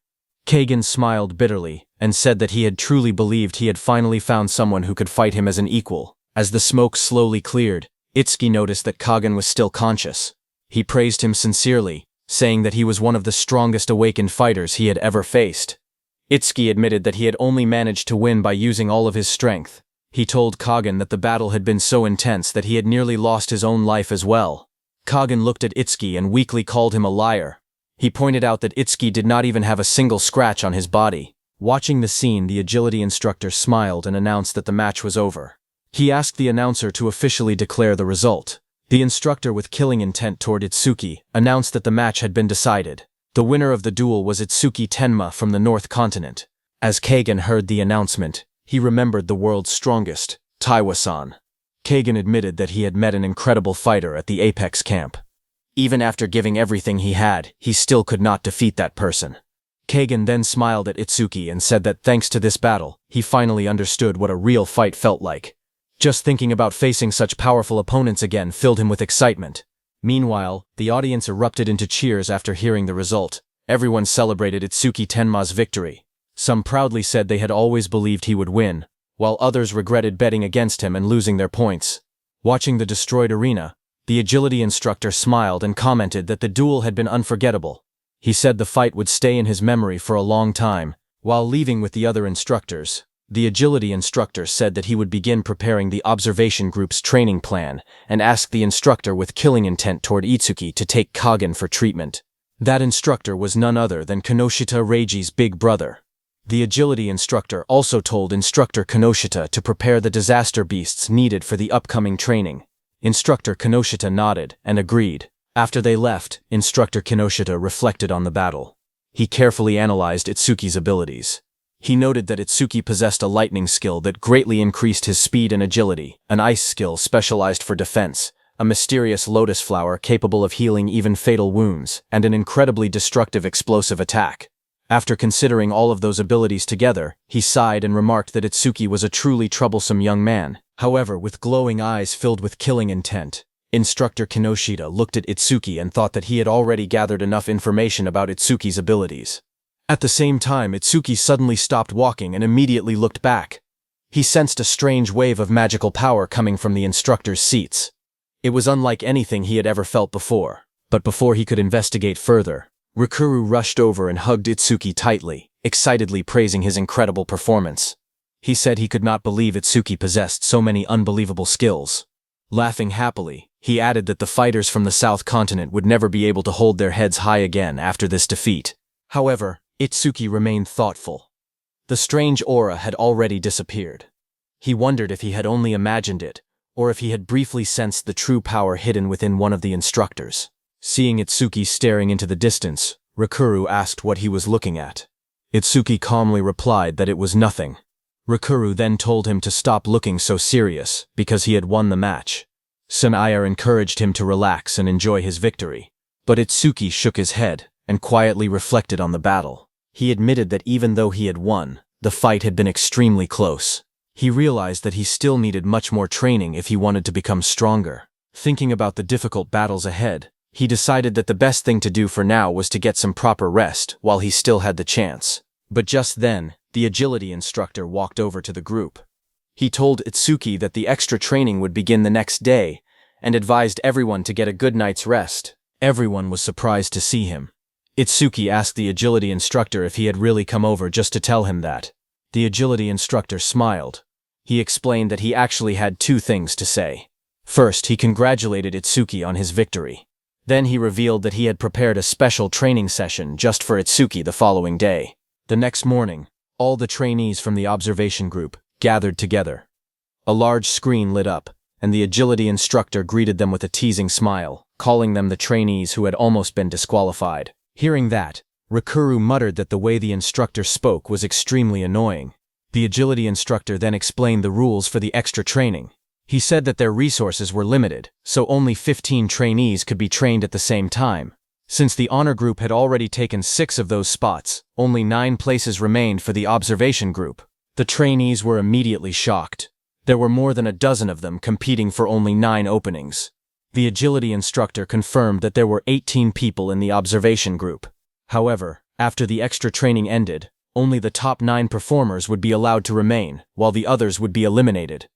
Kagen smiled bitterly and said that he had truly believed he had finally found someone who could fight him as an equal. As the smoke slowly cleared, Itsuki noticed that Kagen was still conscious. He praised him sincerely, saying that he was one of the strongest awakened fighters he had ever faced. Itsuki admitted that he had only managed to win by using all of his strength. He told Kagen that the battle had been so intense that he had nearly lost his own life as well. Kagen looked at Itsuki and weakly called him a liar. He pointed out that Itsuki did not even have a single scratch on his body. Watching the scene, the agility instructor smiled and announced that the match was over. He asked the announcer to officially declare the result. The instructor, with killing intent toward Itsuki, announced that the match had been decided. The winner of the duel was Itsuki Tenma from the North Continent. As Kagen heard the announcement, he remembered the world's strongest, Taiwa-san. Kagan admitted that he had met an incredible fighter at the Apex camp. Even after giving everything he had, he still could not defeat that person. Kagan then smiled at Itsuki and said that thanks to this battle, he finally understood what a real fight felt like. Just thinking about facing such powerful opponents again filled him with excitement. Meanwhile, the audience erupted into cheers after hearing the result. Everyone celebrated Itsuki Tenma's victory. Some proudly said they had always believed he would win, while others regretted betting against him and losing their points. Watching the destroyed arena, the agility instructor smiled and commented that the duel had been unforgettable. He said the fight would stay in his memory for a long time. While leaving with the other instructors, the agility instructor said that he would begin preparing the observation group's training plan and asked the instructor with killing intent toward Itsuki to take Kagen for treatment. That instructor was none other than Kinoshita Reiji's big brother. The agility instructor also told Instructor Kinoshita to prepare the disaster beasts needed for the upcoming training. Instructor Kinoshita nodded and agreed. After they left, Instructor Kinoshita reflected on the battle. He carefully analyzed Itsuki's abilities. He noted that Itsuki possessed a lightning skill that greatly increased his speed and agility, an ice skill specialized for defense, a mysterious lotus flower capable of healing even fatal wounds, and an incredibly destructive explosive attack. After considering all of those abilities together, he sighed and remarked that Itsuki was a truly troublesome young man. However, with glowing eyes filled with killing intent, Instructor Kinoshita looked at Itsuki and thought that he had already gathered enough information about Itsuki's abilities. At the same time, Itsuki suddenly stopped walking and immediately looked back. He sensed a strange wave of magical power coming from the instructor's seats. It was unlike anything he had ever felt before. But before he could investigate further, Rikuru rushed over and hugged Itsuki tightly, excitedly praising his incredible performance. He said he could not believe Itsuki possessed so many unbelievable skills. Laughing happily, he added that the fighters from the South Continent would never be able to hold their heads high again after this defeat. However, Itsuki remained thoughtful. The strange aura had already disappeared. He wondered if he had only imagined it, or if he had briefly sensed the true power hidden within one of the instructors. Seeing Itsuki staring into the distance, Rikuru asked what he was looking at. Itsuki calmly replied that it was nothing. Rikuru then told him to stop looking so serious, because he had won the match. Sunaya encouraged him to relax and enjoy his victory. But Itsuki shook his head and quietly reflected on the battle. He admitted that even though he had won, the fight had been extremely close. He realized that he still needed much more training if he wanted to become stronger. Thinking about the difficult battles ahead, he decided that the best thing to do for now was to get some proper rest while he still had the chance. But just then, the agility instructor walked over to the group. He told Itsuki that the extra training would begin the next day and advised everyone to get a good night's rest. Everyone was surprised to see him. Itsuki asked the agility instructor if he had really come over just to tell him that. The agility instructor smiled. He explained that he actually had two things to say. First, he congratulated Itsuki on his victory. Then he revealed that he had prepared a special training session just for Itsuki the following day. The next morning, all the trainees from the observation group gathered together. A large screen lit up, and the agility instructor greeted them with a teasing smile, calling them the trainees who had almost been disqualified. Hearing that, Rikuru muttered that the way the instructor spoke was extremely annoying. The agility instructor then explained the rules for the extra training. He said that their resources were limited, so only 15 trainees could be trained at the same time. Since the honor group had already taken 6 of those spots, only 9 places remained for the observation group. The trainees were immediately shocked. There were more than a dozen of them competing for only 9 openings. The agility instructor confirmed that there were 18 people in the observation group. However, after the extra training ended, only the top 9 performers would be allowed to remain, while the others would be eliminated.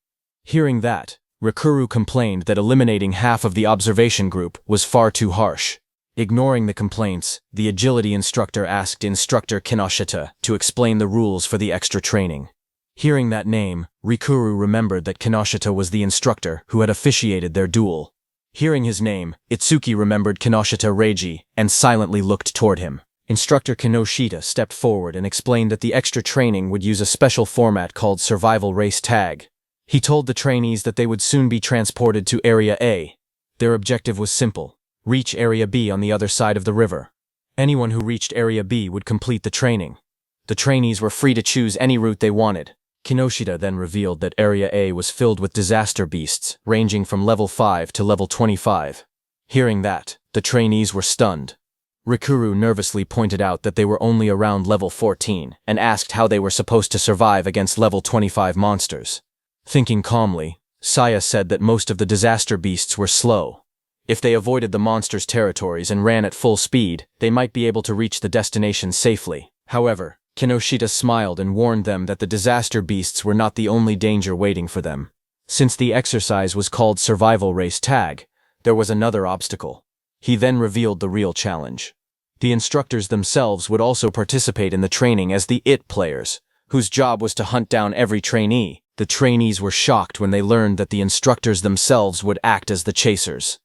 Hearing that, Rikuru complained that eliminating half of the observation group was far too harsh. Ignoring the complaints, the agility instructor asked Instructor Kinoshita to explain the rules for the extra training. Hearing that name, Rikuru remembered that Kinoshita was the instructor who had officiated their duel. Hearing his name, Itsuki remembered Kinoshita Reiji and silently looked toward him. Instructor Kinoshita stepped forward and explained that the extra training would use a special format called Survival Race Tag. He told the trainees that they would soon be transported to Area A. Their objective was simple: reach Area B on the other side of the river. Anyone who reached Area B would complete the training. The trainees were free to choose any route they wanted. Kinoshita then revealed that Area A was filled with disaster beasts, ranging from level 5 to level 25. Hearing that, the trainees were stunned. Rikuru nervously pointed out that they were only around level 14 and asked how they were supposed to survive against level 25 monsters. Thinking calmly, Saya said that most of the disaster beasts were slow. If they avoided the monsters' territories and ran at full speed, they might be able to reach the destination safely. However, Kinoshita smiled and warned them that the disaster beasts were not the only danger waiting for them. Since the exercise was called Survival Race Tag, there was another obstacle. He then revealed the real challenge. The instructors themselves would also participate in the training as the IT players, whose job was to hunt down every trainee. The trainees were shocked when they learned that the instructors themselves would act as the chasers.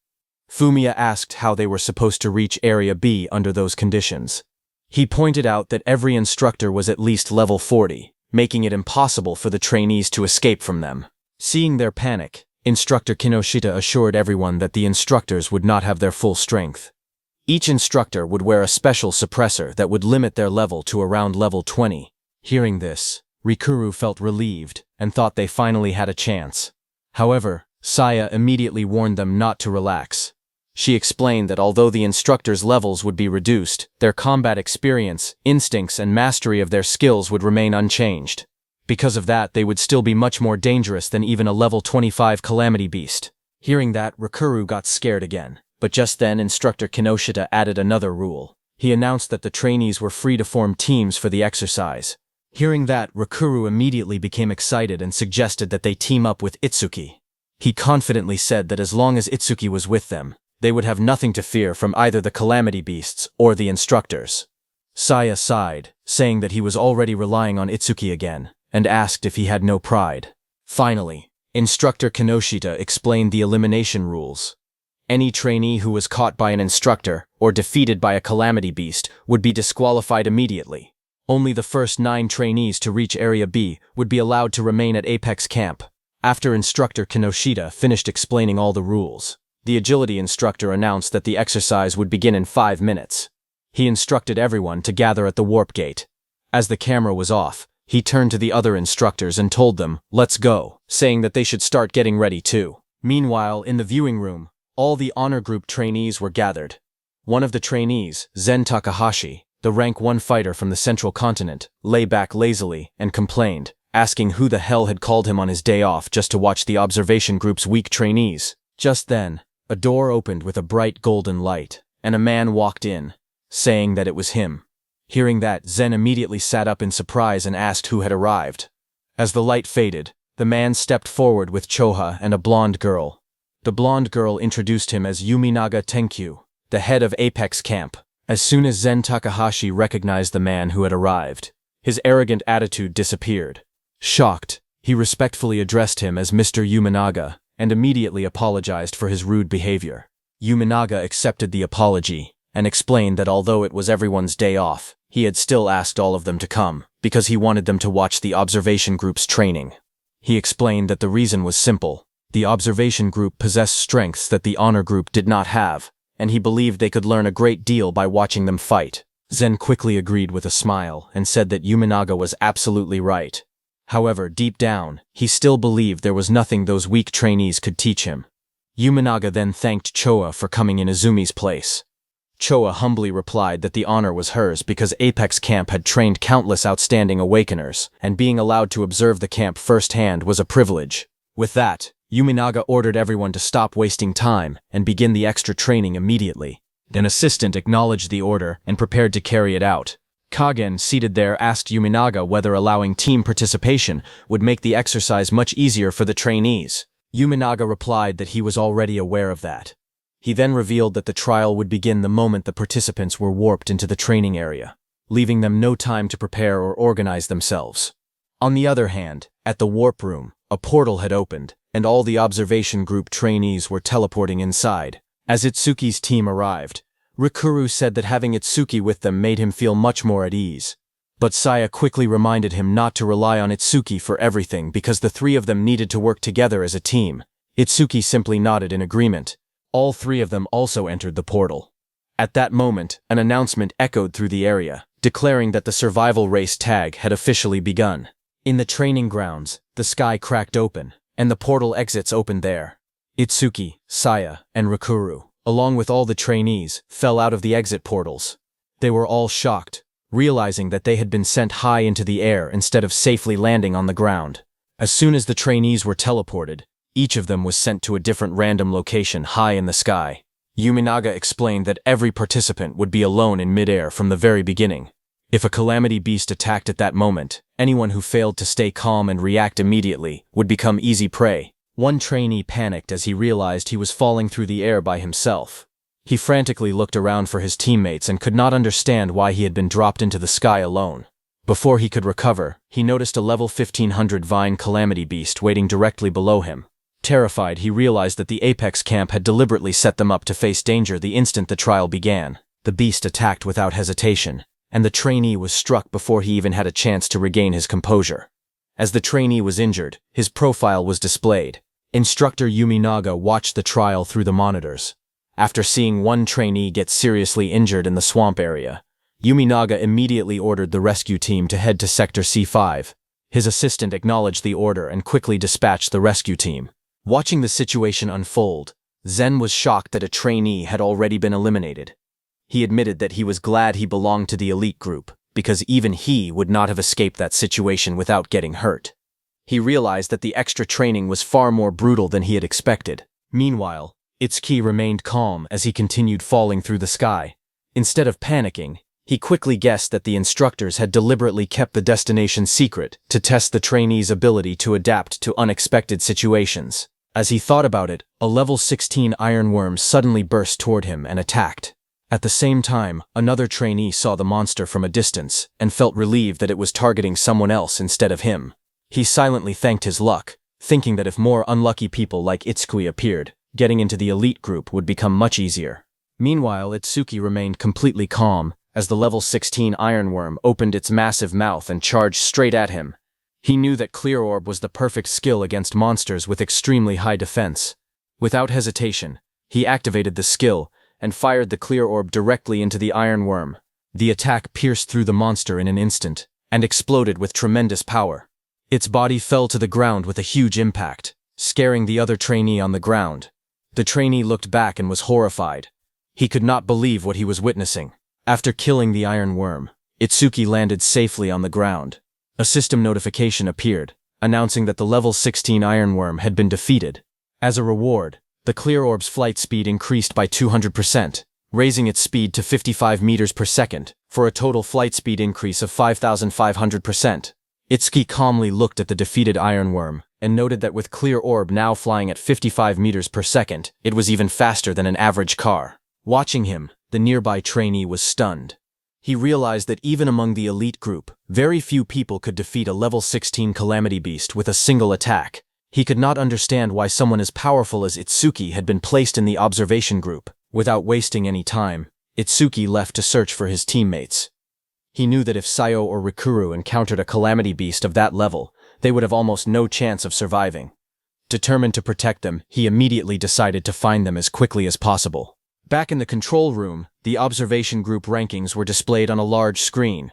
Fumiya asked how they were supposed to reach Area B under those conditions. He pointed out that every instructor was at least level 40, making it impossible for the trainees to escape from them. Seeing their panic, Instructor Kinoshita assured everyone that the instructors would not have their full strength. Each instructor would wear a special suppressor that would limit their level to around level 20. Hearing this, Rikuru felt relieved and thought they finally had a chance. However, Saya immediately warned them not to relax. She explained that although the instructors' levels would be reduced, their combat experience, instincts, and mastery of their skills would remain unchanged. Because of that, they would still be much more dangerous than even a level 25 calamity beast. Hearing that, Rikuru got scared again. But just then, Instructor Kinoshita added another rule. He announced that the trainees were free to form teams for the exercise. Hearing that, Rikuru immediately became excited and suggested that they team up with Itsuki. He confidently said that as long as Itsuki was with them, they would have nothing to fear from either the calamity beasts or the instructors. Saya sighed, saying that he was already relying on Itsuki again, and asked if he had no pride. Finally, Instructor Kinoshita explained the elimination rules. Any trainee who was caught by an instructor or defeated by a calamity beast would be disqualified immediately. Only the first 9 trainees to reach Area B would be allowed to remain at Apex Camp. After Instructor Kinoshita finished explaining all the rules, the agility instructor announced that the exercise would begin in 5 minutes. He instructed everyone to gather at the warp gate. As the camera was off, he turned to the other instructors and told them, "Let's go," saying that they should start getting ready too. Meanwhile, in the viewing room, all the honor group trainees were gathered. One of the trainees, Zen Takahashi, the rank 1 fighter from the central continent, lay back lazily and complained, asking who the hell had called him on his day off just to watch the observation group's weak trainees. Just then, a door opened with a bright golden light, and a man walked in, saying that it was him. Hearing that, Zen immediately sat up in surprise and asked who had arrived. As the light faded, the man stepped forward with Choha and a blonde girl. The blonde girl introduced him as Yuminaga Tenkyu, the head of Apex Camp. As soon as Zen Takahashi recognized the man who had arrived, his arrogant attitude disappeared. Shocked, he respectfully addressed him as Mr. Yuminaga, and immediately apologized for his rude behavior. Yuminaga accepted the apology, and explained that although it was everyone's day off, he had still asked all of them to come, because he wanted them to watch the observation group's training. He explained that the reason was simple. The observation group possessed strengths that the honor group did not have, and he believed they could learn a great deal by watching them fight. Zen quickly agreed with a smile and said that Yuminaga was absolutely right. However, deep down, he still believed there was nothing those weak trainees could teach him. Yuminaga then thanked Choa for coming in Izumi's place. Choa humbly replied that the honor was hers because Apex Camp had trained countless outstanding awakeners, and being allowed to observe the camp firsthand was a privilege. With that, Yuminaga ordered everyone to stop wasting time and begin the extra training immediately. An assistant acknowledged the order and prepared to carry it out. Kagen, seated there, asked Yuminaga whether allowing team participation would make the exercise much easier for the trainees. Yuminaga replied that he was already aware of that. He then revealed that the trial would begin the moment the participants were warped into the training area, leaving them no time to prepare or organize themselves. On the other hand, at the warp room, a portal had opened, and all the observation group trainees were teleporting inside. As Itsuki's team arrived, Rikuru said that having Itsuki with them made him feel much more at ease. But Saya quickly reminded him not to rely on Itsuki for everything because the 3 of them needed to work together as a team. Itsuki simply nodded in agreement. All 3 of them also entered the portal. At that moment, an announcement echoed through the area, declaring that the survival race tag had officially begun. In the training grounds, the sky cracked open, and the portal exits opened there. Itsuki, Saya, and Rikuru, along with all the trainees, fell out of the exit portals. They were all shocked, realizing that they had been sent high into the air instead of safely landing on the ground. As soon as the trainees were teleported, each of them was sent to a different random location high in the sky. Yuminaga explained that every participant would be alone in midair from the very beginning. If a calamity beast attacked at that moment, anyone who failed to stay calm and react immediately would become easy prey. One trainee panicked as he realized he was falling through the air by himself. He frantically looked around for his teammates and could not understand why he had been dropped into the sky alone. Before he could recover, he noticed a level 1500 Vine calamity beast waiting directly below him. Terrified, he realized that the Apex camp had deliberately set them up to face danger the instant the trial began. The beast attacked without hesitation, and the trainee was struck before he even had a chance to regain his composure. As the trainee was injured, his profile was displayed. Instructor Yuminaga watched the trial through the monitors. After seeing one trainee get seriously injured in the swamp area, Yuminaga immediately ordered the rescue team to head to Sector C5. His assistant acknowledged the order and quickly dispatched the rescue team. Watching the situation unfold, Zen was shocked that a trainee had already been eliminated. He admitted that he was glad he belonged to the elite group, because even he would not have escaped that situation without getting hurt. He realized that the extra training was far more brutal than he had expected. Meanwhile, Itsuki remained calm as he continued falling through the sky. Instead of panicking, he quickly guessed that the instructors had deliberately kept the destination secret to test the trainee's ability to adapt to unexpected situations. As he thought about it, a level 16 ironworm suddenly burst toward him and attacked. At the same time, another trainee saw the monster from a distance and felt relieved that it was targeting someone else instead of him. He silently thanked his luck, thinking that if more unlucky people like Itsuki appeared, getting into the elite group would become much easier. Meanwhile, Itsuki remained completely calm as the level 16 ironworm opened its massive mouth and charged straight at him. He knew that Clear Orb was the perfect skill against monsters with extremely high defense. Without hesitation, he activated the skill and fired the Clear Orb directly into the ironworm. The attack pierced through the monster in an instant and exploded with tremendous power. Its body fell to the ground with a huge impact, scaring the other trainee on the ground. The trainee looked back and was horrified. He could not believe what he was witnessing. After killing the ironworm, Itsuki landed safely on the ground. A system notification appeared, announcing that the level 16 ironworm had been defeated. As a reward, the Clear Orb's flight speed increased by 200%, raising its speed to 55 meters per second, for a total flight speed increase of 5,500%. Itsuki calmly looked at the defeated ironworm and noted that with Clear Orb now flying at 55 meters per second, it was even faster than an average car. Watching him, the nearby trainee was stunned. He realized that even among the elite group, very few people could defeat a level 16 calamity beast with a single attack. He could not understand why someone as powerful as Itsuki had been placed in the observation group. Without wasting any time, Itsuki left to search for his teammates. He knew that if Sayo or Rikuru encountered a calamity beast of that level, they would have almost no chance of surviving. Determined to protect them, he immediately decided to find them as quickly as possible. Back in the control room, the observation group rankings were displayed on a large screen.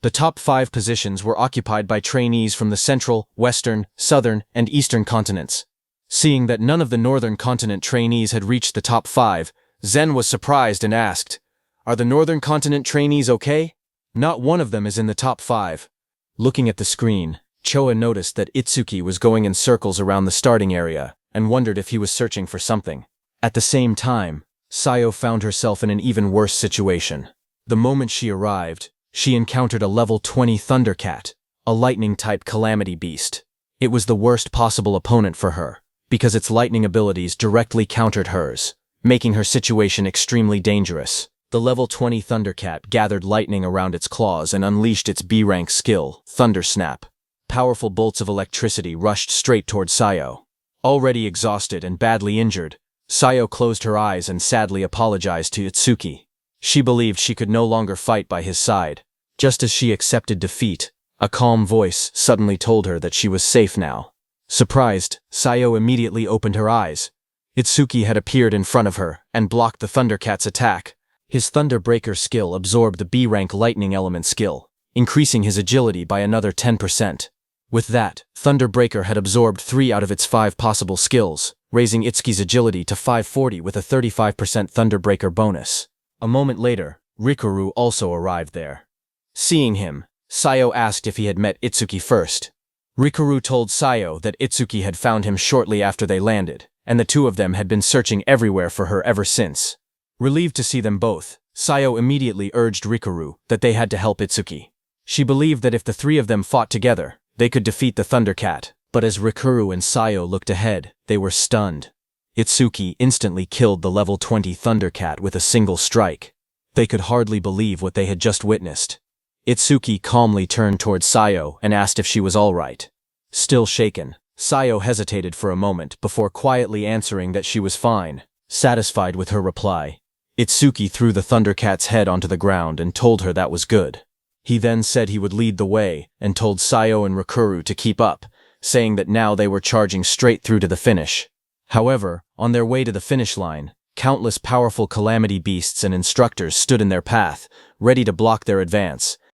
The top 5 positions were occupied by trainees from the central, western, southern, and eastern continents. Seeing that none of the northern continent trainees had reached the top 5, Zen was surprised and asked, "Are the northern continent trainees okay? Not one of them is in the top 5. Looking at the screen, Choa noticed that Itsuki was going in circles around the starting area and wondered if he was searching for something. At the same time, Sayo found herself in an even worse situation. The moment she arrived, she encountered a level 20 Thundercat, a lightning-type calamity beast. It was the worst possible opponent for her, because its lightning abilities directly countered hers, making her situation extremely dangerous. The level 20 Thundercat gathered lightning around its claws and unleashed its B-rank skill, Thunder Snap. Powerful bolts of electricity rushed straight toward Sayo. Already exhausted and badly injured, Sayo closed her eyes and sadly apologized to Itsuki. She believed she could no longer fight by his side. Just as she accepted defeat, a calm voice suddenly told her that she was safe now. Surprised, Sayo immediately opened her eyes. Itsuki had appeared in front of her and blocked the Thundercat's attack. His Thunderbreaker skill absorbed the B-rank lightning element skill, increasing his agility by another 10%. With that, Thunderbreaker had absorbed 3 out of its 5 possible skills, raising Itsuki's agility to 540 with a 35% Thunderbreaker bonus. A moment later, Rikuru also arrived there. Seeing him, Sayo asked if he had met Itsuki first. Rikuru told Sayo that Itsuki had found him shortly after they landed, and the two of them had been searching everywhere for her ever since. Relieved to see them both, Sayo immediately urged Rikuru that they had to help Itsuki. She believed that if the 3 of them fought together, they could defeat the Thundercat, but as Rikuru and Sayo looked ahead, they were stunned. Itsuki instantly killed the level 20 Thundercat with a single strike. They could hardly believe what they had just witnessed. Itsuki calmly turned towards Sayo and asked if she was all right. Still shaken, Sayo hesitated for a moment before quietly answering that she was fine. Satisfied with her reply, Itsuki threw the Thundercat's head onto the ground and told her that was good. He then said he would lead the way and told Sayo and Rikuru to keep up, saying that now they were charging straight through to the finish. However, on their way to the finish line, countless powerful calamity beasts and instructors stood in their path, ready to block their advance,